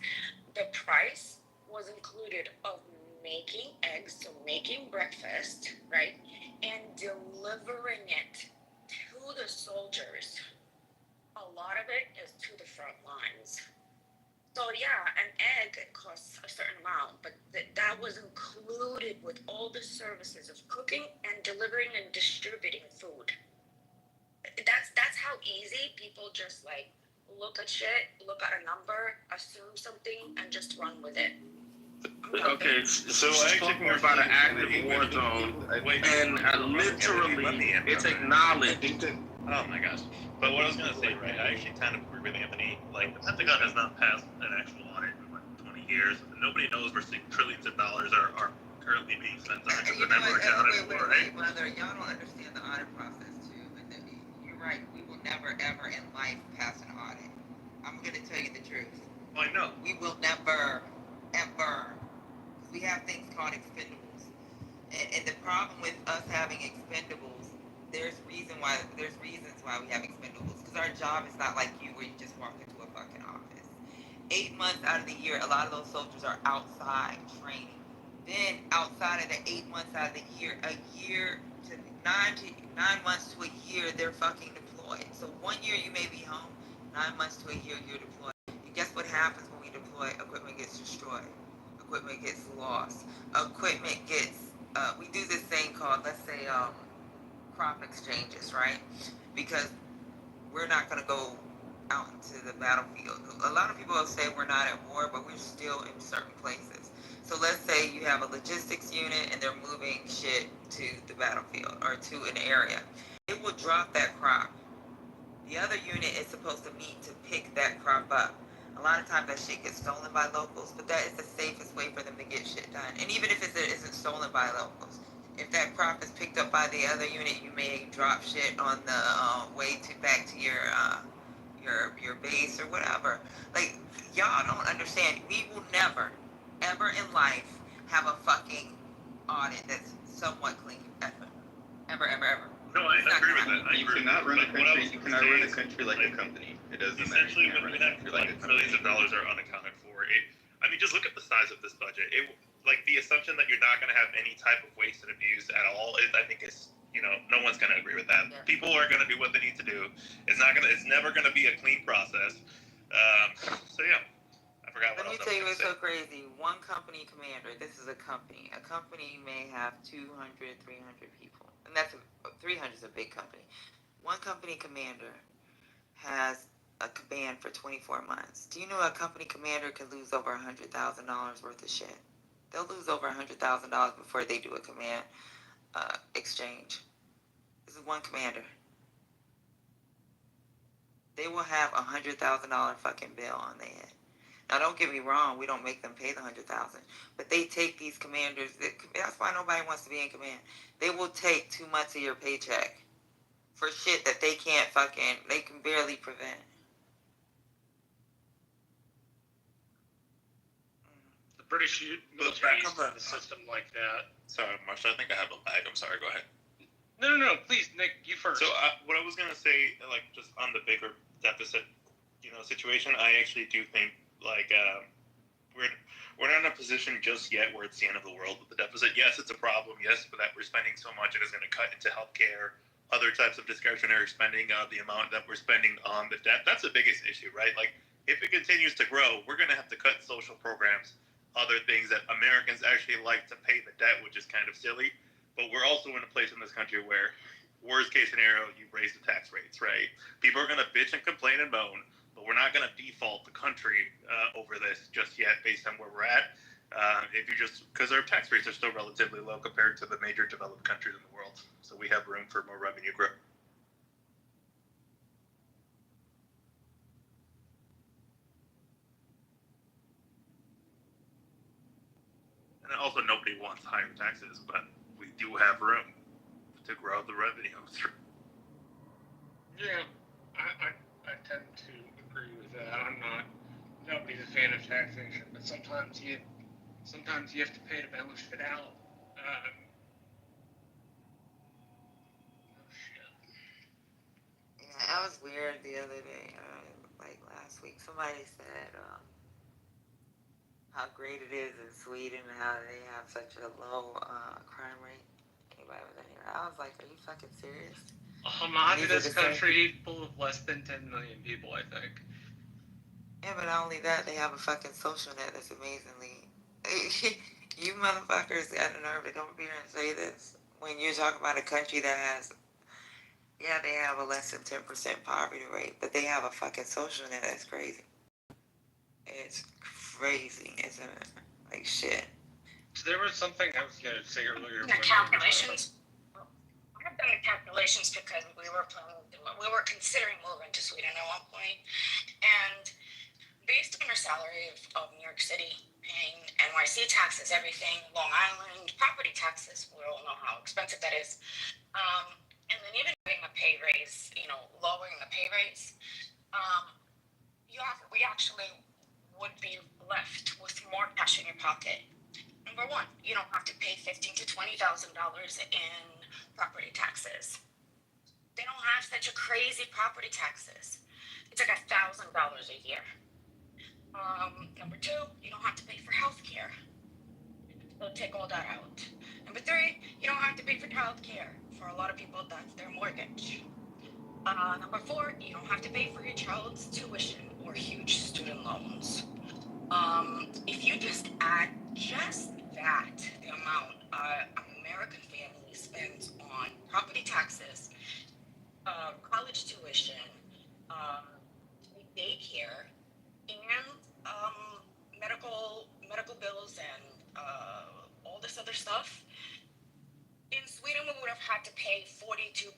the price was included of making eggs, so making breakfast, right, and delivering it to the soldiers. A lot of it is to the front lines. So yeah, an egg costs a certain amount, but that was included with all the services of cooking and delivering and distributing food. That's how easy people just like look at shit, look at a number, assume something, and just run with it. Okay, so she's talking about an active war zone, and literally, it's acknowledged. Oh my gosh. But what I was going to say, right, I actually kind of agree with Anthony. Like, the Pentagon has not passed an actual audit in like 20 years. Nobody knows where trillions of dollars are currently being spent on because they're never accounted for, right? Mother, y'all don't understand the audit process, too. And you're right, we will never, ever in life pass an audit. I'm going to tell you the truth. Well, I know. We will never, ever. We have things called expendables. And the problem with us having expendables, there's reasons why we have expendables. Because our job is not like you where you just walk into a fucking office. 8 months out of the year, a lot of those soldiers are outside training. Then outside of the 8 months out of the year, a year to 9 months to a year, they're fucking deployed. So 1 year you may be home, 9 months to a year you're deployed. And guess what happens when we deploy? Equipment gets destroyed. Equipment gets lost. Equipment gets, we do this thing called, let's say, crop exchanges, right? Because we're not going to go out into the battlefield. A lot of people will say we're not at war, but we're still in certain places. So let's say you have a logistics unit and they're moving shit to the battlefield or to an area. It will drop that crop. The other unit is supposed to meet to pick that crop up. A lot of times that shit gets stolen by locals, but that is the safest way for them to get shit done. And even if it isn't stolen by locals, If that crop is picked up by the other unit, you may drop shit on the way back to your base or whatever. Like, y'all don't understand. We will never, ever in life have a fucking audit that's somewhat clean. Ever, ever, ever. No, I agree with that. You cannot run a country. You cannot run a country like a company. It doesn't matter. Essentially, when we have millions of dollars are unaccounted for, I mean, just look at the size of this budget. Like the assumption that you're not going to have any type of waste and abuse at all, I think is, no one's going to agree with that. Yeah. People are going to do what they need to do. It's never going to be a clean process. So yeah, I forgot what else. Let me tell you what's so crazy. One company commander. This is a company. A company may have 200, 300 people, and 300 is a big company. One company commander has a command for 24 months. Do you know a company commander can lose over $100,000 worth of shit? They'll lose over $100,000 before they do a command exchange. This is one commander. They will have $100,000 fucking bill on their head. Now, don't get me wrong. We don't make them pay the $100,000, but they take these commanders. That's why nobody wants to be in command. They will take 2 months of your paycheck for shit that they can barely prevent. The British military used to have a system like that. Sorry, Marsha, I think I have a lag. I'm sorry, go ahead. No, please, Nick, you first. So what I was going to say, like, just on the bigger deficit, situation, I actually do think, like, we're not in a position just yet where it's the end of the world with the deficit. Yes, it's a problem. Yes, but that we're spending so much, it is going to cut into healthcare, other types of discretionary spending, the amount that we're spending on the debt. That's the biggest issue, right? Like, if it continues to grow, we're going to have to cut social programs, other things that Americans actually like to pay the debt, which is kind of silly. But we're also in a place in this country where, worst case scenario, you raise the tax rates, right? People are going to bitch and complain and moan, but we're not going to default the country over this just yet based on where we're at. Because our tax rates are still relatively low compared to the major developed countries in the world. So we have room for more revenue growth. And also, nobody wants higher taxes, but we do have room to grow the revenue. Yeah, I tend to agree with that. Nobody's a fan of taxation, but sometimes you have to pay to balance it out. Yeah, that was weird the other day, like last week. Somebody said how great it is in Sweden, how they have such a low crime rate. Anybody was in here? I was like, are you fucking serious? A homogenous country full of less than 10 million people, I think. Yeah, but not only that, they have a fucking social net that's amazingly... You motherfuckers got the nerve to come up here and say this when you're talking about a country that has... Yeah, they have a less than 10% poverty rate, but they have a fucking social net that's crazy. It's crazy, isn't it? Like shit. So there was something I was going to say earlier. The calculations. I've done the calculations because we were considering moving to Sweden at one point, and based on our salary of New York City, paying NYC taxes, everything, Long Island property taxes, we all know how expensive that is, and then even having a pay raise, lowering the pay raise, we actually would be left with more cash in your pocket. Number one, you don't have to pay $15,000 to $20,000 in property taxes. They don't have such a crazy property taxes. It's like $1,000 a year. Number two, you don't have to pay for health care. They'll take all that out. Number three, you don't have to pay for child care. For a lot of people, that's their mortgage. Number four, you don't have to pay for your child's tuition or huge student loans. If you just add just that, the amount American family spends on property taxes, college tuition, daycare, and medical bills and all this other stuff. In Sweden, we would have had to pay 42%.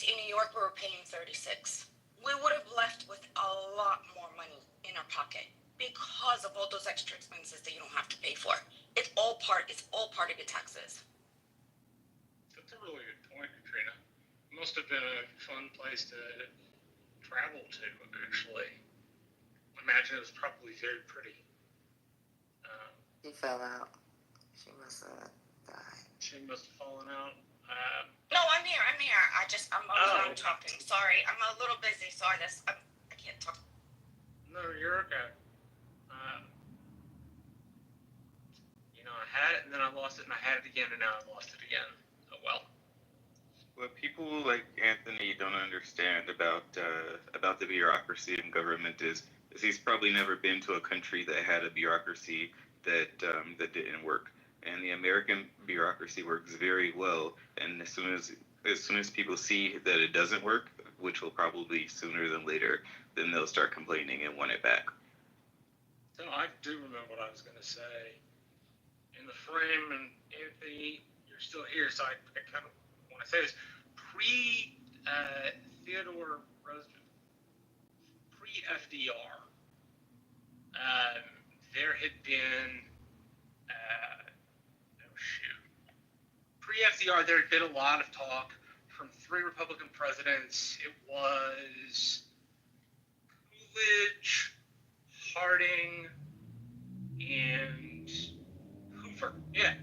In New York, we were paying 36%. We would have left with a lot more money in our pocket because of all those extra expenses that you don't have to pay for. It's all part of your taxes. must have been a fun place to travel to, actually. I imagine it was probably very pretty. She fell out. She must have died. She must have fallen out. No, I'm here. I'm done talking. Sorry, I'm a little busy, so I can't talk. No, you're okay. I had it, and then I lost it, and I had it again, and now I lost it again. Oh, well. What people like Anthony don't understand about the bureaucracy in government is he's probably never been to a country that had a bureaucracy that didn't work. And the American bureaucracy works very well. And as soon as people see that it doesn't work, which will probably sooner than later, then they'll start complaining and want it back. So I do remember what I was going to say. In the frame, and Anthony, you're still here, so I kind of want to say this. Theodore Roosevelt, pre-FDR, there had been, pre-FDR, there had been a lot of talk from 3 Republican presidents. It was Coolidge, Harding, and Hoover. Yeah.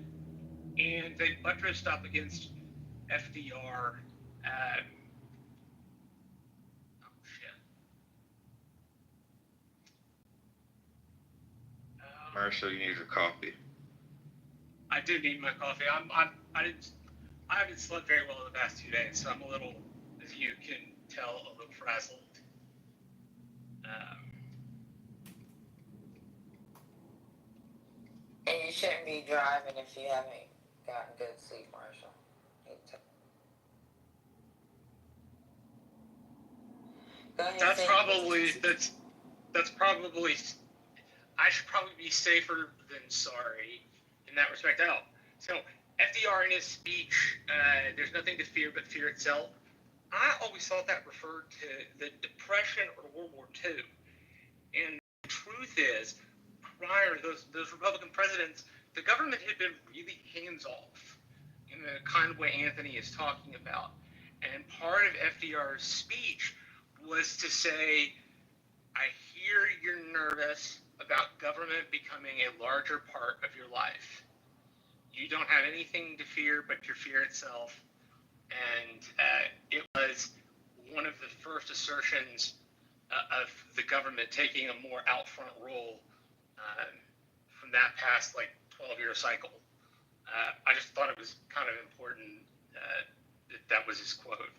And they buttressed up against FDR. Marshall, you need your coffee. I do need my coffee. I haven't slept very well in the past 2 days, so I'm a little, as you can tell, a little frazzled. And you shouldn't be driving if you haven't gotten good sleep, Marshall. That's probably. I should probably be safer than sorry in that respect. So FDR in his speech, there's nothing to fear but fear itself. I always thought that referred to the Depression or World War II. And the truth is, prior to those Republican presidents, the government had been really hands-off in the kind of way Anthony is talking about. And part of FDR's speech was to say, I hear you're nervous about government becoming a larger part of your life. You don't have anything to fear but your fear itself. And it was one of the first assertions of the government taking a more out front role from that past 12-year cycle. I just thought it was kind of important that was his quote.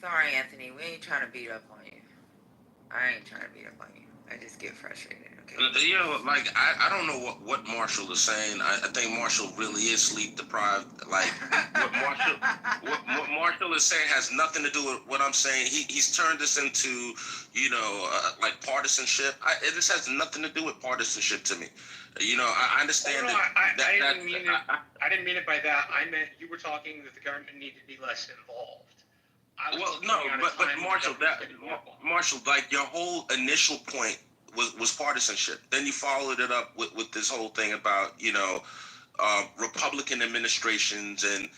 Sorry, Anthony, we ain't trying to beat up on you. I ain't trying to beat up on you. I just get frustrated, okay? I don't know what Marshall is saying. I think Marshall really is sleep deprived. What Marshall is saying has nothing to do with what I'm saying. He's turned this into, partisanship. This has nothing to do with partisanship to me. I understand I didn't mean it by that. I meant you were talking that the government needed to be less involved. Marshall, your whole initial point was partisanship. Then you followed it up with this whole thing about, Republican administrations and,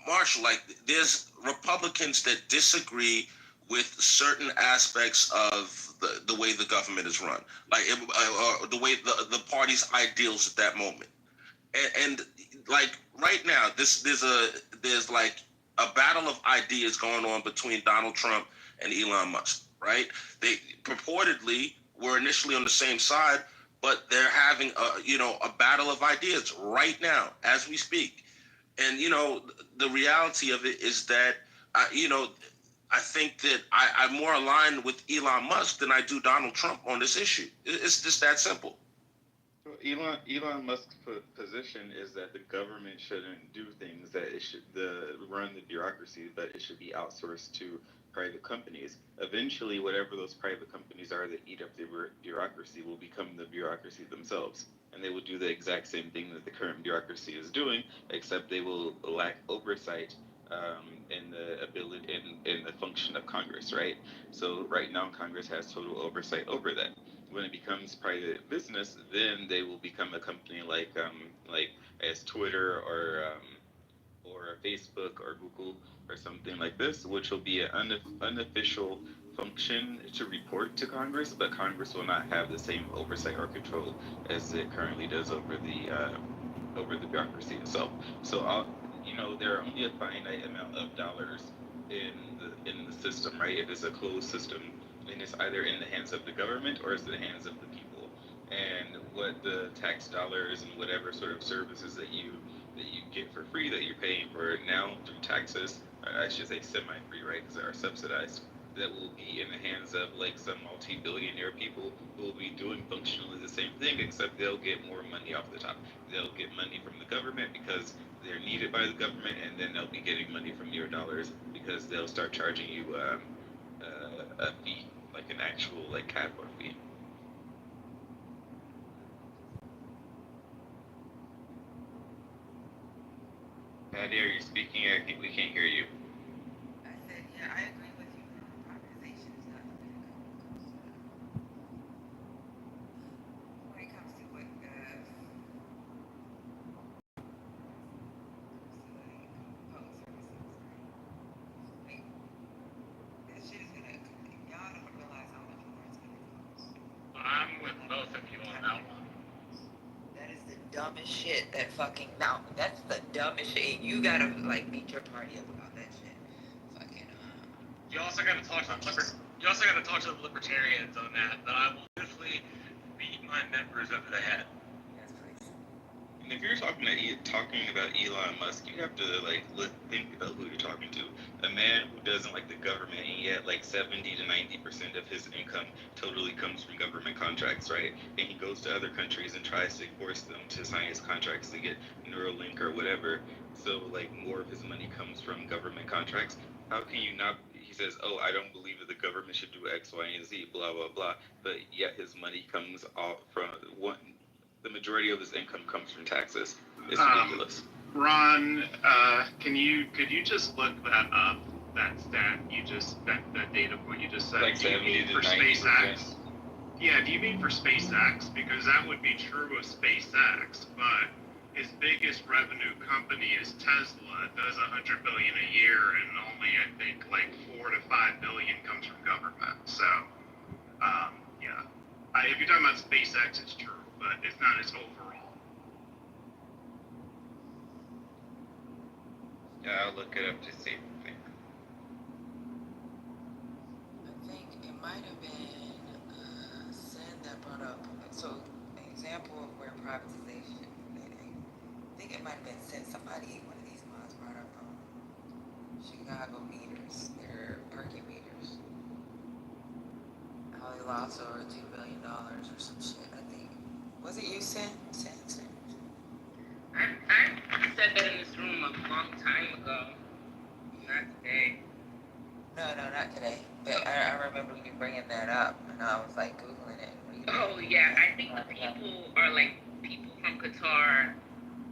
Marshall, there's Republicans that disagree with certain aspects of the way the government is run, the way the party's ideals at that moment. And right now, there's a battle of ideas going on between Donald Trump and Elon Musk, right? They purportedly were initially on the same side, but they're having a battle of ideas right now as we speak. And, the reality of it is that, I think that I'm more aligned with Elon Musk than I do Donald Trump on this issue. It's just that simple. Elon Musk's position is that the government shouldn't do things, that it should run the bureaucracy, but it should be outsourced to private companies. Eventually, whatever those private companies are that eat up the bureaucracy will become the bureaucracy themselves. And they will do the exact same thing that the current bureaucracy is doing, except they will lack oversight in the ability in the function of Congress, right? So right now Congress has total oversight over that. When it becomes private business, then they will become a company like as Twitter or Facebook or Google or something like this, which will be an unofficial function to report to Congress, but Congress will not have the same oversight or control as it currently does over the bureaucracy itself. So there are only a finite amount of dollars in the system, right? It is a closed system, and it's either in the hands of the government or it's in the hands of the people. And what the tax dollars and whatever sort of services that you get for free that you're paying for now through taxes, I should say semi-free, right? Because they are subsidized. That will be in the hands of like some multi-billionaire people who will be doing functionally the same thing, except they'll get more money off the top. They'll get money from the government because they're needed by the government, and then they'll be getting money from your dollars because they'll start charging you a fee, like an actual like cap or fee. Patty, are you speaking? I think we can't hear you. I said, yeah, I agree with you. Privatization is not the way to go when it comes to what public services. Like, that shit is gonna, y'all don't realize how much more it's gonna cost. I'm with both of you on that one. That is the dumbest shit that fucking, now, that's the dumbest shit. You gotta, like, beat your party up about that shit. Fucking, You also got to talk to the libertarians on that. That I will definitely beat my members over the head. Yes, please. And if you're talking about Elon Musk, you have to think about who you're talking to. A man who doesn't like the government, and yet like 70 to 90% of his income totally comes from government contracts, right? And he goes to other countries and tries to force them to sign his contracts to get Neuralink or whatever. So like more of his money comes from government contracts. How can you not? He says, "Oh, I don't believe that the government should do X, Y, and Z, blah blah blah." But yet his money comes off from one. The majority of his income comes from taxes. It's ridiculous. Ron, could you just look that up? That stat you just that data point you just said. Like 70 to 90%. SpaceX? Yeah, do you mean for SpaceX? Because that would be true of SpaceX, but his biggest revenue company is Tesla. It does $100 billion a year, and only I think like 4 to 5 billion comes from government. So, yeah, if you're talking about SpaceX, it's true, but it's not its overall. Yeah, I'll look it up to see. I think it might have been Sin that brought up. So, an example of where privatization. I think it might have been Sin. Somebody, one of these mods brought up Chicago meters. Their parking meters. How they lost over $2 billion or some shit. I think. Was it you, Sin? Sin. I said that in this room a long time ago. Not today. No, not today. But I remember you bringing that up, and I was like Googling it. Oh, yeah. I think the people are like people from Qatar,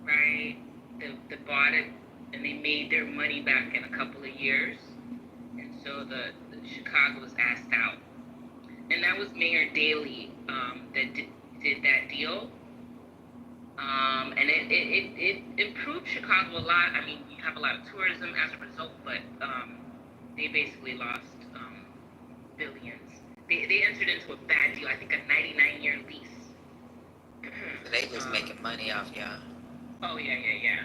right? They bought it, and they made their money back in a couple of years. And so the Chicago was asked out. And that was Mayor Daley that did that deal. And it improved Chicago a lot. I mean, you have a lot of tourism as a result, but they basically lost billions. They entered into a bad deal, I think a 99-year lease. So they just making money off y'all. Oh, yeah.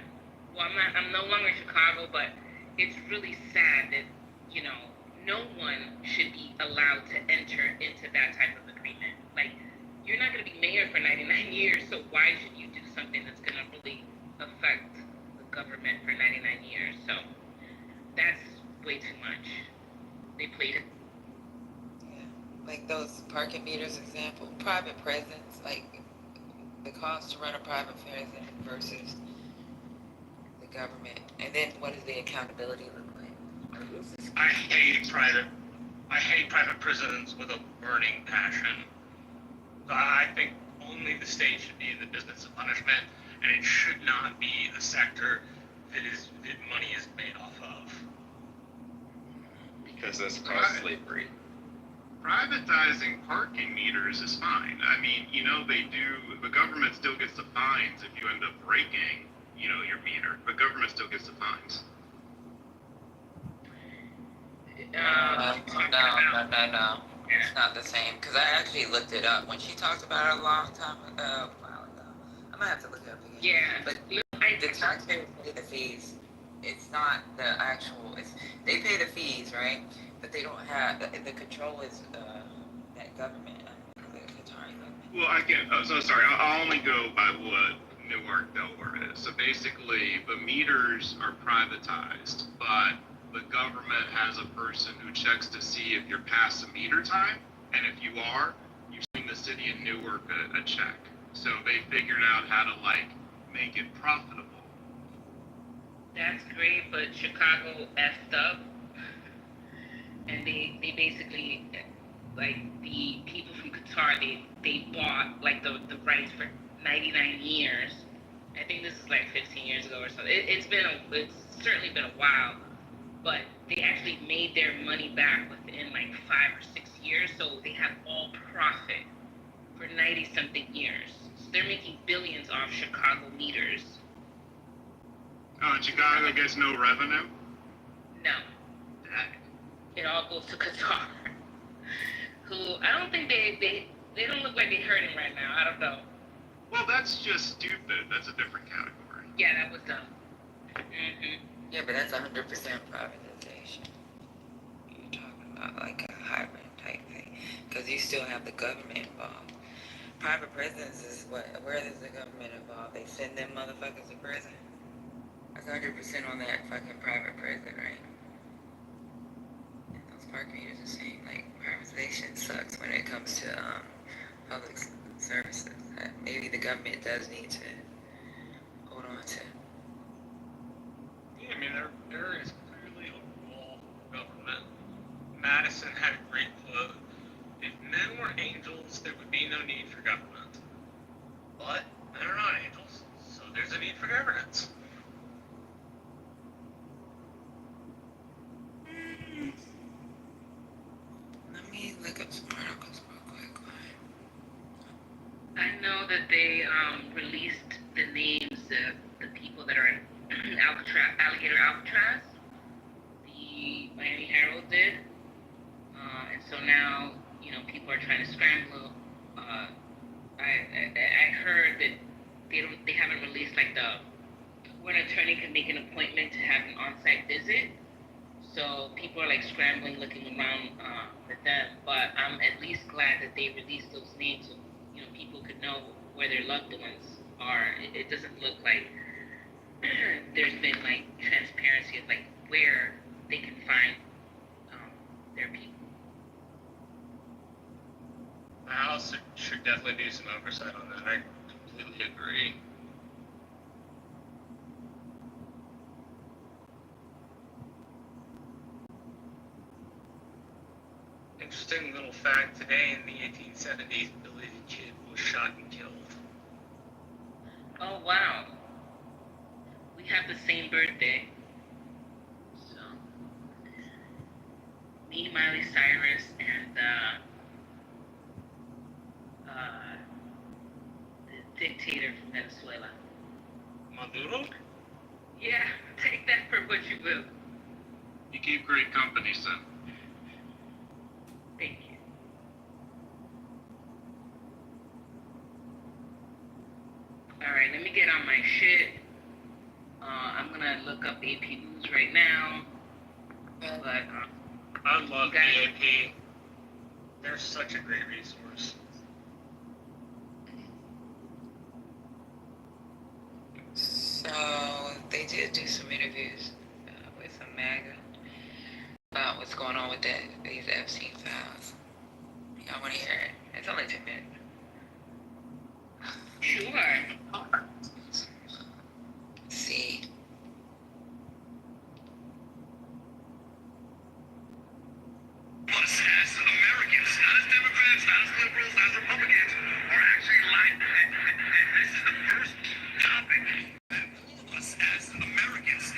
Well, I'm no longer in Chicago, but it's really sad that, no one should be allowed to enter into that type of agreement. Like, you're not going to be mayor for 99 years, so why should you do something that's going to really affect the government for 99 years? So that's way too much. They played it. Yeah, like those parking meters example, private presence, like the cost to run a private presence versus the government. And then what does the accountability look like? I hate private prisons with a burning passion. I think only the state should be in the business of punishment, and it should not be a sector that money is made off of. Because that's called slavery. Privatizing parking meters is fine. I mean, the government still gets the fines if you end up breaking, your meter. The government still gets the fines. No. It's not the same. Because I actually looked it up when she talked about it a while ago. I'm gonna have to look it up again. Yeah. But the taxpayers pay the fees. It's not the actual. They pay the fees, right? But they don't have the control is that government. The Qatari government. Well, I can't. So sorry. I'll only go by what Newark, Delaware is. So basically, the meters are privatized, but the government has a person who checks to see if you're past the meter time, and if you are, you send the city of Newark a check. So they figured out how to make it profitable. That's great, but Chicago effed up, and they basically, the people from Qatar, they bought the rights for 99 years. I think this is 15 years ago or so. It's certainly been a while, but they actually made their money back within 5 or 6 years, so they have all profit for 90 something years. So they're making billions off Chicago meters. Chicago gets no revenue? No. It all goes to Qatar. Who, I don't think they don't look like they're hurting right now. I don't know. Well, that's just stupid. That's a different category. Yeah, that was dumb. Mm-hmm. Yeah, but that's 100% privatization. You're talking about a hybrid type thing. Because you still have the government involved. Private prisons is where is the government involved? They send them motherfuckers to prison. That's 100% on that fucking private prison, right? And those park meters are saying, privatization sucks when it comes to public services that maybe the government does need to hold on to. Yeah, I mean, there is clearly a role for government. Madison had a great quote. If men were angels, there would be no need for government. But men are not angels, so there's a need for governance. Let me look up some articles real quick. I know that they released the names of the people that are in Alligator Alcatraz. The Miami Herald did. And so now, people are trying to scramble. I heard that they haven't released when an attorney can make an appointment to have an on-site visit. So people are scrambling, looking around for them. But I'm at least glad that they released those names so people could know where their loved ones are. It doesn't look like there's been transparency of where they can find their people. The House should definitely do some oversight on that. I completely agree. Interesting little fact, today in the 1870s, Billy the Kid was shot and killed. Oh, wow. We have the same birthday. So, me, Miley Cyrus, and the dictator from Venezuela. Maduro? Yeah, take that for what you will. You keep great company, son. Thank you. Alright, let me get on my shit. I'm gonna look up AP News right now. But, I love the AP. They're such a great resource. So they did do some interviews with some MAGA about what's going on with these Epstein files. Y'all want to hear it? It's only 2 minutes. Sure. See. Us as Americans, not as Democrats, not as liberals, not as Republicans, are actually like, and this is the first topic. Us as Americans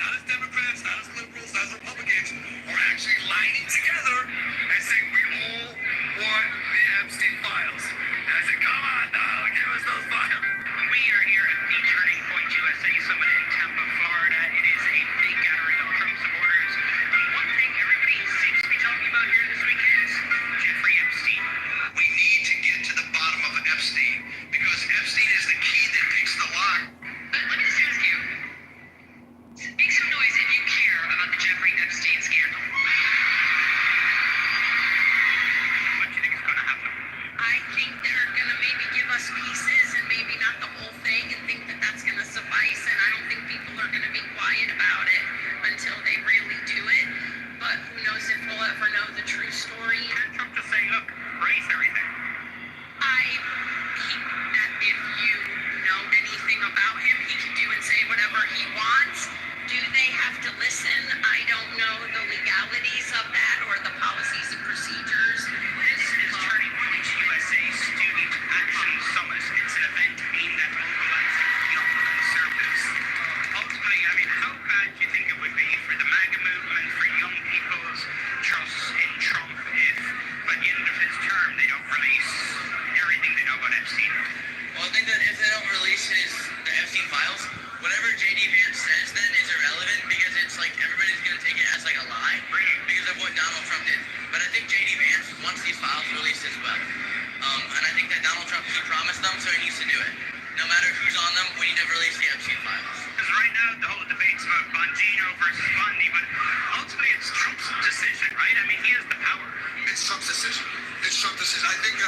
these files released as well. And I think that Donald Trump, he promised them, so he needs to do it. No matter who's on them, we need to release the Epstein files. Because right now, the whole debate's about Bongino versus Bundy, but ultimately it's Trump's decision, right? I mean, he has the power. It's Trump's decision. It's Trump's decision. I think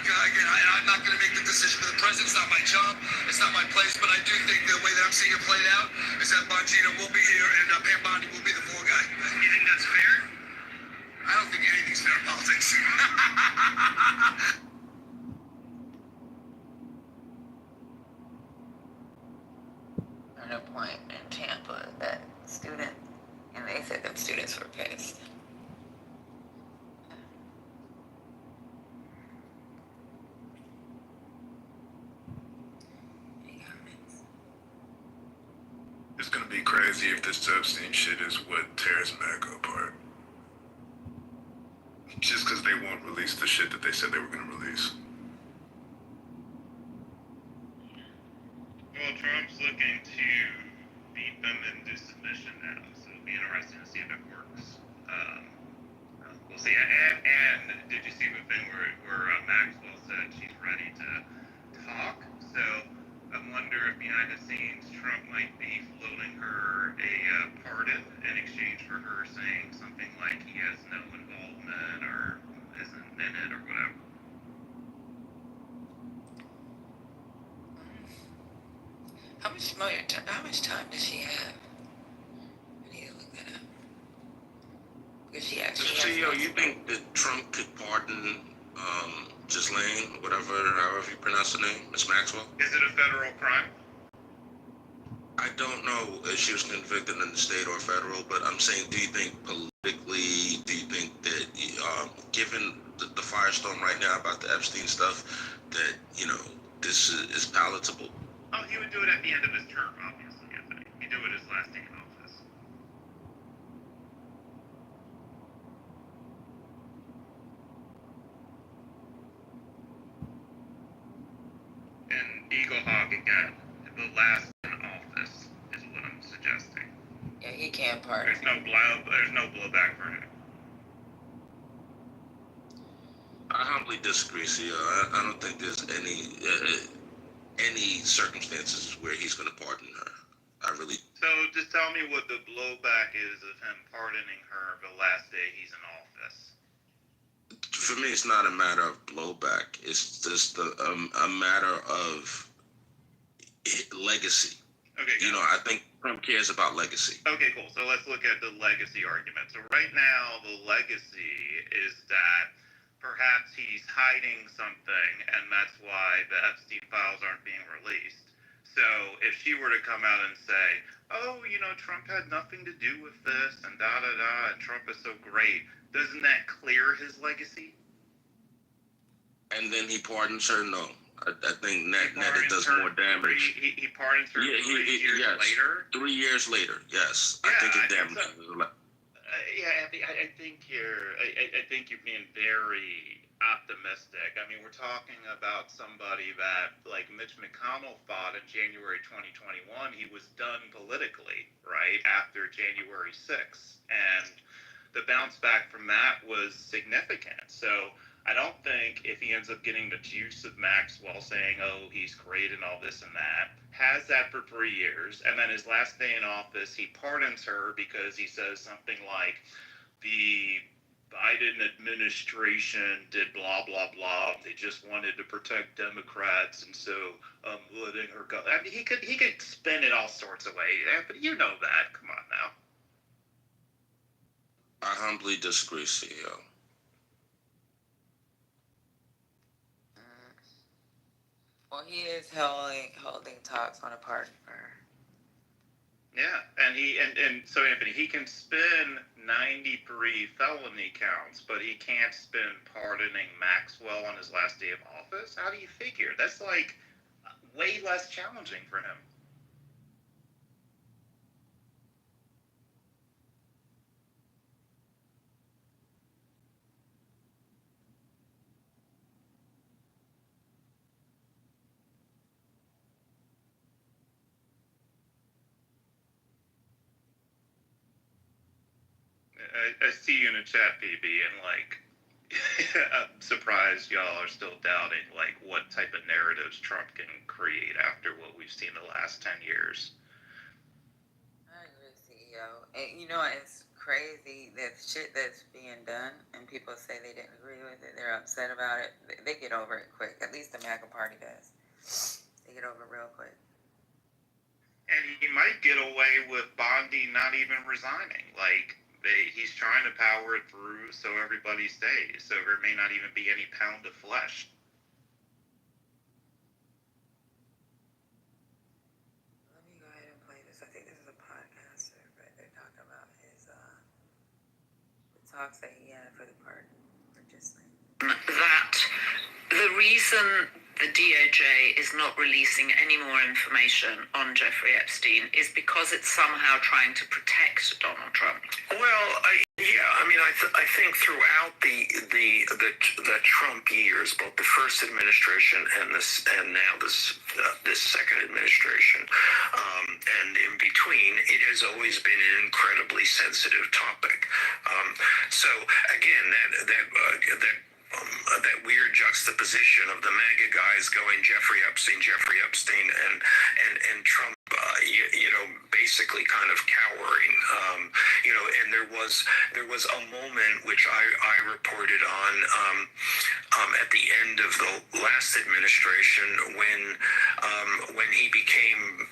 again, I'm not going to make the decision for the president. It's not my job. It's not my place. But I do think the way that I'm seeing it played out is that Bongino will be here and Pam Bondi will be the fall guy. You think that's fair? I don't think anything's fair in politics. At a point in Tampa, that student, and they said that students were pissed. It's gonna be crazy if this Epstein shit is what tears America apart. Just because they won't release the shit that they said they were gonna release. Well, Trump's looking to beat them into submission now, so it'll be interesting to see if it works. We'll see. And did you see the thing where Maxwell said she's ready to talk? So I wonder if behind the scenes Trump might be floating her a pardon in exchange for her saying something like he has no involvement or isn't in it or whatever. How much time does she have? I need to look that up. Because she actually CEO, you think that Trump could pardon Ghislaine, however you pronounce her name, Miss Maxwell? Is it a federal crime? I don't know if she was convicted in the state or federal, but I'm saying, do you think politically, do you think that, given the firestorm right now about the Epstein stuff, that, this is palatable? Oh, he would do it at the end of his term, obviously, Anthony. He'd do it his last day in office. And Eagle Hawk again, the last in office is what I'm suggesting. Yeah, he can't pardon. There's no blowback for him. I humbly disagree, CEO. I don't think there's any circumstances where he's going to pardon her. I really. So just tell me what the blowback is of him pardoning her the last day he's in office. For me, it's not a matter of blowback. It's just a matter of legacy. Okay. I think Trump cares about legacy. Okay, cool. So let's look at the legacy argument. So right now, the legacy is that perhaps he's hiding something, and that's why the Epstein files aren't being released. So if she were to come out and say, oh, Trump had nothing to do with this, and da-da-da, and Trump is so great, doesn't that clear his legacy? And then he pardons her? No. I think that it does more damage. He pardons her 3 years later? 3 years later, yes. I think it damages her. Andy, I think you're being very optimistic. I mean, we're talking about somebody that, like Mitch McConnell thought in January 2021, he was done politically, right, after January 6th. And the bounce back from that was significant. So I don't think if he ends up getting the juice of Maxwell saying, oh, he's great and all this and that, has that for 3 years, and then his last day in office, he pardons her because he says something like, the Biden administration did blah, blah, blah. They just wanted to protect Democrats, and so letting her go. I mean, he could spin it all sorts of ways, but you know that. Come on now. I humbly disagree, CEO. Well, he is holding talks on a pardon for her. Yeah, and so Anthony, he can spin 93 felony counts, but he can't spin pardoning Maxwell on his last day of office? How do you figure? That's like way less challenging for him. I see you in the chat, BB, and like I'm surprised y'all are still doubting like what type of narratives Trump can create after what we've seen the last 10 years. I agree, CEO. And you know, it's crazy that shit that's being done, and people say they didn't agree with it. They're upset about it. They get over it quick. At least the MAGA party does. They get over it real quick. And he might get away with Bondi not even resigning. Like, he's trying to power it through so everybody stays. So there may not even be any pound of flesh. Let me go ahead and play this. I think this is a podcaster, but they're talking about his the talks that he had for the pardon for just that the reason the DOJ is not releasing any more information on Jeffrey Epstein is because it's somehow trying to protect Donald Trump. Well, I think throughout the Trump years, both the first administration and now this second administration, and in between, it has always been an incredibly sensitive topic. So again, that weird juxtaposition of the MAGA guys going Jeffrey Epstein, and Trump, basically kind of cowering, and there was a moment which I reported on at the end of the last administration when he became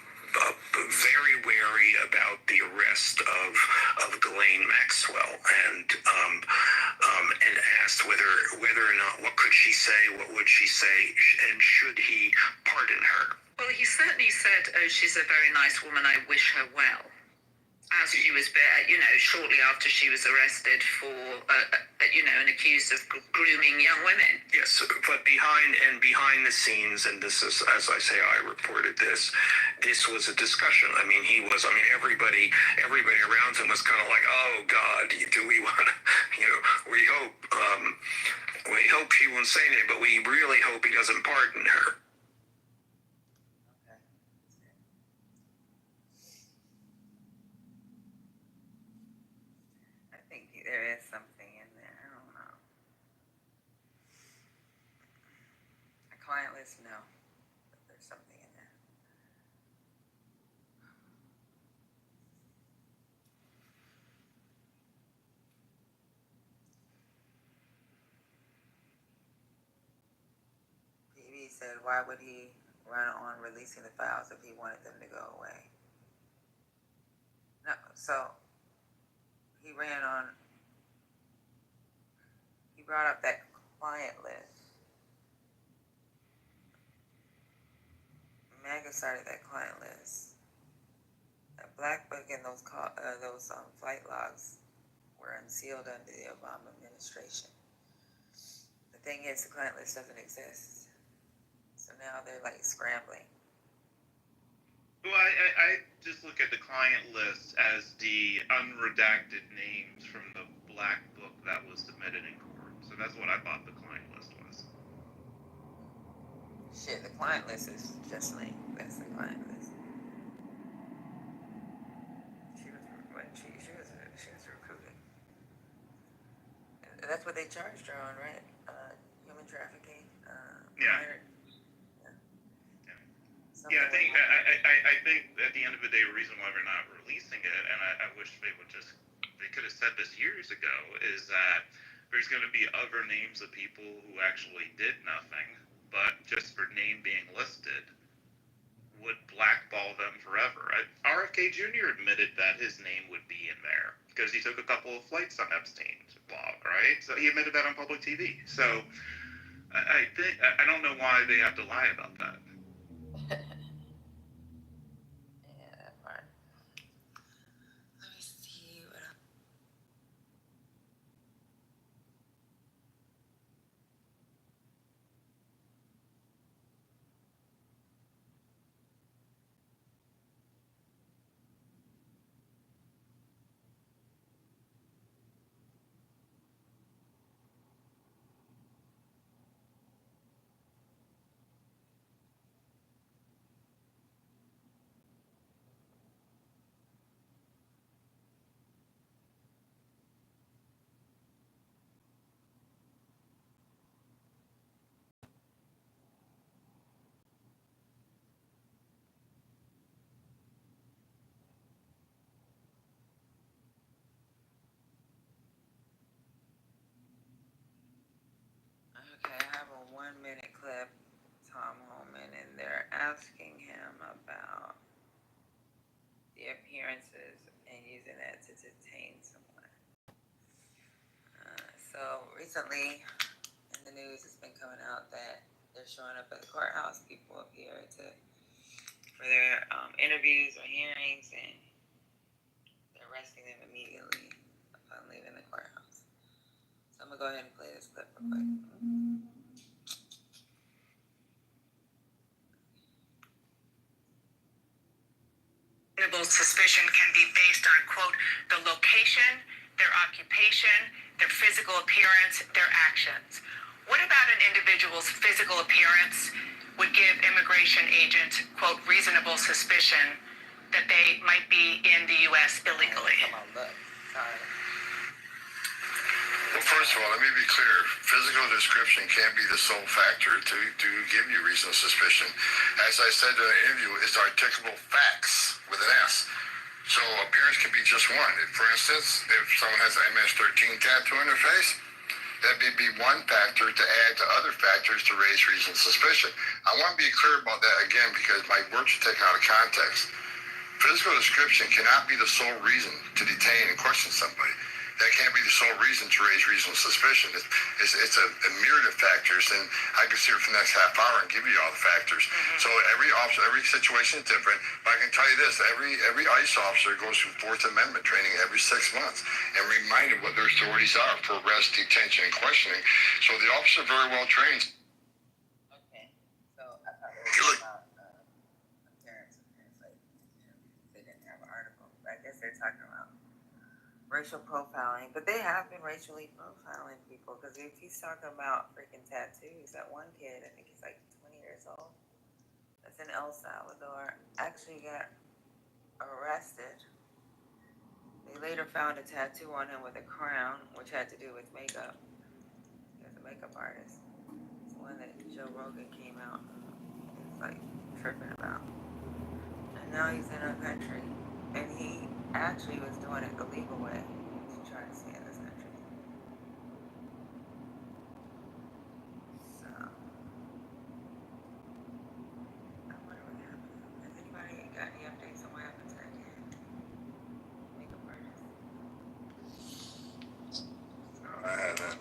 very wary about the arrest of Ghislaine Maxwell and asked whether or not, what could she say, what would she say, and should he pardon her? Well, he certainly said, "Oh, she's a very nice woman. I wish her well." As she was, shortly after she was arrested for, and accused of grooming young women. Yes, but behind the scenes, and this is, as I say, I reported this was a discussion. Everybody around him was kind of like, oh God, do we want to, we hope she won't say anything, but we really hope he doesn't pardon her. There is something in there. I don't know. A client list, no. But there's something in there. PB said, why would he run on releasing the files if he wanted them to go away? No, so he brought up that client list. MAGA started that client list. That black book and those flight logs were unsealed under the Obama administration. The thing is, the client list doesn't exist. So now they're like scrambling. Well, I just look at the client list as the unredacted names from the black book that was submitted in court. So that's what I thought the client list was. Shit, the client list is just like, that's the client list. She was recruited. That's what they charged her on, right? Human trafficking. Yeah. Yeah, I think at the end of the day, the reason why we're not releasing it, and I wish they could have said this years ago, is that there's going to be other names of people who actually did nothing, but just for name being listed, would blackball them forever. RFK Jr. admitted that his name would be in there because he took a couple of flights on Epstein's log, right? So he admitted that on public TV. So I don't know why they have to lie about that. 1-minute clip, Tom Holman, and they're asking him about the appearances and using that to detain someone. So recently, in the news, it's been coming out that they're showing up at the courthouse. People appear for their interviews or hearings, and they're arresting them immediately upon leaving the courthouse. So I'm gonna go ahead and play this clip real quick. Reasonable suspicion can be based on, quote, the location, their occupation, their physical appearance, their actions. What about an individual's physical appearance would give immigration agents, quote, reasonable suspicion that they might be in the U.S. illegally? Well, first of all, let me be clear. Physical description can't be the sole factor to give you reasonable suspicion. As I said in the interview, it's articulable facts with an S. So appearance can be just one. For instance, if someone has an MS-13 tattoo on their face, that may be one factor to add to other factors to raise reasonable suspicion. I want to be clear about that again because my words are taken out of context. Physical description cannot be the sole reason to detain and question somebody. That can't be the sole reason to raise reasonable suspicion. It's a myriad of factors, and I can sit here for the next half hour and give you all the factors. So every officer, every situation is different. But I can tell you this: every ICE officer goes through Fourth Amendment training every 6 months and reminded what their authorities are for arrest, detention, and questioning. So the officer very well trained. Okay, so I thought it was about appearance. Like, they didn't have an article, but I guess they're talking about racial profiling, but they have been racially profiling people, because if he's talking about freaking tattoos, that one kid, I think he's like 20 years old, that's in El Salvador, actually got arrested. They later found a tattoo on him with a crown, which had to do with makeup. He was a makeup artist. It's one that Joe Rogan came out and was like tripping about. And now he's in our country, and he actually was doing it the legal way to try to stay in this country. So, I wonder what happened. Has anybody got any updates on what happened to that kid? Makeup artist. No, I haven't.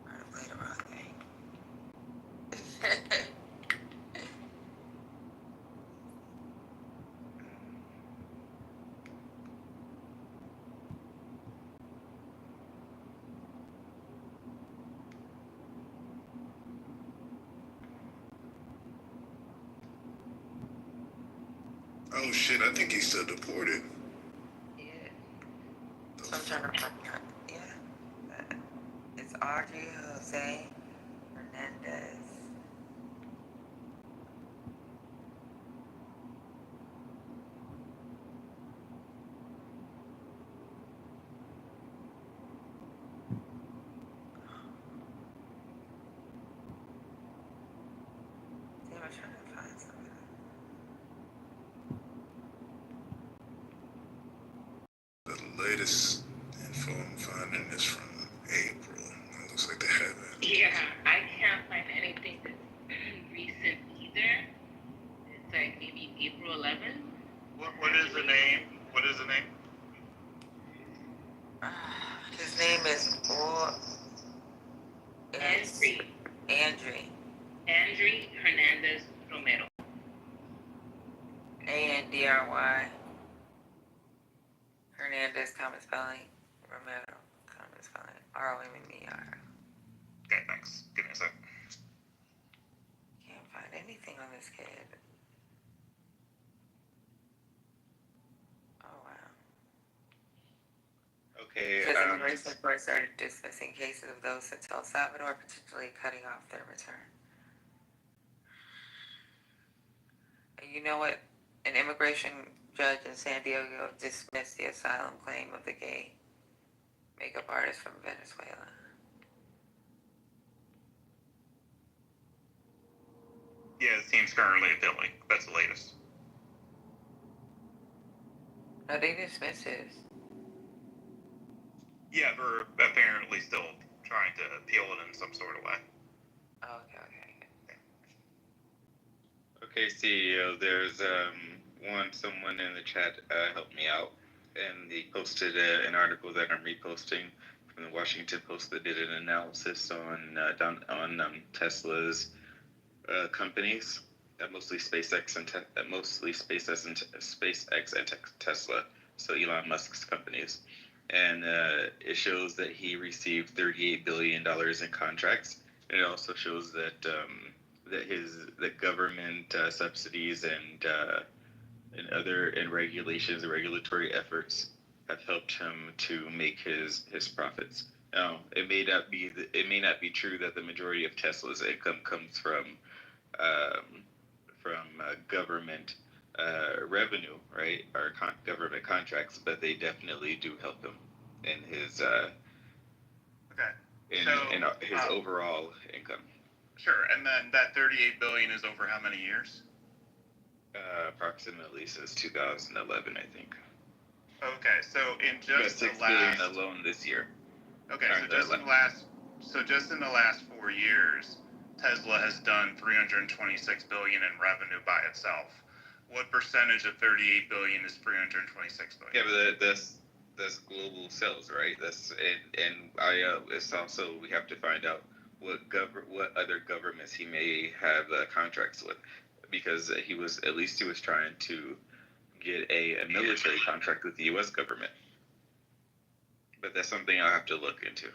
I played the wrong thing. Oh shit, I think he's still deported. Yeah. So I'm trying to find out. Yeah. It's Audrey Jose Hernandez. Damn, I'm trying to find something. The latest info I'm finding is from April. It looks like they haven't. Yeah, I can't find anything that's recent either. It's like maybe April 11th. What is the name? What is the name? His name is Andry Hernandez Romero. Andry. Hernandez, common spelling. Romero, common spelling. R-O-M-E-R. Okay, thanks. Give me a sec. Can't find anything on this kid. Oh, wow. Okay. Prison immigration courts are dismissing cases of those sent to El Salvador, potentially cutting off their return. And you know what? An immigration judge in San Diego dismissed the asylum claim of the gay makeup artist from Venezuela. Yeah, the team's currently appealing. That's the latest. No, they dismissed his. Yeah, we're apparently still trying to appeal it in some sort of way. Okay. Okay, CEO, there's someone in the chat helped me out, and he posted an article that I'm reposting from the Washington Post that did an analysis on Tesla's companies, mostly SpaceX and Tesla, so Elon Musk's companies, and it shows that he received $38 billion in contracts. And it also shows that that government subsidies and regulations and regulatory efforts have helped him to make his profits. Now, it may not be true that the majority of Tesla's income comes from government revenue, right, or government contracts, but they definitely do help him in his his overall income. Sure, and then that 38 billion is over how many years? Approximately since 2011, I think. Okay, so in just $6 the last billion alone this year. Okay, so just in the last 4 years, Tesla has done 326 billion in revenue by itself. What percentage of 38 billion is 326 billion? Yeah, but that's global sales, right? It's also, we have to find out what other governments he may have contracts with, because he was trying to get a military contract with the U.S. government. But that's something I'll have to look into.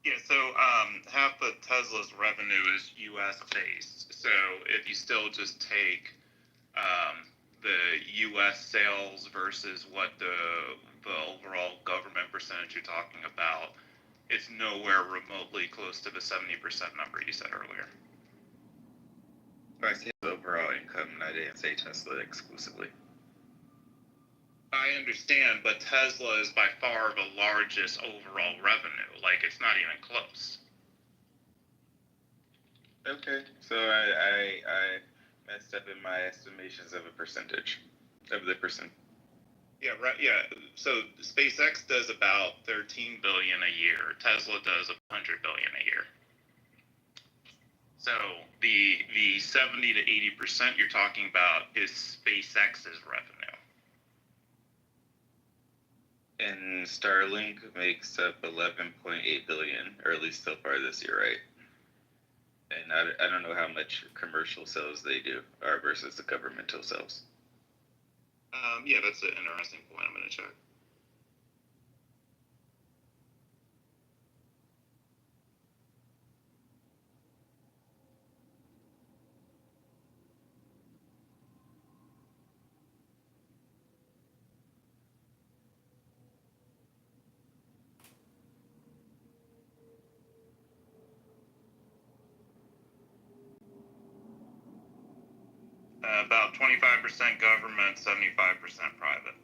Yeah, so half of Tesla's revenue is U.S. based. So if you still just take the U.S. sales versus what the overall government percentage you're talking about, it's nowhere remotely close to the 70% number you said earlier. I said overall income, and I didn't say Tesla exclusively. I understand, but Tesla is by far the largest overall revenue. Like, it's not even close. Okay, so I messed up in my estimations of a percentage of the percent. Yeah, right. Yeah. So SpaceX does about 13 billion a year. Tesla does 100 billion a year. So the 70 to 80% you're talking about is SpaceX's revenue. And Starlink makes up 11.8 billion, or at least so far this year, right? And I don't know how much commercial sales they do are versus the governmental sales. Yeah, that's an interesting point. I'm going to check. About 25% government, 75% private.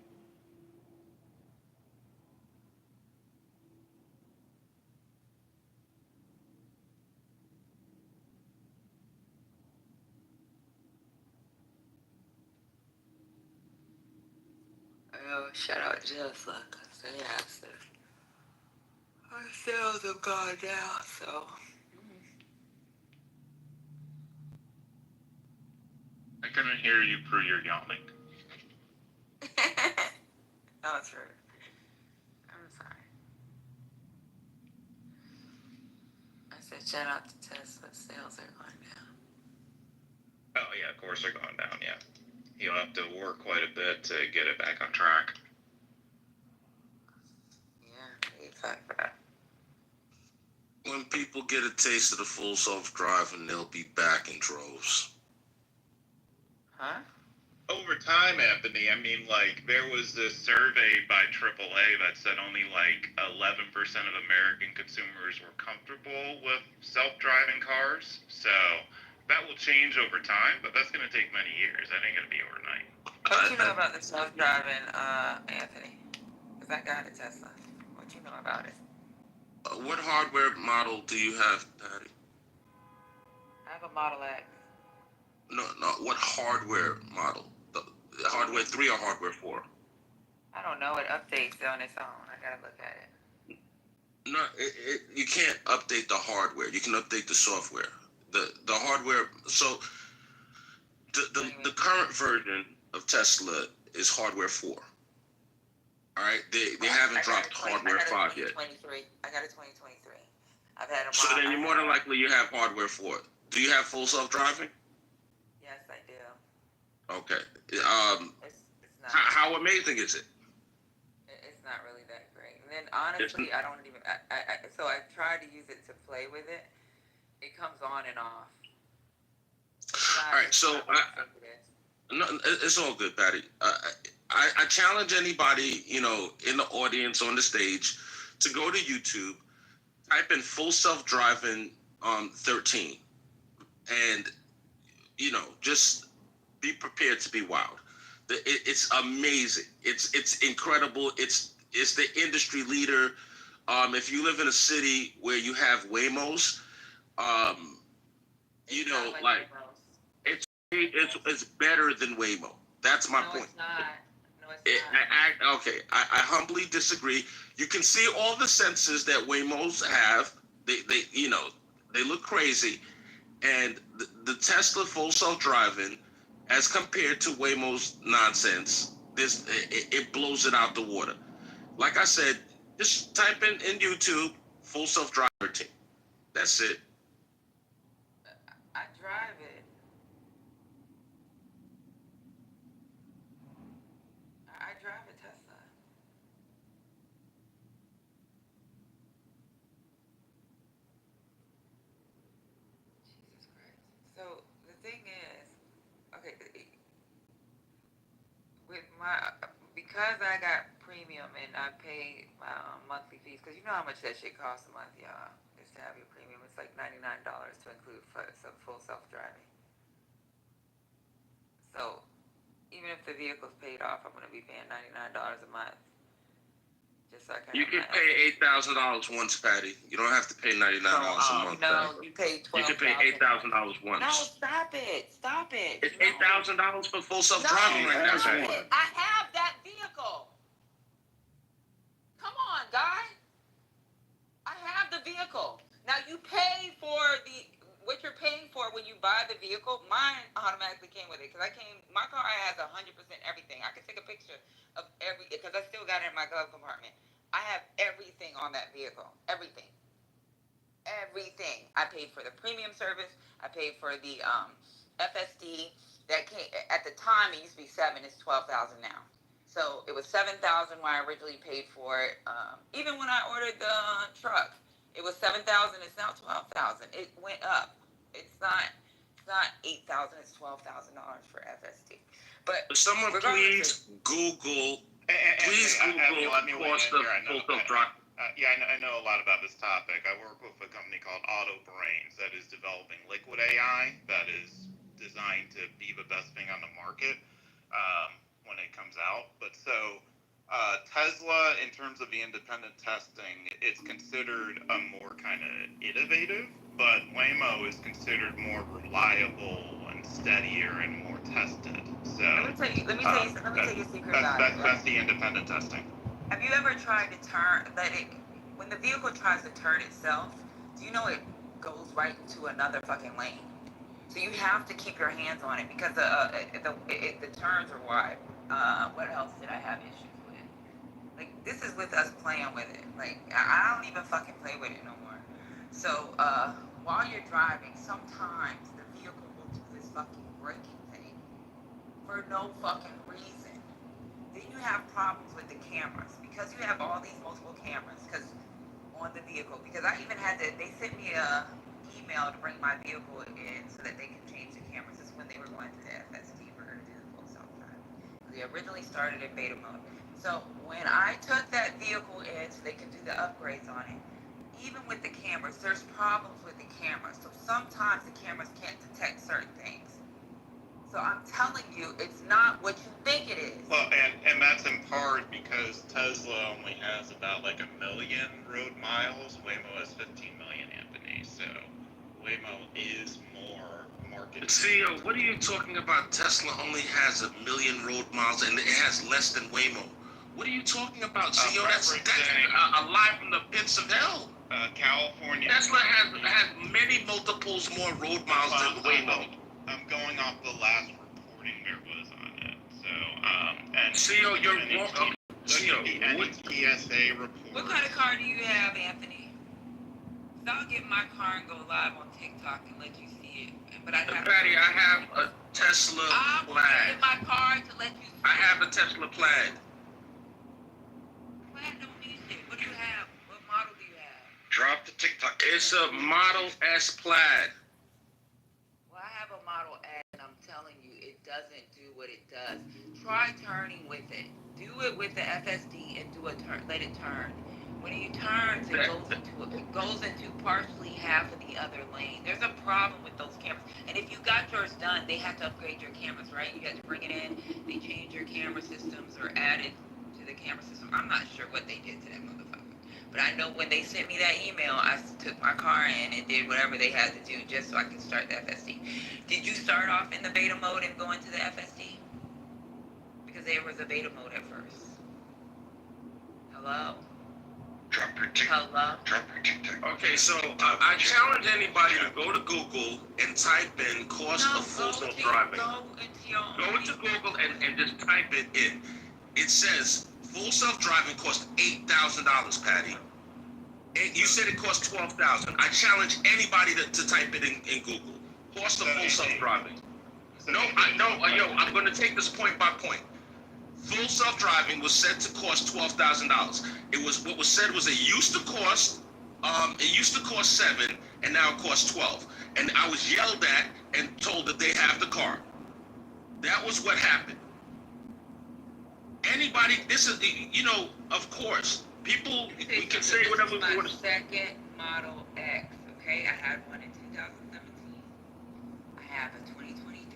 Oh, shout out Tesla, because they have to. Our sales have gone down, so. I couldn't hear you through your yawning. Oh, it's rude. I'm sorry. I said shout out to Tesla. Sales are going down. Oh, yeah, of course they're going down, yeah. You'll have to work quite a bit to get it back on track. Yeah, exactly. when people get a taste of the full self-driving, they'll be back in droves. Huh? Over time, Anthony, I mean, like, there was this survey by AAA that said only like 11% of American consumers were comfortable with self-driving cars. So that will change over time, but that's going to take many years. That ain't going to be overnight. What you know about the self-driving, Anthony? Because I got a Tesla. What you know about it? What hardware model do you have, Patty? I have a Model X. No. What hardware model? The hardware 3 or hardware 4? I don't know. It updates on its own. I gotta look at it. No, you can't update the hardware. You can update the software. The hardware. So the current version of Tesla is hardware 4. All right, they haven't dropped hardware 5 yet. I got a 2023. I've had a So then you're more than likely you have hardware 4. Do you have full self-driving? Yes, I do. Okay. It's not. How amazing is it? It's not really that great. And then honestly, I don't even. So I tried to use it to play with it. It comes on and off. All right, so no, it's all good, Patty. I challenge anybody, in the audience, on the stage, to go to YouTube, type in full self-driving 13, and just be prepared to be wowed. It's amazing. It's incredible. It's the industry leader. If you live in a city where you have Waymos, it's better than Waymo. That's my point. It's not. No, it's not. Okay, I humbly disagree. You can see all the sensors that Waymos have. They look crazy, and the Tesla full self-driving, as compared to Waymo's nonsense, it blows it out the water. Like I said, just type in YouTube full self-driver team. That's it. I drive it. I drive a Tesla. Jesus Christ. So the thing is, okay, because I got premium and I pay my monthly fees, because you know how much that shit costs a month, y'all, is to have your premium. It's like $99 to include some full self-driving. So even if the vehicle's paid off, I'm going to be paying $99 a month. Just so I can. You can pay $8,000 once, Patty. You don't have to pay $99 a month. No, you pay $12,000. You can pay $8,000 once. No, stop it. It's $8,000 for full self-driving right now. I have that vehicle. Come on, guy. I have the vehicle. Now you pay for what you're paying for when you buy the vehicle. Mine automatically came with it because my car has 100% everything. I can take a picture of because I still got it in my glove compartment. I have everything on that vehicle. Everything. I paid for the premium service. I paid for the FSD that came at the time. It used to be $7,000. It's $12,000 now. So it was $7,000 when I originally paid for it. Even when I ordered the truck, it was $7,000. It's now $12,000. It went up. It's not $8,000. It's $12,000 for FSD. But someone please Google. Please Google cost of full self-driving. I know a lot about this topic. I work with a company called AutoBrains that is developing liquid AI that is designed to be the best thing on the market when it comes out. But so Tesla, in terms of the independent testing, it's considered a more kind of innovative, but Waymo is considered more reliable and steadier and more tested. So let me tell you a secret about it. That's the independent testing. Have you ever tried to when the vehicle tries to turn itself, do you know it goes right into another fucking lane? So you have to keep your hands on it because the turns are wide. What else did I have issues with? Like, this is with us playing with it. Like, I don't even fucking play with it no more. So, while you're driving, sometimes the vehicle will do this fucking braking thing for no fucking reason. Then you have problems with the cameras because you have all these multiple cameras. Because on the vehicle, because I even had to, they sent me a email to bring my vehicle in so that they could change the cameras. This is when they were going through the FSD for her to do the full self-drive. They originally started in beta mode. So when I took that vehicle in so they could do the upgrades on it, even with the cameras, there's problems with the cameras. So sometimes the cameras can't detect certain things. So I'm telling you, it's not what you think it is. Well, and that's in part because Tesla only has about like 1 million road miles. Waymo has 15 million, Anthony. So Waymo is more marketed. CEO, what are you talking about? Tesla only has 1 million road miles and it has less than Waymo. What are you talking about, CEO? That's a lie from the pits of hell. California. Tesla has many multiples more road miles than Waymo. I'm going off the last reporting there was on it. So, and CEO, you're wrong. CEO, what PSA report? What kind of car do you have, Anthony? So I'll get my car and go live on TikTok and let you see it. But I have Patty, I have a Tesla Plaid. Get my car to let you see. I have a Tesla Plaid. Plaid don't mean shit. What do you have? What model do you have? Drop the TikTok. It's a Model S Plaid. Well, I have a Model S, and I'm telling you, it doesn't do what it does. Try turning with it. Do it with the FSD and do a turn. Let it turn. When it turns, it goes into partially half of the other lane. There's a problem with those cameras. And if you got yours done, they had to upgrade your cameras, right? You had to bring it in. They changed your camera systems or added to the camera system. I'm not sure what they did to that motherfucker. But I know when they sent me that email, I took my car in and did whatever they had to do just so I could start the FSD. Did you start off in the beta mode and go into the FSD? Because there was a beta mode at first. Hello? Drop your TikTok. Hello? Drop your TikTok. Okay, so I challenge anybody to go to Google and type in cost of full self-driving. Go into Google and just type it in. It says full self-driving costs $8,000, Patty. You said it cost $12,000. I challenge anybody to type it in Google. Cost of full self-driving. I'm going to take this point by point. Full self-driving was said to cost $12,000. It was what was said was it used to cost $7 and now it costs $12. And I was yelled at and told that they have the car. That was what happened. Anybody, this is, of course, people, we can say whatever we want. My second Model X, okay? I had one in 2017. I have a 2023.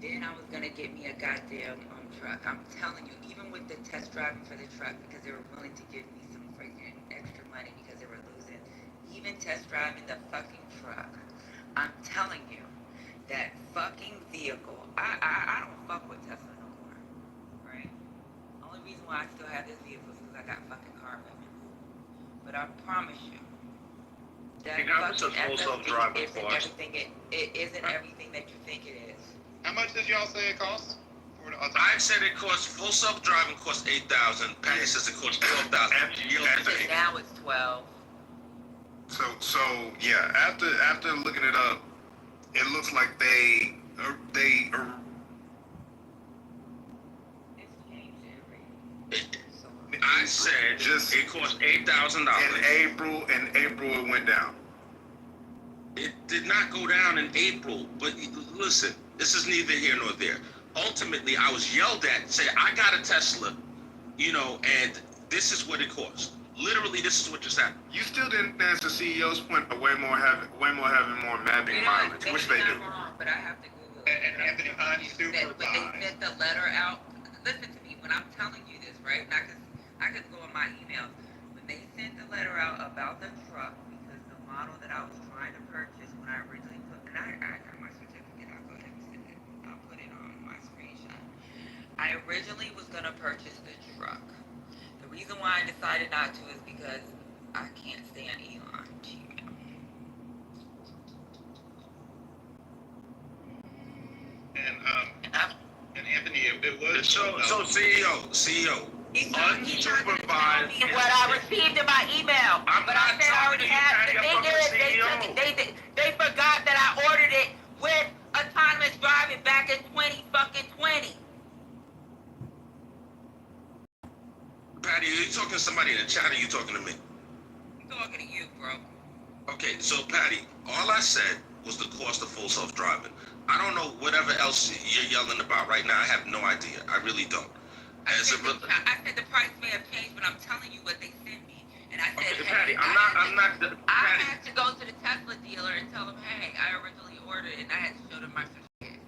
Then I was gonna get me a goddamn truck. I'm telling you, even with the test driving for the truck, because they were willing to give me some freaking extra money because they were losing, even test driving the fucking truck, I'm telling you, that fucking vehicle, I don't fuck with Tesla no more, right? Only reason why I still have this vehicle is because I got fucking car payments. But I promise you, that fucking FSD isn't everything it isn't everything that you think it is. How much did y'all say it costs? I said it costs full self-driving costs $8,000. Patty says it costs $12,000. Now it's 12. So yeah. After looking it up, it looks like they I said it cost $8,000. In April it went down. It did not go down in April, but listen, this is neither here nor there. Ultimately, I was yelled at, say I got a Tesla, and this is what it cost. Literally, this is what just happened. You still didn't answer CEO's point of Waymo having more mapping mileage, which they do. But I have to Google it. And Anthony Hunt supervised. When they sent the letter out, listen to me, when I'm telling you this, right? And I could go on my emails. When they sent the letter out about the truck, because the model that I was trying to purchase when I originally put, and I got my certificate, I'll go ahead and send it. I'll put it on my screenshot. I originally was going to purchase the truck. The reason why I decided not to is because I can't stand Elon. And Anthony, it was so CEO. He's not gonna tell me what I received in my email. But I said I already had. The thing is, they forgot that I ordered it with autonomous driving back in 2020. Patty, are you talking to somebody in the chat or are you talking to me? Okay, so Patty, all I said was the cost of full self-driving. I don't know whatever else you're yelling about right now. I have no idea. I really don't. I said the price may have changed, but I'm telling you what they sent me. And I said, okay, hey, Patty, I had to go to the Tesla dealer and tell them, hey, I originally ordered it, and I had to show them my certificate.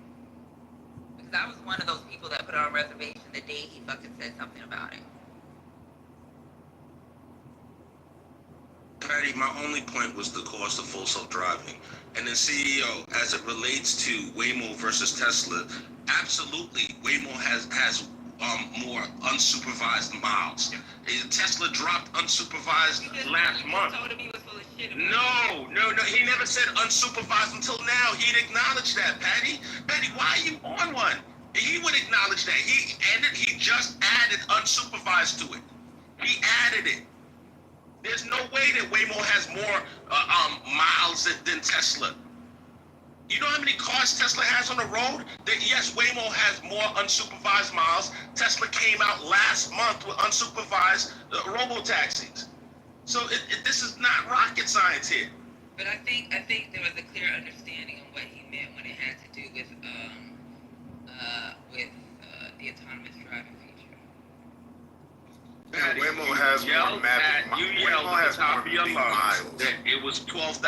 Because I was one of those people that put on a reservation the day he fucking said something about it. Patty, my only point was the cost of full self-driving. And then CEO, as it relates to Waymo versus Tesla, absolutely, Waymo has more unsupervised miles. Tesla dropped unsupervised last month. No, he never said unsupervised until now. He'd acknowledge that, Patty. Patty, why are you on one? He would acknowledge that. He just added unsupervised to it. He added it. There's no way that Waymo has more miles than Tesla. You know how many cars Tesla has on the road? Yes, Waymo has more unsupervised miles. Tesla came out last month with unsupervised robo-taxis. So this is not rocket science here. But I think there was a clear understanding of what he meant when it had to do with the autonomous driving feature. Waymo has more Waymo has more miles. It was $12,000.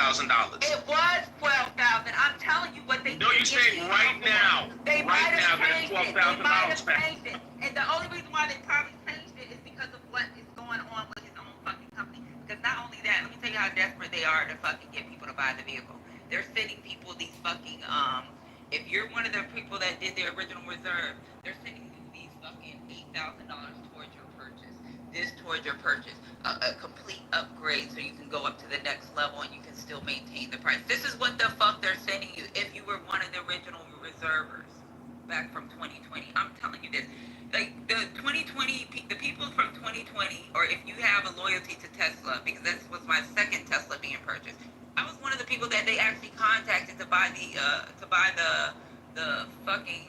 It was $12,000. I'm telling you what they. No, you're saying right now. They right now, that's $12,000. They might have changed it. And the only reason why they probably changed it is because of what is going on with his own fucking company. Because not only that, let me tell you how desperate they are to fucking get people to buy the vehicle. They're sending people these fucking if you're one of the people that did the original reserve, they're sending you these fucking $8,000 towards your purchase. This towards your purchase, a complete upgrade so you can go up to the next level and you can still maintain the price. This is what the fuck they're sending you if you were one of the original reservers back from 2020. I'm telling you this. Like the 2020, the people from 2020, or if you have a loyalty to Tesla, because this was my second Tesla being purchased, I was one of the people that they actually contacted to buy the fucking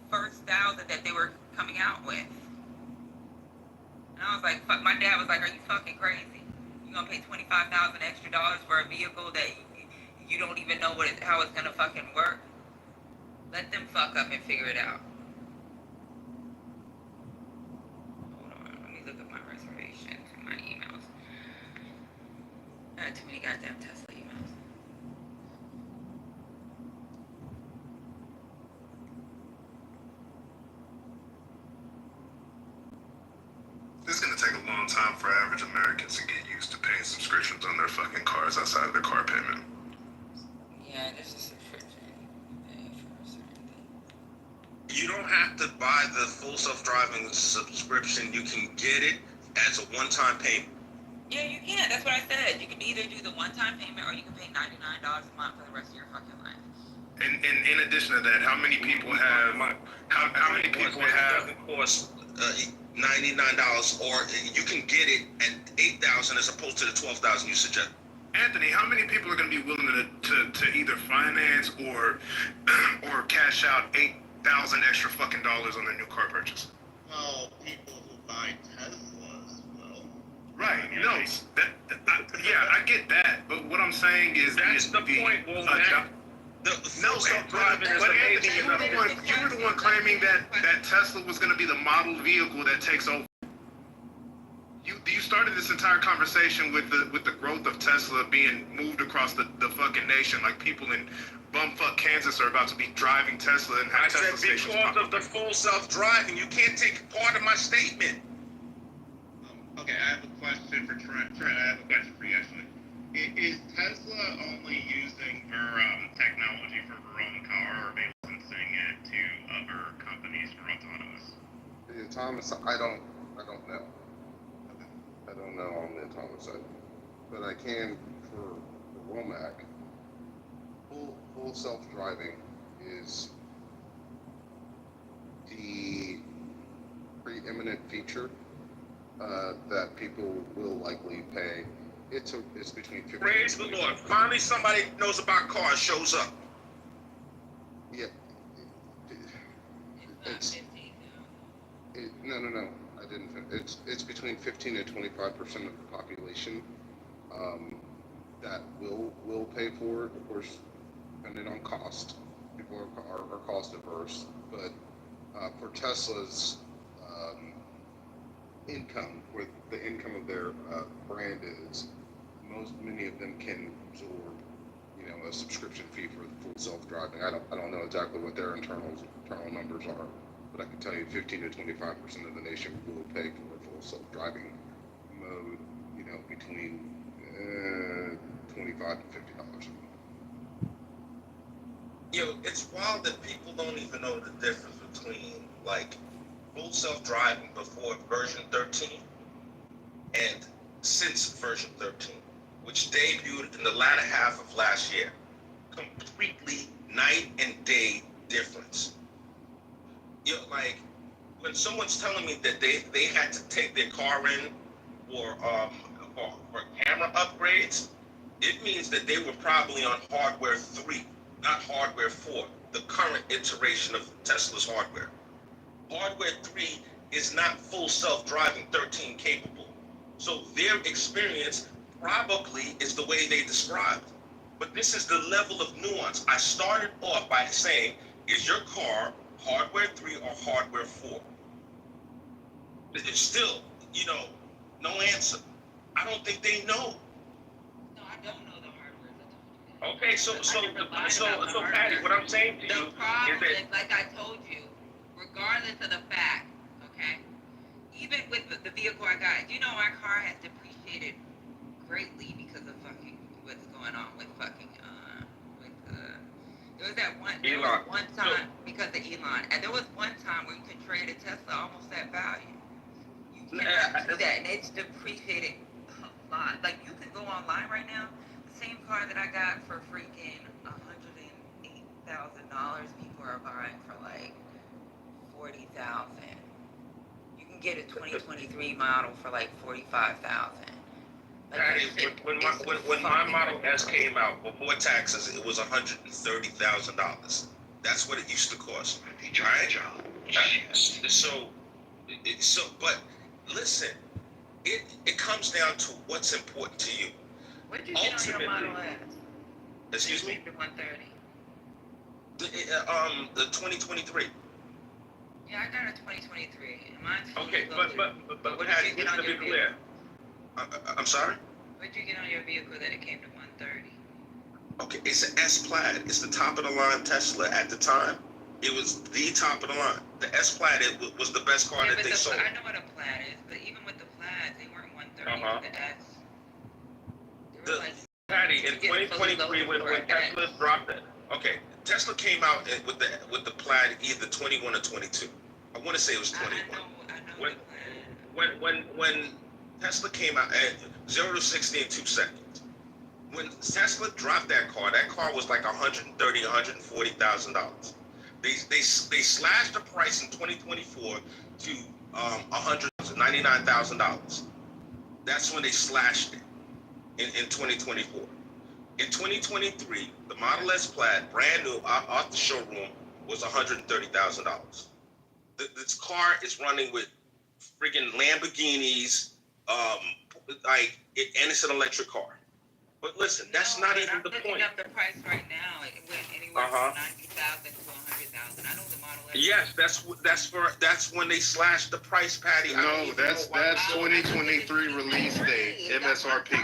first 1,000 that they were coming out with. And I was like, fuck, my dad was like, are you fucking crazy? You gonna pay $25,000 extra for a vehicle that you don't even know how it's gonna fucking work? Let them fuck up and figure it out. Hold on, let me look at my reservation to my emails. I had too many goddamn Tesla emails. It's gonna take a long time for average Americans to get used to paying subscriptions on their fucking cars outside of their car payment. Yeah, there's a subscription. You don't have to buy the full self-driving subscription. You can get it as a one-time payment. Yeah, you can. That's what I said. You can either do the one-time payment or you can pay $99 a month for the rest of your fucking life. And in addition to that, how many people have? How many people have? It doesn't cost $99, or you can get it at $8,000 as opposed to the $12,000 you suggest. Anthony, how many people are going to be willing to either finance or cash out $8,000 extra fucking dollars on their new car purchase? Well, people who buy Teslas will. Right. No. I get that, but what I'm saying is that's the point. Well, Anthony, you were the one claiming that Tesla was going to be the model vehicle that takes over. You started this entire conversation with the growth of Tesla being moved across the fucking nation. Like people in bumfuck Kansas are about to be driving Tesla and have Tesla stations. Because of the full self-driving, you can't take part of my statement. Okay, I have a question for Trent. Trent, I have a question for you actually. Is Tesla only using her technology for her own car, or are they licensing it to other companies for autonomous? The autonomous, I don't know. I don't know on the autonomous side, but I can for Womack. Full self-driving is the preeminent feature that people will likely pay. It's between 50. Praise the Lord! Finally, somebody knows about cars shows up. Yeah. No. I didn't. It's between 15 and 25% of the population that will pay for it, of course, depending on cost. People are cost averse, but for Tesla's income, where the income of their brand is, many of them can absorb, a subscription fee for full self-driving. I don't know exactly what their internal numbers are, but I can tell you 15 to 25% of the nation will pay for a full self-driving mode, between $25 to $50 a month. It's wild that people don't even know the difference between like full self-driving before version 13 and since version 13, which debuted in the latter half of last year. Completely night and day difference. Like when someone's telling me that they had to take their car in for camera upgrades, it means that they were probably on hardware 3, not hardware 4, the current iteration of Tesla's hardware. Hardware 3 is not full self-driving 13 capable. So their experience probably is the way they described. But this is the level of nuance. I started off by saying, is your car hardware 3 or hardware 4? It's still, no answer. I don't think they know. No, I don't know the hardware. Okay, so Patty, what I'm saying to you The problem is is, like I told you, regardless of the fact, okay, even with the vehicle I got, our car has depreciated greatly because of fucking what's going on with fucking there was that one time because of Elon, and there was one time where you could trade a Tesla almost at value. You can't do that, and it's depreciated a lot. Like you can go online right now, the same car that I got for freaking $108,000, people are buying for like $40,000. You can get a 2023 model for like $45,000. Patty, when my Model S came out before taxes, it was $130,000. That's what it used to cost. Right? But listen, it comes down to what's important to you. What did you get on your Model S? Excuse me? The 130. The 2023. Yeah, I got a 2023. Mine's okay, but Patty, just to be clear. I'm sorry? What did you get on your vehicle that it came to 130? Okay, it's an S Plaid. It's the top of the line Tesla at the time. It was the top of the line. The S Plaid was the best car that they sold. I know what a Plaid is, but even with the Plaids, they weren't 130 with the S. They were Patty, in 2023, when Tesla dropped it, okay, Tesla came out with the Plaid either 21 or 22. I want to say it was 21. I know when Tesla came out at 0 to 60 in 2 seconds. When Tesla dropped that car was like $130,000, $140,000. They slashed the price in 2024 to $199,000. That's when they slashed it in 2024. In 2023, the Model S Plaid, brand new off the showroom, was $130,000. This car is running with friggin' Lamborghinis, and it's an electric car. But listen, that's not even the point. I'm looking up the price right now. It went anywhere from $90,000 to $100,000. I know the Model S. Yes, that's when they slashed the price, Patty. No, that's 2023 release date, MSRP.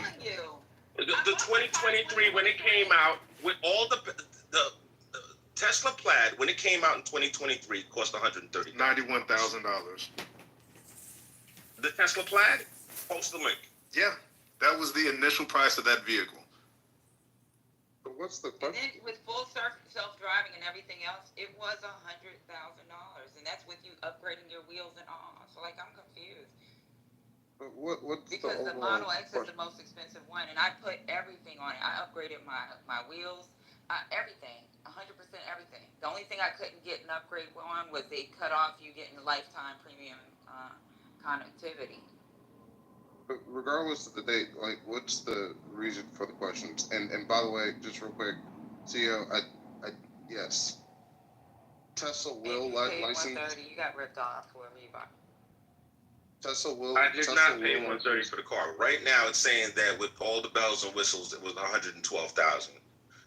The 2023 when it came out with all the Tesla Plaid when it came out in 2023 cost $91,000. The Tesla Plaid? Post the link. Yeah, that was the initial price of that vehicle. But what's the question? And then with full self-driving and everything else, it was $100,000, and that's with you upgrading your wheels and all. So I'm confused. But what's because the Model X is the most expensive one, and I put everything on it. I upgraded my wheels, everything, 100% everything. The only thing I couldn't get an upgrade on was they cut off you getting lifetime premium connectivity. But regardless of the date, what's the reason for the questions? And by the way, just real quick, CEO, yes, Tesla will license. $130, you got ripped off whoever you bought. Tesla will. I did Tesla not pay will- 130 for the car. Right now, it's saying that with all the bells and whistles, it was 112,000.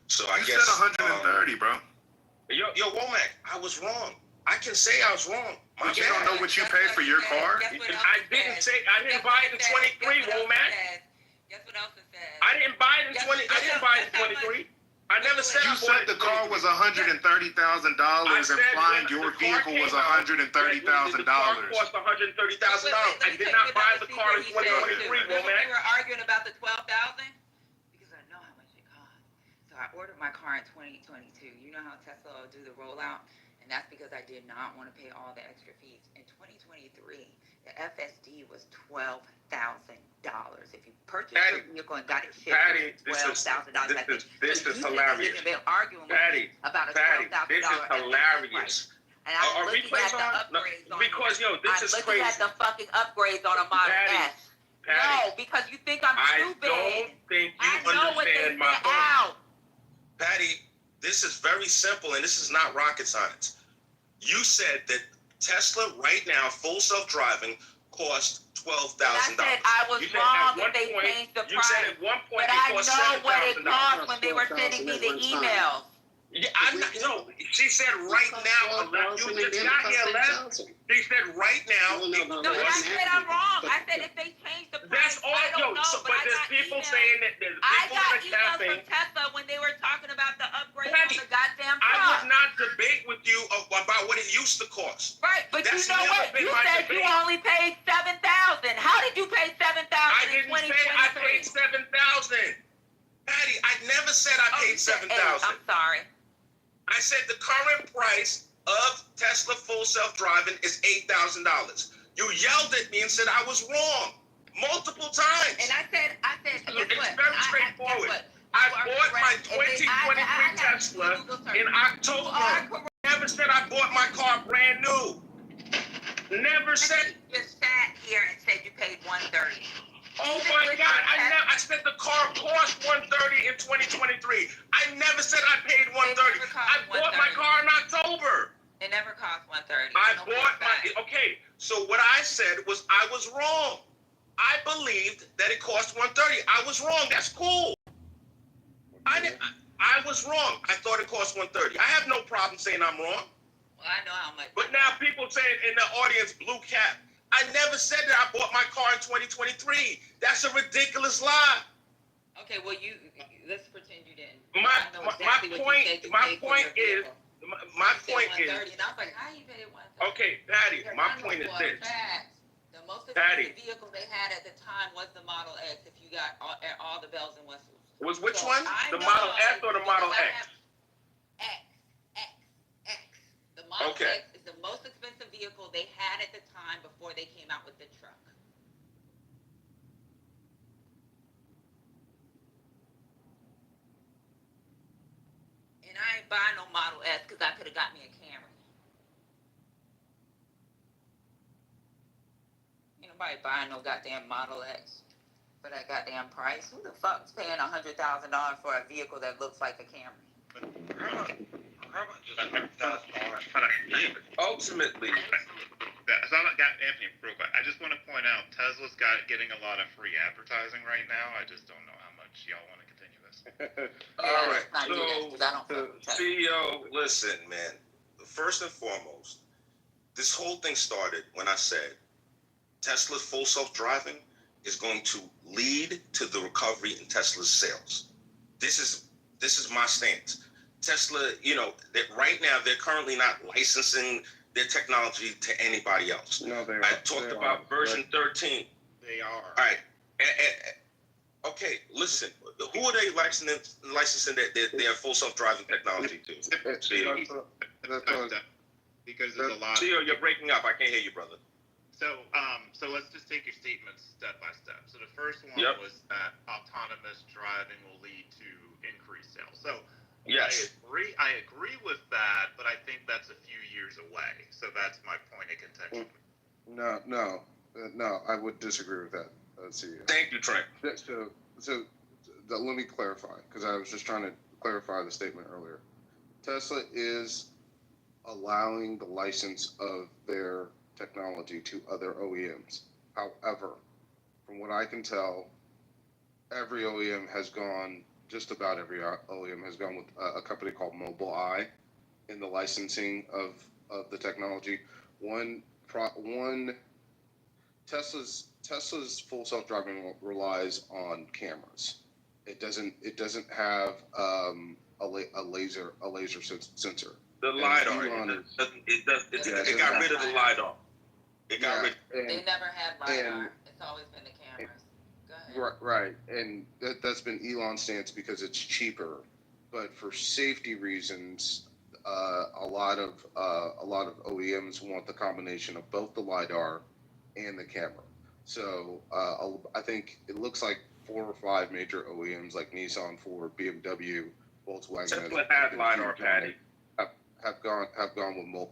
So I You guess said 130, bro. Yo, Womack, I was wrong. I can say I was wrong. My But you bad. don't know what you paid for your car? I didn't say. I didn't buy it in 23, Womack. Guess what else it says? I didn't buy it in 20. I didn't buy it in 23. I never said You I bought said it the car was $130,000, implying your vehicle was $130,000. The car cost $130,000. I did not buy the car in 2023, Remember we Womack. were arguing about the $12,000? Because I know how much it costs. So I ordered my car in 2022. You know how Tesla will do the rollout? And that's because I did not want to pay all the extra fees. In 2023, the FSD was $12,000. If you purchased your vehicle and got it shipped, $12,000. This is hilarious. They're arguing Patty, about a Patty, $12,000 this is hilarious. And I'm Are looking replays at the on? upgrades on Because, yo, this is I'm crazy. looking at the fucking upgrades on a Model S. Patty, No, because you think I'm stupid. I don't think you I know what they understand my said point. out. Patty, this is very simple, and this is not rocket science. You said that Tesla right now, full self-driving, costs $12,000. I said I was wrong if they changed the price. You said at one point but it I cost know what it $7,000. cost when they were sending me the emails. Yeah, I'm not, no, she said right now, you just got here, Les. She said right now. No, I said I'm wrong. I said if they change the price, That's all, I don't know, but I there's got people emails. saying that there's I people got in the emails cafe. from Tesla when they were talking about the upgrade on Patty, the goddamn I truck. would not debate with you about what it used to cost. Right, but That's you know never what? been You my said debate. you only paid $7,000. How did you pay $7,000 I in didn't say I paid 2023? $7,000. Patty, I never said I paid $7,000. I'm sorry. I said the current price of Tesla full self-driving is $8,000. You yelled at me and said I was wrong multiple times. And I said, it's very straightforward. I bought my 2023 Tesla in October. I never said I bought my car brand new. Never said. You just sat here and said you paid $130. Oh my God! I said the car cost $130 in 2023. I never said I paid $130. I bought my car in October. It never cost $130. I bought my. Okay, so what I said was I was wrong. I believed that it cost $130. I was wrong. That's cool. I was wrong. I thought it cost $130. I have no problem saying I'm wrong. Well, I know how much. But now people saying in the audience, blue cap. I never said that I bought my car in 2023. That's a ridiculous lie. Okay, well, let's pretend you didn't. My point is, my point is. And I was like, how you paid $130? Okay, Patty, my point is this. The most expensive vehicle they had at the time was the Model X. If you got all the bells and whistles. Was which one? The Model S or the Model X? X. The Model X is the most expensive vehicle they had at the time before they came out with the truck. And I ain't buying no Model S because I could have got me a Camry. Ain't nobody buying no goddamn Model X for that goddamn price. Who the fuck's paying $100,000 for a vehicle that looks like a Camry? Ultimately. So I got Anthony real quick. I just want to point out Tesla's getting a lot of free advertising right now. I just don't know how much y'all want to continue this. All right. So, CEO, listen, man. First and foremost, this whole thing started when I said Tesla's full self-driving is going to lead to the recovery in Tesla's sales. This is my stance. Tesla, that right now they're currently not licensing their technology to anybody else. No, they are. I talked about version 13. They are. All right. Okay, listen. Who are they licensing their full self-driving technology to? Because there's a lot. Theo, you're breaking up. I can't hear you, brother. So let's just take your statements step by step. So the first one was that autonomous driving will lead to increased sales. So yes, I agree with that, but I think that's a few years away. So that's my point of contention. No, I would disagree with that. Thank you, Trent. So let me clarify, because I was just trying to clarify the statement earlier. Tesla is allowing the license of their technology to other OEMs. However, from what I can tell, every OEM has gone, just about every OEM has gone with a company called Mobileye in the licensing of the technology. One Tesla's full self-driving relies on cameras. It doesn't have a laser sensor. The LiDAR. It got rid of the LiDAR. It got rid. They never had LiDAR. It's always been the cameras. Go ahead. Right, and that's been Elon's stance because it's cheaper. But for safety reasons, a lot of OEMs want the combination of both the LiDAR and the camera. So I think it looks like 4 or 5 major OEMs like Nissan, Ford, BMW, Volkswagen. Tesla has LiDAR, Patty. Have gone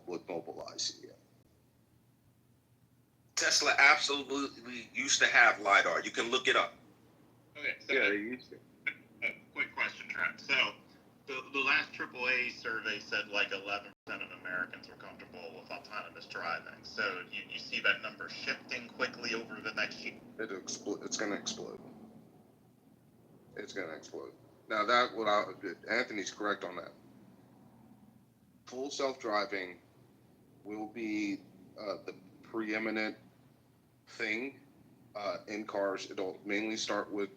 with Mobileye. Yeah. Tesla absolutely used to have LiDAR. You can look it up. Okay, so yeah, they used to. A quick question, Trent. So the last AAA survey said like 11% of Americans were comfortable with autonomous driving. So you see that number shifting quickly over the next year? It's going to explode. It's going to explode. Now Anthony's correct on that. Full self-driving will be the preeminent thing in cars. It'll mainly start with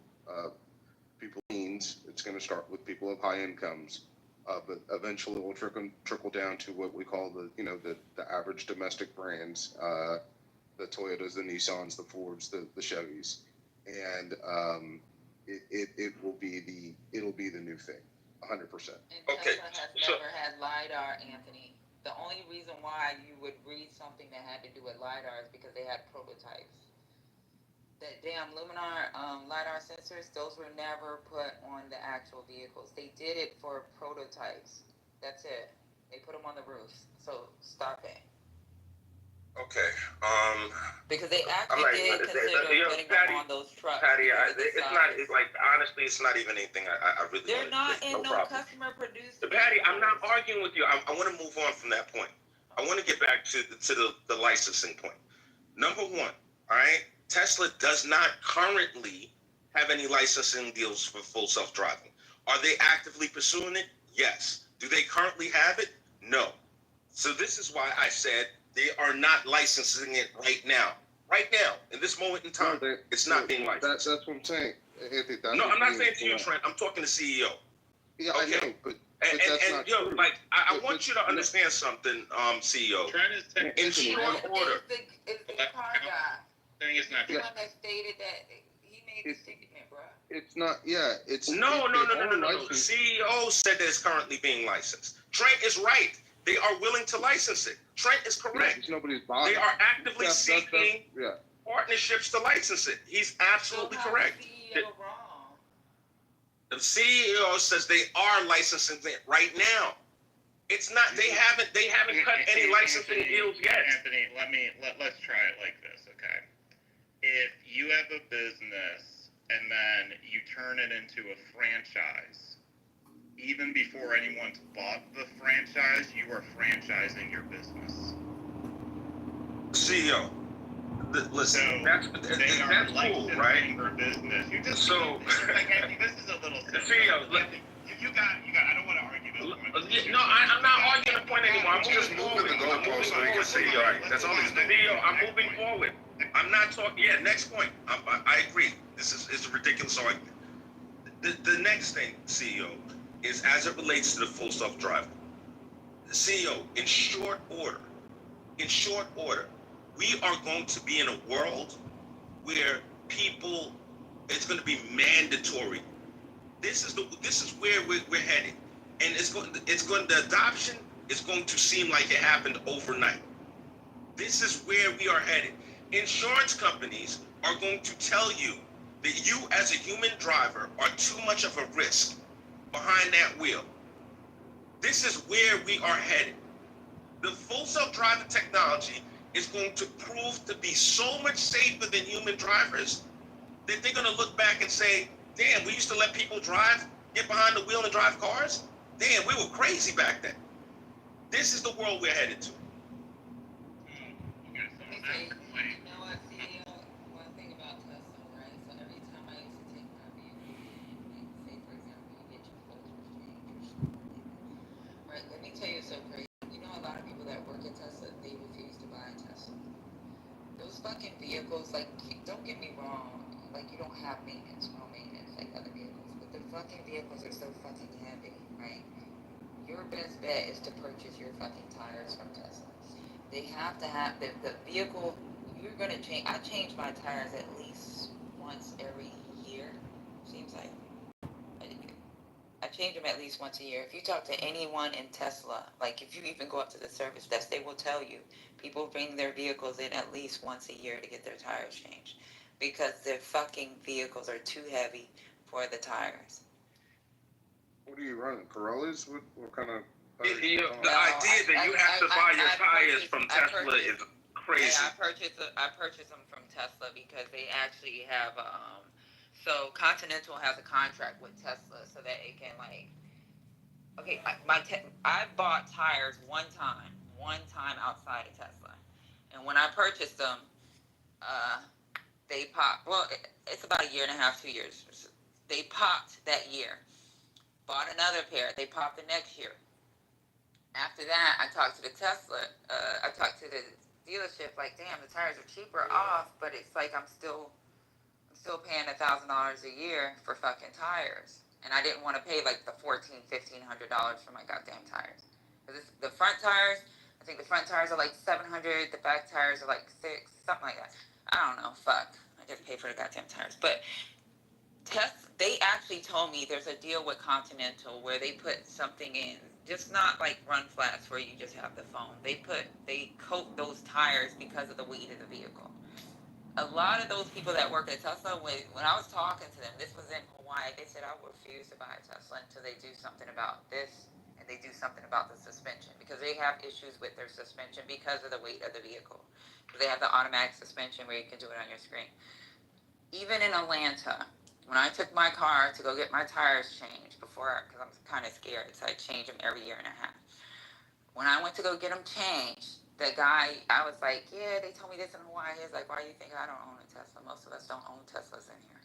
people means. It's going to start with people of high incomes, but eventually it will trickle down to what we call the average domestic brands, the Toyotas, the Nissans, the Fords, the Chevys, and it'll be the new thing, 100%. And Tesla has never had LiDAR, Anthony. The only reason why you would read something that had to do with LiDAR is because they had prototypes. The damn Luminar LiDAR sensors, those were never put on the actual vehicles. They did it for prototypes. That's it. They put them on the roofs. So stop it. Okay. Because they actually did consider putting them on those trucks. Patty, honestly, it's not even anything I really. They're not in no customer produced. Patty, I'm not arguing with you. I want to move on from that point. I want to get back to the licensing point. Number one, all right. Tesla does not currently have any licensing deals for full self-driving. Are they actively pursuing it? Yes. Do they currently have it? No. So this is why I said they are not licensing it right now. Right now, in this moment in time, it's not being licensed. That's what I'm saying. Anthony, no, I'm not saying to you, Trent. I'm talking to CEO. Yeah, okay. I know, but that's not true. Like, I want you to understand something, CEO. Trent is in short order. Is the car guy. It's not the one that stated that he made the statement, bro. It's not. Yeah, it's no. The CEO said that it's currently being licensed. Trent is right. They are willing to license it. Trent is correct. Yeah, nobody's bothering. They are actively seeking partnerships to license it. He's absolutely correct. The CEO says they are licensing it right now. It's not. They haven't cut any licensing deals yet. Anthony, let's try it like this, okay? If you have a business and then you turn it into a franchise, even before anyone's bought the franchise, you are franchising your business. CEO, listen, that's cool, right? Your business. You just so. Like, this is a little. CEO, you got. I don't want to argue. No, I'm not arguing the point anymore. I'm just moving the goalpost so he can say, all right, that's all he's doing. CEO, I'm moving forward. I'm not talking. Yeah, next point. I agree. It's a ridiculous argument. The next thing, CEO, is as it relates to the full self-driving. CEO, in short order, we are going to be in a world where it's going to be mandatory. This is where we're headed, and the adoption is going to seem like it happened overnight. This is where we are headed. Insurance companies are going to tell you that you as a human driver are too much of a risk behind that wheel. This is where we are headed. The full self-driving technology is going to prove to be so much safer than human drivers that they're going to look back and say, damn, we used to let people get behind the wheel and drive cars? Damn, we were crazy back then. This is the world we're headed to. those fucking vehicles, like, don't get me wrong, like, you don't have maintenance, no maintenance like other vehicles, but the fucking vehicles are so fucking heavy, right? Your best bet is to purchase your fucking tires from Tesla. They have to have the vehicle. You're gonna change. I change my tires at least once every year. Seems like I change them at least once a year. If you talk to anyone in Tesla, like if you even go up to the service desk, they will tell you people bring their vehicles in at least once a year to get their tires changed because their fucking vehicles are too heavy for the tires. What are you running? Corollas? What kind of? The idea that you have to buy your tires from Tesla is crazy. Yeah, I purchase them from Tesla because they actually have so Continental has a contract with Tesla so that it can like I bought tires one time outside of Tesla, and when I purchased them, they popped. Well, it's about a year and a half, 2 years. They popped that year. Bought another pair. They popped the next year. After that, I talked to the dealership, like, damn, the tires are cheaper off, but it's like I'm still paying $1,000 a year for fucking tires, and I didn't want to pay like the $1,500 for my goddamn tires. The front tires, I think the front tires are like $700, the back tires are like $600, something like that. I don't know, fuck. I just pay for the goddamn tires, but they actually told me there's a deal with Continental where they put something in, just not like run flats where you just have the foam. They coat those tires because of the weight of the vehicle. A lot of those people that work at Tesla, when I was talking to them, this was in Hawaii, they said I refuse to buy a Tesla until they do something about this and they do something about the suspension because they have issues with their suspension because of the weight of the vehicle. They have the automatic suspension where you can do it on your screen. Even in Atlanta, when I took my car to go get my tires changed because I'm kind of scared, so I change them every year and a half. When I went to go get them changed, the guy, I was like, yeah, they told me this in Hawaii. He was like, why do you think I don't own a Tesla? Most of us don't own Teslas in here.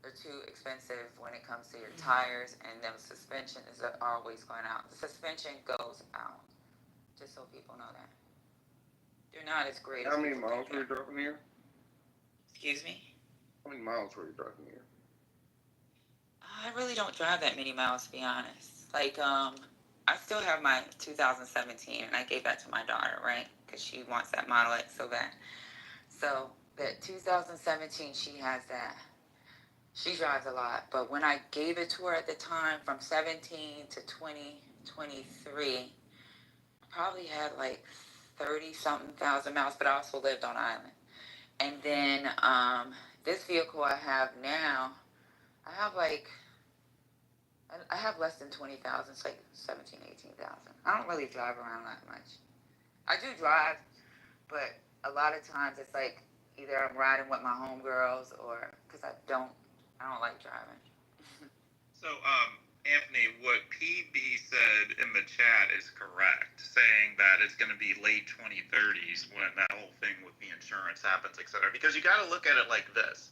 They're too expensive when it comes to your tires, and them suspension is always going out. The suspension goes out, just so people know that. They're not as great. How many miles were you driving here? Excuse me? How many miles were you driving here? I really don't drive that many miles, to be honest. Like, I still have my 2017, and I gave that to my daughter, right? Because she wants that Model X so bad. So, that 2017, she has that. She drives a lot. But when I gave it to her at the time, from 17 to 2023, I probably had like 30-something thousand miles, but I also lived on island. And then this vehicle I have now, I have less than 20,000. It's like 17, 18,000. I don't really drive around that much. I do drive, but a lot of times it's like either I'm riding with my homegirls or because I don't like driving. So, Anthony, what PB said in the chat is correct, saying that it's going to be late 2030s when that whole thing with the insurance happens, et cetera. Because you got to look at it like this.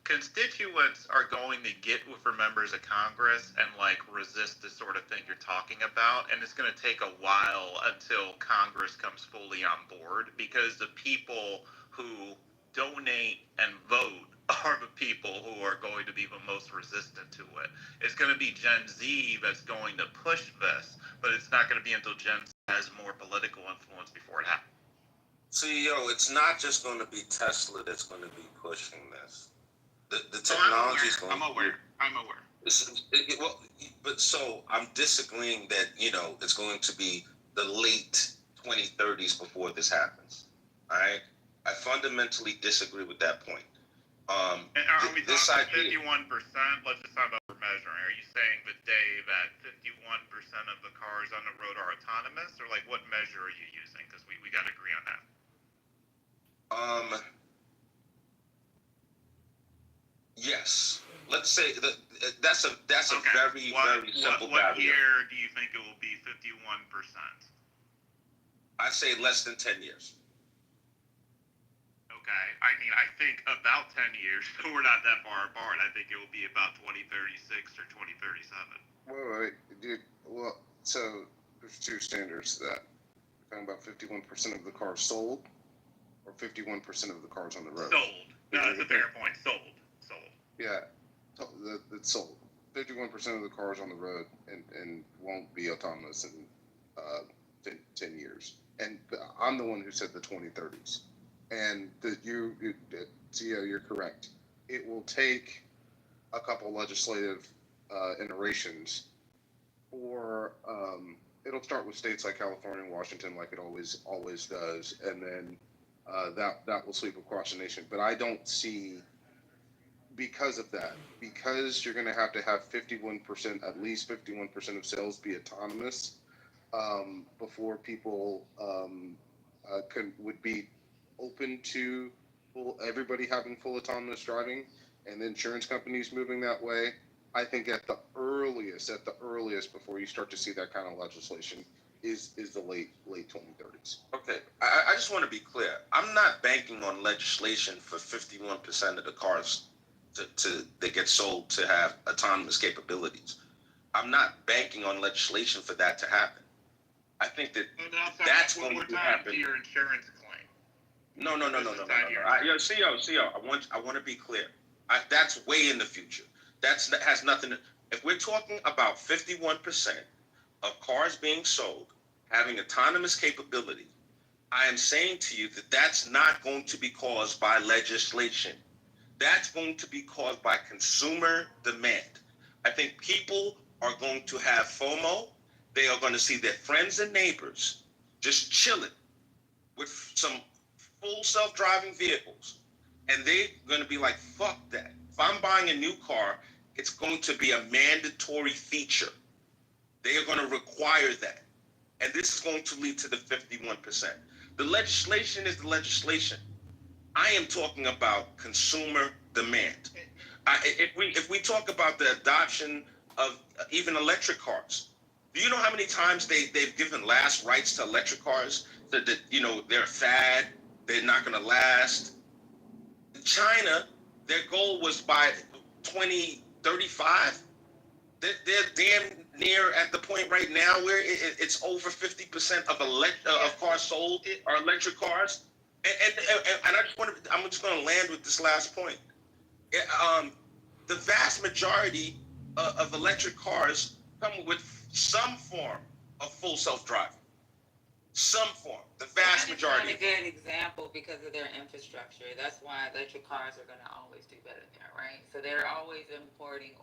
Constituents are going to get with members of Congress and like resist the sort of thing you're talking about, and it's going to take a while until Congress comes fully on board because the people who donate and vote are the people who are going to be the most resistant to it. It's going to be Gen Z that's going to push this, but it's not going to be until Gen Z has more political influence before it happens. See, it's not just going to be Tesla that's going to be pushing this. The technology is going. I'm aware. But so I'm disagreeing that it's going to be the late 2030s before this happens. All right, I fundamentally disagree with that point. And are we talking 51%? Let's just talk about what we're measuring. Are you saying the day that 51% of the cars on the road are autonomous, or like what measure are you using? Because we got to agree on that. Yes. Let's say that's a okay. very simple What barrier. year do you think it will be 51%? I say less than 10 years. Okay. I mean, I think about 10 years. We're not that far apart. I think it will be about 2036 or 2037. Wait, dude. Well, so there's two standards to that. You're talking about 51% of the cars sold, or 51% of the cars on the road. Sold. No, that's a fair point. Sold. Yeah, that's sold. 51% of the cars on the road and won't be autonomous in 10 years. And I'm the one who said the 2030s. And CEO, you're correct. It will take a couple legislative iterations, or it'll start with states like California and Washington, like it always does, and then that will sweep across the nation. But I don't see, because of that, because you're going to have 51%, at least 51% of sales be autonomous before people would be open to everybody having full autonomous driving, and the insurance companies moving that way. I think at the earliest, before you start to see that kind of legislation, is the late 2030s. Okay, I just want to be clear. I'm not banking on legislation for 51% of the cars that get sold to have autonomous capabilities. I'm not banking on legislation for that to happen. I think that's going to happen. To your insurance claim. No. I want to be clear. That's way in the future. That has nothing to. If we're talking about 51% of cars being sold having autonomous capability, I am saying to you that that's not going to be caused by legislation. That's going to be caused by consumer demand. I think people are going to have FOMO. They are going to see their friends and neighbors just chilling with some full self-driving vehicles. And they're going to be like, fuck that. If I'm buying a new car, it's going to be a mandatory feature. They are going to require that. And this is going to lead to the 51%. The legislation is the legislation. I am talking about consumer demand. If we talk about the adoption of even electric cars, do you know how many times they've given last rights to electric cars? That they're a fad, they're not going to last. China, their goal was by 2035. They're damn near at the point right now where it's over 50% of cars sold are electric cars. And I'm just going to land with this last point. The vast majority of electric cars come with some form of full self-driving. Some form. The vast majority. It's not a good example because of their infrastructure. That's why electric cars are going to always do better there, right? So they're always importing.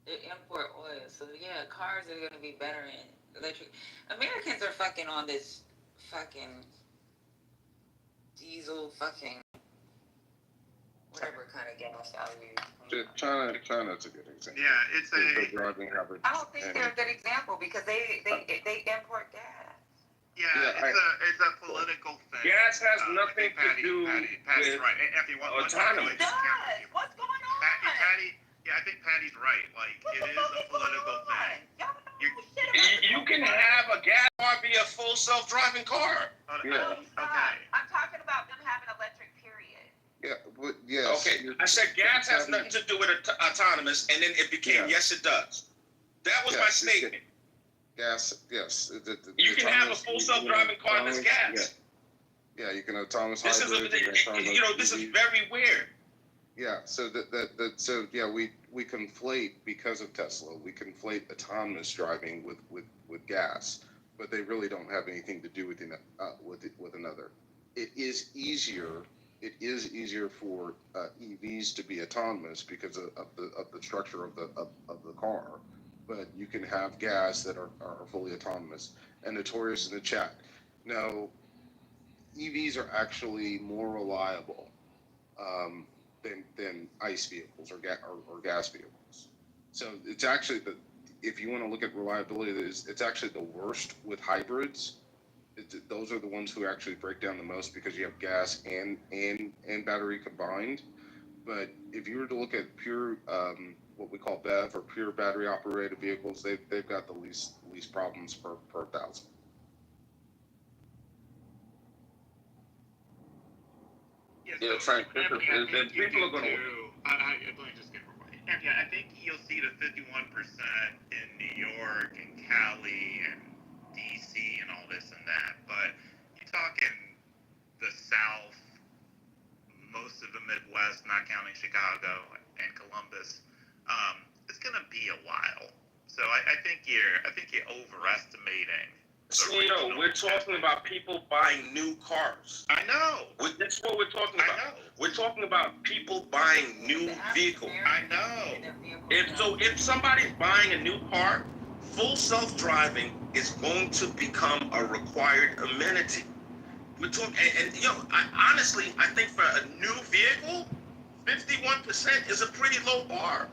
They import oil. So yeah, cars are going to be better in electric. Americans are fucking on this fucking diesel fucking whatever kind of gas out here. China's a good example. Yeah, it's a driving habits. I don't think they're a good example because they import gas. Yeah, it's a political thing. Gas has nothing to do Patty's with right. autonomy. It does. What's going on? Patty, yeah, I think Patty's right. Like, it is a political thing. You can have a gas car be a full self-driving car. Yeah. Okay. I'm talking about them having electric, period. Yeah, but yes. Okay, I said gas has nothing to do with autonomous, and then it became yes, it does. That was my statement. Gas, yes. You can have a full self-driving car that's gas. Yeah, you can autonomous. This is this is very weird. Yeah, so we conflate, because of Tesla, we conflate autonomous driving with gas, but they really don't have anything to do with another. It is easier for EVs to be autonomous because of the structure of the car, but you can have gas that are fully autonomous. And Notorious in the chat. Now, EVs are actually more reliable than ICE vehicles or gas vehicles. So it's actually if you want to look at reliability, it's actually the worst with hybrids. Those are the ones who actually break down the most because you have gas and battery combined. But if you were to look at pure what we call BEV or pure battery operated vehicles, they've got the least problems per 1,000. Yeah, Frank, people are going to. Let me just get real quick. Yeah, I think you'll see the 51% in New York and Cali and DC and all this and that. But you're talking the South County, Chicago, and Columbus, it's going to be a while. So I think you're overestimating. CEO, we're talking about people buying new cars. I know. That's what we're talking about. I know. We're talking about people buying new vehicles. I know. If somebody's buying a new car, full self-driving is going to become a required amenity. We're talking, and honestly, I think for a new vehicle, 51% is a pretty low bar.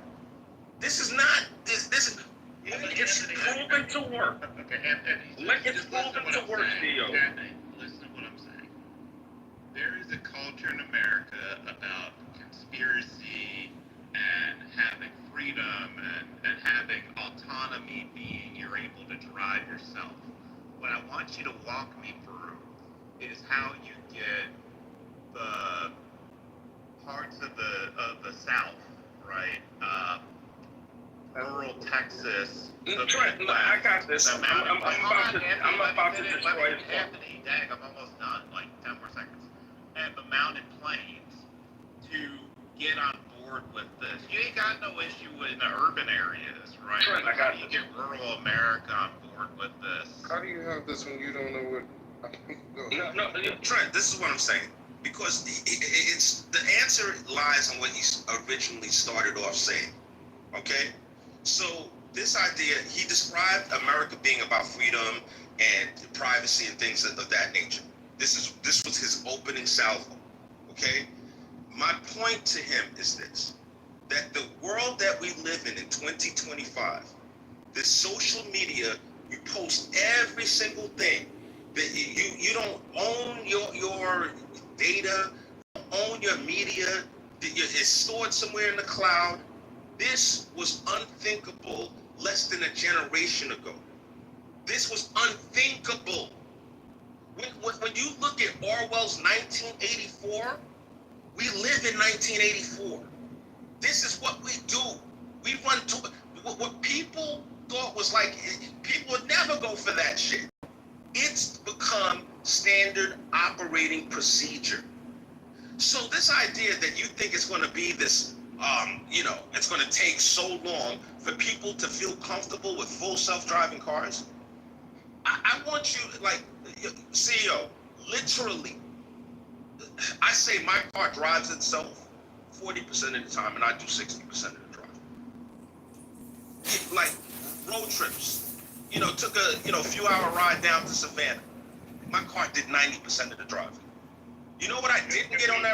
This is not this. It's proven to work. It's proven to work, CEO. Listen to what I'm saying. There is a culture in America about conspiracy and having freedom and having autonomy, being you're able to drive yourself. What I want you to walk me through is how you get the parts of the South, right? Rural Texas. Trent, I got this. I'm about to destroy it. Anthony, dang, I'm almost done. Like 10 more seconds. And the mountain plains to get on board with this. You ain't got no issue in the urban areas, right? Trent, like, how do you get rural America on board with this? How do you have this when you don't know what? No, Trent, this is what I'm saying. Because it's the answer lies on what he originally started off saying. Okay? So this idea, he described America being about freedom and privacy and things of that nature. This was his opening salvo. Okay? My point to him is this, that the world that we live in 2025, the social media, you post every single thing. That you don't own your data, you don't own your media, it's stored somewhere in the cloud. This was unthinkable less than a generation ago. This was unthinkable. When you look at Orwell's 1984, we live in 1984. This is what we do. We run to what people thought was like, people would never go for that shit. It's become standard operating procedure. So this idea that you think it's going to be this, it's going to take so long for people to feel comfortable with full self-driving cars. I want you, like, CEO, literally, I say my car drives itself 40% of the time, and I do 60% of the drive. Like, road trips. Took a few hour ride down to Savannah. My car did 90% of the driving. You know what I didn't get on that